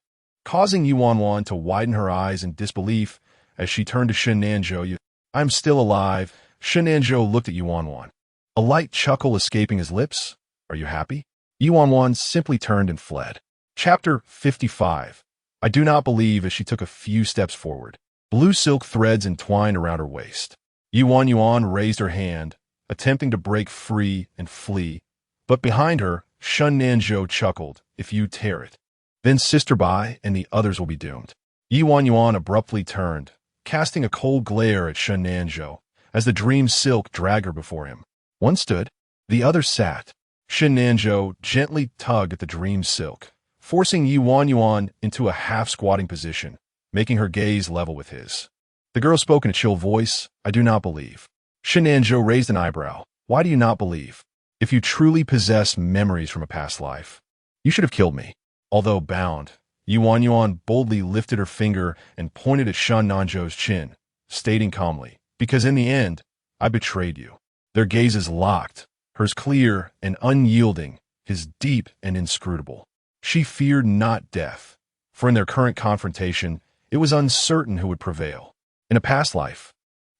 causing Ye Wanwan to widen her eyes in disbelief as she turned to Shun Nanzhou. I'm still alive. Shun Nanzhou looked at Ye Wanwan, a light chuckle escaping his lips. Are you happy? Ye Wanwan simply turned and fled. Chapter 55. I do not believe as she took a few steps forward. Blue silk threads entwined around her waist. Ye Wanwan raised her hand, attempting to break free and flee, but behind her, Shun Nanzhou chuckled, if you tear it, then Sister Bai and the others will be doomed. Ye Wanwan abruptly turned, casting a cold glare at Shun Nanzhou, as the dream silk dragged her before him. One stood, the other sat. Shun Nanzhou gently tugged at the dream silk, forcing Ye Wanwan into a half-squatting position, making her gaze level with his. The girl spoke in a chill voice, I do not believe. Shun Nanzhou raised an eyebrow. Why do you not believe? If you truly possess memories from a past life, you should have killed me. Although bound, Ye Wanwan boldly lifted her finger and pointed at Shun Nanzhou's chin, stating calmly, because in the end, I betrayed you. Their gazes locked, hers clear and unyielding, his deep and inscrutable. She feared not death, for in their current confrontation, it was uncertain who would prevail. In a past life,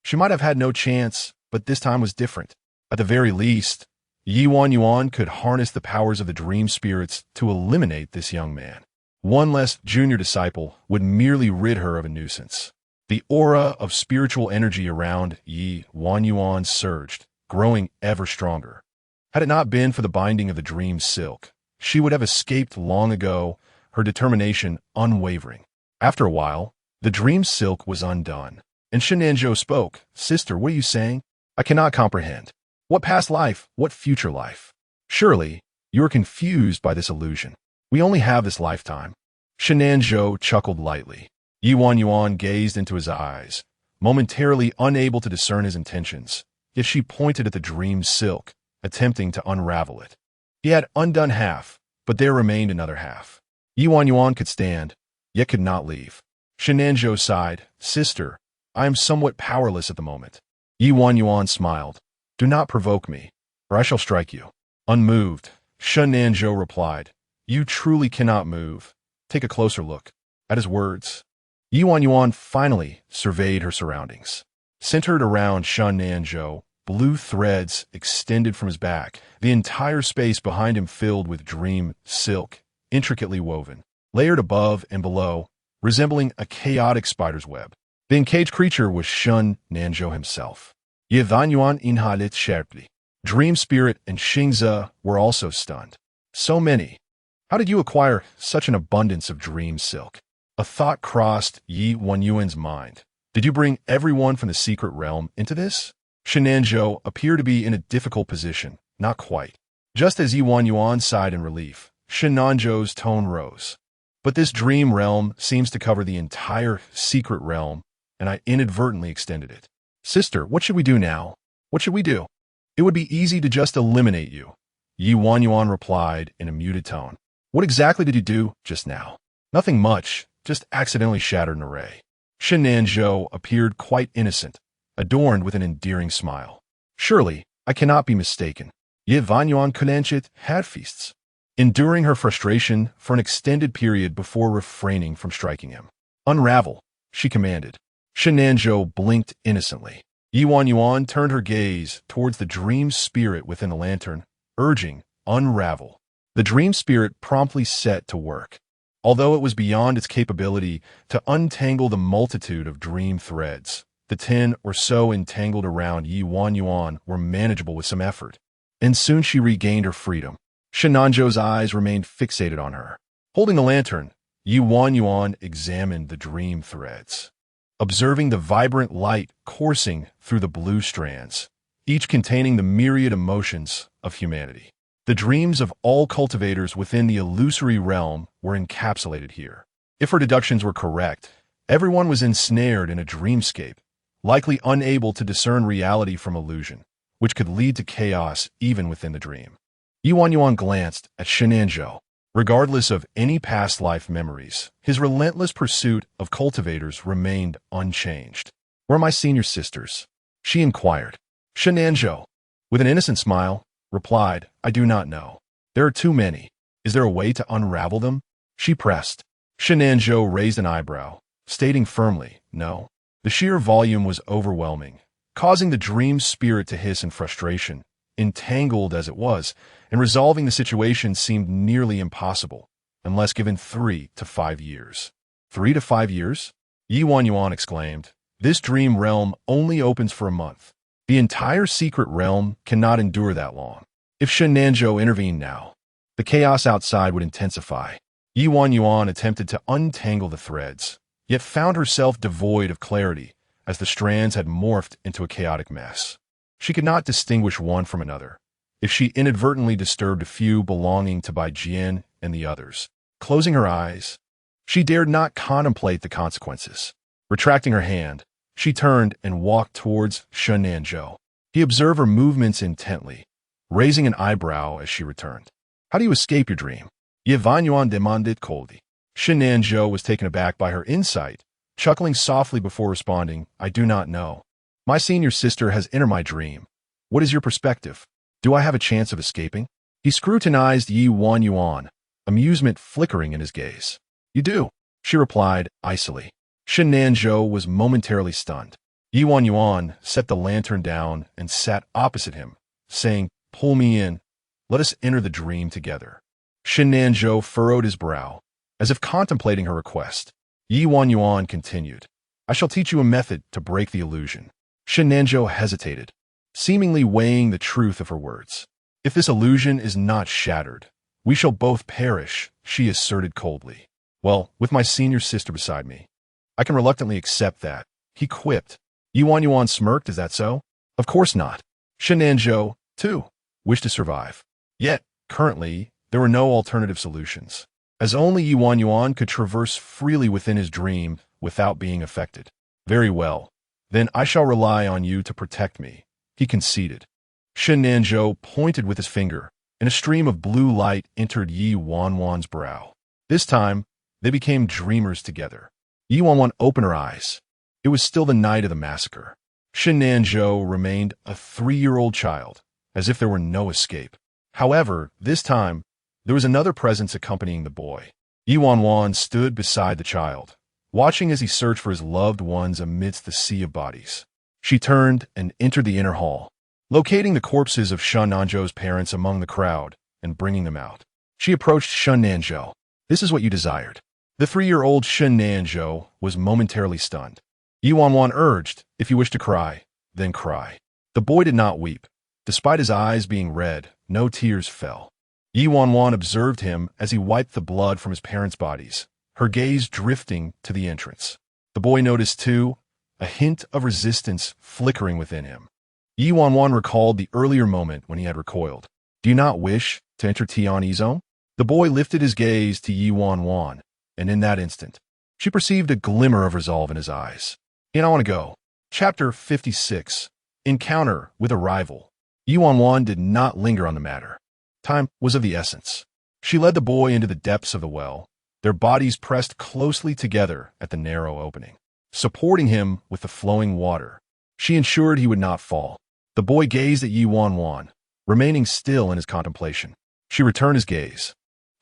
she might have had no chance, but this time was different. At the very least, Ye Wanwan could harness the powers of the dream spirits to eliminate this young man. One less junior disciple would merely rid her of a nuisance. The aura of spiritual energy around Ye Wanwan surged, growing ever stronger. Had it not been for the binding of the dream silk, she would have escaped long ago, her determination unwavering. After a while, the dream silk was undone, and Shun Nanzhou spoke. Sister, what are you saying? I cannot comprehend. What past life? What future life? Surely, you are confused by this illusion. We only have this lifetime. Shun Nanzhou chuckled lightly. Ye Wanwan gazed into his eyes, momentarily unable to discern his intentions, yet she pointed at the dream silk, attempting to unravel it. He had undone half, but there remained another half. Ye Wanwan could stand, yet could not leave. Shun Nanzhou sighed, Sister, I am somewhat powerless at the moment. Ye Wanwan smiled. Do not provoke me, or I shall strike you. Unmoved, Shun Nanzhou replied, You truly cannot move. Take a closer look. At his words, Ye Wanwan finally surveyed her surroundings. Centered around Shun Nanzhou, blue threads extended from his back, the entire space behind him filled with dream silk, intricately woven, layered above and below, resembling a chaotic spider's web. The encaged creature was Shun Nanzhou himself. Ye Wanwan inhalit sharply. Dream Spirit and Xingze were also stunned. So many. How did you acquire such an abundance of dream silk? A thought crossed Ye Wanwan's mind. Did you bring everyone from the secret realm into this? Shenanzhou appeared to be in a difficult position. Not quite. Just as Ye Wanwan sighed in relief, Shenanzhou's tone rose. But this dream realm seems to cover the entire secret realm, and I inadvertently extended it. Sister, what should we do now? What should we do? It would be easy to just eliminate you. Ye Wanwan replied in a muted tone. What exactly did you do just now? Nothing much, just accidentally shattered an array. Shenanzhou appeared quite innocent, adorned with an endearing smile. Surely, I cannot be mistaken. Ye Wanwan Kunanchit had feasts, enduring her frustration for an extended period before refraining from striking him. Unravel, she commanded. Shenanzhou blinked innocently. Ye Wanwan turned her gaze towards the dream spirit within the lantern, urging, unravel. The dream spirit promptly set to work. Although it was beyond its capability to untangle the multitude of dream threads, the 10 or so entangled around Ye Wanwan were manageable with some effort. And soon she regained her freedom. Shenanzhou's eyes remained fixated on her. Holding the lantern, Ye Wanwan examined the dream threads, observing the vibrant light coursing through the blue strands, each containing the myriad emotions of humanity. The dreams of all cultivators within the illusory realm were encapsulated here. If her deductions were correct, everyone was ensnared in a dreamscape, likely unable to discern reality from illusion, which could lead to chaos even within the dream. Ye Wanwan glanced at Shenanzhou. Regardless of any past life memories, his relentless pursuit of cultivators remained unchanged. Where are my senior sisters? She inquired. Shenanzhou, with an innocent smile, replied, I do not know. There are too many. Is there a way to unravel them? She pressed. Shenanzhou raised an eyebrow, stating firmly, no. The sheer volume was overwhelming, causing the dream spirit to hiss in frustration. Entangled as it was, and resolving the situation seemed nearly impossible, unless given 3 to 5 years. 3 to 5 years? Ye Wanwan exclaimed. This dream realm only opens for a month. The entire secret realm cannot endure that long. If Shenanzhou intervened now, the chaos outside would intensify. Ye Wanwan attempted to untangle the threads, yet found herself devoid of clarity as the strands had morphed into a chaotic mess. She could not distinguish one from another. If she inadvertently disturbed a few belonging to Bai Jian and the others, closing her eyes, she dared not contemplate the consequences. Retracting her hand, she turned and walked towards Shenanzhou. He observed her movements intently, raising an eyebrow as she returned. How do you escape your dream? Ye Wanwan demanded coldly. Shenanzhou was taken aback by her insight, chuckling softly before responding, I do not know. My senior sister has entered my dream. What is your perspective? Do I have a chance of escaping? He scrutinized Ye Wanwan, amusement flickering in his gaze. You do, she replied icily. Shenanzhou was momentarily stunned. Ye Wanwan set the lantern down and sat opposite him, saying, Pull me in. Let us enter the dream together. Shenanzhou furrowed his brow, as if contemplating her request. Ye Wanwan continued, I shall teach you a method to break the illusion. Shenanzhou hesitated, seemingly weighing the truth of her words. If this illusion is not shattered, we shall both perish, she asserted coldly. Well, with my senior sister beside me, I can reluctantly accept that, he quipped. Ye Wanwan smirked, is that so? Of course not. Shenanzhou, too, wished to survive. Yet, currently, there were no alternative solutions, as only Ye Wanwan could traverse freely within his dream without being affected. Very well. Then I shall rely on you to protect me, he conceded. Shenanzhou pointed with his finger, and a stream of blue light entered Ye Wanwan's brow. This time, they became dreamers together. Ye Wanwan opened her eyes. It was still the night of the massacre. Shenanzhou remained a 3-year-old child, as if there were no escape. However, this time, there was another presence accompanying the boy. Ye Wanwan stood beside the child, watching as he searched for his loved ones amidst the sea of bodies. She turned and entered the inner hall, locating the corpses of Shun Nanzhou's parents among the crowd and bringing them out. She approached Shun Nanzhou. This is what you desired. The 3-year-old Shun Nanzhou was momentarily stunned. Ye Wanwan urged, if you wish to cry, then cry. The boy did not weep. Despite his eyes being red, no tears fell. Ye Wanwan observed him as he wiped the blood from his parents' bodies, her gaze drifting to the entrance. The boy noticed, too, a hint of resistance flickering within him. Ye Wanwan recalled the earlier moment when he had recoiled. Do you not wish to enter Tian Yizong? The boy lifted his gaze to Ye Wanwan, and in that instant, she perceived a glimmer of resolve in his eyes. And I want to go. Chapter 56. Encounter with a Rival. Ye Wanwan did not linger on the matter. Time was of the essence. She led the boy into the depths of the well, their bodies pressed closely together at the narrow opening. Supporting him with the flowing water, she ensured he would not fall. The boy gazed at Ye Wanwan, remaining still in his contemplation. She returned his gaze,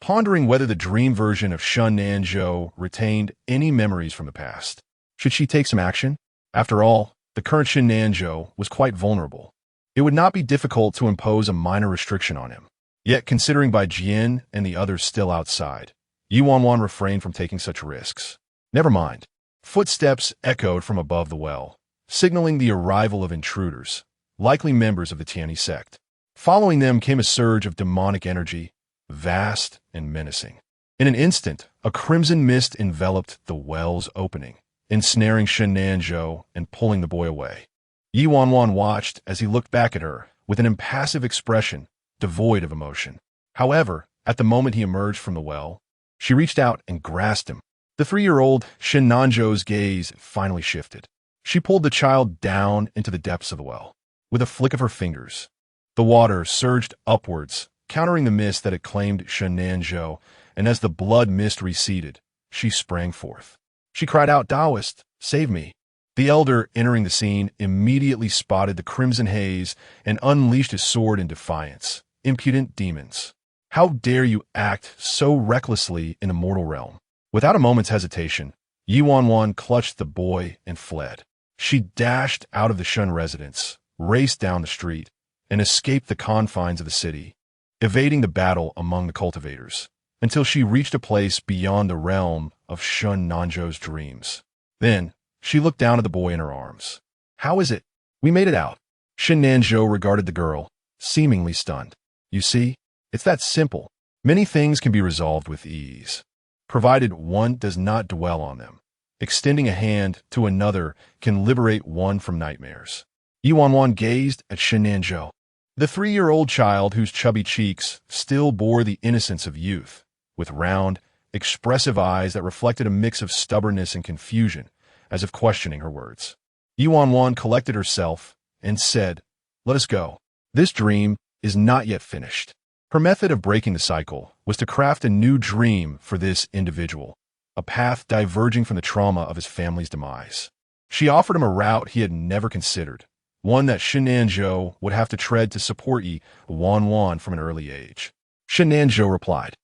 pondering whether the dream version of Shun Nanzhou retained any memories from the past. Should she take some action? After all, the current Shun Nanzhou was quite vulnerable. It would not be difficult to impose a minor restriction on him. Yet, considering Bai Jian and the others still outside, Ye Wanwan refrained from taking such risks. Never mind. Footsteps echoed from above the well, signaling the arrival of intruders, likely members of the Tianyi sect. Following them came a surge of demonic energy, vast and menacing. In an instant, a crimson mist enveloped the well's opening, ensnaring Shun Nanzhou and pulling the boy away. Ye Wanwan watched as he looked back at her with an impassive expression, devoid of emotion. However, at the moment he emerged from the well, she reached out and grasped him. The 3-year-old Shun Nanzhou's gaze finally shifted. She pulled the child down into the depths of the well. With a flick of her fingers, the water surged upwards, countering the mist that had claimed Shun Nanzhou, and as the blood mist receded, she sprang forth. She cried out, Taoist, save me. The elder, entering the scene, immediately spotted the crimson haze and unleashed his sword in defiance. Impudent demons. How dare you act so recklessly in the mortal realm? Without a moment's hesitation, Ye Wanwan clutched the boy and fled. She dashed out of the Shun residence, raced down the street, and escaped the confines of the city, evading the battle among the cultivators, until she reached a place beyond the realm of Shun Nanzhou's dreams. Then, she looked down at the boy in her arms. How is it? We made it out. Shun Nanzhou regarded the girl, seemingly stunned. You see, it's that simple. Many things can be resolved with ease, provided one does not dwell on them. Extending a hand to another can liberate one from nightmares. Ye Wanwan gazed at Shun Nanzhou, the 3-year-old child whose chubby cheeks still bore the innocence of youth, with round, expressive eyes that reflected a mix of stubbornness and confusion, as if questioning her words. Ye Wanwan collected herself and said, Let us go. This dream is not yet finished. Her method of breaking the cycle was to craft a new dream for this individual, a path diverging from the trauma of his family's demise. She offered him a route he had never considered, one that Shun Nanzhou would have to tread to support Ye Wanwan from an early age. Shun Nanzhou replied,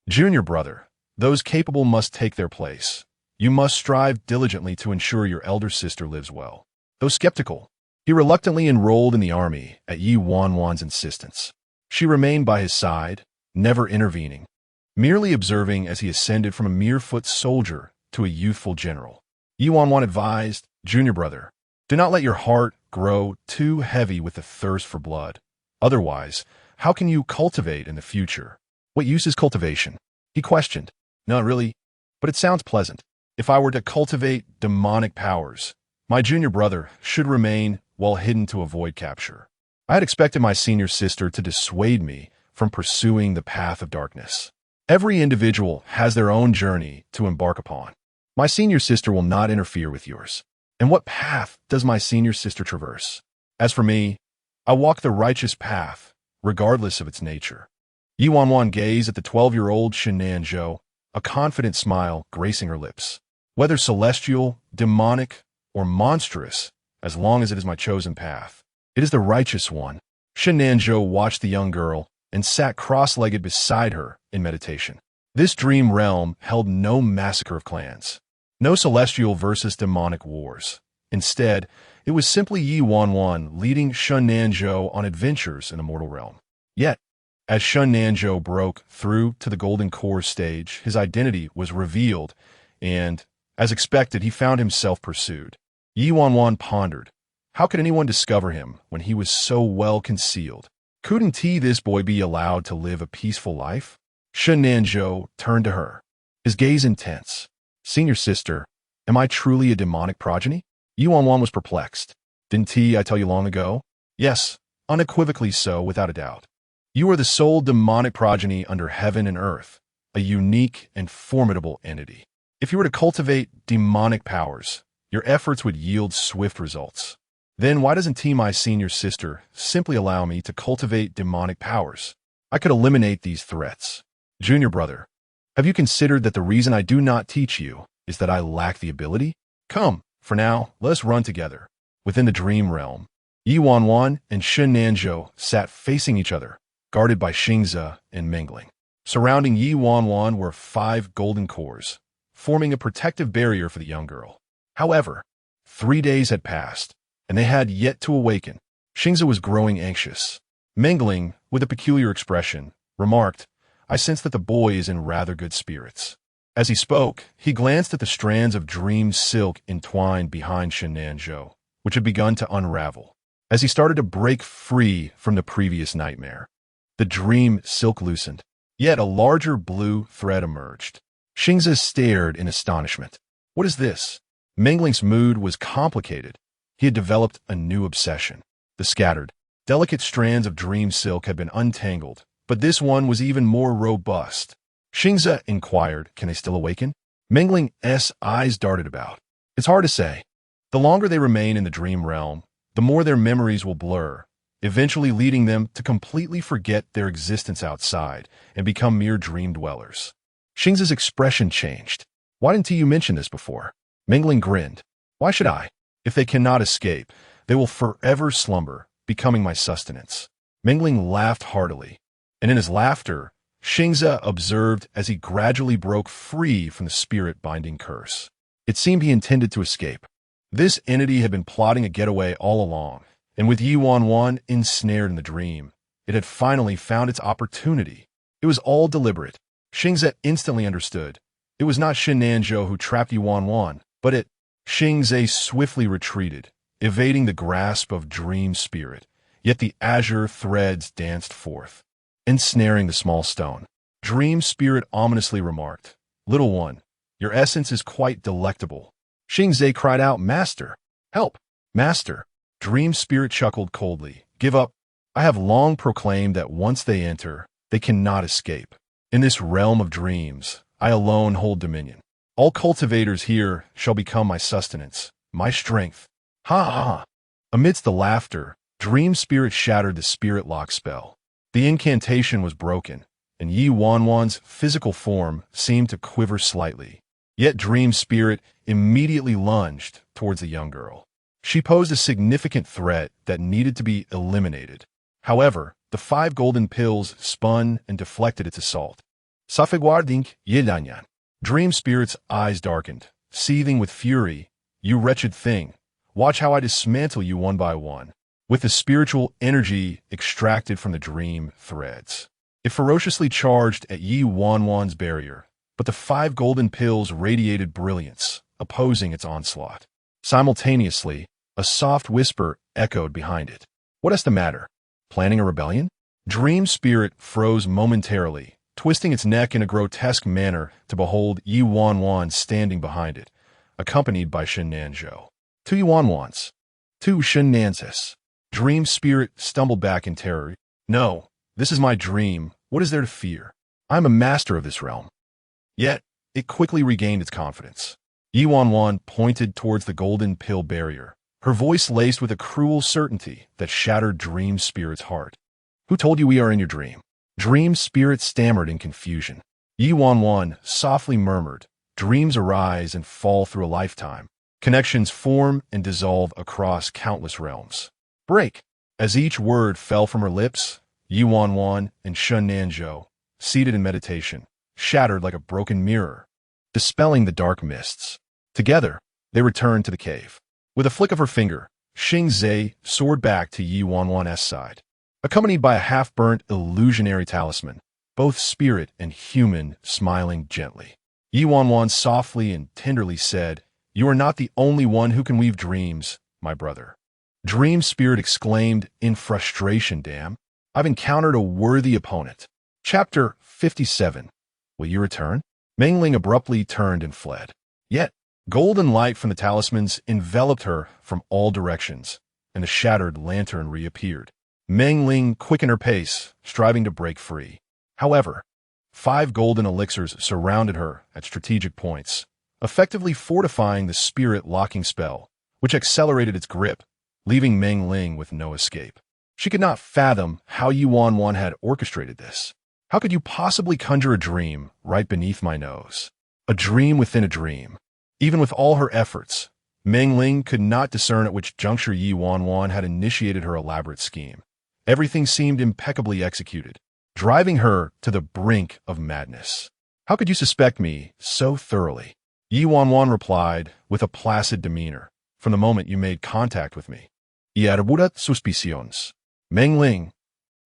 Junior brother, those capable must take their place. You must strive diligently to ensure your elder sister lives well. Though skeptical, he reluctantly enrolled in the army at Ye Wanwan's insistence. She remained by his side, never intervening, merely observing as he ascended from a mere foot soldier to a youthful general. Ye Wanwan advised, Junior brother, do not let your heart grow too heavy with the thirst for blood. Otherwise, how can you cultivate in the future? What use is cultivation? He questioned. Not really, but it sounds pleasant. If I were to cultivate demonic powers, my junior brother should remain well hidden to avoid capture. I had expected my senior sister to dissuade me from pursuing the path of darkness. Every individual has their own journey to embark upon. My senior sister will not interfere with yours. And what path does my senior sister traverse? As for me, I walk the righteous path, regardless of its nature. Ye Wanwan gazed at the 12-year-old Shun Nanzhou, a confident smile gracing her lips. Whether celestial, demonic, or monstrous, as long as it is my chosen path, it is the righteous one. Shun Nanzhou watched the young girl and sat cross-legged beside her in meditation. This dream realm held no massacre of clans, no celestial versus demonic wars. Instead, It was simply Ye Wanwan leading Shun Nanzhou on adventures in a mortal realm. Yet, as Shun Nanzhou broke through to the Golden Core stage, his identity was revealed, and, as expected, he found himself pursued. Ye Wanwan pondered. How could anyone discover him when he was so well concealed? Couldn't this boy be allowed to live a peaceful life? Shun Nanzhou turned to her, his gaze intense. Senior sister, am I truly a demonic progeny? Ye Wanwan was perplexed. Didn't I tell you long ago? Yes, unequivocally so, without a doubt. You are the sole demonic progeny under heaven and earth, a unique and formidable entity. If you were to cultivate demonic powers, your efforts would yield swift results. Then why doesn't my senior sister simply allow me to cultivate demonic powers? I could eliminate these threats. Junior brother, have you considered that the reason I do not teach you is that I lack the ability? Come, for now, let us run together. Within the dream realm, Ye Wanwan and Shun Nanzhou sat facing each other, guarded by Xingzi and Mingling. Surrounding Ye Wanwan were 5 golden cores, forming a protective barrier for the young girl. However, 3 days had passed, and they had yet to awaken. Xingzi was growing anxious. Mingling, with a peculiar expression, remarked, I sense that the boy is in rather good spirits. As he spoke, he glanced at the strands of dream silk entwined behind Shun Nanzhou, which had begun to unravel. As he started to break free from the previous nightmare, the dream silk loosened, yet a larger blue thread emerged. Xingzi stared in astonishment. What is this? Mingling's mood was complicated. He had developed a new obsession. The scattered, delicate strands of dream silk had been untangled, but this one was even more robust. Xingzi inquired, can they still awaken? Mingling's eyes darted about. It's hard to say. The longer they remain in the dream realm, the more their memories will blur, eventually leading them to completely forget their existence outside and become mere dream dwellers. Xingzi's expression changed. Why didn't you mention this before? Mingling grinned. Why should I? If they cannot escape, they will forever slumber, becoming my sustenance. Mingling laughed heartily, and in his laughter, Xingzi observed as he gradually broke free from the spirit-binding curse. It seemed he intended to escape. This entity had been plotting a getaway all along, and with Ye Wanwan ensnared in the dream, it had finally found its opportunity. It was all deliberate. Xingzi instantly understood. It was not Shun Nanzhou who trapped Ye Wanwan, but it. Xingzi swiftly retreated, evading the grasp of dream spirit, yet the azure threads danced forth, ensnaring the small stone. Dream spirit ominously remarked, Little one, your essence is quite delectable. Xingzi cried out, Master, help, Master. Dream spirit chuckled coldly, Give up. I have long proclaimed that once they enter, they cannot escape. In this realm of dreams, I alone hold dominion. All cultivators here shall become my sustenance, my strength. Ha ha! Amidst the laughter, dream spirit shattered the spirit lock spell. The incantation was broken, and Ye Wanwan's physical form seemed to quiver slightly. Yet dream spirit immediately lunged towards the young girl. She posed a significant threat that needed to be eliminated. However, the 5 golden pills spun and deflected its assault. Safeguarding Ye Wanwan. Dream spirit's eyes darkened, seething with fury. You wretched thing. Watch how I dismantle you one by one. With the spiritual energy extracted from the dream threads, it ferociously charged at Ye Wanwan's barrier, but the 5 golden pills radiated brilliance, opposing its onslaught. Simultaneously, a soft whisper echoed behind it. What is the matter? Planning a rebellion? Dream spirit froze momentarily, twisting its neck in a grotesque manner to behold Ye Wanwan standing behind it, accompanied by Shun Nanzhou. 2 Ye Wanwans. 2 Shun Nanzhous. Dream spirit stumbled back in terror. No, this is my dream. What is there to fear? I am a master of this realm. Yet, it quickly regained its confidence. Ye Wanwan pointed towards the golden pill barrier, her voice laced with a cruel certainty that shattered Dream Spirit's heart. Who told you we are in your dream? Dream Spirit stammered in confusion. Ye Wanwan softly murmured, Dreams arise and fall through a lifetime. Connections form and dissolve across countless realms. Break. As each word fell from her lips, Ye Wanwan and Shun Nanzhou, seated in meditation, shattered like a broken mirror, dispelling the dark mists. Together, they returned to the cave. With a flick of her finger, Xingzhe soared back to Ye Wanwan's side, accompanied by a half-burnt illusionary talisman, both spirit and human smiling gently. Ye Wanwan softly and tenderly said, "You are not the only one who can weave dreams, my brother." Dream Spirit exclaimed in frustration, "Damn, I've encountered a worthy opponent." Chapter 57. Will you return? Mengling abruptly turned and fled. Yet, golden light from the talismans enveloped her from all directions, and the shattered lantern reappeared. Mengling quickened her pace, striving to break free. However, 5 golden elixirs surrounded her at strategic points, effectively fortifying the spirit locking spell, which accelerated its grip, leaving Mengling with no escape. She could not fathom how Ye Wanwan had orchestrated this. How could you possibly conjure a dream right beneath my nose? A dream within a dream. Even with all her efforts, Mengling could not discern at which juncture Ye Wanwan had initiated her elaborate scheme. Everything seemed impeccably executed, driving her to the brink of madness. How could you suspect me so thoroughly? Ye Wanwan replied with a placid demeanor. From the moment you made contact with me. Y arbudat suspicions. Mengling.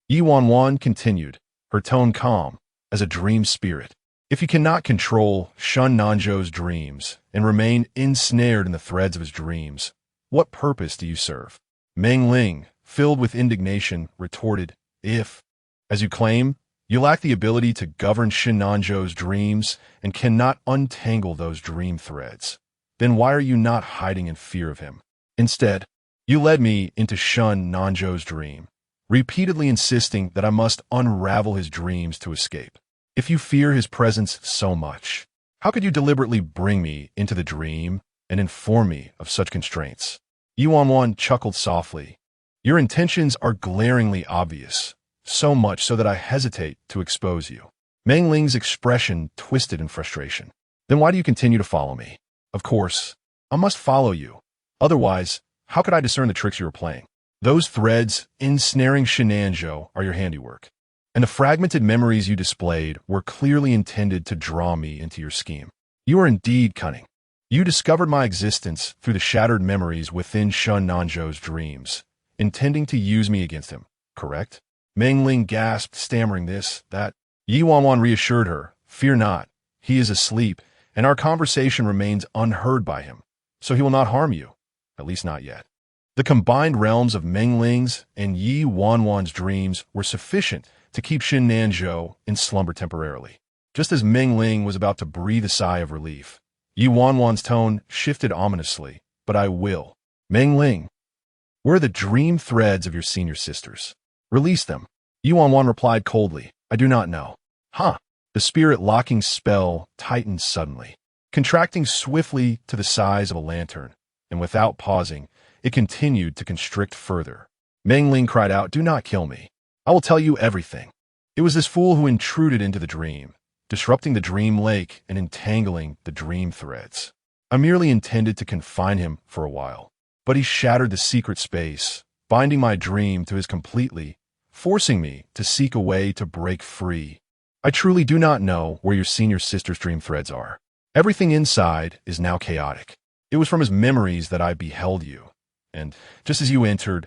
Ye Wanwan continued, her tone calm as a dream spirit. If you cannot control Shun Nanzhou's dreams and remain ensnared in the threads of his dreams, what purpose do you serve? Mengling, filled with indignation, retorted, if, as you claim, you lack the ability to govern Shun Nanzhou's dreams and cannot untangle those dream threads, then why are you not hiding in fear of him? Instead, you led me into Shun Nanzhou's dream, repeatedly insisting that I must unravel his dreams to escape. If you fear his presence so much, how could you deliberately bring me into the dream and inform me of such constraints? Ye Wanwan chuckled softly. Your intentions are glaringly obvious, so much so that I hesitate to expose you. Mengling's expression twisted in frustration. Then why do you continue to follow me? Of course, I must follow you. Otherwise, how could I discern the tricks you are playing? Those threads ensnaring Shenanzhou are your handiwork, and the fragmented memories you displayed were clearly intended to draw me into your scheme. You are indeed cunning. You discovered my existence through the shattered memories within Shun Nanzhou's dreams, intending to use me against him, correct? Mengling gasped, stammering this, that. Ye Wanwan reassured her, fear not, he is asleep, and our conversation remains unheard by him, so he will not harm you, at least not yet. The combined realms of Mengling's and Ye Wanwan's dreams were sufficient to keep Shun Nanzhou in slumber temporarily. Just as Mengling was about to breathe a sigh of relief, Ye Wanwan's tone shifted ominously. But I will. Mengling, where are the dream threads of your senior sisters? Release them. Ye Wanwan replied coldly, I do not know. Huh. The spirit locking spell tightened suddenly, contracting swiftly to the size of a lantern, and without pausing, it continued to constrict further. Mengling cried out, do not kill me. I will tell you everything. It was this fool who intruded into the dream, disrupting the dream lake and entangling the dream threads. I merely intended to confine him for a while, but he shattered the secret space, binding my dream to his completely, forcing me to seek a way to break free. I truly do not know where your senior sister's dream threads are. Everything inside is now chaotic. It was from his memories that I beheld you, and just as you entered,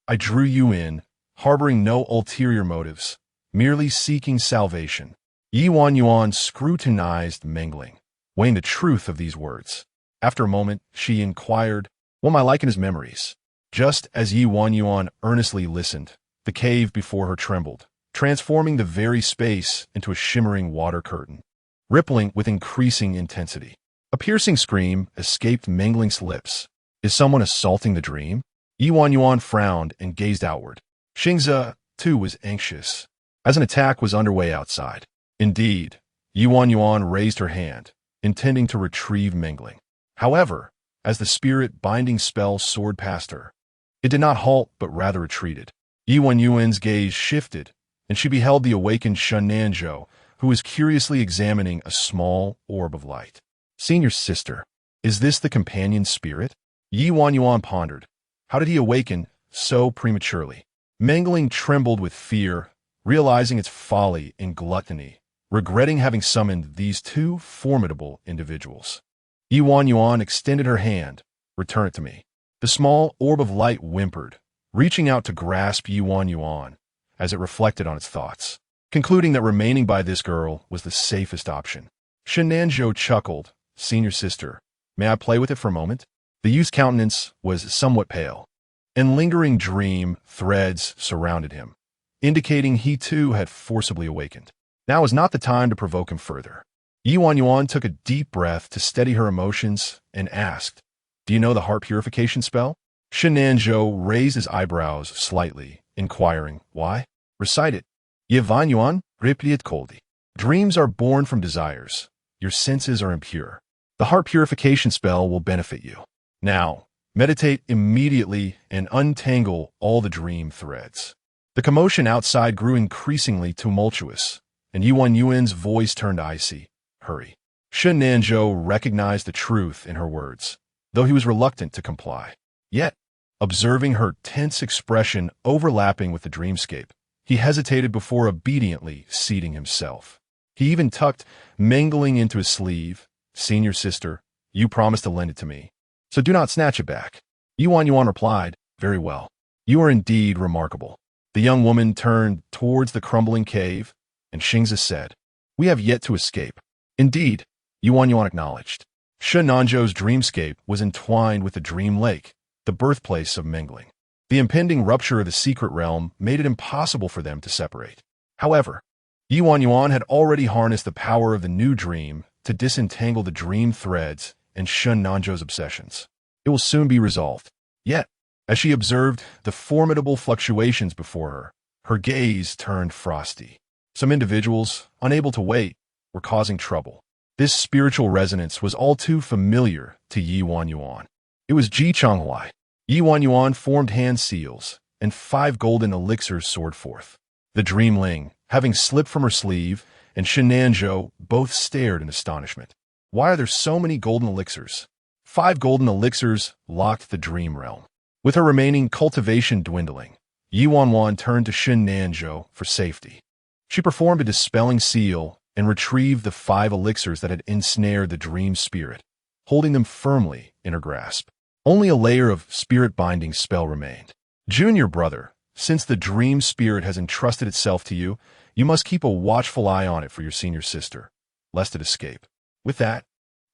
I drew you in, harboring no ulterior motives, merely seeking salvation. Ye Wanwan scrutinized Mengling, weighing the truth of these words. After a moment, she inquired, what am I like in his memories? Just as Ye Wanwan earnestly listened, the cave before her trembled, transforming the very space into a shimmering water curtain, rippling with increasing intensity. A piercing scream escaped Mengling's lips. Is someone assaulting the dream? Ye Wanwan frowned and gazed outward. Xingzhe, too, was anxious, as an attack was underway outside. Indeed, Ye Wanwan raised her hand, intending to retrieve Mengling. However, as the spirit-binding spell soared past her, it did not halt but rather retreated. Ye Wanwan's gaze shifted, and she beheld the awakened Shun Nanzhou, who was curiously examining a small orb of light. Senior sister, is this the companion spirit? Ye Wanwan pondered. How did he awaken so prematurely? Mengling trembled with fear, realizing its folly and gluttony, regretting having summoned these two formidable individuals. Ye Wanwan extended her hand. Return it to me. The small orb of light whimpered, reaching out to grasp Ye Wanwan as it reflected on its thoughts, concluding that remaining by this girl was the safest option. Shenanjo chuckled. Senior sister, may I play with it for a moment? The youth's countenance was somewhat pale, and lingering dream threads surrounded him, indicating he too had forcibly awakened. Now was not the time to provoke him further. Ye Wanwan took a deep breath to steady her emotions and asked, "Do you know the heart purification spell?" Shenanjo raised his eyebrows slightly, inquiring, "Why?" "Recite it." Ye Wanwan replied coldly. "Dreams are born from desires. Your senses are impure. The heart purification spell will benefit you. Now, meditate immediately and untangle all the dream threads." The commotion outside grew increasingly tumultuous, and Ye Wanwan's voice turned icy. "Hurry." Shenanjo recognized the truth in her words, though he was reluctant to comply. Yet, observing her tense expression overlapping with the dreamscape, he hesitated before obediently seating himself. He even tucked mangling into his sleeve, "Senior sister, you promised to lend it to me, so do not snatch it back." Ye Wanwan replied, "Very well. You are indeed remarkable." The young woman turned towards the crumbling cave, and Xingzi said, "We have yet to escape." "Indeed," Ye Wanwan acknowledged. Shenanjo's dreamscape was entwined with the dream lake, the birthplace of mingling. The impending rupture of the secret realm made it impossible for them to separate. However, Ye Wanwan had already harnessed the power of the new dream to disentangle the dream threads and Shenanjo's obsessions. It will soon be resolved. Yet, as she observed the formidable fluctuations before her, her gaze turned frosty. Some individuals, unable to wait, were causing trouble. This spiritual resonance was all too familiar to Ye Wanwan. It was Ji Chonghuai. Ye Wanwan formed hand seals, and 5 golden elixirs soared forth. The dreamling, having slipped from her sleeve, and Shenanjo both stared in astonishment. "Why are there so many golden elixirs?" 5 golden elixirs locked the dream realm. With her remaining cultivation dwindling, Ye Wanwan turned to Shenanjo for safety. She performed a dispelling seal and retrieved the 5 elixirs that had ensnared the dream spirit, holding them firmly in her grasp. Only a layer of spirit-binding spell remained. "Junior brother, since the dream spirit has entrusted itself to you, you must keep a watchful eye on it for your senior sister, lest it escape." With that,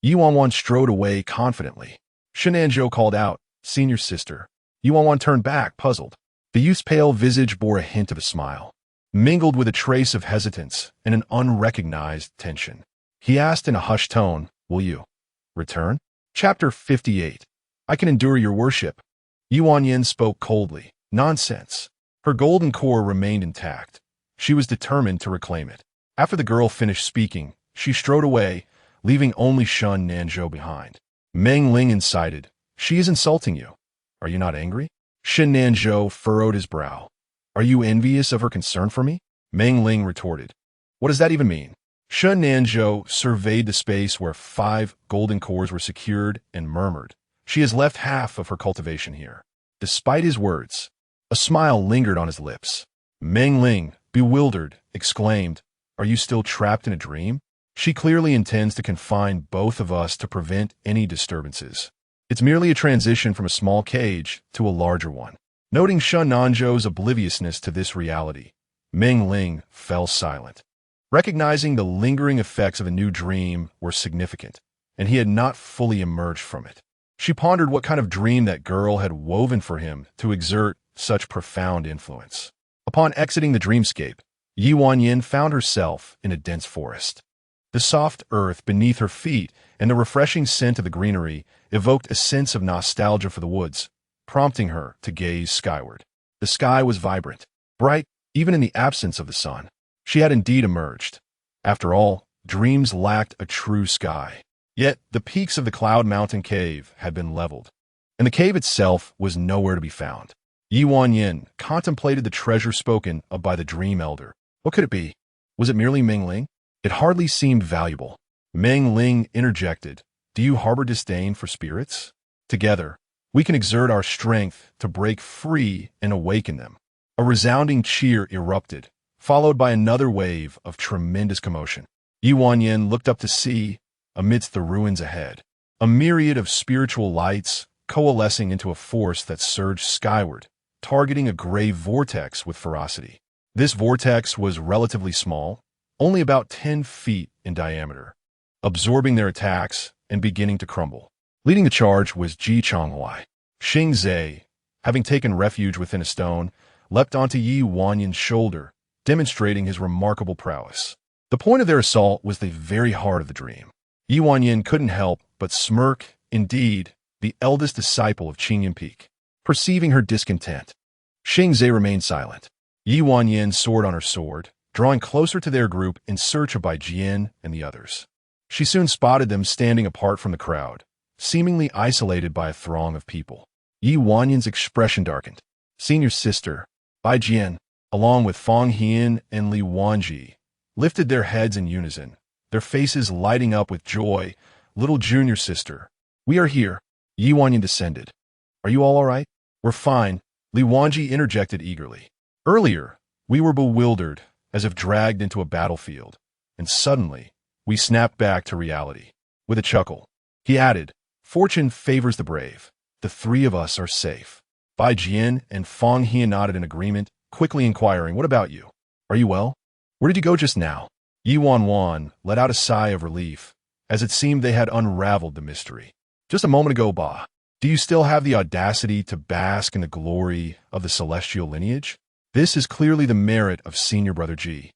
Ye Wanwan strode away confidently. Shenanjo called out, "Senior sister." Ye Wanwan turned back, puzzled. The youth's pale visage bore a hint of a smile, mingled with a trace of hesitance and an unrecognized tension. He asked in a hushed tone, "Will you return?" Chapter 58. "I can endure your worship." Ye Wanwan spoke coldly. "Nonsense." Her golden core remained intact. She was determined to reclaim it. After the girl finished speaking, she strode away, leaving only Shenanjo behind. Meng Ling incited, "She is insulting you. Are you not angry?" Shenanjo furrowed his brow. "Are you envious of her concern for me?" Meng Ling retorted, "What does that even mean?" Shenanjo surveyed the space where 5 golden cores were secured and murmured, "She has left half of her cultivation here." Despite his words, a smile lingered on his lips. Meng Ling, bewildered, exclaimed, "Are you still trapped in a dream? She clearly intends to confine both of us to prevent any disturbances. It's merely a transition from a small cage to a larger one." Noting Shenanjo's obliviousness to this reality, Meng Ling fell silent. Recognizing the lingering effects of a new dream were significant, and he had not fully emerged from it. She pondered what kind of dream that girl had woven for him to exert such profound influence. Upon exiting the dreamscape, Ye Wanwan found herself in a dense forest. The soft earth beneath her feet and the refreshing scent of the greenery evoked a sense of nostalgia for the woods, prompting her to gaze skyward. The sky was vibrant, bright, even in the absence of the sun. She had indeed emerged. After all, dreams lacked a true sky. Yet the peaks of the Cloud Mountain Cave had been leveled, and the cave itself was nowhere to be found. Ye Wanwan contemplated the treasure spoken of by the Dream Elder. What could it be? Was it merely Meng Ling? It hardly seemed valuable. Meng Ling interjected, "Do you harbor disdain for spirits? Together, we can exert our strength to break free and awaken them." A resounding cheer erupted, followed by another wave of tremendous commotion. Ye Wanwan looked up to see, amidst the ruins ahead, a myriad of spiritual lights coalescing into a force that surged skyward, targeting a gray vortex with ferocity. This vortex was relatively small, only about 10 feet in diameter, absorbing their attacks and beginning to crumble. Leading the charge was Ji Changhuai. Xing Zhe, having taken refuge within a stone, leapt onto Ye Wanwan's shoulder, demonstrating his remarkable prowess. The point of their assault was the very heart of the dream. Ye Wanwan couldn't help but smirk. Indeed, the eldest disciple of Qingyun Peak. Perceiving her discontent, Xing Zhe remained silent. Ye Wanwan soared on her sword, drawing closer to their group in search of Bai Jian and the others. She soon spotted them standing apart from the crowd, seemingly isolated by a throng of people. Ye Wanyan's expression darkened. Senior sister, Bai Jian, along with Fang Hian and Li Wanji, lifted their heads in unison, their faces lighting up with joy. Little junior sister, we are here. Ye Wanyan descended. Are you all right? We're fine, Li Wanji interjected eagerly. Earlier, we were bewildered, as if dragged into a battlefield, and suddenly, we snapped back to reality. With a chuckle, he added, fortune favors the brave. The three of us are safe. Bai Jian and Fang Hian nodded in agreement, quickly inquiring, what about you? Are you well? Where did you go just now? Ye Wanwan let out a sigh of relief, as it seemed they had unraveled the mystery. Just a moment ago, Ba. Do you still have the audacity to bask in the glory of the celestial lineage? This is clearly the merit of Senior Brother Ji.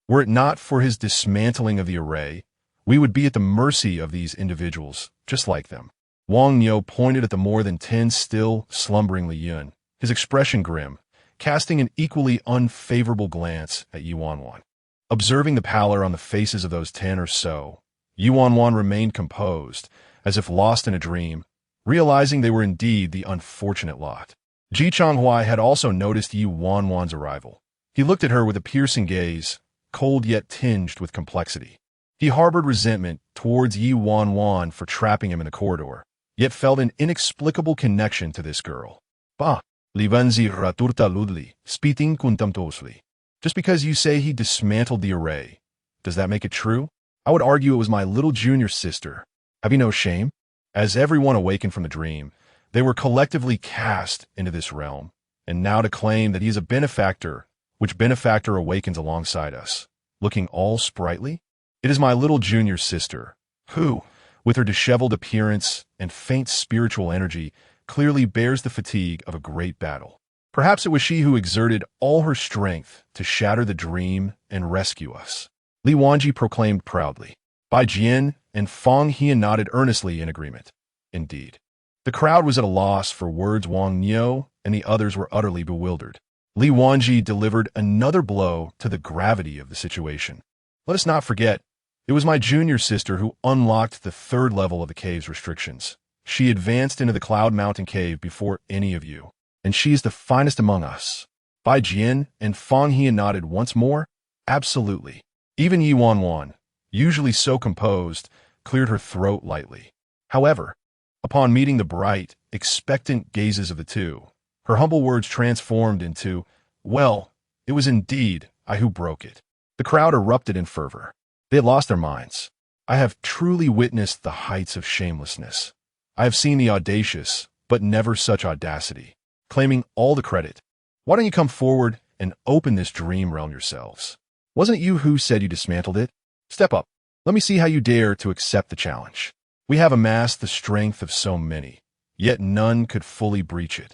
Were it not for his dismantling of the array, we would be at the mercy of these individuals, just like them. Wang Niu pointed at the more than 10 still slumbering Li Yun, his expression grim, casting an equally unfavorable glance at Ye Wanwan. Observing the pallor on the faces of those 10 or so, Ye Wanwan remained composed, as if lost in a dream, realizing they were indeed the unfortunate lot. Ji Changhuai had also noticed Ye Wanwan's arrival. He looked at her with a piercing gaze, cold yet tinged with complexity. He harbored resentment towards Ye Wanwan for trapping him in the corridor, yet felt an inexplicable connection to this girl. Bah, livanzi raturta ludli, speaking contemptuously. Just because you say he dismantled the array, does that make it true? I would argue it was my little junior sister. Have you no shame? As everyone awakened from the dream, they were collectively cast into this realm, and now to claim that he is a benefactor, which benefactor awakens alongside us, looking all sprightly? It is my little junior sister, who, with her disheveled appearance and faint spiritual energy, clearly bears the fatigue of a great battle. Perhaps it was she who exerted all her strength to shatter the dream and rescue us. Li Wanji proclaimed proudly. Bai Jian and Fang Hian nodded earnestly in agreement. Indeed. The crowd was at a loss for words. Wang Niu and the others were utterly bewildered. Li Wanji delivered another blow to the gravity of the situation. Let us not forget, it was my junior sister who unlocked the 3rd level of the cave's restrictions. She advanced into the Cloud Mountain Cave before any of you, and she is the finest among us. Bai Jian and Fang Hian nodded once more. Absolutely. Even Ye Wanwan, usually so composed, cleared her throat lightly. However, upon meeting the bright, expectant gazes of the two, her humble words transformed into, well, it was indeed I who broke it. The crowd erupted in fervor. They had lost their minds. I have truly witnessed the heights of shamelessness. I have seen the audacious, but never such audacity, claiming all the credit. Why don't you come forward and open this dream realm yourselves? Wasn't it you who said you dismantled it? Step up. Let me see how you dare to accept the challenge. We have amassed the strength of so many, yet none could fully breach it.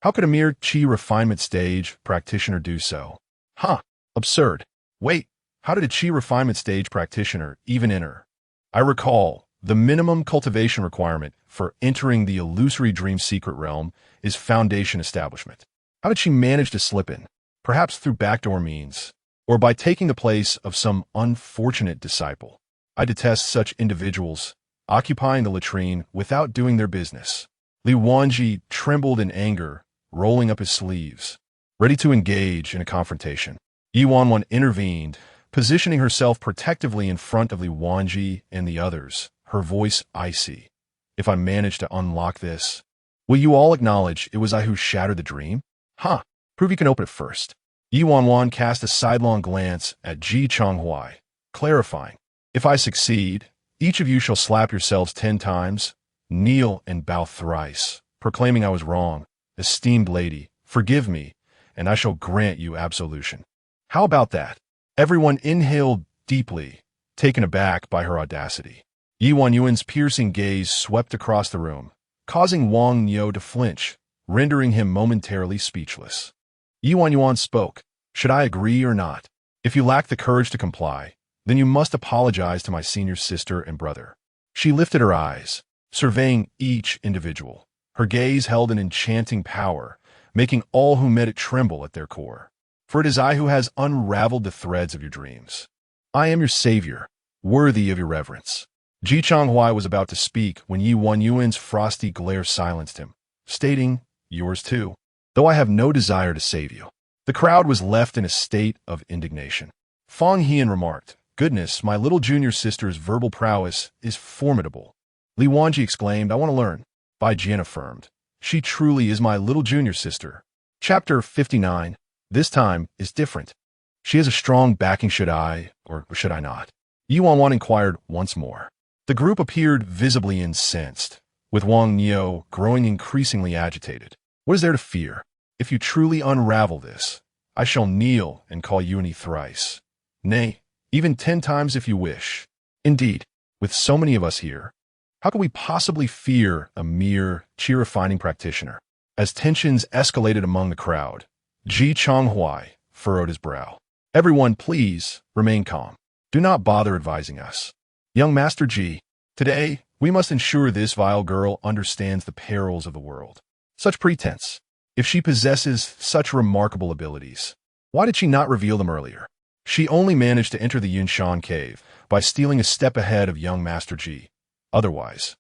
How could a mere chi refinement stage practitioner do so? Huh, absurd. Wait, how did a chi refinement stage practitioner even enter? I recall, the minimum cultivation requirement for entering the illusory dream secret realm is foundation establishment. How did she manage to slip in? Perhaps through backdoor means, or by taking the place of some unfortunate disciple. I detest such individuals, occupying the latrine without doing their business. Li Wanji trembled in anger, rolling up his sleeves, ready to engage in a confrontation. Ye Wanwan intervened, positioning herself protectively in front of Li Wanji and the others, her voice icy. If I manage to unlock this, will you all acknowledge it was I who shattered the dream? Huh, prove you can open it first. Ye Wanwan cast a sidelong glance at Ji Changhuai, clarifying, if I succeed, each of you shall slap yourselves 10 times, kneel and bow thrice, proclaiming I was wrong. Esteemed lady, forgive me, and I shall grant you absolution. How about that? Everyone inhaled deeply, taken aback by her audacity. Ye Wanwan's piercing gaze swept across the room, causing Wang Niu to flinch, rendering him momentarily speechless. Ye Wanwan spoke. Should I agree or not? If you lack the courage to comply, then you must apologize to my senior sister and brother. She lifted her eyes, surveying each individual. Her gaze held an enchanting power, making all who met it tremble at their core. For it is I who has unraveled the threads of your dreams. I am your savior, worthy of your reverence. Ji Changhuai was about to speak when Ye Wanwan's frosty glare silenced him, stating, yours too, though I have no desire to save you. The crowd was left in a state of indignation. Fang Hian remarked, goodness, my little junior sister's verbal prowess is formidable. Li Wanji exclaimed, I want to learn. Bai Jian affirmed, she truly is my little junior sister. Chapter 59. This time is different. She has a strong backing, should I, or should I not? Ye Wanwan inquired once more. The group appeared visibly incensed, with Wang Niu growing increasingly agitated. What is there to fear? If you truly unravel this, I shall kneel and call you any thrice. Nay, even 10 times if you wish. Indeed, with so many of us here, how could we possibly fear a mere chi-refining practitioner? As tensions escalated among the crowd, Ji Changhuai furrowed his brow. Everyone, please, remain calm. Do not bother advising us. Young Master Ji, today, we must ensure this vile girl understands the perils of the world. Such pretense. If she possesses such remarkable abilities, why did she not reveal them earlier? She only managed to enter the Yunshan cave by stealing a step ahead of young Master Ji. Otherwise,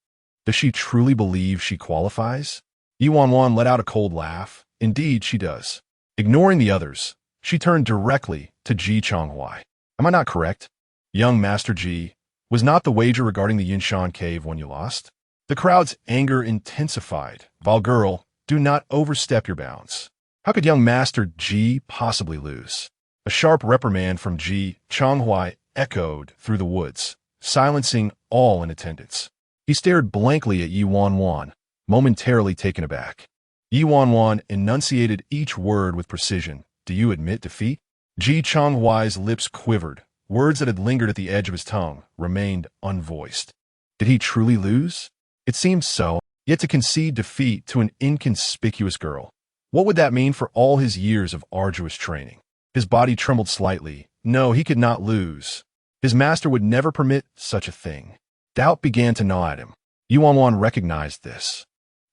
does she truly believe she qualifies? Ye Wanwan let out a cold laugh. Indeed, she does. Ignoring the others, she turned directly to Ji Changhuai. Am I not correct? Young Master Ji, was not the wager regarding the Yunshan cave one you lost? The crowd's anger intensified. Vile girl, do not overstep your bounds. How could young Master Ji possibly lose? A sharp reprimand from Ji Changhuai echoed through the woods, silencing all in attendance. He stared blankly at Ye Wanwan, momentarily taken aback. Ye Wanwan enunciated each word with precision. Do you admit defeat? Ji Changhuai's lips quivered. Words that had lingered at the edge of his tongue remained unvoiced. Did he truly lose? It seemed so, yet to concede defeat to an inconspicuous girl. What would that mean for all his years of arduous training? His body trembled slightly. No, he could not lose. His master would never permit such a thing. Doubt began to gnaw at him. Ye Wanwan recognized this,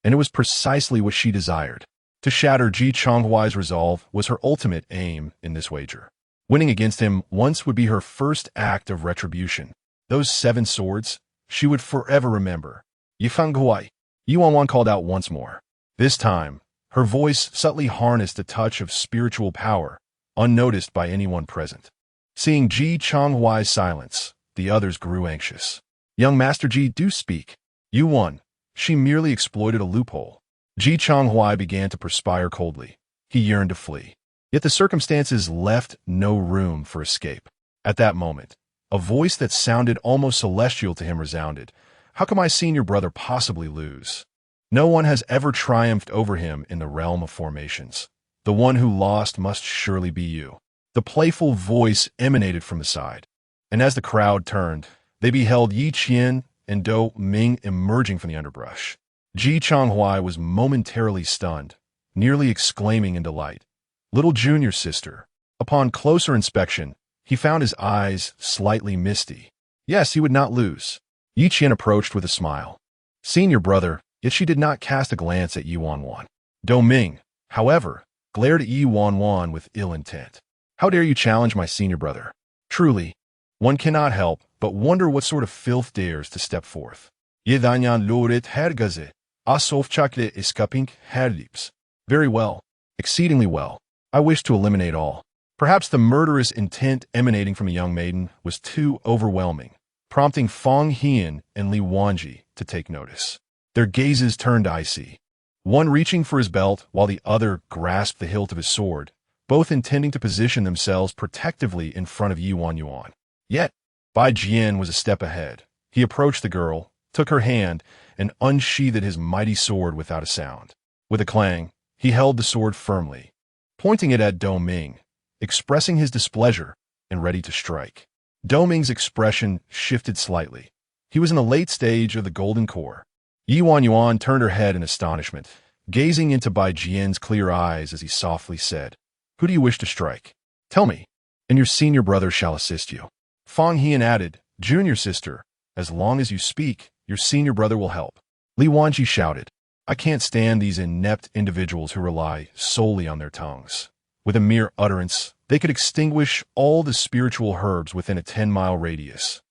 and it was precisely what she desired. To shatter Ji Changhuai's resolve was her ultimate aim in this wager. Winning against him once would be her first act of retribution. Those 7 swords she would forever remember. Ye Fanghuai, Ye Wanwan called out once more. This time, her voice subtly harnessed a touch of spiritual power, unnoticed by anyone present. Seeing Ji Changhuai's silence, the others grew anxious. Young Master Ji, do speak. You won. She merely exploited a loophole. Ji Changhuai began to perspire coldly. He yearned to flee. Yet the circumstances left no room for escape. At that moment, a voice that sounded almost celestial to him resounded. How can my senior brother possibly lose? No one has ever triumphed over him in the realm of formations. The one who lost must surely be you. The playful voice emanated from the side, and as the crowd turned, they beheld Yi Qian and Do Ming emerging from the underbrush. Ji Changhuai was momentarily stunned, nearly exclaiming in delight, "Little junior sister." Upon closer inspection, he found his eyes slightly misty. Yes, he would not lose. Yi Qian approached with a smile. Senior brother, yet she did not cast a glance at Ye Wanwan. Do Ming, however, glared at Ye Wanwan with ill intent. How dare you challenge my senior brother? Truly, one cannot help but wonder what sort of filth dares to step forth. Ye Danyan loret hergaze, asofchakle escaping herlips. Very well, exceedingly well. I wish to eliminate all. Perhaps the murderous intent emanating from a young maiden was too overwhelming, prompting Fang Hian and Li Wanji to take notice. Their gazes turned icy, one reaching for his belt while the other grasped the hilt of his sword, both intending to position themselves protectively in front of Ye Wanwan. Yet, Bai Jian was a step ahead. He approached the girl, took her hand, and unsheathed his mighty sword without a sound. With a clang, he held the sword firmly, pointing it at Dou Ming, expressing his displeasure and ready to strike. Dou Ming's expression shifted slightly. He was in the late stage of the golden core. Ye Wanwan turned her head in astonishment, gazing into Bai Jian's clear eyes as he softly said, "Who do you wish to strike? Tell me, and your senior brother shall assist you." Fang Hian added, "Junior sister, as long as you speak, your senior brother will help." Li Wanji shouted, "I can't stand these inept individuals who rely solely on their tongues. With a mere utterance, they could extinguish all the spiritual herbs within a 10-mile radius."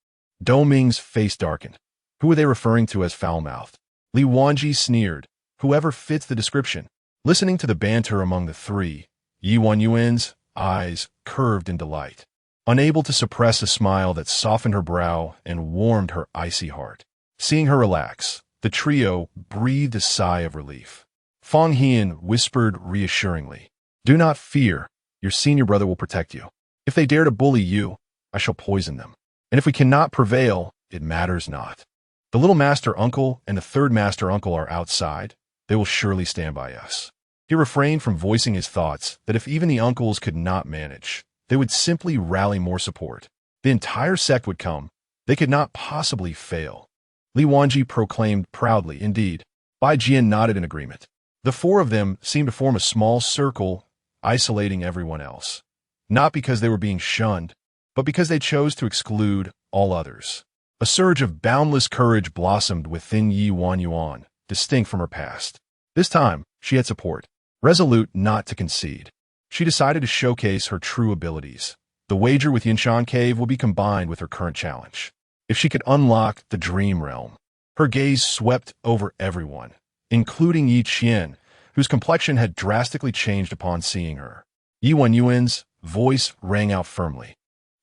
Dou Ming's face darkened. Who were they referring to as foul-mouthed? Li Wanji sneered, "Whoever fits the description." Listening to the banter among the three, Ye Wanwan's eyes curved in delight, unable to suppress a smile that softened her brow and warmed her icy heart. Seeing her relax, the trio breathed a sigh of relief. Fang Hian whispered reassuringly, "Do not fear, your senior brother will protect you. If they dare to bully you, I shall poison them. And if we cannot prevail, it matters not. The little master uncle and the third master uncle are outside. They will surely stand by us." He refrained from voicing his thoughts that if even the uncles could not manage, they would simply rally more support. The entire sect would come. They could not possibly fail. Li Wanji proclaimed proudly, "Indeed." Bai Jian nodded in agreement. The four of them seemed to form a small circle, isolating everyone else. Not because they were being shunned, but because they chose to exclude all others. A surge of boundless courage blossomed within Ye Wanwan, distinct from her past. This time, she had support. Resolute not to concede, she decided to showcase her true abilities. The wager with Yinshan Cave will be combined with her current challenge. If she could unlock the dream realm. Her gaze swept over everyone, including Yi Qian, whose complexion had drastically changed upon seeing her. Ye Wanwan's voice rang out firmly.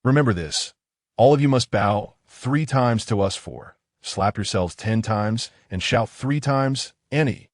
"Remember this. All of you must bow 3 times to us 4. Slap yourselves 10 times and shout 3 times, Annie."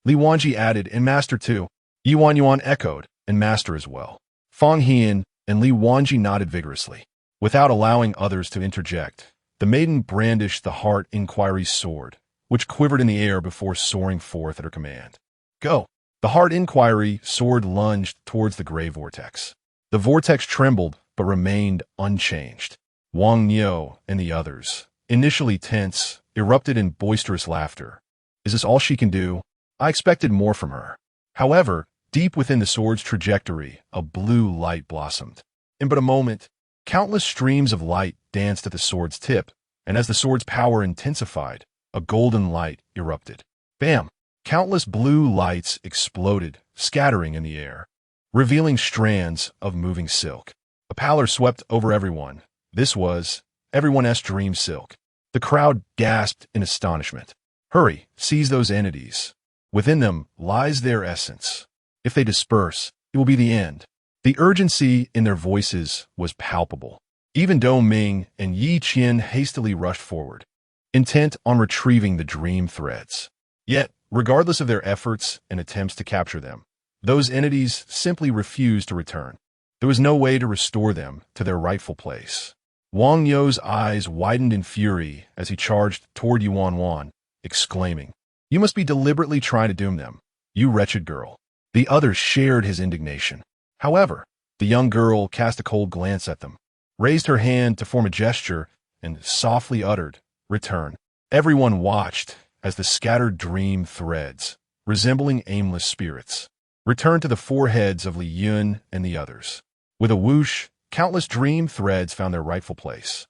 Li Wanji added, "And Master too." Ye Wanwan echoed, "And Master as well." Fang Hian and Li Wanji nodded vigorously. Without allowing others to interject, the maiden brandished the Heart Inquiry's sword, which quivered in the air before soaring forth at her command. "Go!" The Heart Inquiry sword lunged towards the gray vortex. The vortex trembled but remained unchanged. Wang Niu and the others, initially tense, erupted in boisterous laughter. Is this all she can do? I expected more from her. However, deep within the sword's trajectory, a blue light blossomed. In but a moment, countless streams of light danced at the sword's tip, and as the sword's power intensified, a golden light erupted. Bam! Countless blue lights exploded, scattering in the air, revealing strands of moving silk. A pallor swept over everyone. This was everyone's dream silk. The crowd gasped in astonishment. "Hurry, seize those entities. Within them lies their essence. If they disperse, it will be the end." The urgency in their voices was palpable. Even Dou Ming and Yi Qian hastily rushed forward, intent on retrieving the dream threads. Yet, regardless of their efforts and attempts to capture them, those entities simply refused to return. There was no way to restore them to their rightful place. Wang You's eyes widened in fury as he charged toward Ye Wanwan, exclaiming, "You must be deliberately trying to doom them, you wretched girl." The others shared his indignation. However, the young girl cast a cold glance at them, raised her hand to form a gesture, and softly uttered, "Return." Everyone watched as the scattered dream threads, resembling aimless spirits, returned to the foreheads of Li Yun and the others. With a whoosh, countless dream threads found their rightful place.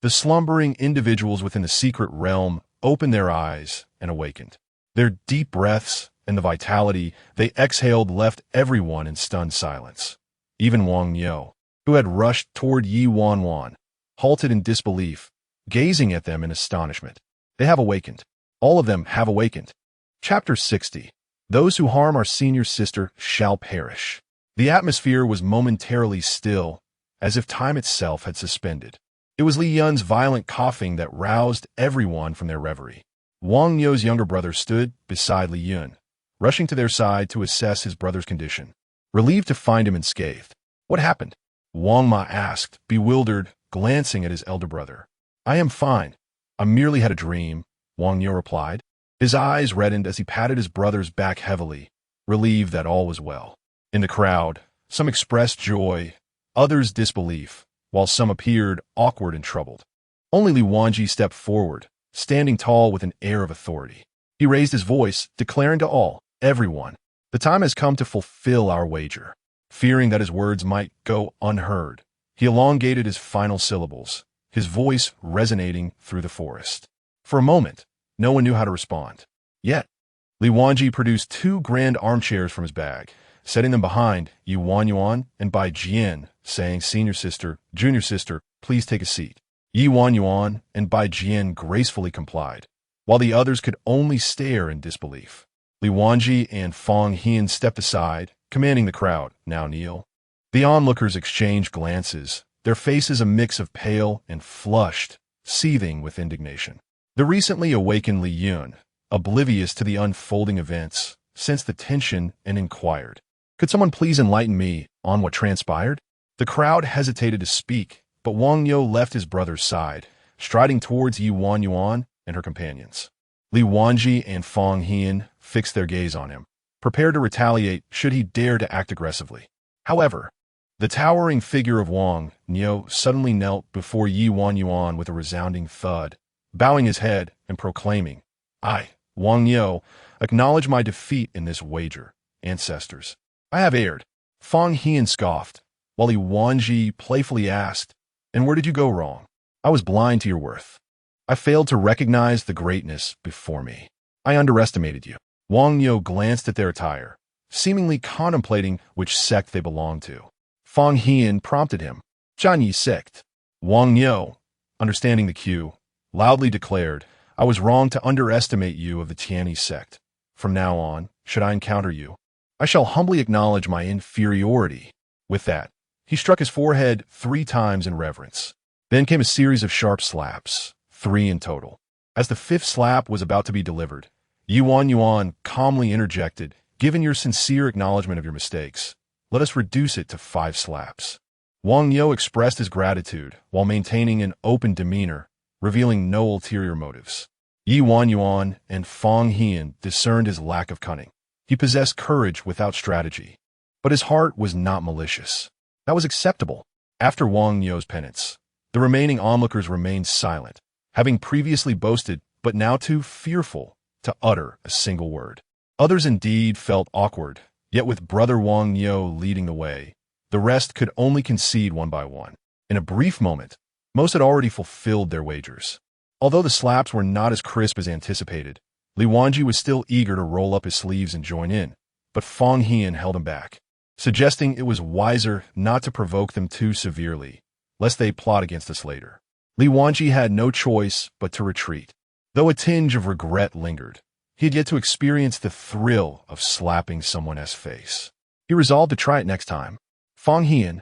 The slumbering individuals within the secret realm opened their eyes and awakened. Their deep breaths and the vitality they exhaled left everyone in stunned silence. Even Wang Niu, who had rushed toward Ye Wanwan, halted in disbelief, gazing at them in astonishment. They have awakened. All of them have awakened. Chapter 60. Those who harm our senior sister shall perish. The atmosphere was momentarily still, as if time itself had suspended. It was Li Yun's violent coughing that roused everyone from their reverie. Wang Niu's younger brother stood beside Li Yun, rushing to their side to assess his brother's condition, relieved to find him unscathed. "What happened?" Wang Ma asked, bewildered, glancing at his elder brother. "I am fine. I merely had a dream. Wang Yo replied. His eyes reddened as he patted his brother's back heavily, relieved that all was well. In the crowd, some expressed joy, others disbelief, while some appeared awkward and troubled. Only Li Wanji stepped forward, standing tall with an air of authority. He raised his voice, declaring to all, everyone, the time has come to fulfill our wager. Fearing that his words might go unheard, he elongated his final syllables, his voice resonating through the forest. For a moment, no one knew how to respond. Yet, Li Wanji produced 2 grand armchairs from his bag, setting them behind Ye Wanwan and Bai Jian, saying, Senior sister, junior sister, please take a seat. Ye Wanwan and Bai Jian gracefully complied, while the others could only stare in disbelief. Li Wanji and Fang Hian stepped aside, commanding the crowd, now kneel. The onlookers exchanged glances, their faces a mix of pale and flushed, seething with indignation. The recently awakened Li Yun, oblivious to the unfolding events, sensed the tension and inquired, could someone please enlighten me on what transpired? The crowd hesitated to speak, but Wang Yo left his brother's side, striding towards Ye Wanwan and her companions. Li Wanji and Fang Hian fixed their gaze on him, prepared to retaliate should he dare to act aggressively. However, the towering figure of Wang Yo suddenly knelt before Ye Wanwan with a resounding thud, bowing his head and proclaiming, I, Wang Yo, acknowledge my defeat in this wager, ancestors. I have erred. Fang Hian scoffed, while Li Wanji playfully asked, and where did you go wrong? I was blind to your worth. I failed to recognize the greatness before me. I underestimated you. Wang Yo glanced at their attire, seemingly contemplating which sect they belonged to. Fang Hian prompted him, Zhanyi sect. Wang Yo, understanding the cue, loudly declared, I was wrong to underestimate you of the Tianyi sect. From now on, should I encounter you, I shall humbly acknowledge my inferiority. With that, he struck his forehead 3 times in reverence. Then came a series of sharp slaps, 3 in total. As the 5th slap was about to be delivered, Ye Wanwan calmly interjected, given your sincere acknowledgement of your mistakes, let us reduce it to 5 slaps. Wang Yo expressed his gratitude while maintaining an open demeanor, revealing no ulterior motives. Ye Wanwan and Fang Hian discerned his lack of cunning. He possessed courage without strategy, but his heart was not malicious. That was acceptable. After Wang Yo's penance, the remaining onlookers remained silent, having previously boasted but now too fearful to utter a single word. Others indeed felt awkward, yet with brother Wang Yo leading the way, the rest could only concede one by one. In a brief moment, most had already fulfilled their wagers. Although the slaps were not as crisp as anticipated, Li Wanji was still eager to roll up his sleeves and join in, but Fang Hian held him back, suggesting it was wiser not to provoke them too severely, lest they plot against us later. Li Wanji had no choice but to retreat. Though a tinge of regret lingered, he had yet to experience the thrill of slapping someone's face. He resolved to try it next time. Fang Hian.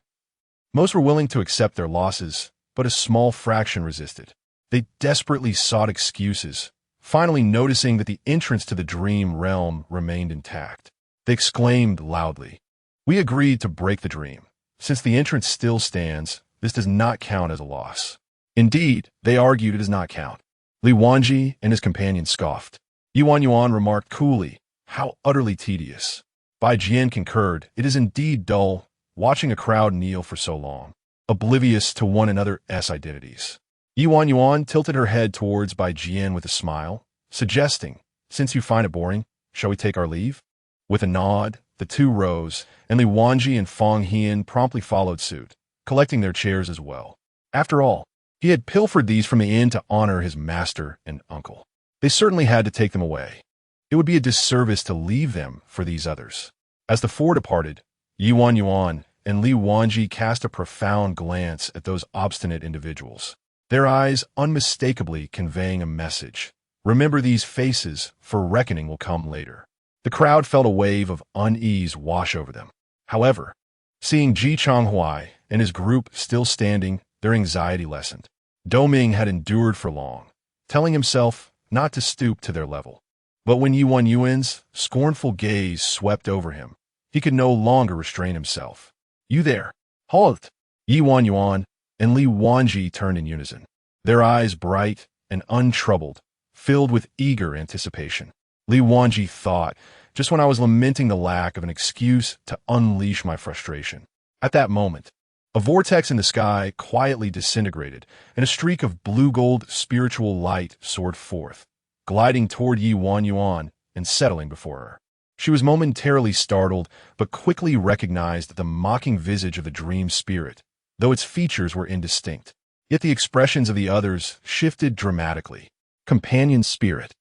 Most were willing to accept their losses, but a small fraction resisted. They desperately sought excuses, finally noticing that the entrance to the dream realm remained intact. They exclaimed loudly, we agreed to break the dream. Since the entrance still stands, this does not count as a loss. Indeed, they argued it does not count. Li Wanji and his companion scoffed. Ye Wanwan remarked coolly, how utterly tedious. Bai Jian concurred, it is indeed dull, watching a crowd kneel for so long, oblivious to one another's identities. Ye Wanwan tilted her head towards Bai Jian with a smile, suggesting, since you find it boring, shall we take our leave? With a nod, the 2 rose, and Li Wanji and Fang Hian promptly followed suit, collecting their chairs as well. After all, he had pilfered these from the inn to honor his master and uncle. They certainly had to take them away. It would be a disservice to leave them for these others. As the 4 departed, Ye Wanwan and Li Wanji cast a profound glance at those obstinate individuals, their eyes unmistakably conveying a message. Remember these faces, for reckoning will come later. The crowd felt a wave of unease wash over them. However, seeing Ji Changhuai and his group still standing, their anxiety lessened. Doming had endured for long, telling himself not to stoop to their level. But when Ye Wanwan's scornful gaze swept over him, he could no longer restrain himself. You there! Halt! Ye Wanwan and Li Wanji turned in unison, their eyes bright and untroubled, filled with eager anticipation. Li Wanji thought, just when I was lamenting the lack of an excuse to unleash my frustration. At that moment, a vortex in the sky quietly disintegrated, and a streak of blue-gold spiritual light soared forth, gliding toward Ye Wanwan and settling before her. She was momentarily startled, but quickly recognized the mocking visage of the dream spirit, though its features were indistinct. Yet the expressions of the others shifted dramatically. Companion spirit.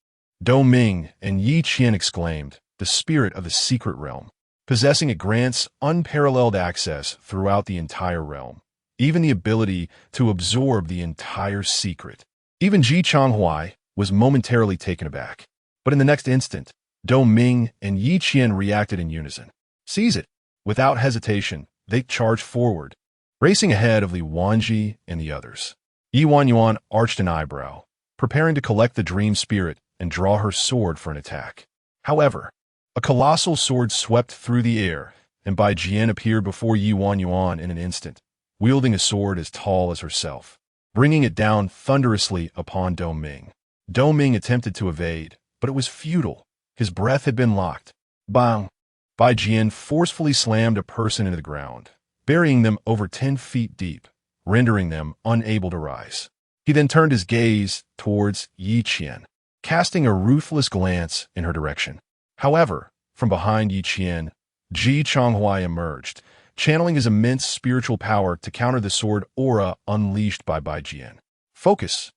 Do Ming and Yi Qian exclaimed, the spirit of the secret realm. Possessing it grants unparalleled access throughout the entire realm, even the ability to absorb the entire secret. Even Ji Changhuai was momentarily taken aback. But in the next instant, Do Ming and Yi Qian reacted in unison. Seize it! Without hesitation, they charged forward, racing ahead of Li Wanji and the others. Ye Wanwan arched an eyebrow, preparing to collect the dream spirit and draw her sword for an attack. However, a colossal sword swept through the air, and Bai Jian appeared before Ye Wanwan in an instant, wielding a sword as tall as herself, bringing it down thunderously upon Do Ming. Do Ming attempted to evade, but it was futile. His breath had been locked. Bang! Bai Jian forcefully slammed a person into the ground, burying them over 10 feet deep, rendering them unable to rise. He then turned his gaze towards Yi Qian, casting a ruthless glance in her direction. However, from behind Yi Qian, Ji Changhuai emerged, channeling his immense spiritual power to counter the sword aura unleashed by Bai Jian. Focus!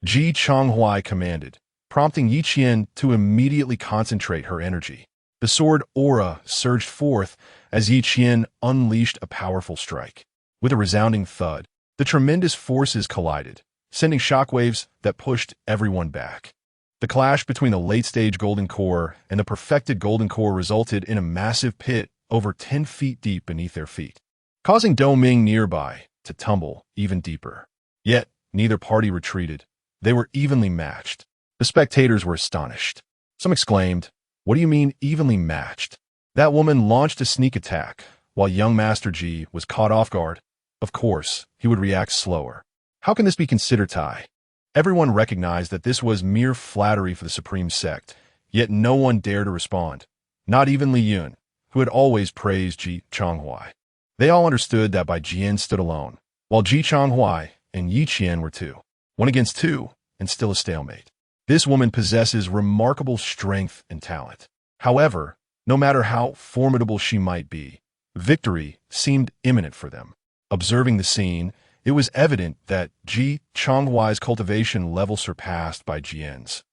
Ji Changhuai commanded, prompting Yi Qian to immediately concentrate her energy. The sword aura surged forth as Yi Qian unleashed a powerful strike. With a resounding thud, the tremendous forces collided, sending shockwaves that pushed everyone back. The clash between the late-stage golden core and the perfected golden core resulted in a massive pit over 10 feet deep beneath their feet, causing Do Ming nearby to tumble even deeper. Yet, neither party retreated. They were evenly matched. The spectators were astonished. Some exclaimed, "What do you mean evenly matched?" That woman launched a sneak attack, while young Master Ji was caught off guard. Of course, he would react slower. How can this be considered tie? Everyone recognized that this was mere flattery for the Supreme Sect, yet no one dared to respond, not even Li Yun, who had always praised Ji Changhuai. They all understood that Bai Jian stood alone, while Ji Changhuai and Yi Qian were two. 1 against 2, and still a stalemate. This woman possesses remarkable strength and talent. However, no matter how formidable she might be, victory seemed imminent for them. Observing the scene, it was evident that Ji Changhuai's cultivation level surpassed Bai Jian's.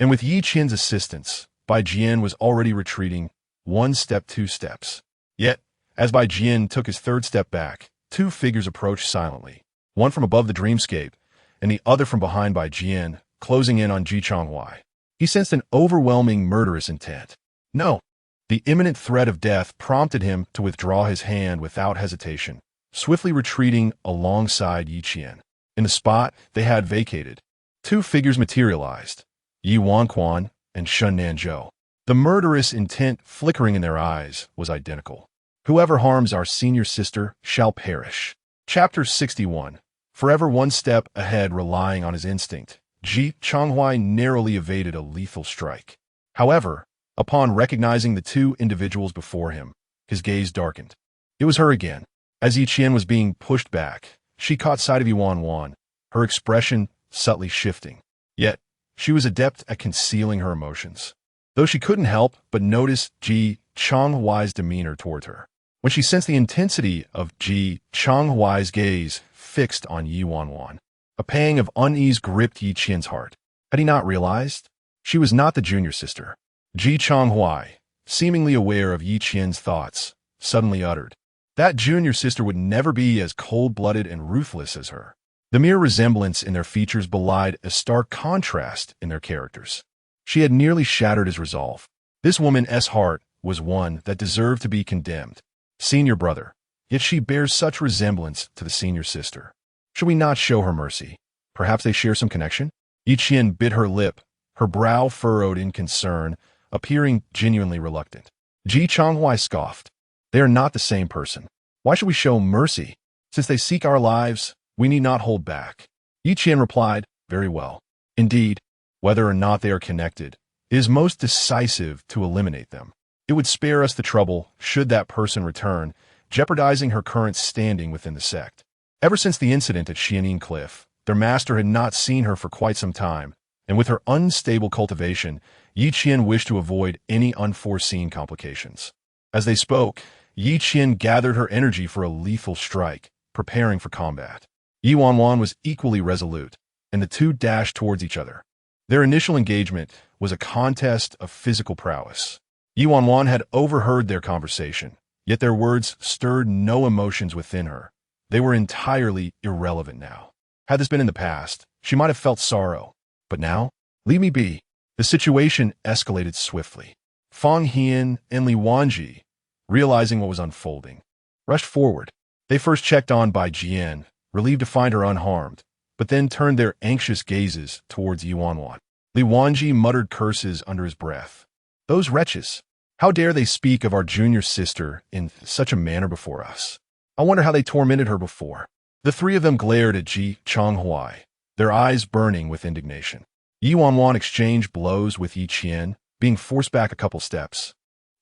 And with Yi Qian's assistance, Bai Jian was already retreating 1 step, 2 steps. Yet, as Bai Jian took his 3rd step back, 2 figures approached silently, one from above the dreamscape, and the other from behind Bai Jian, closing in on Ji Changhuai. He sensed an overwhelming murderous intent. No! The imminent threat of death prompted him to withdraw his hand without hesitation, swiftly retreating alongside Yi Qian. In the spot they had vacated, 2 figures materialized, Ye Wanwan and Shun Nanzhou. The murderous intent flickering in their eyes was identical. Whoever harms our senior sister shall perish. Chapter 61. Forever 1 step ahead, relying on his instinct, Ji Changhuai narrowly evaded a lethal strike. However, upon recognizing the 2 individuals before him, his gaze darkened. It was her again. As Yi Qian was being pushed back, she caught sight of Ye Wanwan, her expression subtly shifting. Yet, she was adept at concealing her emotions, though she couldn't help but notice Ji Changhuai's demeanor toward her. When she sensed the intensity of Ji Changhuai's gaze fixed on Ye Wanwan, a pang of unease gripped Yi Qian's heart. Had he not realized? She was not the junior sister. Ji Changhuai, seemingly aware of Yi Qian's thoughts, suddenly uttered, "That junior sister would never be as cold-blooded and ruthless as her." The mere resemblance in their features belied a stark contrast in their characters. She had nearly shattered his resolve. This woman's heart was one that deserved to be condemned. Senior brother, yet she bears such resemblance to the senior sister. Should we not show her mercy? Perhaps they share some connection? Yi Qian bit her lip, her brow furrowed in concern, appearing genuinely reluctant. Ji Changhuai scoffed. "They are not the same person. Why should we show mercy? Since they seek our lives, we need not hold back." Yi Qian replied, "Very well. Indeed, whether or not they are connected, it is most decisive to eliminate them. It would spare us the trouble, should that person return, jeopardizing her current standing within the sect. Ever since the incident at Xuanbing Cliff, their master had not seen her for quite some time, and with her unstable cultivation, Yi Qian wished to avoid any unforeseen complications. As they spoke, Yi Qian gathered her energy for a lethal strike, preparing for combat. Ye Wanwan was equally resolute, and the two dashed towards each other. Their initial engagement was a contest of physical prowess. Ye Wanwan had overheard their conversation, yet their words stirred no emotions within her. They were entirely irrelevant now. Had this been in the past, she might have felt sorrow. But now, leave me be. The situation escalated swiftly. Fang Hian and Li Wanji, realizing what was unfolding, rushed forward. They first checked on Bai Jian, relieved to find her unharmed, but then turned their anxious gazes towards Ye Wanwan. Li Wanji muttered curses under his breath. Those wretches! How dare they speak of our junior sister in such a manner before us? I wonder how they tormented her before. The three of them glared at Ji Chonghuai, their eyes burning with indignation. Ye Wanwan exchanged blows with Yi Qian, being forced back a couple steps.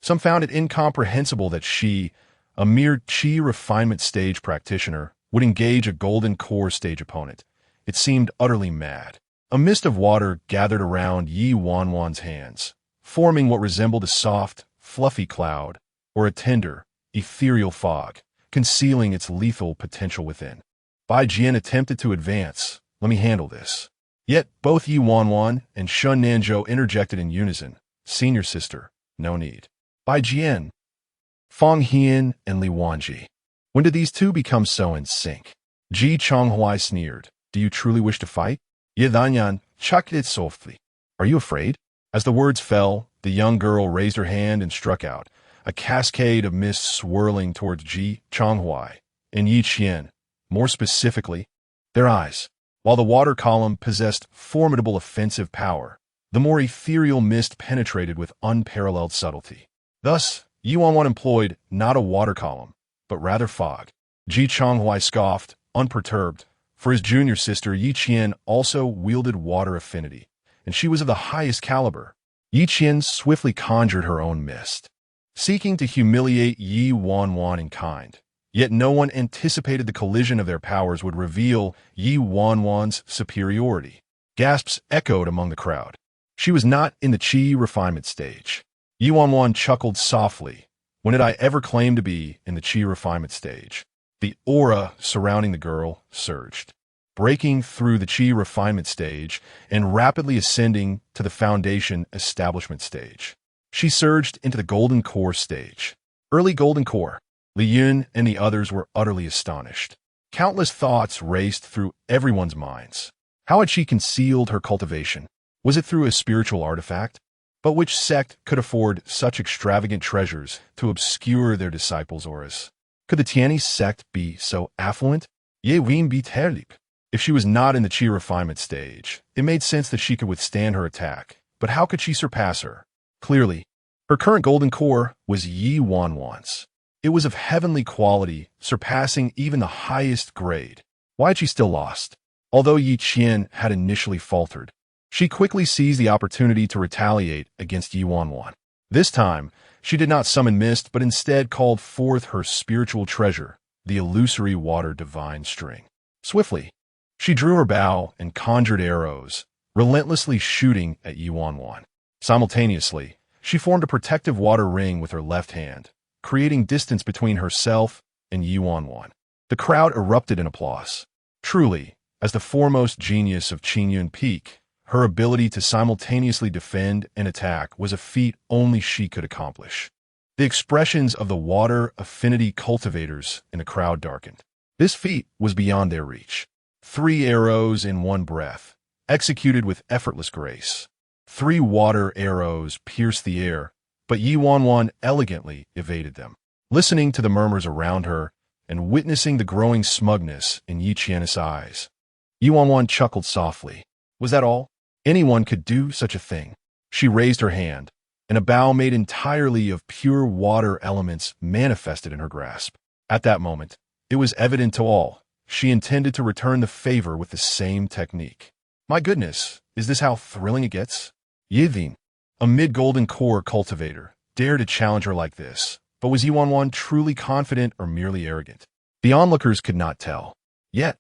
Some found it incomprehensible that she, a mere qi refinement stage practitioner, would engage a golden core stage opponent. It seemed utterly mad. A mist of water gathered around Ye Wanwan's hands, forming what resembled a soft, fluffy cloud, or a tender, ethereal fog, concealing its lethal potential within. Bai Jian attempted to advance. Let me handle this. Yet both Ye Wanwan and Shun Nanzhou interjected in unison. Senior sister, no need. Bai Jian, Fang Hian, and Li Wanji. When did these two become so in sync? Ji Chonghuai sneered. Do you truly wish to fight? Ye Danyan chucked it softly. Are you afraid? As the words fell, the young girl raised her hand and struck out, a cascade of mist swirling towards Ji Chonghuai and Yi Qian, more specifically, their eyes. While the water column possessed formidable offensive power, the more ethereal mist penetrated with unparalleled subtlety. Thus, Ye Wanwan employed not a water column, but rather fog. Ji Chonghuai scoffed, unperturbed, for his junior sister Yi Qian also wielded water affinity, and she was of the highest caliber. Yi Qian swiftly conjured her own mist, seeking to humiliate Ye Wanwan in kind. Yet no one anticipated the collision of their powers would reveal Ye Wanwan's superiority. Gasps echoed among the crowd. She was not in the qi refinement stage. Ye Wanwan chuckled softly. When did I ever claim to be in the qi refinement stage? The aura surrounding the girl surged, breaking through the qi refinement stage and rapidly ascending to the foundation establishment stage. She surged into the golden core stage. Early golden core. Li Yun and the others were utterly astonished. Countless thoughts raced through everyone's minds. How had she concealed her cultivation? Was it through a spiritual artifact? But which sect could afford such extravagant treasures to obscure their disciples' auras? Could the Tianyi sect be so affluent? Ye Wien be terlip. If she was not in the qi refinement stage, it made sense that she could withstand her attack. But how could she surpass her? Clearly, her current golden core was Ye Wanwan's. It was of heavenly quality, surpassing even the highest grade. Why had she still lost? Although Yi Qian had initially faltered, she quickly seized the opportunity to retaliate against Ye Wanwan. This time, she did not summon mist, but instead called forth her spiritual treasure, the illusory water divine string. Swiftly, she drew her bow and conjured arrows, relentlessly shooting at Ye Wanwan. Simultaneously, she formed a protective water ring with her left hand, creating distance between herself and Ye Wanwan. The crowd erupted in applause. Truly, as the foremost genius of Qingyun Peak, her ability to simultaneously defend and attack was a feat only she could accomplish. The expressions of the water affinity cultivators in the crowd darkened. This feat was beyond their reach. 3 arrows in one breath, executed with effortless grace. 3 water arrows pierced the air, but Ye Wanwan elegantly evaded them. Listening to the murmurs around her and witnessing the growing smugness in Yi Qian's eyes, Ye Wanwan chuckled softly. Was that all? Anyone could do such a thing. She raised her hand, and a bow made entirely of pure water elements manifested in her grasp. At that moment, it was evident to all, she intended to return the favor with the same technique. My goodness, Is this how thrilling it gets? Yevin, a mid-golden core cultivator, dared to challenge her like this. But was Ye Wanwan truly confident or merely arrogant? The onlookers could not tell. Yet,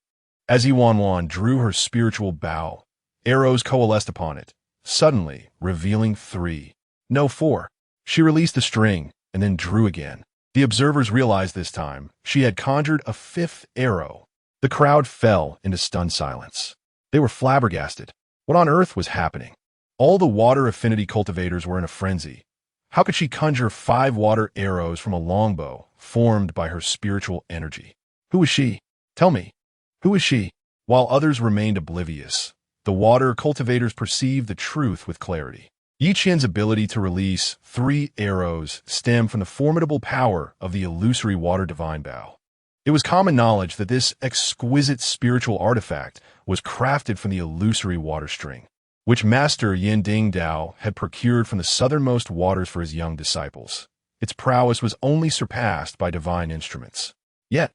as Ye Wanwan drew her spiritual bow, arrows coalesced upon it, suddenly revealing 3. No, 4. She released the string and then drew again. The observers realized this time she had conjured a 5th arrow. The crowd fell into stunned silence. They were flabbergasted. What on earth was happening? All the water affinity cultivators were in a frenzy. How could she conjure 5 water arrows from a longbow formed by her spiritual energy? Who was she? Tell me, who is she? While others remained oblivious, the water cultivators perceived the truth with clarity. Yi Qian's ability to release 3 arrows stemmed from the formidable power of the illusory water divine bow. It was common knowledge that this exquisite spiritual artifact was crafted from the illusory water string, which Master Yin Ding Dao had procured from the southernmost waters for his young disciples. Its prowess was only surpassed by divine instruments. Yet,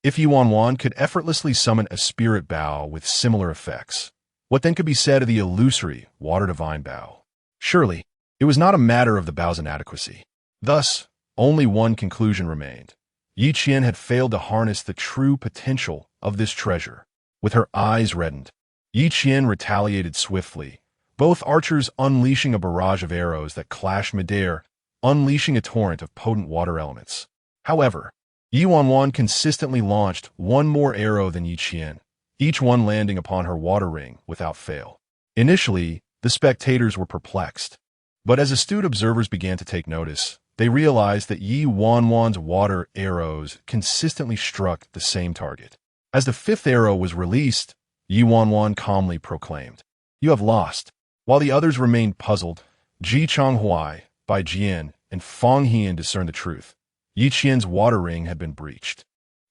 if Ye Wanwan could effortlessly summon a spirit bow with similar effects, what then could be said of the illusory water divine bow? Surely, it was not a matter of the bow's inadequacy. Thus, only one conclusion remained. Yi Qian had failed to harness the true potential of this treasure. With her eyes reddened, Yi Qian retaliated swiftly, both archers unleashing a barrage of arrows that clashed midair, unleashing a torrent of potent water elements. However, Ye Wanwan consistently launched one more arrow than Yi Qian, each one landing upon her water ring without fail. Initially, the spectators were perplexed, but as astute observers began to take notice, they realized that Ye Wanwan's water arrows consistently struck the same target. As the 5th arrow was released, Ye Wanwan calmly proclaimed, "You have lost." While the others remained puzzled, Ji Chonghuai, Bai Jian, and Fang Hian discerned the truth. Yi Qian's water ring had been breached.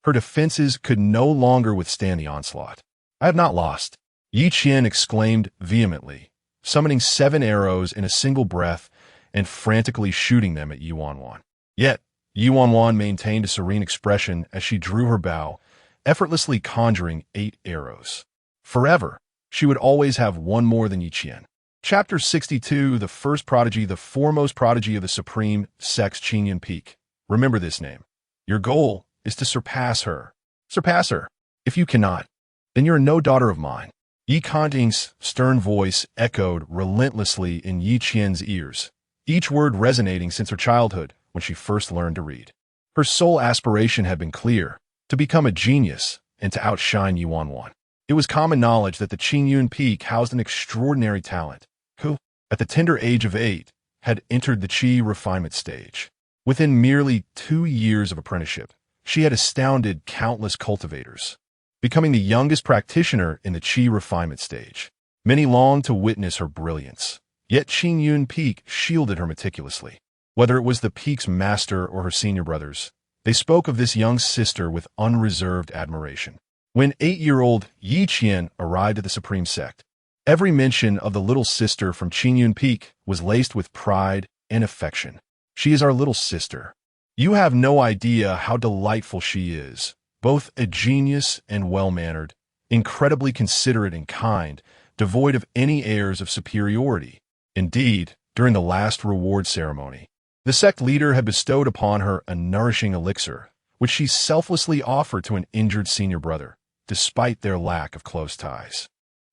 Her defenses could no longer withstand the onslaught. "I have not lost," Yi Qian exclaimed vehemently, summoning 7 arrows in a single breath and frantically shooting them at Ye Wanwan. Yet, Ye Wanwan maintained a serene expression as she drew her bow, effortlessly conjuring 8 arrows. Forever, she would always have one more than Yi Qian. Chapter 62, the first prodigy, the foremost prodigy of the Supreme Sect's Qingyun Peak. Remember this name. Your goal is to surpass her. Surpass her. If you cannot, then you're no daughter of mine. Yi Kanting's stern voice echoed relentlessly in Yi Qian's ears, each word resonating since her childhood when she first learned to read. Her sole aspiration had been clear, to become a genius and to outshine Ye Wanwan. It was common knowledge that the Qingyun Peak housed an extraordinary talent, who, at the tender age of 8, had entered the Qi refinement stage. Within merely 2 years of apprenticeship, she had astounded countless cultivators, becoming the youngest practitioner in the Qi refinement stage. Many longed to witness her brilliance, yet Qingyun Peak shielded her meticulously. Whether it was the Peak's master or her senior brothers, they spoke of this young sister with unreserved admiration. When 8-year-old Yi Qian arrived at the Supreme Sect, every mention of the little sister from Qingyun Peak was laced with pride and affection. "She is our little sister. You have no idea how delightful she is, both a genius and well-mannered, incredibly considerate and kind, devoid of any airs of superiority." Indeed, during the last reward ceremony, the sect leader had bestowed upon her a nourishing elixir, which she selflessly offered to an injured senior brother, despite their lack of close ties.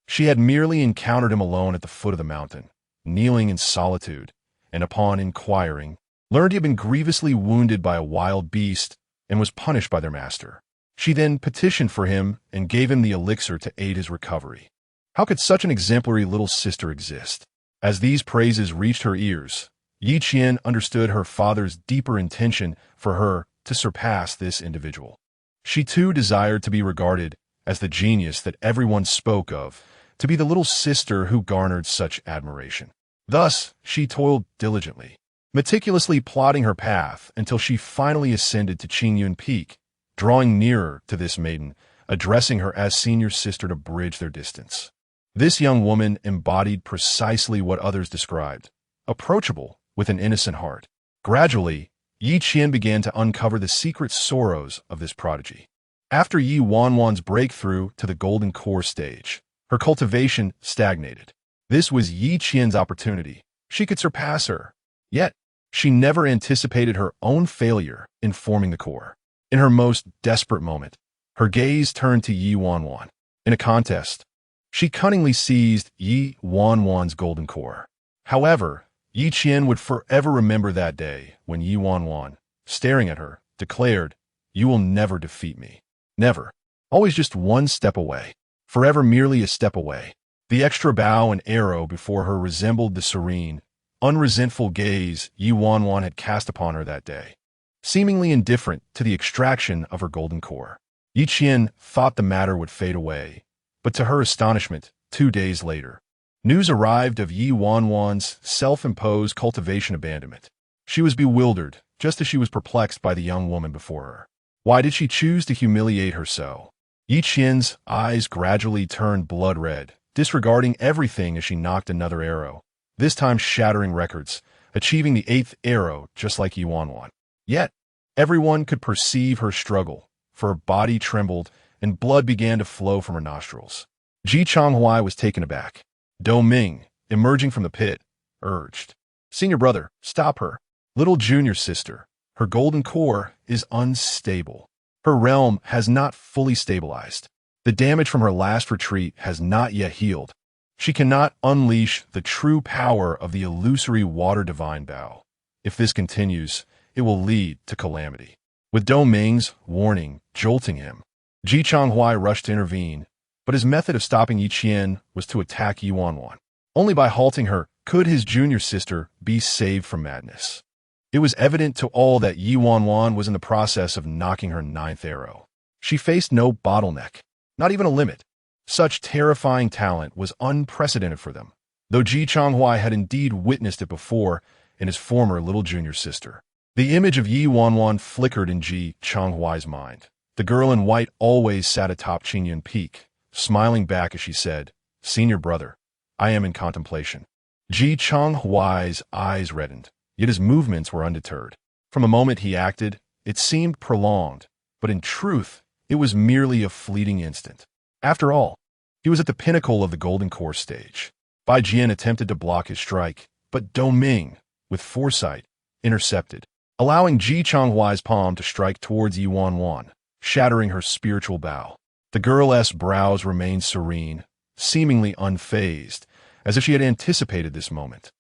She had merely encountered him alone at the foot of the mountain, kneeling in solitude, and upon inquiring, learned he had been grievously wounded by a wild beast and was punished by their master. She then petitioned for him and gave him the elixir to aid his recovery. How could such an exemplary little sister exist? As these praises reached her ears, Yi Qian understood her father's deeper intention for her to surpass this individual. She too desired to be regarded as the genius that everyone spoke of, to be the little sister who garnered such admiration. Thus, she toiled diligently, meticulously plotting her path until she finally ascended to Qingyun Peak, drawing nearer to this maiden, addressing her as senior sister to bridge their distance. This young woman embodied precisely what others described, approachable with an innocent heart. Gradually, Yi Qian began to uncover the secret sorrows of this prodigy. After Ye Wanwan's breakthrough to the golden core stage, her cultivation stagnated. This was Yi Qian's opportunity. She could surpass her. Yet, she never anticipated her own failure in forming the core. In her most desperate moment, her gaze turned to Ye Wanwan. In a contest, she cunningly seized Ye Wanwan's golden core. However, Yi Qian would forever remember that day when Ye Wanwan, staring at her, declared, "You will never defeat me. Never. Always just one step away. Forever merely a step away." The extra bow and arrow before her resembled the serene, unresentful gaze Ye Wanwan had cast upon her that day, seemingly indifferent to the extraction of her golden core. Yi Qian thought the matter would fade away, but to her astonishment, 2 days later, news arrived of Ye Wanwan's self-imposed cultivation abandonment. She was bewildered, just as she was perplexed by the young woman before her. Why did she choose to humiliate her so? Yi Qian's eyes gradually turned blood red, disregarding everything as she knocked another arrow, this time shattering records, achieving the 8th arrow just like Ye Wanwan. Yet, everyone could perceive her struggle, for her body trembled and blood began to flow from her nostrils. Ji Changhuai was taken aback. Do Ming, emerging from the pit, urged, "Senior brother, stop her. Little junior sister, her golden core is unstable. Her realm has not fully stabilized. The damage from her last retreat has not yet healed. She cannot unleash the true power of the illusory water divine bow. If this continues, it will lead to calamity." With Do Ming's warning jolting him, Ji Changhuai rushed to intervene, but his method of stopping Yi Qian was to attack Ye Wanwan. Only by halting her could his junior sister be saved from madness. It was evident to all that Ye Wanwan was in the process of knocking her 9th arrow. She faced no bottleneck, not even a limit. Such terrifying talent was unprecedented for them, though Ji Changhuai had indeed witnessed it before in his former little junior sister. The image of Ye Wanwan flickered in Ji Changhuai's mind. The girl in white always sat atop Qingyun Peak, smiling back as she said, "Senior brother, I am in contemplation." Ji Changhuai's eyes reddened, yet his movements were undeterred. From the moment he acted, it seemed prolonged, but in truth, it was merely a fleeting instant. After all, he was at the pinnacle of the golden core stage. Bai Jian attempted to block his strike, but Do Ming, with foresight, intercepted, allowing Ji Changhuai's palm to strike towards Ye Wanwan, shattering her spiritual bow. The girl's brows remained serene, seemingly unfazed, as if she had anticipated this moment.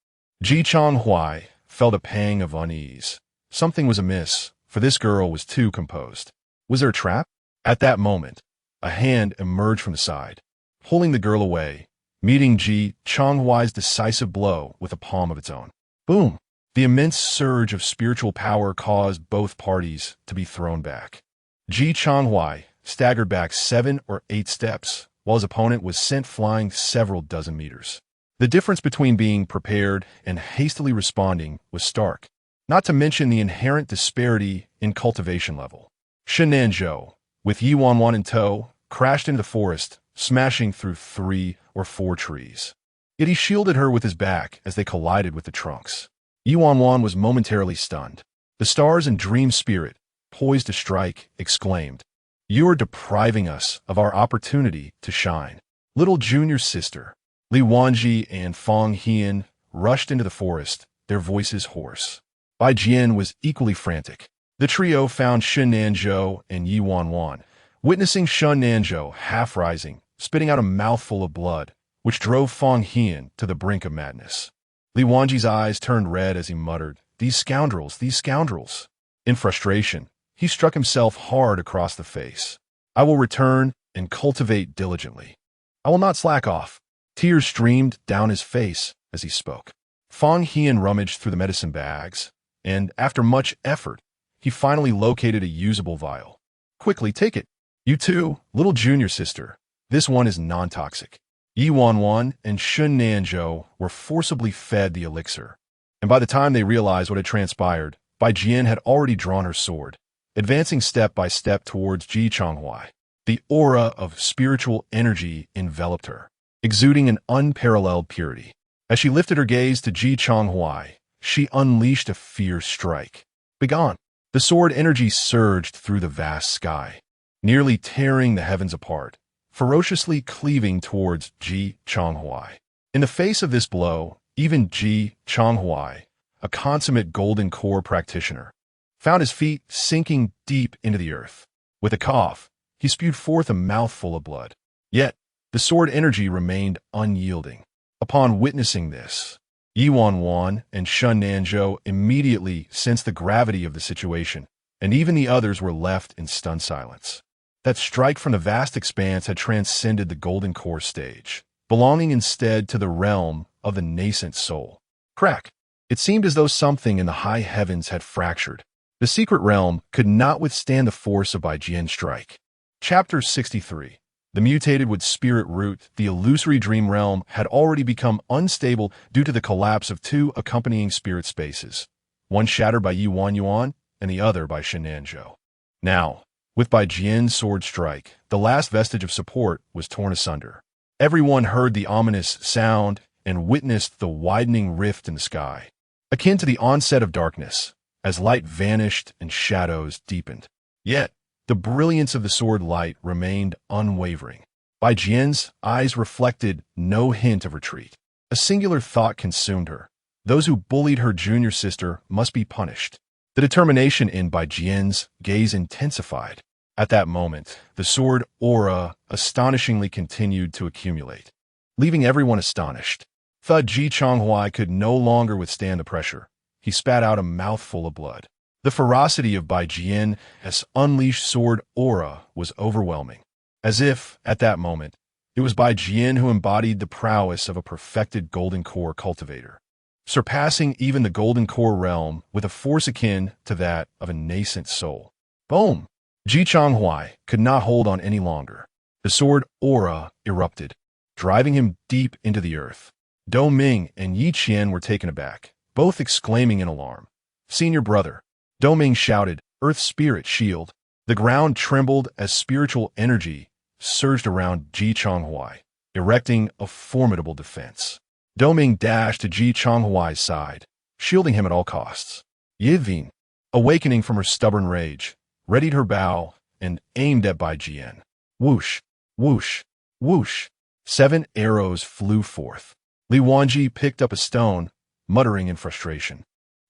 Ji Changhuai felt a pang of unease. Something was amiss, for this girl was too composed. Was there a trap? At that moment, a hand emerged from the side, pulling the girl away, meeting Ji Changhuai's decisive blow with a palm of its own. Boom! The immense surge of spiritual power caused both parties to be thrown back. Ji Changhuai staggered back 7 or 8 steps, while his opponent was sent flying several dozen meters. The difference between being prepared and hastily responding was stark, not to mention the inherent disparity in cultivation level. Shenanzhou, with Ye Wanwan in tow, crashed into the forest, smashing through 3 or 4 trees. Yet he shielded her with his back as they collided with the trunks. Ye Wanwan was momentarily stunned. The stars and dream spirit, poised to strike, exclaimed, "You are depriving us of our opportunity to shine." Little junior sister, Li Wanji and Fang Hian rushed into the forest, their voices hoarse. Bai Jian was equally frantic. The trio found Shenanzhou and Ye Wanwan, witnessing Shenanzhou half-rising, spitting out a mouthful of blood, which drove Fang Hian to the brink of madness. Li Wanji's eyes turned red as he muttered, "These scoundrels, these scoundrels." In frustration, he struck himself hard across the face. "I will return and cultivate diligently. I will not slack off." Tears streamed down his face as he spoke. Fang Hian rummaged through the medicine bags, and after much effort, he finally located a usable vial. "Quickly, take it. You too, little junior sister. This one is non-toxic." Ye Wanwan and Shenanzhou were forcibly fed the elixir, and by the time they realized what had transpired, Bai Jian had already drawn her sword, advancing step by step towards Ji Changhuai. The aura of spiritual energy enveloped her, exuding an unparalleled purity. As she lifted her gaze to Ji Changhuai, she unleashed a fierce strike. Begone! The sword energy surged through the vast sky, nearly tearing the heavens apart, ferociously cleaving towards Ji Changhuai. In the face of this blow, even Ji Chonghuai, a consummate golden core practitioner, found his feet sinking deep into the earth. With a cough, he spewed forth a mouthful of blood. Yet, the sword energy remained unyielding. Upon witnessing this, Ye Wanwan and Shun Nanzhou immediately sensed the gravity of the situation, and even the others were left in stunned silence. That strike from the vast expanse had transcended the golden core stage, belonging instead to the realm of the nascent soul. Crack! It seemed as though something in the high heavens had fractured. The secret realm could not withstand the force of Bai Jian's strike. Chapter 63. The mutated with spirit root, the illusory dream realm had already become unstable due to the collapse of two accompanying spirit spaces, one shattered by Ye Wanwan and the other by Shun Nanzhou. Now, with Bai Jian's sword strike, the last vestige of support was torn asunder. Everyone heard the ominous sound and witnessed the widening rift in the sky, akin to the onset of darkness, as light vanished and shadows deepened. Yet, the brilliance of the sword light remained unwavering. Bai Jian's eyes reflected no hint of retreat. A singular thought consumed her. Those who bullied her junior sister must be punished. The determination in Bai Jian's gaze intensified. At that moment, the sword aura astonishingly continued to accumulate, leaving everyone astonished. Thud Ji Chonghuai could no longer withstand the pressure. He spat out a mouthful of blood. The ferocity of Bai Jian's unleashed sword aura was overwhelming. As if, at that moment, it was Bai Jian who embodied the prowess of a perfected golden core cultivator, surpassing even the golden core realm with a force akin to that of a nascent soul. Boom! Ji Chonghuai could not hold on any longer. The sword aura erupted, driving him deep into the earth. Dou Ming and Yi Qian were taken aback, both exclaiming in alarm. "Senior brother!" Dou Ming shouted, "Earth Spirit Shield!" The ground trembled as spiritual energy surged around Ji Chonghuai, erecting a formidable defense. Dou Ming dashed to Ji Chonghuai's side, shielding him at all costs. Ye Vin, awakening from her stubborn rage, readied her bow and aimed at Bai Jian. Whoosh, whoosh, whoosh. 7 arrows flew forth. Li Wanji picked up a stone, muttering in frustration.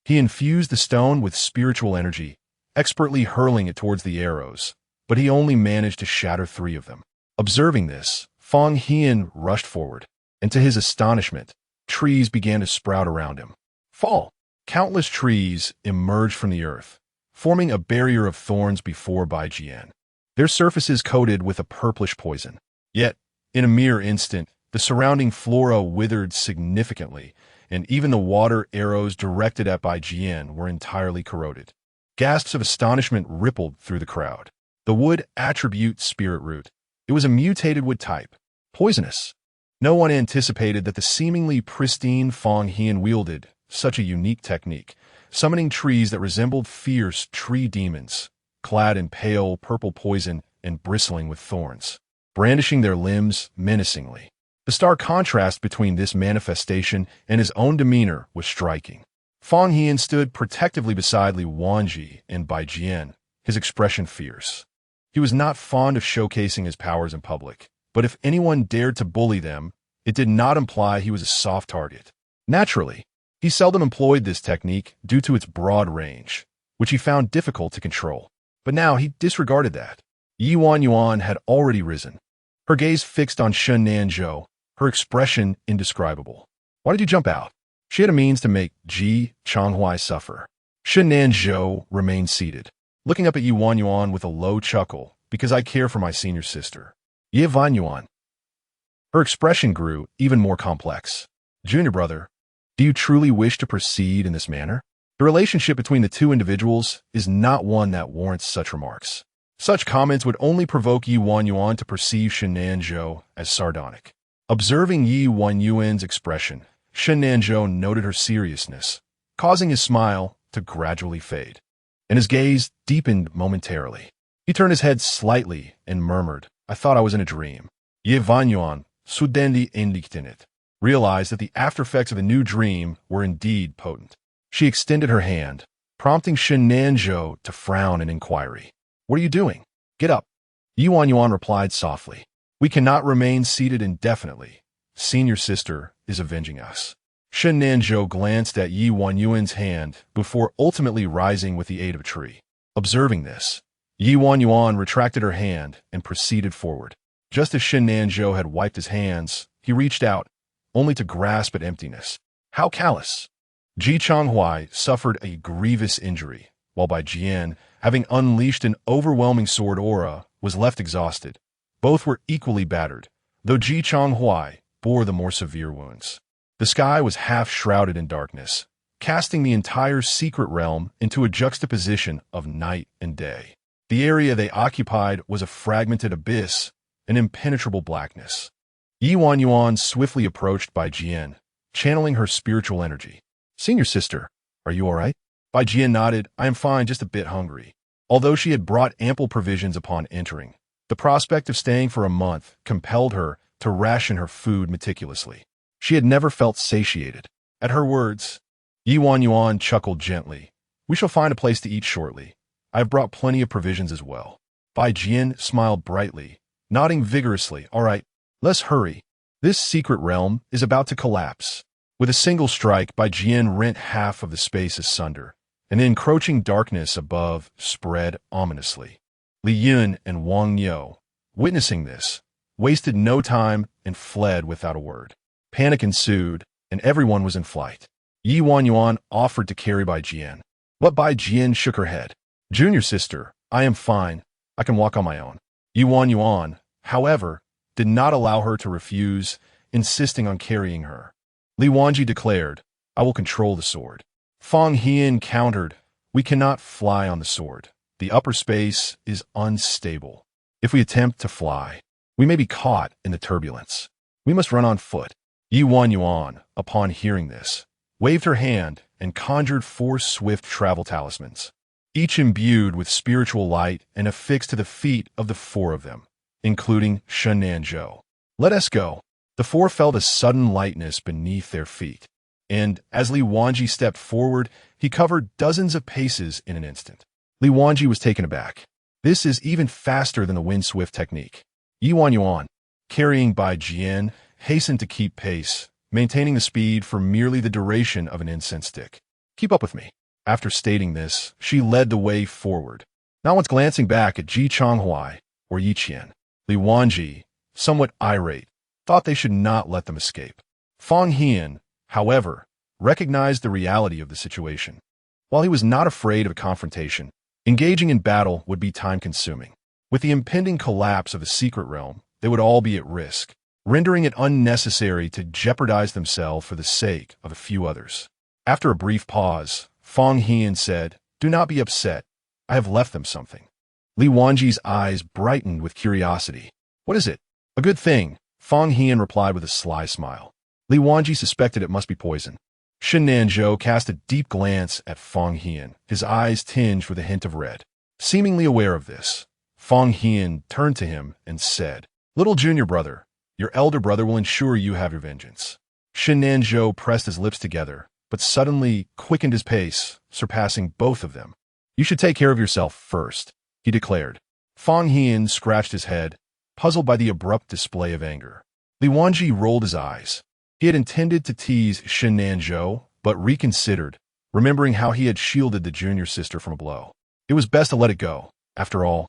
He infused the stone with spiritual energy, expertly hurling it towards the arrows, but he only managed to shatter 3 of them. Observing this, Fang Hian rushed forward, and to his astonishment, trees began to sprout around him. Fall! Countless trees emerged from the earth, forming a barrier of thorns before Bai Jian, their surfaces coated with a purplish poison. Yet, in a mere instant, the surrounding flora withered significantly, and even the water arrows directed at Bai Jian were entirely corroded. Gasps of astonishment rippled through the crowd. The wood attribute spirit root. It was a mutated wood type. Poisonous. No one anticipated that the seemingly pristine Fang Hian wielded such a unique technique, summoning trees that resembled fierce tree demons, clad in pale purple poison and bristling with thorns, brandishing their limbs menacingly. The stark contrast between this manifestation and his own demeanor was striking. Fang Hian stood protectively beside Li Wanji and Bai Jian, his expression fierce. He was not fond of showcasing his powers in public, but if anyone dared to bully them, it did not imply he was a soft target. Naturally, he seldom employed this technique due to its broad range, which he found difficult to control. But now he disregarded that. Ye Wanwan had already risen, her gaze fixed on Shun Nanzhou, her expression indescribable. "Why did you jump out?" She had a means to make Ji Chonghuai suffer. Shun Nanzhou remained seated, looking up at Ye Wanwan with a low chuckle, "Because I care for my senior sister." Ye Wanwan. Her expression grew even more complex. "Junior brother, do you truly wish to proceed in this manner?" The relationship between the two individuals is not one that warrants such remarks. Such comments would only provoke Ye Wanwan to perceive Shun Nanzhou as sardonic. Observing Ye Wanyuan's expression, Shun Nanzhou noted her seriousness, causing his smile to gradually fade, and his gaze deepened momentarily. He turned his head slightly and murmured, "I thought I was in a dream." Ye Wanwan, sudendi indignant, realized that the aftereffects of a new dream were indeed potent. She extended her hand, prompting Shun Nanzhou to frown in inquiry. "What are you doing? Get up." Ye Wanwan replied softly, "We cannot remain seated indefinitely. Senior sister, is avenging us. Shen Nanzhou glanced at Ye Wanwan's hand before ultimately rising with the aid of a tree. Observing this, Ye Wanwan retracted her hand and proceeded forward. Just as Shen Nanzhou had wiped his hands, he reached out, only to grasp at emptiness. How callous! Ji Changhuai suffered a grievous injury, while Bai Jian, having unleashed an overwhelming sword aura, was left exhausted. Both were equally battered, though Ji Changhuai bore the more severe wounds. The sky was half shrouded in darkness, casting the entire secret realm into a juxtaposition of night and day. The area they occupied was a fragmented abyss, an impenetrable blackness. Ye Wanwan swiftly approached Bai Jian, channeling her spiritual energy. "Senior sister, are you all right?" Bai Jian nodded. "I am fine, just a bit hungry." Although she had brought ample provisions upon entering, the prospect of staying for a month compelled her to ration her food meticulously. She had never felt satiated. At her words, Ye Wanwan chuckled gently. "We shall find a place to eat shortly. I have brought plenty of provisions as well." Bai Jian smiled brightly, nodding vigorously. "All right, let's hurry. This secret realm is about to collapse." With a single strike, Bai Jian rent half of the space asunder, and the encroaching darkness above spread ominously. Li Yun and Wang Yo, witnessing this, wasted no time and fled without a word. Panic ensued, and everyone was in flight. Ye Wanwan offered to carry Bai Jian, but Bai Jian shook her head. "Junior sister, I am fine. I can walk on my own." Ye Wanwan, however, did not allow her to refuse, insisting on carrying her. Li Wanji declared, "I will control the sword." Fang Hian countered, "We cannot fly on the sword. The upper space is unstable. If we attempt to fly, we may be caught in the turbulence. We must run on foot." Ye Wanwan, upon hearing this, waved her hand and conjured 4 swift travel talismans, each imbued with spiritual light and affixed to the feet of the 4 of them, including Shen Nanzhou. "Let us go." The 4 felt a sudden lightness beneath their feet, and as Li Wanji stepped forward, he covered dozens of paces in an instant. Li Wanji was taken aback. This is even faster than the wind-swift technique. Ye Wanwan, carrying Bai Jian, hastened to keep pace, maintaining the speed for merely the duration of an incense stick. "Keep up with me." After stating this, she led the way forward, not once glancing back at Ji Changhuai or Yi Qian. Li Wanji, somewhat irate, thought they should not let them escape. Fang Hian, however, recognized the reality of the situation. While he was not afraid of a confrontation, engaging in battle would be time-consuming. With the impending collapse of the secret realm, they would all be at risk, rendering it unnecessary to jeopardize themselves for the sake of a few others. After a brief pause, Fang Hian said, "Do not be upset. I have left them something." Li Wanji's eyes brightened with curiosity. "What is it?" "A good thing," Fang Hian replied with a sly smile. Li Wanji suspected it must be poison. Shen Nanzhou cast a deep glance at Fang Hian, his eyes tinged with a hint of red. Seemingly aware of this, Fang Hian turned to him and said, "Little junior brother, your elder brother will ensure you have your vengeance." Shen Nanzhou pressed his lips together, but suddenly quickened his pace, surpassing both of them. "You should take care of yourself first," he declared. Fang Hian scratched his head, puzzled by the abrupt display of anger. Li Wanji rolled his eyes. He had intended to tease Shen Nanzhou, but reconsidered, remembering how he had shielded the junior sister from a blow. It was best to let it go. After all,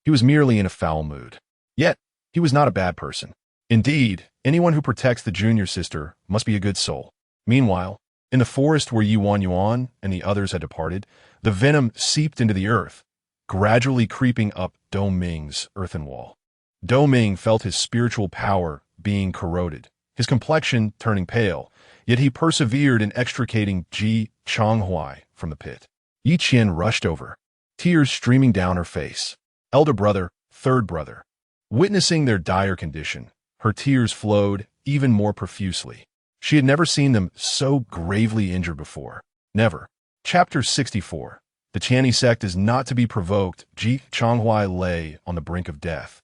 he was merely in a foul mood. Yet, he was not a bad person. Indeed, anyone who protects the junior sister must be a good soul. Meanwhile, in the forest where Ye Wanwan and the others had departed, the venom seeped into the earth, gradually creeping up Do Ming's earthen wall. Do Ming felt his spiritual power being corroded, his complexion turning pale, yet he persevered in extricating Ji Changhuai from the pit. Yi Qian rushed over, tears streaming down her face. Elder brother, third brother. Witnessing their dire condition, her tears flowed even more profusely. She had never seen them so gravely injured before. Never. Chapter 64. The Channy sect is not to be provoked. Ji Changhuai lay on the brink of death.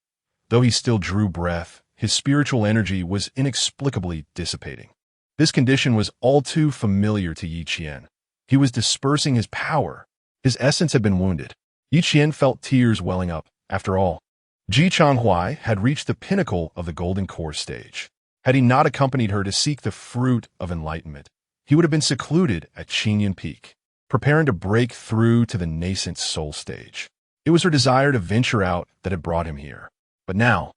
Though he still drew breath, his spiritual energy was inexplicably dissipating. This condition was all too familiar to Yi Qian. He was dispersing his power. His essence had been wounded. Yi Qian felt tears welling up. After all, Ji Changhuai had reached the pinnacle of the golden core stage. Had he not accompanied her to seek the fruit of enlightenment, he would have been secluded at Qinyan Peak, preparing to break through to the nascent soul stage. It was her desire to venture out that had brought him here. But now,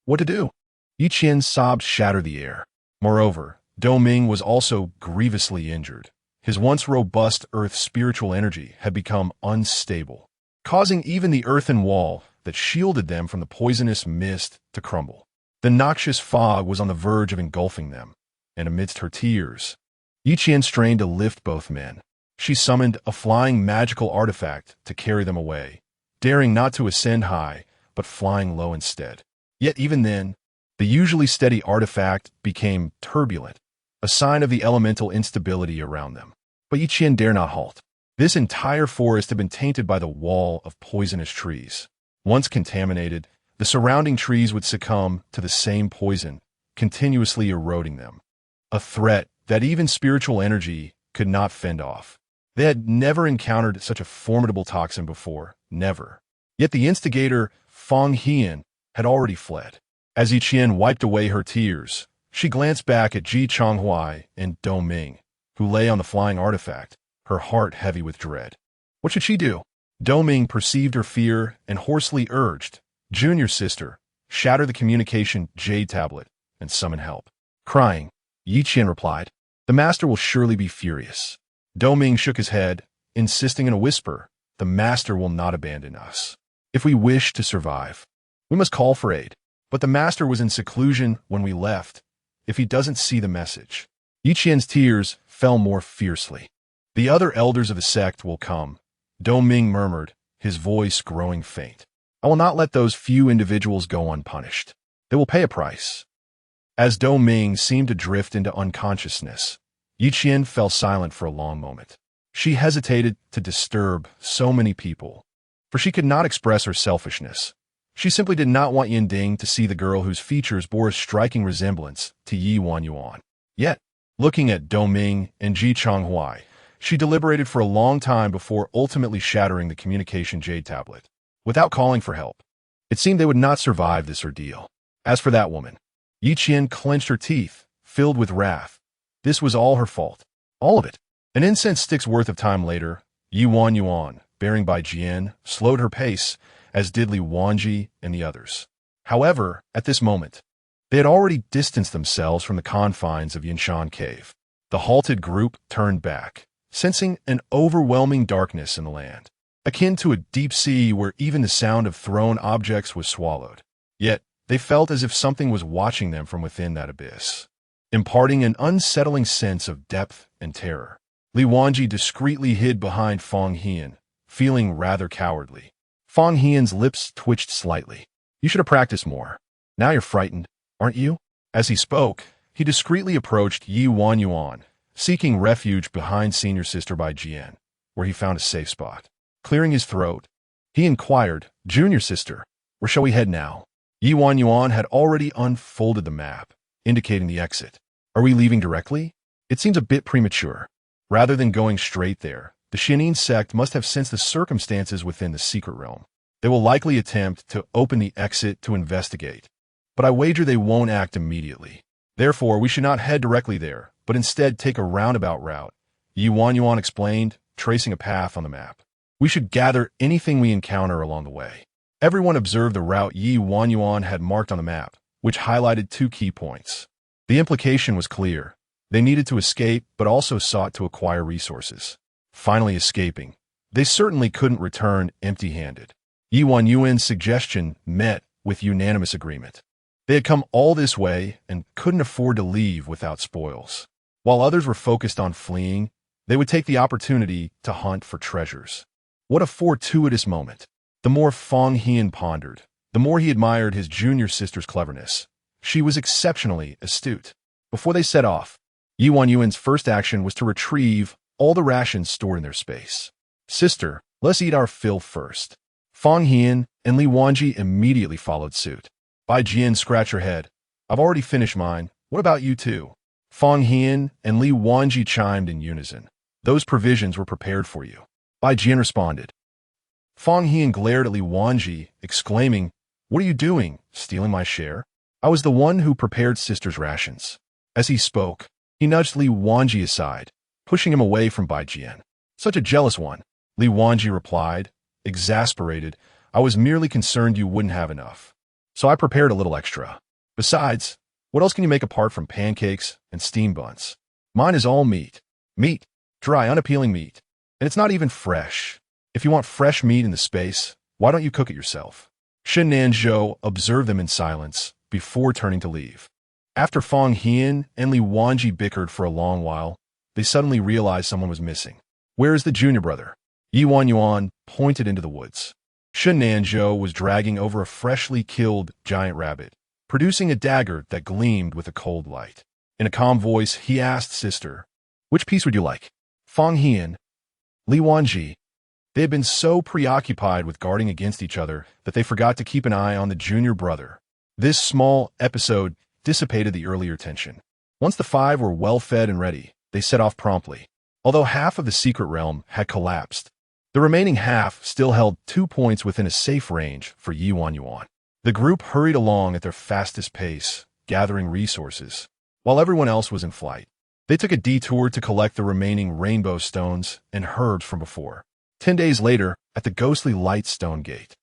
what to do? Yi Qian's sobs shattered the air. Moreover, Doming was also grievously injured. His once robust earth spiritual energy had become unstable, causing even the earthen wall that shielded them from the poisonous mist to crumble. The noxious fog was on the verge of engulfing them, and amidst her tears, Yi Qian strained to lift both men. She summoned a flying magical artifact to carry them away, daring not to ascend high, but flying low instead. Yet even then, the usually steady artifact became turbulent, a sign of the elemental instability around them. But Yi Qian dare not halt. This entire forest had been tainted by the wall of poisonous trees. Once contaminated, the surrounding trees would succumb to the same poison, continuously eroding them. A threat that even spiritual energy could not fend off. They had never encountered such a formidable toxin before, never. Yet the instigator, Fang Hian, had already fled. As Yi Qian wiped away her tears, she glanced back at Ji Chonghuai and Dou Ming, who lay on the flying artifact, her heart heavy with dread. What should she do? Dou Ming perceived her fear and hoarsely urged, "Junior sister, shatter the communication jade tablet and summon help." Crying, Yi Qian replied, "The master will surely be furious." Dou Ming shook his head, insisting in a whisper, "The master will not abandon us. If we wish to survive, we must call for aid. But the master was in seclusion when we left. If he doesn't see the message." Yi Qian's tears fell more fiercely. "The other elders of the sect will come," Dou Ming murmured, his voice growing faint. "I will not let those few individuals go unpunished. They will pay a price." As Dou Ming seemed to drift into unconsciousness, Yi Qian fell silent for a long moment. She hesitated to disturb so many people, for she could not express her selfishness. She simply did not want Yinding to see the girl whose features bore a striking resemblance to Ye Wanwan. Yet, looking at Dou Ming and Ji Chonghuai, she deliberated for a long time before ultimately shattering the communication jade tablet. Without calling for help, it seemed they would not survive this ordeal. As for that woman, Yi Qian clenched her teeth, filled with wrath. This was all her fault. All of it. An incense stick's worth of time later, Ye Wanwan, bearing by Jian, slowed her pace, as did Li Wanji and the others. However, at this moment, they had already distanced themselves from the confines of Yinshan Cave. The halted group turned back, sensing an overwhelming darkness in the land, akin to a deep sea where even the sound of thrown objects was swallowed. Yet, they felt as if something was watching them from within that abyss, imparting an unsettling sense of depth and terror. Li Wanji discreetly hid behind Fang Hian, feeling rather cowardly. Fang Hian's lips twitched slightly. "You should have practiced more. Now you're frightened, aren't you?" As he spoke, he discreetly approached Ye Wanwan, seeking refuge behind senior sister Bai Jian, where he found a safe spot. Clearing his throat, he inquired, "Junior sister, where shall we head now?" Ye Wanwan had already unfolded the map, indicating the exit. "Are we leaving directly? It seems a bit premature." Rather than going straight there, the Shinin sect must have sensed the circumstances within the secret realm. They will likely attempt to open the exit to investigate, but I wager they won't act immediately. Therefore, we should not head directly there, but instead take a roundabout route, Ye Wanwan explained, tracing a path on the map. "We should gather anything we encounter along the way." Everyone observed the route Ye Wanwan had marked on the map, which highlighted two key points. The implication was clear. They needed to escape, but also sought to acquire resources. Finally escaping, they certainly couldn't return empty-handed. Ye Wanwan's suggestion met with unanimous agreement. They had come all this way and couldn't afford to leave without spoils. While others were focused on fleeing, they would take the opportunity to hunt for treasures. What a fortuitous moment. The more Fang Hian pondered, the more he admired his junior sister's cleverness. She was exceptionally astute. Before they set off, Ye Wanwan's first action was to retrieve all the rations stored in their space. "Sister, let's eat our fill first." Fang Hian and Li Wanji immediately followed suit. Bai Jian scratched her head. "I've already finished mine. What about you two?" Fang Hian and Li Wanji chimed in unison. "Those provisions were prepared for you." Bai Jian responded. Fang Hian glared at Li Wanji, exclaiming, "What are you doing? Stealing my share?" I was the one who prepared sister's rations. As he spoke, he nudged Li Wanji aside, pushing him away from Bai Jian. Such a jealous one, Li Wanji replied, exasperated. I was merely concerned you wouldn't have enough. So I prepared a little extra. Besides, what else can you make apart from pancakes and steam buns? Mine is all meat. Meat. Dry, unappealing meat. And it's not even fresh. If you want fresh meat in the space, why don't you cook it yourself? Shen Nanzhou observed them in silence before turning to leave. After Fang Hian and Li Wanji bickered for a long while, they suddenly realized someone was missing. Where is the junior brother? Ye Wanwan pointed into the woods. Shen Nanzhou was dragging over a freshly killed giant rabbit, producing a dagger that gleamed with a cold light. In a calm voice, he asked sister, "Which piece would you like?" Fang Hian, Li Wanji. They had been so preoccupied with guarding against each other that they forgot to keep an eye on the junior brother. This small episode dissipated the earlier tension. Once the five were well fed and ready, they set off promptly. Although half of the secret realm had collapsed, the remaining half still held 2 points within a safe range for Ye Wanwan. The group hurried along at their fastest pace, gathering resources, while everyone else was in flight. They took a detour to collect the remaining rainbow stones and herbs from before. 10 days later, at the ghostly light stone gate,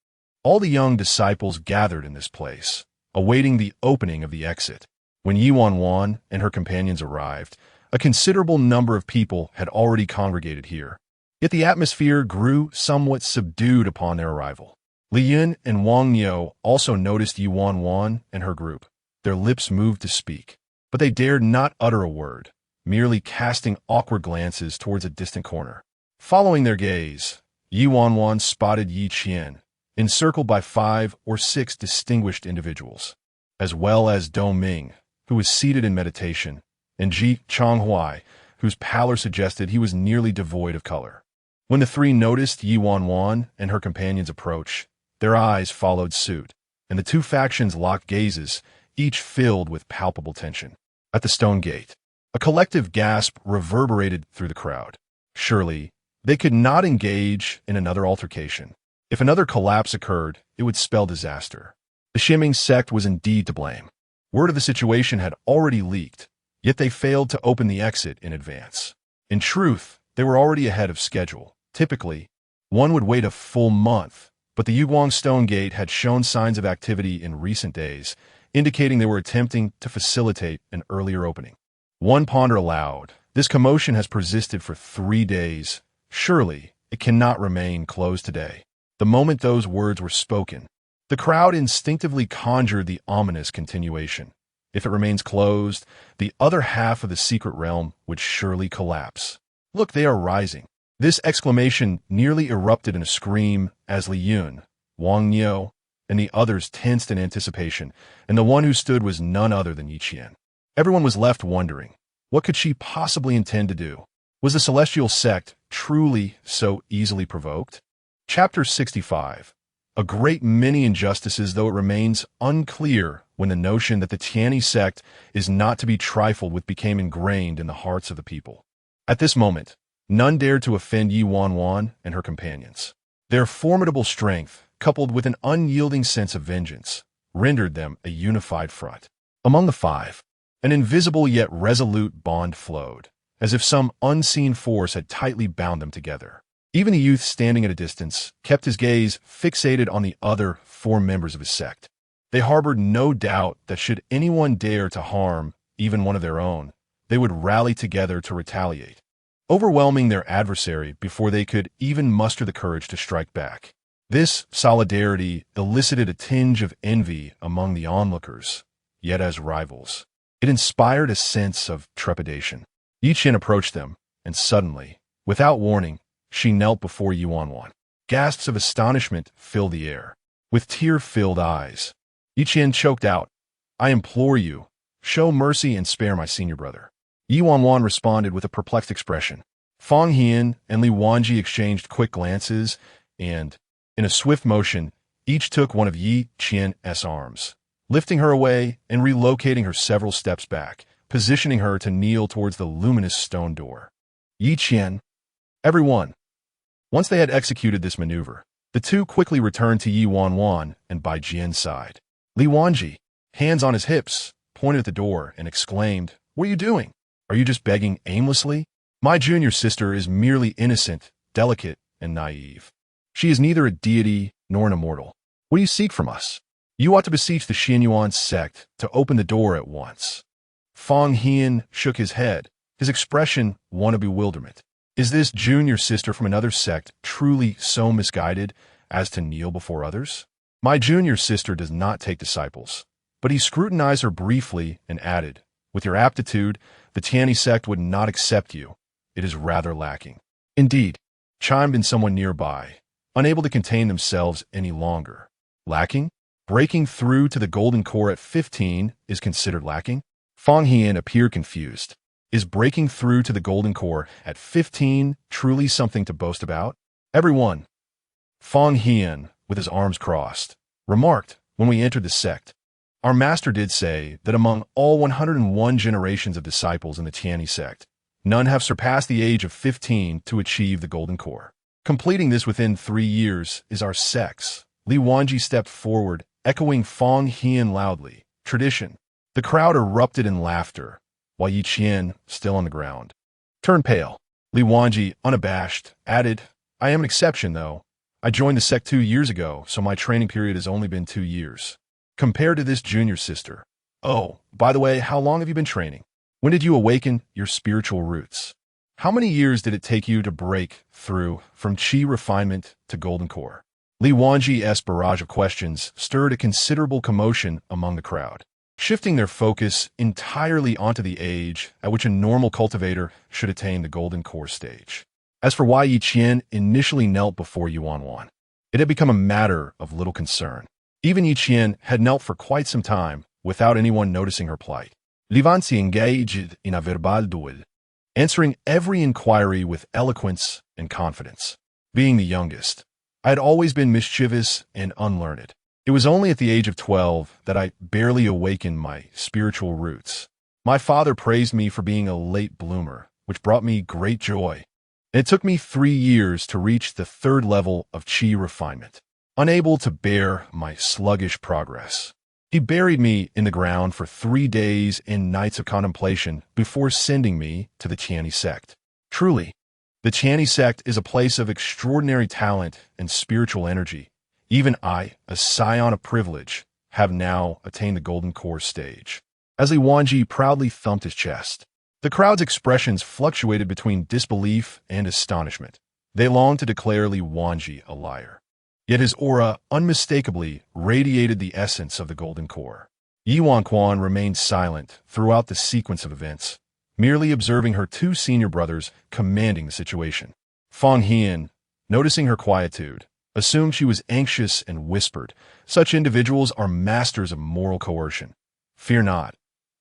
all the young disciples gathered in this place, awaiting the opening of the exit. When Ye Wanwan and her companions arrived, a considerable number of people had already congregated here. Yet the atmosphere grew somewhat subdued upon their arrival. Li Yun and Wang Niu also noticed Ye Wanwan and her group. Their lips moved to speak, but they dared not utter a word, merely casting awkward glances towards a distant corner. Following their gaze, Ye Wanwan spotted Yi Qian, encircled by 5 or 6 distinguished individuals, as well as Dou Ming, who was seated in meditation, and Ji Chonghuai, whose pallor suggested he was nearly devoid of color. When the three noticed Ye Wanwan and her companions approach, their eyes followed suit, and the two factions locked gazes, each filled with palpable tension. At the stone gate, a collective gasp reverberated through the crowd. Surely, they could not engage in another altercation. If another collapse occurred, it would spell disaster. The Xuanbing sect was indeed to blame. Word of the situation had already leaked, yet they failed to open the exit in advance. In truth, they were already ahead of schedule. Typically, one would wait a full month, but the Yuguang Stone Gate had shown signs of activity in recent days, indicating they were attempting to facilitate an earlier opening. One pondered aloud, this commotion has persisted for 3 days. Surely, it cannot remain closed today. The moment those words were spoken, the crowd instinctively conjured the ominous continuation. If it remains closed, the other half of the secret realm would surely collapse. Look, they are rising. This exclamation nearly erupted in a scream as Li Yun, Wang Niu, and the others tensed in anticipation, and the one who stood was none other than Yi Qian. Everyone was left wondering, what could she possibly intend to do? Was the celestial sect truly so easily provoked? Chapter 65. A great many injustices, though it remains unclear when the notion that the Tianyi sect is not to be trifled with became ingrained in the hearts of the people. At this moment, none dared to offend Ye Wanwan and her companions. Their formidable strength, coupled with an unyielding sense of vengeance, rendered them a unified front. Among the five, an invisible yet resolute bond flowed, as if some unseen force had tightly bound them together. Even the youth standing at a distance kept his gaze fixated on the other 4 members of his sect. They harbored no doubt that should anyone dare to harm even one of their own, they would rally together to retaliate, overwhelming their adversary before they could even muster the courage to strike back. This solidarity elicited a tinge of envy among the onlookers, yet as rivals, it inspired a sense of trepidation. Yi Qian approached them, and suddenly, without warning, she knelt before Ye Wanwan. Gasps of astonishment filled the air. With tear-filled eyes, Yi Qian choked out, "I implore you, show mercy and spare my senior brother." Ye Wanwan responded with a perplexed expression. Fang Hian and Li Wanji exchanged quick glances, and, in a swift motion, each took one of Yi Qian's arms, lifting her away and relocating her several steps back, positioning her to kneel towards the luminous stone door. Yi Qian, everyone. Once they had executed this maneuver, the two quickly returned to Ye Wanwan and Bai Jian's side. Li Wanji, hands on his hips, pointed at the door, and exclaimed, "What are you doing? Are you just begging aimlessly? My junior sister is merely innocent, delicate, and naive. She is neither a deity nor an immortal. What do you seek from us? You ought to beseech the Xianyuan sect to open the door at once." Fang Hian shook his head, his expression one of bewilderment. Is this junior sister from another sect truly so misguided as to kneel before others? My junior sister does not take disciples. But he scrutinized her briefly and added, with your aptitude, the Tianyi sect would not accept you. It is rather lacking. Indeed, chimed in someone nearby, unable to contain themselves any longer. Lacking? Breaking through to the golden core at 15 is considered lacking? Fang Hian appeared confused. Is breaking through to the golden core at 15 truly something to boast about? Everyone, Fang Hian, with his arms crossed, remarked when we entered the sect. Our master did say that among all 101 generations of disciples in the Tianyi sect, none have surpassed the age of 15 to achieve the golden core. Completing this within 3 years is our sect's. Li Wanji stepped forward, echoing Fang Hian loudly. Tradition. The crowd erupted in laughter, while Yi Qian, still on the ground, turned pale. Li Wanji, unabashed, added, I am an exception, though. I joined the sect 2 years ago, so my training period has only been 2 years. Compared to this junior sister. Oh, by the way, how long have you been training? When did you awaken your spiritual roots? How many years did it take you to break through from Qi refinement to golden core? Li Wanji's barrage of questions stirred a considerable commotion among the crowd, shifting their focus entirely onto the age at which a normal cultivator should attain the golden core stage. As for why Yi Qian initially knelt before Ye Wanwan, it had become a matter of little concern. Even Yi Qian had knelt for quite some time without anyone noticing her plight. Li Wanzi engaged in a verbal duel, answering every inquiry with eloquence and confidence. Being the youngest, I had always been mischievous and unlearned. It was only at the age of 12 that I barely awakened my spiritual roots. My father praised me for being a late bloomer, which brought me great joy. And it took me 3 years to reach the 3rd level of Qi refinement. Unable to bear my sluggish progress, he buried me in the ground for 3 days and nights of contemplation before sending me to the Tianyi sect. Truly, the Tianyi sect is a place of extraordinary talent and spiritual energy. Even I, a scion of privilege, have now attained the golden core stage. As Li Wanji proudly thumped his chest, the crowd's expressions fluctuated between disbelief and astonishment. They longed to declare Li Wanji a liar. Yet his aura unmistakably radiated the essence of the golden core. Ye Wanwan remained silent throughout the sequence of events, merely observing her 2 senior brothers commanding the situation. Fang Hian, noticing her quietude, assumed she was anxious and whispered, Such individuals are masters of moral coercion. Fear not,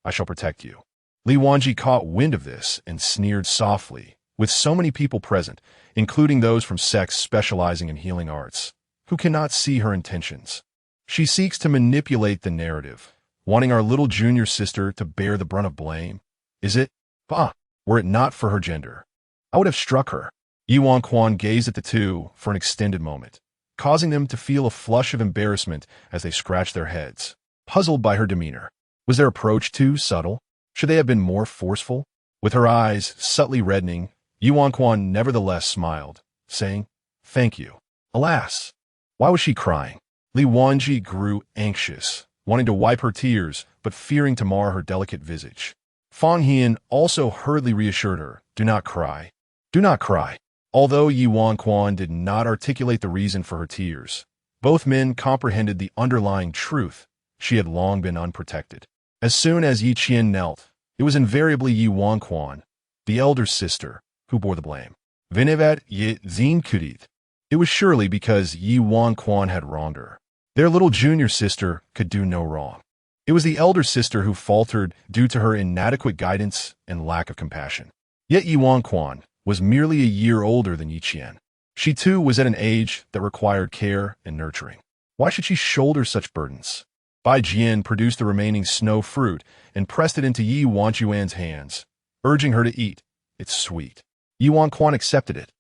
I shall protect you. Li Wanji caught wind of this and sneered softly, with so many people present, including those from sects specializing in healing arts, who cannot see her intentions. She seeks to manipulate the narrative, wanting our little junior sister to bear the brunt of blame. Is it? Bah! Were it not for her gender, I would have struck her. Ye Wanwan gazed at the 2 for an extended moment, causing them to feel a flush of embarrassment as they scratched their heads, puzzled by her demeanor. Was their approach too subtle? Should they have been more forceful? With her eyes subtly reddening, Ye Wanwan nevertheless smiled, saying, Thank you. Alas! Why was she crying? Li Wanji grew anxious, wanting to wipe her tears, but fearing to mar her delicate visage. Fang Hian also hurriedly reassured her, Do not cry. Do not cry. Although Ye Wanwan did not articulate the reason for her tears, both men comprehended the underlying truth. She had long been unprotected. As soon as Yi Qian knelt, it was invariably Ye Wanwan, the elder sister, who bore the blame. Venevat ye zin kurit. It was surely because Ye Wanwan had wronged her. Their little junior sister could do no wrong. It was the elder sister who faltered due to her inadequate guidance and lack of compassion. Yet Ye Wanwan was merely a year older than Yi Qian. She too was at an age that required care and nurturing. Why should she shoulder such burdens? Bai Jian produced the remaining snow fruit and pressed it into Yi Wanjuan's hands, urging her to eat. It's sweet. Ye Wanwan accepted it.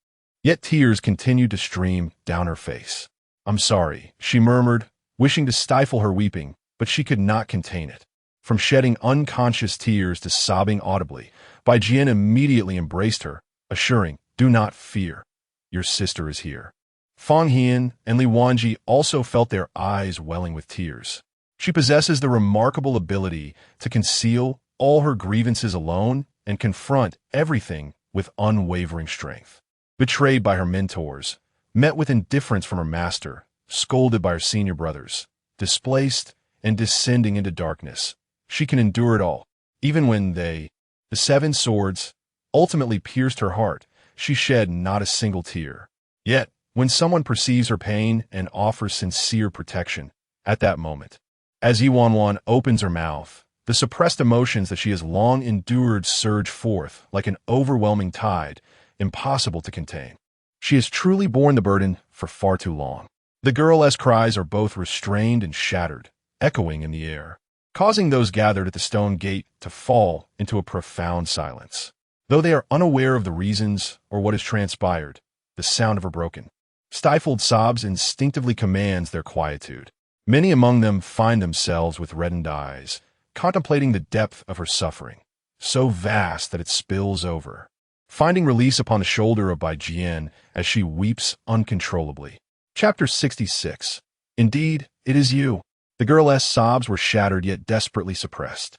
Yet tears continued to stream down her face. I'm sorry, she murmured, wishing to stifle her weeping, but she could not contain it. From shedding unconscious tears to sobbing audibly, Bai Jian immediately embraced her, assuring, "Do not fear. Your sister is here." Fang Hian and Li Wanji also felt their eyes welling with tears. She possesses the remarkable ability to conceal all her grievances alone and confront everything with unwavering strength. Betrayed by her mentors, met with indifference from her master, scolded by her senior brothers, displaced and descending into darkness, she can endure it all, even when the seven swords, ultimately pierced her heart. She shed not a single tear. Yet, when someone perceives her pain and offers sincere protection, at that moment, as Ye Wanwan opens her mouth, the suppressed emotions that she has long endured surge forth like an overwhelming tide, impossible to contain. She has truly borne the burden for far too long. The girl's cries are both restrained and shattered, echoing in the air, causing those gathered at the stone gate to fall into a profound silence. Though they are unaware of the reasons or what has transpired, the sound of her broken, stifled sobs instinctively commands their quietude. Many among them find themselves with reddened eyes, contemplating the depth of her suffering, so vast that it spills over, finding release upon the shoulder of Bai Jian as she weeps uncontrollably. Chapter 66. Indeed, it is you. The girl's sobs were shattered yet desperately suppressed.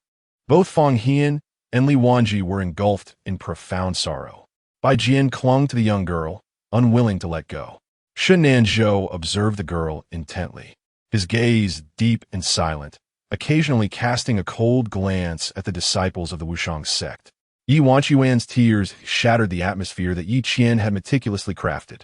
Both Fang Hian and Li Wanji were engulfed in profound sorrow. Bai Jian clung to the young girl, unwilling to let go. Shen Nanzhou observed the girl intently, his gaze deep and silent, occasionally casting a cold glance at the disciples of the Wushang sect. Ye Wanwan's tears shattered the atmosphere that Yi Qian had meticulously crafted.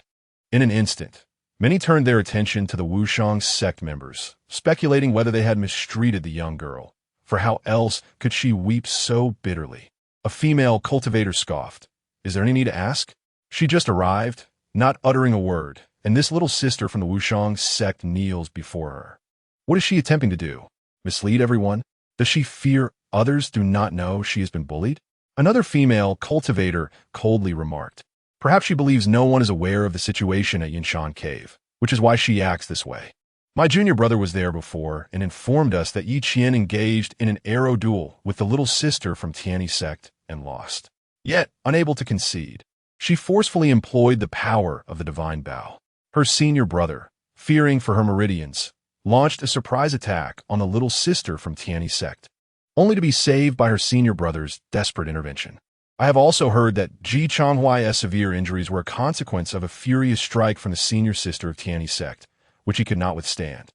In an instant, many turned their attention to the Wushang sect members, speculating whether they had mistreated the young girl, for how else could she weep so bitterly? A female cultivator scoffed. "Is there any need to ask? She just arrived, not uttering a word, and this little sister from the Wushang sect kneels before her. What is she attempting to do? Mislead everyone? Does she fear others do not know she has been bullied?" Another female cultivator coldly remarked. "Perhaps she believes no one is aware of the situation at Yinshan Cave, which is why she acts this way. My junior brother was there before and informed us that Yi Qian engaged in an arrow duel with the little sister from Tianyi Sect and lost. Yet, unable to concede, she forcefully employed the power of the divine bow. Her senior brother, fearing for her meridians, launched a surprise attack on the little sister from Tianyi Sect, only to be saved by her senior brother's desperate intervention. I have also heard that Ji Changhuai's severe injuries were a consequence of a furious strike from the senior sister of Tianyi Sect, which he could not withstand.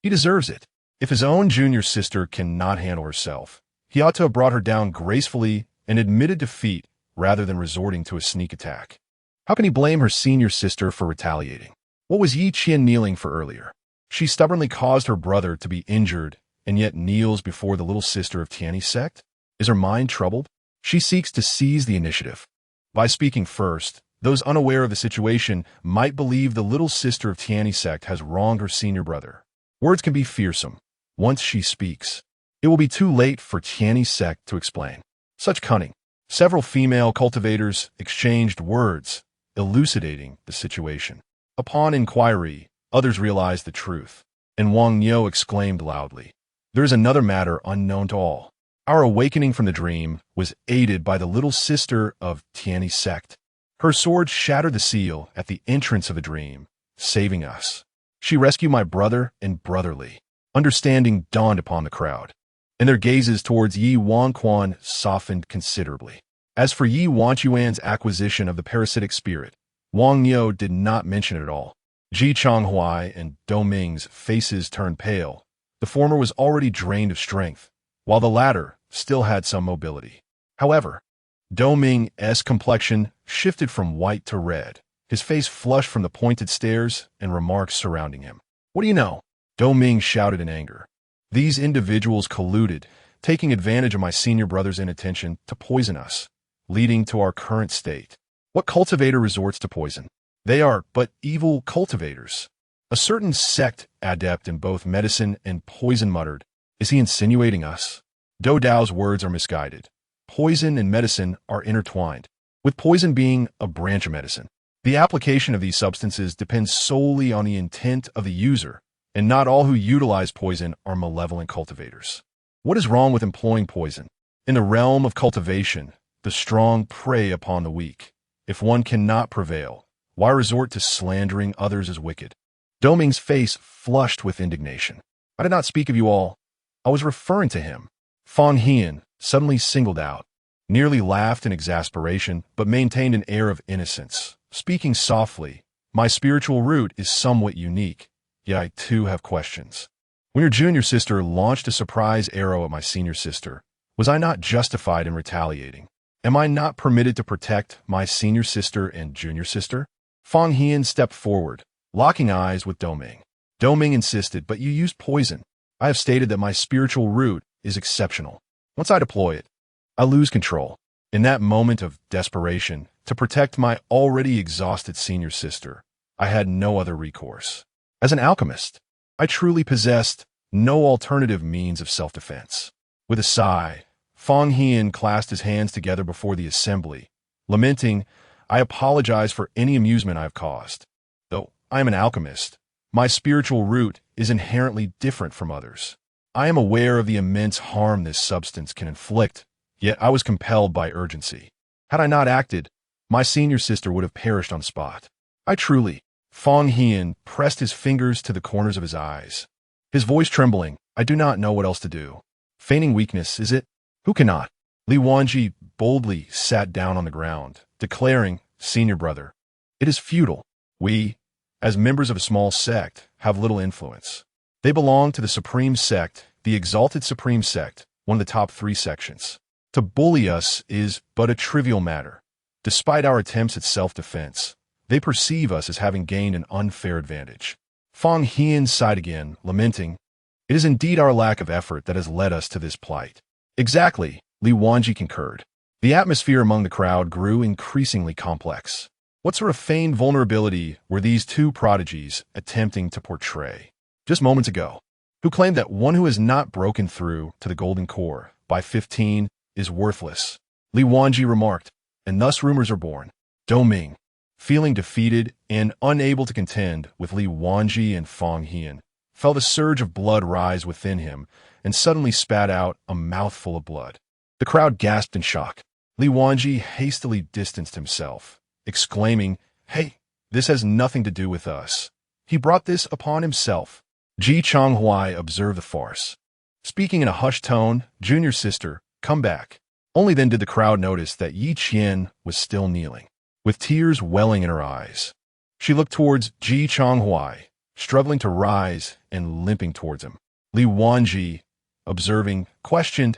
He deserves it. If his own junior sister cannot handle herself, he ought to have brought her down gracefully and admitted defeat rather than resorting to a sneak attack. How can he blame her senior sister for retaliating? What was Yi Qian kneeling for earlier? She stubbornly caused her brother to be injured and yet kneels before the little sister of Tianyi Sect? Is her mind troubled? She seeks to seize the initiative. By speaking first, those unaware of the situation might believe the little sister of Tianyi Sect has wronged her senior brother. Words can be fearsome. Once she speaks, it will be too late for Tianyi Sect to explain. Such cunning. Several female cultivators exchanged words, elucidating the situation. Upon inquiry, others realized the truth, and Wang Niu exclaimed loudly, "There is another matter unknown to all. Our awakening from the dream was aided by the little sister of Tianyi Sect. Her sword shattered the seal at the entrance of the dream, saving us. She rescued my brother and brotherly." Understanding dawned upon the crowd, and their gazes towards Ye Wanwan softened considerably. As for Ye Wanwan's acquisition of the parasitic spirit, Wang Niu did not mention it at all. Ji Changhuai and Dou Ming's faces turned pale. The former was already drained of strength, while the latter still had some mobility. However, Dou Ming's complexion shifted from white to red, his face flushed from the pointed stares and remarks surrounding him. "What do you know?" Dou Ming shouted in anger. "These individuals colluded, taking advantage of my senior brother's inattention to poison us, leading to our current state. What cultivator resorts to poison? They are but evil cultivators." A certain sect adept in both medicine and poison muttered, "Is he insinuating us?" Dou Dao's words are misguided. Poison and medicine are intertwined, with poison being a branch of medicine. The application of these substances depends solely on the intent of the user and not all who utilize poison are malevolent cultivators. What is wrong with employing poison? In the realm of cultivation, the strong prey upon the weak. If one cannot prevail, why resort to slandering others as wicked? Doming's face flushed with indignation. I did not speak of you all. I was referring to him. Fang Hian, suddenly singled out, nearly laughed in exasperation, but maintained an air of innocence, speaking softly. My spiritual root is somewhat unique, yet I too have questions. When your junior sister launched a surprise arrow at my senior sister, was I not justified in retaliating? Am I not permitted to protect my senior sister and junior sister? Fang Hian stepped forward, locking eyes with Doming. Doming insisted, but you used poison. I have stated that my spiritual root is exceptional. Once I deploy it, I lose control. In that moment of desperation, to protect my already exhausted senior sister, I had no other recourse. As an alchemist, I truly possessed no alternative means of self-defense. With a sigh, Fang Hian clasped his hands together before the assembly, lamenting, I apologize for any amusement I have caused. Though I am an alchemist, my spiritual root is inherently different from others. I am aware of the immense harm this substance can inflict, yet I was compelled by urgency. Had I not acted, my senior sister would have perished on the spot. Fang Hian pressed his fingers to the corners of his eyes. His voice trembling, I do not know what else to do. Feigning weakness, is it? Who cannot? Li Wanji boldly sat down on the ground, declaring, Senior brother, it is futile. We, as members of a small sect, have little influence. They belong to the Supreme Sect, the Exalted Supreme Sect, one of the top 3 sections. To bully us is but a trivial matter. Despite our attempts at self-defense, they perceive us as having gained an unfair advantage. Fang Hian sighed again, lamenting, it is indeed our lack of effort that has led us to this plight. Exactly, Li Wanji concurred. The atmosphere among the crowd grew increasingly complex. What sort of feigned vulnerability were these two prodigies attempting to portray? Just moments ago, who claimed that one who has not broken through to the golden core by 15 is worthless. Li Wanji remarked, and thus rumors are born. Doming, feeling defeated and unable to contend with Li Wanji and Fang Hian, felt a surge of blood rise within him and suddenly spat out a mouthful of blood. The crowd gasped in shock. Li Wanji hastily distanced himself, exclaiming, Hey, this has nothing to do with us. He brought this upon himself. Ji Changhuai observed the farce. Speaking in a hushed tone, Junior sister, come back. Only then did the crowd notice that Yi Qian was still kneeling, with tears welling in her eyes. She looked towards Ji Changhuai, struggling to rise and limping towards him. Li Wanji, observing, questioned,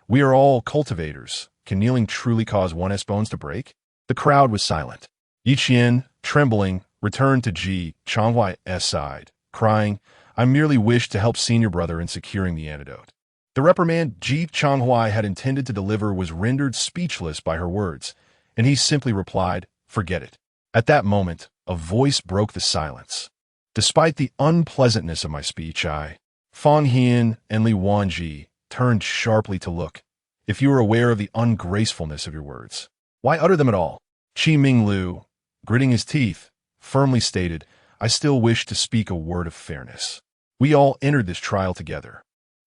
We are all cultivators. Can kneeling truly cause one S bones to break? The crowd was silent. Yi Qian, trembling, returned to Ji Changhuai's side, crying, I merely wished to help senior brother in securing the antidote. The reprimand Ji Changhuai had intended to deliver was rendered speechless by her words, and he simply replied, Forget it. At that moment, a voice broke the silence. Despite the unpleasantness of my speech, Fang Hian and Li Wanji turned sharply to look. If you are aware of the ungracefulness of your words, why utter them at all? Qi Minglu, gritting his teeth, firmly stated, I still wish to speak a word of fairness. We all entered this trial together.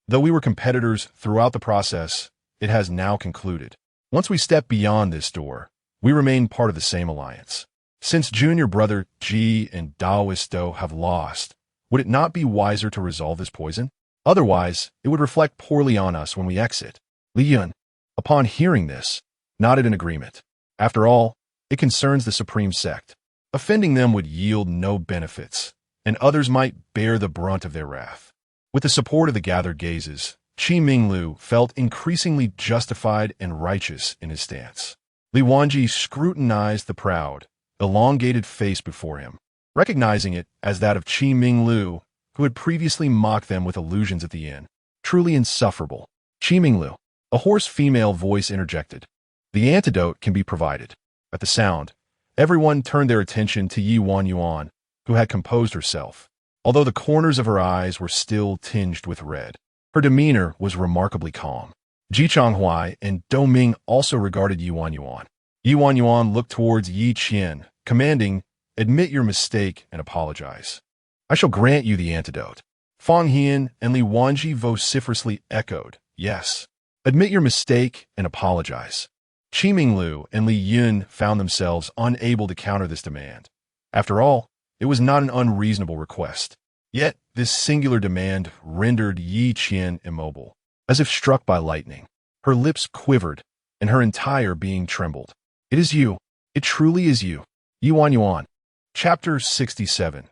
Though we were competitors throughout the process, it has now concluded. Once we step beyond this door, we remain part of the same alliance. Since junior brother Ji and Daoist Do have lost, would it not be wiser to resolve this poison? Otherwise, it would reflect poorly on us when we exit. Li Yun, upon hearing this, nodded in agreement. After all, it concerns the Supreme Sect. Offending them would yield no benefits, and others might bear the brunt of their wrath. With the support of the gathered gazes, Qi Minglu felt increasingly justified and righteous in his stance. Li Wanji scrutinized the proud, elongated face before him, recognizing it as that of Qi Minglu, who had previously mocked them with allusions at the inn. Truly insufferable. Qi Minglu, a hoarse female voice interjected. The antidote can be provided. At the sound, everyone turned their attention to Ye Wanwan, who had composed herself, although the corners of her eyes were still tinged with red. Her demeanor was remarkably calm. Ji Changhuai and Do Ming also regarded Ye Wanwan. Ye Wanwan looked towards Yi Qian, commanding, Admit your mistake and apologize. I shall grant you the antidote. Fang Hian and Li Wanji vociferously echoed, yes. Admit your mistake and apologize. Qi Minglu and Li Yun found themselves unable to counter this demand. After all, it was not an unreasonable request. Yet, this singular demand rendered Yi Qian immobile. As if struck by lightning, her lips quivered, and her entire being trembled. It is you. It truly is you. Ye Wanwan. Chapter 67.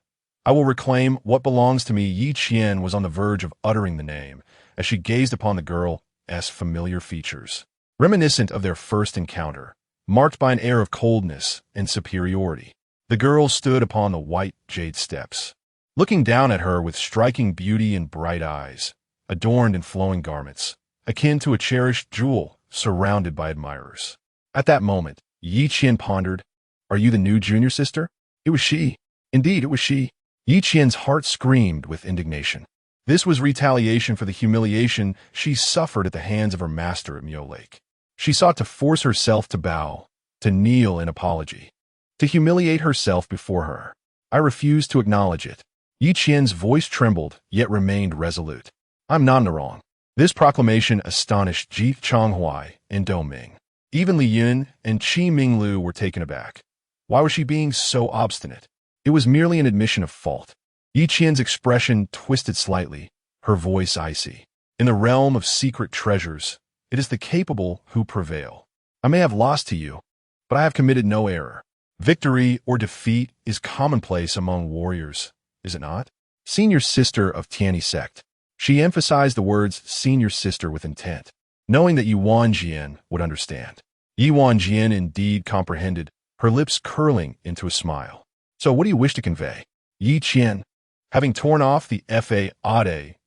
I will reclaim what belongs to me. Yi Qian was on the verge of uttering the name, as she gazed upon the girl's familiar features, reminiscent of their first encounter, marked by an air of coldness and superiority. The girl stood upon the white jade steps, looking down at her with striking beauty and bright eyes, adorned in flowing garments, akin to a cherished jewel surrounded by admirers. At that moment, Yi Qian pondered, are you the new junior sister? It was she. Indeed, it was she. Yi Qian's heart screamed with indignation. This was retaliation for the humiliation she suffered at the hands of her master at Mio Lake. She sought to force herself to bow, to kneel in apology, to humiliate herself before her. I refuse to acknowledge it. Yi Qian's voice trembled, yet remained resolute. I'm not in the wrong. This proclamation astonished Ji Chonghuai and Dou Ming. Even Li Yun and Qi Minglu were taken aback. Why was she being so obstinate? It was merely an admission of fault. Yi Qian's expression twisted slightly, her voice icy. In the realm of secret treasures, it is the capable who prevail. I may have lost to you, but I have committed no error. Victory or defeat is commonplace among warriors, is it not? Senior sister of Tianyi Sect. She emphasized the words senior sister with intent, knowing that Ye Wanwan would understand. Ye Wanwan indeed comprehended, her lips curling into a smile. So what do you wish to convey? Yi Qian, having torn off the Fade,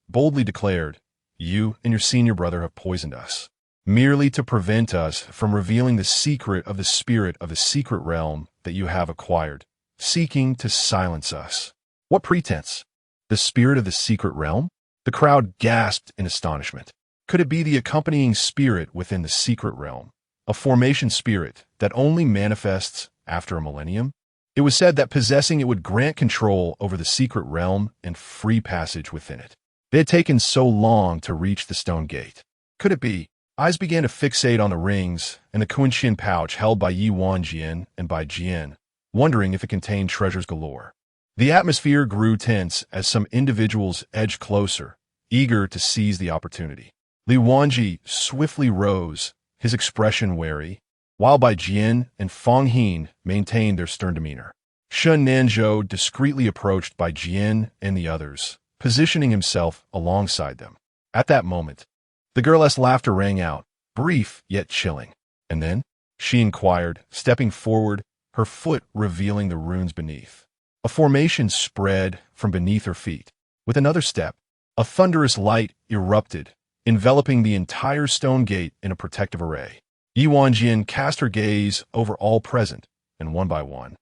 boldly declared, you and your senior brother have poisoned us, merely to prevent us from revealing the secret of the spirit of the secret realm that you have acquired, seeking to silence us. What pretense? The spirit of the secret realm? The crowd gasped in astonishment. Could it be the accompanying spirit within the secret realm, a formation spirit that only manifests after a millennium? It was said that possessing it would grant control over the secret realm and free passage within it. They had taken so long to reach the stone gate. Could it be? Eyes began to fixate on the rings and the Kunxian pouch held by Ye Wanwan and by Jian, wondering if it contained treasures galore. The atmosphere grew tense as some individuals edged closer, eager to seize the opportunity. Li Wanji swiftly rose, his expression wary, while Bai Jian and Fang Hian maintained their stern demeanor. Shun Nanzhou discreetly approached Bai Jian and the others, positioning himself alongside them. At that moment, the girl's laughter rang out, brief yet chilling. And then, she inquired, stepping forward, her foot revealing the runes beneath. A formation spread from beneath her feet. With another step, a thunderous light erupted, enveloping the entire stone gate in a protective array. Ye Wanwan cast her gaze over all present, and one by one,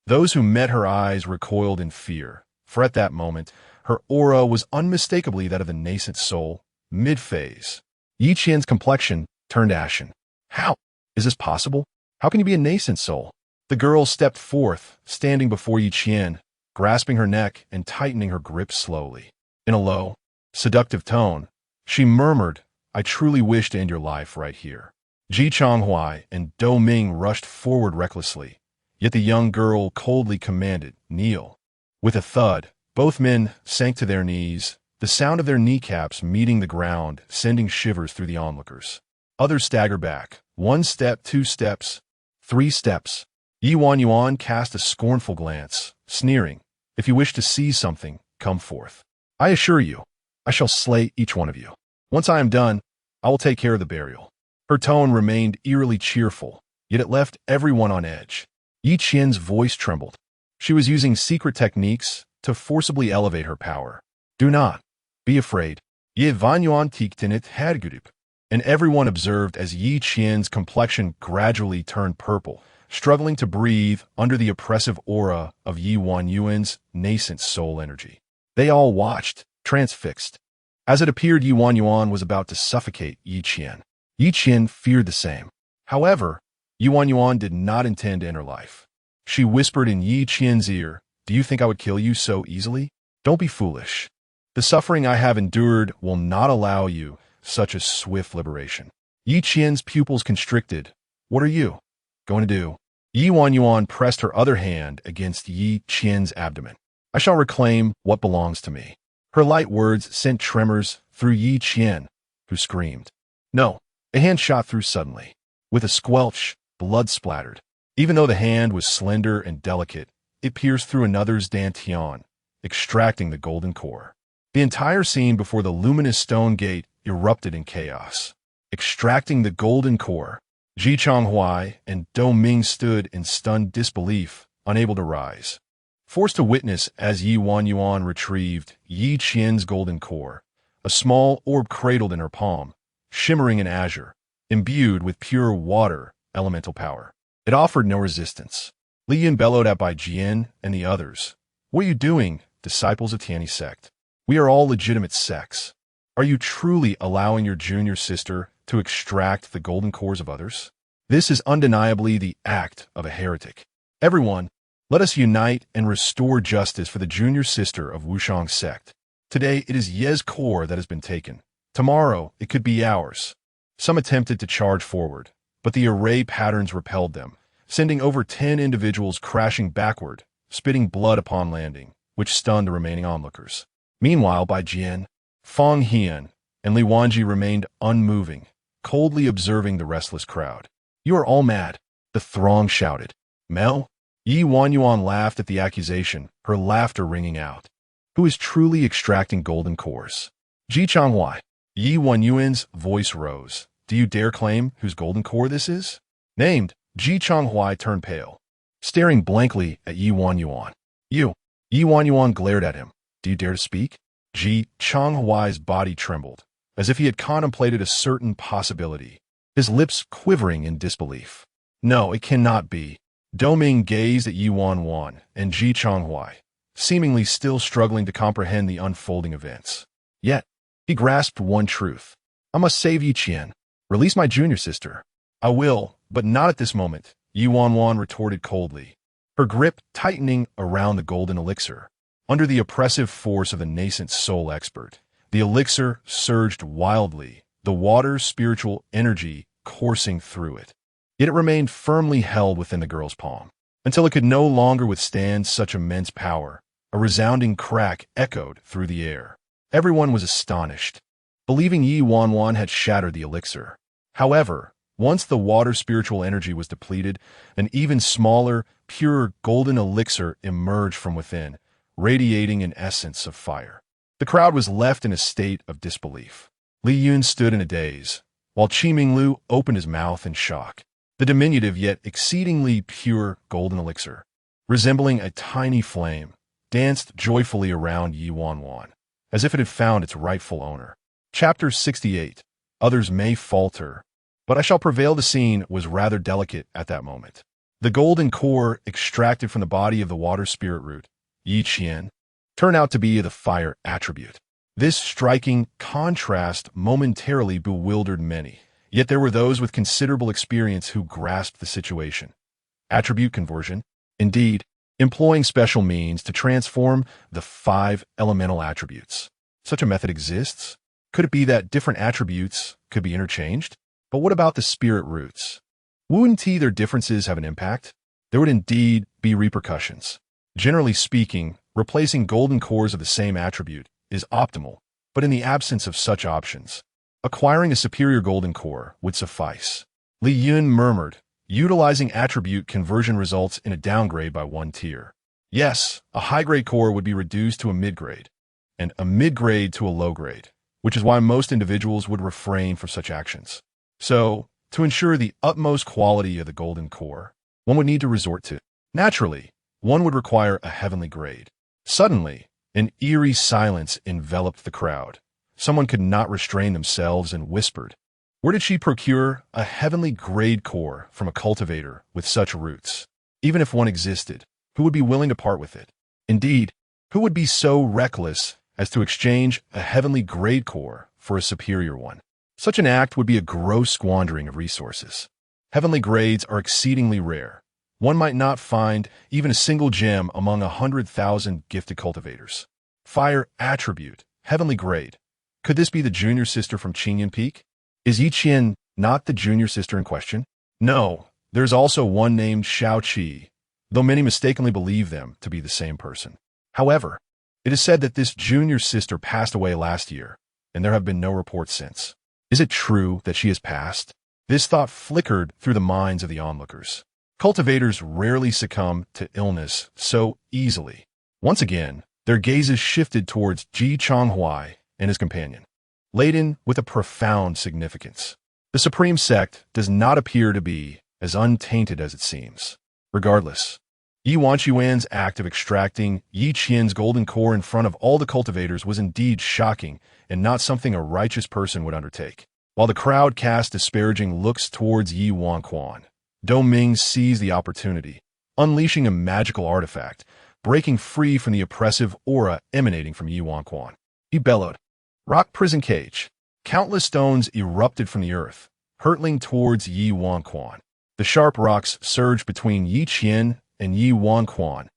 those who met her eyes recoiled in fear, for at that moment, her aura was unmistakably that of the nascent soul, mid-phase. Yi Qian's complexion turned ashen. How? Is this possible? How can you be a nascent soul? The girl stepped forth, standing before Yi Qian, grasping her neck and tightening her grip slowly. In a low, seductive tone, she murmured, I truly wish to end your life right here. Ji Chonghuai and Dou Ming rushed forward recklessly, yet the young girl coldly commanded, kneel. With a thud, both men sank to their knees, the sound of their kneecaps meeting the ground sending shivers through the onlookers. Others staggered back, 1 step, 2 steps, 3 steps. Ye Wanwan cast a scornful glance, sneering, if you wish to see something, come forth. I assure you, I shall slay each one of you. Once I am done, I will take care of the burial. Her tone remained eerily cheerful, yet it left everyone on edge. Yi Qian's voice trembled. She was using secret techniques to forcibly elevate her power. Do not be afraid. Ye Wanwan tiktenit hadgudup. And everyone observed as Yi Qian's complexion gradually turned purple, struggling to breathe under the oppressive aura of Ye Wanwan's nascent soul energy. They all watched, transfixed. As it appeared Ye Wanwan was about to suffocate Yi Qian. Yi Qian feared the same. However, Ye Wanwan did not intend to end her life. She whispered in Yi Qian's ear, do you think I would kill you so easily? Don't be foolish. The suffering I have endured will not allow you such a swift liberation. Yi Qian's pupils constricted. What are you going to do? Ye Wanwan pressed her other hand against Yi Qian's abdomen. I shall reclaim what belongs to me. Her light words sent tremors through Yi Qian, who screamed. No, a hand shot through suddenly. With a squelch, blood splattered. Even though the hand was slender and delicate, it pierced through another's dantian, extracting the golden core. The entire scene before the luminous stone gate erupted in chaos. Extracting the golden core, Ji Changhuai and Do Ming stood in stunned disbelief, unable to rise. Forced to witness as Ye Wanwan retrieved Yi Qian's golden core, a small orb cradled in her palm, shimmering in azure, imbued with pure water elemental power. It offered no resistance. Li Yun bellowed at Bai Jian and the others. What are you doing, disciples of Tianyi Sect? We are all legitimate sects. Are you truly allowing your junior sister to extract the golden cores of others? This is undeniably the act of a heretic. Everyone, let us unite and restore justice for the junior sister of Wushang Sect. Today it is Ye's core that has been taken. Tomorrow it could be ours. Some attempted to charge forward, but the array patterns repelled them, sending over 10 individuals crashing backward, spitting blood upon landing, which stunned the remaining onlookers. Meanwhile, Bai Jian, Fang Hian, and Li Wanji remained unmoving, coldly observing the restless crowd. You are all mad, the throng shouted. Mel? Ye Wanwan laughed at the accusation, her laughter ringing out. Who is truly extracting golden cores? Ji Changhuai. Ye Wanyuan's voice rose. Do you dare claim whose golden core this is? Named, Ji Changhuai turned pale, staring blankly at Ye Wanwan. You. Ye Wanwan glared at him. Do you dare to speak? Ji Changhuai's body trembled, as if he had contemplated a certain possibility, his lips quivering in disbelief. No, it cannot be. Doming gazed at Ye Wanwan and Ji Changhuai, seemingly still struggling to comprehend the unfolding events. Yet, he grasped one truth. I must save Yi Qian. Release my junior sister. I will, but not at this moment, Ye Wanwan retorted coldly, her grip tightening around the golden elixir. Under the oppressive force of the nascent soul expert, the elixir surged wildly, the water's spiritual energy coursing through it. Yet it remained firmly held within the girl's palm, until it could no longer withstand such immense power. A resounding crack echoed through the air. Everyone was astonished, believing Ye Wanwan had shattered the elixir. However, once the water spiritual energy was depleted, an even smaller, pure golden elixir emerged from within, radiating an essence of fire. The crowd was left in a state of disbelief. Li Yun stood in a daze, while Qi Minglu opened his mouth in shock. The diminutive yet exceedingly pure golden elixir, resembling a tiny flame, danced joyfully around Ye Wanwan, as if it had found its rightful owner. Chapter 68. Others may falter, but I shall prevail. The scene was rather delicate at that moment. The golden core extracted from the body of the water spirit root, Yi Qian, turned out to be the fire attribute. This striking contrast momentarily bewildered many, yet there were those with considerable experience who grasped the situation. Attribute conversion, indeed, employing special means to transform the 5 elemental attributes. Such a method exists. Could it be that different attributes could be interchanged? But what about the spirit roots? Wouldn't their differences have an impact? There would indeed be repercussions. Generally speaking, replacing golden cores of the same attribute is optimal, but in the absence of such options, acquiring a superior golden core would suffice. Li Yun murmured, utilizing attribute conversion results in a downgrade by 1 tier. Yes, a high-grade core would be reduced to a mid-grade, and a mid-grade to a low-grade, which is why most individuals would refrain from such actions. So, to ensure the utmost quality of the golden core, one would need to resort to. Naturally, one would require a heavenly grade. Suddenly, an eerie silence enveloped the crowd. Someone could not restrain themselves and whispered, where did she procure a heavenly grade core from a cultivator with such roots? Even if one existed, who would be willing to part with it? Indeed, who would be so reckless as to exchange a heavenly grade core for a superior one? Such an act would be a gross squandering of resources. Heavenly grades are exceedingly rare. One might not find even a single gem among 100,000 gifted cultivators. Fire attribute, heavenly grade. Could this be the junior sister from Qinyan Peak? Is Yi Qian not the junior sister in question? No, there's also one named Xiao Qi, though many mistakenly believe them to be the same person. However, it is said that this junior sister passed away last year, and there have been no reports since. Is it true that she has passed? This thought flickered through the minds of the onlookers. Cultivators rarely succumb to illness so easily. Once again, their gazes shifted towards Ji Chonghuai and his companion, laden with a profound significance. The Supreme Sect does not appear to be as untainted as it seems. Regardless, Ye Wanwan's act of extracting Yi Qian's golden core in front of all the cultivators was indeed shocking and not something a righteous person would undertake. While the crowd cast disparaging looks towards Ye Wanwan, Doming seized the opportunity, unleashing a magical artifact, breaking free from the oppressive aura emanating from Ye Wanwan. He bellowed, "Rock prison cage." Countless stones erupted from the earth, hurtling towards Ye Wanwan. The sharp rocks surged between Yi Qian and Ye Wanwan,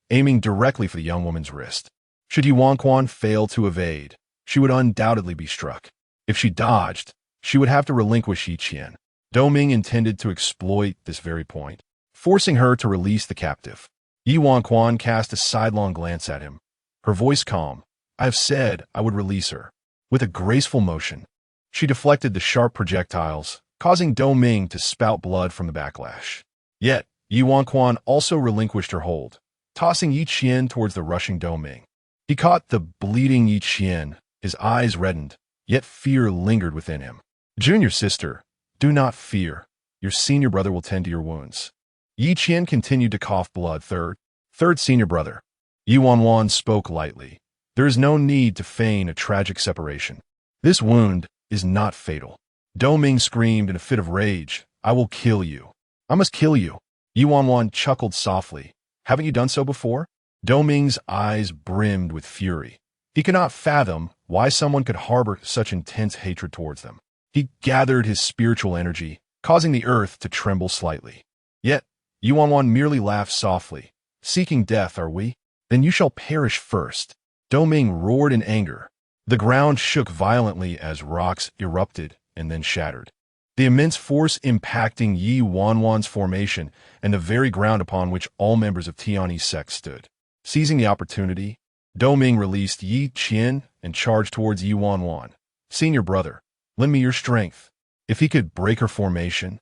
aiming directly for the young woman's wrist. Should Ye Wanwan fail to evade, she would undoubtedly be struck. If she dodged, she would have to relinquish Yi Qian. Doming intended to exploit this very point, forcing her to release the captive. Ye Wanwan cast a sidelong glance at him, her voice calm. "I have said I would release her." With a graceful motion, she deflected the sharp projectiles, causing Doming to spout blood from the backlash. Yet, Ye Wanwan also relinquished her hold, tossing Yi Qian towards the rushing Doming. He caught the bleeding Yi Qian, his eyes reddened, yet fear lingered within him. "Junior sister, do not fear. Your senior brother will tend to your wounds." Yi Qian continued to cough blood. Third senior brother. Ye Wanwan spoke lightly. "There is no need to feign a tragic separation. This wound is not fatal." Doming screamed in a fit of rage, "I will kill you. I must kill you." Ye Wanwan chuckled softly. "Haven't you done so before?" Doming's eyes brimmed with fury. He could not fathom why someone could harbor such intense hatred towards them. He gathered his spiritual energy, causing the earth to tremble slightly. Yet, Ye Wanwan merely laughed softly. "Seeking death, are we? Then you shall perish first." Doming roared in anger. The ground shook violently as rocks erupted and then shattered. The immense force impacting Ye Wanwan's formation and the very ground upon which all members of Tianyi's sect stood. Seizing the opportunity, Doming released Yi Qian and charged towards Ye Wanwan. "Senior brother, lend me your strength." If he could break her formation,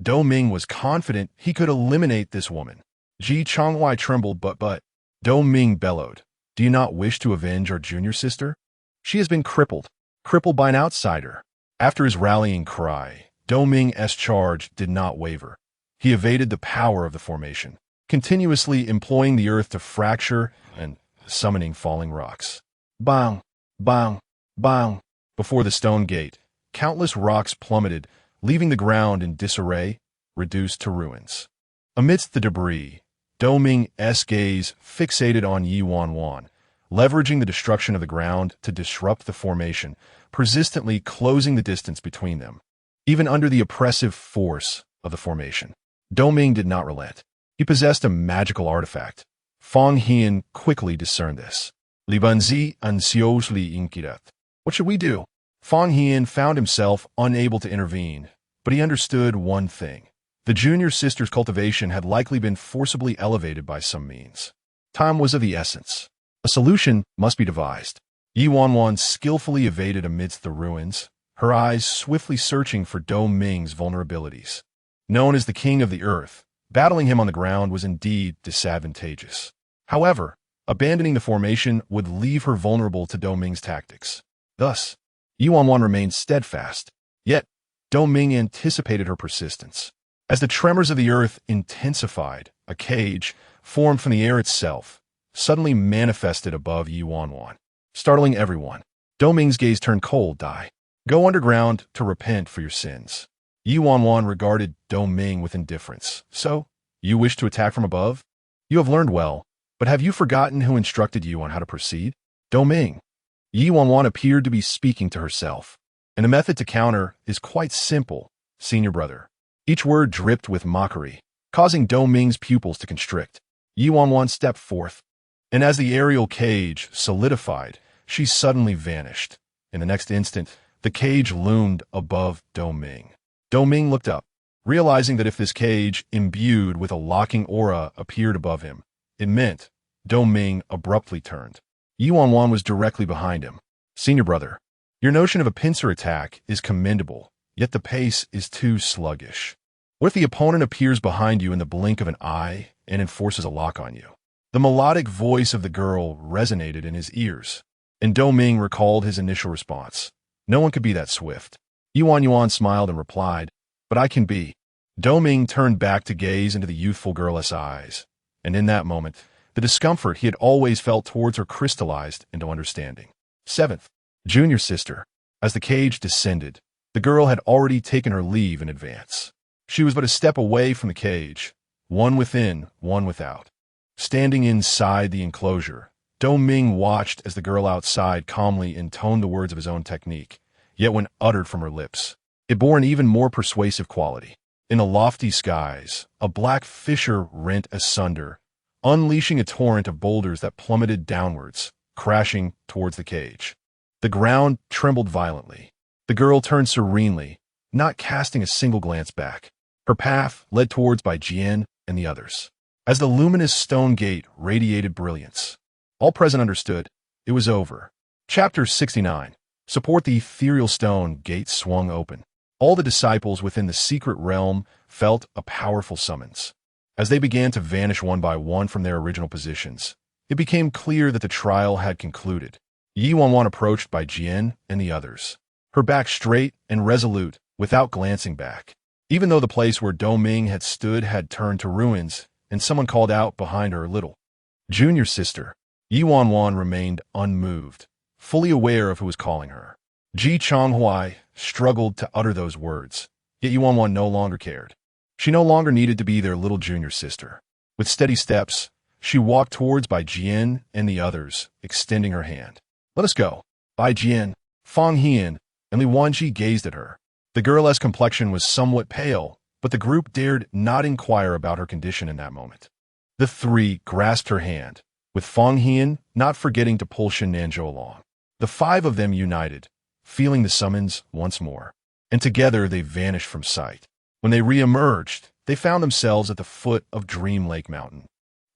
Doming was confident he could eliminate this woman. Ji Chonghuai trembled, but Doming bellowed, "Do you not wish to avenge our junior sister? She has been crippled by an outsider." After his rallying cry, Doming's charge did not waver. He evaded the power of the formation, continuously employing the earth to fracture and summoning falling rocks. Bang! Bang! Bang! Before the stone gate, countless rocks plummeted, leaving the ground in disarray, reduced to ruins. Amidst the debris, Doming's gaze fixated on Ye Wanwan, leveraging the destruction of the ground to disrupt the formation, persistently closing the distance between them. Even under the oppressive force of the formation, Doming did not relent. He possessed a magical artifact. Fang Hian quickly discerned this. "Libanzi ansiosly inquirat." "What should we do?" Fang Hian found himself unable to intervene, but he understood one thing. The junior sister's cultivation had likely been forcibly elevated by some means. Time was of the essence. A solution must be devised. Ye Wanwan skillfully evaded amidst the ruins, her eyes swiftly searching for Doming's vulnerabilities. Known as the King of the Earth, battling him on the ground was indeed disadvantageous. However, abandoning the formation would leave her vulnerable to Doming's tactics. Thus, Ye Wanwan remained steadfast, yet Doming anticipated her persistence. As the tremors of the earth intensified, a cage, formed from the air itself, suddenly manifested above Ye Wanwan, startling everyone. Doming's gaze turned cold. "Die. Go underground to repent for your sins." Ye Wanwan regarded Doming with indifference. "So, you wish to attack from above? You have learned well, but have you forgotten who instructed you on how to proceed?" Doming. Ye Wanwan appeared to be speaking to herself. "And the method to counter is quite simple, senior brother." Each word dripped with mockery, causing Doming's pupils to constrict. Ye Wanwan stepped forth, and as the aerial cage solidified, she suddenly vanished. In the next instant, the cage loomed above Doming. Doming looked up, realizing that if this cage, imbued with a locking aura, appeared above him, it meant Doming abruptly turned. Ye Wanwan was directly behind him. Senior brother, your notion of a pincer attack is commendable, yet the pace is too sluggish. What if the opponent appears behind you in the blink of an eye and enforces a lock on you? The melodic voice of the girl resonated in his ears, and Doming recalled his initial response. No one could be that swift. Ye Wanwan smiled and replied, but I can be. Doming turned back to gaze into the youthful girl's eyes, and in that moment, the discomfort he had always felt towards her crystallized into understanding. 7th, junior sister. As the cage descended, the girl had already taken her leave in advance. She was but a step away from the cage, one within, one without. Standing inside the enclosure, Doming watched as the girl outside calmly intoned the words of his own technique, yet when uttered from her lips, it bore an even more persuasive quality. In the lofty skies, a black fissure rent asunder, unleashing a torrent of boulders that plummeted downwards, crashing towards the cage. The ground trembled violently. The girl turned serenely, not casting a single glance back. Her path led towards Bai Jian and the others. As the luminous stone gate radiated brilliance, all present understood it was over. Chapter 69. Support the ethereal stone gate swung open. All the disciples within the secret realm felt a powerful summons. As they began to vanish one by one from their original positions, it became clear that the trial had concluded. Ye Wanwan approached Bai Jian and the others, her back straight and resolute, without glancing back. Even though the place where Doming had stood had turned to ruins, and someone called out behind her, little junior sister, Ye Wanwan remained unmoved, fully aware of who was calling her. Ji Chonghuai struggled to utter those words, yet Ye Wanwan no longer cared. She no longer needed to be their little junior sister. With steady steps, she walked towards Bai Jian and the others, extending her hand. Let us go. Bai Jian, Fang Hian, and Li Wanji gazed at her. The girl's complexion was somewhat pale, but the group dared not inquire about her condition in that moment. The three grasped her hand, with Fang Hian not forgetting to pull Shen Nanzhou along. The five of them united, feeling the summons once more, and together they vanished from sight. When they re-emerged, they found themselves at the foot of Dream Lake Mountain.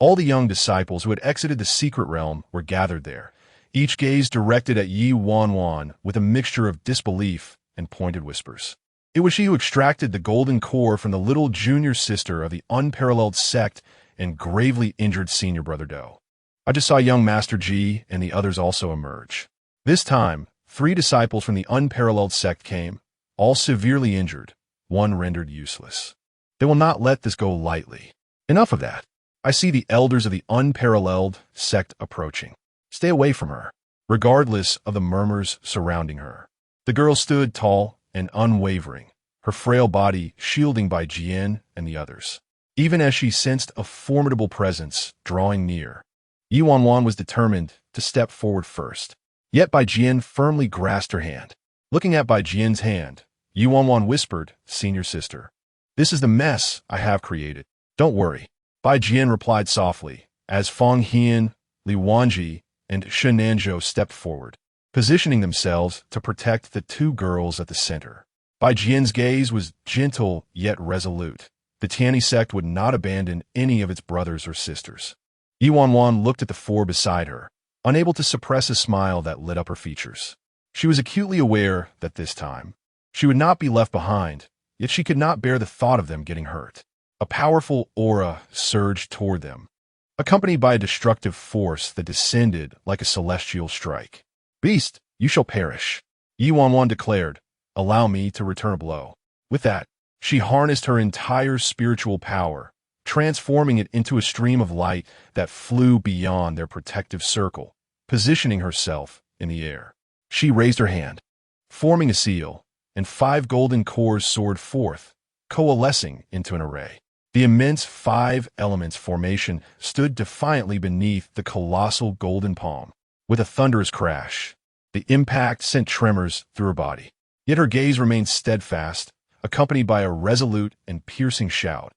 All the young disciples who had exited the secret realm were gathered there, each gaze directed at Ye Wanwan with a mixture of disbelief and pointed whispers. It was she who extracted the golden core from the little junior sister of the unparalleled Sect and gravely injured senior brother Do. I just saw young Master Ji and the others also emerge. This time, 3 disciples from the unparalleled Sect came, all severely injured, one rendered useless. They will not let this go lightly. Enough of that. I see the elders of the unparalleled Sect approaching. Stay away from her, regardless of the murmurs surrounding her. The girl stood tall and unwavering, her frail body shielding Bai Jian and the others. Even as she sensed a formidable presence drawing near, Ye Wanwan was determined to step forward first. Yet Bai Jian firmly grasped her hand. Looking at Bai Jian's hand, Ye Wanwan whispered, "Senior sister, this is the mess I have created. Don't worry." Bai Jian replied softly, as Fang Hian, Li Wanji, and Shen Nanzhou stepped forward, positioning themselves to protect the 2 girls at the center. Bai Jian's gaze was gentle yet resolute. The Tianyi sect would not abandon any of its brothers or sisters. Ye Wanwan looked at the 4 beside her, unable to suppress a smile that lit up her features. She was acutely aware that this time, she would not be left behind, yet she could not bear the thought of them getting hurt. A powerful aura surged toward them, accompanied by a destructive force that descended like a celestial strike. "Beast, you shall perish," Ye Wanwan declared. "Allow me to return a blow." With that, she harnessed her entire spiritual power, transforming it into a stream of light that flew beyond their protective circle, positioning herself in the air. She raised her hand, forming a seal, and 5 golden cores soared forth, coalescing into an array. The immense 5 elements formation stood defiantly beneath the colossal golden palm. With a thunderous crash, the impact sent tremors through her body. Yet her gaze remained steadfast, accompanied by a resolute and piercing shout.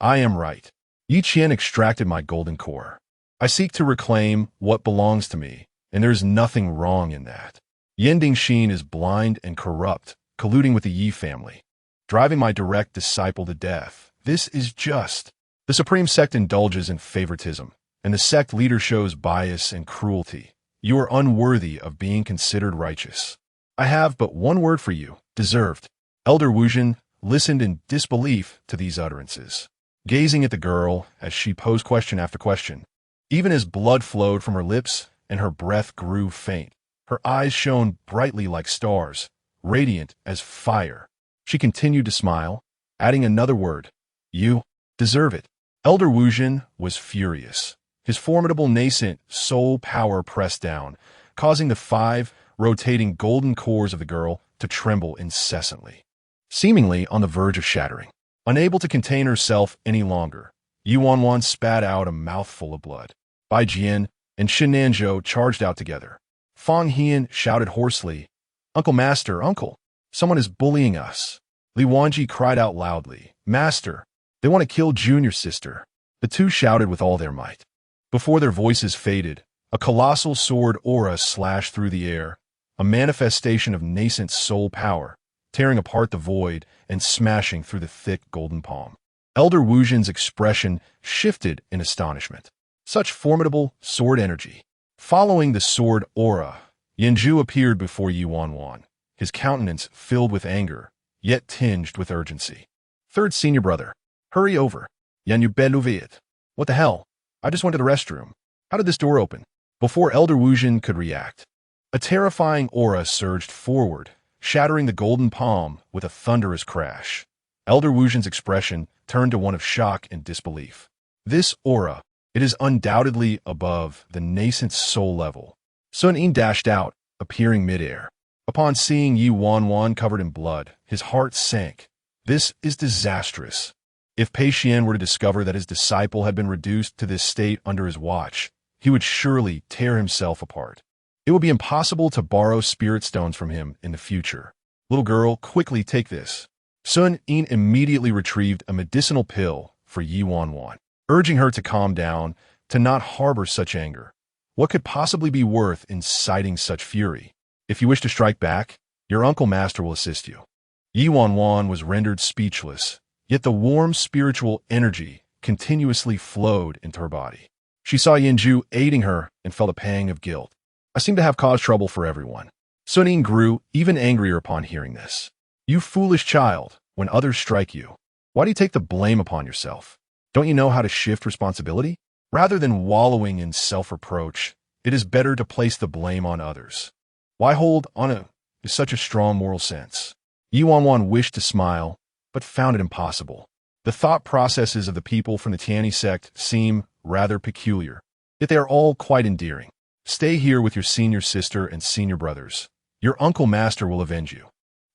"I am right. Yi Qian extracted my golden core. I seek to reclaim what belongs to me, and there's nothing wrong in that. Yan Dingxin is blind and corrupt, colluding with the Yi family, driving my direct disciple to death. This is just. The Supreme Sect indulges in favoritism, and the sect leader shows bias and cruelty. You are unworthy of being considered righteous. I have but one word for you, deserved. Elder Wuzhen listened in disbelief to these utterances, gazing at the girl as she posed question after question. Even as blood flowed from her lips and her breath grew faint, her eyes shone brightly like stars, radiant as fire. She continued to smile, adding another word. You deserve it. Elder Wuzhen was furious. His formidable nascent soul power pressed down, causing the 5 rotating golden cores of the girl to tremble incessantly, seemingly on the verge of shattering. Unable to contain herself any longer, Ye Wanwan spat out a mouthful of blood. Bai Jian and Shin Nanzhou charged out together. Fang Hian shouted hoarsely, "Uncle, Master, Uncle! Someone is bullying us." Li Wanji cried out loudly, "Master! They want to kill Junior Sister." The two shouted with all their might. Before their voices faded, a colossal sword aura slashed through the air, a manifestation of nascent soul power, tearing apart the void and smashing through the thick golden palm. Elder Wuzhen's expression shifted in astonishment. Such formidable sword energy. Following the sword aura, Yanju appeared before Ye Wanwan, his countenance filled with anger, yet tinged with urgency. "Third senior brother, hurry over. Yanyu Beluviet. What the hell? I just went to the restroom. How did this door open?" Before Elder Wuzhen could react, a terrifying aura surged forward, shattering the golden palm with a thunderous crash. Elder Wuzhen's expression turned to one of shock and disbelief. This aura, it is undoubtedly above the nascent soul level. Sun Yin dashed out, appearing midair. Upon seeing Ye Wanwan covered in blood, his heart sank. This is disastrous. If Pei Xian were to discover that his disciple had been reduced to this state under his watch, he would surely tear himself apart. It would be impossible to borrow spirit stones from him in the future. "Little girl, quickly take this." Sun Yin immediately retrieved a medicinal pill for Ye Wanwan, urging her to calm down, to not harbor such anger. What could possibly be worth inciting such fury? If you wish to strike back, your uncle master will assist you. Ye Wanwan was rendered speechless, yet the warm spiritual energy continuously flowed into her body. She saw Yanju aiding her and felt a pang of guilt. I seem to have caused trouble for everyone. Sun Yin grew even angrier upon hearing this. "You foolish child, when others strike you, why do you take the blame upon yourself? Don't you know how to shift responsibility? Rather than wallowing in self-reproach, it is better to place the blame on others. Why hold on to such a strong moral sense?" Ye Wanwan wished to smile, but found it impossible. The thought processes of the people from the Tianyi sect seem rather peculiar, yet they are all quite endearing. "Stay here with your senior sister and senior brothers. Your uncle master will avenge you."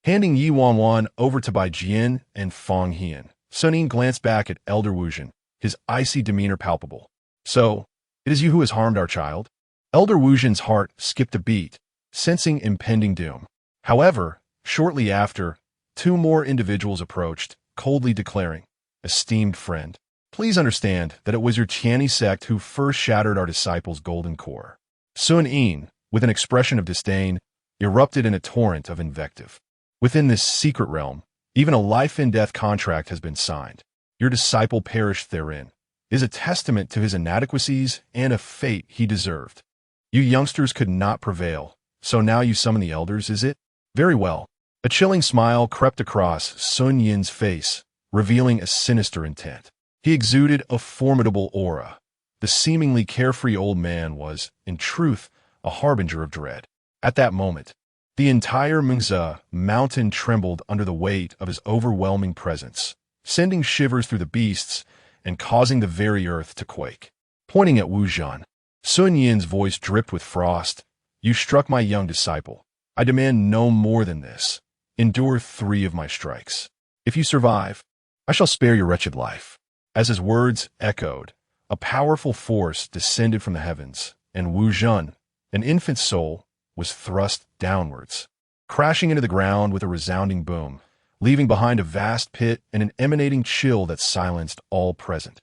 Handing Ye Wanwan over to Bai Jian and Fang Hian, Sun Yin glanced back at Elder Wuzhen, his icy demeanor palpable. "So, it is you who has harmed our child?" Elder Wuzhen's heart skipped a beat, sensing impending doom. However, shortly after, 2 more individuals approached, coldly declaring, "Esteemed friend, please understand that it was your Tianyi sect who first shattered our disciple's golden core." Sun Yin, with an expression of disdain, erupted in a torrent of invective. "Within this secret realm, even a life-and-death contract has been signed. Your disciple perished therein. It is a testament to his inadequacies and a fate he deserved. You youngsters could not prevail, so now you summon the elders, is it? Very well." A chilling smile crept across Sun Yin's face, revealing a sinister intent. He exuded a formidable aura. The seemingly carefree old man was, in truth, a harbinger of dread. At that moment, the entire Mengzi mountain trembled under the weight of his overwhelming presence, sending shivers through the beasts and causing the very earth to quake. Pointing at Wu Zhan, Sun Yin's voice dripped with frost. "You struck my young disciple. I demand no more than this. Endure 3 of my strikes. If you survive, I shall spare your wretched life." As his words echoed, a powerful force descended from the heavens, and Wu Zhan, an infant soul, was thrust downwards, crashing into the ground with a resounding boom, leaving behind a vast pit and an emanating chill that silenced all present.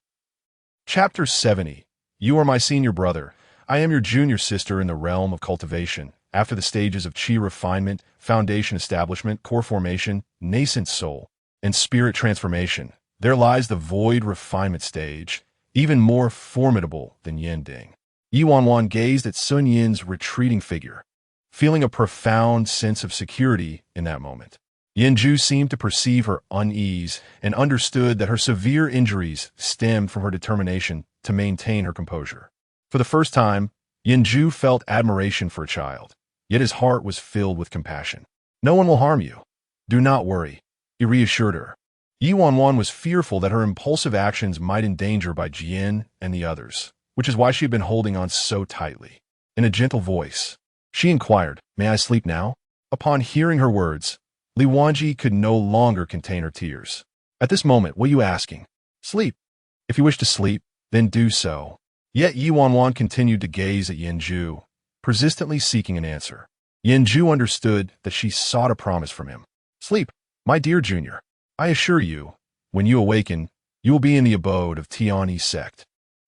Chapter 70. You are my senior brother. I am your junior sister in the realm of cultivation. After the stages of chi refinement, foundation establishment, core formation, nascent soul, and spirit transformation, there lies the void refinement stage, even more formidable than Yending. Ye Wanwan gazed at Sun Yin's retreating figure, feeling a profound sense of security in that moment. Yenju seemed to perceive her unease and understood that her severe injuries stemmed from her determination to maintain her composure. For the first time, Yenju felt admiration for a child, yet his heart was filled with compassion. No one will harm you. Do not worry, he reassured her. Ye Wanwan was fearful that her impulsive actions might endanger Bai Jian and the others, which is why she had been holding on so tightly. In a gentle voice, she inquired, "May I sleep now?" Upon hearing her words, Li Wanji could no longer contain her tears. "At this moment, what are you asking? Sleep. If you wish to sleep, then do so." Yet Ye Wanwan continued to gaze at Yenju, persistently seeking an answer. Yenju understood that she sought a promise from him. "Sleep, my dear junior. I assure you, when you awaken, you will be in the abode of Tianyi's sect."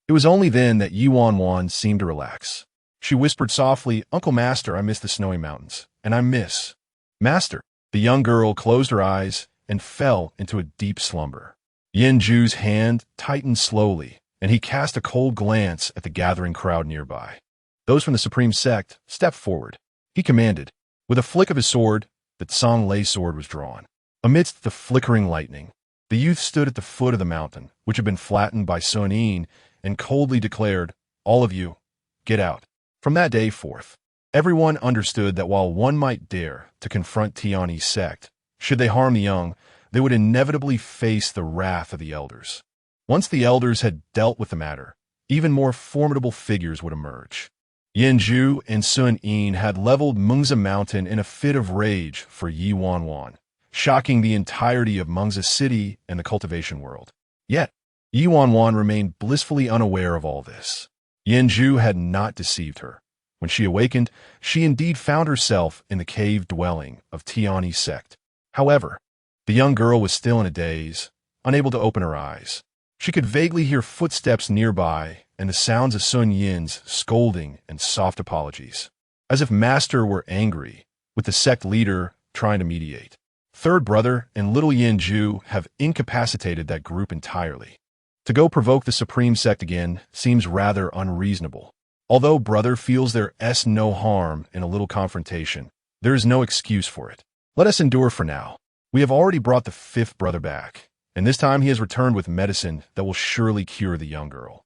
It was only then that Ye Wanwan seemed to relax. She whispered softly, "Uncle Master, I miss the snowy mountains, and I miss..." "Master." The young girl closed her eyes and fell into a deep slumber. Yenju's hand tightened slowly, and he cast a cold glance at the gathering crowd nearby. Those from the Supreme Sect stepped forward. He commanded. With a flick of his sword, the Tsang Lei sword was drawn. Amidst the flickering lightning, the youth stood at the foot of the mountain, which had been flattened by Sun Yin, and coldly declared, "All of you, get out." From that day forth, everyone understood that while one might dare to confront Tianyi's sect, should they harm the young, they would inevitably face the wrath of the elders. Once the elders had dealt with the matter, even more formidable figures would emerge. Yenju and Sun Yin had leveled Mengzi Mountain in a fit of rage for Ye Wanwan, shocking the entirety of Mengzi City and the cultivation world. Yet, Ye Wanwan remained blissfully unaware of all this. Yenju had not deceived her. When she awakened, she indeed found herself in the cave dwelling of Tianyi's sect. However, the young girl was still in a daze, unable to open her eyes. She could vaguely hear footsteps nearby and the sounds of Sun Yin's scolding and soft apologies, as if Master were angry with the sect leader trying to mediate. Third Brother and little Yenju have incapacitated that group entirely. To go provoke the Supreme Sect again seems rather unreasonable. Although Brother feels there's no harm in a little confrontation, there is no excuse for it. Let us endure for now. We have already brought the fifth brother back, and this time he has returned with medicine that will surely cure the young girl.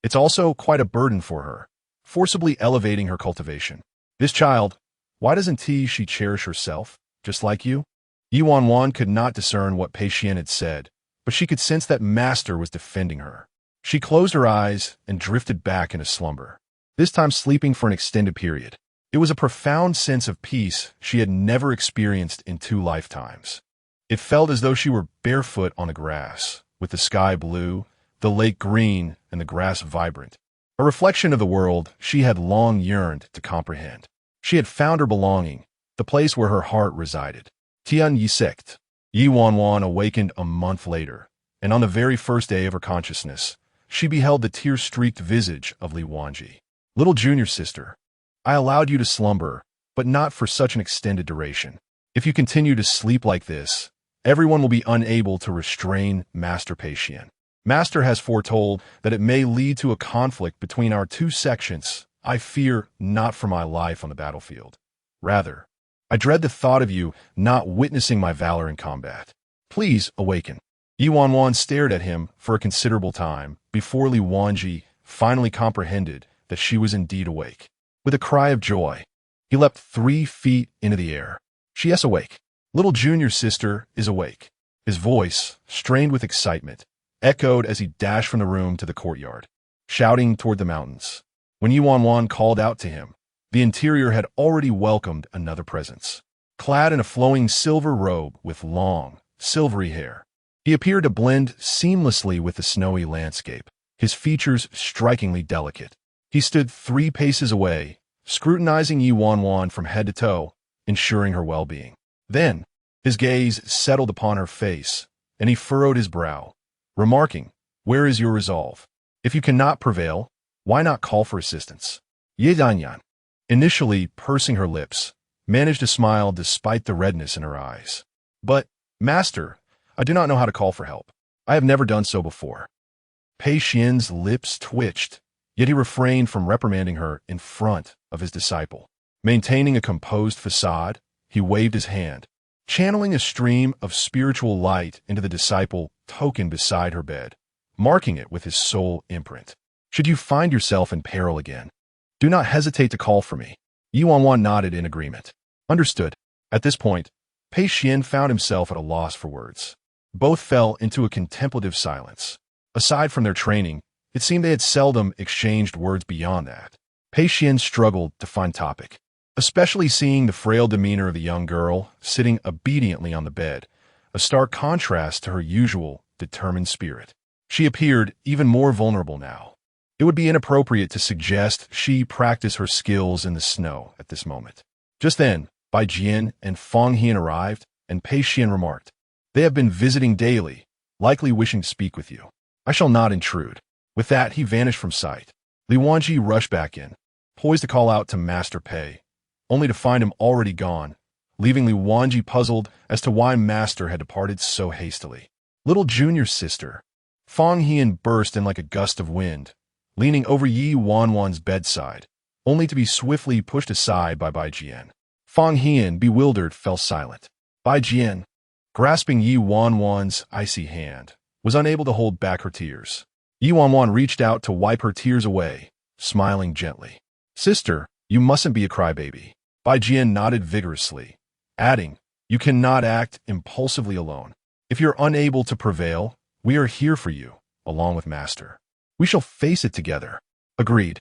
It's also quite a burden for her, forcibly elevating her cultivation. This child, why doesn't she cherish herself, just like you? Ye Wanwan could not discern what Pei Xian had said, but she could sense that Master was defending her. She closed her eyes and drifted back into slumber, this time sleeping for an extended period. It was a profound sense of peace she had never experienced in 2 lifetimes. It felt as though she were barefoot on the grass, with the sky blue, the lake green, and the grass vibrant. A reflection of the world she had long yearned to comprehend. She had found her belonging, the place where her heart resided. Tianyi's sect. Ye Wanwan awakened a month later, and on the very first day of her consciousness, she beheld the tear-streaked visage of Li Wanji. "Little junior sister, I allowed you to slumber, but not for such an extended duration. If you continue to sleep like this, everyone will be unable to restrain Master Pei Xian. Master has foretold that it may lead to a conflict between our 2 sections. I fear not for my life on the battlefield. Rather, I dread the thought of you not witnessing my valor in combat. Please awaken." Ye Wanwan stared at him for a considerable time before Li Wanji finally comprehended that she was indeed awake. With a cry of joy, he leapt 3 feet into the air. "She is awake. Little junior sister is awake." His voice, strained with excitement, echoed as he dashed from the room to the courtyard, shouting toward the mountains. When Ye Wanwan called out to him, the interior had already welcomed another presence. Clad in a flowing silver robe with long, silvery hair, he appeared to blend seamlessly with the snowy landscape, his features strikingly delicate. He stood 3 paces away, scrutinizing Ye Wanwan from head to toe, ensuring her well-being. Then, his gaze settled upon her face, and he furrowed his brow, remarking, "Where is your resolve? If you cannot prevail, Why not call for assistance? Ye Wanwan, initially pursing her lips, managed to smile despite the redness in her eyes. But, Master, I do not know how to call for help. I have never done so before. Pei Xian's lips twitched, yet he refrained from reprimanding her in front of his disciple. Maintaining a composed facade, he waved his hand, channeling a stream of spiritual light into the disciple token beside her bed, marking it with his soul imprint. Should you find yourself in peril again, do not hesitate to call for me. Ye Wanwan nodded in agreement. Understood. At this point, Pei Xian found himself at a loss for words. Both fell into a contemplative silence. Aside from their training, it seemed they had seldom exchanged words beyond that. Pei Xian struggled to find topic, especially seeing the frail demeanor of the young girl sitting obediently on the bed, a stark contrast to her usual determined spirit. She appeared even more vulnerable now. It would be inappropriate to suggest she practice her skills in the snow at this moment. Just then, Bai Jian and Fang Hian arrived, and Pei Xian remarked, "They have been visiting daily, likely wishing to speak with you. I shall not intrude." With that, he vanished from sight. Li Wanji rushed back in, poised to call out to Master Pei, only to find him already gone, leaving Li Wanji puzzled as to why Master had departed so hastily. Little junior sister. Fang Hian burst in like a gust of wind, leaning over Ye Wanwan's bedside, only to be swiftly pushed aside by Bai Jian. Fang Hian, bewildered, fell silent. Bai Jian, grasping Ye Wanwan's icy hand, was unable to hold back her tears. Ye Wanwan reached out to wipe her tears away, smiling gently. "Sister, you mustn't be a crybaby." Bai Jian nodded vigorously, adding, "You cannot act impulsively alone. If you're unable to prevail, we are here for you, along with Master. We shall face it together." Agreed.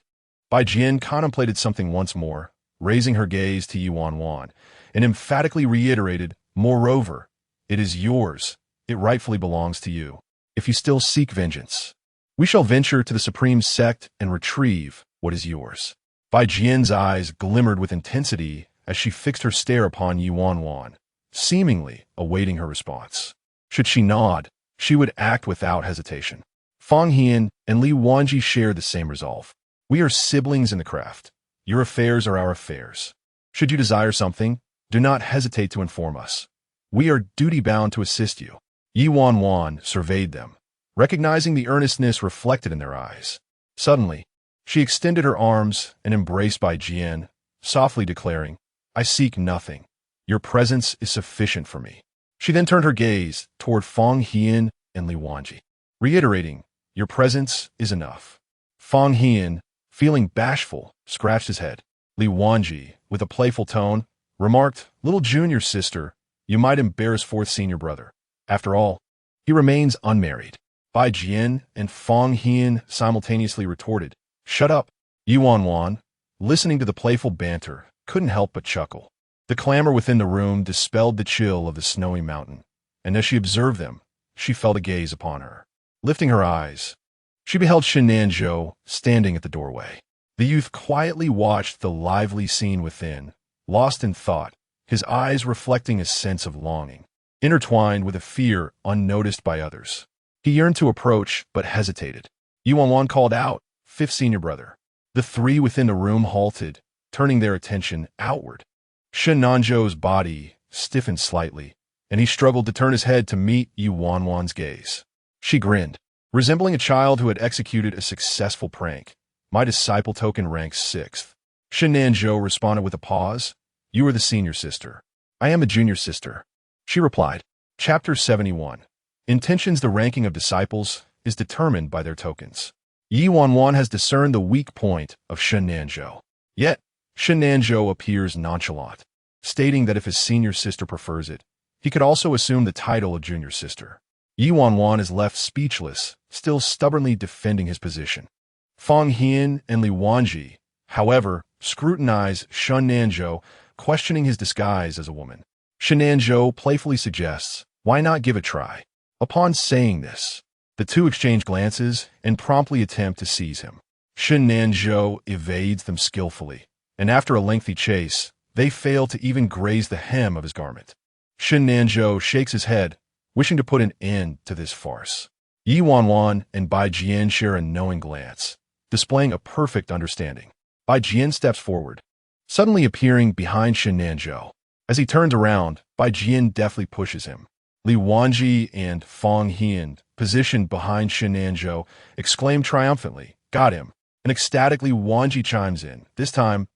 Bai Jian contemplated something once more, raising her gaze to Ye Wanwan, and emphatically reiterated, "Moreover, it is yours. It rightfully belongs to you. If you still seek vengeance, we shall venture to the Supreme Sect and retrieve what is yours." Bai Jian's eyes glimmered with intensity as she fixed her stare upon Ye Wanwan, seemingly awaiting her response. Should she nod, she would act without hesitation. Fang Hian and Li Wanji shared the same resolve. "We are siblings in the craft. Your affairs are our affairs. Should you desire something, do not hesitate to inform us. We are duty-bound to assist you." Ye Wanwan surveyed them, recognizing the earnestness reflected in their eyes. Suddenly, she extended her arms and embraced Bai Jian, softly declaring, "I seek nothing. Your presence is sufficient for me." She then turned her gaze toward Fang Hian and Li Wanji, reiterating, "Your presence is enough." Fang Hian, feeling bashful, scratched his head. Li Wanji, with a playful tone, remarked, "Little junior sister, you might embarrass fourth senior brother. After all, he remains unmarried." Bai Jian and Fang Hian simultaneously retorted, "Shut up." Ye Wanwan, listening to the playful banter, couldn't help but chuckle. The clamor within the room dispelled the chill of the snowy mountain, and as she observed them, she felt a gaze upon her. Lifting her eyes, she beheld Shenanzhou standing at the doorway. The youth quietly watched the lively scene within, lost in thought, his eyes reflecting a sense of longing, intertwined with a fear unnoticed by others. He yearned to approach, but hesitated. Ye Wanwan called out, "Fifth senior brother." The three within the room halted, turning their attention outward. Shenanzhou's body stiffened slightly, and he struggled to turn his head to meet Ye Wanwan's gaze. She grinned. Resembling a child who had executed a successful prank, "My disciple token ranks 6th. Shenanzhou responded with a pause. "You are the senior sister. I am a junior sister," she replied. Chapter 71. Intentions. The ranking of disciples is determined by their tokens. Ye Wanwan has discerned the weak point of Shenanzhou. Yet, Shenanzhou appears nonchalant, stating that if his senior sister prefers it, he could also assume the title of junior sister. Ye Wanwan is left speechless, still stubbornly defending his position. Fang Hian and Li Wanji, however, scrutinize Shenanzhou, questioning his disguise as a woman. Shenanzhou playfully suggests, "Why not give a try?" Upon saying this, the two exchange glances and promptly attempt to seize him. Shenanzhou evades them skillfully, and after a lengthy chase, they fail to even graze the hem of his garment. Shenanzhou shakes his head, wishing to put an end to this farce. Ye Wanwan and Bai Jian share a knowing glance, displaying a perfect understanding. Bai Jian steps forward, suddenly appearing behind Shen Nanzhou. As he turns around, Bai Jian deftly pushes him. Li Wanji and Fang Hian, positioned behind Shen Nanzhou, exclaim triumphantly, "Got him!" And ecstatically Wanji chimes in, this time,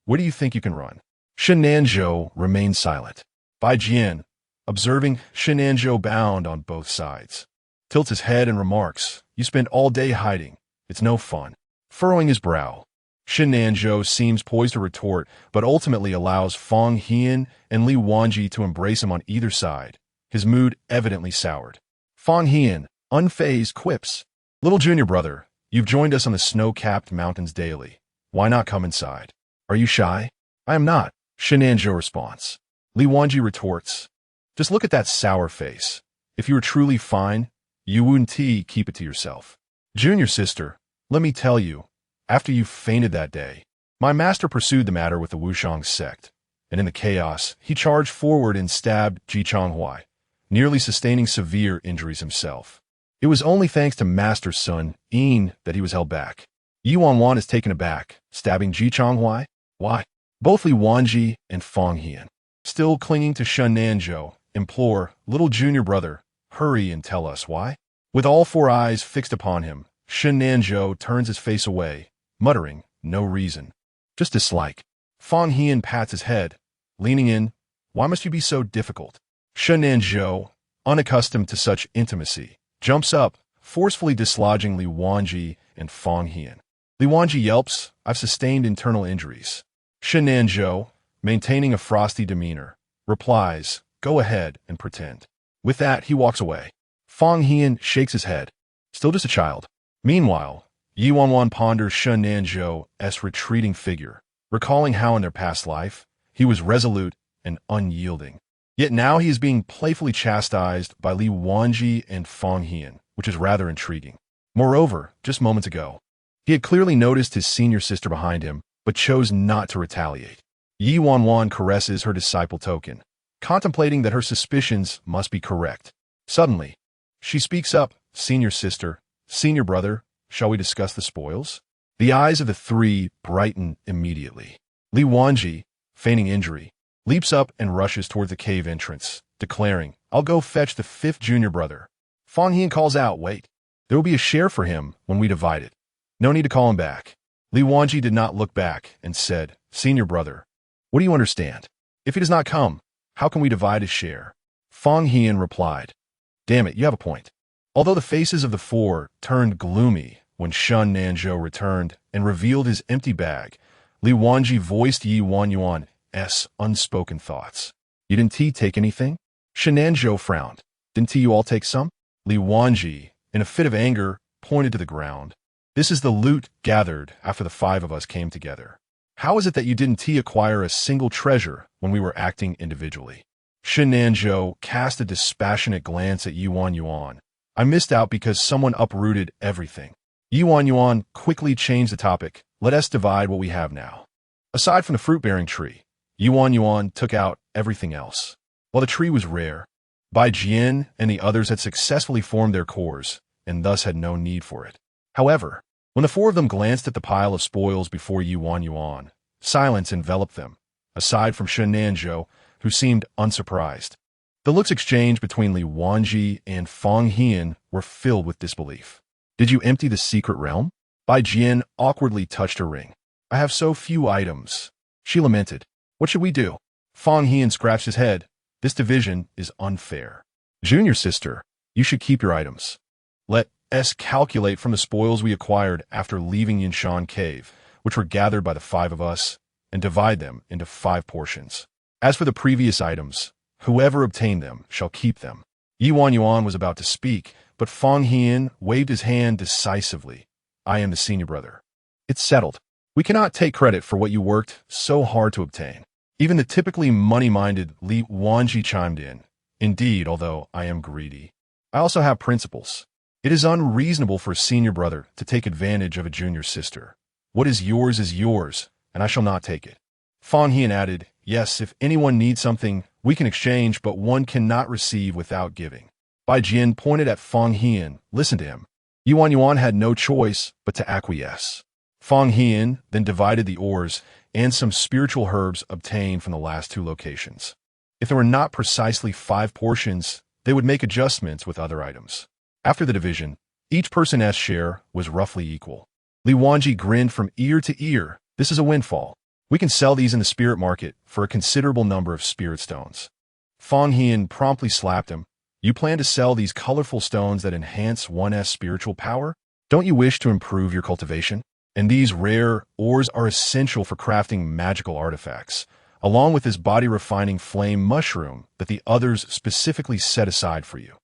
"Where do you think you can run?" Shen Nanzhou remains silent. Bai Jian, observing Shen Nanzhou bound on both sides, tilts his head and remarks, "You spend all day hiding. It's no fun." Furrowing his brow, Shen Nanzhou seems poised to retort, but ultimately allows Fang Hian and Li Wanji to embrace him on either side, his mood evidently soured. Fang Hian, unfazed, quips, "Little junior brother, you've joined us on the snow-capped mountains daily. Why not come inside?" "Are you shy?" "I am not," Shen Nanzhou responds. Li Wanji retorts, "Just look at that sour face. If you were truly fine, you wouldn't keep it to yourself." "Junior sister, let me tell you, after you fainted that day, my master pursued the matter with the Wushang Sect, and in the chaos, he charged forward and stabbed Ji Changhuai, nearly sustaining severe injuries himself. It was only thanks to Master's son, Yin, that he was held back." Ye Wanwan is taken aback, stabbing Ji Changhuai? Why? Both Li Wanji and Fang Hian, still clinging to Shen Nanzhou, implore, "Little junior brother, hurry and tell us why." With all four eyes fixed upon him, Shen Nanzhou turns his face away, muttering, "No reason. Just dislike." Fang Hian pats his head, leaning in, "Why must you be so difficult?" Shen Nanzhou, unaccustomed to such intimacy, jumps up, forcefully dislodging Li Wanji and Fang Hian. Li Wanji yelps, "I've sustained internal injuries." Shen Nanzhou, maintaining a frosty demeanor, replies, "Go ahead and pretend." With that, he walks away. Fang Hian shakes his head, "Still just a child." Meanwhile, Ye Wanwan ponders Shen Nanzhou's retreating figure, recalling how in their past life, he was resolute and unyielding. Yet now he is being playfully chastised by Li Wanji and Fang Hian, which is rather intriguing. Moreover, just moments ago, he had clearly noticed his senior sister behind him, but chose not to retaliate. Ye Wanwan caresses her disciple token, contemplating that her suspicions must be correct. Suddenly, she speaks up, "Senior sister, senior brother, shall we discuss the spoils?" The eyes of the three brighten immediately. Li Wanji, feigning injury, leaps up and rushes toward the cave entrance, declaring, "I'll go fetch the fifth junior brother." Fang Hian calls out, "Wait, there will be a share for him when we divide it. No need to call him back." Li Wanji did not look back and said, "Senior brother, what do you understand? If he does not come, how can we divide his share?" Fang Hian replied, "Damn it, you have a point." Although the faces of the four turned gloomy when Shen Nanzhou returned and revealed his empty bag, Li Wanji voiced Ye Wanwan's unspoken thoughts. "You didn't take anything?" Shen Nanzhou frowned. "Didn't you all take some?" Li Wanji, in a fit of anger, pointed to the ground. "This is the loot gathered after the five of us came together. How is it that you didn't acquire a single treasure when we were acting individually?" Shen Nanzhou cast a dispassionate glance at Ye Wanwan. "I missed out because someone uprooted everything." Ye Wanwan quickly changed the topic. "Let us divide what we have now." Aside from the fruit-bearing tree, Ye Wanwan took out everything else. While the tree was rare, Bai Jian and the others had successfully formed their cores, and thus had no need for it. However, when the four of them glanced at the pile of spoils before Ye Wanwan, silence enveloped them, aside from Shen Nanzhou, who seemed unsurprised. The looks exchanged between Li Wanji and Fang Hian were filled with disbelief. "Did you empty the secret realm?" Bai Jian awkwardly touched her ring. "I have so few items," she lamented. "What should we do?" Fang Hian scratched his head. "This division is unfair. Junior sister, you should keep your items. Let us calculate from the spoils we acquired after leaving Yinshan Cave, which were gathered by the five of us, and divide them into 5 portions. As for the previous items, whoever obtained them shall keep them." Ye Wanwan was about to speak, but Fang Hian waved his hand decisively. "I am the senior brother. It's settled. We cannot take credit for what you worked so hard to obtain." Even the typically money-minded Li Wanji chimed in. "Indeed, although I am greedy, I also have principles. It is unreasonable for a senior brother to take advantage of a junior sister. What is yours, and I shall not take it." Fang Hian added, "Yes, if anyone needs something, we can exchange, but one cannot receive without giving." Bai Jian pointed at Fang Hian. "Listen to him. Ye Wanwan had no choice but to acquiesce. Fang Hian then divided the ores and some spiritual herbs obtained from the last two locations. If there were not precisely 5 portions, they would make adjustments with other items. After the division, each person's share was roughly equal. Li Wanji grinned from ear to ear. This is a windfall. We can sell these in the spirit market for a considerable number of spirit stones. Fang Hian promptly slapped him. You plan to sell these colorful stones that enhance one's spiritual power? Don't you wish to improve your cultivation? And these rare ores are essential for crafting magical artifacts, along with this body-refining flame mushroom that the others specifically set aside for you.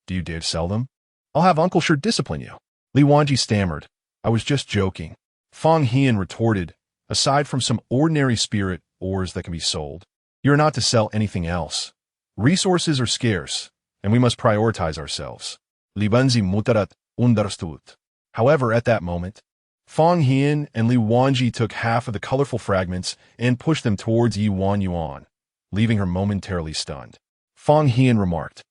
Do you dare sell them? I'll have Uncle sure discipline you. Li Wanji stammered. I was just joking. Fang Hian retorted, aside from some ordinary spirit ores that can be sold, you're not to sell anything else. Resources are scarce, and we must prioritize ourselves. Li Banzi mutarat understood. However, at that moment, Fang Hian and Li Wanji took half of the colorful fragments and pushed them towards Ye Wanwan, leaving her momentarily stunned. Fang Hian remarked,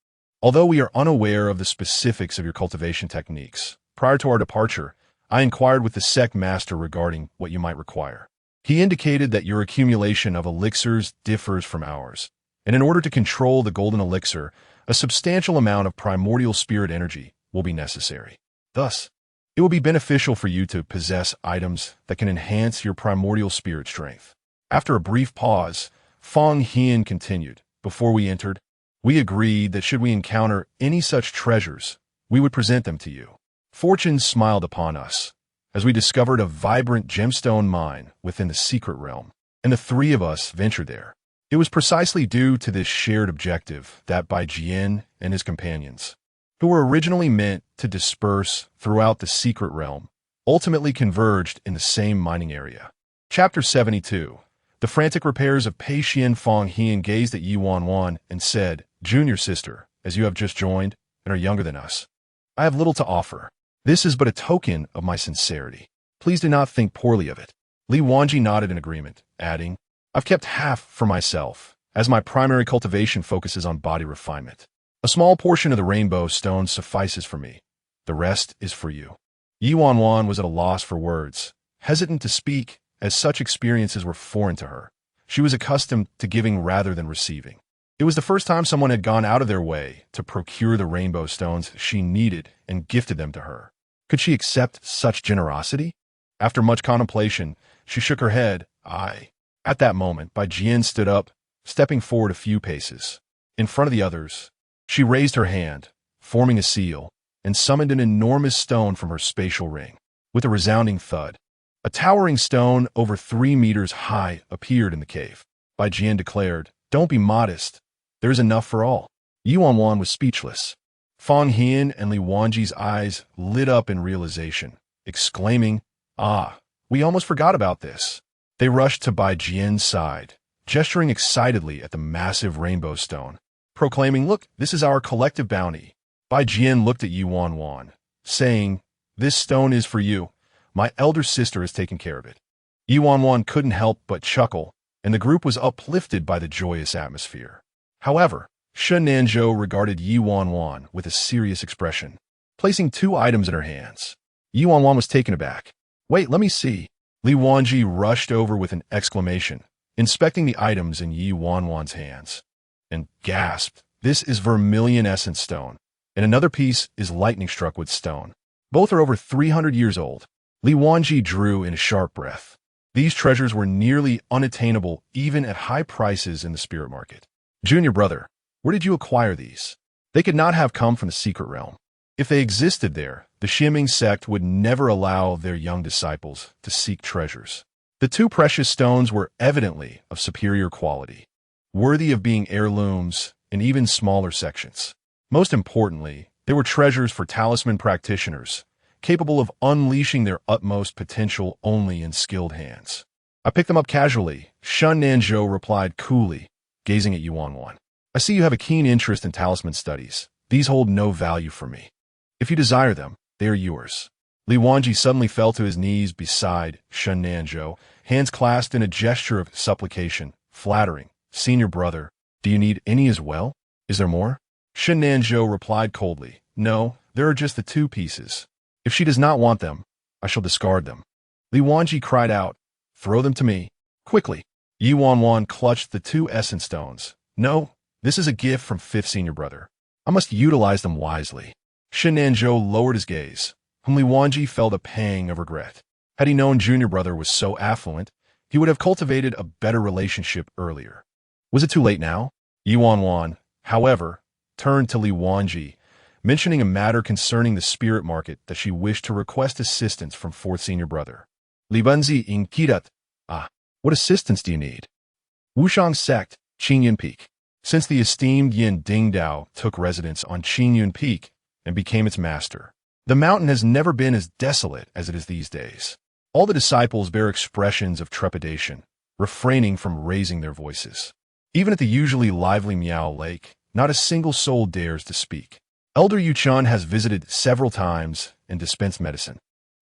although we are unaware of the specifics of your cultivation techniques, prior to our departure, I inquired with the Sect master regarding what you might require. He indicated that your accumulation of elixirs differs from ours, and in order to control the golden elixir, a substantial amount of primordial spirit energy will be necessary. Thus, it will be beneficial for you to possess items that can enhance your primordial spirit strength. After a brief pause, Fang Hian continued, before we entered, we agreed that should we encounter any such treasures, we would present them to you. Fortune smiled upon us, as we discovered a vibrant gemstone mine within the secret realm, and the 3 of us ventured there. It was precisely due to this shared objective that Bai Jian and his companions, who were originally meant to disperse throughout the secret realm, ultimately converged in the same mining area. Chapter 72. The frantic repairs of Pei Xian. Fang Hian gazed at Ye Wanwan and said, Junior sister, as you have just joined and are younger than us, I have little to offer. This is but a token of my sincerity. Please do not think poorly of it. Li Wanji nodded in agreement, adding, I've kept half for myself, as my primary cultivation focuses on body refinement. A small portion of the rainbow stones suffices for me. The rest is for you. Ye Wanwan was at a loss for words, hesitant to speak, as such experiences were foreign to her. She was accustomed to giving rather than receiving. It was the first time someone had gone out of their way to procure the rainbow stones she needed and gifted them to her. Could she accept such generosity? After much contemplation, she shook her head. Aye. At that moment, Bai Jian stood up, stepping forward a few paces. In front of the others, she raised her hand, forming a seal, and summoned an enormous stone from her spatial ring. With a resounding thud, a towering stone over 3 meters high appeared in the cave. Bai Jian declared, Don't be modest. There is enough for all. Ye Wanwan was speechless. Fang Hian and Li Wanji's eyes lit up in realization, exclaiming, Ah, we almost forgot about this. They rushed to Bai Jian's side, gesturing excitedly at the massive rainbow stone, proclaiming, Look, this is our collective bounty. Bai Jian looked at Ye Wanwan, saying, This stone is for you. My elder sister has taken care of it. Ye Wanwan couldn't help but chuckle, and the group was uplifted by the joyous atmosphere. However, Shen Nanzhou regarded Ye Wanwan with a serious expression, placing 2 items in her hands. Ye Wanwan was taken aback. Wait, let me see. Li Wanji rushed over with an exclamation, inspecting the items in Ye Wanwan's hands, and gasped, This is vermilion essence stone, and another piece is lightning-struck wood stone. Both are over 300 years old. Li Wanji drew in a sharp breath. These treasures were nearly unattainable even at high prices in the spirit market. Junior brother, where did you acquire these? They could not have come from the secret realm. If they existed there, the Xuanbing sect would never allow their young disciples to seek treasures. The 2 precious stones were evidently of superior quality, worthy of being heirlooms in even smaller sections. Most importantly, they were treasures for talisman practitioners, capable of unleashing their utmost potential only in skilled hands. I picked them up casually, Shen Nanzhou replied coolly, gazing at Ye Wanwan. I see you have a keen interest in talisman studies. These hold no value for me. If you desire them, they are yours. Li Wanji suddenly fell to his knees beside Shen Nanzhou, hands clasped in a gesture of supplication, flattering. Senior brother, do you need any as well? Is there more? Shen Nanzhou replied coldly, No, there are just the 2 pieces. If she does not want them, I shall discard them. Li Wanji cried out, throw them to me, quickly. Ye Wanwan clutched the 2 essence stones. No, this is a gift from 5th senior brother. I must utilize them wisely. Shin Nanzhou lowered his gaze, whom Li Wanji felt a pang of regret. Had he known junior brother was so affluent, he would have cultivated a better relationship earlier. Was it too late now? Ye Wanwan, however, turned to Li Wanji, mentioning a matter concerning the spirit market that she wished to request assistance from 4th senior brother. Li Bunzi in Kidat. Ah, what assistance do you need? Wushang Sect, Qingyun Peak. Since the esteemed Yin Dingdao took residence on Qingyun Peak and became its master, the mountain has never been as desolate as it is these days. All the disciples bear expressions of trepidation, refraining from raising their voices. Even at the usually lively Miao Lake, not a single soul dares to speak. Elder Yuchun has visited several times and dispensed medicine.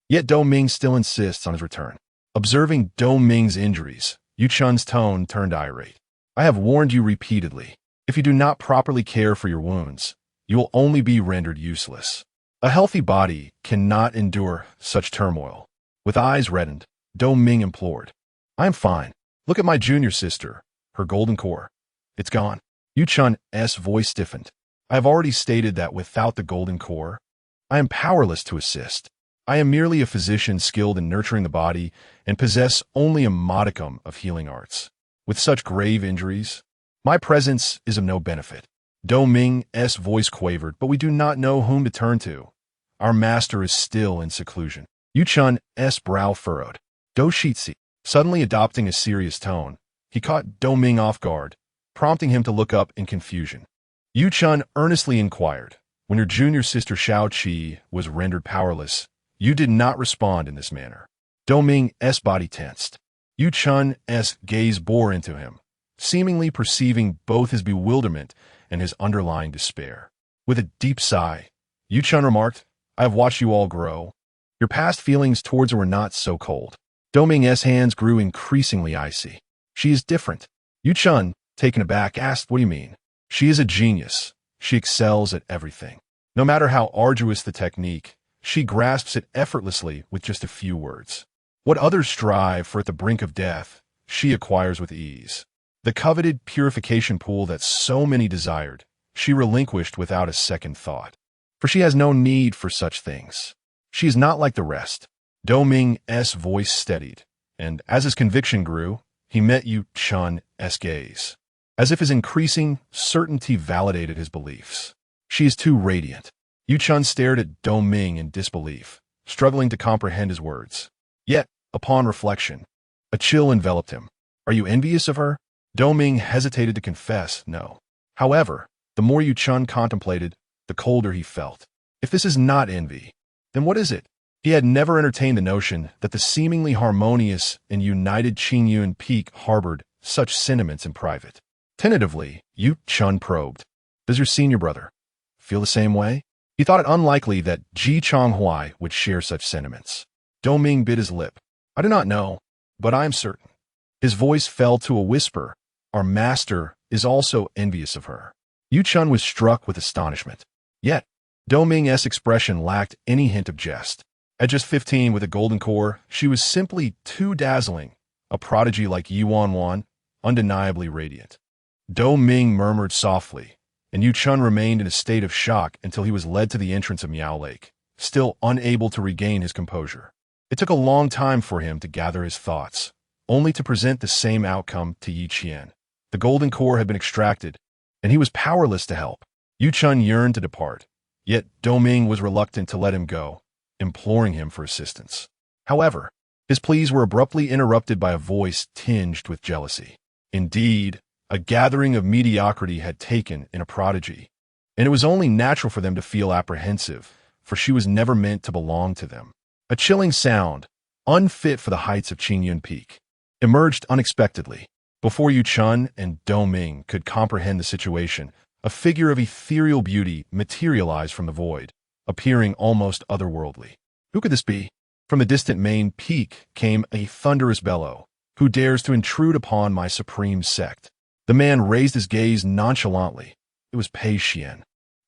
Yet Do Ming still insists on his return. Observing Do Ming's injuries, Yuchun's tone turned irate. I have warned you repeatedly. If you do not properly care for your wounds, you will only be rendered useless. A healthy body cannot endure such turmoil. With eyes reddened, Do Ming implored. I am fine. Look at my junior sister, her golden core. It's gone. Yuchun's voice stiffened. I have already stated that without the golden core, I am powerless to assist. I am merely a physician skilled in nurturing the body and possess only a modicum of healing arts. With such grave injuries, my presence is of no benefit. Do Ming's voice quavered, but we do not know whom to turn to. Our master is still in seclusion. Yuchun's brow furrowed. Do Shitsi, suddenly adopting a serious tone, he caught Do Ming off guard, prompting him to look up in confusion. Yuchun earnestly inquired, when your junior sister Shao Qi was rendered powerless, you did not respond in this manner. Do Ming's body tensed. Yuchun's gaze bore into him, seemingly perceiving both his bewilderment and his underlying despair. With a deep sigh, Yuchun remarked, I have watched you all grow. Your past feelings towards her were not so cold. Do Ming's hands grew increasingly icy. She is different. Yuchun, taken aback, asked, what do you mean? She is a genius. She excels at everything. No matter how arduous the technique, she grasps it effortlessly with just a few words. What others strive for at the brink of death, she acquires with ease. The coveted purification pool that so many desired, she relinquished without a second thought. For she has no need for such things. She is not like the rest. Do Ming's voice steadied, and as his conviction grew, he met Yuchun's gaze. As if his increasing certainty validated his beliefs. She is too radiant. Yuchun stared at Do Ming in disbelief, struggling to comprehend his words. Yet, upon reflection, a chill enveloped him. Are you envious of her? Do Ming hesitated to confess no. However, the more Yuchun contemplated, the colder he felt. If this is not envy, then what is it? He had never entertained the notion that the seemingly harmonious and united Qingyun Peak harbored such sentiments in private. Tentatively, Yuchun probed. Does your senior brother feel the same way? He thought it unlikely that Ji Chonghui would share such sentiments. Do Ming bit his lip. I do not know, but I am certain. His voice fell to a whisper. Our master is also envious of her. Yuchun was struck with astonishment. Yet, Do Ming's expression lacked any hint of jest. At just 15 with a golden core, she was simply too dazzling. A prodigy like Ye Wanwan, undeniably radiant. Do Ming murmured softly, and Yuchun remained in a state of shock until he was led to the entrance of Miao Lake, still unable to regain his composure. It took a long time for him to gather his thoughts, only to present the same outcome to Yi Qian. The golden core had been extracted, and he was powerless to help. Yuchun yearned to depart, yet Do Ming was reluctant to let him go, imploring him for assistance. However, his pleas were abruptly interrupted by a voice tinged with jealousy. Indeed, a gathering of mediocrity had taken in a prodigy, and it was only natural for them to feel apprehensive, for she was never meant to belong to them. A chilling sound, unfit for the heights of Qingyun Peak, emerged unexpectedly. Before Yuchun and Do Ming could comprehend the situation, a figure of ethereal beauty materialized from the void, appearing almost otherworldly. Who could this be? From the distant main peak came a thunderous bellow. Who dares to intrude upon my supreme sect? The man raised his gaze nonchalantly. It was Pei Xian.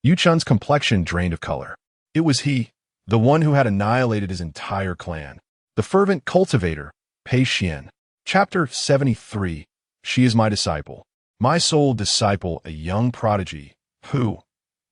Yuchun's complexion drained of color. It was he, the one who had annihilated his entire clan. The fervent cultivator, Pei Xian. Chapter 73. She is my disciple. My sole disciple, a young prodigy, who,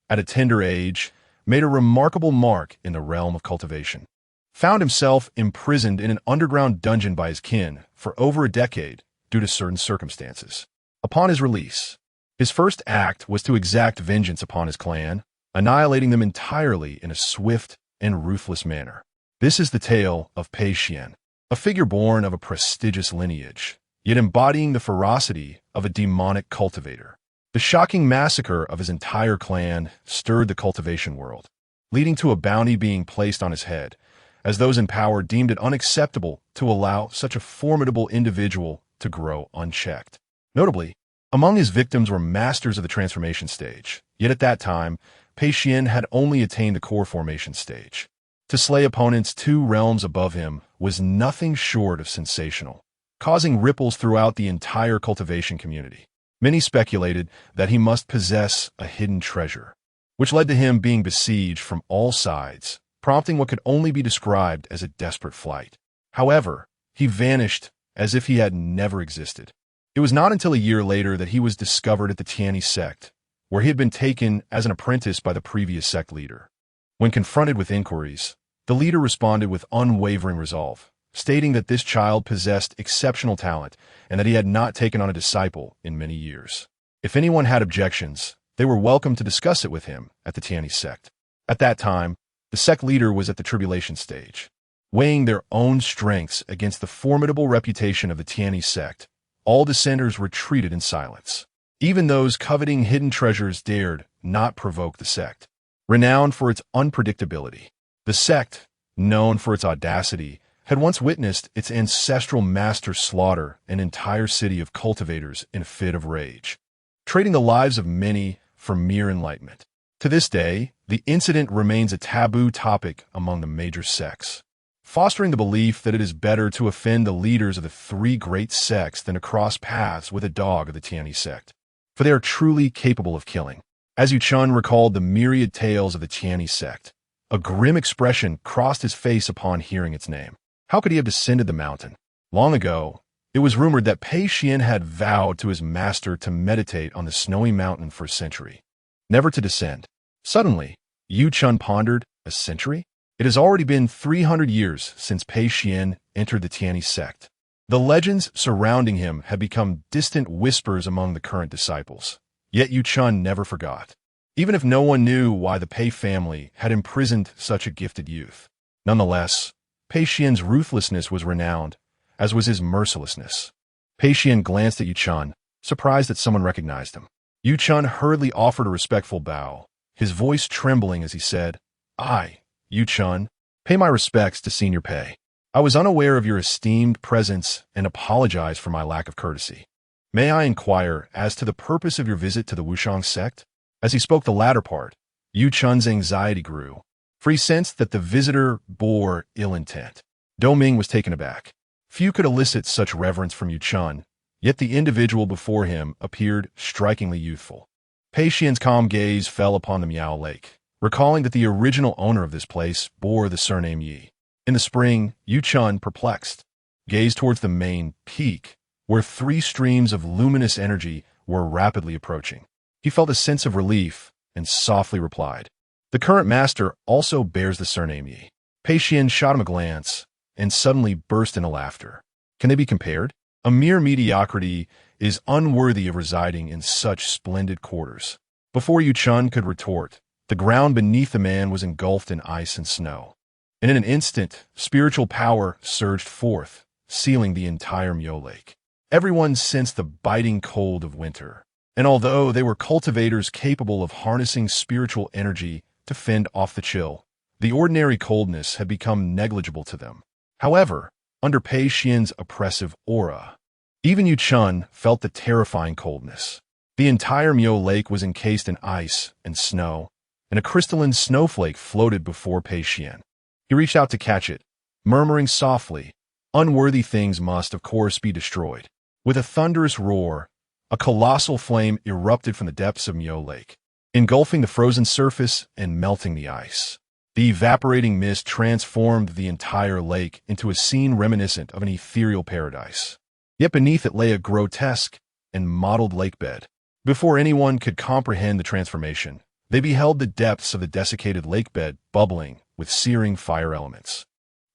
at a tender age, made a remarkable mark in the realm of cultivation. Found himself imprisoned in an underground dungeon by his kin for over a decade due to certain circumstances. Upon his release, his first act was to exact vengeance upon his clan, annihilating them entirely in a swift and ruthless manner. This is the tale of Pei Xian, a figure born of a prestigious lineage, yet embodying the ferocity of a demonic cultivator. The shocking massacre of his entire clan stirred the cultivation world, leading to a bounty being placed on his head, as those in power deemed it unacceptable to allow such a formidable individual to grow unchecked. Notably, among his victims were masters of the transformation stage, yet at that time, Pei Xian had only attained the core formation stage. To slay opponents 2 realms above him was nothing short of sensational, causing ripples throughout the entire cultivation community. Many speculated that he must possess a hidden treasure, which led to him being besieged from all sides, prompting what could only be described as a desperate flight. However, he vanished as if he had never existed. It was not until a year later that he was discovered at the Tianyi Sect, where he had been taken as an apprentice by the previous sect leader. When confronted with inquiries, the leader responded with unwavering resolve, stating that this child possessed exceptional talent and that he had not taken on a disciple in many years. If anyone had objections, they were welcome to discuss it with him at the Tianyi Sect. At that time, the sect leader was at the tribulation stage. Weighing their own strengths against the formidable reputation of the Tianyi Sect, all dissenters retreated in silence. Even those coveting hidden treasures dared not provoke the sect. Renowned for its unpredictability, the sect, known for its audacity, had once witnessed its ancestral master slaughter an entire city of cultivators in a fit of rage, trading the lives of many for mere enlightenment. To this day, the incident remains a taboo topic among the major sects, fostering the belief that it is better to offend the leaders of the 3 great sects than to cross paths with a dog of the Tianyi Sect, for they are truly capable of killing. As Yu Chun recalled the myriad tales of the Tianyi Sect, a grim expression crossed his face upon hearing its name. How could he have descended the mountain? Long ago, it was rumored that Pei Xian had vowed to his master to meditate on the snowy mountain for a century, never to descend. Suddenly, Yu Chun pondered, a century? It has already been 300 years since Pei Xian entered the Tianyi Sect. The legends surrounding him had become distant whispers among the current disciples. Yet Yu Chun never forgot, even if no one knew why the Pei family had imprisoned such a gifted youth. Nonetheless, Pei Xian's ruthlessness was renowned, as was his mercilessness. Pei Xian glanced at Yu Chun, surprised that someone recognized him. Yu Chun hurriedly offered a respectful bow, his voice trembling as he said, "I, Yu Chun, pay my respects to Senior Pei. I was unaware of your esteemed presence and apologize for my lack of courtesy. May I inquire as to the purpose of your visit to the Wushang sect?" As he spoke the latter part, Yu Chun's anxiety grew, for he sensed that the visitor bore ill intent. Do Ming was taken aback. Few could elicit such reverence from Yu Chun, yet the individual before him appeared strikingly youthful. Pei Xian's calm gaze fell upon the Miao Lake, recalling that the original owner of this place bore the surname Yi. In the spring, Yu Chun, perplexed, gazed towards the main peak, where 3 streams of luminous energy were rapidly approaching. He felt a sense of relief and softly replied, "The current master also bears the surname Yi." Pei Xian shot him a glance and suddenly burst into laughter. Can they be compared? A mere mediocrity is unworthy of residing in such splendid quarters. Before Yu Chun could retort, the ground beneath the man was engulfed in ice and snow, and in an instant, spiritual power surged forth, sealing the entire Miao Lake. Everyone sensed the biting cold of winter, and although they were cultivators capable of harnessing spiritual energy to fend off the chill, the ordinary coldness had become negligible to them. However, under Pei Xian's oppressive aura, even Yu Chun felt the terrifying coldness. The entire Miao Lake was encased in ice and snow, and a crystalline snowflake floated before Pei Xian. He reached out to catch it, murmuring softly, "Unworthy things must, of course, be destroyed." With a thunderous roar, a colossal flame erupted from the depths of Miao Lake, engulfing the frozen surface and melting the ice. The evaporating mist transformed the entire lake into a scene reminiscent of an ethereal paradise. Yet beneath it lay a grotesque and mottled lake bed. Before anyone could comprehend the transformation, they beheld the depths of the desiccated lake bed bubbling with searing fire elements.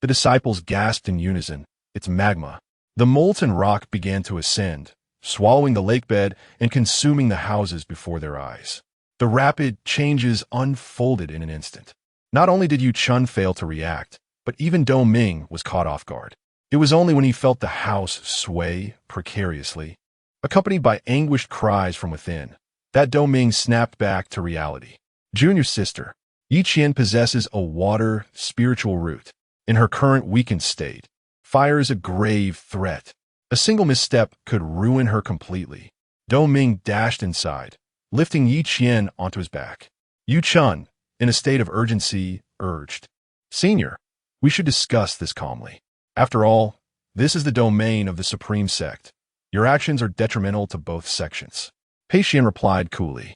The disciples gasped in unison, "It's magma." The molten rock began to ascend, swallowing the lake bed and consuming the houses before their eyes. The rapid changes unfolded in an instant. Not only did Yu Chun fail to react, but even Do Ming was caught off guard. It was only when he felt the house sway precariously, accompanied by anguished cries from within, that Do Ming snapped back to reality. Junior sister, Yi Qian possesses a water spiritual root. In her current weakened state, fire is a grave threat. A single misstep could ruin her completely. Do Ming dashed inside, lifting Yi Qian onto his back. Yu Chun, in a state of urgency, urged, "Senior, we should discuss this calmly. After all, this is the domain of the Supreme Sect. Your actions are detrimental to both sections." Pei Xian replied coolly,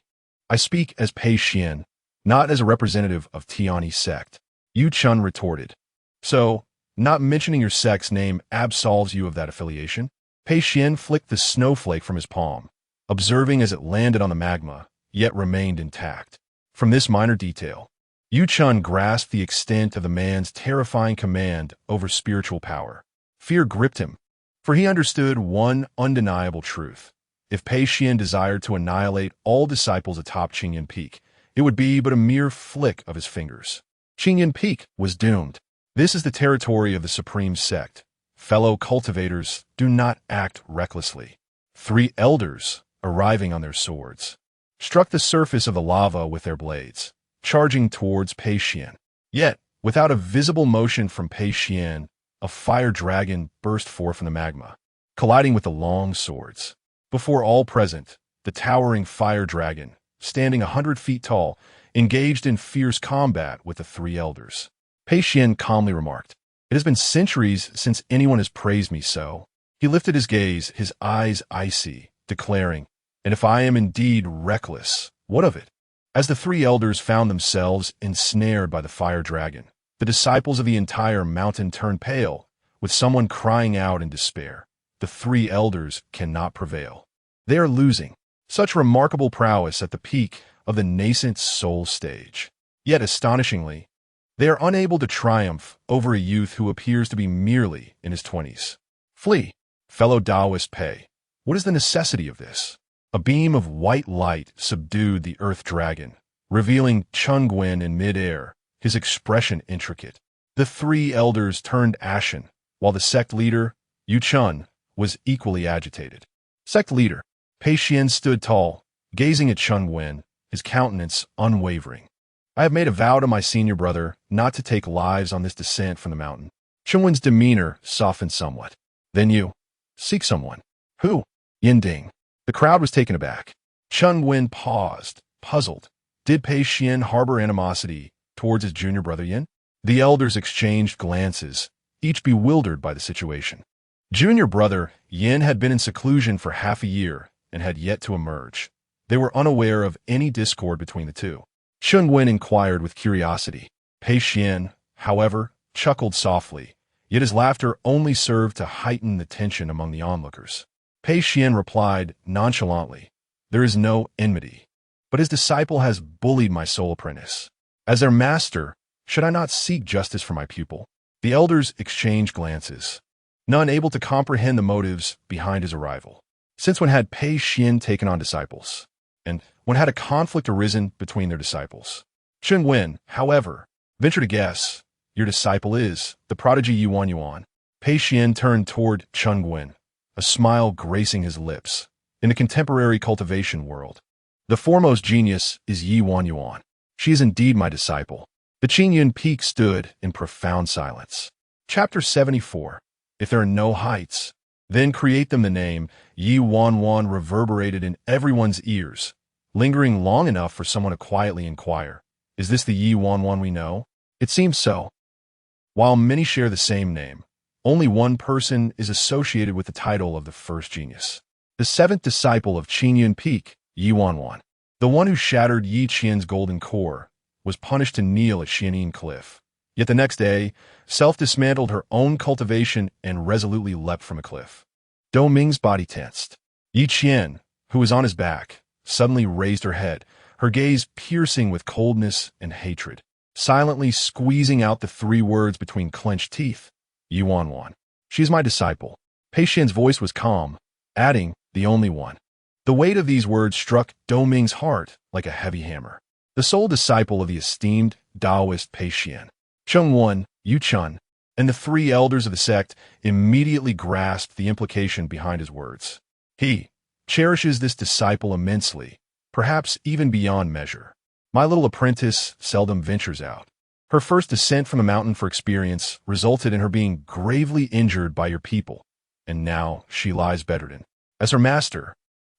"I speak as Pei Xian, not as a representative of Tiani Sect." Yu Chun retorted, "So, not mentioning your sect's name absolves you of that affiliation?" Pei Xian flicked the snowflake from his palm, observing as it landed on the magma, yet remained intact. From this minor detail, Yu Chun grasped the extent of the man's terrifying command over spiritual power. Fear gripped him, for he understood one undeniable truth. If Pei Xian desired to annihilate all disciples atop Qingyan Peak, it would be but a mere flick of his fingers. Qingyan Peak was doomed. This is the territory of the Supreme Sect. Fellow cultivators, do not act recklessly. 3 elders, arriving on their swords, struck the surface of the lava with their blades, charging towards Pei Xian. Yet, without a visible motion from Pei Xian, a fire dragon burst forth from the magma, colliding with the long swords. Before all present, the towering fire dragon, standing 100 feet tall, engaged in fierce combat with the 3 elders. Pei Xian calmly remarked, "It has been centuries since anyone has praised me so." He lifted his gaze, his eyes icy, declaring, "And if I am indeed reckless, what of it?" As the 3 elders found themselves ensnared by the fire dragon, the disciples of the entire mountain turned pale, with someone crying out in despair, "The 3 elders cannot prevail. They are losing." Such remarkable prowess at the peak of the nascent soul stage. Yet astonishingly, they are unable to triumph over a youth who appears to be merely in his 20s. "Flee, fellow Taoist Pei. What is the necessity of this?" A beam of white light subdued the earth dragon, revealing Chunguin in midair, his expression intricate. The 3 elders turned ashen, while the sect leader, Yu Chun, was equally agitated. Sect leader, Pei Xian stood tall, gazing at Chunguin, his countenance unwavering. "I have made a vow to my senior brother not to take lives on this descent from the mountain." Chunguin's demeanor softened somewhat. "Then you seek someone. Who?" "Yinding." The crowd was taken aback. Chunguin paused, puzzled. Did Pei Xian harbor animosity towards his junior brother Yin? The elders exchanged glances, each bewildered by the situation. Junior brother Yin had been in seclusion for half a year and had yet to emerge. They were unaware of any discord between the two. Chunguin inquired with curiosity. Pei Xian, however, chuckled softly, yet his laughter only served to heighten the tension among the onlookers. Pei Xian replied nonchalantly, "There is no enmity, but his disciple has bullied my soul apprentice. As their master, should I not seek justice for my pupil?" The elders exchanged glances, none able to comprehend the motives behind his arrival. Since when had Pei Xian taken on disciples? And when had a conflict arisen between their disciples? Chunguin, however, ventured to guess, "Your disciple is the prodigy Ye Wanwan." Pei Xian turned toward Chunguin, a smile gracing his lips. In the contemporary cultivation world, the foremost genius is Ye Wanwan. She is indeed my disciple. The Qingyan Peak stood in profound silence. Chapter 74. If there are no heights, then create them. The name Ye Wanwan reverberated in everyone's ears, lingering long enough for someone to quietly inquire, "Is this the Ye Wanwan we know?" It seems so. While many share the same name, only one person is associated with the title of the first genius. The 7th disciple of Qingyan Peak, Ye Wanwan. The one who shattered Yi Qian's golden core, was punished to kneel at Xuanbing Cliff. Yet the next day, Self dismantled her own cultivation and resolutely leapt from a cliff. Dou Ming's body tensed. Yi Qian, who was on his back, suddenly raised her head, her gaze piercing with coldness and hatred, silently squeezing out the three words between clenched teeth. Ye Wanwan. She is my disciple. Pei Xian's voice was calm, adding, the only one. The weight of these words struck Dou Ming's heart like a heavy hammer. The sole disciple of the esteemed Taoist Pei Xian, Chengwen, Yu Chun, and the three elders of the sect immediately grasped the implication behind his words. He cherishes this disciple immensely, perhaps even beyond measure. My little apprentice seldom ventures out. Her first descent from the mountain for experience resulted in her being gravely injured by your people, and now she lies bedridden. As her master,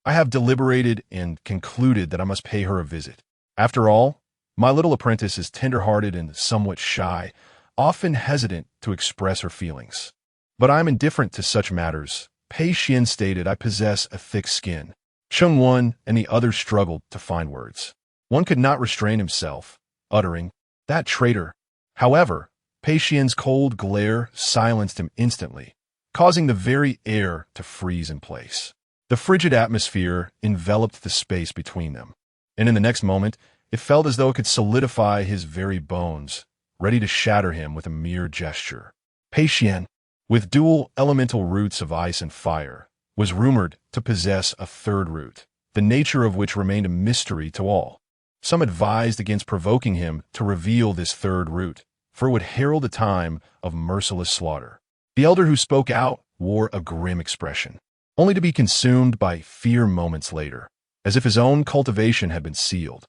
I have deliberated and concluded that I must pay her a visit. After all, my little apprentice is tender-hearted and somewhat shy, often hesitant to express her feelings. But I am indifferent to such matters. Pei Xian stated I possess a thick skin. Chengwen and the others struggled to find words. One could not restrain himself, uttering, that traitor. However, Pei Xian's cold glare silenced him instantly, causing the very air to freeze in place. The frigid atmosphere enveloped the space between them, and in the next moment, it felt as though it could solidify his very bones, ready to shatter him with a mere gesture. Pei Xian, with dual elemental roots of ice and fire, was rumored to possess a third root, the nature of which remained a mystery to all. Some advised against provoking him to reveal this third root, for it would herald a time of merciless slaughter. The elder who spoke out wore a grim expression, only to be consumed by fear moments later, as if his own cultivation had been sealed.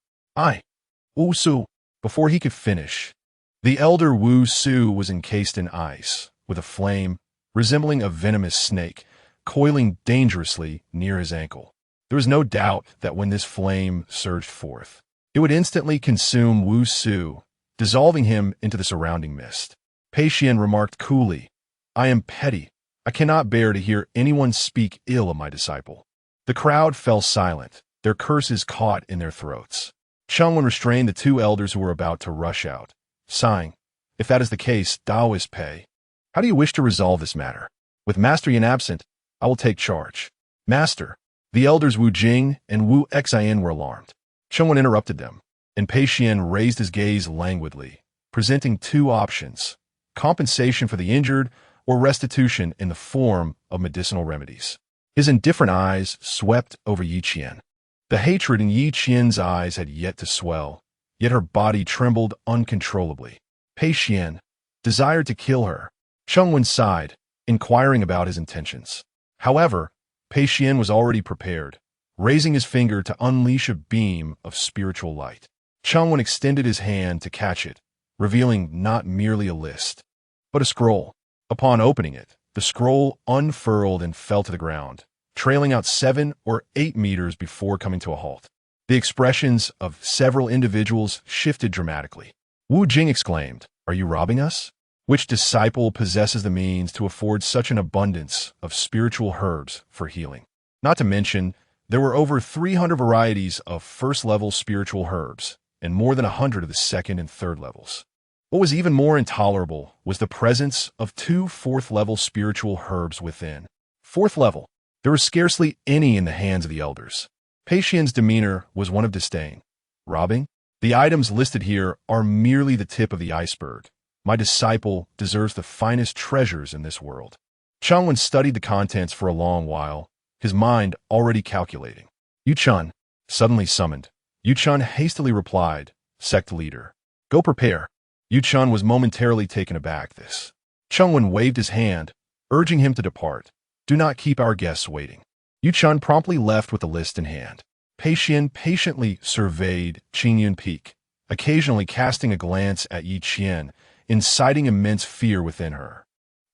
Wu Su. Before he could finish, the elder Wu Su was encased in ice, with a flame resembling a venomous snake, coiling dangerously near his ankle. There was no doubt that when this flame surged forth, it would instantly consume Wu Su, dissolving him into the surrounding mist. Pei Xian remarked coolly, I am petty. I cannot bear to hear anyone speak ill of my disciple. The crowd fell silent, their curses caught in their throats. Chengwen restrained the two elders who were about to rush out, sighing, if that is the case, Taoist Pei, how do you wish to resolve this matter? With Master Yin absent, I will take charge. Master, the elders Wu Jing and Wu Xian were alarmed. Chengwen interrupted them, and Pei Xian raised his gaze languidly, presenting two options, compensation for the injured or restitution in the form of medicinal remedies. His indifferent eyes swept over Yi Qian. The hatred in Yi Qian's eyes had yet to swell, yet her body trembled uncontrollably. Pei Xian desired to kill her. Chengwen sighed, inquiring about his intentions. However, Pei Xian was already prepared, raising his finger to unleash a beam of spiritual light. Chengwen extended his hand to catch it, revealing not merely a list, but a scroll. Upon opening it, the scroll unfurled and fell to the ground, trailing out 7 or 8 meters before coming to a halt. The expressions of several individuals shifted dramatically. Wu Jing exclaimed, are you robbing us? Which disciple possesses the means to afford such an abundance of spiritual herbs for healing? Not to mention, there were over 300 varieties of first-level spiritual herbs, and more than 100 of the second and third levels. What was even more intolerable was the presence of 2 fourth-level spiritual herbs within. Fourth level. There was scarcely any in the hands of the elders. Pei Xian's demeanor was one of disdain. Robbing? The items listed here are merely the tip of the iceberg. My disciple deserves the finest treasures in this world. Chengwen studied the contents for a long while, his mind already calculating. Yu Chun, suddenly summoned. Yu Chun hastily replied, Sect leader. Go prepare. Yu Chun was momentarily taken aback this. Chengwen waved his hand, urging him to depart. Do not keep our guests waiting. Yu Chun promptly left with the list in hand. Pei Xian patiently surveyed Qingyun Peak, occasionally casting a glance at Yi Qian, inciting immense fear within her.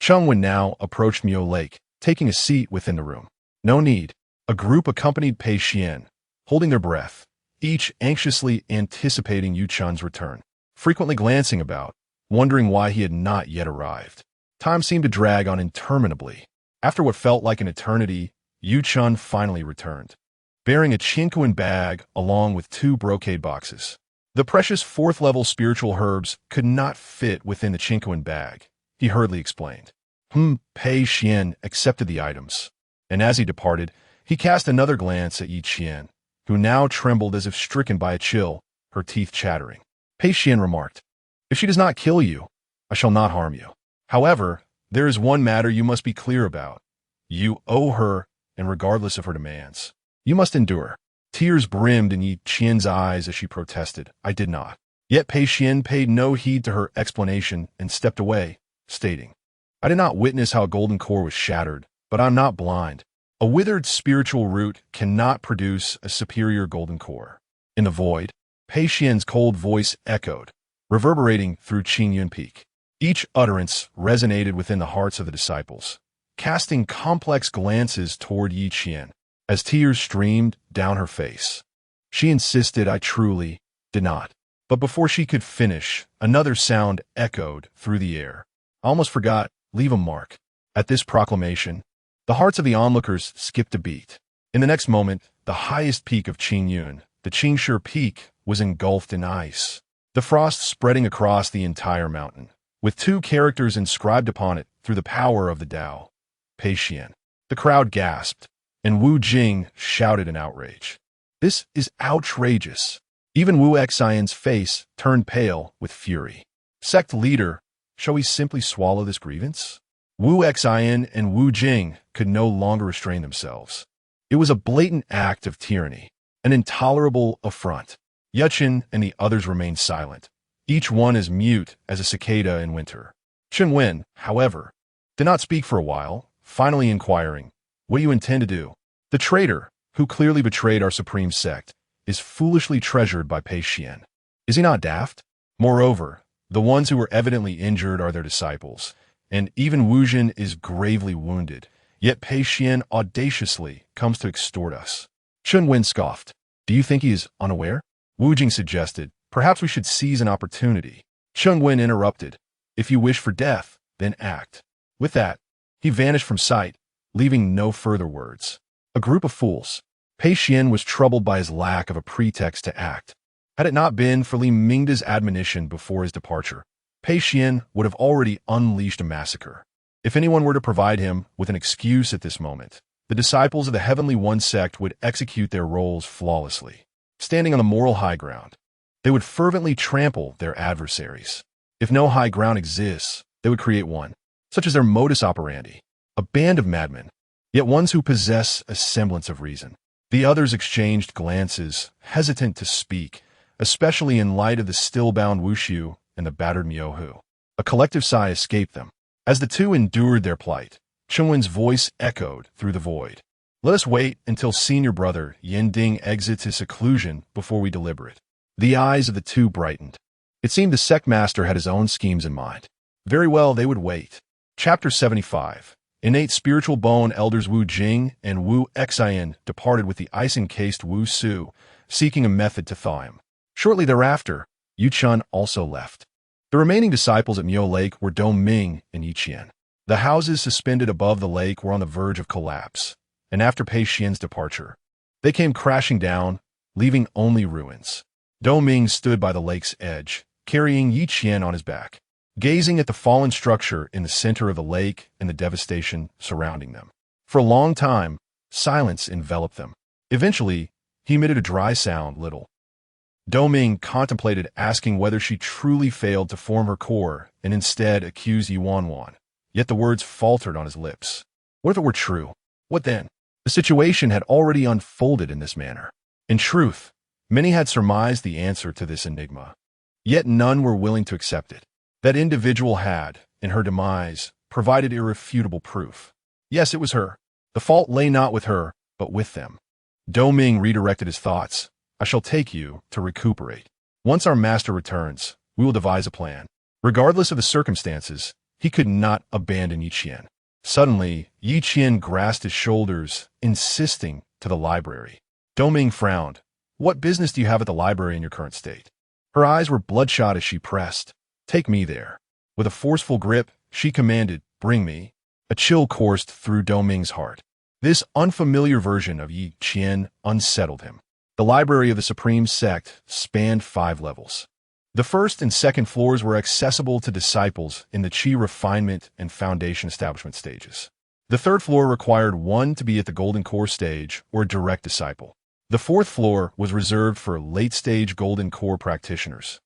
Chengwen now approached Miao Lake, taking a seat within the room. No need. A group accompanied Pei Xian, holding their breath, each anxiously anticipating Yu Chun's return, frequently glancing about, wondering why he had not yet arrived. Time seemed to drag on interminably. After what felt like an eternity, Yu Chun finally returned, bearing a Qinkuan bag along with 2 brocade boxes. The precious fourth-level spiritual herbs could not fit within the Chinkoan bag, he hurriedly explained. Pei Xian accepted the items, and as he departed, he cast another glance at Yi Qian, who now trembled as if stricken by a chill, her teeth chattering. Pei Xian remarked, "If she does not kill you, I shall not harm you. However, there is one matter you must be clear about. You owe her, and regardless of her demands, you must endure." Tears brimmed in Yi Qian's eyes as she protested, "I did not." Yet Pei Xian paid no heed to her explanation and stepped away, stating, "I did not witness how a golden core was shattered, but I'm not blind. A withered spiritual root cannot produce a superior golden core." In the void, Pei Xian's cold voice echoed, reverberating through Qingyun Peak. Each utterance resonated within the hearts of the disciples, casting complex glances toward Yi Qian as tears streamed down her face. She insisted, "I truly did not." But before she could finish, another sound echoed through the air. "I almost forgot, leave a mark." At this proclamation, the hearts of the onlookers skipped a beat. In the next moment, the highest peak of Qingyun, the Qingshu Peak, was engulfed in ice, the frost spreading across the entire mountain, with two characters inscribed upon it through the power of the Tao: Pei Xian. The crowd gasped, and Wu Jing shouted in outrage, "This is outrageous." Even Wu Xian's face turned pale with fury. "Sect leader, shall we simply swallow this grievance?" Wu Xian and Wu Jing could no longer restrain themselves. It was a blatant act of tyranny, an intolerable affront. Yuchen and the others remained silent, each one as mute as a cicada in winter. Chen Wen, however, did not speak for a while, finally inquiring, "What do you intend to do?" "The traitor, who clearly betrayed our supreme sect, is foolishly treasured by Pei Xian. Is he not daft? Moreover, the ones who were evidently injured are their disciples, and even Wu Jin is gravely wounded, yet Pei Xian audaciously comes to extort us." Chen Wen scoffed. "Do you think he is unaware?" Wu Jing suggested, "Perhaps we should seize an opportunity." Chen Wen interrupted, "If you wish for death, then act." With that, he vanished from sight, leaving no further words. A group of fools. Pei Xian was troubled by his lack of a pretext to act. Had it not been for Li Mingda's admonition before his departure, Pei Xian would have already unleashed a massacre. If anyone were to provide him with an excuse at this moment, the disciples of the Heavenly One sect would execute their roles flawlessly. Standing on the moral high ground, they would fervently trample their adversaries. If no high ground exists, they would create one, such as their modus operandi, a band of madmen, yet ones who possess a semblance of reason. The others exchanged glances, hesitant to speak, especially in light of the still-bound Wushu and the battered Miaohu. A collective sigh escaped them. As the two endured their plight, Chengwen's voice echoed through the void. "Let us wait until senior brother Yinding exits his seclusion before we deliberate." The eyes of the two brightened. It seemed the sect master had his own schemes in mind. Very well, they would wait. Chapter 75. Innate spiritual bone elders Wu Jing and Wu Xian departed with the ice-encased Wu Su, seeking a method to thaw him. Shortly thereafter, Yu Chun also left. The remaining disciples at Miao Lake were Dong Ming and Yi Qian. The houses suspended above the lake were on the verge of collapse, and after Pei Xian's departure, they came crashing down, leaving only ruins. Dong Ming stood by the lake's edge, carrying Yi Qian on his back, gazing at the fallen structure in the center of the lake and the devastation surrounding them. For a long time, silence enveloped them. Eventually, he emitted a dry sound, little. Doming contemplated asking whether she truly failed to form her core and instead accused Ye Wanwan, yet the words faltered on his lips. What if it were true? What then? The situation had already unfolded in this manner. In truth, many had surmised the answer to this enigma, yet none were willing to accept it. That individual had, in her demise, provided irrefutable proof. Yes, it was her. The fault lay not with her, but with them. Doming redirected his thoughts. "I shall take you to recuperate. Once our master returns, we will devise a plan." Regardless of the circumstances, he could not abandon Yi Qian. Suddenly, Yi Qian grasped his shoulders, insisting to the library. Doming frowned. "What business do you have at the library in your current state?" Her eyes were bloodshot as she pressed. "Take me there." With a forceful grip, she commanded, "Bring me." A chill coursed through Doming's heart. This unfamiliar version of Yi Qian unsettled him. The library of the Supreme Sect spanned 5 levels. The first and second floors were accessible to disciples in the Qi refinement and foundation establishment stages. The third floor required one to be at the Golden Core stage or a direct disciple. The fourth floor was reserved for late-stage Golden Core practitioners,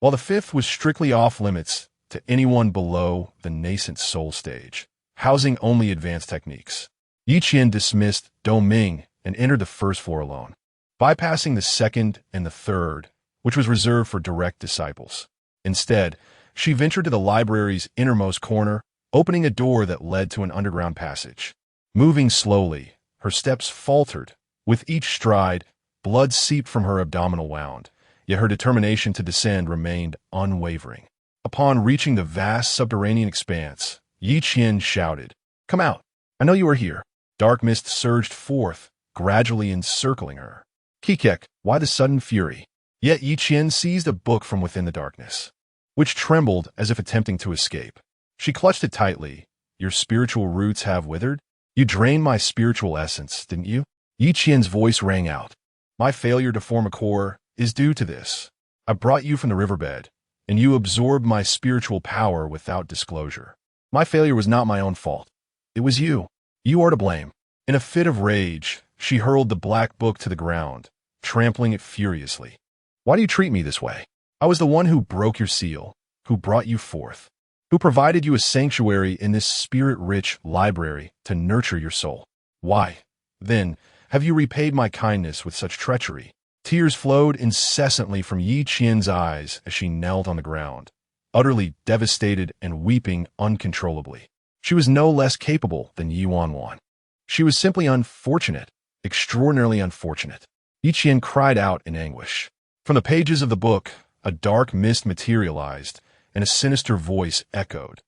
while the fifth was strictly off-limits to anyone below the nascent soul stage, housing only advanced techniques. Yi Qian dismissed Dou Ming and entered the first floor alone, bypassing the second and the third, which was reserved for direct disciples. Instead, she ventured to the library's innermost corner, opening a door that led to an underground passage. Moving slowly, her steps faltered. With each stride, blood seeped from her abdominal wound, yet her determination to descend remained unwavering. Upon reaching the vast subterranean expanse, Yi Qian shouted, "Come out! I know you are here." Dark mist surged forth, gradually encircling her. "Kikek, why the sudden fury?" Yet Yi Qian seized a book from within the darkness, which trembled as if attempting to escape. She clutched it tightly. "Your spiritual roots have withered? You drained my spiritual essence, didn't you?" Yi Qian's voice rang out. "My failure to form a core is due to this. I brought you from the riverbed, and you absorbed my spiritual power without disclosure. My failure was not my own fault. It was you. You are to blame." In a fit of rage, she hurled the black book to the ground, trampling it furiously. "Why do you treat me this way? I was the one who broke your seal, who brought you forth, who provided you a sanctuary in this spirit-rich library to nurture your soul. Why, then, have you repaid my kindness with such treachery?" Tears flowed incessantly from Yi Qian's eyes as she knelt on the ground, utterly devastated and weeping uncontrollably. She was no less capable than Ye Wanwan. She was simply unfortunate, extraordinarily unfortunate. Yi Qian cried out in anguish. From the pages of the book, a dark mist materialized, and a sinister voice echoed.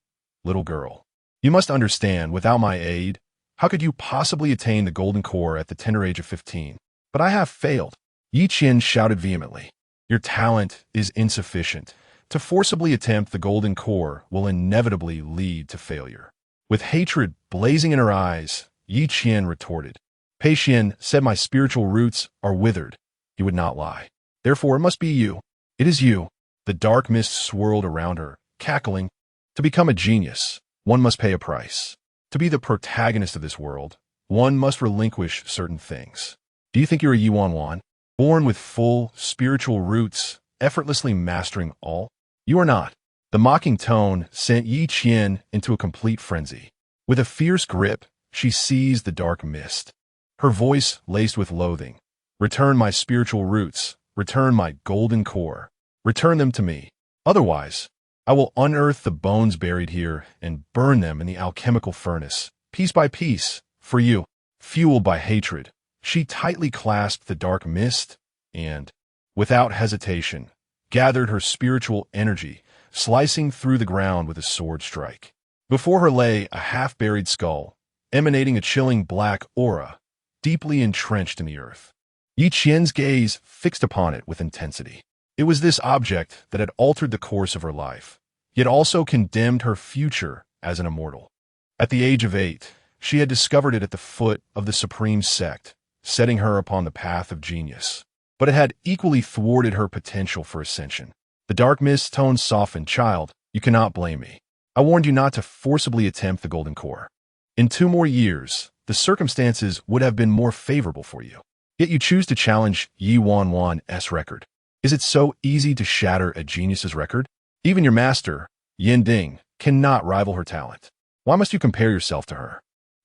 "Little girl, you must understand, without my aid, how could you possibly attain the Golden Core at the tender age of 15? But I have failed." Yi Qian shouted vehemently. "Your talent is insufficient. To forcibly attempt the Golden Core will inevitably lead to failure." With hatred blazing in her eyes, Yi Qian retorted. "Pei Xian said my spiritual roots are withered. He would not lie. Therefore, it must be you. It is you." The dark mist swirled around her, cackling. "To become a genius, one must pay a price. To be the protagonist of this world, one must relinquish certain things. Do you think you're a Ye Wanwan, born with full spiritual roots, effortlessly mastering all? You are not." The mocking tone sent Yi Qian into a complete frenzy. With a fierce grip, she seized the dark mist. Her voice laced with loathing. "Return my spiritual roots. Return my Golden Core. Return them to me. Otherwise, I will unearth the bones buried here and burn them in the alchemical furnace, piece by piece, for you." Fueled by hatred, she tightly clasped the dark mist and, without hesitation, gathered her spiritual energy, slicing through the ground with a sword strike. Before her lay a half-buried skull, emanating a chilling black aura, deeply entrenched in the earth. Yi Qian's gaze fixed upon it with intensity. It was this object that had altered the course of her life, yet also condemned her future as an immortal. At the age of 8, she had discovered it at the foot of the Supreme Sect, setting her upon the path of genius. But it had equally thwarted her potential for ascension. The dark mist tone softened. "Child, you cannot blame me. I warned you not to forcibly attempt the Golden Core. In 2 more years, the circumstances would have been more favorable for you. Yet you choose to challenge Ye Wanwan's record. Is it so easy to shatter a genius's record? Even your master, Yin Ding, cannot rival her talent. Why must you compare yourself to her?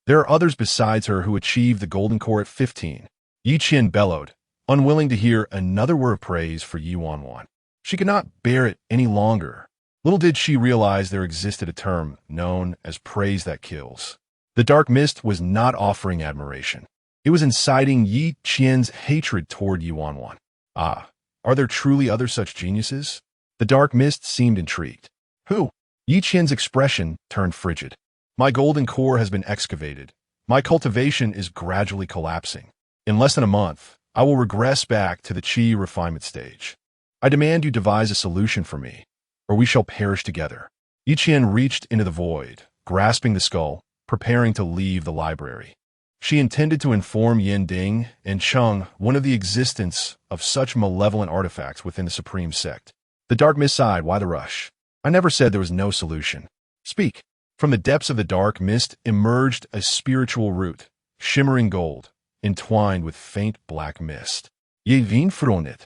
There are others besides her who achieved the Golden Core at 15. Yi Qian bellowed, unwilling to hear another word of praise for Ye Wanwan. She could not bear it any longer. Little did she realize there existed a term known as praise that kills. The dark mist was not offering admiration. It was inciting Yi Qian's hatred toward Ye Wanwan. Ah, are there truly other such geniuses? The dark mist seemed intrigued. Who? Yi Qian's expression turned frigid. My Golden Core has been excavated. My cultivation is gradually collapsing. In less than a month, I will regress back to the Qi refinement stage. I demand you devise a solution for me, or we shall perish together. Yi Qian reached into the void, grasping the skull, preparing to leave the library. She intended to inform Yin Ding and Cheng one of the existence of such malevolent artifacts within the Supreme Sect. The dark mist sighed, why the rush? I never said there was no solution. Speak. From the depths of the dark mist emerged a spiritual root, shimmering gold, entwined with faint black mist. Ye Wanwan.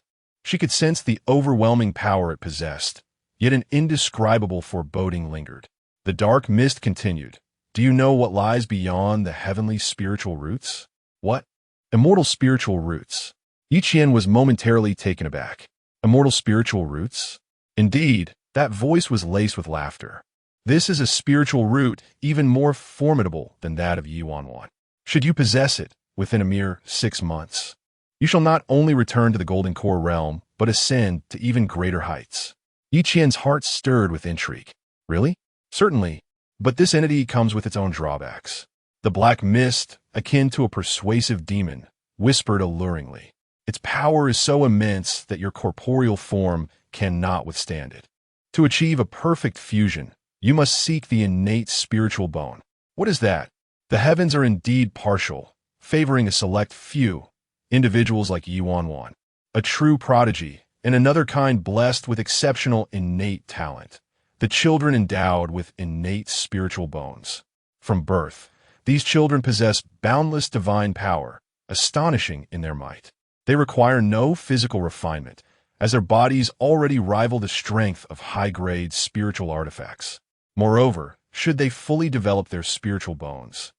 She could sense the overwhelming power it possessed, yet an indescribable foreboding lingered. The dark mist continued. Do you know what lies beyond the heavenly spiritual roots? What? Immortal spiritual roots. Yi Qian was momentarily taken aback. Immortal spiritual roots? Indeed, that voice was laced with laughter. This is a spiritual root even more formidable than that of Ye Wanwan. Should you possess it within a mere 6 months, you shall not only return to the Golden Core realm, but ascend to even greater heights. Yi Qian's heart stirred with intrigue. Really? Certainly. But this entity comes with its own drawbacks. The black mist, akin to a persuasive demon, whispered alluringly. Its power is so immense that your corporeal form cannot withstand it. To achieve a perfect fusion, you must seek the innate spiritual bone. What is that? The heavens are indeed partial, favoring a select few, individuals like Ye Wanwan, a true prodigy, and another kind blessed with exceptional innate talent. The children endowed with innate spiritual bones. From birth, these children possess boundless divine power, astonishing in their might. They require no physical refinement, as their bodies already rival the strength of high-grade spiritual artifacts. Moreover, should they fully develop their spiritual bones,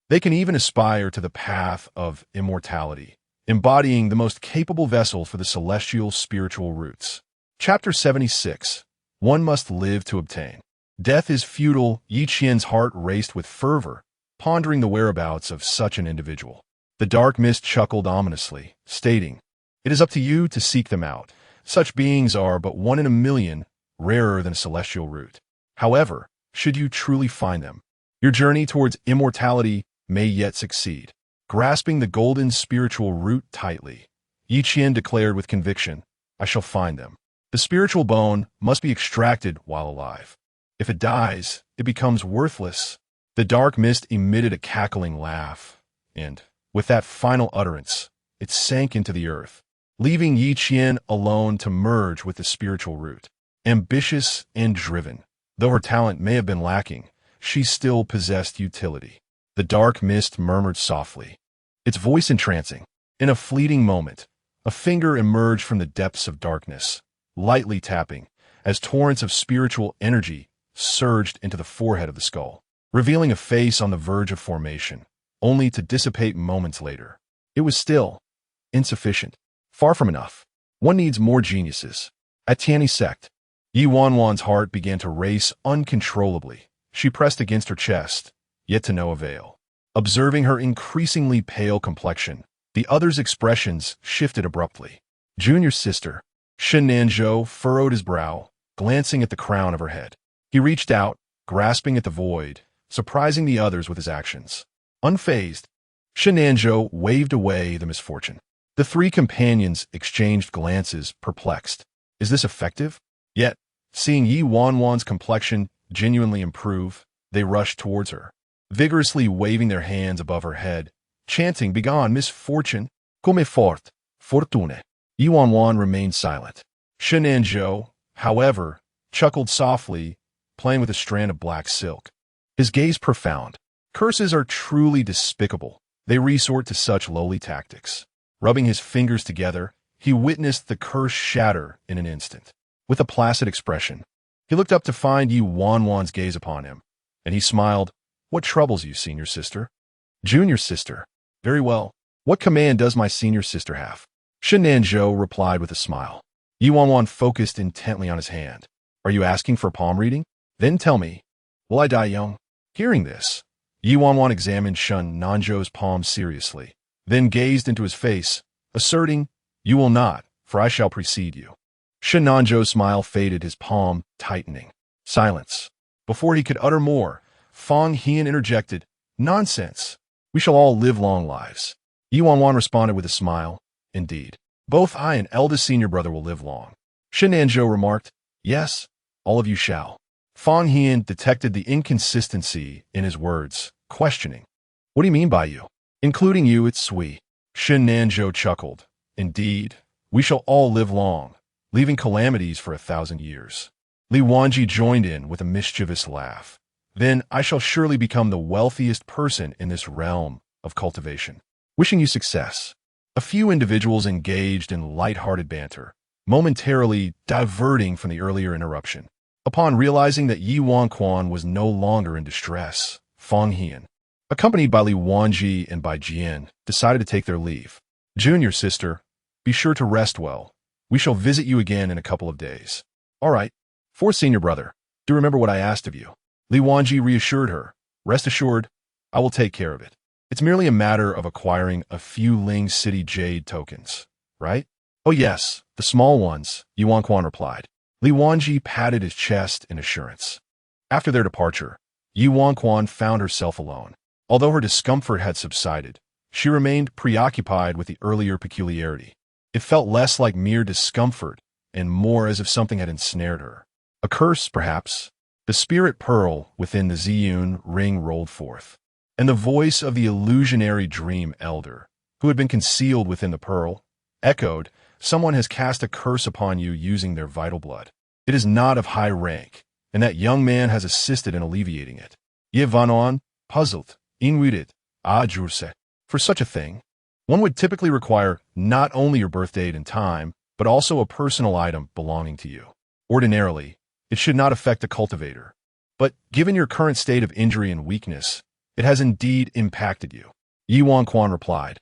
they can even aspire to the path of immortality, embodying the most capable vessel for the celestial spiritual roots. Chapter 76. One must live to obtain. Death is futile. Yi Qian's heart raced with fervor, pondering the whereabouts of such an individual. The dark mist chuckled ominously, stating, "It is up to you to seek them out. Such beings are but 1 in a million, rarer than a celestial root. However, should you truly find them, your journey towards immortality may yet succeed." Grasping the golden spiritual root tightly, Yi Qian declared with conviction, "I shall find them." The spiritual bone must be extracted while alive. If it dies, it becomes worthless. The dark mist emitted a cackling laugh, and, with that final utterance, it sank into the earth, leaving Yi Qian alone to merge with the spiritual root. Ambitious and driven, though her talent may have been lacking, she still possessed utility. The dark mist murmured softly, its voice entrancing. In a fleeting moment, a finger emerged from the depths of darkness, lightly tapping, as torrents of spiritual energy surged into the forehead of the skull, revealing a face on the verge of formation, only to dissipate moments later. It was still insufficient, far from enough. One needs more geniuses. At Tianyi Sect, Ye Wanwan's heart began to race uncontrollably. She pressed against her chest, yet to no avail. Observing her increasingly pale complexion, the other's expressions shifted abruptly. Junior sister, Shen Nanzhou furrowed his brow, glancing at the crown of her head. He reached out, grasping at the void, surprising the others with his actions. Unfazed, Shen Nanzhou waved away the misfortune. The 3 companions exchanged glances, perplexed. Is this effective? Yet, seeing Ye Wanwan's complexion genuinely improve, they rushed towards her, vigorously waving their hands above her head, chanting, "Begone, misfortune! Come fort, fortune!" Ye Wanwan remained silent. Shen Nanzhou, however, chuckled softly, playing with a strand of black silk. His gaze profound. Curses are truly despicable. They resort to such lowly tactics. Rubbing his fingers together, he witnessed the curse shatter in an instant. With a placid expression, he looked up to find Ye Wanwan's gaze upon him, and he smiled. "What troubles you, senior sister?" "Junior sister. Very well. What command does my senior sister have?" Shen Nanzhou replied with a smile. Ye Wanwan focused intently on his hand. "Are you asking for palm reading? Then tell me, will I die young?" Hearing this, Ye Wanwan examined Shen Nanzhou's palm seriously, then gazed into his face, asserting, "You will not, for I shall precede you." Shen Nanzhou's smile faded, his palm tightening. Silence. Before he could utter more, Fang Hian interjected, "Nonsense. We shall all live long lives." Ye Wanwan responded with a smile, "Indeed. Both I and eldest senior brother will live long." Shen Nanzhou remarked, "Yes, all of you shall." Fang Hian detected the inconsistency in his words, questioning, "What do you mean by you?" Including you, it's sweet. Shin Nanzhou chuckled. Indeed, we shall all live long, leaving calamities for 1,000 years. Li Wanji joined in with a mischievous laugh. Then I shall surely become the wealthiest person in this realm of cultivation. Wishing you success. A few individuals engaged in light-hearted banter, momentarily diverting from the earlier interruption. Upon realizing that Ye Wanwan was no longer in distress, Feng Hian, accompanied by Li Wanji and by Jian, decided to take their leave. Junior sister, be sure to rest well. We shall visit you again in a couple of days. All right. For senior brother, do remember what I asked of you. Li Wanji reassured her. Rest assured, I will take care of it. It's merely a matter of acquiring a few Ling City Jade tokens, right? Oh yes, the small ones, Ye Wanwan replied. Li Wanji patted his chest in assurance. After their departure, Ye Wanwan found herself alone. Although her discomfort had subsided, she remained preoccupied with the earlier peculiarity. It felt less like mere discomfort and more as if something had ensnared her. A curse, perhaps. The spirit pearl within the Ziyun ring rolled forth, and the voice of the illusionary dream elder, who had been concealed within the pearl, echoed, someone has cast a curse upon you using their vital blood. It is not of high rank, and that young man has assisted in alleviating it. Ye Wanwan, puzzled, inwided, jurse. For such a thing, one would typically require not only your birth date and time, but also a personal item belonging to you. Ordinarily, it should not affect a cultivator. But given your current state of injury and weakness, it has indeed impacted you. Ye Wanwan replied.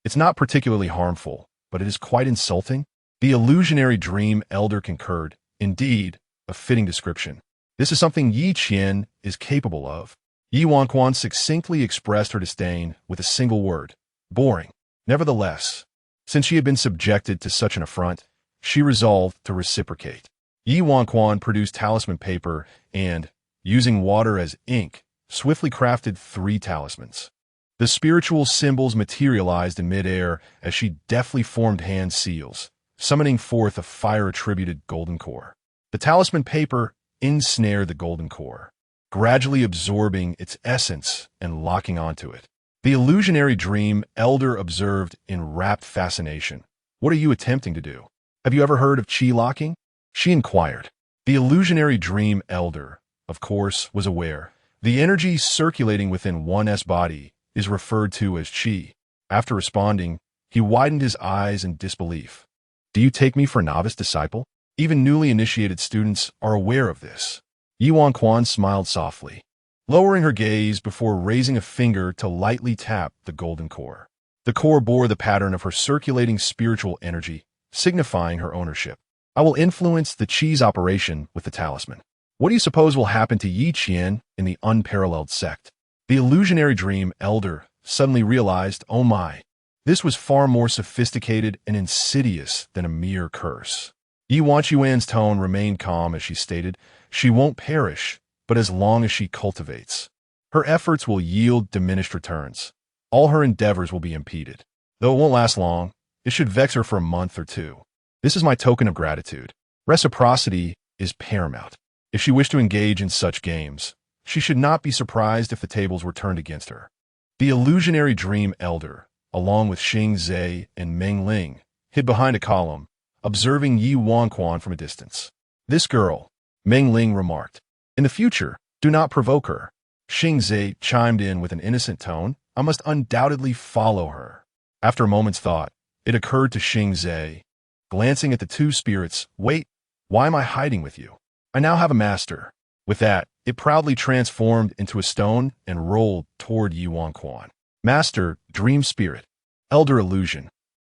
It's not particularly harmful, but it is quite insulting. The illusionary dream elder concurred. Indeed, a fitting description. This is something Yi Qian is capable of. Ye Wanwan succinctly expressed her disdain with a single word. Boring. Nevertheless, since she had been subjected to such an affront, she resolved to reciprocate. Ye Wanwan produced talisman paper and, using water as ink, swiftly crafted 3 talismans. The spiritual symbols materialized in midair as she deftly formed hand seals, summoning forth a fire-attributed golden core. The talisman paper ensnared the golden core, gradually absorbing its essence and locking onto it. The illusionary dream elder observed in rapt fascination. What are you attempting to do? Have you ever heard of chi locking? She inquired. The illusionary dream elder, of course, was aware. The energy circulating within one's body is referred to as chi. After responding, he widened his eyes in disbelief. Do you take me for a novice disciple? Even newly initiated students are aware of this. Ye Wanwan smiled softly, lowering her gaze before raising a finger to lightly tap the golden core. The core bore the pattern of her circulating spiritual energy, signifying her ownership. I will influence the chi's operation with the talisman. What do you suppose will happen to Yi Qian in the unparalleled sect? The illusionary dream elder suddenly realized, oh my, this was far more sophisticated and insidious than a mere curse. Yi Wanwan's tone remained calm as she stated, she won't perish, but as long as she cultivates. Her efforts will yield diminished returns. All her endeavors will be impeded. Though it won't last long, it should vex her for a month or 2. This is my token of gratitude. Reciprocity is paramount. If she wished to engage in such games, she should not be surprised if the tables were turned against her. The illusionary dream elder, along with Xing Zhe and Meng Ling, hid behind a column, observing Ye Wanwan from a distance. This girl, Meng Ling remarked. In the future, do not provoke her. Xing Zhe chimed in with an innocent tone. I must undoubtedly follow her. After a moment's thought, it occurred to Xing Zhe, glancing at the 2 spirits, wait, why am I hiding with you? I now have a master. With that, it proudly transformed into a stone and rolled toward Ye Wanwan. Master, dream spirit, elder illusion,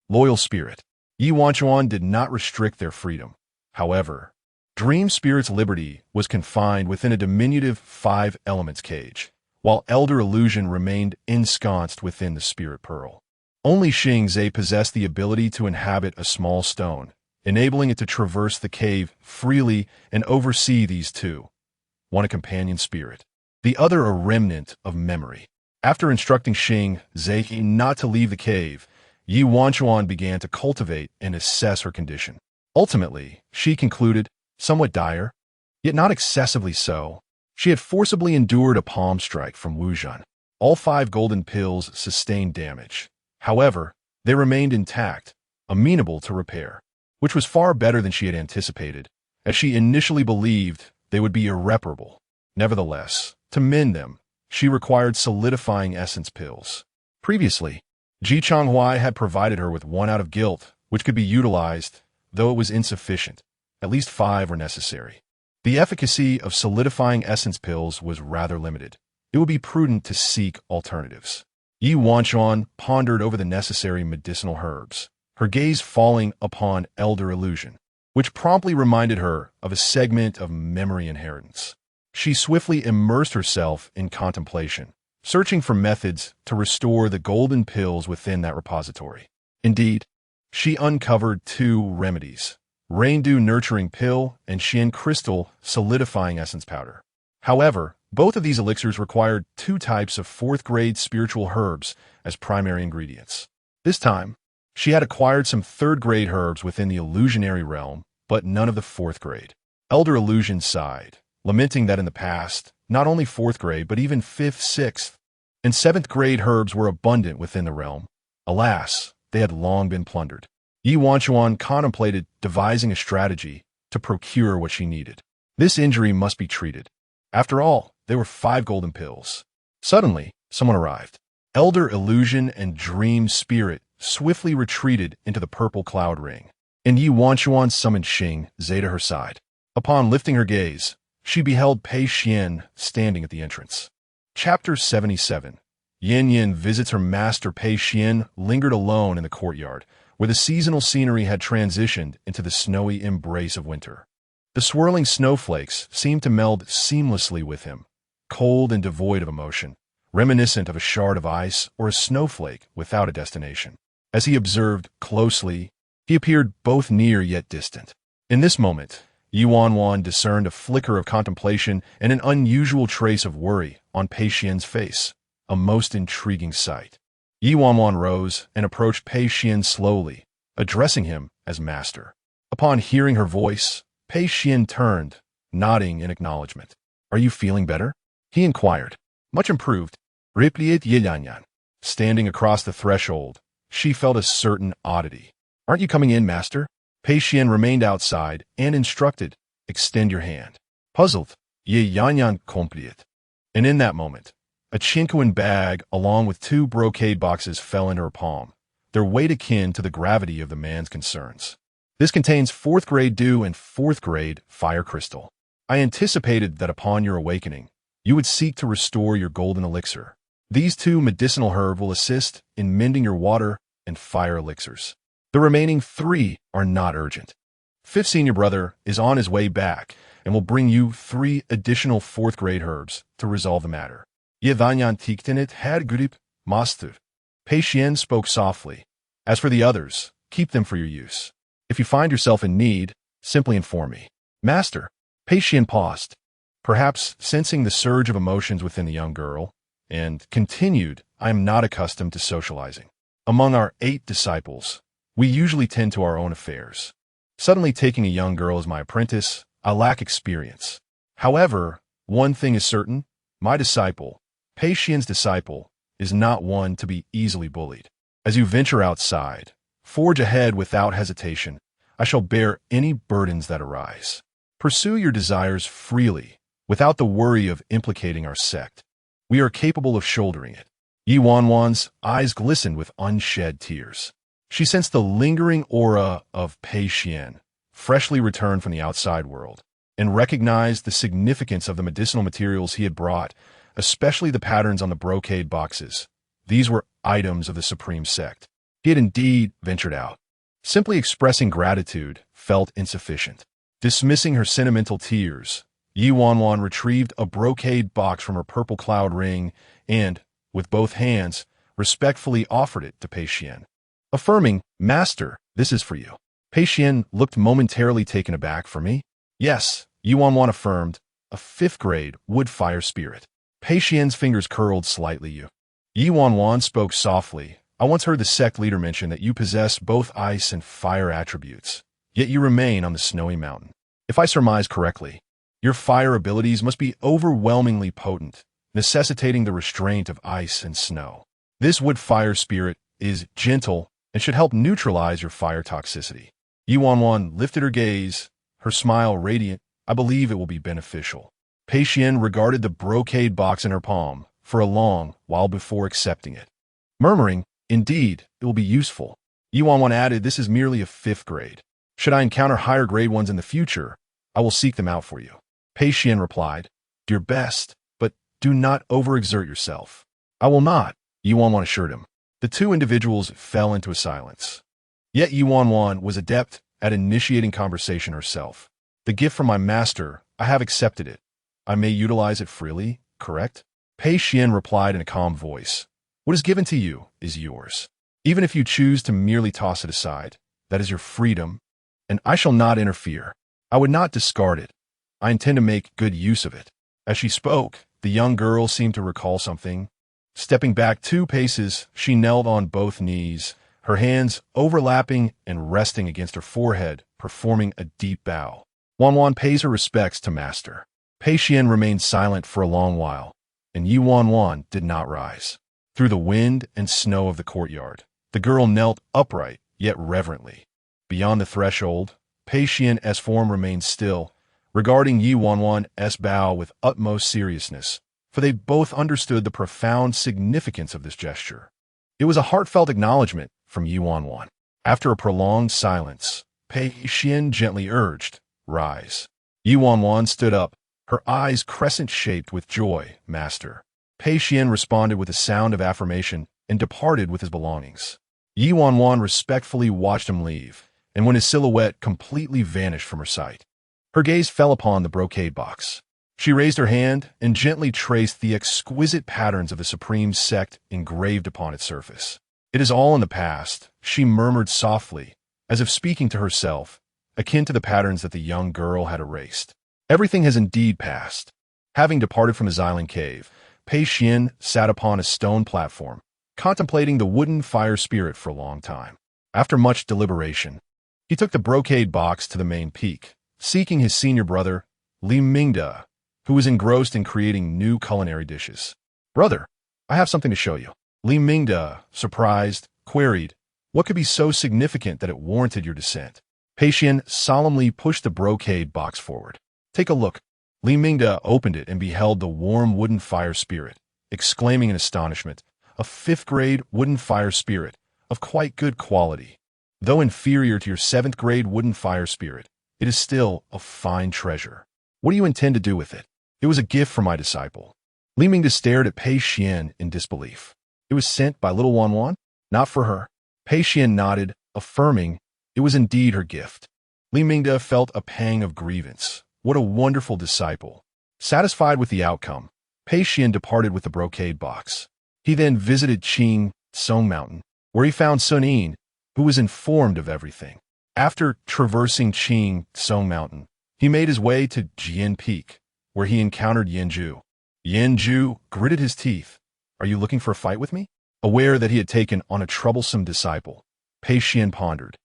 loyal spirit. Ye Wanwan did not restrict their freedom. However, dream spirit's liberty was confined within a diminutive 5 elements cage, while elder illusion remained ensconced within the spirit pearl. Only Xing Zhe possessed the ability to inhabit a small stone, enabling it to traverse the cave freely and oversee these 2. One a companion spirit, the other a remnant of memory. After instructing Xing Zhe not to leave the cave, Ye Wanwan began to cultivate and assess her condition. Ultimately, she concluded, somewhat dire, yet not excessively so. She had forcibly endured a palm strike from Wuzhan. All 5 golden pills sustained damage. However, they remained intact, amenable to repair, which was far better than she had anticipated, as she initially believed they would be irreparable. Nevertheless, to mend them, she required solidifying essence pills. Previously, Ji Changhuai had provided her with 1 out of guilt, which could be utilized, though it was insufficient. At least 5 were necessary. The efficacy of solidifying essence pills was rather limited. It would be prudent to seek alternatives. Ye Wanwan pondered over the necessary medicinal herbs, her gaze falling upon Elder Illusion, which promptly reminded her of a segment of memory inheritance. She swiftly immersed herself in contemplation, searching for methods to restore the golden pills within that repository. Indeed, she uncovered 2 remedies: Raindew Nurturing Pill and Xian Crystal Solidifying Essence Powder. However, both of these elixirs required 2 types of 4th-grade spiritual herbs as primary ingredients. This time, she had acquired some 3rd-grade herbs within the illusionary realm, but none of the 4th grade. Elder Illusion sighed, lamenting that in the past, not only 4th grade but even 5th, 6th, and 7th grade herbs were abundant within the realm. Alas, they had long been plundered. Ye Wanwan contemplated devising a strategy to procure what she needed. This injury must be treated. After all, there were 5 golden pills. Suddenly, someone arrived. Elder Illusion and Dream Spirit swiftly retreated into the purple cloud ring, and Ye Wanwan summoned Xing Zhe to her side. Upon lifting her gaze, she beheld Pei Xian standing at the entrance. Chapter 77. Yin Yin visits her master. Pei Xian lingered alone in the courtyard, where the seasonal scenery had transitioned into the snowy embrace of winter. The swirling snowflakes seemed to meld seamlessly with him, cold and devoid of emotion, reminiscent of a shard of ice or a snowflake without a destination. As he observed closely, he appeared both near yet distant. In this moment, Ye Wanwan discerned a flicker of contemplation and an unusual trace of worry on Pei Xian's face, a most intriguing sight. Ye Wanwan rose and approached Pei Xian slowly, addressing him as master. Upon hearing her voice, Pei Xian turned, nodding in acknowledgement. "Are you feeling better?" he inquired. "Much improved," replied Ye Wanwan. Standing across the threshold, she felt a certain oddity. "Aren't you coming in, master?" Pei Xian remained outside and instructed, "Extend your hand." Puzzled, Ye Wanwan complied. And in that moment, a Chinquan bag along with 2 brocade boxes fell into her palm, their weight akin to the gravity of the man's concerns. "This contains 4th grade dew and 4th grade fire crystal. I anticipated that upon your awakening, you would seek to restore your golden elixir. These 2 medicinal herbs will assist in mending your water and fire elixirs. The remaining 3 are not urgent. 5th senior brother is on his way back and will bring you 3 additional 4th grade herbs to resolve the matter." Ye Wanwan tiktenet had grip master. Pei Xian spoke softly. "As for the others, keep them for your use. If you find yourself in need, simply inform me." "Master." Pei Xian paused, perhaps sensing the surge of emotions within the young girl, and continued, "I am not accustomed to socializing. Among our 8 disciples, we usually tend to our own affairs. Suddenly taking a young girl as my apprentice, I lack experience. However, one thing is certain, my disciple, Pei Xian's disciple, is not one to be easily bullied. As you venture outside, forge ahead without hesitation. I shall bear any burdens that arise. Pursue your desires freely, without the worry of implicating our sect. We are capable of shouldering it." Ye Wanwan's eyes glistened with unshed tears. She sensed the lingering aura of Pei Xian, freshly returned from the outside world, and recognized the significance of the medicinal materials he had brought, especially the patterns on the brocade boxes. These were items of the Supreme Sect. He had indeed ventured out. Simply expressing gratitude felt insufficient. Dismissing her sentimental tears, Ye Wanwan retrieved a brocade box from her purple cloud ring and, with both hands, respectfully offered it to Pei Xian. Affirming, "Master, this is for you." Pei Xian looked momentarily taken aback. "For me?" "Yes," Ye Wanwan affirmed, "a 5th grade wood fire spirit." Pei Xian's fingers curled slightly. Ye Wanwan spoke softly. "I once heard the sect leader mention that you possess both ice and fire attributes, yet you remain on the snowy mountain. If I surmise correctly, your fire abilities must be overwhelmingly potent, necessitating the restraint of ice and snow. This wood fire spirit is gentle and should help neutralize your fire toxicity. Ye Wanwan lifted her gaze, her smile radiant. I believe it will be beneficial. Pei Xian regarded the brocade box in her palm for a long while before accepting it. Murmuring, indeed, it will be useful. Ye Wanwan added, this is merely a 5th grade. Should I encounter higher grade ones in the future, I will seek them out for you. Pei Xian replied, do your best, but do not overexert yourself. I will not, Ye Wanwan assured him. The two individuals fell into a silence. Yet Ye Wanwan was adept at initiating conversation herself. The gift from my master, I have accepted it. I may utilize it freely, correct? Pei Xian replied in a calm voice. What is given to you is yours. Even if you choose to merely toss it aside, that is your freedom, and I shall not interfere. I would not discard it. I intend to make good use of it. As she spoke, the young girl seemed to recall something. Stepping back 2 paces, she knelt on both knees, her hands overlapping and resting against her forehead, performing a deep bow. Wanwan pays her respects to master. Pei Xian remained silent for a long while, and Ye Wanwan did not rise. Through the wind and snow of the courtyard, the girl knelt upright, yet reverently. Beyond the threshold, Pei Xian's form remained still, regarding Ye Wanwan's bow with utmost seriousness, for they both understood the profound significance of this gesture. It was a heartfelt acknowledgement from Ye Wanwan. After a prolonged silence, Pei Xian gently urged, rise. Ye Wanwan stood up, her eyes crescent-shaped with joy, master. Pei Xian responded with a sound of affirmation and departed with his belongings. Ye Wanwan respectfully watched him leave, and when his silhouette completely vanished from her sight, her gaze fell upon the brocade box. She raised her hand and gently traced the exquisite patterns of the Supreme Sect engraved upon its surface. It is all in the past, she murmured softly, as if speaking to herself, akin to the patterns that the young girl had erased. Everything has indeed passed. Having departed from his island cave, Pei Xian sat upon a stone platform, contemplating the wooden fire spirit for a long time. After much deliberation, he took the brocade box to the main peak, seeking his senior brother, Li Mingde, who was engrossed in creating new culinary dishes. Brother, I have something to show you. Li Mingde, surprised, queried, what could be so significant that it warranted your descent? Pei Xian solemnly pushed the brocade box forward. Take a look. Li Mingde opened it and beheld the warm wooden fire spirit, exclaiming in astonishment, a 5th grade wooden fire spirit of quite good quality. Though inferior to your 7th grade wooden fire spirit, it is still a fine treasure. What do you intend to do with it? It was a gift from my disciple. Li Mingde stared at Pei Xian in disbelief. It was sent by little Wanwan? Not for her. Pei Xian nodded, affirming it was indeed her gift. Li Mingde felt a pang of grievance. What a wonderful disciple. Satisfied with the outcome, Pei Xian departed with the brocade box. He then visited Qing Song Mountain, where he found Sun Yin, who was informed of everything. After traversing Qing Song Mountain, he made his way to Jian Peak, where he encountered Yanju. Yanju gritted his teeth. Are you looking for a fight with me? Aware that he had taken on a troublesome disciple, Pei Xian pondered.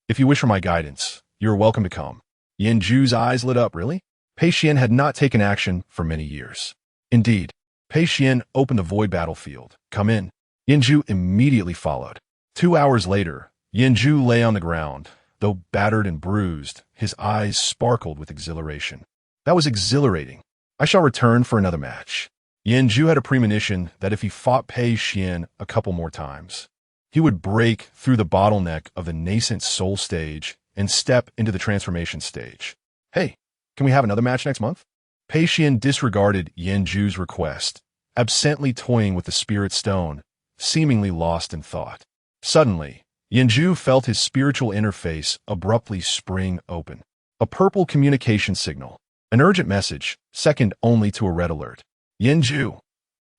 If you wish for my guidance, you are welcome to come. Yanju's eyes lit up. Really? Pei Xian had not taken action for many years. Indeed, Pei Xian opened the void battlefield. Come in. Yanju immediately followed. 2 hours later, Yanju lay on the ground. Though battered and bruised, his eyes sparkled with exhilaration. That was exhilarating. I shall return for another match. Yanju had a premonition that if he fought Pei Xian a couple more times, he would break through the bottleneck of the nascent soul stage and step into the transformation stage. Hey, can we have another match next month? Pei Xian disregarded Yanju's request, absently toying with the spirit stone, seemingly lost in thought. Suddenly, Yanju felt his spiritual interface abruptly spring open. A purple communication signal. An urgent message, second only to a red alert. Yanju.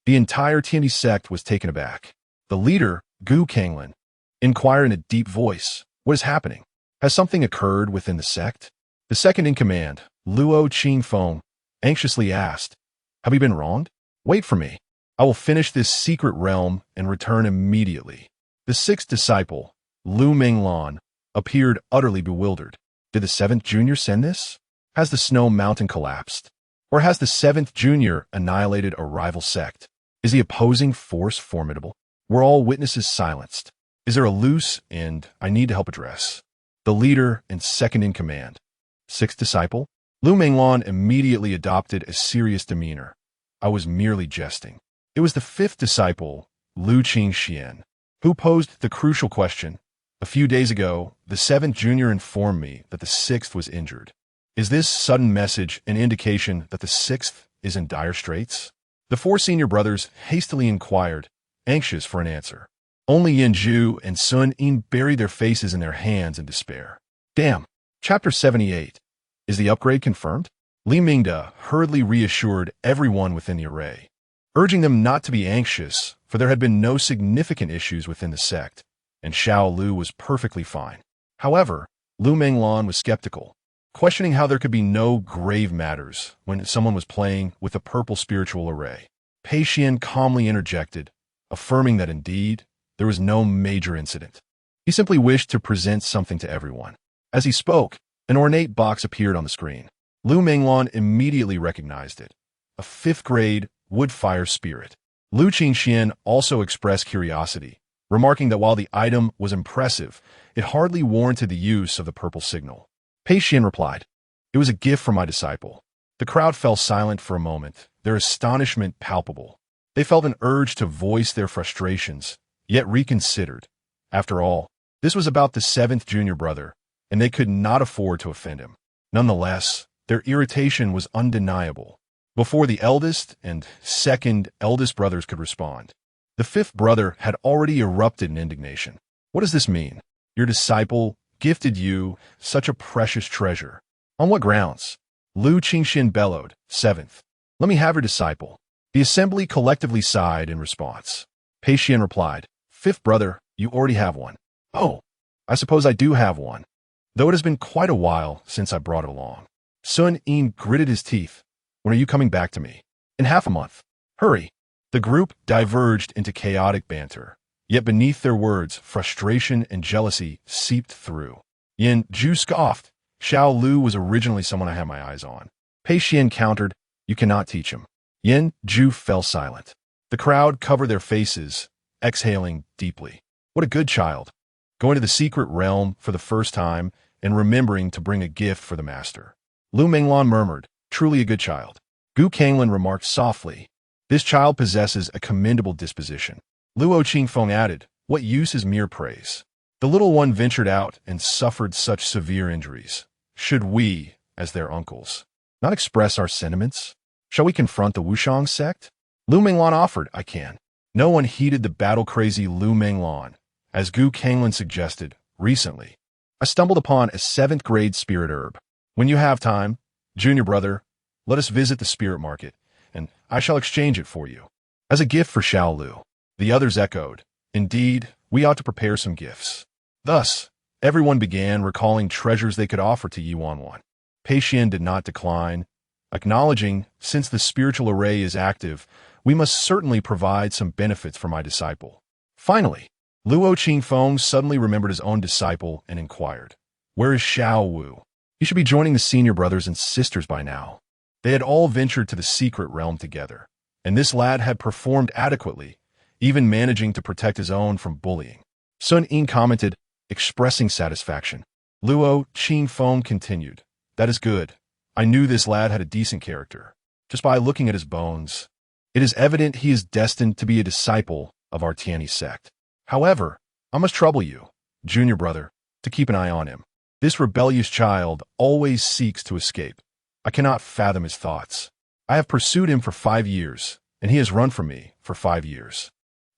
The entire TNT sect was taken aback. The leader, Gu Kanglin, inquired in a deep voice, what is happening? Has something occurred within the sect? The second in command, Luo Qingfeng, anxiously asked, have you been wronged? Wait for me. I will finish this secret realm and return immediately. The 6th disciple, Lu Minglan, appeared utterly bewildered. Did the 7th junior send this? Has the snow mountain collapsed? Or has the 7th Junior annihilated a rival sect? Is the opposing force formidable? Were all witnesses silenced? Is there a loose end I need to help address? The leader and second in command. 6th disciple? Lu Menglan immediately adopted a serious demeanor. I was merely jesting. It was the 5th disciple, Lu Qingxian, who posed the crucial question. A few days ago, the 7th Junior informed me that the 6th was injured. Is this sudden message an indication that the 6th is in dire straits? The 4 senior brothers hastily inquired, anxious for an answer. Only Yin Zhu and Sun Yin buried their faces in their hands in despair. Damn. Chapter 78. Is the upgrade confirmed? Li Mingde hurriedly reassured everyone within the array, urging them not to be anxious, for there had been no significant issues within the sect, and Xiao Lu was perfectly fine. However, Lu Menglan was skeptical, questioning how there could be no grave matters when someone was playing with a purple spiritual array. Pei Xian calmly interjected, affirming that indeed, there was no major incident. He simply wished to present something to everyone. As he spoke, an ornate box appeared on the screen. Lu Menglan immediately recognized it. A 5th grade wood-fire spirit. Lu Qingxian also expressed curiosity, remarking that while the item was impressive, it hardly warranted the use of the purple signal. Pei Xian replied, "It was a gift from my disciple." The crowd fell silent for a moment, their astonishment palpable. They felt an urge to voice their frustrations, yet reconsidered. After all, this was about the 7th Junior brother, and they could not afford to offend him. Nonetheless, their irritation was undeniable. Before the eldest and second eldest brothers could respond, the 5th brother had already erupted in indignation. What does this mean? Your disciple gifted you such a precious treasure. On what grounds? Lu Qingxian bellowed, 7th. Let me have your disciple. The assembly collectively sighed in response. Pei Xian replied, 5th brother, you already have one. Oh, I suppose I do have one, though it has been quite a while since I brought it along. Sun Yin gritted his teeth. When are you coming back to me? In half a month. Hurry. The group diverged into chaotic banter, yet beneath their words, frustration and jealousy seeped through. Yin Zhu scoffed. Xiao Lu was originally someone I had my eyes on. Pei Xian countered, you cannot teach him. Yin Zhu fell silent. The crowd covered their faces, exhaling deeply. What a good child. Going to the secret realm for the first time and remembering to bring a gift for the master. Lu Menglan murmured, truly a good child. Gu Kanglin remarked softly, this child possesses a commendable disposition. Luo Qingfeng added, what use is mere praise? The little one ventured out and suffered such severe injuries. Should we, as their uncles, not express our sentiments? Shall we confront the Wushang sect? Lu Menglan offered, I can. No one heeded the battle-crazy Lu Menglan, as Gu Kanglin suggested, recently. I stumbled upon a 7th grade spirit herb. When you have time, junior brother, let us visit the spirit market, and I shall exchange it for you. As a gift for Xiao Lu. The others echoed, indeed, we ought to prepare some gifts. Thus, everyone began recalling treasures they could offer to Ye Wanwan. Pei Xian did not decline, acknowledging, since the spiritual array is active, we must certainly provide some benefits for my disciple. Finally, Luo Qingfeng suddenly remembered his own disciple and inquired, where is Xiao Wu? He should be joining the senior brothers and sisters by now. They had all ventured to the secret realm together, and this lad had performed adequately, even managing to protect his own from bullying. Sun Yin commented, expressing satisfaction. Luo Qingfeng continued, that is good. I knew this lad had a decent character, just by looking at his bones. It is evident he is destined to be a disciple of our Tianyi sect. However, I must trouble you, junior brother, to keep an eye on him. This rebellious child always seeks to escape. I cannot fathom his thoughts. I have pursued him for 5 years, and he has run from me for 5 years.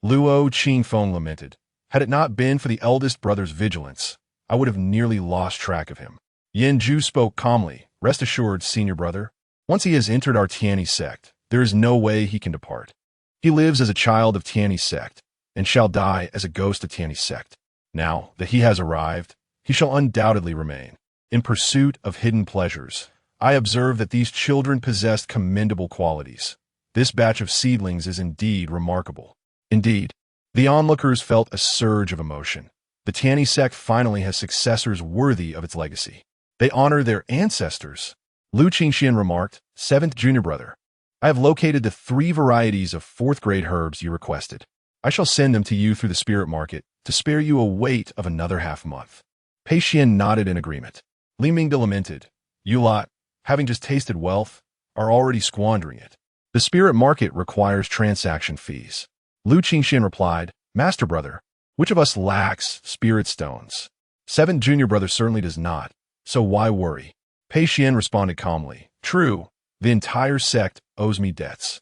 Luo Qingfeng lamented, had it not been for the eldest brother's vigilance, I would have nearly lost track of him. Yin Zhu spoke calmly, rest assured, senior brother, once he has entered our Tianyi sect, there is no way he can depart. He lives as a child of Tianyi sect, and shall die as a ghost of Tianyi sect. Now that he has arrived, he shall undoubtedly remain. In pursuit of hidden pleasures, I observe that these children possessed commendable qualities. This batch of seedlings is indeed remarkable. Indeed, the onlookers felt a surge of emotion. The Tianyi sect finally has successors worthy of its legacy. They honor their ancestors. Lu Qingxian remarked, 7th junior brother. I have located the 3 varieties of 4th grade herbs you requested. I shall send them to you through the spirit market to spare you a wait of another half-month. Pei Xian nodded in agreement. Li Mingde lamented, you lot, having just tasted wealth, are already squandering it. The spirit market requires transaction fees. Lu Qingxian replied, Master brother, which of us lacks spirit stones? 7th junior brother certainly does not, so why worry? Pei Xian responded calmly, true, the entire sect owes me debts.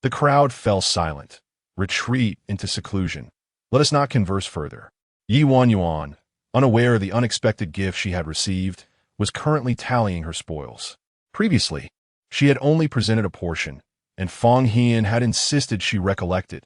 The crowd fell silent. Retreat into seclusion. Let us not converse further. Ye Wanwan, unaware of the unexpected gift she had received, was currently tallying her spoils. Previously, she had only presented a portion, and Feng Hian had insisted she recollect it,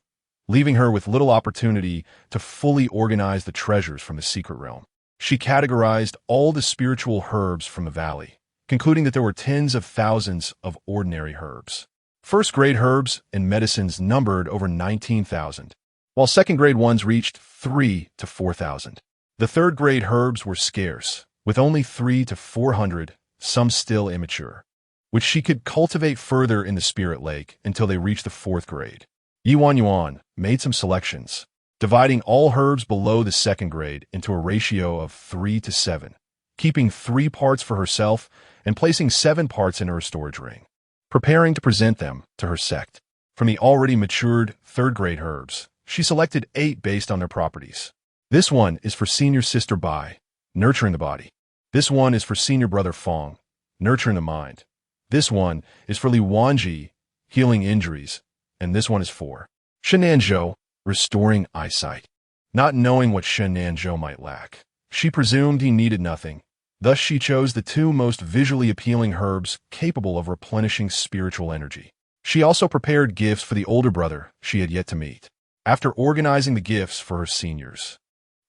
leaving her with little opportunity to fully organize the treasures from the secret realm. She categorized all the spiritual herbs from the valley, concluding that there were tens of thousands of ordinary herbs. First-grade herbs and medicines numbered over 19,000, while second-grade ones reached 3 to 4,000. The third-grade herbs were scarce, with only 3 to 400, some still immature, which she could cultivate further in the spirit lake until they reached the 4th grade. Ye Wanwan made some selections, dividing all herbs below the 2nd grade into a ratio of 3 to 7, keeping 3 parts for herself and placing 7 parts in her storage ring, preparing to present them to her sect. From the already matured 3rd-grade herbs, she selected 8 based on their properties. This one is for senior sister Bai, nurturing the body. This one is for senior brother Feng, nurturing the mind. This one is for Li Wanji, healing injuries. And this one is for Shenanzhou, restoring eyesight. Not knowing what Shenanzhou might lack, she presumed he needed nothing. Thus she chose the 2 most visually appealing herbs capable of replenishing spiritual energy. She also prepared gifts for the older brother she had yet to meet. After organizing the gifts for her seniors,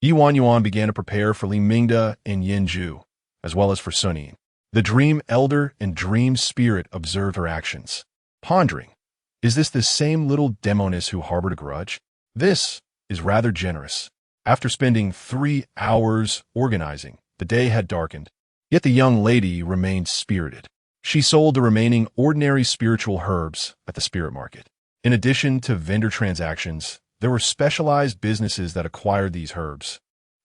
Ye Wanwan began to prepare for Li Mingde and Yanju, as well as for Sunin. The dream elder and dream spirit observed her actions, pondering, is this the same little demoness who harbored a grudge? This is rather generous. After spending 3 hours organizing, the day had darkened, yet the young lady remained spirited. She sold the remaining ordinary spiritual herbs at the spirit market. In addition to vendor transactions, there were specialized businesses that acquired these herbs,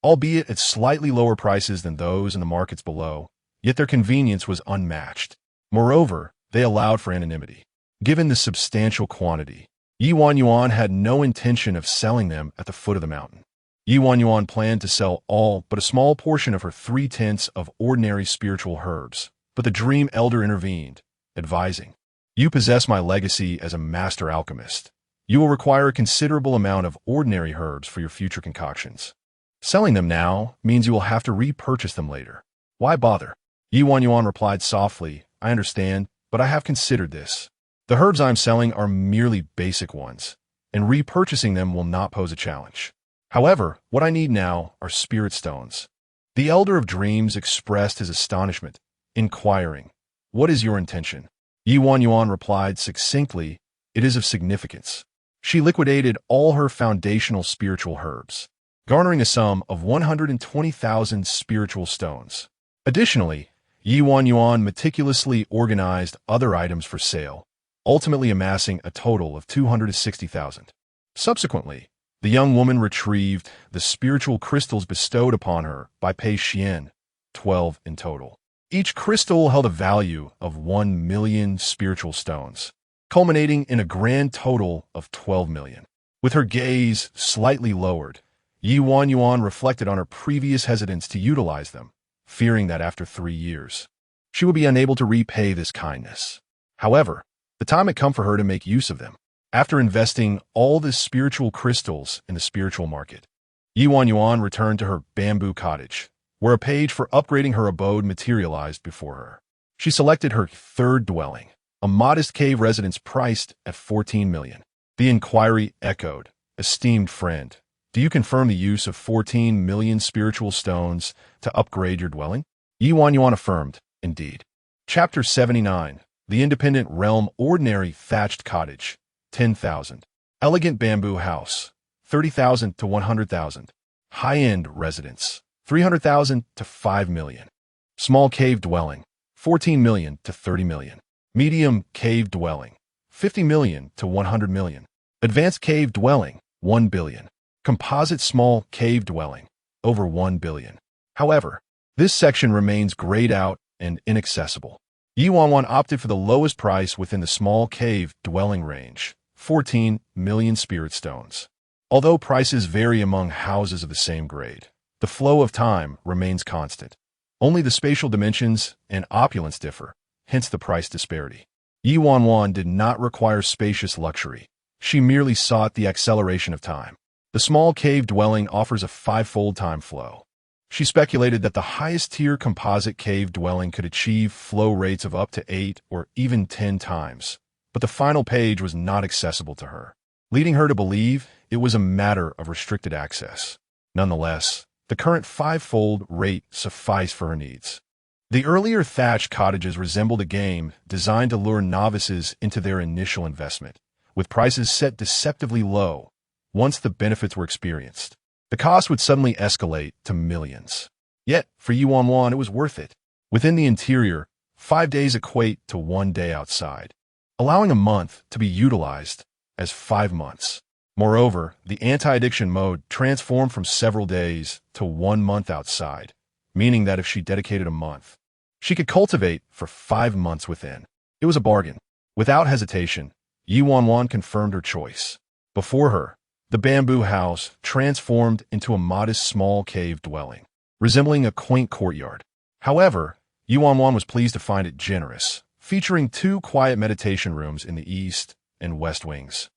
albeit at slightly lower prices than those in the markets below, yet their convenience was unmatched. Moreover, they allowed for anonymity. Given the substantial quantity, Ye Wanwan had no intention of selling them at the foot of the mountain. Ye Wanwan planned to sell all but a small portion of her 3/10 of ordinary spiritual herbs, but the dream elder intervened, advising, you possess my legacy as a master alchemist. You will require a considerable amount of ordinary herbs for your future concoctions. Selling them now means you will have to repurchase them later. Why bother? Ye Wanwan replied softly, I understand, but I have considered this. The herbs I am selling are merely basic ones, and repurchasing them will not pose a challenge. However, what I need now are spirit stones. The Elder of Dreams expressed his astonishment, inquiring, what is your intention? Ye Wanwan replied succinctly, it is of significance. She liquidated all her foundational spiritual herbs, garnering a sum of 120,000 spiritual stones. Additionally, Ye Wanwan meticulously organized other items for sale, ultimately amassing a total of 260,000. Subsequently, the young woman retrieved the spiritual crystals bestowed upon her by Pei Xian, 12 in total. Each crystal held a value of 1 million spiritual stones, culminating in a grand total of 12 million. With her gaze slightly lowered, Ye Wanwan reflected on her previous hesitance to utilize them, fearing that after 3 years, she would be unable to repay this kindness. However, the time had come for her to make use of them. After investing all the spiritual crystals in the spiritual market, Ye Wanwan returned to her bamboo cottage, where a page for upgrading her abode materialized before her. She selected her 3rd dwelling, a modest cave residence priced at 14 million. The inquiry echoed, esteemed friend, do you confirm the use of 14 million spiritual stones to upgrade your dwelling? Ye Wanwan affirmed, indeed. Chapter 79, The Independent Realm Ordinary Thatched Cottage, 10,000. Elegant Bamboo House, 30,000 to 100,000. High-end Residence, 300,000 to 5 million. Small Cave Dwelling, 14 million to 30 million. Medium cave dwelling, 50 million to 100 million. Advanced cave dwelling, 1 billion. Composite small cave dwelling, over 1 billion. However, this section remains grayed out and inaccessible. Ye Wanwan opted for the lowest price within the small cave dwelling range, 14 million spirit stones. Although prices vary among houses of the same grade, the flow of time remains constant. Only the spatial dimensions and opulence differ, hence the price disparity. Ye Wanwan did not require spacious luxury. She merely sought the acceleration of time. The small cave dwelling offers a five-fold time flow. She speculated that the highest-tier composite cave dwelling could achieve flow rates of up to 8 or even 10 times, but the final page was not accessible to her, leading her to believe it was a matter of restricted access. Nonetheless, the current five-fold rate sufficed for her needs. The earlier thatched cottages resembled a game designed to lure novices into their initial investment, with prices set deceptively low once the benefits were experienced. The cost would suddenly escalate to millions. Yet, for Ye Wanwan, it was worth it. Within the interior, 5 days equate to 1 day outside, allowing a month to be utilized as 5 months. Moreover, the anti-addiction mode transformed from several days to 1 month outside, meaning that if she dedicated a month, she could cultivate for 5 months within. It was a bargain. Without hesitation, Ye Wanwan confirmed her choice. Before her, the bamboo house transformed into a modest small cave dwelling, resembling a quaint courtyard. However, Ye Wanwan was pleased to find it generous, featuring 2 quiet meditation rooms in the east and west wings,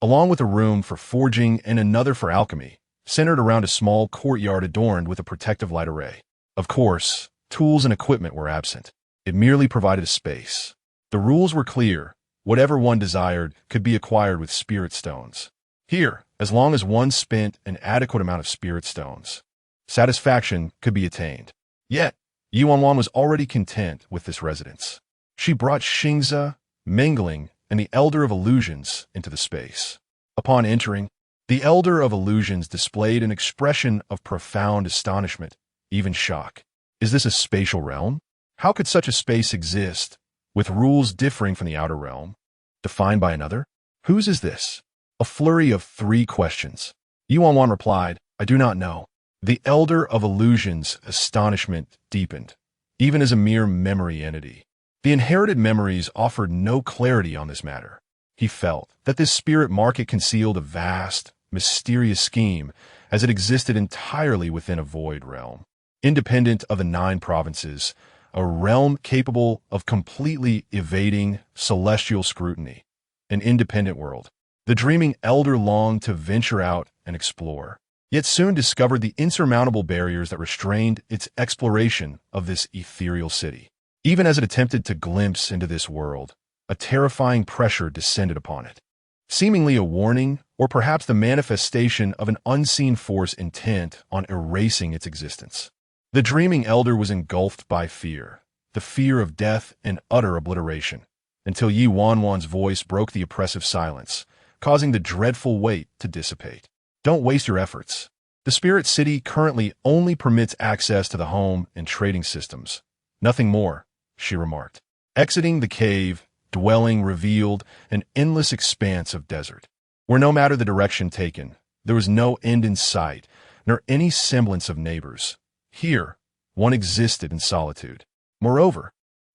along with a room for forging and another for alchemy, centered around a small courtyard adorned with a protective light array. Of course, tools and equipment were absent. It merely provided a space. The rules were clear. Whatever one desired could be acquired with spirit stones. Here, as long as one spent an adequate amount of spirit stones, satisfaction could be attained. Yet, Ye Wanwan was already content with this residence. She brought Xingzi, Mingling, and the Elder of Illusions into the space. Upon entering, the Elder of Illusions displayed an expression of profound astonishment, even shock. Is this a spatial realm? How could such a space exist, with rules differing from the outer realm, defined by another? Whose is this? A flurry of 3 questions. Ye Wanwan replied, I do not know. The Elder of Illusions' astonishment deepened, even as a mere memory entity. The inherited memories offered no clarity on this matter. He felt that this spirit market concealed a vast, mysterious scheme, as it existed entirely within a void realm, independent of the 9 provinces, a realm capable of completely evading celestial scrutiny, an independent world. The dreaming elder longed to venture out and explore, yet soon discovered the insurmountable barriers that restrained its exploration of this ethereal city. Even as it attempted to glimpse into this world, a terrifying pressure descended upon it, seemingly a warning or perhaps the manifestation of an unseen force intent on erasing its existence. The dreaming elder was engulfed by fear, the fear of death and utter obliteration, until Ye Wanwan's voice broke the oppressive silence, causing the dreadful weight to dissipate. Don't waste your efforts. The Spirit City currently only permits access to the home and trading systems. Nothing more, she remarked. Exiting the cave, dwelling revealed an endless expanse of desert, where no matter the direction taken, there was no end in sight, nor any semblance of neighbors. Here, one existed in solitude. Moreover,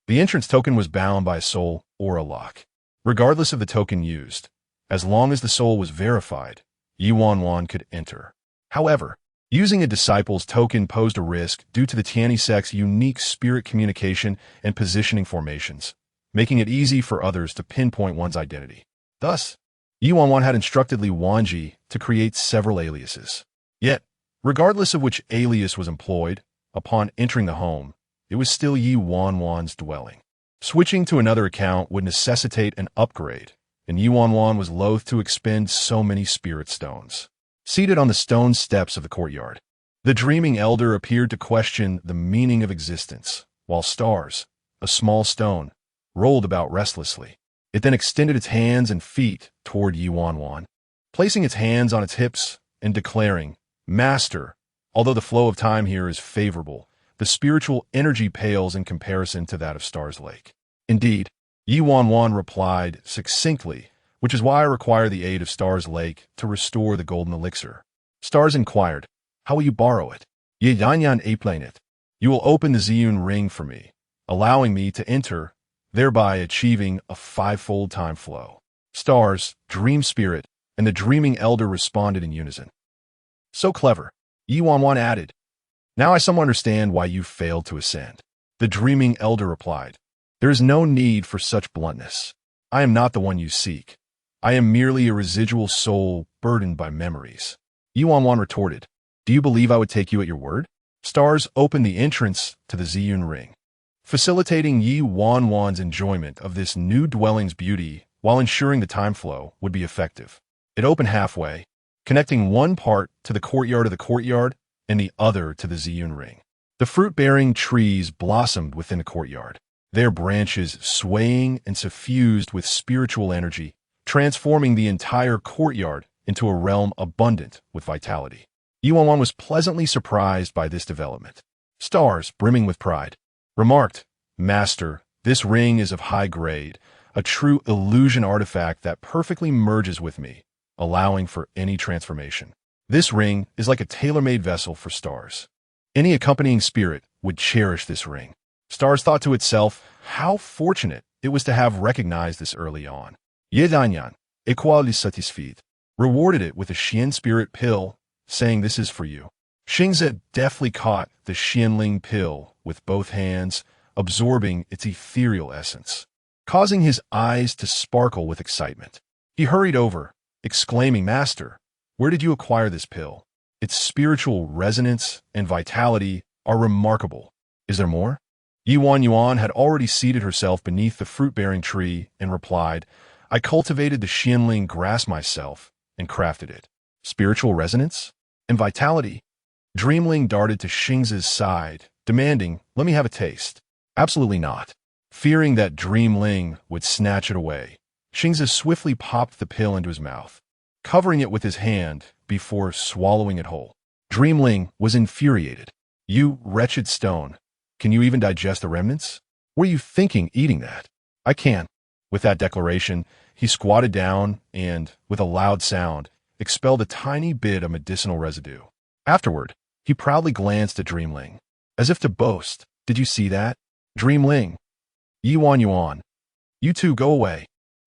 the entrance token was bound by a soul or a lock. Regardless of the token used, as long as the soul was verified, Ye Wanwan could enter. However, using a disciple's token posed a risk due to the Tiani Sect's unique spirit communication and positioning formations, making it easy for others to pinpoint one's identity. Thus, Ye Wanwan had instructed Li Wanji to create several aliases. Yet, regardless of which alias was employed, upon entering the home, it was still Ye Wanwan's dwelling. Switching to another account would necessitate an upgrade, and Ye Wanwan was loath to expend so many spirit stones. Seated on the stone steps of the courtyard, the dreaming elder appeared to question the meaning of existence, while stars, a small stone, rolled about restlessly. It then extended its hands and feet toward Ye Wanwan, placing its hands on its hips and declaring, Master, although the flow of time here is favorable, the spiritual energy pales in comparison to that of Star's Lake. Indeed, Ye Wanwan replied succinctly, which is why I require the aid of Star's Lake to restore the golden elixir. Stars inquired, how will you borrow it? Ye Wanwan explained it. You will open the Ziyun ring for me, allowing me to enter, thereby achieving a fivefold time flow. Stars, Dream Spirit, and the Dreaming Elder responded in unison. So clever, Ye Wanwan added. Now I somewhat understand why you failed to ascend. The Dreaming Elder replied. There is no need for such bluntness. I am not the one you seek. I am merely a residual soul burdened by memories. Ye Wanwan retorted. Do you believe I would take you at your word? Stars opened the entrance to the Ziyun ring, facilitating Ye Wanwan's enjoyment of this new dwelling's beauty while ensuring the time flow would be effective. It opened halfway, connecting one part to the courtyard of the courtyard and the other to the Ziyun ring. The fruit-bearing trees blossomed within the courtyard, their branches swaying and suffused with spiritual energy, transforming the entire courtyard into a realm abundant with vitality. Ye Wanwan was pleasantly surprised by this development. Stars, brimming with pride, remarked, Master, this ring is of high grade, a true illusion artifact that perfectly merges with me, allowing for any transformation. This ring is like a tailor-made vessel for Stars. Any accompanying spirit would cherish this ring. Stars thought to itself how fortunate it was to have recognized this early on. Ye Wanwan, équally satisfied, rewarded it with a Xian spirit pill, saying this is for you. Xingzi deftly caught the Xianling pill with both hands, absorbing its ethereal essence, causing his eyes to sparkle with excitement. He hurried over, exclaiming, Master, where did you acquire this pill? Its spiritual resonance and vitality are remarkable. Is there more? Ye Wanwan had already seated herself beneath the fruit-bearing tree and replied, I cultivated the Xianling grass myself and crafted it. Spiritual resonance and vitality. Dreamling darted to Xingzi's side, demanding, let me have a taste. Absolutely not. Fearing that Dreamling would snatch it away, Xingzi swiftly popped the pill into his mouth, covering it with his hand before swallowing it whole. Dreamling was infuriated. You wretched stone, can you even digest the remnants? What are you thinking eating that? I can't. With that declaration, he squatted down and, with a loud sound, expelled a tiny bit of medicinal residue. Afterward, he proudly glanced at Dreamling, as if to boast, did you see that? Dreamling. Ye Wanwan. You two go away.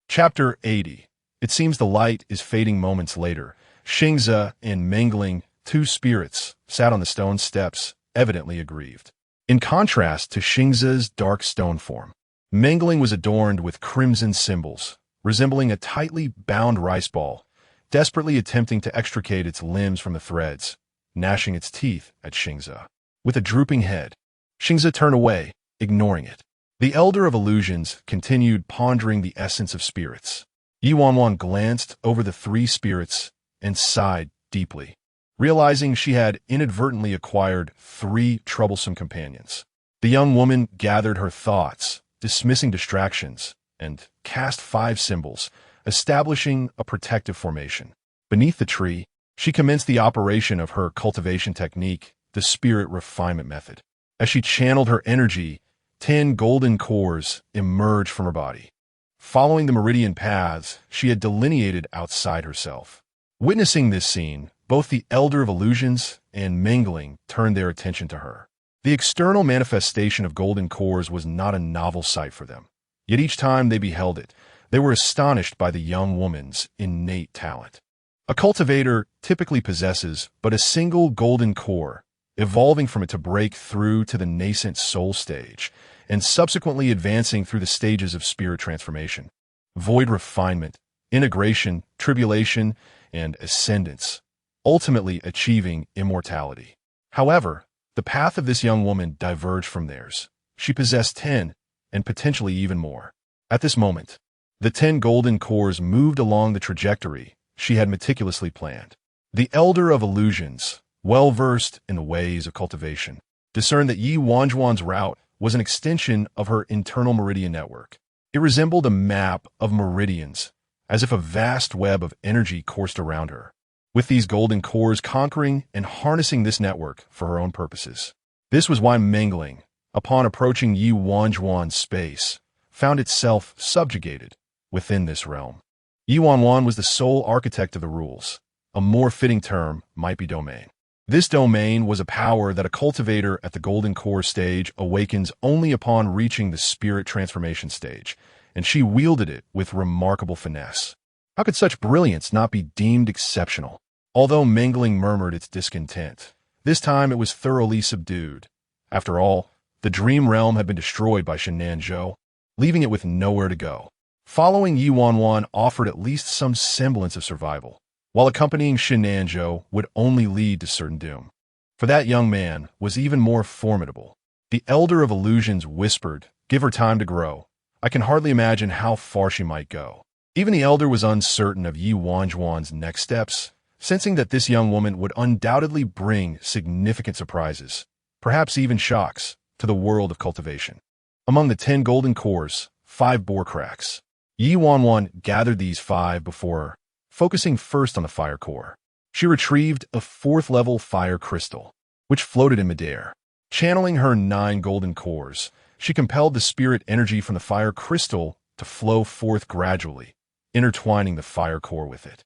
Chapter 80. It seems the light is fading moments later. Xingzi and Mengling, two spirits, sat on the stone steps, evidently aggrieved. In contrast to Xingzi's dark stone form, Mengling was adorned with crimson symbols, resembling a tightly bound rice ball, desperately attempting to extricate its limbs from the threads, gnashing its teeth at Xingzi. With a drooping head, Xingzi turned away, ignoring it. The Elder of Illusions continued pondering the essence of spirits. Ye Wanwan glanced over the three spirits and sighed deeply, realizing she had inadvertently acquired three troublesome companions. The young woman gathered her thoughts, dismissing distractions, and cast 5 symbols, establishing a protective formation. Beneath the tree, she commenced the operation of her cultivation technique, the spirit refinement method. As she channeled her energy, 10 golden cores emerged from her body, following the meridian paths she had delineated outside herself. Witnessing this scene, both the Elder of Illusions and Mengling turned their attention to her. The external manifestation of golden cores was not a novel sight for them. Yet each time they beheld it, they were astonished by the young woman's innate talent. A cultivator typically possesses but a single golden core, evolving from it to break through to the nascent soul stage, and subsequently advancing through the stages of spirit transformation, void refinement, integration, tribulation, and ascendance, ultimately achieving immortality. However, the path of this young woman diverged from theirs. She possessed 10, and potentially even more. At this moment, the 10 golden cores moved along the trajectory she had meticulously planned. The Elder of Illusions, well-versed in the ways of cultivation, discerned that Ye Wanwan's route was an extension of her internal meridian network. It resembled a map of meridians, as if a vast web of energy coursed around her, with these golden cores conquering and harnessing this network for her own purposes. This was why mingling, upon approaching Ye Wanwan's space, found itself subjugated within this realm. Ye Wanwan was the sole architect of the rules. A more fitting term might be domain. This domain was a power that a cultivator at the Golden Core stage awakens only upon reaching the spirit transformation stage, and she wielded it with remarkable finesse. How could such brilliance not be deemed exceptional? Although mingling murmured its discontent, this time it was thoroughly subdued. After all, the dream realm had been destroyed by Shenanzhou, leaving it with nowhere to go. Following Ye Wanwan offered at least some semblance of survival, while accompanying Shenanzhou would only lead to certain doom. For that young man was even more formidable. The Elder of Illusions whispered, "Give her time to grow. I can hardly imagine how far she might go." Even the Elder was uncertain of Ye Wanwan's next steps, sensing that this young woman would undoubtedly bring significant surprises, perhaps even shocks, to the world of cultivation. Among the 10 golden cores, 5 bore cracks. Ye Wanwan gathered these 5 before her, focusing first on the fire core. She retrieved a 4th-level fire crystal, which floated in midair. Channeling her 9 golden cores, she compelled the spirit energy from the fire crystal to flow forth gradually, intertwining the fire core with it.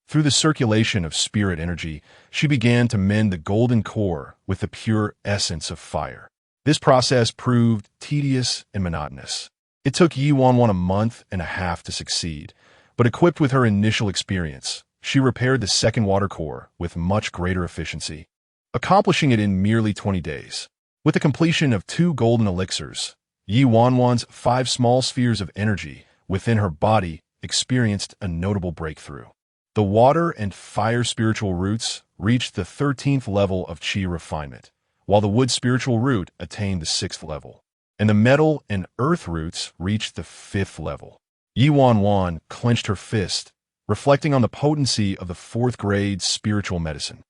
Through the circulation of spirit energy, she began to mend the golden core with the pure essence of fire. This process proved tedious and monotonous. It took Ye Wanwan a month and a half to succeed, but equipped with her initial experience, she repaired the second water core with much greater efficiency, accomplishing it in merely 20 days. With the completion of 2 golden elixirs, Ye Wanwan's 5 small spheres of energy within her body experienced a notable breakthrough. The water and fire spiritual roots reached the 13th level of chi refinement, while the wood spiritual root attained the 6th level, and the metal and earth roots reached the 5th level. Ye Wanwan clenched her fist, reflecting on the potency of the 4th grade spiritual medicine.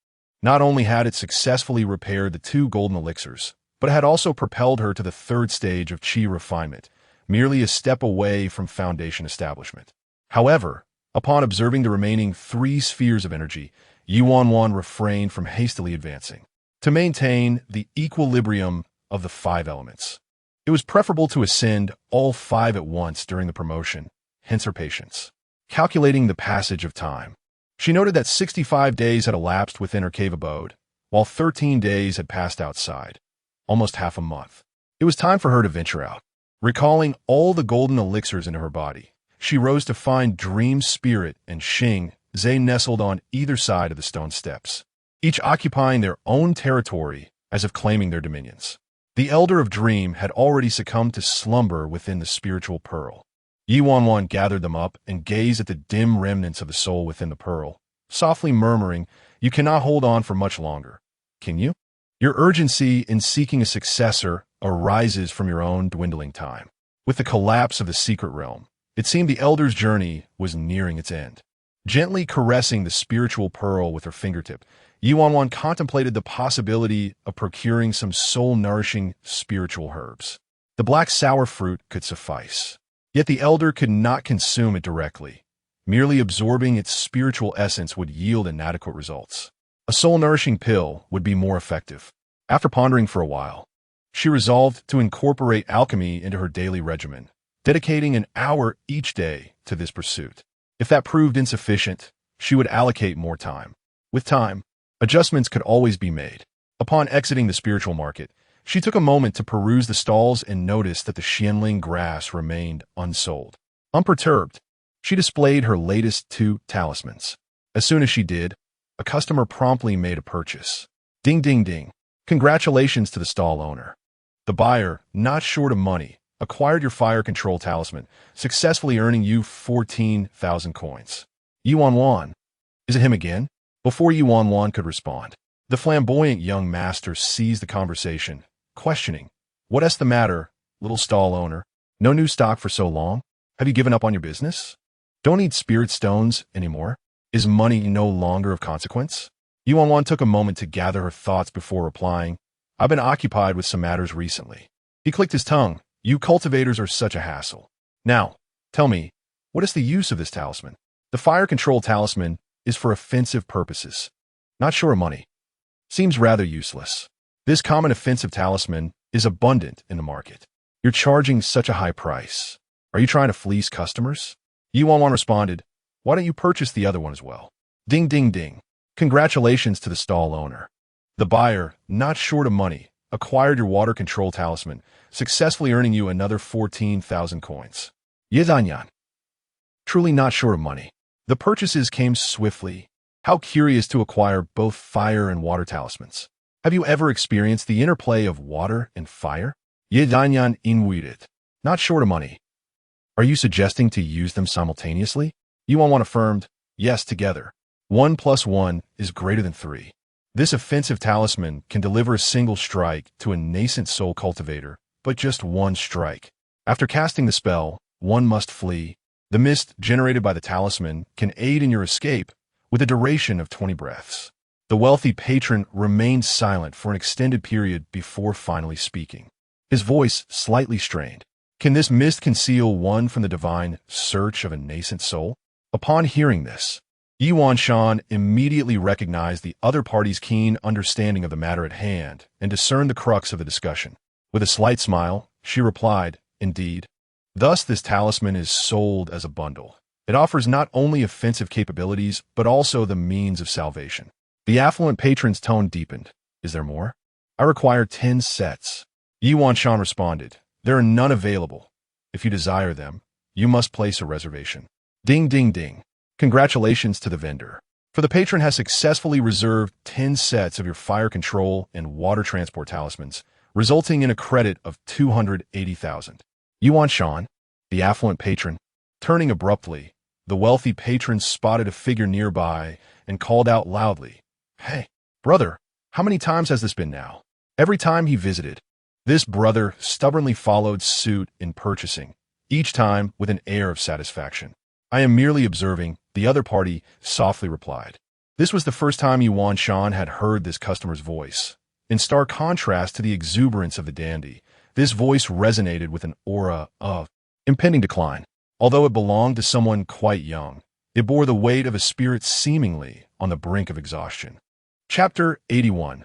Not only had it successfully repaired the 2 golden elixirs, but it had also propelled her to the 3rd stage of chi refinement, merely a step away from foundation establishment. However, upon observing the remaining 3 spheres of energy, Ye Wanwan refrained from hastily advancing. To maintain the equilibrium of the 5 elements, it was preferable to ascend all 5 at once during the promotion, hence her patience. Calculating the passage of time, she noted that 65 days had elapsed within her cave abode, while 13 days had passed outside, almost half a month. It was time for her to venture out. Recalling all the golden elixirs into her body, she rose to find Dream Spirit and Xing Zhe nestled on either side of the stone steps, each occupying their own territory as if claiming their dominions. The Elder of Dream had already succumbed to slumber within the spiritual pearl. Ye Wanwan gathered them up and gazed at the dim remnants of the soul within the pearl, softly murmuring, "You cannot hold on for much longer, can you? Your urgency in seeking a successor arises from your own dwindling time." With the collapse of the secret realm, it seemed the Elder's journey was nearing its end. Gently caressing the spiritual pearl with her fingertip, Ye Wanwan contemplated the possibility of procuring some soul-nourishing spiritual herbs. The black sour fruit could suffice. Yet the Elder could not consume it directly. Merely absorbing its spiritual essence would yield inadequate results. A soul-nourishing pill would be more effective. After pondering for a while, she resolved to incorporate alchemy into her daily regimen, dedicating an hour each day to this pursuit. If that proved insufficient, she would allocate more time. With time, adjustments could always be made. Upon exiting the spiritual market, she took a moment to peruse the stalls and noticed that the Xianling grass remained unsold. Unperturbed, she displayed her latest 2 talismans. As soon as she did, a customer promptly made a purchase. Ding ding ding. Congratulations to the stall owner. The buyer, not short of money, acquired your fire control talisman, successfully earning you 14,000 coins. Ye Wanwan. Is it him again? Before Ye Wanwan could respond, the flamboyant young master seized the conversation, questioning, "What's the matter, little stall owner? No new stock for so long? Have you given up on your business? Don't need spirit stones anymore? Is money no longer of consequence?" Ye Wanwan took a moment to gather her thoughts before replying, "I've been occupied with some matters recently." He clicked his tongue. "You cultivators are such a hassle. Now, tell me, what is the use of this talisman?" "The fire control talisman is for offensive purposes. Not sure of money. Seems rather useless." This common offensive talisman is abundant in the market. You're charging such a high price. Are you trying to fleece customers? Ye Wanwan responded, why don't you purchase the other one as well? Ding ding ding. Congratulations to the stall owner. The buyer, not short of money, acquired your water control talisman, successfully earning you another 14,000 coins. Ye Wanwan. Truly not short of money. The purchases came swiftly. How curious to acquire both fire and water talismans. Have you ever experienced the interplay of water and fire? Ye Wanwan inwided. Not short of money. Are you suggesting to use them simultaneously? Ye Wanwan affirmed, yes, together. 1 + 1 is greater than 3. This offensive talisman can deliver a single strike to a nascent soul cultivator, but just one strike. After casting the spell, one must flee. The mist generated by the talisman can aid in your escape with a duration of 20 breaths. The wealthy patron remained silent for an extended period before finally speaking. His voice slightly strained. Can this mist conceal one from the divine search of a nascent soul? Upon hearing this, Ye Wanwan immediately recognized the other party's keen understanding of the matter at hand and discerned the crux of the discussion. With a slight smile, she replied, indeed. Thus this talisman is sold as a bundle. It offers not only offensive capabilities, but also the means of salvation. The affluent patron's tone deepened. Is there more? I require 10 sets. Ye Wanwan responded, there are none available. If you desire them, you must place a reservation. Ding ding ding. Congratulations to the vendor. For the patron has successfully reserved 10 sets of your fire control and water transport talismans, resulting in a credit of 280,000. Ye Wanwan, the affluent patron, turning abruptly, the wealthy patron spotted a figure nearby and called out loudly, hey, brother, how many times has this been now? Every time he visited. This brother stubbornly followed suit in purchasing, each time with an air of satisfaction. I am merely observing, the other party softly replied. This was the first time Ye Wanwan had heard this customer's voice. In stark contrast to the exuberance of the dandy, this voice resonated with an aura of impending decline. Although it belonged to someone quite young, it bore the weight of a spirit seemingly on the brink of exhaustion. Chapter 81.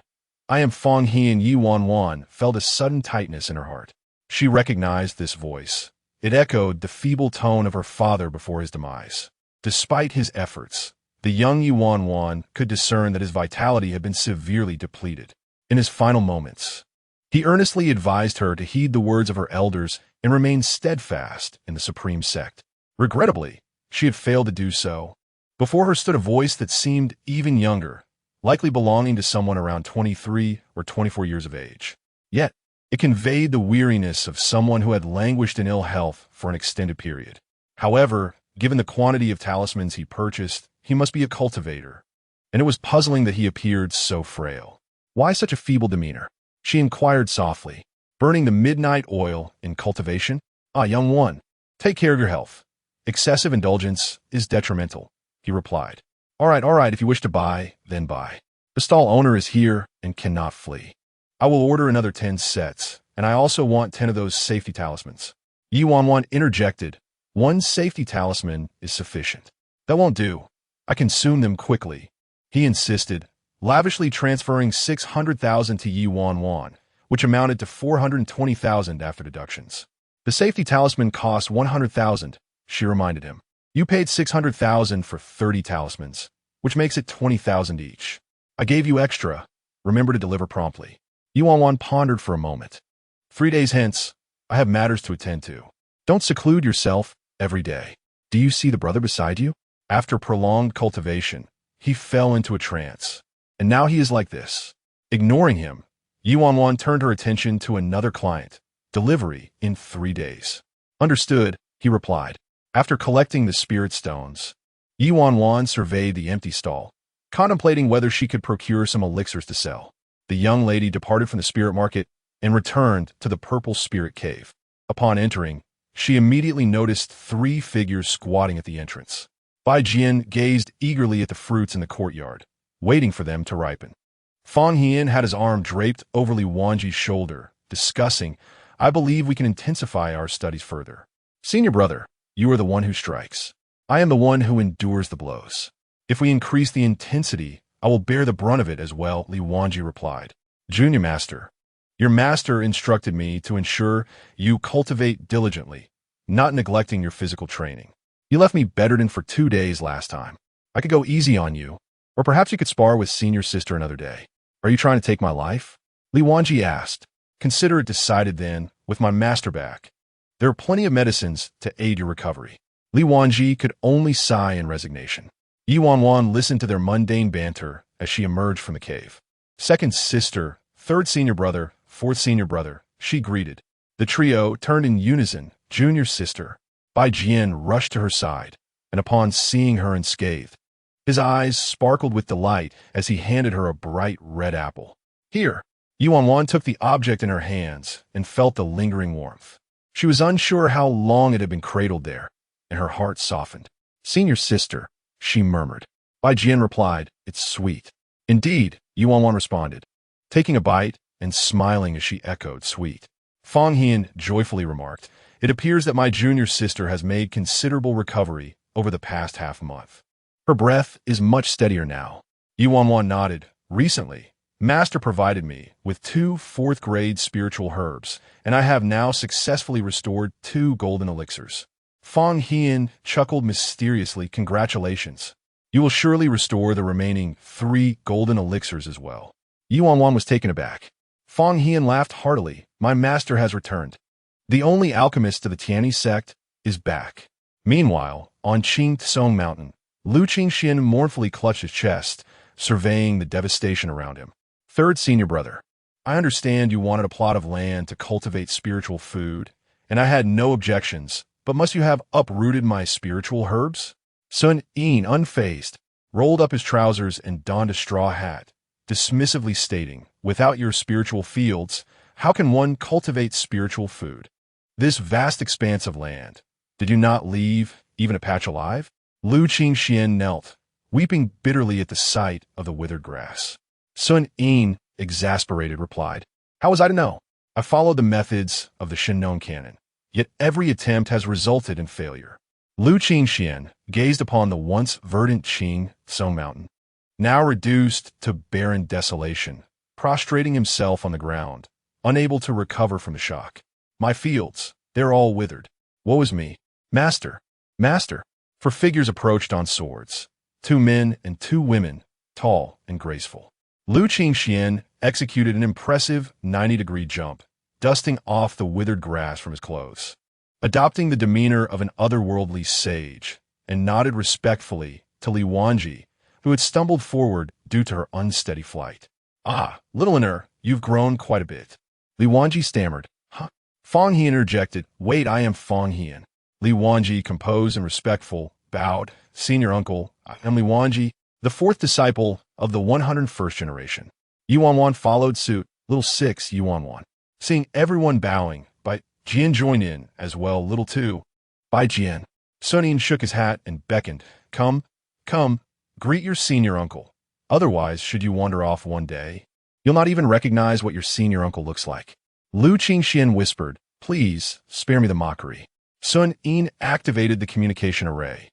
I am Fong He, and Ye Wanwan felt a sudden tightness in her heart. She recognized this voice. It echoed the feeble tone of her father before his demise. Despite his efforts, the young Ye Wanwan could discern that his vitality had been severely depleted. In his final moments, he earnestly advised her to heed the words of her elders and remain steadfast in the supreme sect. Regrettably, she had failed to do so. Before her stood a voice that seemed even younger, likely belonging to someone around 23 or 24 years of age. Yet, it conveyed the weariness of someone who had languished in ill health for an extended period. However, given the quantity of talismans he purchased, he must be a cultivator, and it was puzzling that he appeared so frail. Why such a feeble demeanor? She inquired softly. Burning the midnight oil in cultivation? Ah, young one, take care of your health. Excessive indulgence is detrimental, he replied. All right, if you wish to buy, then buy. The stall owner is here and cannot flee. I will order another 10 sets, and I also want 10 of those safety talismans. Ye Wanwan interjected, 1 safety talisman is sufficient. That won't do. I consume them quickly, he insisted, lavishly transferring 600,000 to Ye Wanwan, which amounted to 420,000 after deductions. The safety talisman cost 100,000, she reminded him. You paid 600,000 for 30 talismans, which makes it 20,000 each. I gave you extra. Remember to deliver promptly. Ye Wanwan pondered for a moment. 3 days hence, I have matters to attend to. Don't seclude yourself every day. Do you see the brother beside you? After prolonged cultivation, he fell into a trance. And now he is like this. Ignoring him, Ye Wanwan turned her attention to another client. Delivery in 3 days. Understood, he replied. After collecting the spirit stones, Ye Wanwan surveyed the empty stall, contemplating whether she could procure some elixirs to sell. The young lady departed from the spirit market and returned to the purple spirit cave. Upon entering, she immediately noticed 3 figures squatting at the entrance. Bai Jian gazed eagerly at the fruits in the courtyard, waiting for them to ripen. Fong Hian had his arm draped over Li Wanji's shoulder, discussing, I believe we can intensify our studies further. Senior brother, you are the one who strikes. I am the one who endures the blows. If we increase the intensity, I will bear the brunt of it as well, Li Wanji replied. Junior Master, your master instructed me to ensure you cultivate diligently, not neglecting your physical training. You left me bedridden for 2 days last time. I could go easy on you, or perhaps you could spar with senior sister another day. Are you trying to take my life? Li Wanji asked. Consider it decided then, with my master back. There are plenty of medicines to aid your recovery. Li Wanji could only sigh in resignation. Ye Wanwan listened to their mundane banter as she emerged from the cave. Second sister, third senior brother, fourth senior brother, she greeted. The trio turned in unison. Junior sister. Bai Jian rushed to her side, and upon seeing her unscathed, his eyes sparkled with delight as he handed her a bright red apple. Here. Ye Wanwan took the object in her hands and felt the lingering warmth. She was unsure how long it had been cradled there, and her heart softened. Senior sister, she murmured. Bai Jian replied, it's sweet. Indeed, Ye Wanwan responded, taking a bite and smiling as she echoed sweet. Fang Hian joyfully remarked, it appears that my junior sister has made considerable recovery over the past half-month. Her breath is much steadier now. Ye Wanwan nodded. Recently, Master provided me with 2 4th-grade spiritual herbs, and I have now successfully restored 2 golden elixirs. Fang Hian chuckled mysteriously. Congratulations. You will surely restore the remaining 3 golden elixirs as well. Ye Wanwan was taken aback. Fang Hian laughed heartily. My master has returned. The only alchemist of the Tianyi sect is back. Meanwhile, on Qing Tsong Mountain, Lu Qingxian mournfully clutched his chest, surveying the devastation around him. Third senior brother, I understand you wanted a plot of land to cultivate spiritual food, and I had no objections, but must you have uprooted my spiritual herbs? Sun Yin, unfazed, rolled up his trousers and donned a straw hat, dismissively stating, without your spiritual fields, how can one cultivate spiritual food? This vast expanse of land, did you not leave even a patch alive? Lu Qingxian knelt, weeping bitterly at the sight of the withered grass. Sun Yin, exasperated, replied, how was I to know? I followed the methods of the Shinnon canon, yet every attempt has resulted in failure. Lu Qingxian gazed upon the once verdant Qing Tsong Mountain, now reduced to barren desolation, prostrating himself on the ground, unable to recover from the shock. My fields, they're all withered. Woe is me. Master, master. For figures approached on swords, 2 men and 2 women, tall and graceful. Lu Qingxian executed an impressive 90-degree jump, dusting off the withered grass from his clothes, adopting the demeanor of an otherworldly sage, and nodded respectfully to Li Wanji, who had stumbled forward due to her unsteady flight. Ah, little Iner, you've grown quite a bit. Li Wanji stammered. Huh? Fang Hian interjected, wait, I am Fang Hian. Li Wanji, composed and respectful, bowed. Senior uncle, I am Li Wanji, the 4th disciple of the 101st generation. Ye Wanwan followed suit. Little 6, Ye Wanwan. Seeing everyone bowing, Bai Jian joined in as well. Little 2, Bai Jian. Sun Yin shook his hat and beckoned. Come, come, greet your senior uncle. Otherwise, should you wander off one day, you'll not even recognize what your senior uncle looks like. Lu Qingxian whispered, please, spare me the mockery. Sun Yin activated the communication array,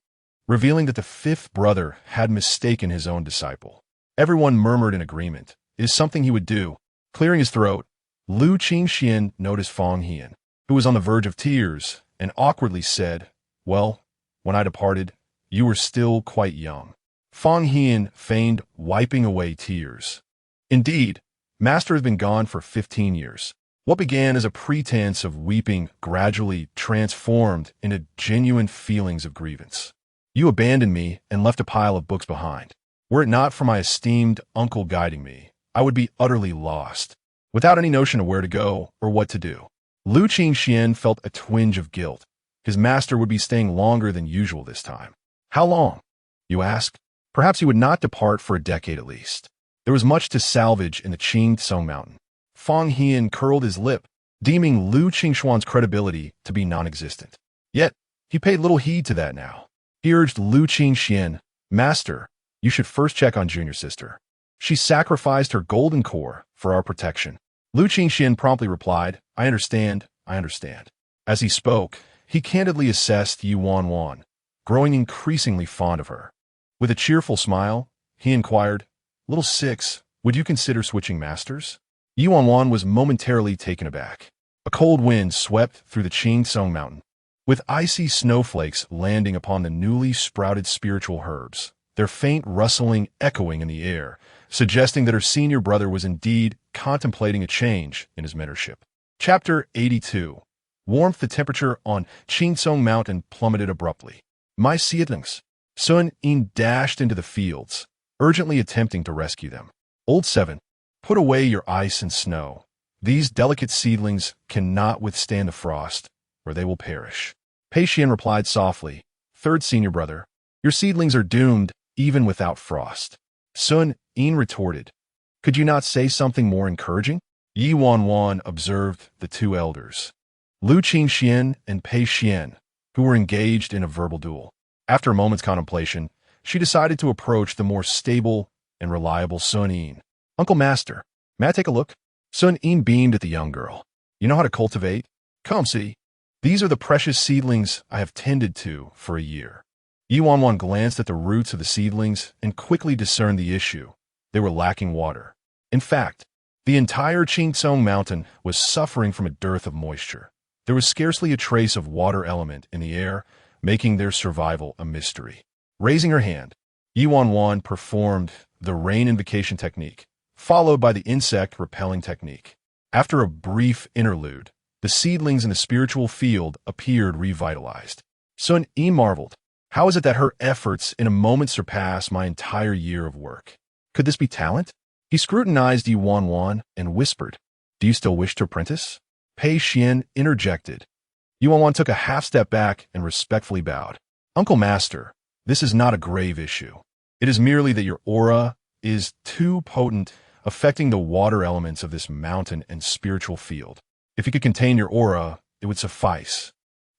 revealing that the 5th brother had mistaken his own disciple. Everyone murmured in agreement. It is something he would do. Clearing his throat, Lu Qingxian noticed Fang Hian, who was on the verge of tears, and awkwardly said, well, when I departed, you were still quite young. Fang Hian feigned wiping away tears. Indeed, Master has been gone for 15 years. What began as a pretense of weeping gradually transformed into genuine feelings of grievance. You abandoned me and left a pile of books behind. Were it not for my esteemed uncle guiding me, I would be utterly lost, without any notion of where to go or what to do. Lu Qingxian felt a twinge of guilt. His master would be staying longer than usual this time. How long? You ask? Perhaps he would not depart for a decade at least. There was much to salvage in the Qing Tsong Mountain. Fang Hian curled his lip, deeming Lu Qingshuan's credibility to be non-existent. Yet, he paid little heed to that now. He urged Lu Qingxian, Master, you should first check on junior sister. She sacrificed her golden core for our protection. Lu Qingxian promptly replied, I understand, I understand. As he spoke, he candidly assessed Ye Wanwan, growing increasingly fond of her. With a cheerful smile, he inquired, Little 6, would you consider switching masters? Ye Wanwan was momentarily taken aback. A cold wind swept through the Qingtsung mountain, with icy snowflakes landing upon the newly sprouted spiritual herbs, their faint rustling echoing in the air, suggesting that her senior brother was indeed contemplating a change in his mentorship. Chapter 82. Warmth. The temperature on Qingtsung Mountain plummeted abruptly. My seedlings. Sun Yin dashed into the fields, urgently attempting to rescue them. Old 7. Put away your ice and snow. These delicate seedlings cannot withstand the frost, or they will perish. Pei Xian replied softly, Third senior brother, your seedlings are doomed even without frost. Sun Yin retorted, Could you not say something more encouraging? Ye Wanwan observed the two elders, Lu Qingxian and Pei Xian, who were engaged in a verbal duel. After a moment's contemplation, she decided to approach the more stable and reliable Sun Yin. Uncle Master, may I take a look? Sun Yin beamed at the young girl. You know how to cultivate? Come see. These are the precious seedlings I have tended to for a year. Ye Wanwan glanced at the roots of the seedlings and quickly discerned the issue. They were lacking water. In fact, the entire Qingtsung mountain was suffering from a dearth of moisture. There was scarcely a trace of water element in the air, making their survival a mystery. Raising her hand, Ye Wanwan performed the rain invocation technique, followed by the insect repelling technique. After a brief interlude, the seedlings in the spiritual field appeared revitalized. Sun Yin marveled. How is it that her efforts in a moment surpass my entire year of work? Could this be talent? He scrutinized Ye Wanwan and whispered, Do you still wish to apprentice? Pei Xian interjected. Ye Wanwan took a half step back and respectfully bowed. Uncle Master, this is not a grave issue. It is merely that your aura is too potent, affecting the water elements of this mountain and spiritual field. If you could contain your aura, it would suffice.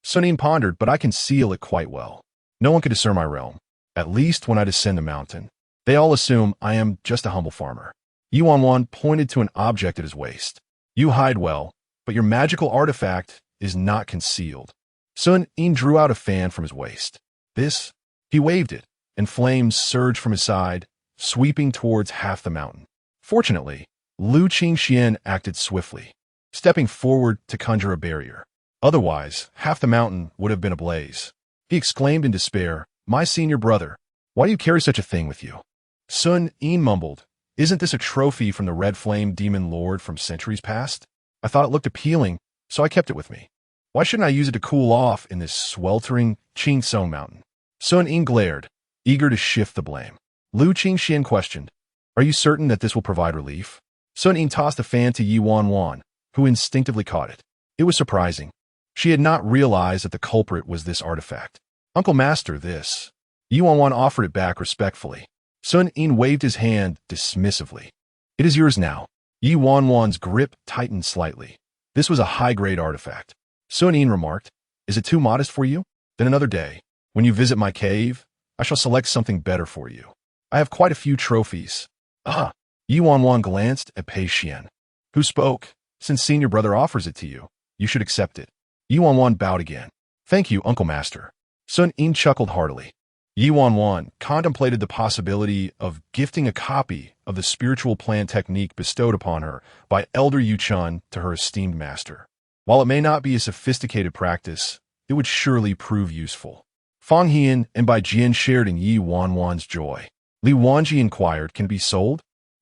Sun Yin pondered, but I can seal it quite well. No one can discern my realm, at least when I descend the mountain. They all assume I am just a humble farmer. Ye Wanwan pointed to an object at his waist. You hide well, but your magical artifact is not concealed. Sun Yin drew out a fan from his waist. This, he waved it, and flames surged from his side, sweeping towards half the mountain. Fortunately, Lu Qingxian acted swiftly, stepping forward to conjure a barrier. Otherwise, half the mountain would have been ablaze. He exclaimed in despair, My senior brother, why do you carry such a thing with you? Sun Yin mumbled, Isn't this a trophy from the Red Flame Demon Lord from centuries past? I thought it looked appealing, so I kept it with me. Why shouldn't I use it to cool off in this sweltering Qingtsung mountain? Sun Yin glared, eager to shift the blame. Lu Qingxian questioned, Are you certain that this will provide relief? Sun Yin tossed the fan to Ye Wanwan, who instinctively caught it. It was surprising. She had not realized that the culprit was this artifact. Uncle Master, this. Ye Wanwan offered it back respectfully. Sun Yin waved his hand dismissively. It is yours now. Ye Wanwan's grip tightened slightly. This was a high-grade artifact. Sun Yin remarked, Is it too modest for you? Then another day, when you visit my cave, I shall select something better for you. I have quite a few trophies. Ah! Ye Wanwan glanced at Pei Xian, who spoke, Since senior brother offers it to you, you should accept it. Ye Wanwan bowed again. Thank you, Uncle Master. Sun Yin chuckled heartily. Ye Wanwan contemplated the possibility of gifting a copy of the spiritual plant technique bestowed upon her by Elder Yu Chun to her esteemed master. While it may not be a sophisticated practice, it would surely prove useful. Fang Hian and Bai Jian shared in Ye Wanwan's joy. Li Wanji inquired, Can it be sold?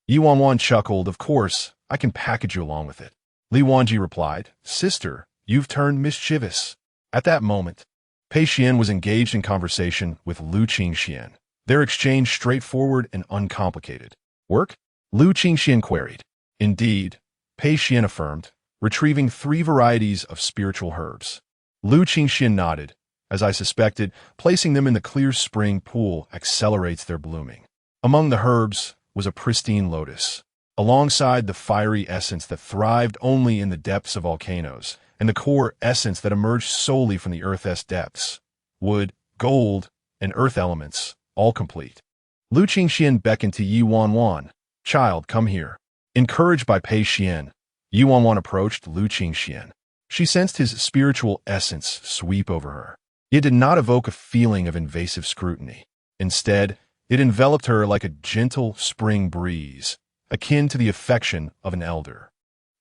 Ye Wanwan chuckled, Of course, I can package you along with it. Li Wanji replied, Sister, you've turned mischievous. At that moment, Pei Xian was engaged in conversation with Lu Qingxian. Their exchange straightforward and uncomplicated. Work? Lu Qingxian queried. Indeed, Pei Xian affirmed, retrieving 3 varieties of spiritual herbs. Lu Qingxian nodded. As I suspected, placing them in the clear spring pool accelerates their blooming. Among the herbs was a pristine lotus, alongside the fiery essence that thrived only in the depths of volcanoes, and the core essence that emerged solely from the earth's depths. Wood, gold, and earth elements, all complete. Lu Qingxian beckoned to Ye Wanwan. Child, come here. Encouraged by Pei Xian, Ye Wanwan approached Lu Qingxian. She sensed his spiritual essence sweep over her. It did not evoke a feeling of invasive scrutiny. Instead, it enveloped her like a gentle spring breeze, akin to the affection of an elder.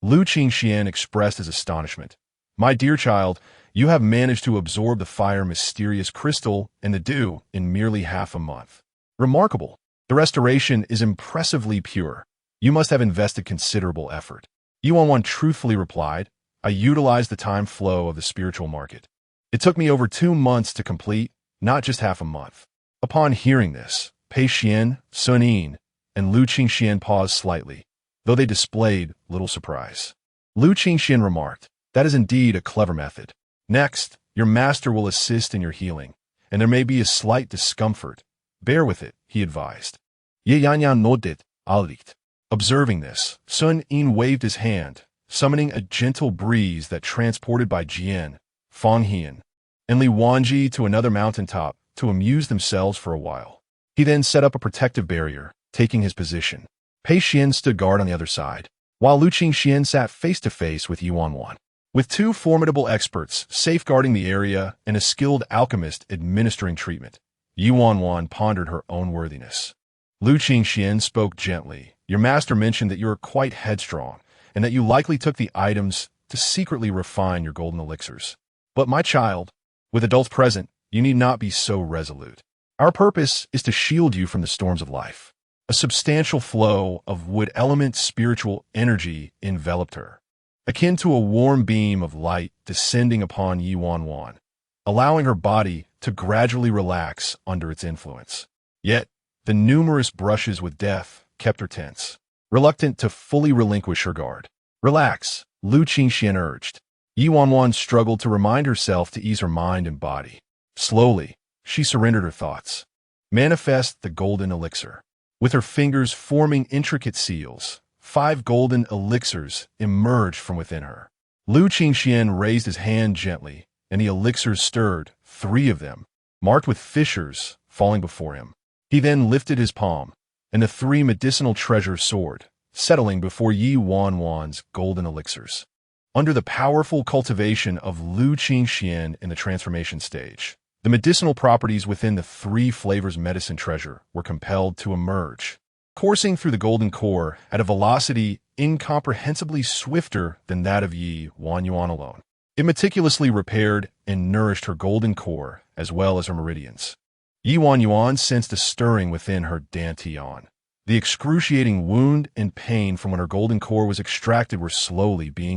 Lu Qingxian expressed his astonishment. My dear child, you have managed to absorb the fire mysterious crystal and the dew in merely half a month. Remarkable. The restoration is impressively pure. You must have invested considerable effort. Ye Wanwan truthfully replied, I utilized the time flow of the spiritual market. It took me over 2 months to complete, not just half a month. Upon hearing this, Pei Xian, Sun Yin, and Lu Qingxian paused slightly, though they displayed little surprise. Lu Qingxian remarked, that is indeed a clever method. Next, your master will assist in your healing, and there may be a slight discomfort. Bear with it, he advised. Ye Wanwan nodded, alright. Observing this, Sun Yin waved his hand, summoning a gentle breeze that transported by Jian, Fang Hian, and Li Wanji to another mountaintop to amuse themselves for a while. He then set up a protective barrier, taking his position. Pei Xian stood guard on the other side, while Lu Qingxian sat face-to-face with Ye Wanwan. With 2 formidable experts safeguarding the area and a skilled alchemist administering treatment, Ye Wanwan pondered her own worthiness. Lu Qingxian spoke gently. Your master mentioned that you are quite headstrong, and that you likely took the items to secretly refine your golden elixirs. But my child, with adults present, you need not be so resolute. Our purpose is to shield you from the storms of life. A substantial flow of wood element spiritual energy enveloped her, akin to a warm beam of light descending upon Ye Wanwan, allowing her body to gradually relax under its influence. Yet, the numerous brushes with death kept her tense, reluctant to fully relinquish her guard. Relax, Lu Qingxian urged. Ye Wanwan struggled to remind herself to ease her mind and body. Slowly, she surrendered her thoughts. Manifest the golden elixir. With her fingers forming intricate seals, 5 golden elixirs emerged from within her. Lu Qingxian raised his hand gently, and the elixirs stirred, 3 of them, marked with fissures, falling before him. He then lifted his palm, and the 3 medicinal treasures soared, settling before Ye Wanwan's golden elixirs. Under the powerful cultivation of Lu Qingxian in the transformation stage, the medicinal properties within the 3 flavors medicine treasure were compelled to emerge, coursing through the golden core at a velocity incomprehensibly swifter than that of Ye Wanwan alone. It meticulously repaired and nourished her golden core as well as her meridians. Ye Wanwan sensed a stirring within her dantian. The excruciating wound and pain from when her golden core was extracted were slowly being